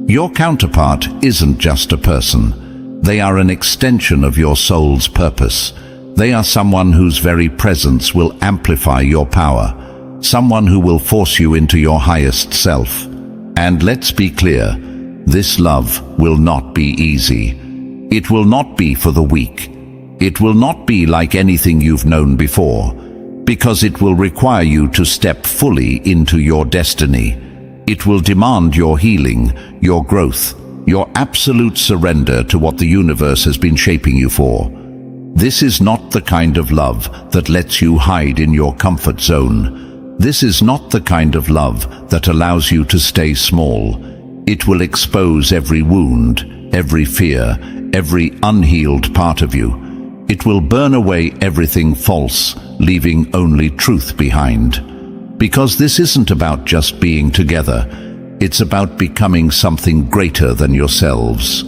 Your counterpart isn't just a person. They are an extension of your soul's purpose. They are someone whose very presence will amplify your power. Someone who will force you into your highest self. And let's be clear, this love will not be easy. It will not be for the weak. It will not be like anything you've known before, because it will require you to step fully into your destiny. It will demand your healing, your growth, your absolute surrender to what the universe has been shaping you for. This is not the kind of love that lets you hide in your comfort zone. This is not the kind of love that allows you to stay small. It will expose every wound, every fear, every unhealed part of you. It will burn away everything false, leaving only truth behind. Because this isn't about just being together. It's about becoming something greater than yourselves.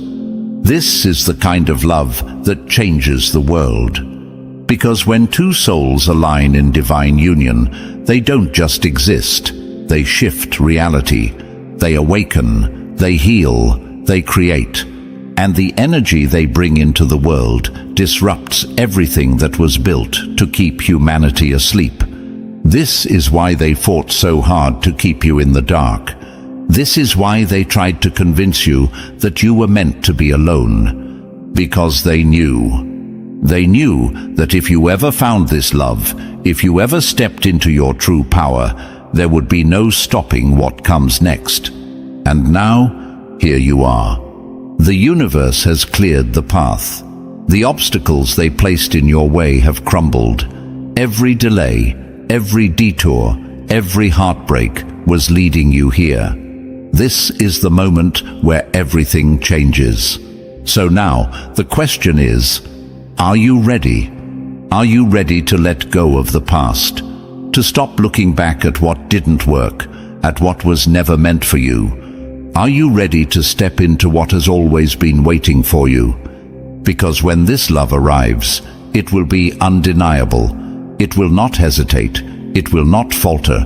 This is the kind of love that changes the world. Because when two souls align in divine union, they don't just exist. They shift reality. They awaken. They heal. They create. And the energy they bring into the world disrupts everything that was built to keep humanity asleep. This is why they fought so hard to keep you in the dark. This is why they tried to convince you that you were meant to be alone. Because they knew. They knew that if you ever found this love, if you ever stepped into your true power, there would be no stopping what comes next. And now, here you are. The universe has cleared the path. The obstacles they placed in your way have crumbled. Every delay, every detour, every heartbreak was leading you here. This is the moment where everything changes. So now, the question is, are you ready? Are you ready to let go of the past? To stop looking back at what didn't work, at what was never meant for you? Are you ready to step into what has always been waiting for you? Because when this love arrives, it will be undeniable. It will not hesitate. It will not falter.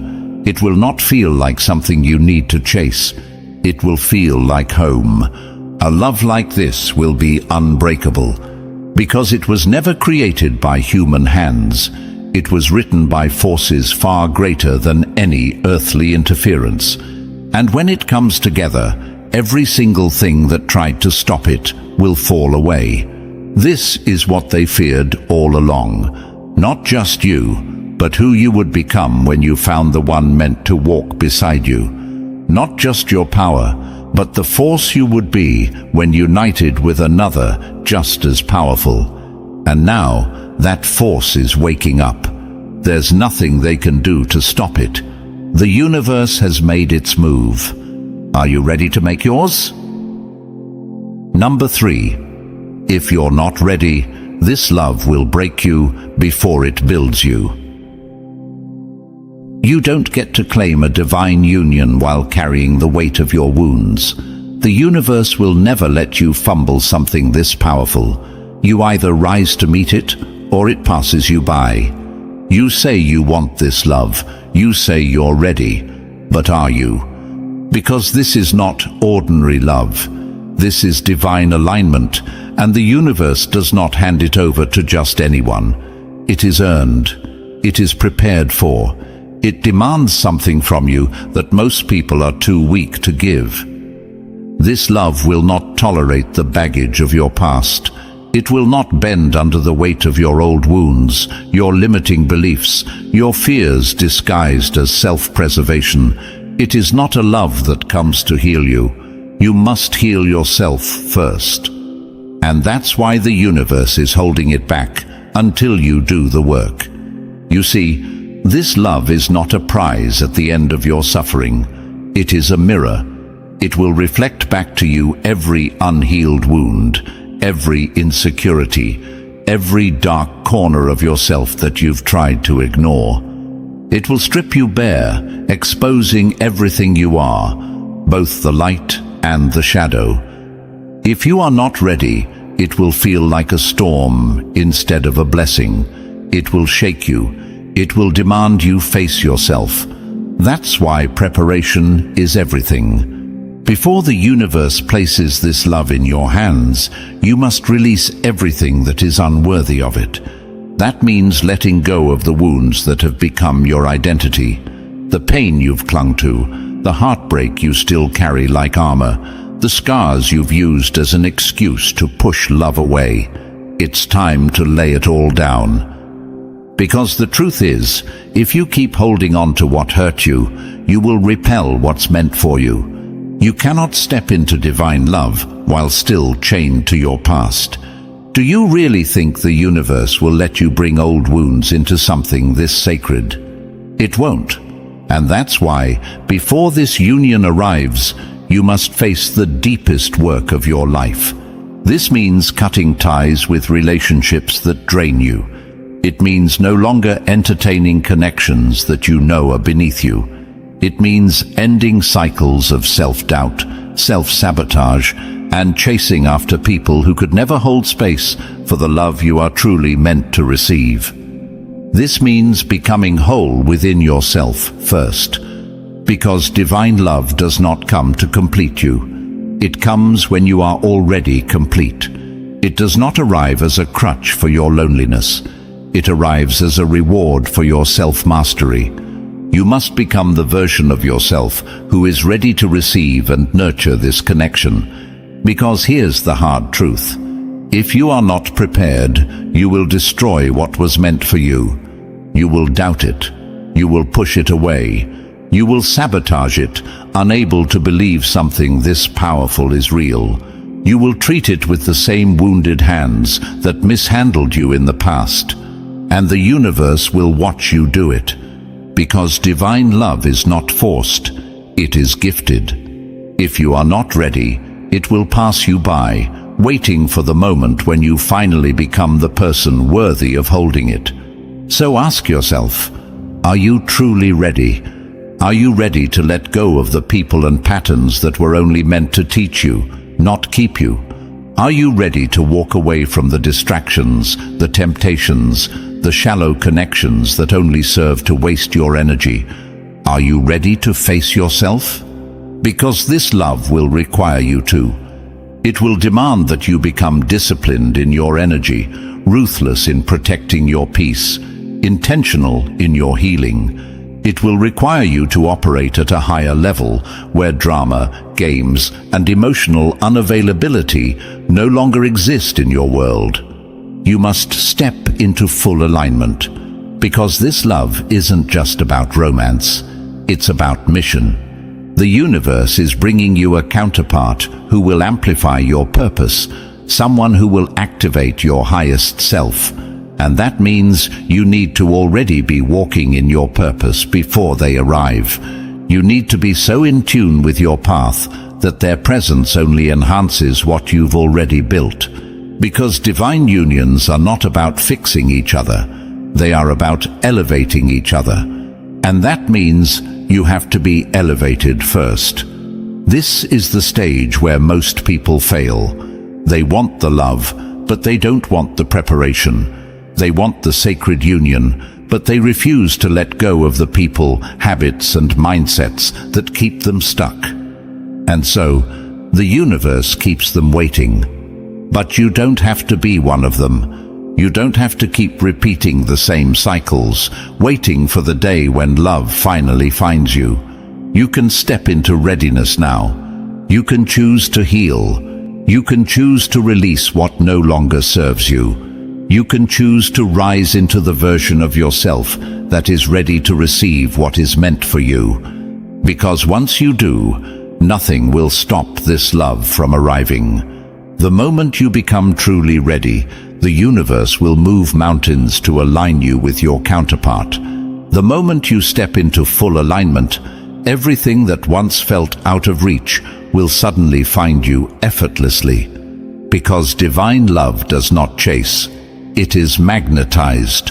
It will not feel like something you need to chase. It will feel like home. A love like this will be unbreakable, because it was never created by human hands. It was written by forces far greater than any earthly interference. And when it comes together, every single thing that tried to stop it will fall away. This is what they feared all along. Not just you, but who you would become when you found the one meant to walk beside you. Not just your power, but the force you would be when united with another just as powerful. And now, that force is waking up. There's nothing they can do to stop it. The universe has made its move. Are you ready to make yours? Number 3. If you're not ready, this love will break you before it builds you. You don't get to claim a divine union while carrying the weight of your wounds. The universe will never let you fumble something this powerful. You either rise to meet it, or it passes you by. You say you want this love. You say you're ready. But are you? Because this is not ordinary love. This is divine alignment, and the universe does not hand it over to just anyone. It is earned. It is prepared for. It demands something from you that most people are too weak to give. This love will not tolerate the baggage of your past. It will not bend under the weight of your old wounds, your limiting beliefs, your fears disguised as self-preservation. It is not a love that comes to heal you. You must heal yourself first. And that's why the universe is holding it back until you do the work. You see, this love is not a prize at the end of your suffering. It is a mirror. It will reflect back to you every unhealed wound, every insecurity, every dark corner of yourself that you've tried to ignore. It will strip you bare, exposing everything you are, both the light and the shadow. If you are not ready, it will feel like a storm instead of a blessing. It will shake you. It will demand you face yourself. That's why preparation is everything. Before the universe places this love in your hands, you must release everything that is unworthy of it. That means letting go of the wounds that have become your identity, the pain you've clung to, the heartbreak you still carry like armor, the scars you've used as an excuse to push love away. It's time to lay it all down. Because the truth is, if you keep holding on to what hurt you, you will repel what's meant for you. You cannot step into divine love while still chained to your past. Do you really think the universe will let you bring old wounds into something this sacred? It won't. And that's why, before this union arrives, you must face the deepest work of your life. This means cutting ties with relationships that drain you. It means no longer entertaining connections that you know are beneath you. It means ending cycles of self-doubt, self-sabotage, and chasing after people who could never hold space for the love you are truly meant to receive. This means becoming whole within yourself first, because divine love does not come to complete you. It comes when you are already complete. It does not arrive as a crutch for your loneliness. It arrives as a reward for your self-mastery. You must become the version of yourself who is ready to receive and nurture this connection. Because here's the hard truth. If you are not prepared, you will destroy what was meant for you. You will doubt it. You will push it away. You will sabotage it, unable to believe something this powerful is real. You will treat it with the same wounded hands that mishandled you in the past, and the universe will watch you do it, because divine love is not forced, it is gifted. If you are not ready, it will pass you by, waiting for the moment when you finally become the person worthy of holding it. So ask yourself, are you truly ready? Are you ready to let go of the people and patterns that were only meant to teach you, not keep you? Are you ready to walk away from the distractions, the temptations, the shallow connections that only serve to waste your energy? Are you ready to face yourself? Because this love will require you to. It will demand that you become disciplined in your energy, ruthless in protecting your peace, intentional in your healing. It will require you to operate at a higher level, where drama, games, and emotional unavailability no longer exist in your world. You must step into full alignment, because this love isn't just about romance, it's about mission. The universe is bringing you a counterpart who will amplify your purpose, someone who will activate your highest self. And that means you need to already be walking in your purpose before they arrive. You need to be so in tune with your path that their presence only enhances what you've already built. Because divine unions are not about fixing each other, they are about elevating each other. And that means you have to be elevated first. This is the stage where most people fail. They want the love, but they don't want the preparation. They want the sacred union, but they refuse to let go of the people, habits, and mindsets that keep them stuck. And so, the universe keeps them waiting. But you don't have to be one of them. You don't have to keep repeating the same cycles, waiting for the day when love finally finds you. You can step into readiness now. You can choose to heal. You can choose to release what no longer serves you. You can choose to rise into the version of yourself that is ready to receive what is meant for you. Because once you do, nothing will stop this love from arriving. The moment you become truly ready, the universe will move mountains to align you with your counterpart. The moment you step into full alignment, everything that once felt out of reach will suddenly find you effortlessly. Because divine love does not chase. It is magnetized.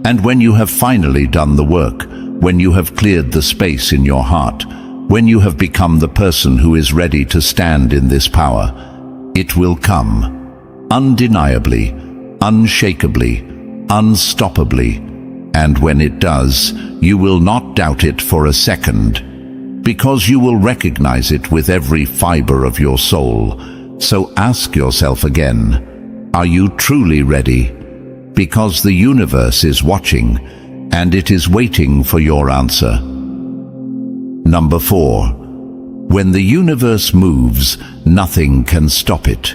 And when you have finally done the work, when you have cleared the space in your heart, when you have become the person who is ready to stand in this power, it will come, undeniably, unshakably, unstoppably. And when it does, you will not doubt it for a second, because you will recognize it with every fiber of your soul. So ask yourself again, are you truly ready? Because the universe is watching, and it is waiting for your answer. Number 4. When the universe moves, nothing can stop it.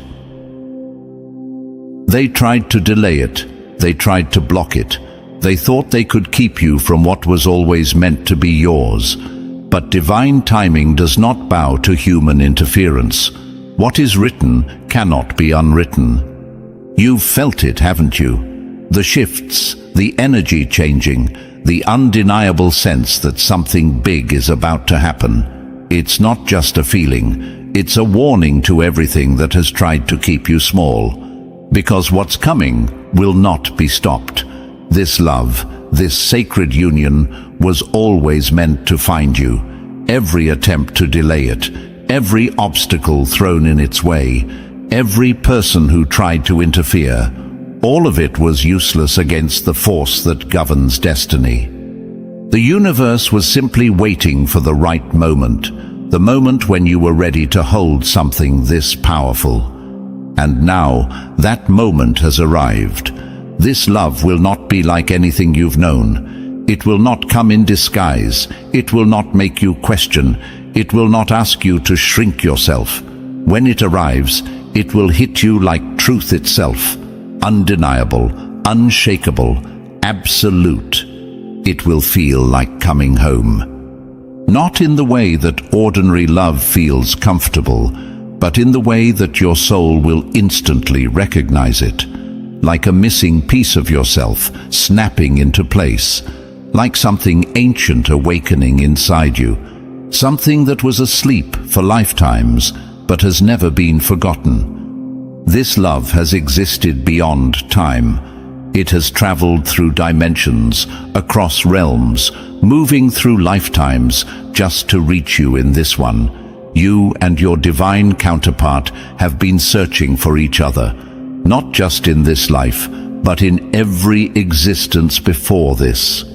They tried to delay it. They tried to block it. They thought they could keep you from what was always meant to be yours. But divine timing does not bow to human interference. What is written cannot be unwritten. You've felt it, haven't you? The shifts, the energy changing, the undeniable sense that something big is about to happen. It's not just a feeling, it's a warning to everything that has tried to keep you small. Because what's coming will not be stopped. This love, this sacred union, was always meant to find you. Every attempt to delay it, every obstacle thrown in its way, every person who tried to interfere, all of it was useless against the force that governs destiny. The universe was simply waiting for the right moment, the moment when you were ready to hold something this powerful. And now, that moment has arrived. This love will not be like anything you've known. It will not come in disguise. It will not make you question. It will not ask you to shrink yourself. When it arrives, it will hit you like truth itself. Undeniable, unshakable, absolute. It will feel like coming home. Not in the way that ordinary love feels comfortable, but in the way that your soul will instantly recognize it, like a missing piece of yourself snapping into place, like something ancient awakening inside you, something that was asleep for lifetimes but has never been forgotten. This love has existed beyond time. It has traveled through dimensions, across realms, moving through lifetimes just to reach you in this one. You and your divine counterpart have been searching for each other, not just in this life, but in every existence before this.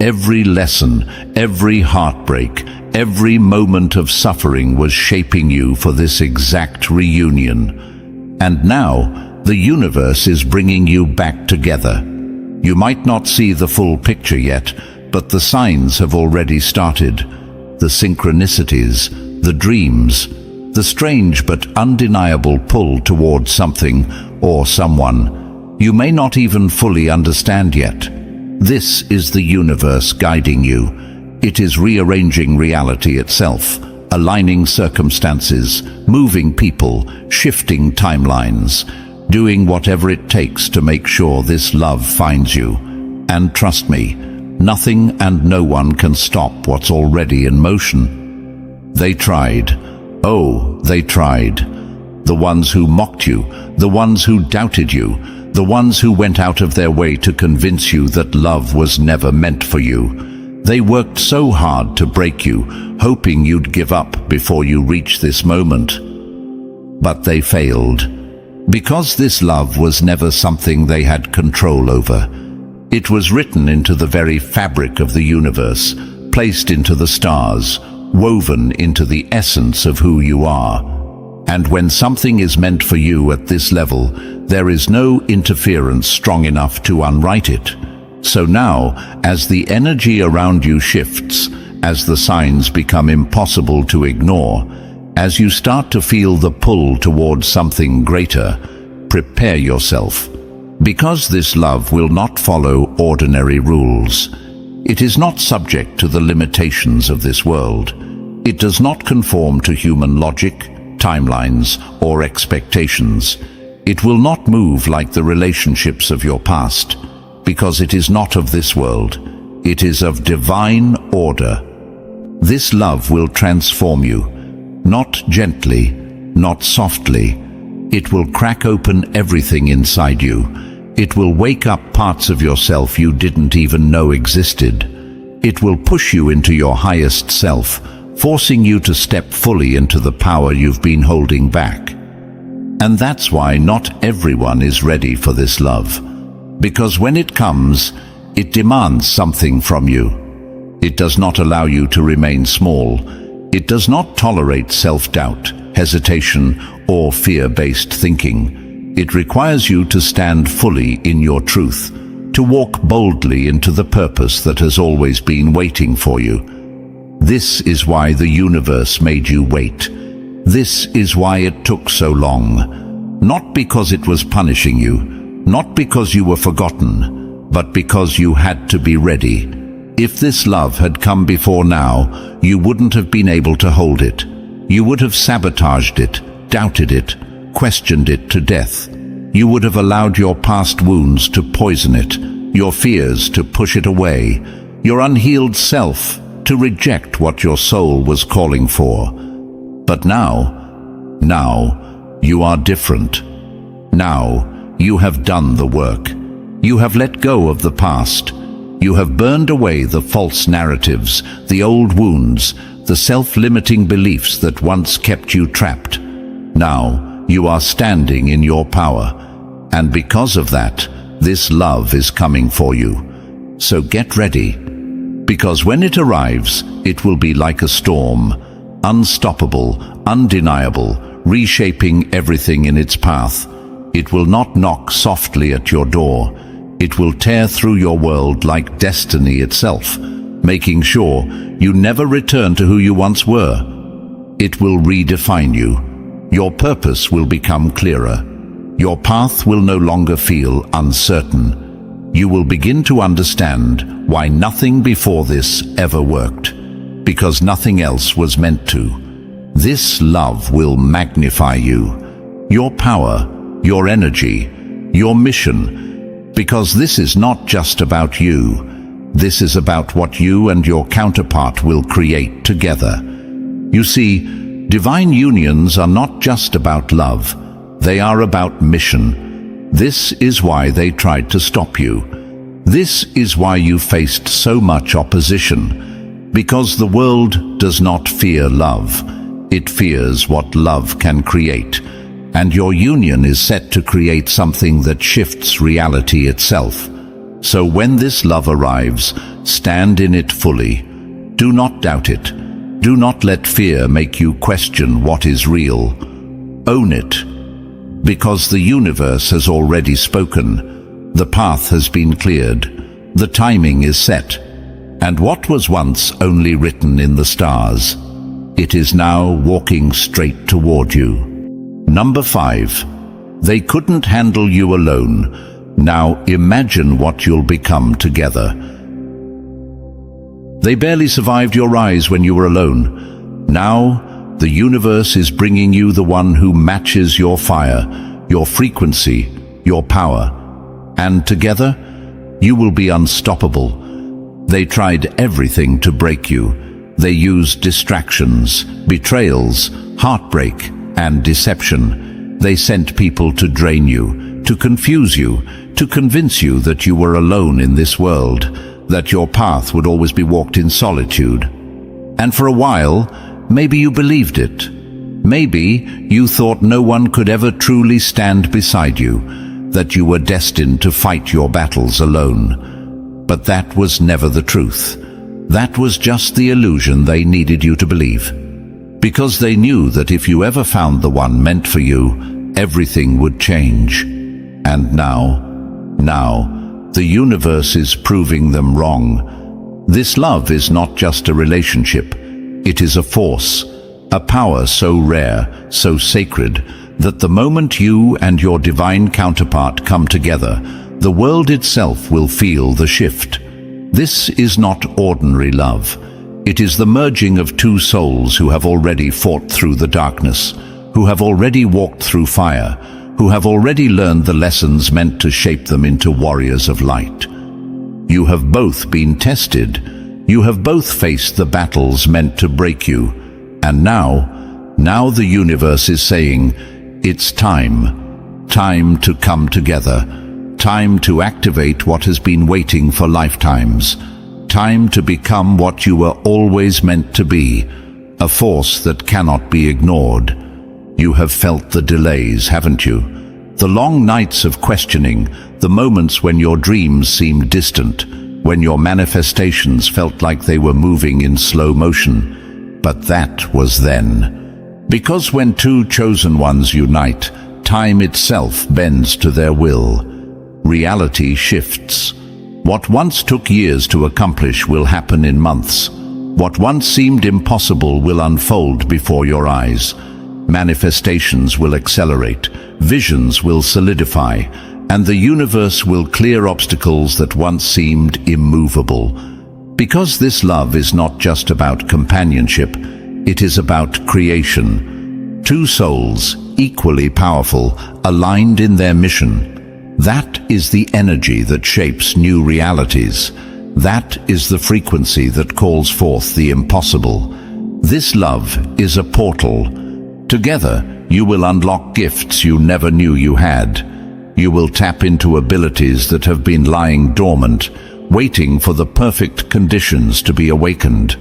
Every lesson, every heartbreak, every moment of suffering was shaping you for this exact reunion. And now, the universe is bringing you back together. You might not see the full picture yet, but the signs have already started. The synchronicities, the dreams, the strange but undeniable pull towards something or someone you may not even fully understand yet. This is the universe guiding you. It is rearranging reality itself, aligning circumstances, moving people, shifting timelines, doing whatever it takes to make sure this love finds you. And trust me, nothing and no one can stop what's already in motion. They tried. Oh, they tried. The ones who mocked you, the ones who doubted you, the ones who went out of their way to convince you that love was never meant for you. They worked so hard to break you, hoping you'd give up before you reach this moment. But they failed. Because this love was never something they had control over. It was written into the very fabric of the universe, placed into the stars, woven into the essence of who you are. And when something is meant for you at this level, there is no interference strong enough to unwrite it. So now, as the energy around you shifts, as the signs become impossible to ignore, as you start to feel the pull towards something greater, prepare yourself. Because this love will not follow ordinary rules. It is not subject to the limitations of this world. It does not conform to human logic, timelines, or expectations. It will not move like the relationships of your past, because it is not of this world. It is of divine order. This love will transform you, not gently, not softly. It will crack open everything inside you. It will wake up parts of yourself you didn't even know existed. It will push you into your highest self, forcing you to step fully into the power you've been holding back. And that's why not everyone is ready for this love. Because when it comes, it demands something from you. It does not allow you to remain small. It does not tolerate self-doubt, hesitation, or fear-based thinking. It requires you to stand fully in your truth, to walk boldly into the purpose that has always been waiting for you. This is why the universe made you wait. This is why it took so long. Not because it was punishing you, not because you were forgotten, but because you had to be ready. If this love had come before now, you wouldn't have been able to hold it. You would have sabotaged it, doubted it, questioned it to death. You would have allowed your past wounds to poison it, your fears to push it away, your unhealed self to reject what your soul was calling for. But now, you are different. Now, you have done the work. You have let go of the past. You have burned away the false narratives, the old wounds, the self-limiting beliefs that once kept you trapped. Now, you are standing in your power. And because of that, this love is coming for you. So get ready. Because when it arrives, it will be like a storm, unstoppable, undeniable, reshaping everything in its path. It will not knock softly at your door. It will tear through your world like destiny itself, making sure you never return to who you once were. It will redefine you. Your purpose will become clearer. Your path will no longer feel uncertain. You will begin to understand why nothing before this ever worked, because nothing else was meant to. This love will magnify you, your power, your energy, your mission, because this is not just about you. This is about what you and your counterpart will create together. You see, divine unions are not just about love. They are about mission. This is why they tried to stop you. This is why you faced so much opposition. Because the world does not fear love. It fears what love can create. And your union is set to create something that shifts reality itself. So when this love arrives, stand in it fully. Do not doubt it. Do not let fear make you question what is real. Own it. Because the universe has already spoken. The path has been cleared. The timing is set. And what was once only written in the stars, it is now walking straight toward you. Number 5. They couldn't handle you alone. Now imagine what you'll become together. They barely survived your rise when you were alone. Now, the universe is bringing you the one who matches your fire, your frequency, your power. And together, you will be unstoppable. They tried everything to break you. They used distractions, betrayals, heartbreak, and deception. They sent people to drain you, to confuse you, to convince you that you were alone in this world, that your path would always be walked in solitude. And for a while, maybe you believed it. Maybe you thought no one could ever truly stand beside you, that you were destined to fight your battles alone. But that was never the truth. That was just the illusion they needed you to believe. Because they knew that if you ever found the one meant for you, everything would change. And now, the universe is proving them wrong. This love is not just a relationship. It is a force, a power so rare, so sacred, that the moment you and your divine counterpart come together, the world itself will feel the shift. This is not ordinary love. It is the merging of two souls who have already fought through the darkness, who have already walked through fire, who have already learned the lessons meant to shape them into warriors of light. You have both been tested. You have both faced the battles meant to break you. And now the universe is saying, it's time. Time to come together. Time to activate what has been waiting for lifetimes. Time to become what you were always meant to be, a force that cannot be ignored. You have felt the delays, haven't you? The long nights of questioning, the moments when your dreams seemed distant, when your manifestations felt like they were moving in slow motion. But that was then. Because when two chosen ones unite, time itself bends to their will. Reality shifts. What once took years to accomplish will happen in months. What once seemed impossible will unfold before your eyes. Manifestations will accelerate, visions will solidify, and the universe will clear obstacles that once seemed immovable. Because this love is not just about companionship, it is about creation. Two souls, equally powerful, aligned in their mission. That is the energy that shapes new realities. That is the frequency that calls forth the impossible. This love is a portal. Together, you will unlock gifts you never knew you had. You will tap into abilities that have been lying dormant, waiting for the perfect conditions to be awakened.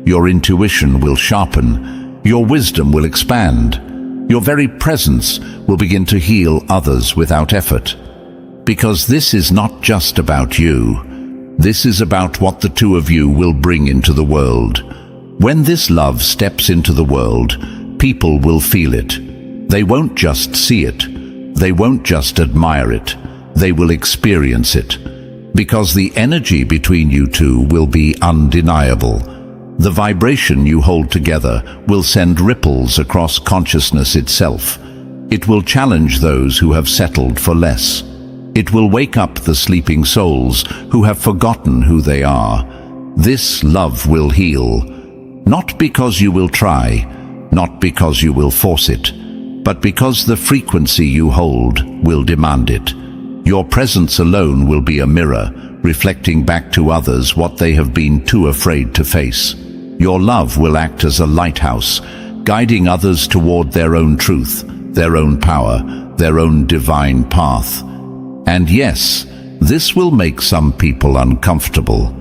Your intuition will sharpen. Your wisdom will expand. Your very presence will begin to heal others without effort. Because this is not just about you. This is about what the two of you will bring into the world. When this love steps into the world, people will feel it. They won't just see it. They won't just admire it. They will experience it. Because the energy between you two will be undeniable. The vibration you hold together will send ripples across consciousness itself. It will challenge those who have settled for less. It will wake up the sleeping souls who have forgotten who they are. This love will heal, not because you will try, not because you will force it, but because the frequency you hold will demand it. Your presence alone will be a mirror, reflecting back to others what they have been too afraid to face. Your love will act as a lighthouse, guiding others toward their own truth, their own power, their own divine path. And yes, this will make some people uncomfortable,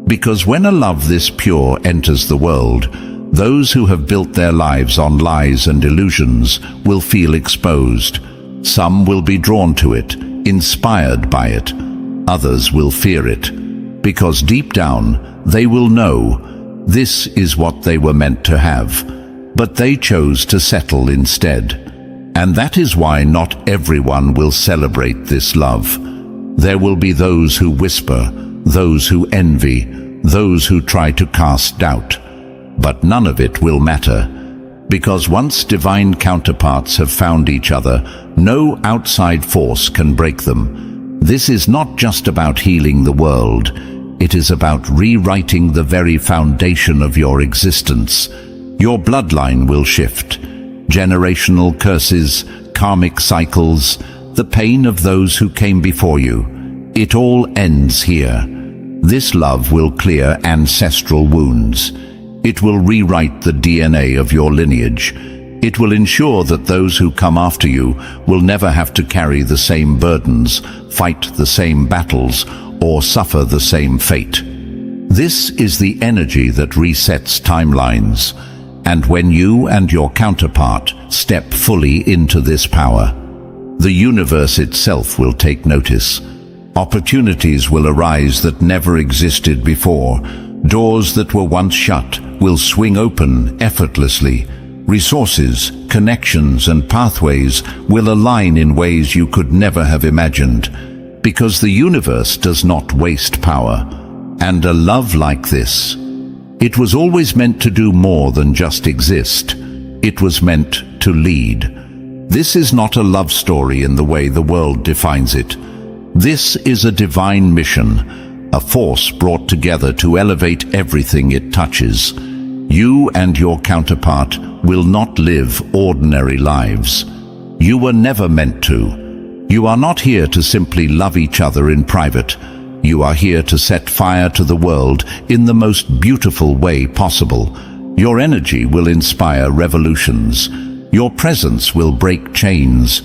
because when a love this pure enters the world, those who have built their lives on lies and illusions will feel exposed. Some will be drawn to it, inspired by it. Others will fear it, because deep down they will know this is what they were meant to have, but they chose to settle instead. And that is why not everyone will celebrate this love. There will be those who whisper, those who envy, those who try to cast doubt. But none of it will matter, because once divine counterparts have found each other, no outside force can break them. This is not just about healing the world, it is about rewriting the very foundation of your existence. Your bloodline will shift. Generational curses, karmic cycles, the pain of those who came before you. It all ends here. This love will clear ancestral wounds. It will rewrite the DNA of your lineage. It will ensure that those who come after you will never have to carry the same burdens, fight the same battles, or suffer the same fate. This is the energy that resets timelines. And when you and your counterpart step fully into this power, the universe itself will take notice. Opportunities will arise that never existed before. Doors that were once shut will swing open effortlessly. Resources, connections, and pathways will align in ways you could never have imagined, because the universe does not waste power. And a love like this, it was always meant to do more than just exist. It was meant to lead. This is not a love story in the way the world defines it. This is a divine mission, a force brought together to elevate everything it touches. You and your counterpart will not live ordinary lives. You were never meant to. You are not here to simply love each other in private. You are here to set fire to the world in the most beautiful way possible. Your energy will inspire revolutions. Your presence will break chains.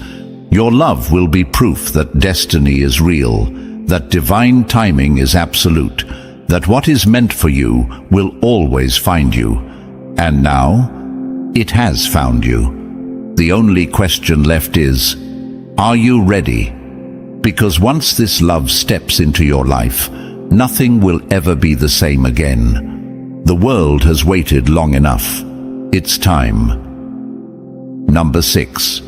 Your love will be proof that destiny is real, that divine timing is absolute, that what is meant for you will always find you. And now, it has found you. The only question left is, are you ready? Because once this love steps into your life, nothing will ever be the same again. The world has waited long enough. It's time. Number 6.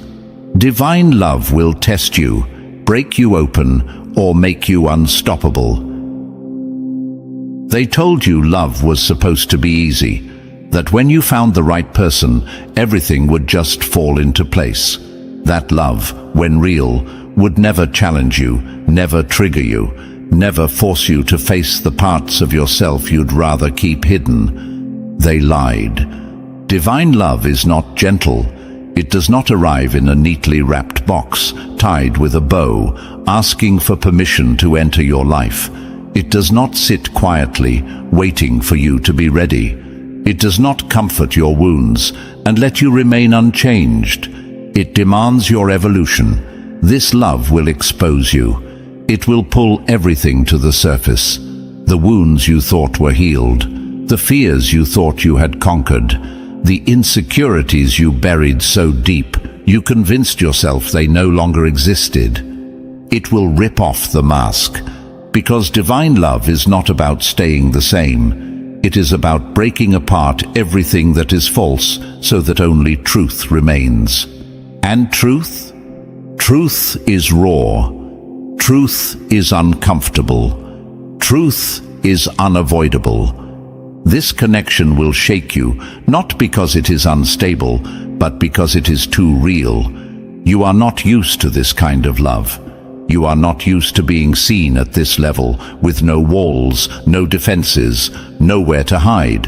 Divine love will test you, break you open, or make you unstoppable. They told you love was supposed to be easy, that when you found the right person, everything would just fall into place. That love, when real, would never challenge you, never trigger you, never force you to face the parts of yourself you'd rather keep hidden. They lied. Divine love is not gentle. It does not arrive in a neatly wrapped box, tied with a bow, asking for permission to enter your life. It does not sit quietly, waiting for you to be ready. It does not comfort your wounds and let you remain unchanged. It demands your evolution. This love will expose you. It will pull everything to the surface. The wounds you thought were healed, the fears you thought you had conquered, the insecurities you buried so deep you convinced yourself they no longer existed. It will rip off the mask, because divine love is not about staying the same. It is about breaking apart everything that is false so that only truth remains. And truth? Truth is raw. Truth is uncomfortable. Truth is unavoidable. This connection will shake you, not because it is unstable, but because it is too real. You are not used to this kind of love. You are not used to being seen at this level, with no walls, no defenses, nowhere to hide.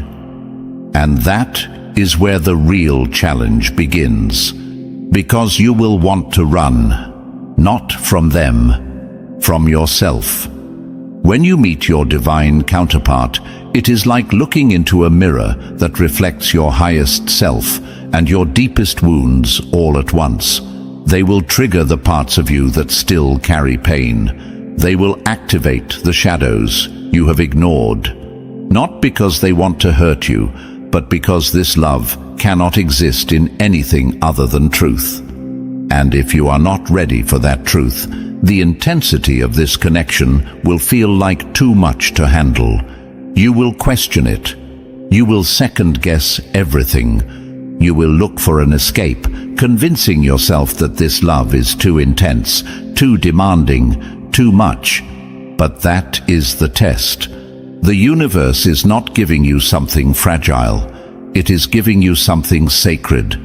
And that is where the real challenge begins. Because you will want to run, not from them, from yourself. When you meet your divine counterpart, it is like looking into a mirror that reflects your highest self and your deepest wounds all at once. They will trigger the parts of you that still carry pain. They will activate the shadows you have ignored. Not because they want to hurt you, but because this love cannot exist in anything other than truth. And if you are not ready for that truth, the intensity of this connection will feel like too much to handle. You will question it. You will second-guess everything. You will look for an escape, convincing yourself that this love is too intense, too demanding, too much. But that is the test. The universe is not giving you something fragile. It is giving you something sacred.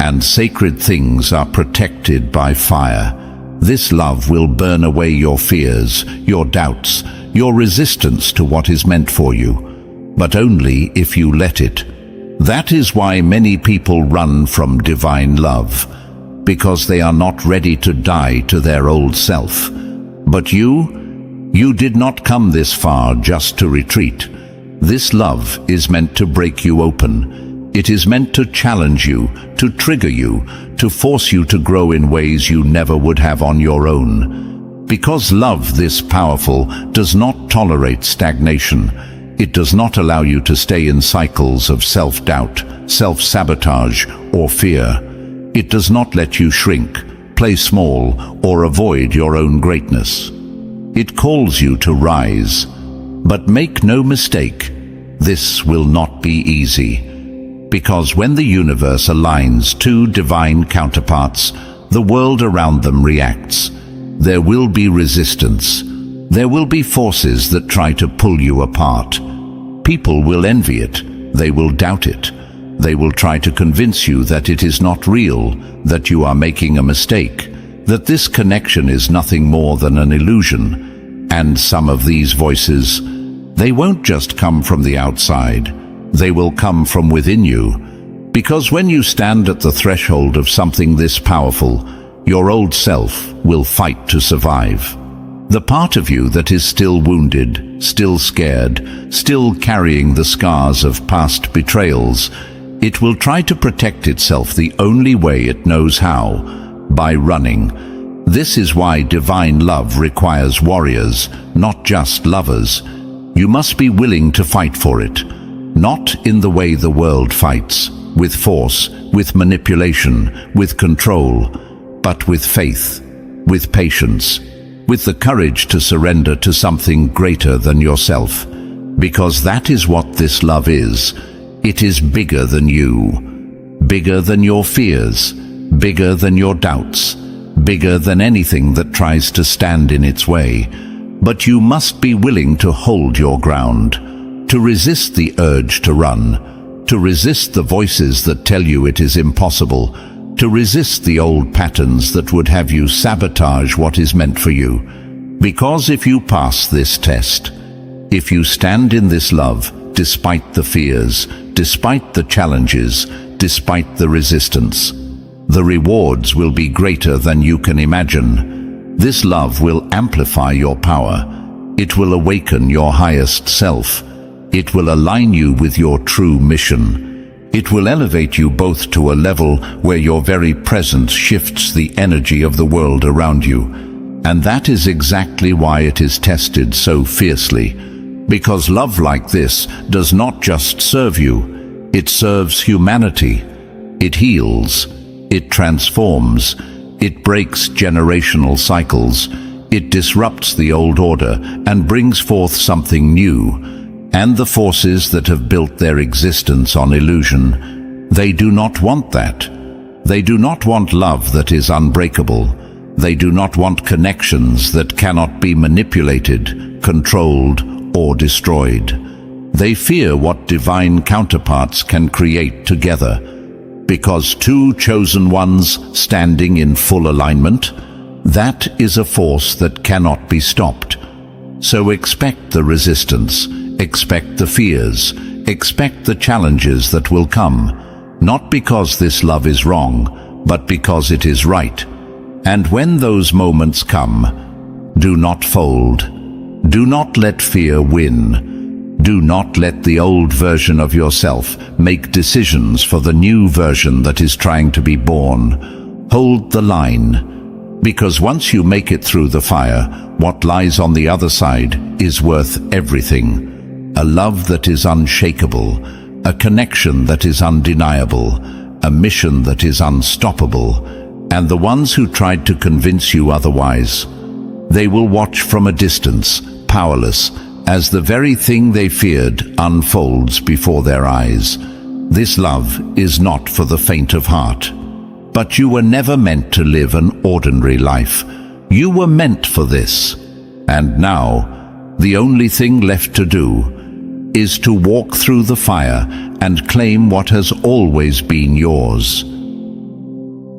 And sacred things are protected by fire. This love will burn away your fears, your doubts, your resistance to what is meant for you, but only if you let it. That is why many people run from divine love, because they are not ready to die to their old self. But you did not come this far just to retreat. This love is meant to break you open. It is meant to challenge you, to trigger you, to force you to grow in ways you never would have on your own. Because love this powerful does not tolerate stagnation. It does not allow you to stay in cycles of self-doubt, self-sabotage, or fear. It does not let you shrink, play small, or avoid your own greatness. It calls you to rise. But make no mistake, this will not be easy. Because when the universe aligns two divine counterparts, the world around them reacts. There will be resistance. There will be forces that try to pull you apart. People will envy it. They will doubt it. They will try to convince you that it is not real, that you are making a mistake, that this connection is nothing more than an illusion. And some of these voices, they won't just come from the outside. They will come from within you. Because when you stand at the threshold of something this powerful, your old self will fight to survive. The part of you that is still wounded, still scared, still carrying the scars of past betrayals, it will try to protect itself the only way it knows how, by running. This is why divine love requires warriors, not just lovers. You must be willing to fight for it. Not in the way the world fights, with force, with manipulation, with control, but with faith, with patience, with the courage to surrender to something greater than yourself. Because that is what this love is. It is bigger than you, bigger than your fears, bigger than your doubts, bigger than anything that tries to stand in its way. But you must be willing to hold your ground, to resist the urge to run, to resist the voices that tell you it is impossible, to resist the old patterns that would have you sabotage what is meant for you. Because if you pass this test, if you stand in this love, despite the fears, despite the challenges, despite the resistance, the rewards will be greater than you can imagine. This love will amplify your power. It will awaken your highest self. It will align you with your true mission. It will elevate you both to a level where your very presence shifts the energy of the world around you. And that is exactly why it is tested so fiercely. Because love like this does not just serve you, it serves humanity. It heals, it transforms, it breaks generational cycles, it disrupts the old order and brings forth something new. And the forces that have built their existence on illusion, they do not want that. They do not want love that is unbreakable. They do not want connections that cannot be manipulated, controlled, or destroyed. They fear what divine counterparts can create together. Because two chosen ones standing in full alignment, that is a force that cannot be stopped. So expect the resistance. Expect the fears, expect the challenges that will come, not because this love is wrong, but because it is right. And when those moments come, do not fold. Do not let fear win. Do not let the old version of yourself make decisions for the new version that is trying to be born. Hold the line, because once you make it through the fire, what lies on the other side is worth everything. A love that is unshakable, a connection that is undeniable, a mission that is unstoppable, and the ones who tried to convince you otherwise, they will watch from a distance, powerless, as the very thing they feared unfolds before their eyes. This love is not for the faint of heart. But you were never meant to live an ordinary life. You were meant for this. And now, the only thing left to do is to walk through the fire and claim what has always been yours.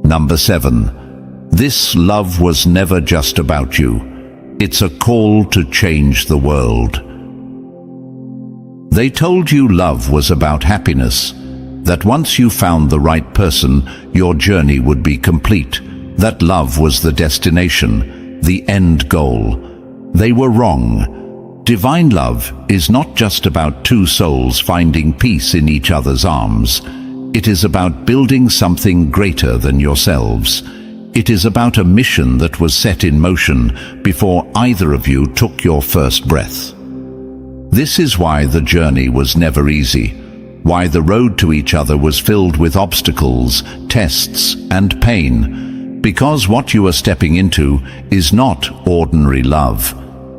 Number 7. This love was never just about you. It's a call to change the world. They told you love was about happiness, that once you found the right person, your journey would be complete, that love was the destination, the end goal. They were wrong. Divine love is not just about two souls finding peace in each other's arms. It is about building something greater than yourselves. It is about a mission that was set in motion before either of you took your first breath. This is why the journey was never easy, why the road to each other was filled with obstacles, tests, and pain, because what you are stepping into is not ordinary love.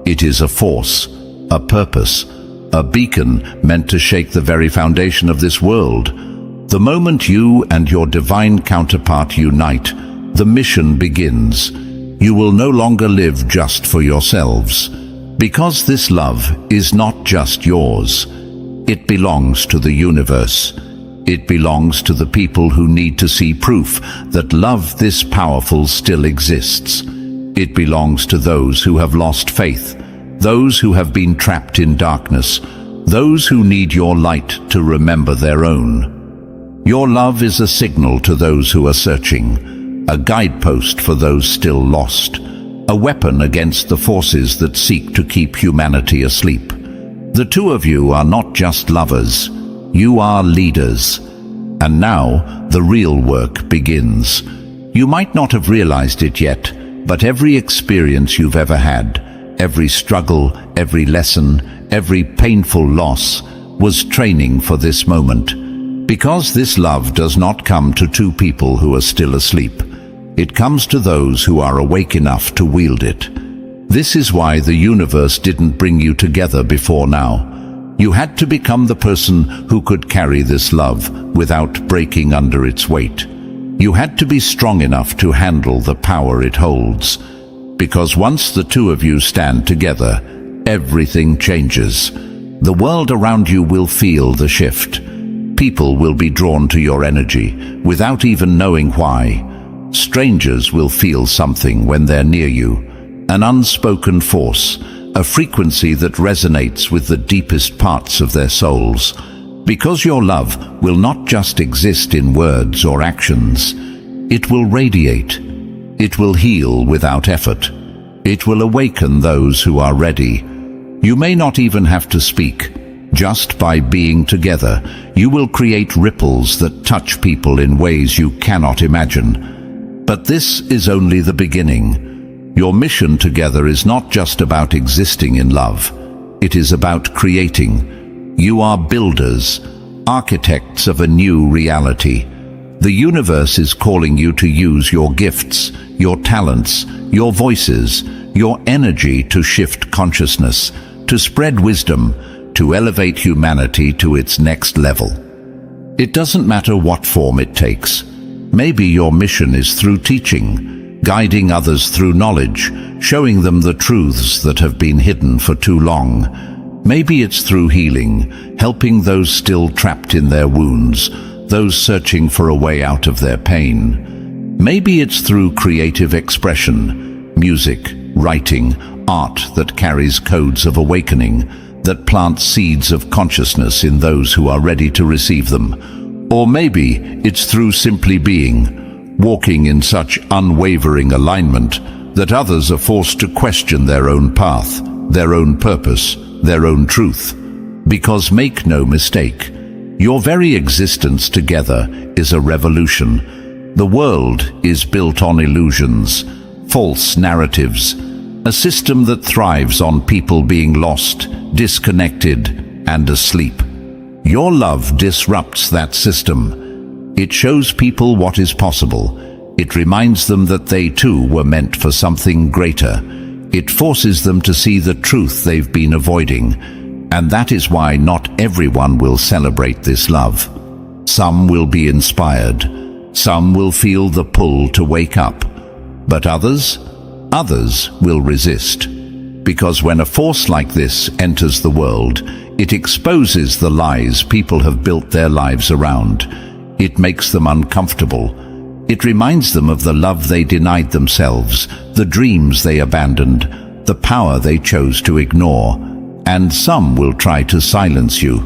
It is a force, a purpose, a beacon meant to shake the very foundation of this world. The moment you and your divine counterpart unite, the mission begins. You will no longer live just for yourselves, because this love is not just yours. It belongs to the universe. It belongs to the people who need to see proof that love this powerful still exists. It belongs to those who have lost faith, those who have been trapped in darkness, those who need your light to remember their own. Your love is a signal to those who are searching, a guidepost for those still lost, a weapon against the forces that seek to keep humanity asleep. The two of you are not just lovers, you are leaders. And now the real work begins. You might not have realized it yet, but every experience you've ever had, every struggle, every lesson, every painful loss was training for this moment. Because this love does not come to two people who are still asleep. It comes to those who are awake enough to wield it. This is why the universe didn't bring you together before now. You had to become the person who could carry this love without breaking under its weight. You had to be strong enough to handle the power it holds. Because once the two of you stand together, everything changes. The world around you will feel the shift. People will be drawn to your energy without even knowing why. Strangers will feel something when they're near you, an unspoken force, a frequency that resonates with the deepest parts of their souls. Because your love will not just exist in words or actions. It will radiate. It will heal without effort. It will awaken those who are ready. You may not even have to speak. Just by being together, you will create ripples that touch people in ways you cannot imagine. But this is only the beginning. Your mission together is not just about existing in love. It is about creating. You are builders, architects of a new reality. The universe is calling you to use your gifts, your talents, your voices, your energy to shift consciousness, to spread wisdom, to elevate humanity to its next level. It doesn't matter what form it takes. Maybe your mission is through teaching, guiding others through knowledge, showing them the truths that have been hidden for too long. Maybe it's through healing, helping those still trapped in their wounds, those searching for a way out of their pain. Maybe it's through creative expression, music, writing, art that carries codes of awakening, that plants seeds of consciousness in those who are ready to receive them. Or maybe it's through simply being, walking in such unwavering alignment that others are forced to question their own path, their own purpose, their own truth. Because make no mistake, your very existence together is a revolution. The world is built on illusions, false narratives, a system that thrives on people being lost, disconnected, and asleep. Your love disrupts that system. It shows people what is possible. It reminds them that they too were meant for something greater. It forces them to see the truth they've been avoiding. And that is why not everyone will celebrate this love. Some will be inspired. Some will feel the pull to wake up. But others will resist. Because when a force like this enters the world, it exposes the lies people have built their lives around. It makes them uncomfortable. It reminds them of the love they denied themselves, the dreams they abandoned, the power they chose to ignore. And some will try to silence you.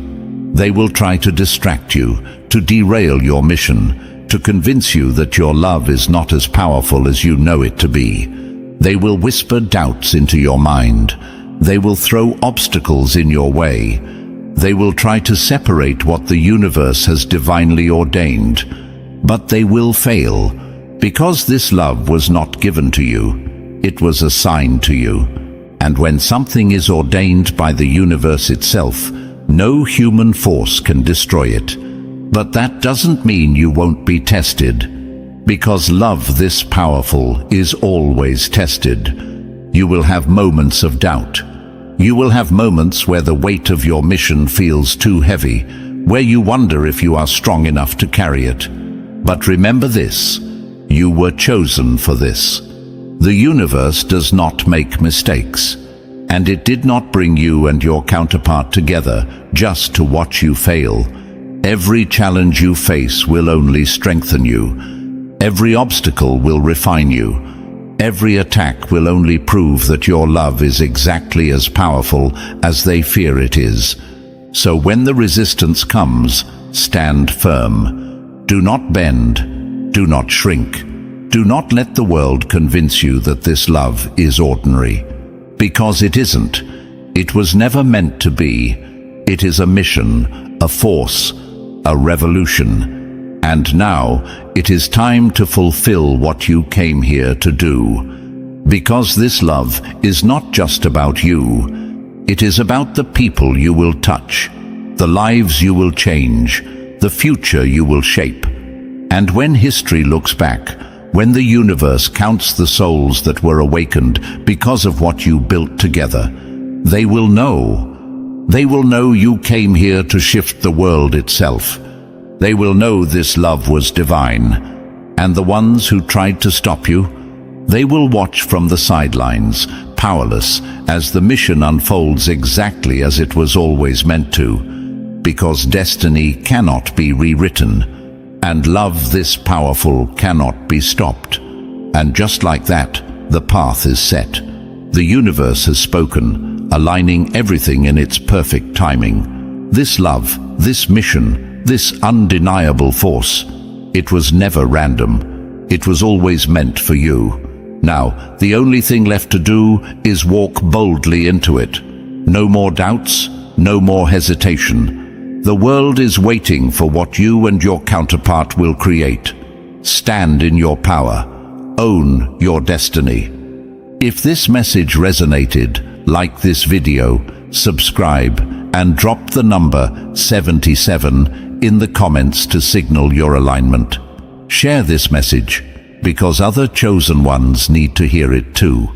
They will try to distract you, to derail your mission, to convince you that your love is not as powerful as you know it to be. They will whisper doubts into your mind. They will throw obstacles in your way. They will try to separate what the universe has divinely ordained. But they will fail, because this love was not given to you. It was assigned to you. And when something is ordained by the universe itself, no human force can destroy it. But that doesn't mean you won't be tested. Because love this powerful is always tested. You will have moments of doubt. You will have moments where the weight of your mission feels too heavy, where you wonder if you are strong enough to carry it. But remember this, you were chosen for this. The universe does not make mistakes, and it did not bring you and your counterpart together just to watch you fail. Every challenge you face will only strengthen you. Every obstacle will refine you. Every attack will only prove that your love is exactly as powerful as they fear it is. So when the resistance comes, stand firm. Do not bend. Do not shrink. Do not let the world convince you that this love is ordinary. Because it isn't. It was never meant to be. It is a mission, a force, a revolution. And now it is time to fulfill what you came here to do. Because this love is not just about you. It is about the people you will touch, the lives you will change, the future you will shape. And when history looks back, when the universe counts the souls that were awakened because of what you built together, they will know. They will know you came here to shift the world itself. They will know this love was divine. And the ones who tried to stop you, they will watch from the sidelines, powerless, as the mission unfolds exactly as it was always meant to. Because destiny cannot be rewritten. And love this powerful cannot be stopped. And just like that, the path is set. The universe has spoken, aligning everything in its perfect timing. This love, this mission, this undeniable force, it was never random. It was always meant for you. Now, the only thing left to do is walk boldly into it. No more doubts, no more hesitation. The world is waiting for what you and your counterpart will create. Stand in your power. Own your destiny. If this message resonated, like this video, subscribe, and drop the number 77 in the comments to signal your alignment. Share this message, because other chosen ones need to hear it too.